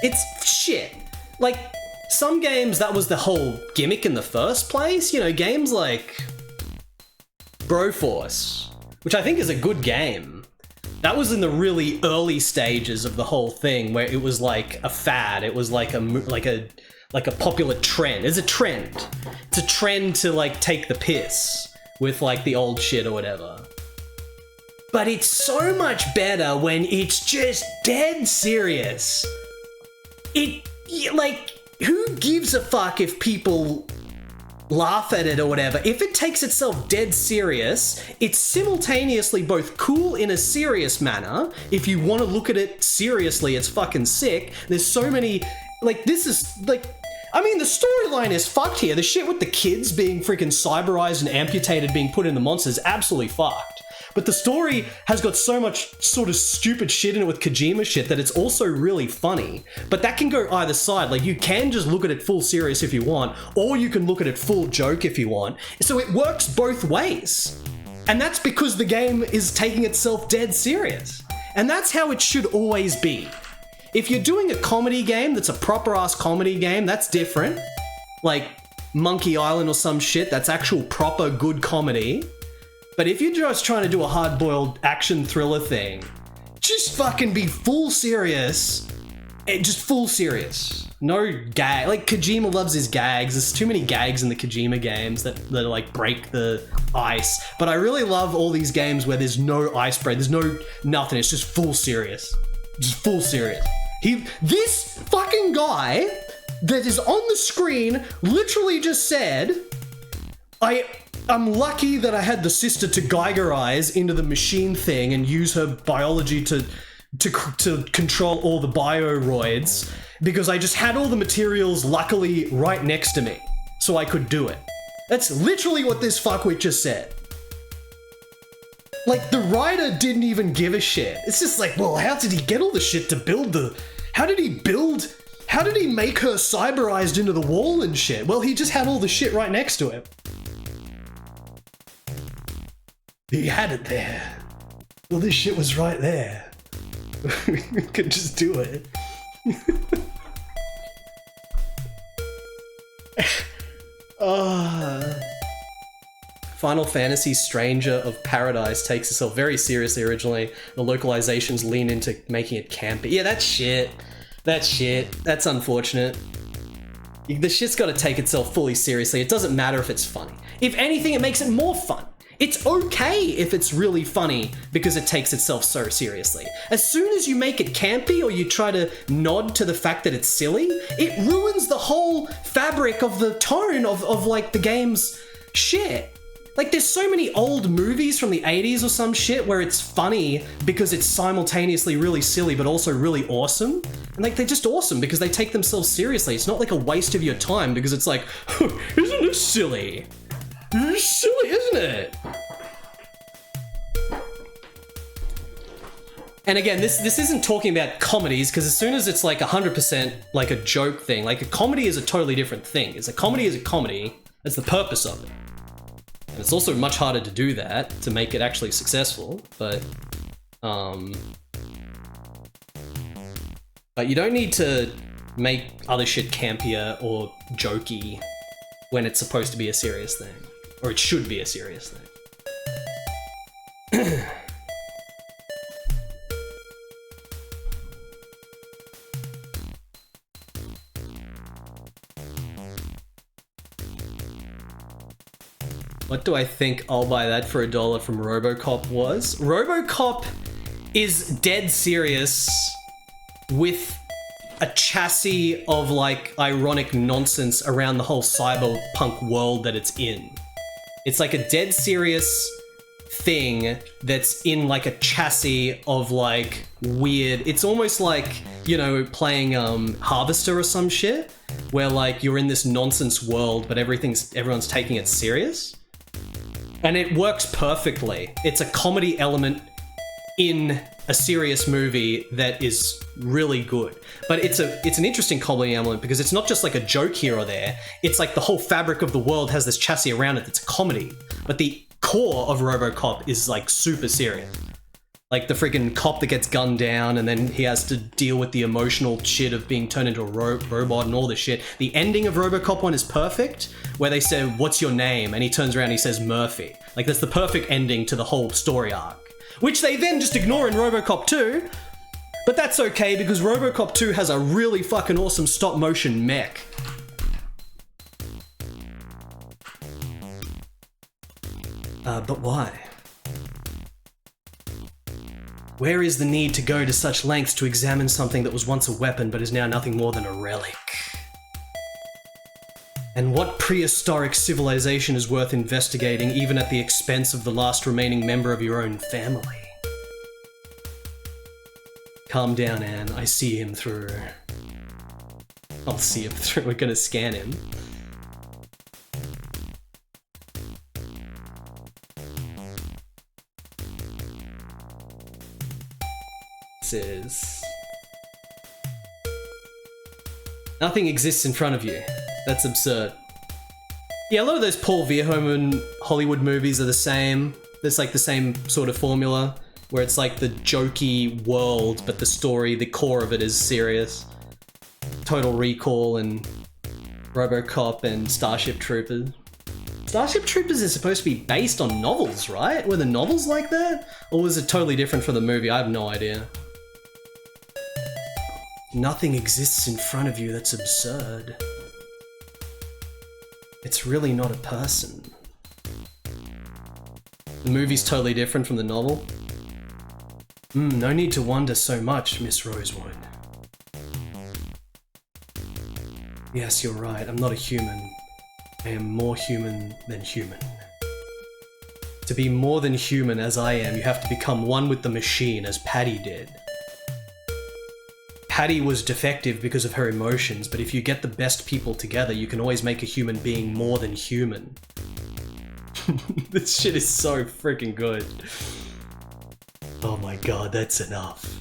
It's shit. Like, some games, that was the whole gimmick in the first place. You know, games like Broforce, which I think is a good game. That was in the really early stages of the whole thing, where it was like a fad. It was like a popular trend. It's a trend. It's a trend to like take the piss with like the old shit or whatever. But it's so much better when it's just dead serious. Like, who gives a fuck if people laugh at it or whatever? If it takes itself dead serious, it's simultaneously both cool in a serious manner. If you want to look at it seriously, it's fucking sick. There's so many, like, this is, like, I mean, the storyline is fucked here. The shit with the kids being freaking cyberized and amputated being put in the monsters is absolutely fucked. But the story has got so much sort of stupid shit in it with Kojima shit that it's also really funny. But that can go either side. Like, you can just look at it full serious if you want, or you can look at it full joke if you want. So it works both ways. And that's because the game is taking itself dead serious. And that's how it should always be. If you're doing a comedy game that's a proper-ass comedy game, that's different. Like Monkey Island or some shit, that's actual proper good comedy. But if you're just trying to do a hard-boiled action thriller thing, just fucking be full serious. Just full serious. No gag. Like, Kojima loves his gags. There's too many gags in the Kojima games that like break the ice. But I really love all these games where there's no ice break. There's no nothing. It's just full serious. Just full serious. This fucking guy that is on the screen literally just said, I'm lucky that I had the sister to Geigerize into the machine thing and use her biology to control all the bioroids, because I just had all the materials luckily right next to me, so I could do it. That's literally what this fuckwit just said. Like, the writer didn't even give a shit. It's just like, well, how did he get all the shit to build how did he make her cyberized into the wall and shit? Well, he just had all the shit right next to him. He had it there. Well, this shit was right there. We could just do it. Final Fantasy Stranger of Paradise takes itself very seriously originally. The localizations lean into making it campy. Yeah, that's shit. That's shit. That's unfortunate. The shit's gotta take itself fully seriously. It doesn't matter if it's funny. If anything, it makes it more fun. It's okay if it's really funny because it takes itself so seriously. As soon as you make it campy or you try to nod to the fact that it's silly, it ruins the whole fabric of the tone of like the game's shit. Like, there's so many old movies from the 80s or some shit where it's funny because it's simultaneously really silly but also really awesome. And like, they're just awesome because they take themselves seriously. It's not like a waste of your time because it's like, isn't this silly? This is silly, isn't it? And again, this isn't talking about comedies, because as soon as it's like 100% like a joke thing, like a comedy is a totally different thing. It's a comedy is a comedy. That's the purpose of it. And it's also much harder to do that, to make it actually successful, but you don't need to make other shit campier or jokey when it's supposed to be a serious thing. Or it should be a serious thing. What do I think I'll buy that for $1 from RoboCop was? RoboCop is dead serious with a chassis of like ironic nonsense around the whole cyberpunk world that it's in. It's like a dead serious thing that's in like a chassis of like weird, it's almost like, you know, playing Harvester or some shit, where like you're in this nonsense world but everyone's taking it serious. And it works perfectly. It's a comedy element in a serious movie that is really good. But it's an interesting comedy element because it's not just like a joke here or there. It's like the whole fabric of the world has this chassis around it that's a comedy. But the core of RoboCop is like super serious. Like the freaking cop that gets gunned down and then he has to deal with the emotional shit of being turned into a robot and all this shit. The ending of RoboCop 1 is perfect, where they say, "What's your name?" And he turns around and he says, "Murphy." Like, that's the perfect ending to the whole story arc. Which they then just ignore in RoboCop 2. But that's okay because RoboCop 2 has a really fucking awesome stop motion mech. But why? Where is the need to go to such lengths to examine something that was once a weapon but is now nothing more than a relic? And what prehistoric civilization is worth investigating even at the expense of the last remaining member of your own family? Calm down, Anne. I see him through. I'll see him through. We're gonna scan him. Says nothing exists in front of you. That's absurd. Yeah, a lot of those Paul Verhoeven Hollywood movies are the same. There's like the same sort of formula where it's like the jokey world, but the story, the core of it is serious. Total Recall and RoboCop and Starship Troopers. Starship Troopers is supposed to be based on novels, right? Were the novels like that? Or was it totally different for the movie? I have no idea. Nothing exists in front of you that's absurd. It's really not a person. The movie's totally different from the novel. No need to wonder so much, Miss Rosewood. Yes, you're right. I'm not a human. I am more human than human. To be more than human as I am, you have to become one with the machine, as Patty did. Patty was defective because of her emotions, but if you get the best people together, you can always make a human being more than human. This shit is so freaking good. Oh my god, that's enough.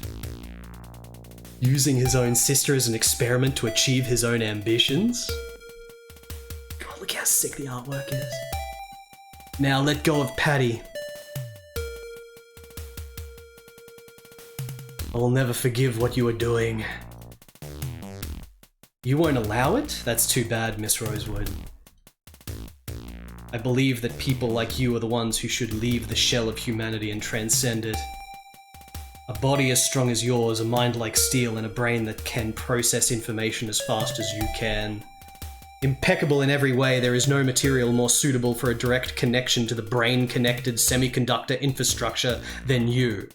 Using his own sister as an experiment to achieve his own ambitions? God, look how sick the artwork is. Now let go of Patty. I will never forgive what you are doing. You won't allow it? That's too bad, Miss Rosewood. I believe that people like you are the ones who should leave the shell of humanity and transcend it. A body as strong as yours, a mind like steel, and a brain that can process information as fast as you can. Impeccable in every way, there is no material more suitable for a direct connection to the brain-connected semiconductor infrastructure than you.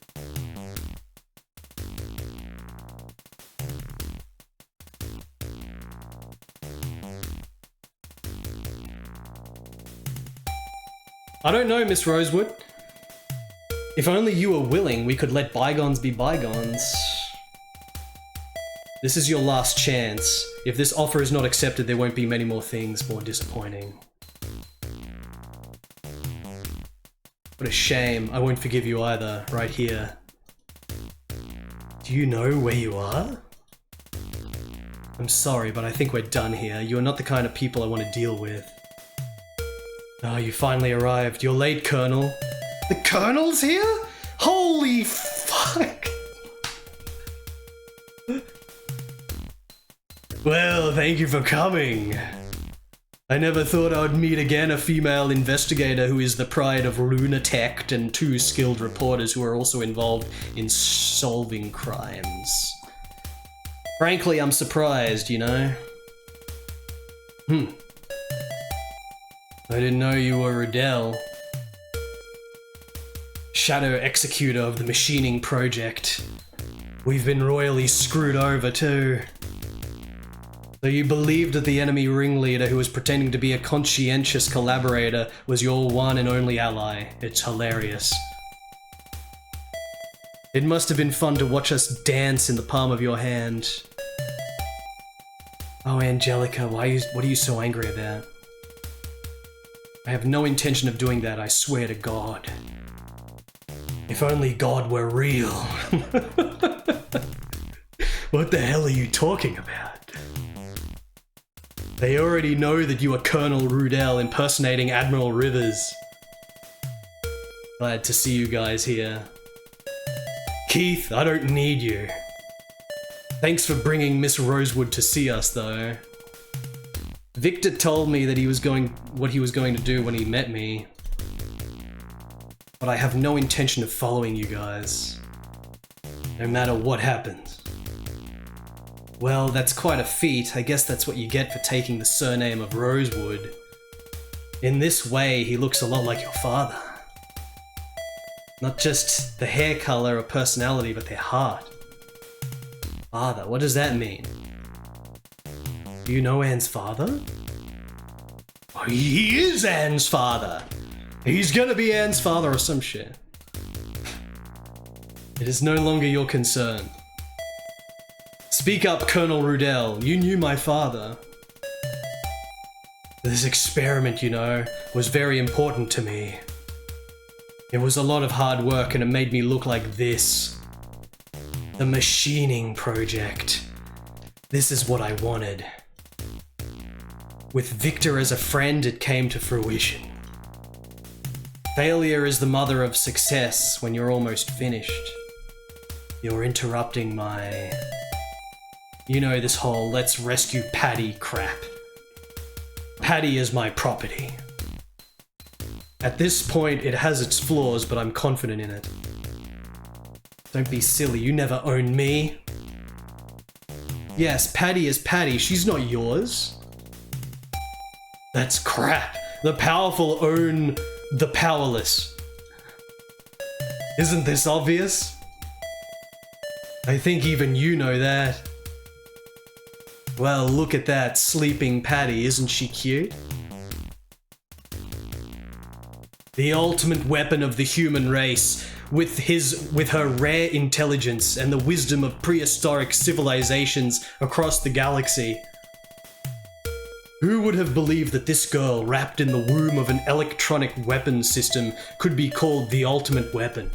I don't know, Miss Rosewood. If only you were willing, we could let bygones be bygones. This is your last chance. If this offer is not accepted, there won't be many more things more disappointing. What a shame. I won't forgive you either, right here. Do you know where you are? I'm sorry, but I think we're done here. You are not the kind of people I want to deal with. Oh, you finally arrived. You're late, Colonel. The Colonel's here? Holy fuck! Well, thank you for coming. I never thought I would meet again a female investigator who is the pride of Lunatech and 2 skilled reporters who are also involved in solving crimes. Frankly, I'm surprised, you know? I didn't know you were Riddell. Shadow executor of the machining project. We've been royally screwed over too. So you believed that the enemy ringleader who was pretending to be a conscientious collaborator was your one and only ally. It's hilarious. It must have been fun to watch us dance in the palm of your hand. Oh, Angelica, what are you so angry about? I have no intention of doing that, I swear to God. If only God were real. What the hell are you talking about? They already know that you are Colonel Rudell impersonating Admiral Rivers. Glad to see you guys here. Keith, I don't need you. Thanks for bringing Miss Rosewood to see us, though. Victor told me that what he was going to do when he met me. But I have no intention of following you guys. No matter what happens. Well, that's quite a feat. I guess that's what you get for taking the surname of Rosewood. In this way, he looks a lot like your father. Not just the hair color or personality, but their heart. Father, what does that mean? Do you know Anne's father? Oh, he is Anne's father! He's gonna be Anne's father or some shit. It is no longer your concern. Speak up, Colonel Rudell. You knew my father. This experiment, you know, was very important to me. It was a lot of hard work and it made me look like this. The machining project. This is what I wanted. With Victor as a friend, it came to fruition. Failure is the mother of success when you're almost finished. You're interrupting my... You know, this whole let's rescue Patty crap. Patty is my property. At this point, it has its flaws, but I'm confident in it. Don't be silly, you never owned me. Yes, Patty is Patty, she's not yours. That's crap. The powerful own the powerless. Isn't this obvious? I think even you know that. Well, look at that sleeping Patty, isn't she cute? The ultimate weapon of the human race, with her rare intelligence and the wisdom of prehistoric civilizations across the galaxy. Who would have believed that this girl, wrapped in the womb of an electronic weapon system, could be called the ultimate weapon?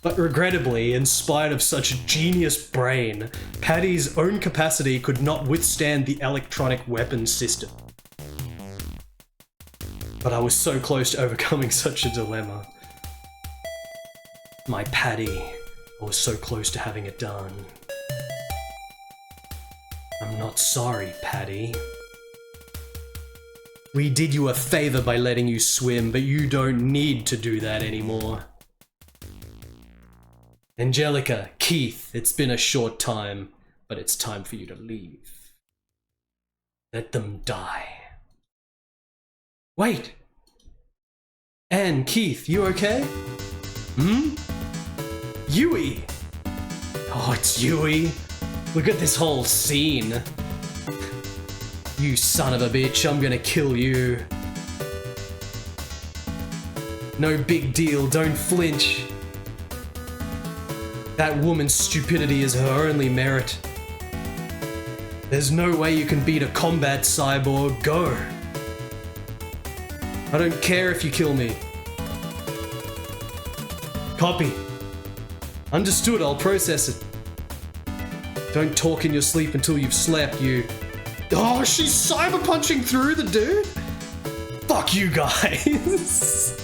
But regrettably, in spite of such a genius brain, Patty's own capacity could not withstand the electronic weapon system. But I was so close to overcoming such a dilemma. My Patty, I was so close to having it done. I'm not sorry, Patty. We did you a favor by letting you swim, but you don't need to do that anymore. Angelica, Keith, it's been a short time, but it's time for you to leave. Let them die. Wait! Anne, Keith, you okay? Hmm? Yui! Oh, it's Yui. Look at this whole scene. You son of a bitch, I'm gonna kill you. No big deal, don't flinch. That woman's stupidity is her only merit. There's no way you can beat a combat cyborg. Go! I don't care if you kill me. Copy. Understood, I'll process it. Don't talk in your sleep until you've slept, you... Oh, she's cyber punching through the dude? Fuck you guys.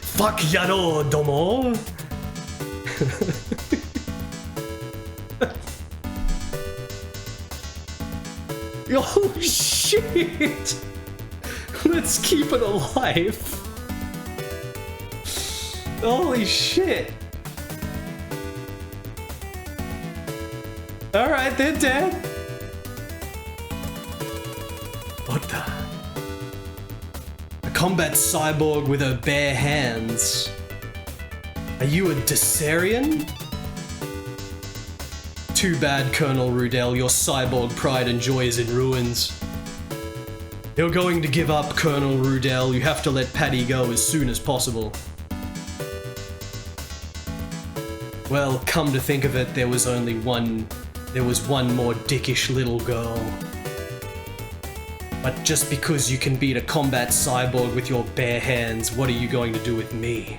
Fuck yaro domo. Oh shit! Let's keep it alive. Holy shit. Alright, they're dead. What the? A combat cyborg with her bare hands. Are you a Dessarian? Too bad, Colonel Rudell, your cyborg pride and joy is in ruins. You're going to give up, Colonel Rudell. You have to let Patty go as soon as possible. Well, come to think of it, there was one more dickish little girl. But just because you can beat a combat cyborg with your bare hands, what are you going to do with me?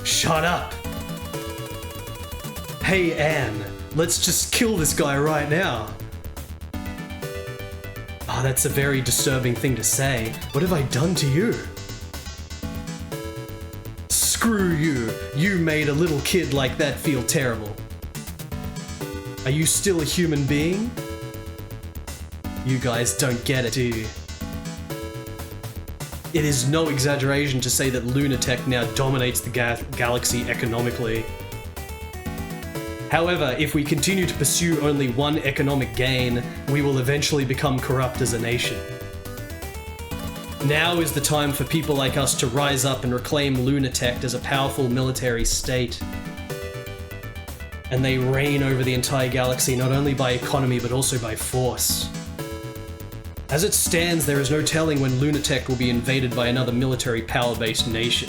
Shut up! Hey Anne, let's just kill this guy right now. Oh, that's a very disturbing thing to say. What have I done to you? Screw you. You made a little kid like that feel terrible. Are you still a human being? You guys don't get it, do you? It is no exaggeration to say that Lunatech now dominates the galaxy economically. However, if we continue to pursue only one economic gain, we will eventually become corrupt as a nation. Now is the time for people like us to rise up and reclaim Lunatech as a powerful military state. And they reign over the entire galaxy not only by economy but also by force. As it stands, there is no telling when Lunatech will be invaded by another military power-based nation.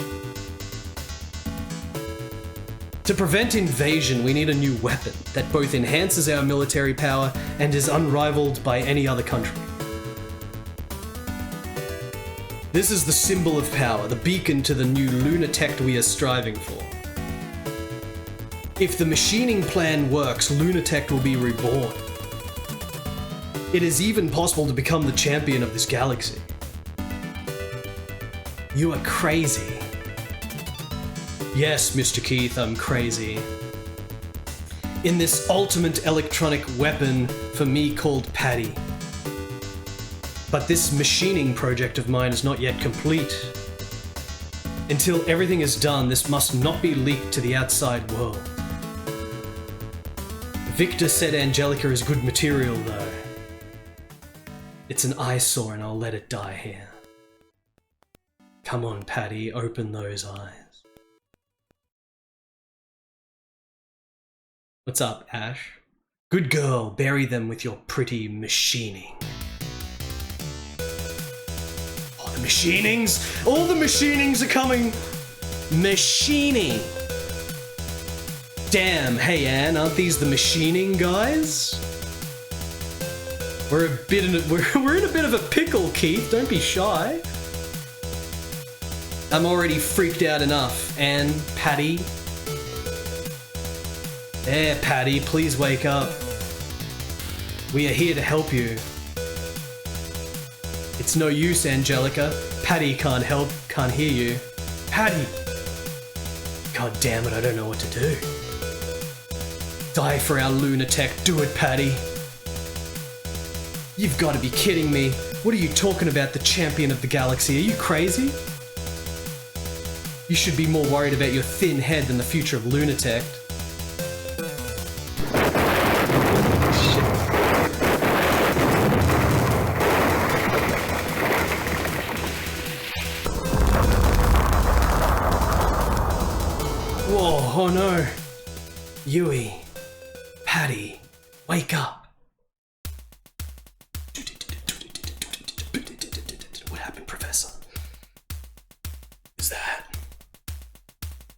To prevent invasion, we need a new weapon that both enhances our military power and is unrivaled by any other country. This is the symbol of power, the beacon to the new Lunatech we are striving for. If the machining plan works, Lunatech will be reborn. It is even possible to become the champion of this galaxy. You are crazy. Yes, Mr. Keith, I'm crazy. In this ultimate electronic weapon for me called Patty. But this machining project of mine is not yet complete. Until everything is done, this must not be leaked to the outside world. Victor said Angelica is good material, though. It's an eyesore and I'll let it die here. Come on, Patty, open those eyes. What's up, Ash? Good girl, bury them with your pretty machining. Oh, the machinings! All the machinings are coming! Machining! Damn, hey Anne, aren't these the machining guys? We're in a bit of a pickle, Keith, don't be shy. I'm already freaked out enough. Anne, Patty. There, Patty, please wake up. We are here to help you. It's no use, Angelica. Patty can't hear you. Patty! God damn it, I don't know what to do. Die for our lunatic, do it, Patty. You've got to be kidding me. What are you talking about, the champion of the galaxy? Are you crazy? You should be more worried about your thin head than the future of Lunatech. Whoa, oh no. Yui. Patty. Wake up. What happened, Professor? Is that?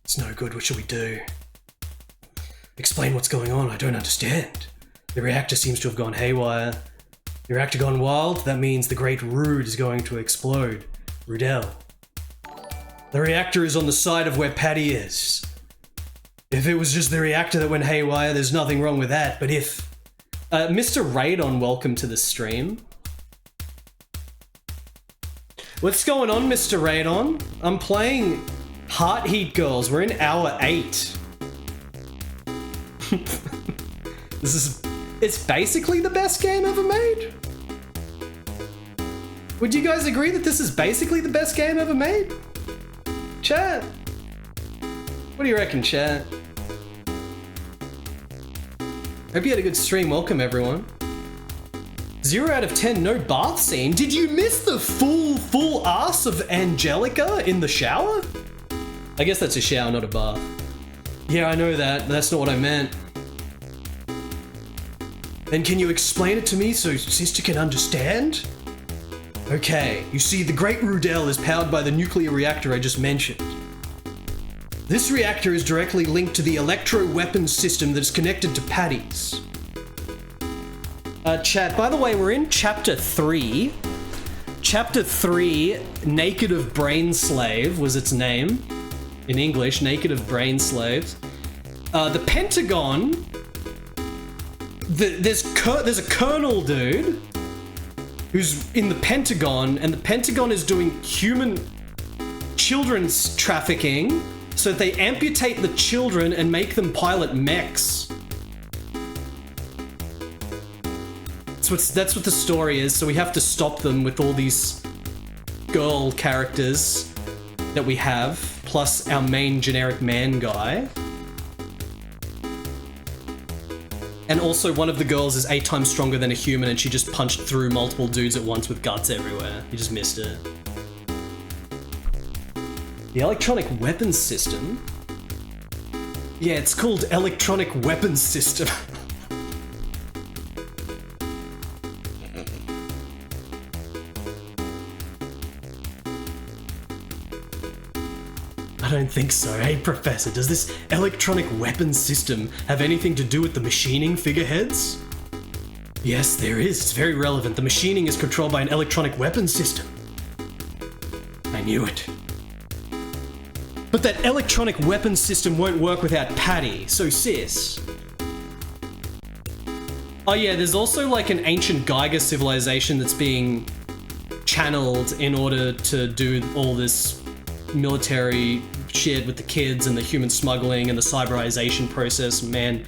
It's no good, what should we do? Explain what's going on, I don't understand. The reactor seems to have gone haywire. The reactor gone wild? That means the Great Rude is going to explode. Rudell. The reactor is on the side of where Patty is. If it was just the reactor that went haywire, there's nothing wrong with that, but if... Mr. Radon, welcome to the stream. What's going on, Mr. Radon? I'm playing Heart Heat Girls. We're in hour 8. It's basically the best game ever made. Would you guys agree that this is basically the best game ever made? Chat. What do you reckon, chat? Hope you had a good stream. Welcome, everyone. 0 out of 10, no bath scene. Did you miss the full ass of Angelica in the shower? I guess that's a shower, not a bath. Yeah, I know that, but that's not what I meant. Then can you explain it to me so Sister can understand? Okay, you see, the Great Rudell is powered by the nuclear reactor I just mentioned. This reactor is directly linked to the electro-weapons system that is connected to Patty's. Chat, by the way, we're in Chapter 3. Chapter 3, Naked of Brain Slave was its name. In English, Naked of Brain Slaves. The Pentagon... There's a colonel dude who's in the Pentagon, and the Pentagon is doing human children's trafficking so that they amputate the children and make them pilot mechs. That's what the story is, so we have to stop them with all these girl characters that we have, plus our main generic man guy. And also one of the girls is 8 times stronger than a human and she just punched through multiple dudes at once with guts everywhere. You just missed it. The electronic weapons system? Yeah, it's called electronic weapons system. I don't think so. Hey, Professor, does this electronic weapons system have anything to do with the machining figureheads? Yes, there is. It's very relevant. The machining is controlled by an electronic weapons system. I knew it. But that electronic weapons system won't work without Patty, so sis. Oh yeah, there's also like an ancient Geiger civilization that's being channeled in order to do all this military shit with the kids and the human smuggling and the cyberization process, man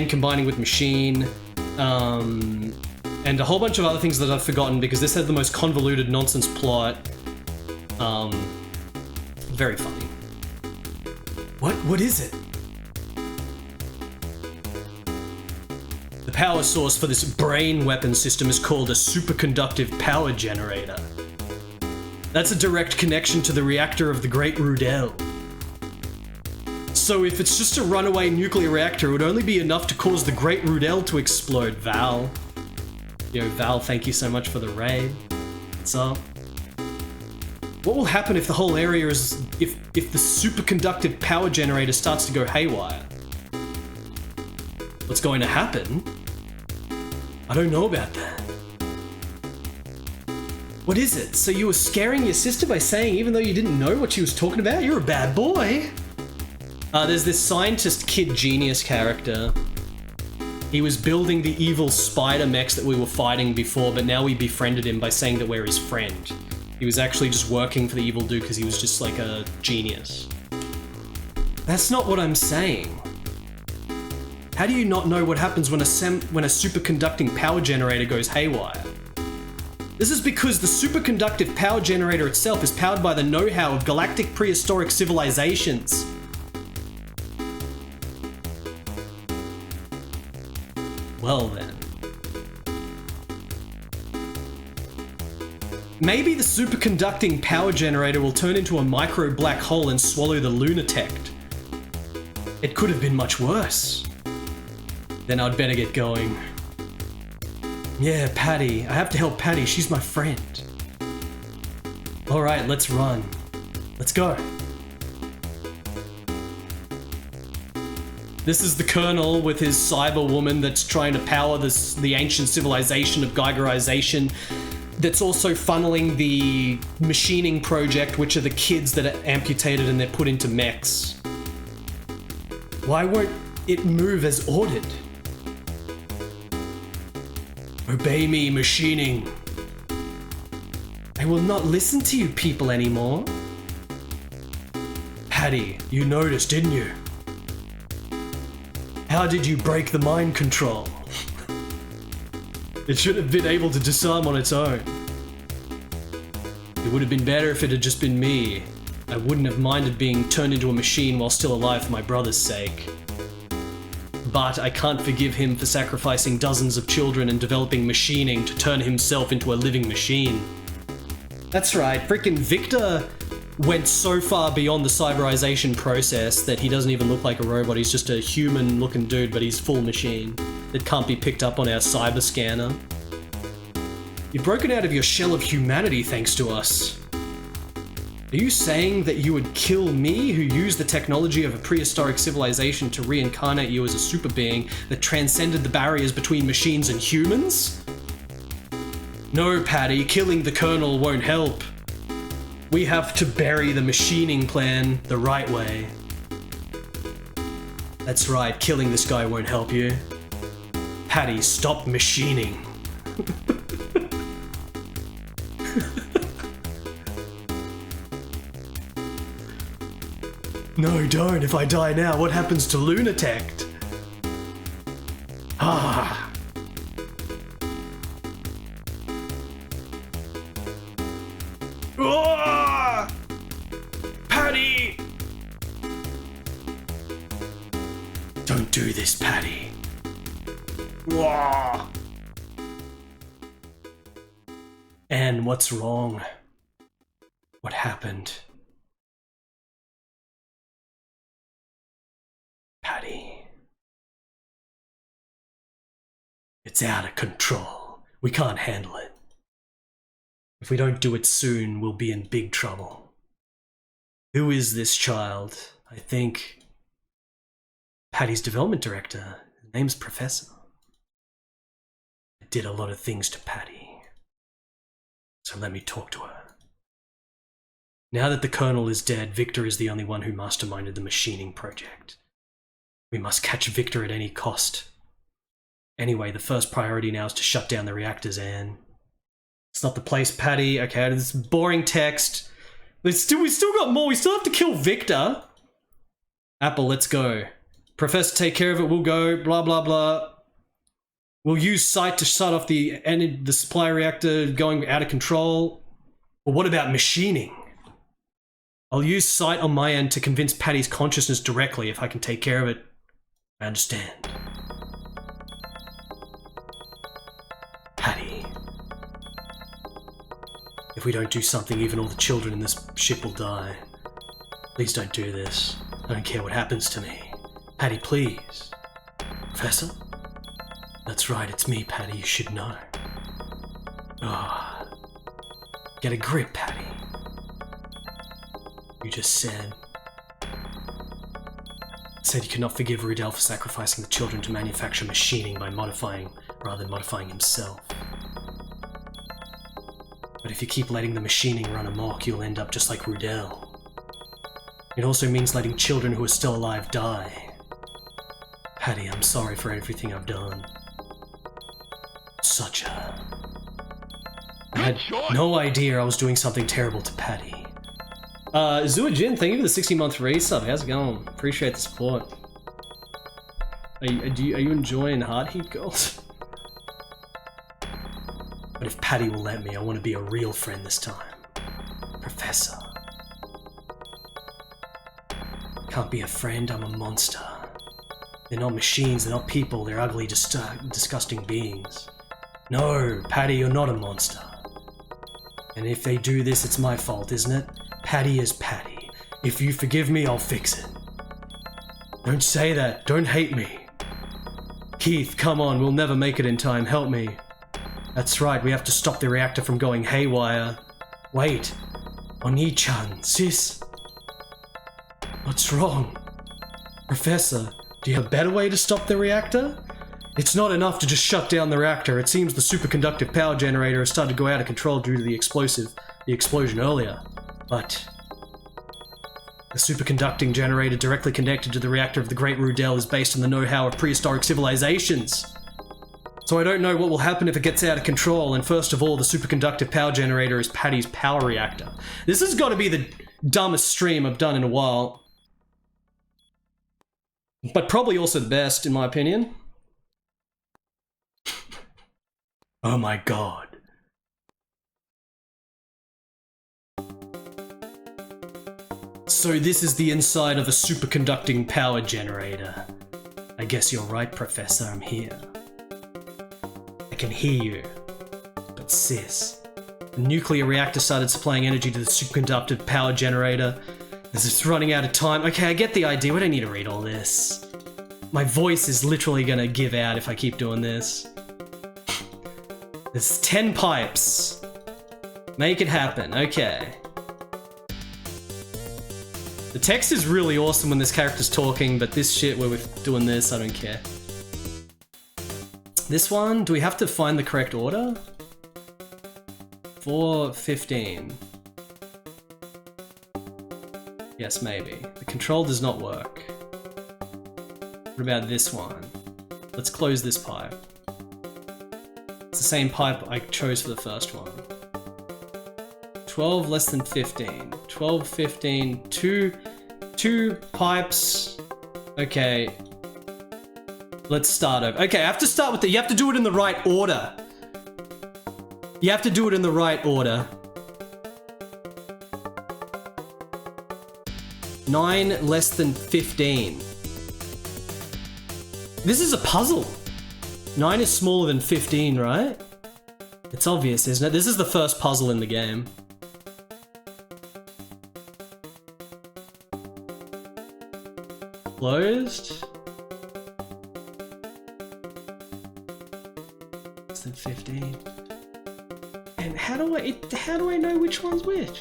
combining with machine, and a whole bunch of other things that I've forgotten because this had the most convoluted nonsense plot. Very funny. What is it? The power source for this brain weapon system is called a superconductive power generator. That's a direct connection to the reactor of the Great Rudell. Also, if it's just a runaway nuclear reactor, it would only be enough to cause the Great Rudel to explode. Val. Yo, Val, thank you so much for the raid. What's up? What will happen if the whole area is... if the superconductive power generator starts to go haywire? What's going to happen? I don't know about that. What is it? So you were scaring your sister by saying even though you didn't know what she was talking about? You're a bad boy. There's this scientist kid genius character. He was building the evil spider mechs that we were fighting before, but now we befriended him by saying that we're his friend. He was actually just working for the evil dude because he was just like a genius. That's not what I'm saying. How do you not know what happens when a superconducting power generator goes haywire? This is because the superconductive power generator itself is powered by the know-how of galactic prehistoric civilizations. Well then. Maybe the superconducting power generator will turn into a micro black hole and swallow the lunatect. It could have been much worse. Then I'd better get going. Yeah, Patty. I have to help Patty. She's my friend. Alright, let's run. Let's go. This is the Colonel with his cyber woman that's trying to power the ancient civilization of Geigerization, that's also funneling the machining project, which are the kids that are amputated and they're put into mechs. Why won't it move as ordered? Obey me, machining. I will not listen to you people anymore. Patty, you noticed, didn't you? How did you break the mind control? It should have been able to disarm on its own. It would have been better if it had just been me. I wouldn't have minded being turned into a machine while still alive for my brother's sake. But I can't forgive him for sacrificing dozens of children and developing machining to turn himself into a living machine. That's right, frickin' Victor went so far beyond the cyberization process that he doesn't even look like a robot. He's just a human-looking dude, but he's full machine. That can't be picked up on our cyber scanner. You've broken out of your shell of humanity thanks to us. Are you saying that you would kill me, who used the technology of a prehistoric civilization to reincarnate you as a super being that transcended the barriers between machines and humans? No, Patty, killing the Colonel won't help. We have to bury the machining plan the right way. That's right, killing this guy won't help you. Patty, stop machining. No, don't. If I die now, what happens to Lunatect? Ah. Oh! Patty! Don't do this, Patty. Whoa. And what's wrong? What happened? Patty. It's out of control. We can't handle it. If we don't do it soon, we'll be in big trouble. Who is this child? I think Patty's development director. His name's Professor. I did a lot of things to Patty. So let me talk to her. Now that the Colonel is dead, Victor is the only one who masterminded the machining project. We must catch Victor at any cost. Anyway, the first priority now is to shut down the reactors, Anne. It's not the place, Patty. Okay, this boring text. We still got more. We still have to kill Victor. Apple, let's go. Professor, take care of it. We'll go. Blah, blah, blah. We'll use sight to shut off the supply reactor going out of control. But what about machining? I'll use sight on my end to convince Patty's consciousness directly if I can take care of it. I understand. Patty. If we don't do something, even all the children in this ship will die. Please don't do this. I don't care what happens to me. Patty, please. Professor? That's right, it's me, Patty, you should know. Ah. Get a grip, Patty. You just said you could not forgive Rudell for sacrificing the children to manufacture machining by rather than modifying himself. But if you keep letting the machining run amok, you'll end up just like Rudell. It also means letting children who are still alive die. Patty, I'm sorry for everything I've done. I had no idea I was doing something terrible to Patty. Zuajin, thank you for the 60-month resub. How's it going? Appreciate the support. Are you enjoying Heart Heat Girls? But if Patty will let me, I want to be a real friend this time. Professor. Can't be a friend, I'm a monster. They're not machines, they're not people, they're ugly, disgusting beings. No, Patty, you're not a monster. And if they do this, it's my fault, isn't it? Patty is Patty. If you forgive me, I'll fix it. Don't say that. Don't hate me. Keith, come on. We'll never make it in time. Help me. That's right. We have to stop the reactor from going haywire. Wait. Oni-chan, sis. What's wrong? Professor, do you have a better way to stop the reactor? It's not enough to just shut down the reactor. It seems the superconductive power generator has started to go out of control due to the explosion earlier. But the superconducting generator directly connected to the reactor of the Great Rudell is based on the know-how of prehistoric civilizations. So I don't know what will happen if it gets out of control, and first of all, the superconductive power generator is Patty's power reactor. This has got to be the dumbest stream I've done in a while. But probably also the best, in my opinion. Oh my god. So this is the inside of a superconducting power generator. I guess you're right, Professor, I'm here. I can hear you. But sis, the nuclear reactor started supplying energy to the superconductive power generator. As it's running out of time. Okay, I get the idea, we don't need to read all this. My voice is literally gonna give out if I keep doing this. There's 10 pipes. Make it happen, okay. The text is really awesome when this character's talking, but this shit where we're doing this, I don't care. This one, do we have to find the correct order? 4:15. Yes, maybe. The control does not work. What about this one? Let's close this pipe. It's the same pipe I chose for the first one. 12 less than 15. 12, 15, two pipes. Okay. Let's start over. Okay, I have to start with you have to do it in the right order. You have to do it in the right order. 9 less than 15. This is a puzzle. 9 is smaller than 15, right? It's obvious, isn't it? This is the first puzzle in the game. Closed. Less than 15. And how do I know which one's which?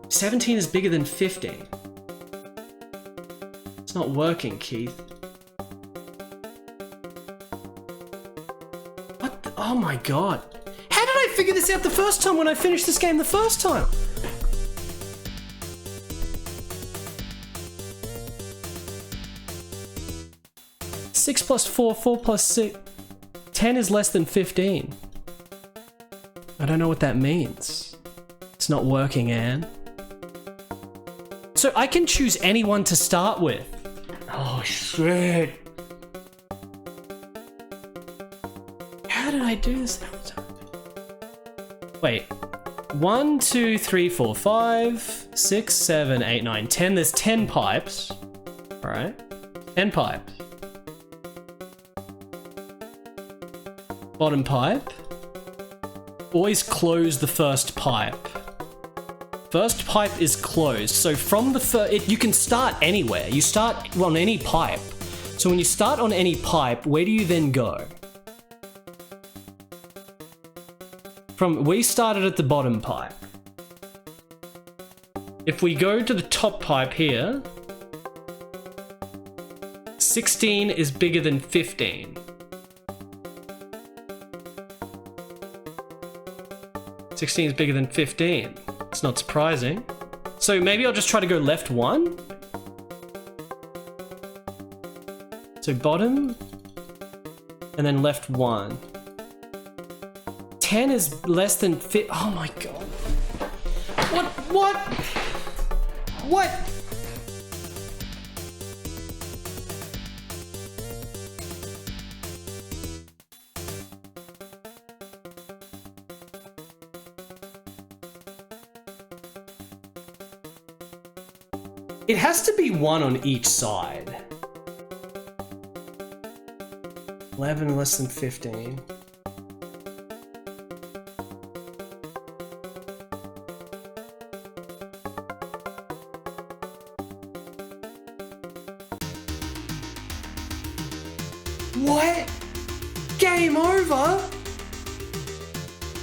$17 is bigger than 15. It's not working, Keith. What the, oh my god. How did I figure this out the first time when I finished this game the first time? Six plus 4, 4 plus 6. 10 is less than 15. I don't know what that means. It's not working, Anne. So I can choose anyone to start with. Oh shit. How did I do this? Wait. 1, 2, 3, 4, 5, 6, 7, 8, 9, 10. There's 10 pipes. Alright. 10 pipes. Bottom pipe. Always close the first pipe. First pipe is closed. So from the you can start anywhere. You start on any pipe. So when you start on any pipe, where do you then go? We started at the bottom pipe. If we go to the top pipe here, 16 is bigger than 15. 16 is bigger than 15. It's not surprising. So maybe I'll just try to go left 1. So bottom, and then left 1. 10 is less than 50. Oh my god. What? It has to be 1 on each side. 11 less than 15. What? Game over?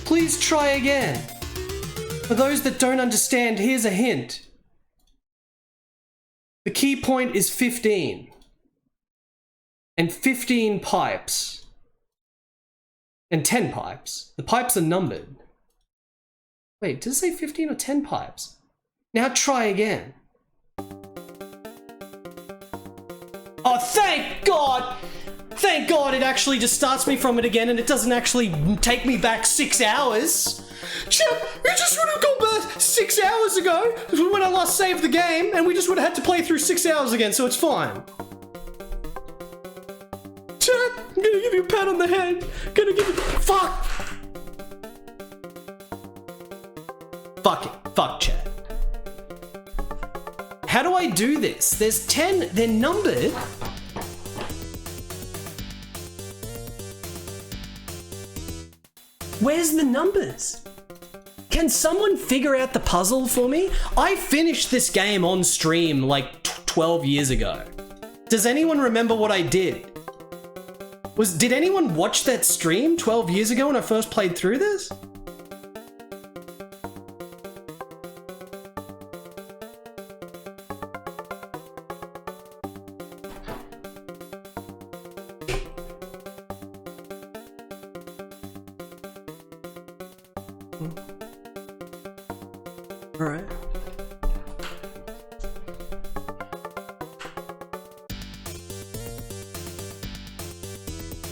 Please try again. For those that don't understand, here's a hint. The key point is 15. And 15 pipes. And 10 pipes. The pipes are numbered. Wait, does it say 15 or 10 pipes? Now try again. Oh, thank God! Thank God it actually just starts me from it again and it doesn't actually take me back 6 hours. Chip, you just would have gone back 6 hours ago when I last saved the game and we just would have had to play through 6 hours again, so it's fine. Chat, I'm gonna give you a pat on the head. Gonna give you... Fuck! Fuck it. Fuck chat. How do I do this? There's 10, they're numbered. Where's the numbers? Can someone figure out the puzzle for me? I finished this game on stream like 12 years ago. Does anyone remember what I did? Did anyone watch that stream 12 years ago when I first played through this? All right.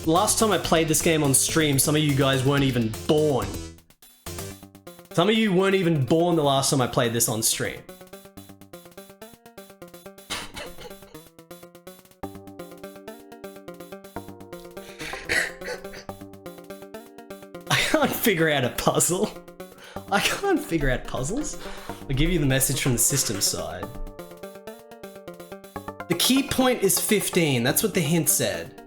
Last time I played this game on stream, some of you guys weren't even born. Some of you weren't even born the last time I played this on stream. I can't figure out a puzzle. I can't figure out puzzles. I'll give you the message from the system side. The key point is 15. That's what the hint said.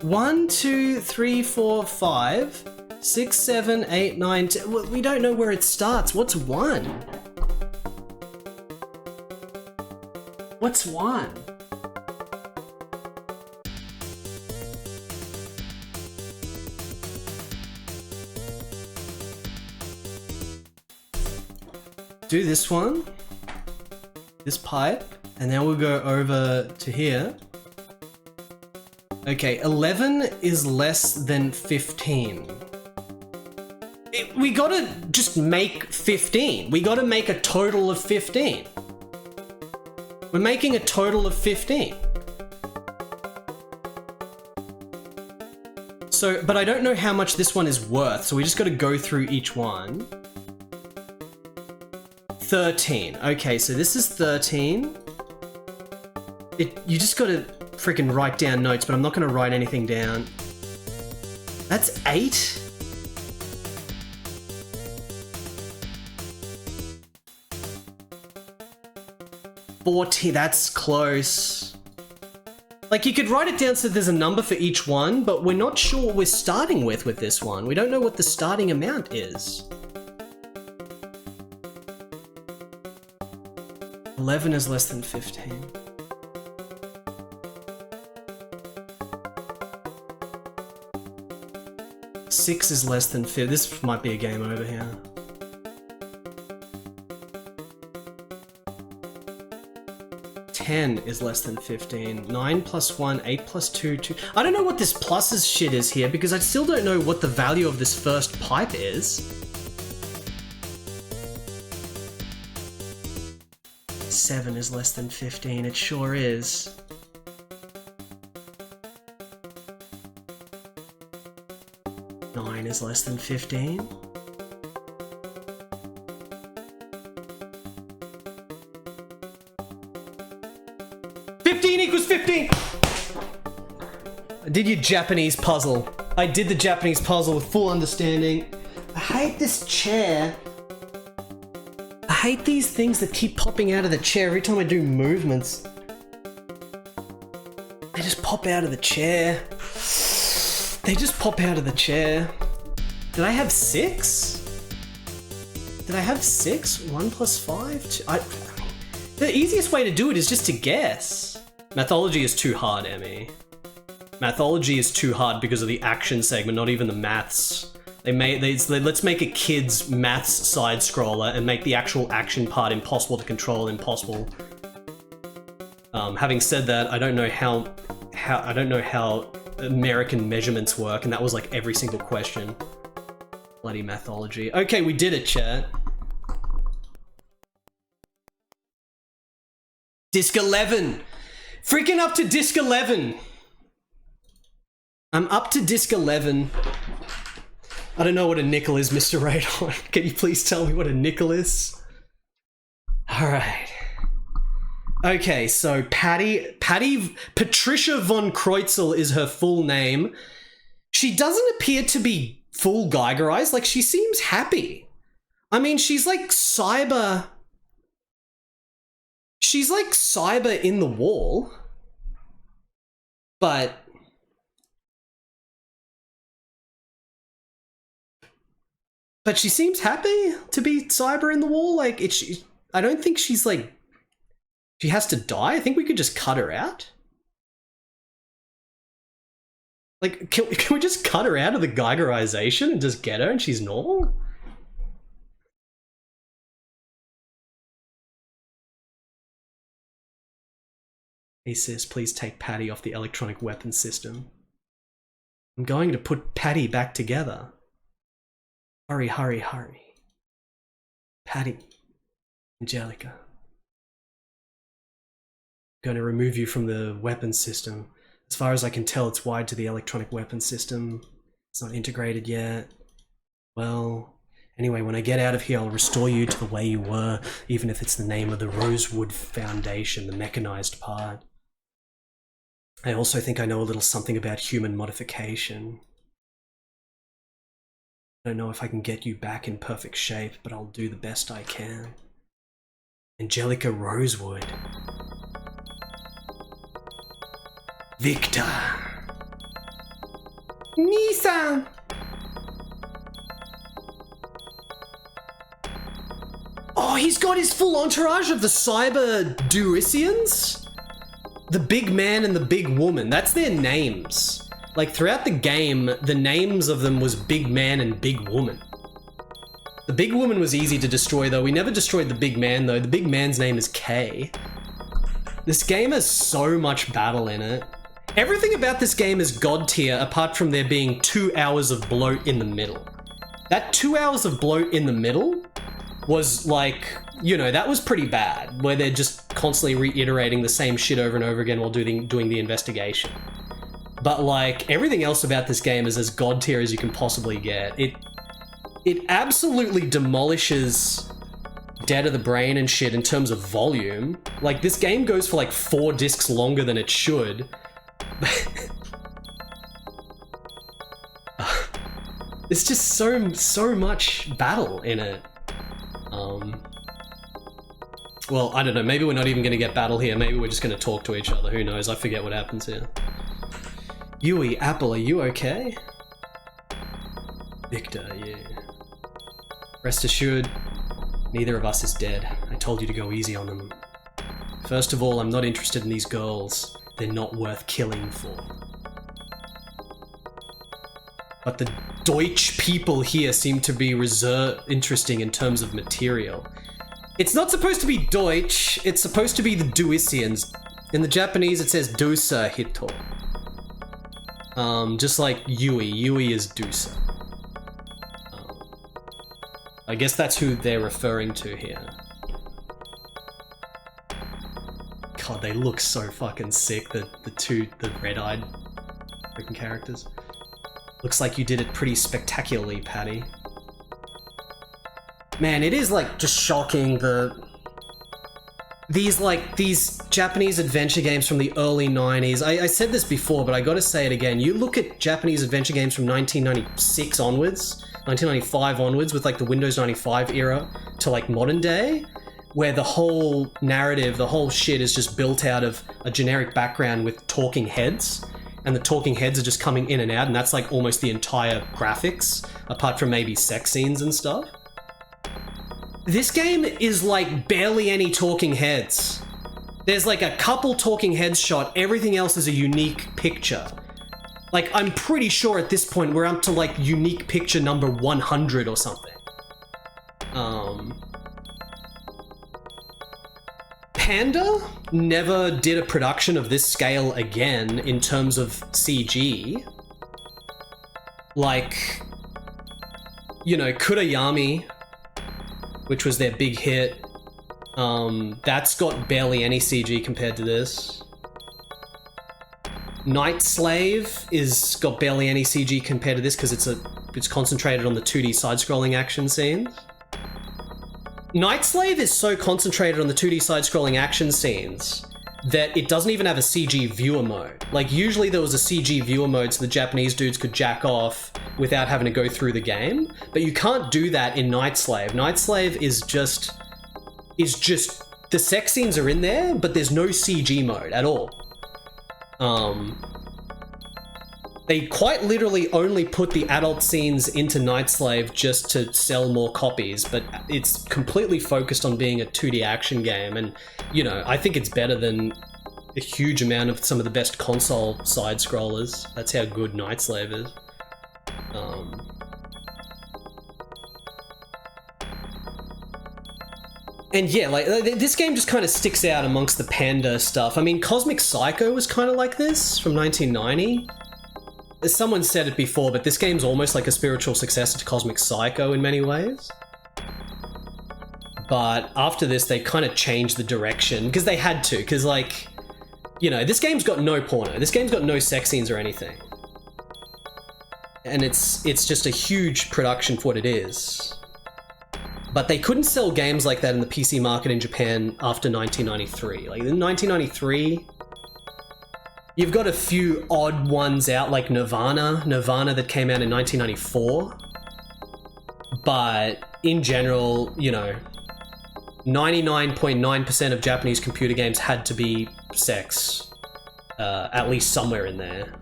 1, 2, 3, 4, 5, 6, 7, 8, 9, 10. We don't know where it starts. What's 1? What's 1? Do this one, this pipe, and then we'll go over to here. Okay, 11 is less than 15. We gotta just make 15. We gotta make a total of 15. We're making a total of 15. So, but I don't know how much this one is worth, so we just gotta go through each one. 13. Okay, so this is 13. You just gotta freaking write down notes, but I'm not gonna write anything down. That's 8? $40, that's close. Like, you could write it down so there's a number for each one, but we're not sure what we're starting with this one. We don't know what the starting amount is. 11 is less than 15. Six is less than 50. This might be a game over here. Ten is less than 15. 9 plus 1, 8 plus 2, 2. I don't know what this pluses shit is here because I still don't know what the value of this first pipe is. 7 is less than 15. It sure is. Is less than 15. Equals 15! I did your Japanese puzzle. I did the Japanese puzzle with full understanding. I hate this chair. I hate these things that keep popping out of the chair every time I do movements. They just pop out of the chair. They just pop out of the chair. Did I have 6? Did I have 6? 1 plus 5? The easiest way to do it is just to guess. Mathology is too hard, Emmy. Mathology is too hard because of the action segment, not even the maths. Let's make a kid's maths side scroller and make the actual action part impossible to control, impossible. Having said that, I don't know how American measurements work, and that was like every single question. Bloody mathology. Okay, we did it, chat. Disc 11. Freaking up to disc 11. I'm up to disc 11. I don't know what a nickel is, Mr. Radon. Can you please tell me what a nickel is? Alright. Okay, so Patricia von Kreutzel is her full name. She doesn't appear to be full Geigerized, like she seems happy. I mean, she's like cyber in the wall, but she seems happy to be cyber in the wall. Like I don't think she's like, she has to die. I think we could just cut her out. Like, can we just cut her out of the Geigerization and just get her and she's normal? Hey sis, please take Patty off the electronic weapons system. I'm going to put Patty back together. Hurry, hurry, hurry. Patty. Angelica. I'm going to remove you from the weapons system. As far as I can tell, it's wired to the electronic weapons system. It's not integrated yet. Well, anyway, when I get out of here, I'll restore you to the way you were, even if it's the name of the Rosewood Foundation, the mechanized part. I also think I know a little something about human modification. I don't know if I can get you back in perfect shape, but I'll do the best I can. Angelica Rosewood. Victor. Nissan. Oh, he's got his full entourage of the Cyber Duricians? The big man and the big woman, that's their names. Like throughout the game, the names of them was big man and big woman. The big woman was easy to destroy though. We never destroyed the big man though. The big man's name is K. This game has so much battle in it. Everything about this game is god tier apart from there being 2 hours of bloat in the middle. That 2 hours of bloat in the middle was like, you know, that was pretty bad, where they're just constantly reiterating the same shit over and over again while doing the investigation. But like, everything else about this game is as god tier as you can possibly get. It absolutely demolishes Dead of the Brain and shit in terms of volume. Like, this game goes for like 4 discs longer than it should. It's just so much battle in it. Well, I don't know, maybe we're not even gonna get battle here, maybe we're just gonna talk to each other, who knows, I forget what happens here. Yui, Apple, are you okay? Victor, yeah. Rest assured, neither of us is dead. I told you to go easy on them. First of all, I'm not interested in these girls. They're not worth killing for. But the Deutsch people here seem to be interesting in terms of material. It's not supposed to be Deutsch, it's supposed to be the Duisians. In the Japanese, it says Dusa Hito. Just like Yui. Yui is Dusa. I guess that's who they're referring to here. God, they look so fucking sick, the red-eyed freaking characters. Looks like you did it pretty spectacularly, Patty. Man, it is like just shocking these Japanese adventure games from the early 90s. I said this before, but I gotta say it again. You look at Japanese adventure games from 1996 onwards, 1995 onwards, with like the Windows 95 era to like modern day, where the whole narrative, the whole shit is just built out of a generic background with talking heads, and the talking heads are just coming in and out, and that's like almost the entire graphics, apart from maybe sex scenes and stuff. This game is like barely any talking heads. There's like a couple talking heads shot, everything else is a unique picture. Like, I'm pretty sure at this point we're up to like unique picture number 100 or something. Panda never did a production of this scale again in terms of CG. Like, you know, Kurayami, which was their big hit, that's got barely any CG compared to this. Night Slave is got barely any CG compared to this because it's concentrated on the 2D side-scrolling action scenes. Night Slave is so concentrated on the 2D side-scrolling action scenes that it doesn't even have a CG viewer mode. Like, usually there was a CG viewer mode so the Japanese dudes could jack off without having to go through the game, but you can't do that in Night Slave. Night Slave is just the sex scenes are in there, but there's no CG mode at all. They quite literally only put the adult scenes into Night Slave just to sell more copies, but it's completely focused on being a 2D action game, and, you know, I think it's better than a huge amount of some of the best console side-scrollers. That's how good Night Slave is. And yeah, like, this game just kind of sticks out amongst the Panda stuff. I mean, Cosmic Psycho was kind of like this from 1990. Someone said it before, but this game's almost like a spiritual successor to Cosmic Psycho in many ways. But after this, they kind of changed the direction, because they had to, because, like, you know, this game's got no porno. This game's got no sex scenes or anything. And it's just a huge production for what it is. But they couldn't sell games like that in the PC market in Japan after 1993. Like, in 1993... you've got a few odd ones out, like Nirvana that came out in 1994. But in general, you know, 99.9% of Japanese computer games had to be sex, at least somewhere in there.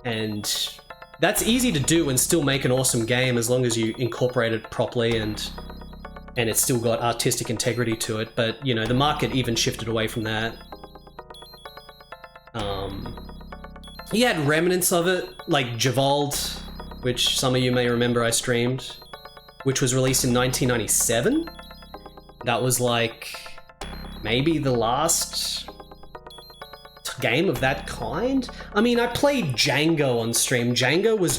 And that's easy to do and still make an awesome game as long as you incorporate it properly and it's still got artistic integrity to it. But, you know, the market even shifted away from that. You had remnants of it, like Javald, which some of you may remember I streamed, which was released in 1997. That was like maybe the last game of that kind. I mean, I played Django on stream. Django was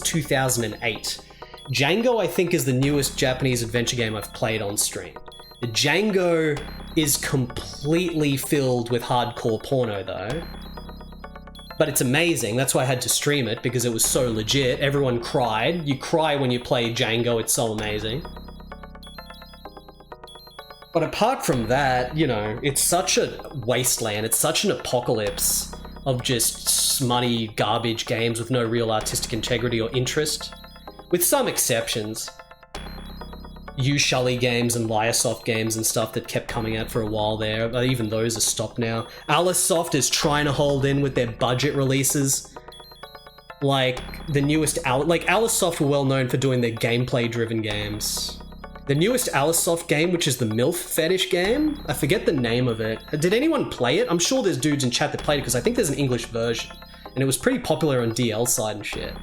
2008. Django, I think, is the newest Japanese adventure game I've played on stream. The Django is completely filled with hardcore porno, though. But it's amazing. That's why I had to stream it, because it was so legit. Everyone cried. You cry when you play Django. It's so amazing. But apart from that, you know, it's such a wasteland. It's such an apocalypse of just smutty garbage games with no real artistic integrity or interest. With some exceptions. Shully games and Liasoft games and stuff that kept coming out for a while there, but even those are stopped now. Alicesoft is trying to hold in with their budget releases. Like, the newest Alicesoft were well known for doing their gameplay-driven games. The newest Alicesoft game, which is the MILF fetish game. I forget the name of it. Did anyone play it? I'm sure there's dudes in chat that played it because I think there's an English version. And it was pretty popular on DL side and shit.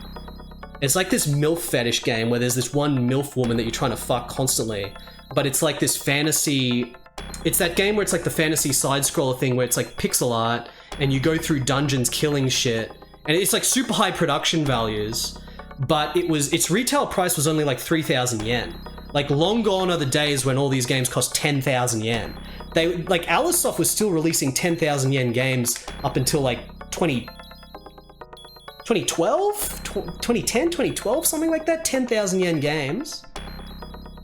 It's like this MILF fetish game where there's this one MILF woman that you're trying to fuck constantly. But it's like this fantasy... It's that game where it's like the fantasy side-scroller thing where it's like pixel art and you go through dungeons killing shit. And it's like super high production values. But its retail price was only like 3,000 yen. Like, long gone are the days when all these games cost 10,000 yen. Alicesoft was still releasing 10,000 yen games up until like 2012? 2010, 2012, something like that? 10,000 yen games.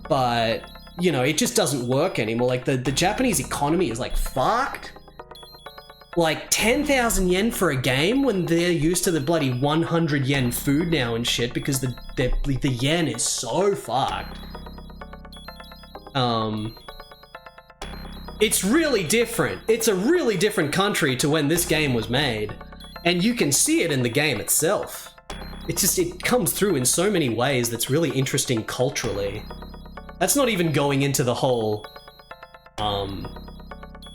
But, you know, it just doesn't work anymore. Like, the Japanese economy is like fucked. Like, 10,000 yen for a game when they're used to the bloody 100 yen food now and shit because the yen is so fucked. It's really different. It's a really different country to when this game was made. And you can see it in the game itself. It comes through in so many ways that's really interesting culturally. That's not even going into the whole,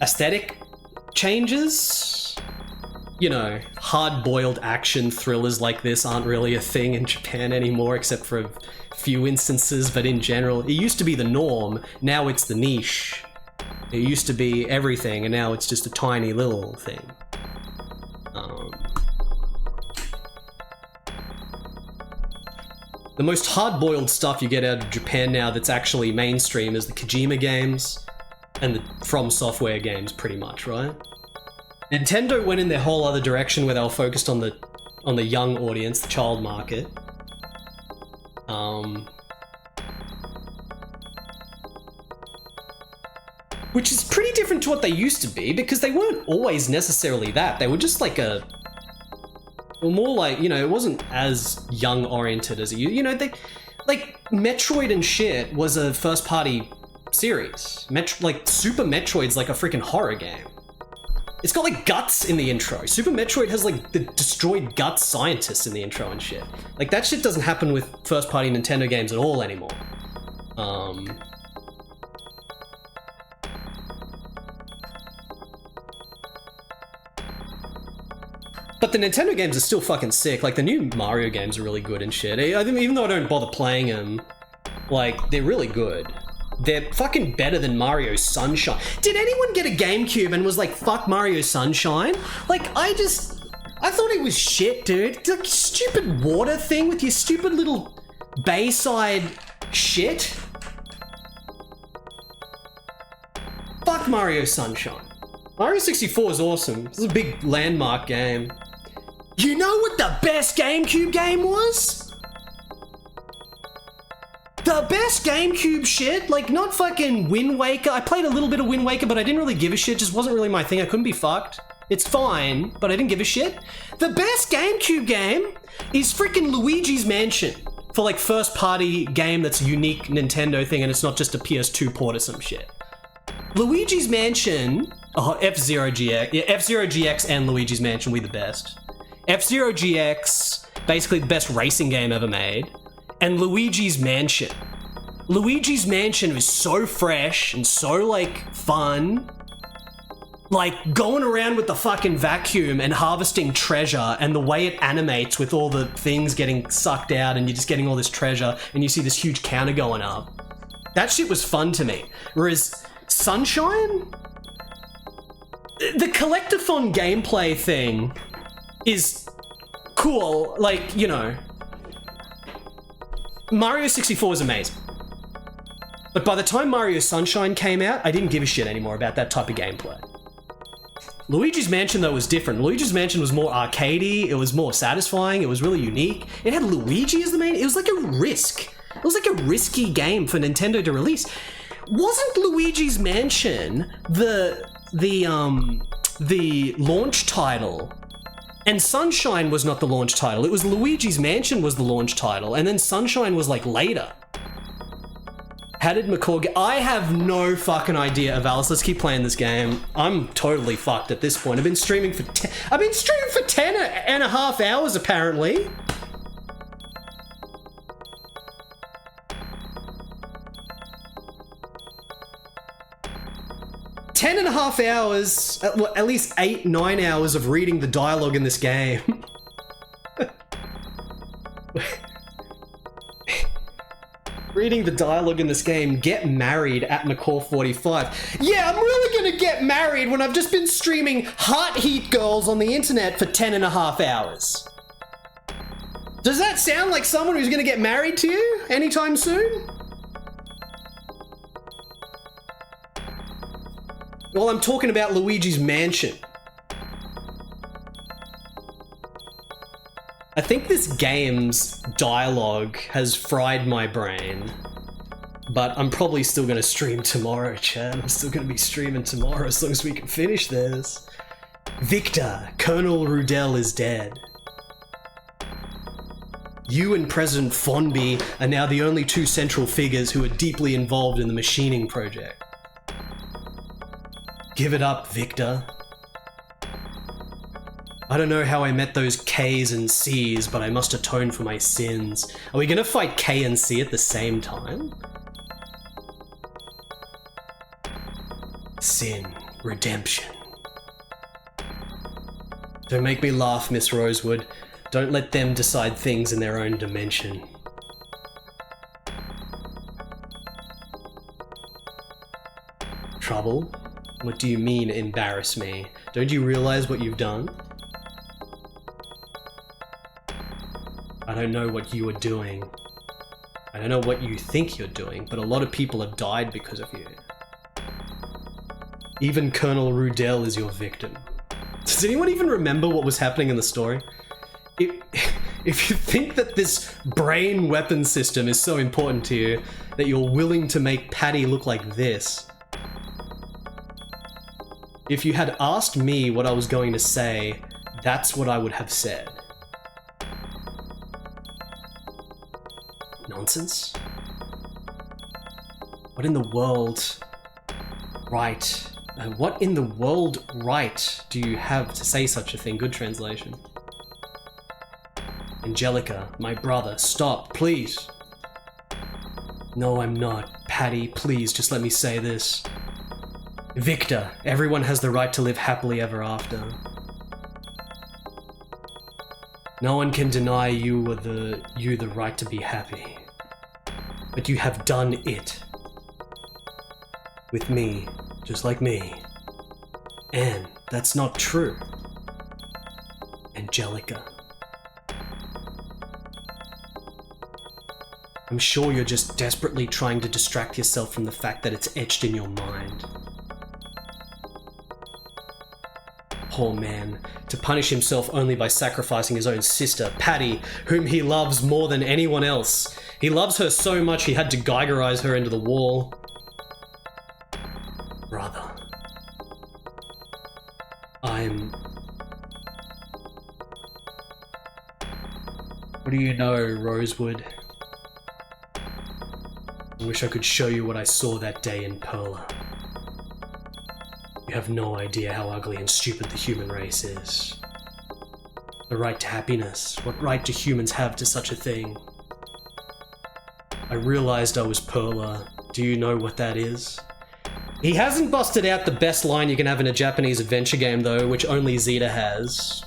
aesthetic changes. You know, hard-boiled action thrillers like this aren't really a thing in Japan anymore, except for a few instances, but in general, it used to be the norm, now it's the niche. It used to be everything, and now it's just a tiny little thing. The most hard-boiled stuff you get out of Japan now that's actually mainstream is the Kojima games and the From Software games, pretty much, right? Nintendo went in their whole other direction where they were focused on the young audience, the child market. Which is pretty different to what they used to be, because they weren't always necessarily that. They were just like more like, you know, it wasn't as young oriented as you know, like Metroid and shit was a first party series. Like Super Metroid's like a freaking horror game. It's got like Guts in the intro. Super Metroid has like the destroyed Guts scientists in the intro and shit. Like that shit doesn't happen with first party Nintendo games at all anymore. But the Nintendo games are still fucking sick. Like, the new Mario games are really good and shit. I think even though I don't bother playing them, like, they're really good. They're fucking better than Mario Sunshine. Did anyone get a GameCube and was like, fuck Mario Sunshine? Like, I thought it was shit, dude. Like, stupid water thing with your stupid little Bayside shit. Fuck Mario Sunshine. Mario 64 is awesome. This is a big landmark game. You know what the best GameCube game was? The best GameCube shit, like not fucking Wind Waker. I played a little bit of Wind Waker, but I didn't really give a shit. Just wasn't really my thing. I couldn't be fucked. It's fine, but I didn't give a shit. The best GameCube game is freaking Luigi's Mansion. For like first party game that's a unique Nintendo thing and it's not just a PS2 port or some shit. Luigi's Mansion, F-Zero GX, yeah, F-Zero GX and Luigi's Mansion, we the best. F-Zero GX, basically the best racing game ever made, and Luigi's Mansion. Luigi's Mansion was so fresh and so, like, fun. Like, going around with the fucking vacuum and harvesting treasure and the way it animates with all the things getting sucked out and you're just getting all this treasure and you see this huge counter going up. That shit was fun to me. Whereas Sunshine? The collectathon gameplay thing is cool, like, you know. Mario 64 is amazing. But by the time Mario Sunshine came out, I didn't give a shit anymore about that type of gameplay. Luigi's Mansion, though, was different. Luigi's Mansion was more arcadey, it was more satisfying, it was really unique. It had Luigi as the main, it was like a risk. It was like a risky game for Nintendo to release. Wasn't Luigi's Mansion the launch title? And Sunshine was not the launch title. It was Luigi's Mansion was the launch title, and then Sunshine was like later. How did McCall get... I have no fucking idea, Avalis. Let's keep playing this game. I'm totally fucked at this point. I've been streaming for 10 and a half hours, apparently. 10.5 hours, well, at least 8-9 hours of reading the dialogue in this game. Reading the dialogue in this game, get married at McCall 45. Yeah, I'm really gonna get married when I've just been streaming Heart Heat Girls on the internet for 10.5 hours. Does that sound like someone who's gonna get married to you anytime soon? Well, I'm talking about Luigi's Mansion. I think this game's dialogue has fried my brain, but I'm probably still going to stream tomorrow, Chad. I'm still going to be streaming tomorrow as long as we can finish this. Victor, Colonel Rudell is dead. You and President Fonby are now the only two central figures who are deeply involved in the machining project. Give it up, Victor. I don't know how I met those K's and C's, but I must atone for my sins. Are we gonna fight K and C at the same time? Sin, redemption. Don't make me laugh, Miss Rosewood. Don't let them decide things in their own dimension. Trouble? What do you mean, embarrass me? Don't you realize what you've done? I don't know what you are doing. I don't know what you think you're doing, but a lot of people have died because of you. Even Colonel Rudell is your victim. Does anyone even remember what was happening in the story? If you think that this brain weapon system is so important to you that you're willing to make Patty look like this, if you had asked me what I was going to say, that's what I would have said. Nonsense? What in the world? Right. What in the world right do you have to say such a thing? Good translation. Angelica, my brother, stop, please. No, I'm not. Patty, please, just let me say this. Victor, everyone has the right to live happily ever after. No one can deny you the right to be happy. But you have done it. With me, just like me. And that's not true. Angelica. I'm sure you're just desperately trying to distract yourself from the fact that it's etched in your mind. Poor man, to punish himself only by sacrificing his own sister, Patty, whom he loves more than anyone else. He loves her so much he had to Geigerize her into the wall. Brother. What do you know, Rosewood? I wish I could show you what I saw that day in Perla. You have no idea how ugly and stupid the human race is. The right to happiness. What right do humans have to such a thing? I realized I was Perla. Do you know what that is? He hasn't busted out the best line you can have in a Japanese adventure game though, which only Zeta has.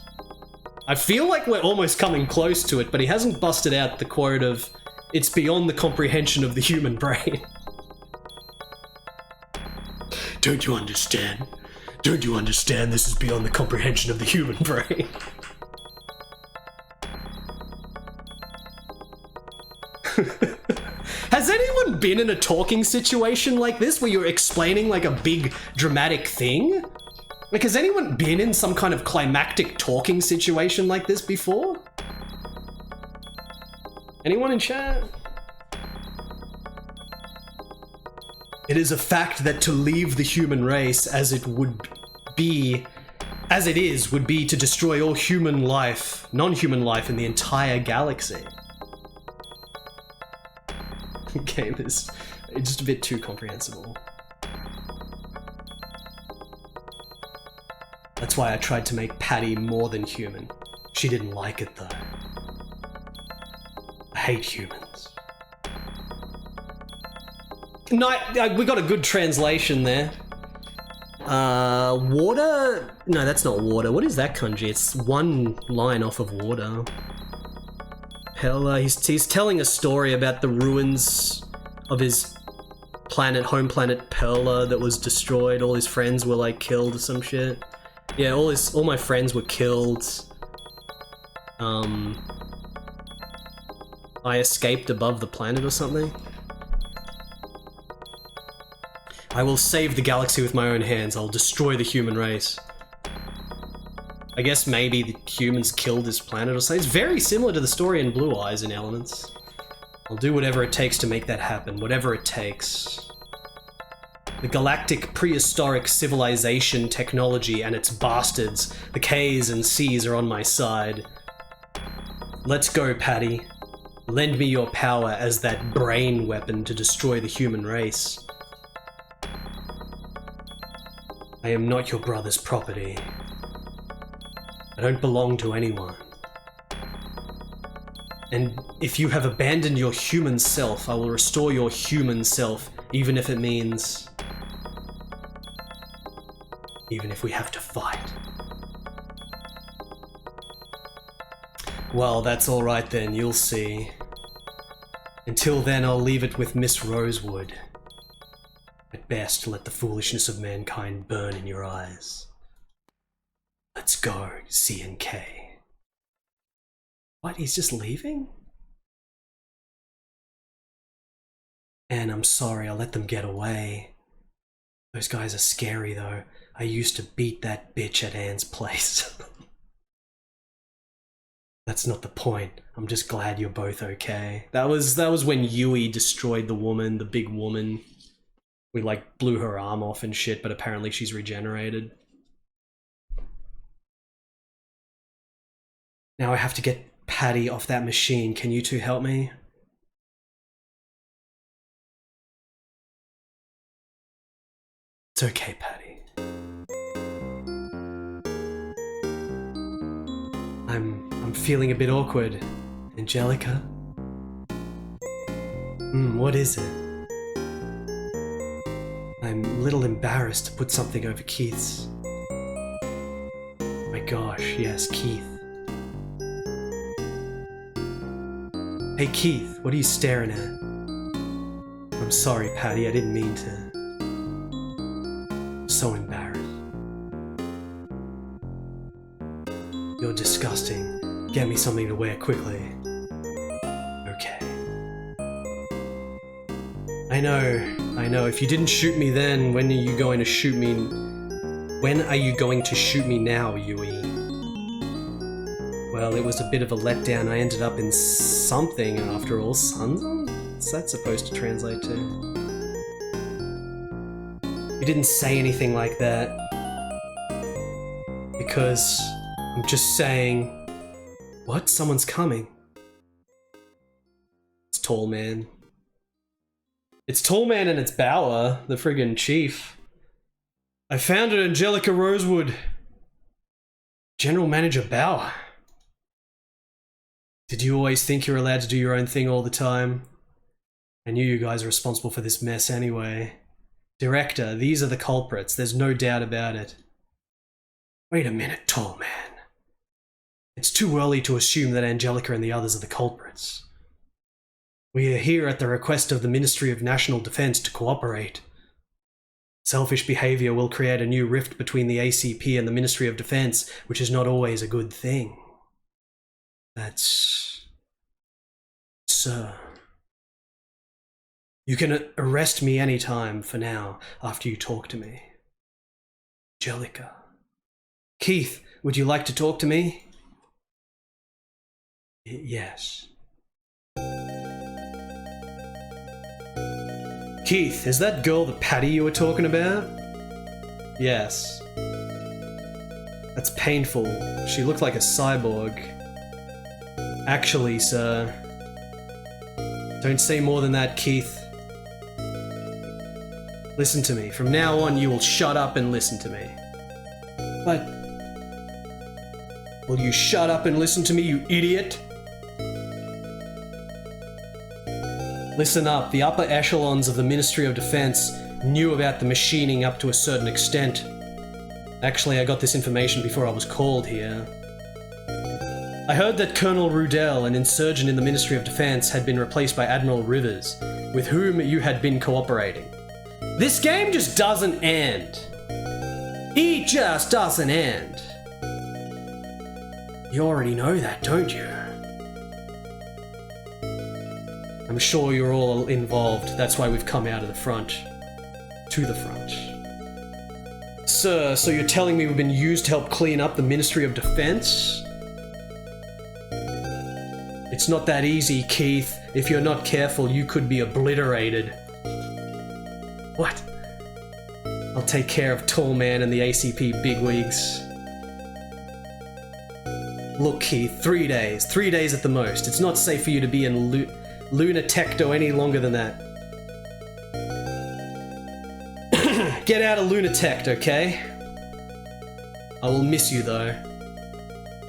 I feel like we're almost coming close to it, but he hasn't busted out the quote of, "It's beyond the comprehension of the human brain." Don't you understand? Don't you understand this is beyond the comprehension of the human brain? Has anyone been in a talking situation like this where you're explaining like a big dramatic thing? Like, has anyone been in some kind of climactic talking situation like this before? Anyone in chat? It is a fact that to leave the human race as it would be, as it is, would be to destroy all human life, non-human life in the entire galaxy. Okay, this is just a bit too comprehensible. That's why I tried to make Patty more than human. She didn't like it though. I hate humans. No, we got a good translation there. Water? No, that's not water. What is that kanji? It's one line off of water. Pella, he's telling a story about the ruins of his planet, home planet Perla that was destroyed. All his friends were like killed or some shit. Yeah, all my friends were killed. I escaped above the planet or something. I will save the galaxy with my own hands. I'll destroy the human race. I guess maybe the humans killed this planet or something. It's very similar to the story in Blue Eyes in elements. I'll do whatever it takes to make that happen. Whatever it takes. The galactic prehistoric civilization technology and its bastards, the K's and C's, are on my side. Let's go, Patty. Lend me your power as that brain weapon to destroy the human race. I am not your brother's property. I don't belong to anyone. And if you have abandoned your human self, I will restore your human self, even if it means... even if we have to fight. Well, that's alright then, you'll see. Until then, I'll leave it with Miss Rosewood. At best, let the foolishness of mankind burn in your eyes. Let's go, C and K. What, he's just leaving? And I'm sorry, I let them get away. Those guys are scary though. I used to beat that bitch at Anne's place. That's not the point. I'm just glad you're both okay. That was when Yui destroyed the woman, the big woman. We like blew her arm off and shit, but apparently she's regenerated. Now I have to get Patty off that machine. Can you two help me? It's okay, Patty. I'm feeling a bit awkward. Angelica? What is it? I'm a little embarrassed to put something over Keith's. My gosh, yes, Keith. Hey Keith, what are you staring at? I'm sorry, Patty, I didn't mean to. I'm so embarrassed. You're disgusting. Get me something to wear quickly. Okay. I know, if you didn't shoot me then, when are you going to shoot me? When are you going to shoot me now, Yui? Well, it was a bit of a letdown. I ended up in something after all. Sun's? What's that supposed to translate to? You didn't say anything like that. Because I'm just saying... What? Someone's coming. It's Tall Man. It's Tall Man and it's Bauer, the friggin' chief. I found it, Angelica Rosewood. General Manager Bauer. Did you always think you were allowed to do your own thing all the time? I knew you guys were responsible for this mess anyway. Director, these are the culprits. There's no doubt about it. Wait a minute, Tall Man. It's too early to assume that Angelica and the others are the culprits. We are here at the request of the Ministry of National Defense to cooperate. Selfish behavior will create a new rift between the ACP and the Ministry of Defense, which is not always a good thing. That's... Sir. You can arrest me anytime for now, after you talk to me. Angelica. Keith, would you like to talk to me? Yes. Keith, is that girl the Patty you were talking about? Yes. That's painful. She looked like a cyborg. Actually, sir. Don't say more than that, Keith. Listen to me. From now on, you will shut up and listen to me. But... will you shut up and listen to me, you idiot? Listen up, the upper echelons of the Ministry of Defense knew about the machining up to a certain extent. Actually, I got this information before I was called here. I heard that Colonel Rudell, an insurgent in the Ministry of Defense, had been replaced by Admiral Rivers, with whom you had been cooperating. This game just doesn't end. It just doesn't end. You already know that, don't you? I'm sure you're all involved. That's why we've come out of the front. To the front. Sir, so you're telling me we've been used to help clean up the Ministry of Defense? It's not that easy, Keith. If you're not careful, you could be obliterated. What? I'll take care of Tall Man and the ACP bigwigs. Look, Keith, 3 days. 3 days at the most. It's not safe for you to be in Lunatecto any longer than that. Get out of Lunatect, okay? I will miss you, though.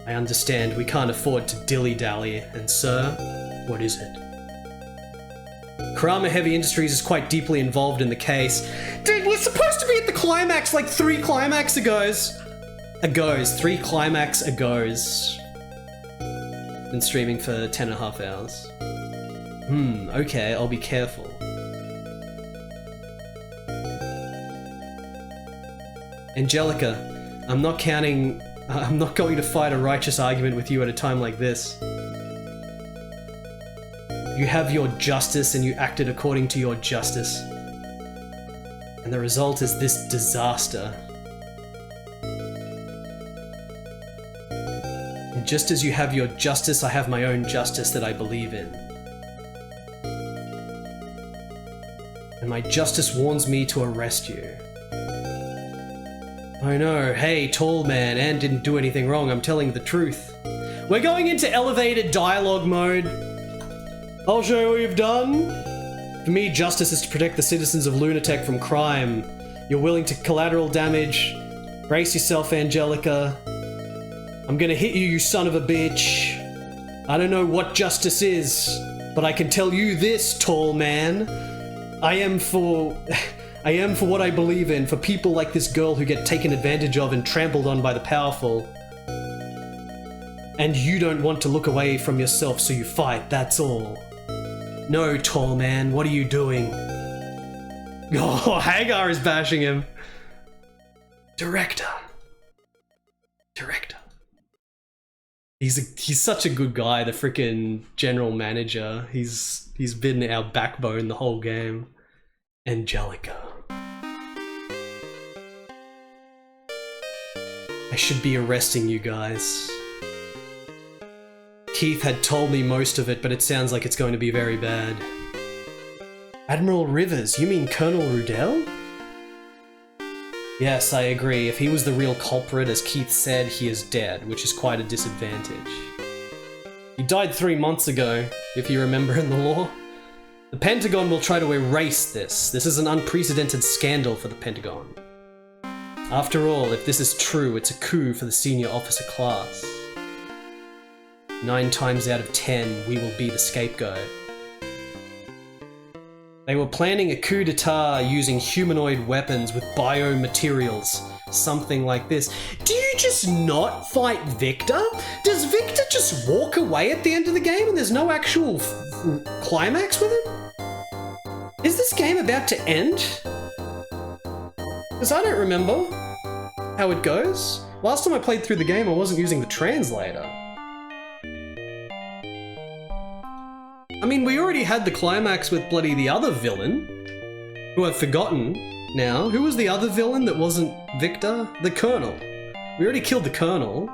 I understand we can't afford to dilly-dally, and sir, what is it? Karama Heavy Industries is quite deeply involved in the case. Dude, we're supposed to be at the climax like 3 climax agos. 3 climax agos. Been streaming for 10.5 hours. Okay, I'll be careful. Angelica, I'm not going to fight a righteous argument with you at a time like this. You have your justice and you acted according to your justice. And the result is this disaster. And just as you have your justice, I have my own justice that I believe in. And my justice warns me to arrest you. Oh no, hey, Tall Man, Anne didn't do anything wrong, I'm telling the truth. We're going into elevated dialogue mode. I'll show you what you've done. For me, justice is to protect the citizens of Lunatec from crime. You're willing to collateral damage. Brace yourself, Angelica. I'm gonna hit you, you son of a bitch. I don't know what justice is, but I can tell you this, Tall Man. I am for what I believe in, for people like this girl who get taken advantage of and trampled on by the powerful. And you don't want to look away from yourself, so you fight, that's all. No, Tall Man, what are you doing? Oh, Hagar is bashing him. Director. He's such a good guy, the frickin' general manager. He's been our backbone the whole game. Angelica. I should be arresting you guys. Keith had told me most of it, but it sounds like it's going to be very bad. Admiral Rivers, you mean Colonel Rudell? Yes, I agree. If he was the real culprit, as Keith said, he is dead, which is quite a disadvantage. He died 3 months ago, if you remember in the lore. The Pentagon will try to erase this. This is an unprecedented scandal for the Pentagon. After all, if this is true, it's a coup for the senior officer class. 9 times out of 10, we will be the scapegoat. They were planning a coup d'etat using humanoid weapons with biomaterials. Something like this. Do you just not fight Victor? Does Victor just walk away at the end of the game and there's no actual climax with him? Is this game about to end? Because I don't remember how it goes. Last time I played through the game, I wasn't using the translator. I mean, we already had the climax with bloody the other villain, who I've forgotten now. Who was the other villain that wasn't Victor? The Colonel. We already killed the Colonel.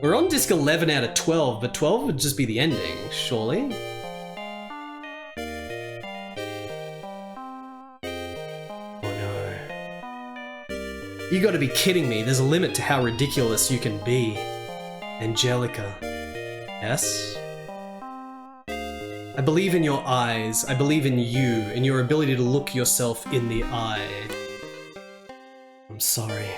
We're on disc 11 out of 12, but 12 would just be the ending, surely. You gotta be kidding me, there's a limit to how ridiculous you can be. Angelica. Yes? I believe in your eyes, I believe in you, and your ability to look yourself in the eye. I'm sorry.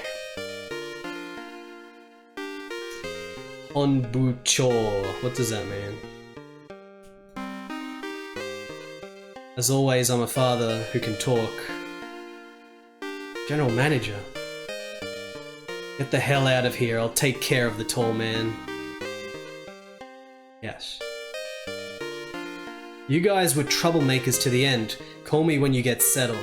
Onbucho. What does that mean? As always, I'm a father who can talk. General manager. Get the hell out of here. I'll take care of the tall man. Yes. You guys were troublemakers to the end. Call me when you get settled.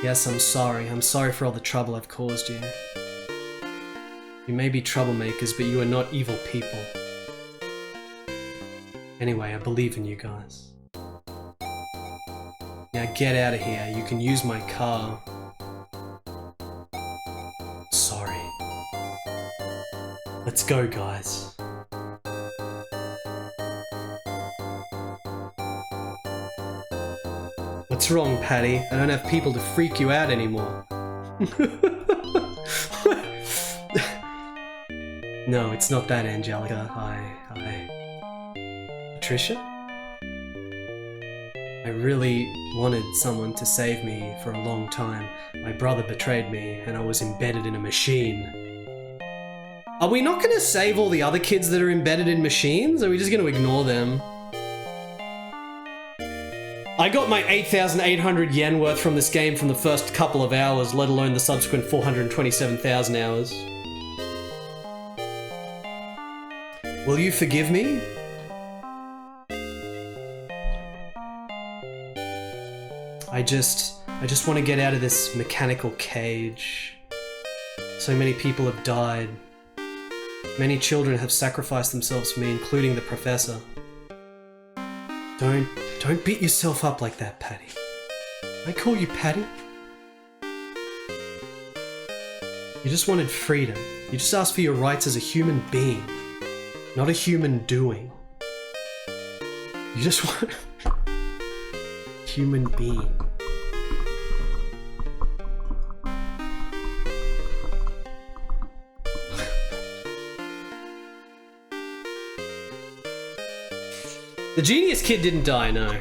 Yes, I'm sorry. I'm sorry for all the trouble I've caused you. You may be troublemakers, but you are not evil people. Anyway, I believe in you guys. Now get out of here. You can use my car. Sorry. Let's go, guys. What's wrong, Patty? I don't have people to freak you out anymore. No, it's not that, Angelica. Patricia? I really wanted someone to save me for a long time. My brother betrayed me, and I was embedded in a machine. Are we not gonna save all the other kids that are embedded in machines? Are we just gonna ignore them? I got my 8,800 yen worth from this game from the first couple of hours, let alone the subsequent 427,000 hours. Will you forgive me? I just want to get out of this mechanical cage. So many people have died. Many children have sacrificed themselves for me, including the professor. Don't beat yourself up like that, Patty. I call you Patty. You just wanted freedom. You just asked for your rights as a human being, not a human doing. You just want human being. The genius kid didn't die, no.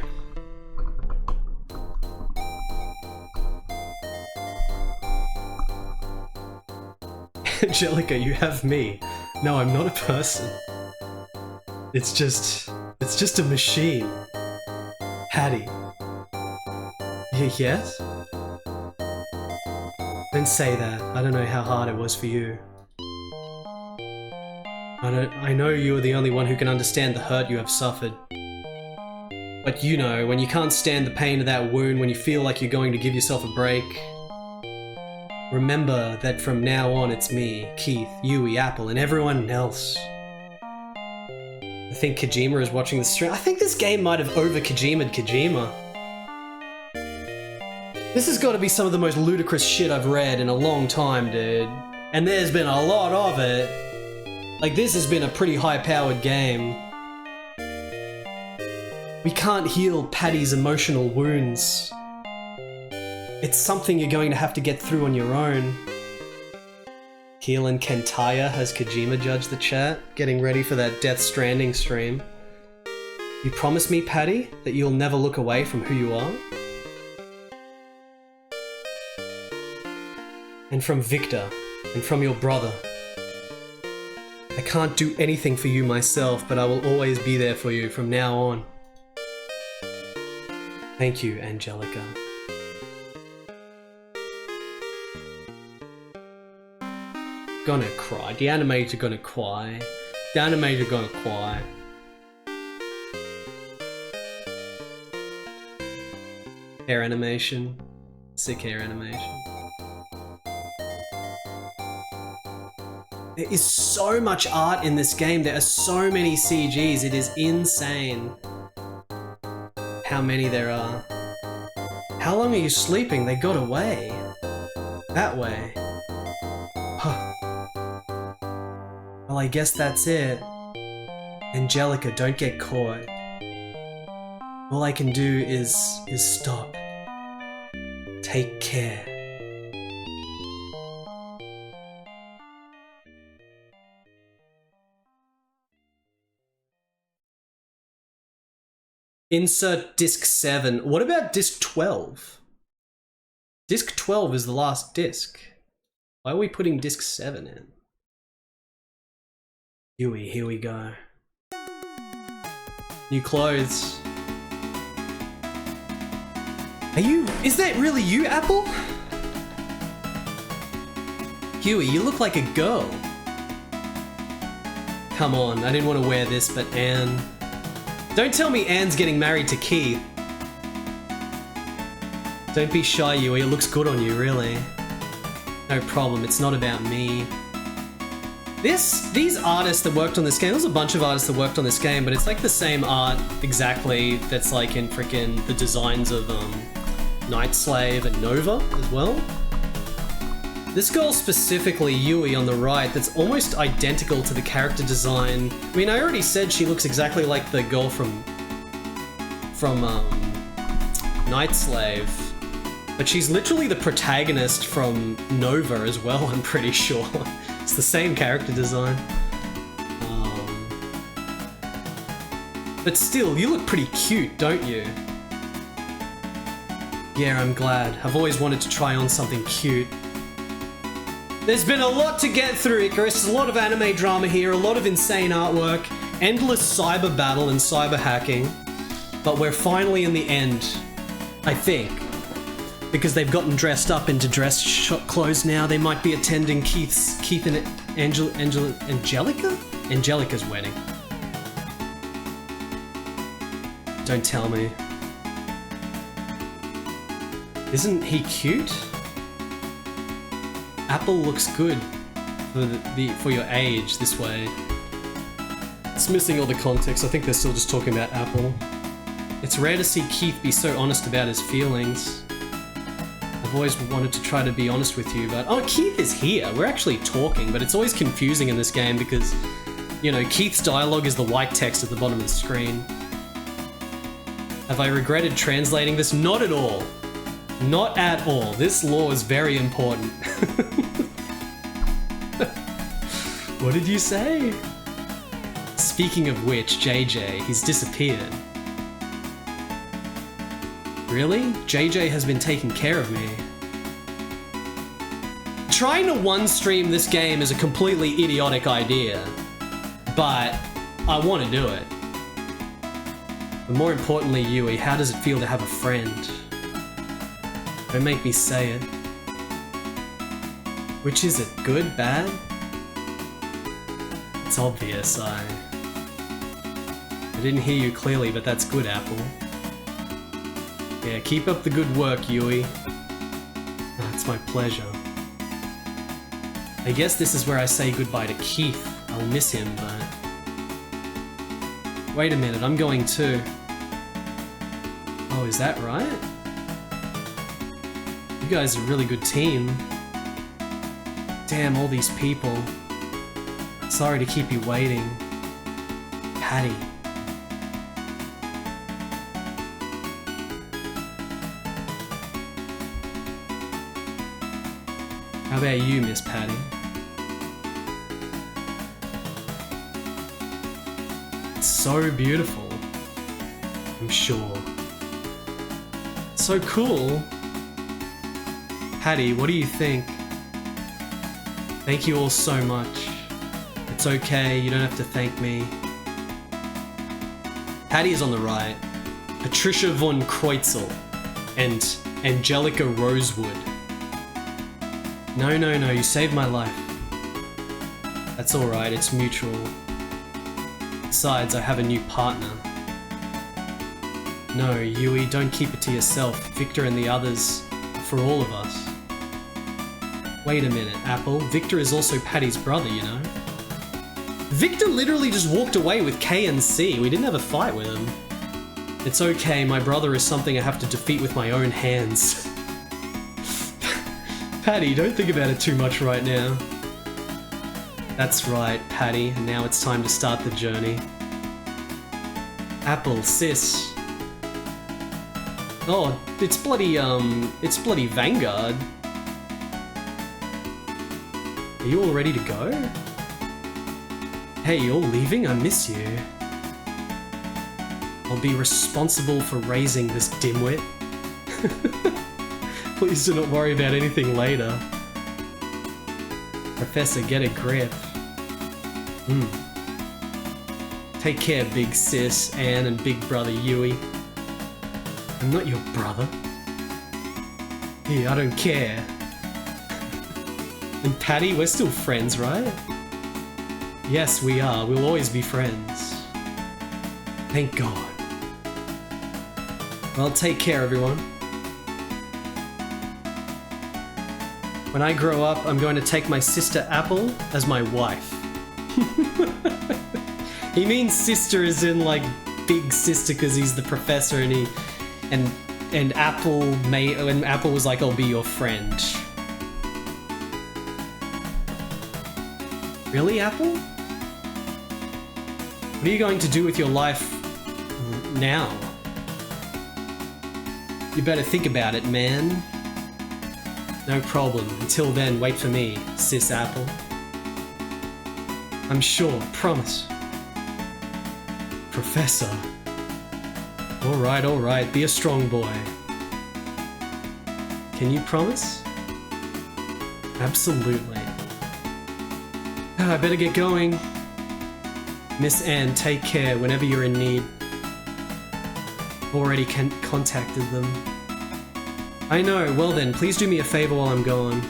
Angelica, you have me. No, I'm not a person. It's just a machine. Patty. Yes? Don't say that. I don't know how hard it was for you. I know you are the only one who can understand the hurt you have suffered. But you know, when you can't stand the pain of that wound, when you feel like you're going to give yourself a break, remember that from now on it's me, Keith, Yui, Apple, and everyone else. I think Kojima is watching the stream. I think this game might have over-Kojima'd Kojima. This has got to be some of the most ludicrous shit I've read in a long time, dude. And there's been a lot of it. Like, this has been a pretty high-powered game. We can't heal Patty's emotional wounds. It's something you're going to have to get through on your own. Keelan Kentaya has Kojima judge the chat, getting ready for that Death Stranding stream. You promise me, Patty, that you'll never look away from who you are? And from Victor, and from your brother. I can't do anything for you myself, but I will always be there for you from now on. Thank you, Angelica. Gonna cry. The animator gonna cry. The animator gonna cry. Hair animation. Sick hair animation. There is so much art in this game. There are so many CGs. It is insane how many there are. How long are you sleeping? They got away. That way. Huh. Well, I guess that's it. Angelica, don't get caught. All I can do is stop. Take care. Insert disc 7. What about disc 12? Disc 12 is the last disc. Why are we putting disc 7 in? Yui, here we go. New clothes. Is that really you, Apple? Huey, you look like a girl. Come on, I didn't want to wear this, but Anne. Don't tell me Anne's getting married to Keith. Don't be shy, Huey, it looks good on you, really. No problem, it's not about me. These artists that worked on this game, there's a bunch of artists that worked on this game, but it's like the same art exactly that's like in frickin' the designs of Night Slave and Nova as well. This girl specifically, Yui on the right, that's almost identical to the character design. I mean, I already said she looks exactly like the girl from Night Slave, but she's literally the protagonist from Nova as well, I'm pretty sure. It's the same character design. But still, you look pretty cute, don't you? Yeah, I'm glad. I've always wanted to try on something cute. There's been a lot to get through, Icarus. A lot of anime drama here, a lot of insane artwork, endless cyber battle and cyber hacking. But we're finally in the end, I think. Because they've gotten dressed up into dress clothes now. They might be attending Keith and Angelica's wedding. Don't tell me. Isn't he cute? Apple looks good for your age this way. It's missing all the context. I think they're still just talking about Apple. It's rare to see Keith be so honest about his feelings. I've always wanted to try to be honest with you, but... Oh, Keith is here! We're actually talking, but it's always confusing in this game because, you know, Keith's dialogue is the white text at the bottom of the screen. Have I regretted translating this? Not at all. Not at all. This lore is very important. What did you say? Speaking of which, JJ, he's disappeared. Really? JJ has been taking care of me. Trying to one-stream this game is a completely idiotic idea, but I want to do it. But more importantly, Yui, how does it feel to have a friend? Don't make me say it. Which is it? Good? Bad? It's obvious, I didn't hear you clearly, but that's good, Apple. Yeah, keep up the good work, Yui. Oh, it's my pleasure. I guess this is where I say goodbye to Keith. I'll miss him, but... Wait a minute, I'm going too. Oh, is that right? You guys are a really good team. Damn, all these people. Sorry to keep you waiting. Patty. How about you, Miss Patty? It's so beautiful. I'm sure. So cool. Patty, what do you think? Thank you all so much. It's okay, you don't have to thank me. Patty is on the right. Patricia von Kreutzel and Angelica Rosewood. No, you saved my life. That's alright, it's mutual. Besides, I have a new partner. No, Yui, don't keep it to yourself. Victor and the others are for all of us. Wait a minute, Apple. Victor is also Patty's brother, you know? Victor literally just walked away with K and C. We didn't have a fight with him. It's okay, my brother is something I have to defeat with my own hands. Patty, don't think about it too much right now. That's right, Patty, and now it's time to start the journey. Apple, sis. Oh, it's bloody Vanguard. Are you all ready to go? Hey, you're leaving? I miss you. I'll be responsible for raising this dimwit. Please do not worry about anything later. Professor, get a grip. Take care, big sis, Anne, and big brother Yui. I'm not your brother. Yeah, I don't care. And Patty, we're still friends, right? Yes, we are. We'll always be friends. Thank God. Well, take care, everyone. When I grow up, I'm going to take my sister Apple as my wife. He means sister as in like big sister because he's the professor and Apple when Apple was like, I'll be your friend. Really, Apple? What are you going to do with your life now? You better think about it, man. No problem. Until then, wait for me, sis Apple. I'm sure, promise. Professor. Alright, be a strong boy. Can you promise? Absolutely. I better get going. Miss Anne, take care whenever you're in need. Already contacted them. I know, well then, please do me a favor while I'm gone.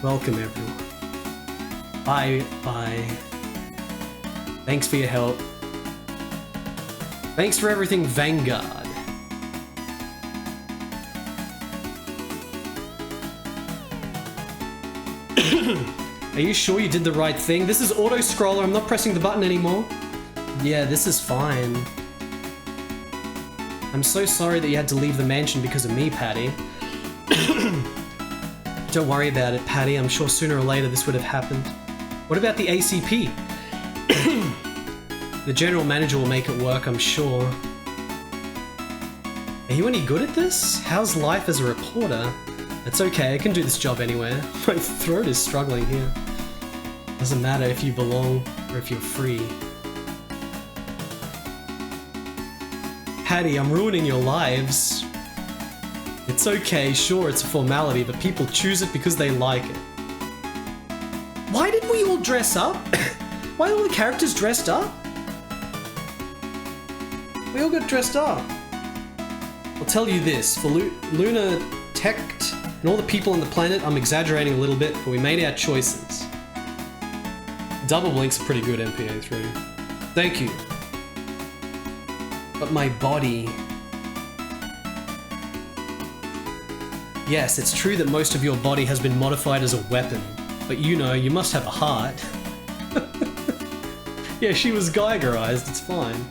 Welcome everyone. Bye. Thanks for your help. Thanks for everything, Vanguard. Are you sure you did the right thing? This is auto-scroller, I'm not pressing the button anymore. Yeah, this is fine. I'm so sorry that you had to leave the mansion because of me, Patty. Don't worry about it, Patty. I'm sure sooner or later this would have happened. What about the ACP? The general manager will make it work, I'm sure. Are you any good at this? How's life as a reporter? It's okay, I can do this job anywhere. My throat is struggling here. Doesn't matter if you belong or if you're free. Patty, I'm ruining your lives. It's okay, sure, it's a formality, but people choose it because they like it. Why did we all dress up? Why are all the characters dressed up? We all got dressed up. I'll tell you this, for Luna Tech and all the people on the planet, I'm exaggerating a little bit, but we made our choices. Double Blink's a pretty good MPA3. Thank you. But my body... Yes, it's true that most of your body has been modified as a weapon, but you know, you must have a heart. Yeah, she was Geigerized, it's fine.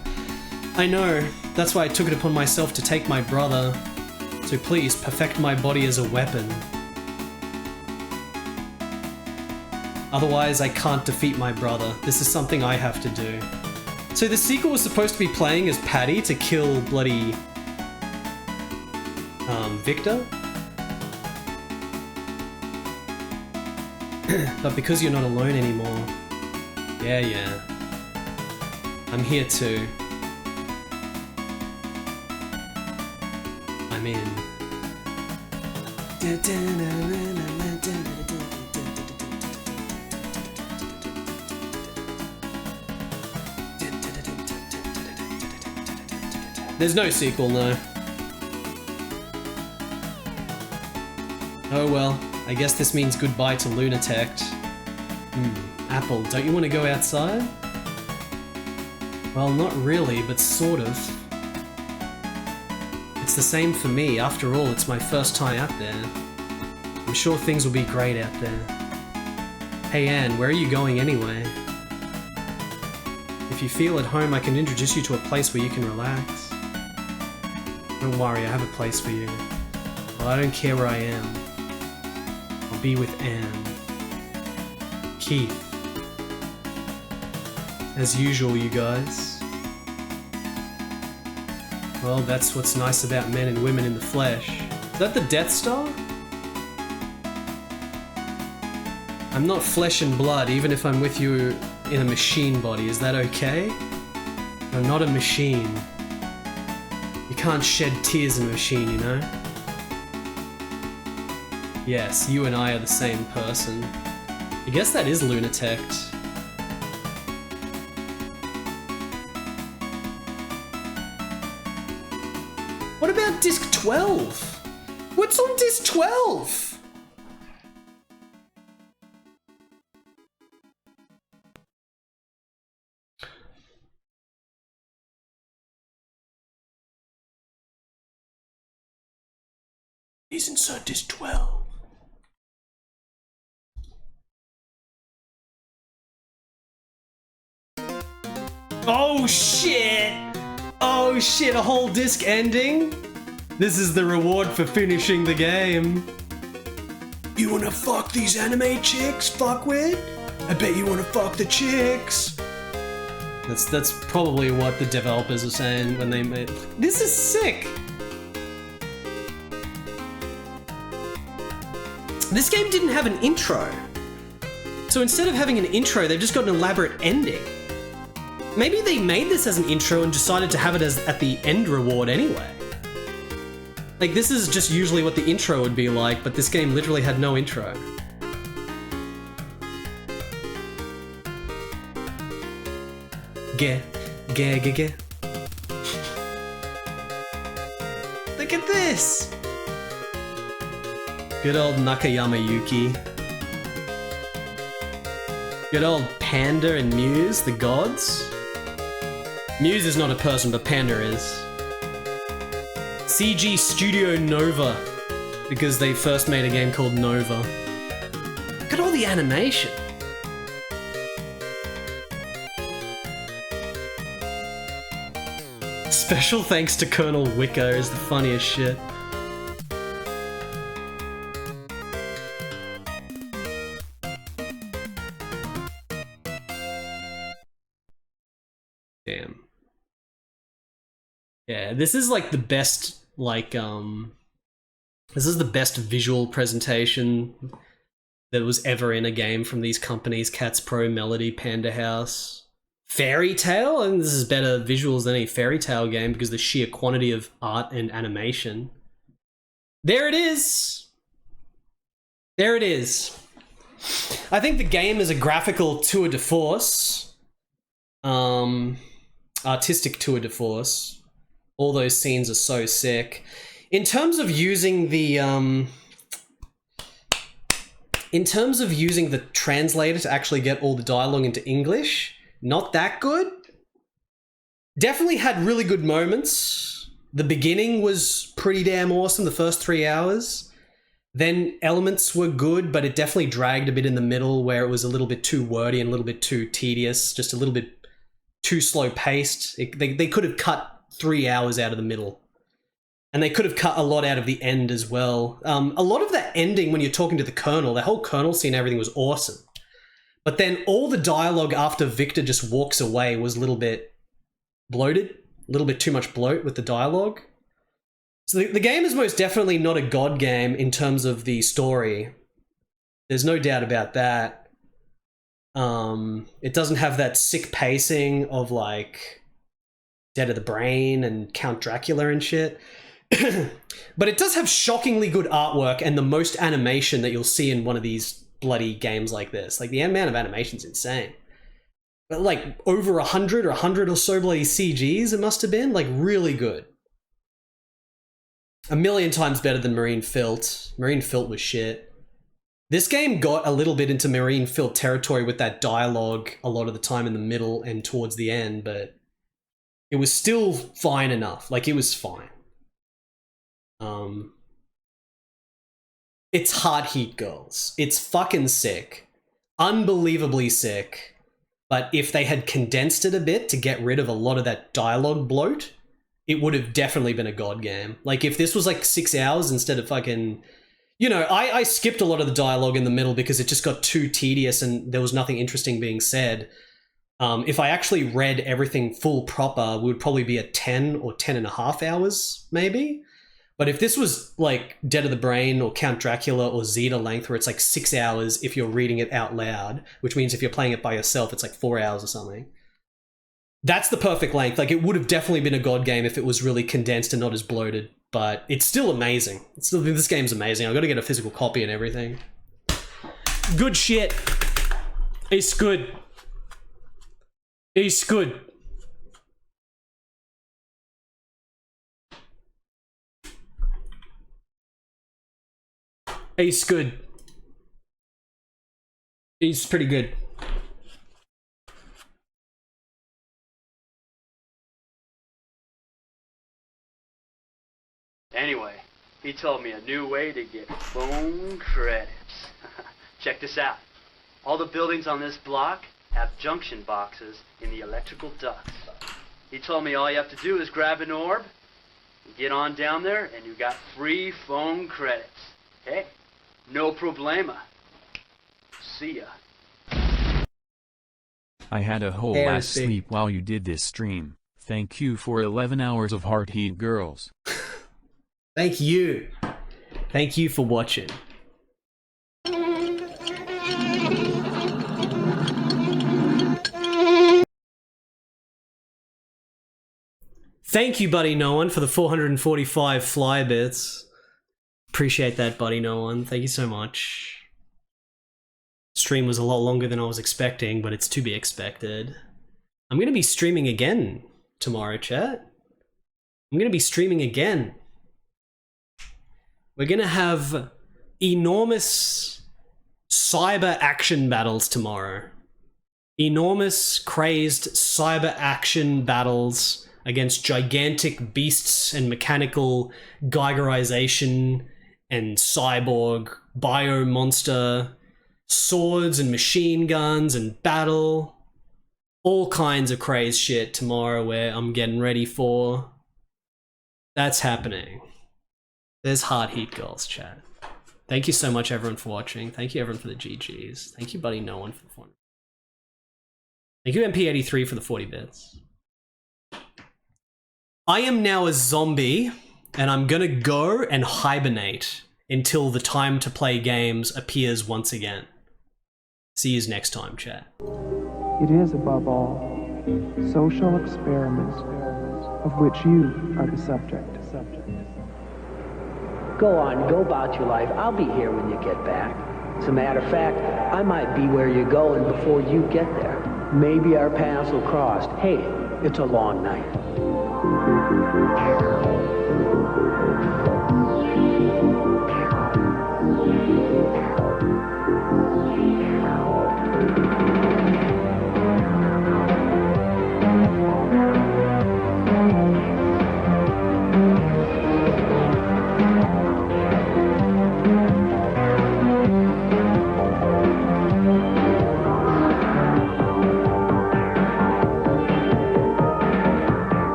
I know, that's why I took it upon myself to take my brother. So please, perfect my body as a weapon. Otherwise, I can't defeat my brother. This is something I have to do. So the sequel was supposed to be playing as Patty to kill bloody... Victor? But because you're not alone anymore... Yeah. I'm here too. I'm in. There's no sequel, no. Oh well, I guess this means goodbye to Lunatect. Apple, don't you want to go outside? Well, not really, but sort of. It's the same for me, after all, it's my first time out there. I'm sure things will be great out there. Hey Anne, where are you going anyway? If you feel at home, I can introduce you to a place where you can relax. Don't worry, I have a place for you. Well, I don't care where I am. I'll be with Anne. Keith. As usual, you guys. Well, that's what's nice about men and women in the flesh. Is that the Death Star? I'm not flesh and blood, even if I'm with you in a machine body. Is that okay? I'm not a machine. You can't shed tears in a machine, you know? Yes, you and I are the same person. I guess that is Lunatect. What about Disc 12? What's on disc 12? Please insert disc 12. Oh shit! Oh shit, a whole disc ending? This is the reward for finishing the game. You wanna fuck these anime chicks, fuckwit? I bet you wanna fuck the chicks. That's probably what the developers are saying when they made... This is sick! This game didn't have an intro. So instead of having an intro, they've just got an elaborate ending. Maybe they made this as an intro and decided to have it as at the end reward anyway. Like, this is just usually what the intro would be like, but this game literally had no intro. Ge. Look at this! Good old Nakayama Yuki. Good old Panda and Muse, the gods. Muse is not a person, but Panda is. CG Studio Nova, because they first made a game called Nova. Look at all the animation. Special thanks to Colonel Wicker is the funniest shit. Damn. Yeah, this is like the best, like, this is the best visual presentation that was ever in a game from these companies, Cats Pro, Melody, Panda House. Fairy Tail? I think this is better visuals than any Fairy Tail game because of the sheer quantity of art and animation. There it is! There it is. I think the game is a graphical tour de force. Artistic tour de force. All those scenes are so sick. In terms of using the translator to actually get all the dialogue into English, not that good. Definitely had really good moments. The beginning was pretty damn awesome, the first 3 hours. Then elements were good, but it definitely dragged a bit in the middle where it was a little bit too wordy and a little bit too tedious, just a little bit too slow paced. They could have cut 3 hours out of the middle. And they could have cut a lot out of the end as well. A lot of that ending when you're talking to the Colonel, the whole Colonel scene, everything was awesome. But then all the dialogue after Victor just walks away was a little bit bloated, a little bit too much bloat with the dialogue. So the game is most definitely not a god game in terms of the story. There's no doubt about that. It doesn't have that sick pacing of like Dead of the Brain and Count Dracula and shit. But it does have shockingly good artwork and the most animation that you'll see in one of these bloody games like this. Like, the amount of animation's insane. But like over 100 or 100 or so bloody CGs it must have been. Like, really good. A million times better than Marine Filth. Marine Filth was shit. This game got a little bit into Marine Filth territory with that dialogue a lot of the time in the middle and towards the end, but it was still fine enough. Like, it was fine. It's Hard Heat Girls. It's fucking sick. Unbelievably sick. But if they had condensed it a bit to get rid of a lot of that dialogue bloat, it would have definitely been a god game. Like, if this was like 6 hours instead of fucking... You know, I skipped a lot of the dialogue in the middle because it just got too tedious and there was nothing interesting being said. If I actually read everything full proper, we would probably be at 10 or 10 and a half hours, maybe. But if this was like Dead of the Brain or Count Dracula or Zeta length, where it's like 6 hours if you're reading it out loud, which means if you're playing it by yourself, it's like 4 hours or something. That's the perfect length. Like, it would have definitely been a god game if it was really condensed and not as bloated, but it's still amazing. This game's amazing. I've got to get a physical copy and everything. Good shit. It's good. It's good. He's good. He's pretty good. Anyway, he told me a new way to get phone credits. Check this out. All the buildings on this block have junction boxes in the electrical ducts. He told me all you have to do is grab an orb, get on down there, and you got free phone credits. Hey, no problema. See ya. I had a whole ass sleep while you did this stream. Thank you for 11 hours of heart heat, girls. Thank you. Thank you for watching. Thank you, Buddy No One, for the 445 fly bits. Appreciate that, Buddy No One. Thank you so much. Stream was a lot longer than I was expecting, but it's to be expected. I'm going to be streaming again tomorrow, chat. I'm going to be streaming again. We're going to have enormous cyber action battles tomorrow. Enormous, crazed cyber action battles against gigantic beasts and mechanical Geigerization and cyborg, bio monster, swords and machine guns and battle. All kinds of crazed shit tomorrow where I'm getting ready for. That's happening. There's hard heat goals, chat. Thank you so much, everyone, for watching. Thank you, everyone, for the GGs. Thank you, Buddy No One, for the fun. Thank you, MP83, for the 40 bits. I am now a zombie, and I'm gonna go and hibernate until the time to play games appears once again. See you next time, chat. It is, above all, social experiments of which you are the subject. Go on, go about your life. I'll be here when you get back. As a matter of fact, I might be where you're going before you get there. Maybe our paths will cross. Hey, it's a long night.